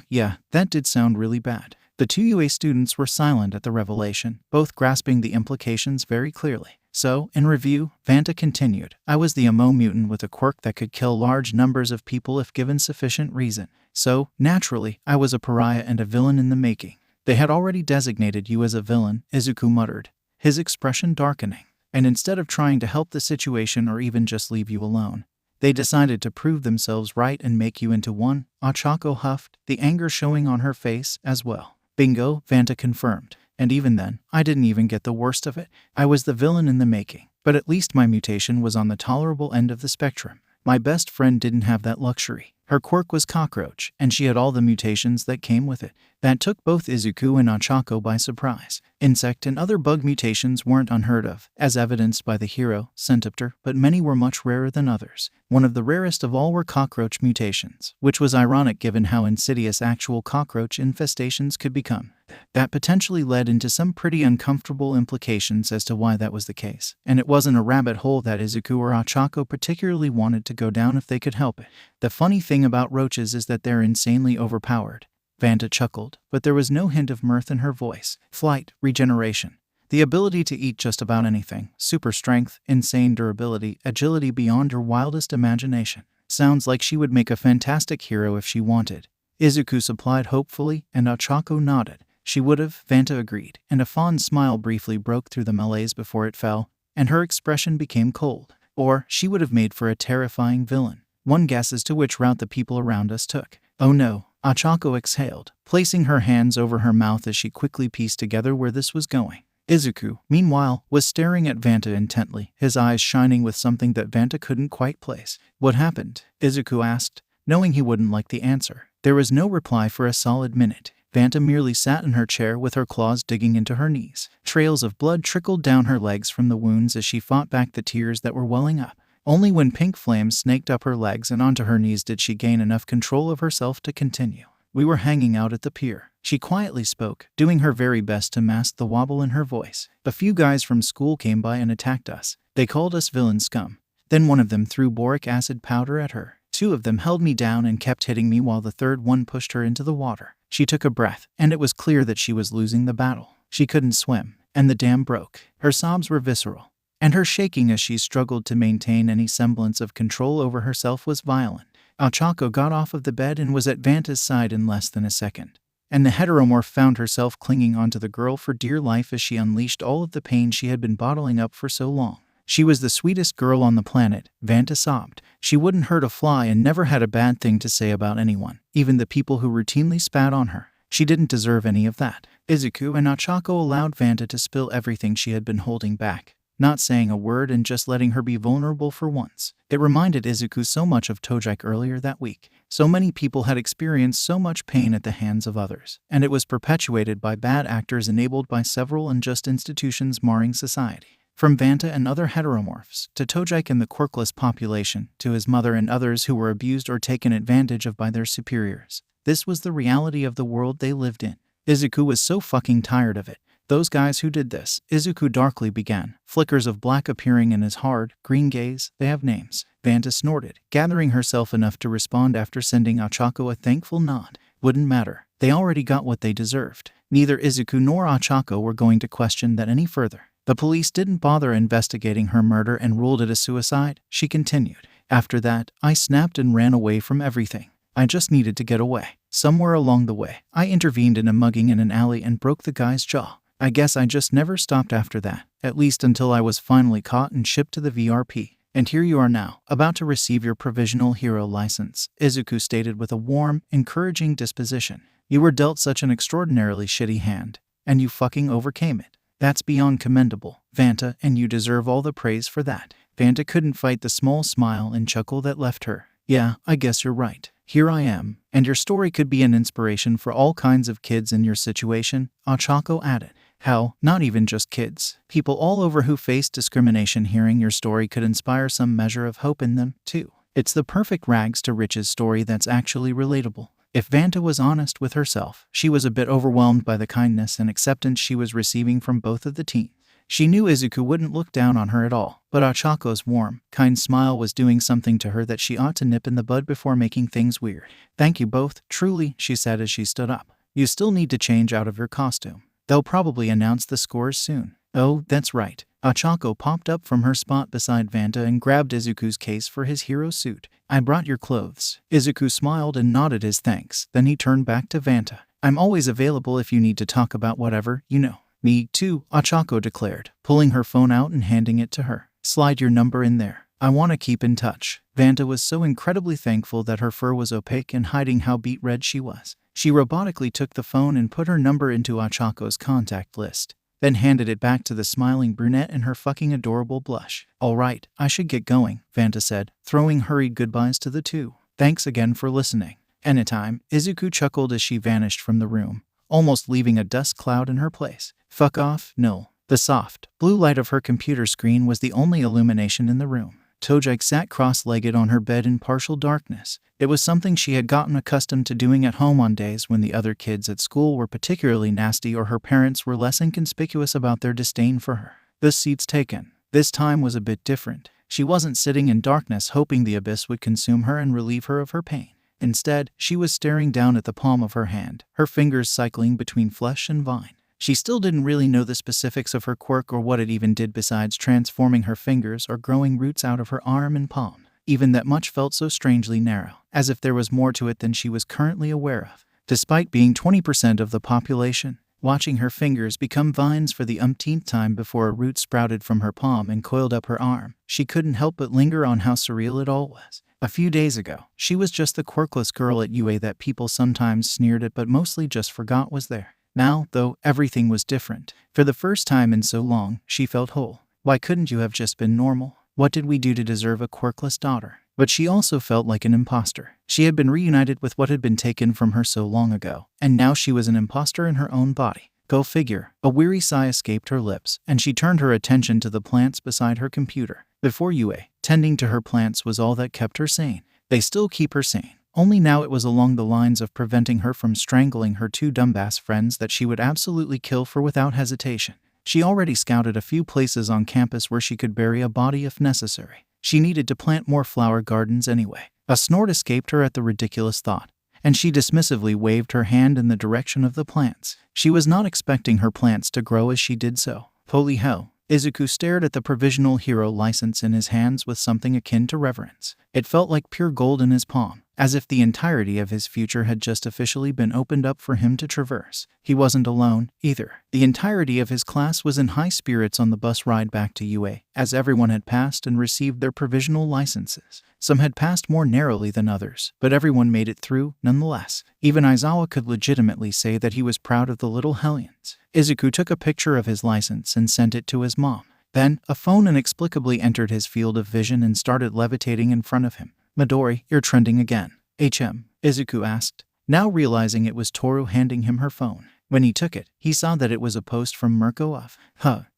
Yeah, that did sound really bad. The two UA students were silent at the revelation, both grasping the implications very clearly. So, in review, Vanta continued, I was the Emo mutant with a quirk that could kill large numbers of people if given sufficient reason. So, naturally, I was a pariah and a villain in the making. They had already designated you as a villain, Izuku muttered, his expression darkening. And instead of trying to help the situation or even just leave you alone, they decided to prove themselves right and make you into one. Ochako huffed, the anger showing on her face as well. Bingo, Vanta confirmed. And even then, I didn't even get the worst of it. I was the villain in the making, but at least my mutation was on the tolerable end of the spectrum. My best friend didn't have that luxury. Her quirk was cockroach, and she had all the mutations that came with it. That took both Izuku and Ochako by surprise. Insect and other bug mutations weren't unheard of, as evidenced by the hero, Centipter, but many were much rarer than others. One of the rarest of all were cockroach mutations, which was ironic given how insidious actual cockroach infestations could become. That potentially led into some pretty uncomfortable implications as to why that was the case, and it wasn't a rabbit hole that Izuku or Ochako particularly wanted to go down if they could help it. The funny thing about roaches is that they're insanely overpowered. Vanta chuckled, but there was no hint of mirth in her voice. Flight, regeneration, the ability to eat just about anything, super strength, insane durability, agility beyond your wildest imagination. Sounds like she would make a fantastic hero if she wanted. Izuku supplied hopefully, and Ochako nodded. She would have, Vanta agreed, and a fond smile briefly broke through the malaise before it fell, and her expression became cold. Or, she would have made for a terrifying villain. One guess as to which route the people around us took. Oh no, Ochako exhaled, placing her hands over her mouth as she quickly pieced together where this was going. Izuku, meanwhile, was staring at Vanta intently, his eyes shining with something that Vanta couldn't quite place. "What happened?" Izuku asked, knowing he wouldn't like the answer. There was no reply for a solid minute. Vanta merely sat in her chair with her claws digging into her knees. Trails of blood trickled down her legs from the wounds as she fought back the tears that were welling up. Only when pink flames snaked up her legs and onto her knees did she gain enough control of herself to continue. "We were hanging out at the pier," she quietly spoke, doing her very best to mask the wobble in her voice. "A few guys from school came by and attacked us. They called us villain scum. Then one of them threw boric acid powder at her. Two of them held me down and kept hitting me while the third one pushed her into the water." She took a breath, and it was clear that she was losing the battle. She couldn't swim, and the dam broke. Her sobs were visceral, and her shaking as she struggled to maintain any semblance of control over herself was violent. Ochako got off of the bed and was at Vanta's side in less than a second, and the heteromorph found herself clinging onto the girl for dear life as she unleashed all of the pain she had been bottling up for so long. She was the sweetest girl on the planet, Vanta sobbed. She wouldn't hurt a fly and never had a bad thing to say about anyone, even the people who routinely spat on her. She didn't deserve any of that. Izuku and Ochako allowed Vanta to spill everything she had been holding back, not saying a word and just letting her be vulnerable for once. It reminded Izuku so much of Toga earlier that week. So many people had experienced so much pain at the hands of others, and it was perpetuated by bad actors enabled by several unjust institutions marring society. From Vanta and other heteromorphs, to Toga and the quirkless population, to his mother and others who were abused or taken advantage of by their superiors. This was the reality of the world they lived in. Izuku was so fucking tired of it. "Those guys who did this," Izuku darkly began, flickers of black appearing in his hard, green gaze. "They have names." Vanta snorted, gathering herself enough to respond after sending Ochako a thankful nod. "Wouldn't matter. They already got what they deserved." Neither Izuku nor Ochako were going to question that any further. "The police didn't bother investigating her murder and ruled it a suicide," she continued. "After that, I snapped and ran away from everything. I just needed to get away. Somewhere along the way, I intervened in a mugging in an alley and broke the guy's jaw. I guess I just never stopped after that, at least until I was finally caught and shipped to the VRP. And here you are now, about to receive your provisional hero license," Izuku stated with a warm, encouraging disposition. "You were dealt such an extraordinarily shitty hand, and you fucking overcame it. That's beyond commendable, Vanta, and you deserve all the praise for that." Vanta couldn't fight the small smile and chuckle that left her. "Yeah, I guess you're right. Here I am, and your story could be an inspiration for all kinds of kids in your situation," Ochako added. "Hell, not even just kids. People all over who face discrimination hearing your story could inspire some measure of hope in them, too. It's the perfect rags to riches story that's actually relatable." If Vanta was honest with herself, she was a bit overwhelmed by the kindness and acceptance she was receiving from both of the teens. She knew Izuku wouldn't look down on her at all, but Ochako's warm, kind smile was doing something to her that she ought to nip in the bud before making things weird. "Thank you both, truly," she said as she stood up. "You still need to change out of your costume. They'll probably announce the scores soon." "Oh, that's right." Ochako popped up from her spot beside Vanta and grabbed Izuku's case for his hero suit. "I brought your clothes." Izuku smiled and nodded his thanks, then he turned back to Vanta. "I'm always available if you need to talk about whatever, you know." "Me too," Ochako declared, pulling her phone out and handing it to her. "Slide your number in there. I want to keep in touch." Vanta was so incredibly thankful that her fur was opaque and hiding how beet red she was. She robotically took the phone and put her number into Ochako's contact list, then handed it back to the smiling brunette in her fucking adorable blush. "All right, I should get going," Vanta said, throwing hurried goodbyes to the two. "Thanks again for listening." "Anytime," Izuku chuckled as she vanished from the room, almost leaving a dust cloud in her place. "Fuck off, no." The soft, blue light of her computer screen was the only illumination in the room. Toga sat cross-legged on her bed in partial darkness. It was something she had gotten accustomed to doing at home on days when the other kids at school were particularly nasty or her parents were less inconspicuous about their disdain for her. The seats taken. This time was a bit different. She wasn't sitting in darkness hoping the abyss would consume her and relieve her of her pain. Instead, she was staring down at the palm of her hand, her fingers cycling between flesh and vine. She still didn't really know the specifics of her quirk or what it even did besides transforming her fingers or growing roots out of her arm and palm. Even that much felt so strangely narrow, as if there was more to it than she was currently aware of. Despite being 20% of the population, watching her fingers become vines for the umpteenth time before a root sprouted from her palm and coiled up her arm, she couldn't help but linger on how surreal it all was. A few days ago, she was just the quirkless girl at UA that people sometimes sneered at but mostly just forgot was there. Now, though, everything was different. For the first time in so long, she felt whole. Why couldn't you have just been normal? What did we do to deserve a quirkless daughter? But she also felt like an imposter. She had been reunited with what had been taken from her so long ago, and now she was an imposter in her own body. Go figure. A weary sigh escaped her lips, and she turned her attention to the plants beside her computer. Before UA, tending to her plants was all that kept her sane. They still keep her sane. Only now it was along the lines of preventing her from strangling her two dumbass friends that she would absolutely kill for without hesitation. She already scouted a few places on campus where she could bury a body if necessary. She needed to plant more flower gardens anyway. A snort escaped her at the ridiculous thought, and she dismissively waved her hand in the direction of the plants. She was not expecting her plants to grow as she did so. Holy hell. Izuku stared at the provisional hero license in his hands with something akin to reverence. It felt like pure gold in his palm, as if the entirety of his future had just officially been opened up for him to traverse. He wasn't alone, either. The entirety of his class was in high spirits on the bus ride back to UA, as everyone had passed and received their provisional licenses. Some had passed more narrowly than others, but everyone made it through, nonetheless. Even Aizawa could legitimately say that he was proud of the little hellions. Izuku took a picture of his license and sent it to his mom. Then, a phone inexplicably entered his field of vision and started levitating in front of him. "Midori, you're trending again." Izuku asked, now realizing it was Toru handing him her phone. When he took it, he saw that it was a post from Merco of.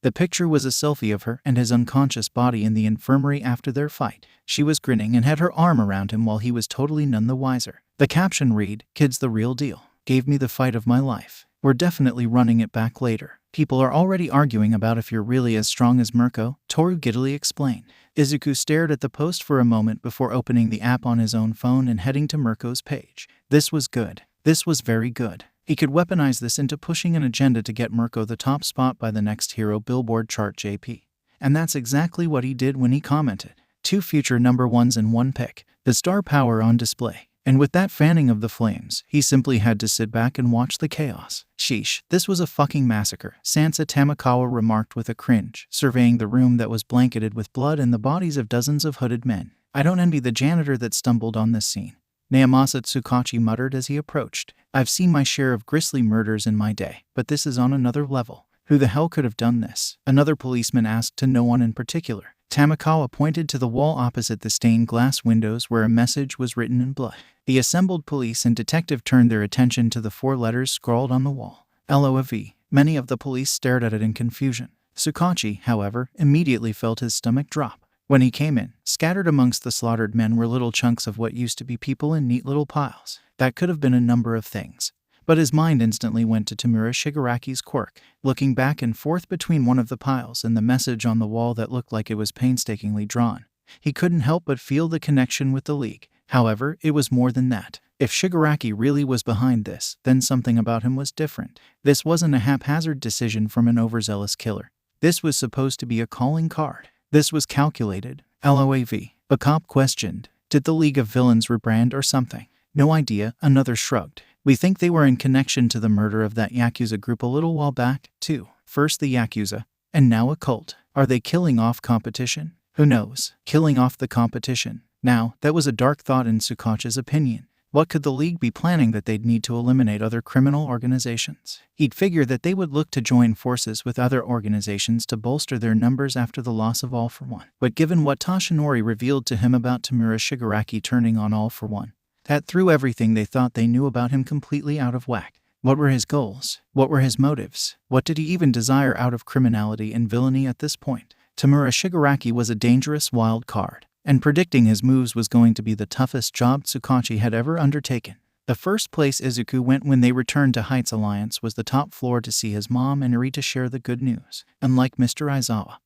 The picture was a selfie of her and his unconscious body in the infirmary after their fight. She was grinning and had her arm around him while he was totally none the wiser. The caption read, "Kid's the real deal. Gave me the fight of my life. We're definitely running it back later. People are already arguing about if you're really as strong as Merco," Toru giddily explained. Izuku stared at the post for a moment before opening the app on his own phone and heading to Merco's page. This was good. This was very good. He could weaponize this into pushing an agenda to get Merco the top spot by the next hero Billboard chart JP. And that's exactly what he did when he commented. 2 future number ones in 1 pick. The star power on display. And with that fanning of the flames, he simply had to sit back and watch the chaos. Sheesh, this was a fucking massacre, Sansa Tamakawa remarked with a cringe, surveying the room that was blanketed with blood and the bodies of dozens of hooded men. "I don't envy the janitor that stumbled on this scene," Naomasa Tsukachi muttered as he approached. "I've seen my share of grisly murders in my day, but this is on another level. Who the hell could have done this?" Another policeman asked, to no one in particular. Tamakawa pointed to the wall opposite the stained glass windows where a message was written in blood. The assembled police and detective turned their attention to the 4 letters scrawled on the wall. LOV. Many of the police stared at it in confusion. Tsukachi, however, immediately felt his stomach drop. When he came in, scattered amongst the slaughtered men were little chunks of what used to be people in neat little piles. That could have been a number of things. But his mind instantly went to Tamura Shigaraki's quirk, looking back and forth between one of the piles and the message on the wall that looked like it was painstakingly drawn. He couldn't help but feel the connection with the League. However, it was more than that. If Shigaraki really was behind this, then something about him was different. This wasn't a haphazard decision from an overzealous killer. This was supposed to be a calling card. This was calculated. LOAV. A cop questioned, "Did the League of Villains rebrand or something?" "No idea," another shrugged. "We think they were in connection to the murder of that Yakuza group a little while back, too. First the Yakuza, and now a cult. Are they killing off competition? Who knows? Killing off the competition." Now, that was a dark thought in Tsukachi's opinion. What could the League be planning that they'd need to eliminate other criminal organizations? He'd figure that they would look to join forces with other organizations to bolster their numbers after the loss of All for One. But given what Toshinori revealed to him about Tamura Shigaraki turning on All for One, that threw everything they thought they knew about him completely out of whack. What were his goals? What were his motives? What did he even desire out of criminality and villainy at this point? Tamura Shigaraki was a dangerous wild card, and predicting his moves was going to be the toughest job Tsukachi had ever undertaken. The first place Izuku went when they returned to Heights Alliance was the top floor to see his mom and Erie to share the good news. Unlike Mr. Aizawa,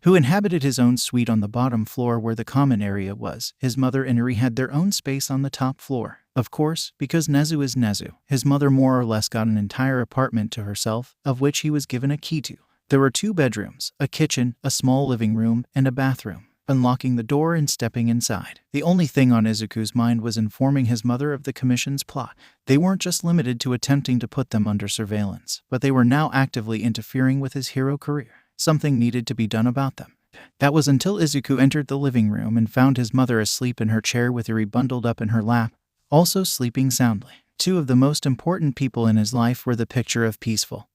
who inhabited his own suite on the bottom floor where the common area was, his mother and Erie had their own space on the top floor. Of course, because Nezu is Nezu, his mother more or less got an entire apartment to herself, of which he was given a key to. There were 2 bedrooms, a kitchen, a small living room, and a bathroom. Unlocking the door and stepping inside, the only thing on Izuku's mind was informing his mother of the Commission's plot. They weren't just limited to attempting to put them under surveillance, but they were now actively interfering with his hero career. Something needed to be done about them. That was until Izuku entered the living room and found his mother asleep in her chair with Erie bundled up in her lap, also sleeping soundly. Two of the most important people in his life were the picture of peaceful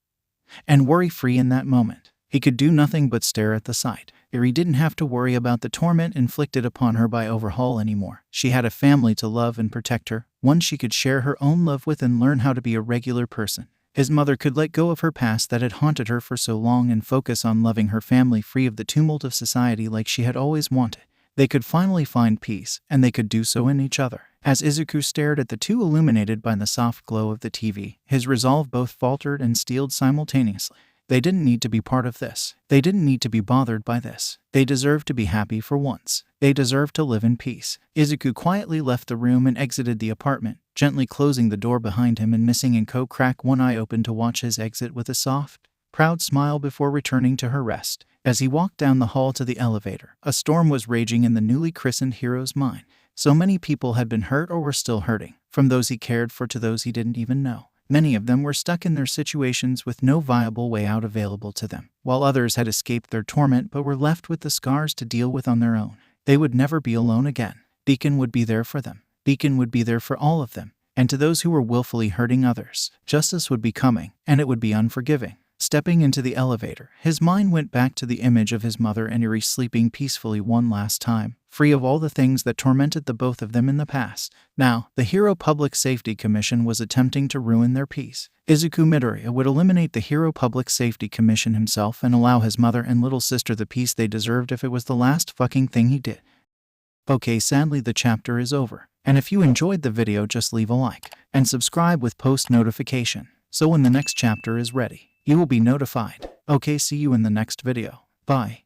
and worry-free in that moment. He could do nothing but stare at the sight. Erie didn't have to worry about the torment inflicted upon her by Overhaul anymore. She had a family to love and protect her, one she could share her own love with and learn how to be a regular person. His mother could let go of her past that had haunted her for so long and focus on loving her family free of the tumult of society like she had always wanted. They could finally find peace, and they could do so in each other. As Izuku stared at the two illuminated by the soft glow of the TV, his resolve both faltered and steeled simultaneously. They didn't need to be part of this. They didn't need to be bothered by this. They deserved to be happy for once. They deserved to live in peace. Izuku quietly left the room and exited the apartment, gently closing the door behind him and missing Inko crack one eye open to watch his exit with a soft, proud smile before returning to her rest. As he walked down the hall to the elevator, a storm was raging in the newly christened hero's mind. So many people had been hurt or were still hurting, from those he cared for to those he didn't even know. Many of them were stuck in their situations with no viable way out available to them, while others had escaped their torment but were left with the scars to deal with on their own. They would never be alone again. Beacon would be there for them. Beacon would be there for all of them. And to those who were willfully hurting others, justice would be coming, and it would be unforgiving. Stepping into the elevator, his mind went back to the image of his mother and Erie sleeping peacefully one last time, free of all the things that tormented the both of them in the past. Now, the Hero Public Safety Commission was attempting to ruin their peace. Izuku Midoriya would eliminate the Hero Public Safety Commission himself and allow his mother and little sister the peace they deserved if it was the last fucking thing he did. Okay, sadly the chapter is over. And if you enjoyed the video, just leave a like and subscribe with post notification, so when the next chapter is ready, you will be notified. Okay, see you in the next video. Bye.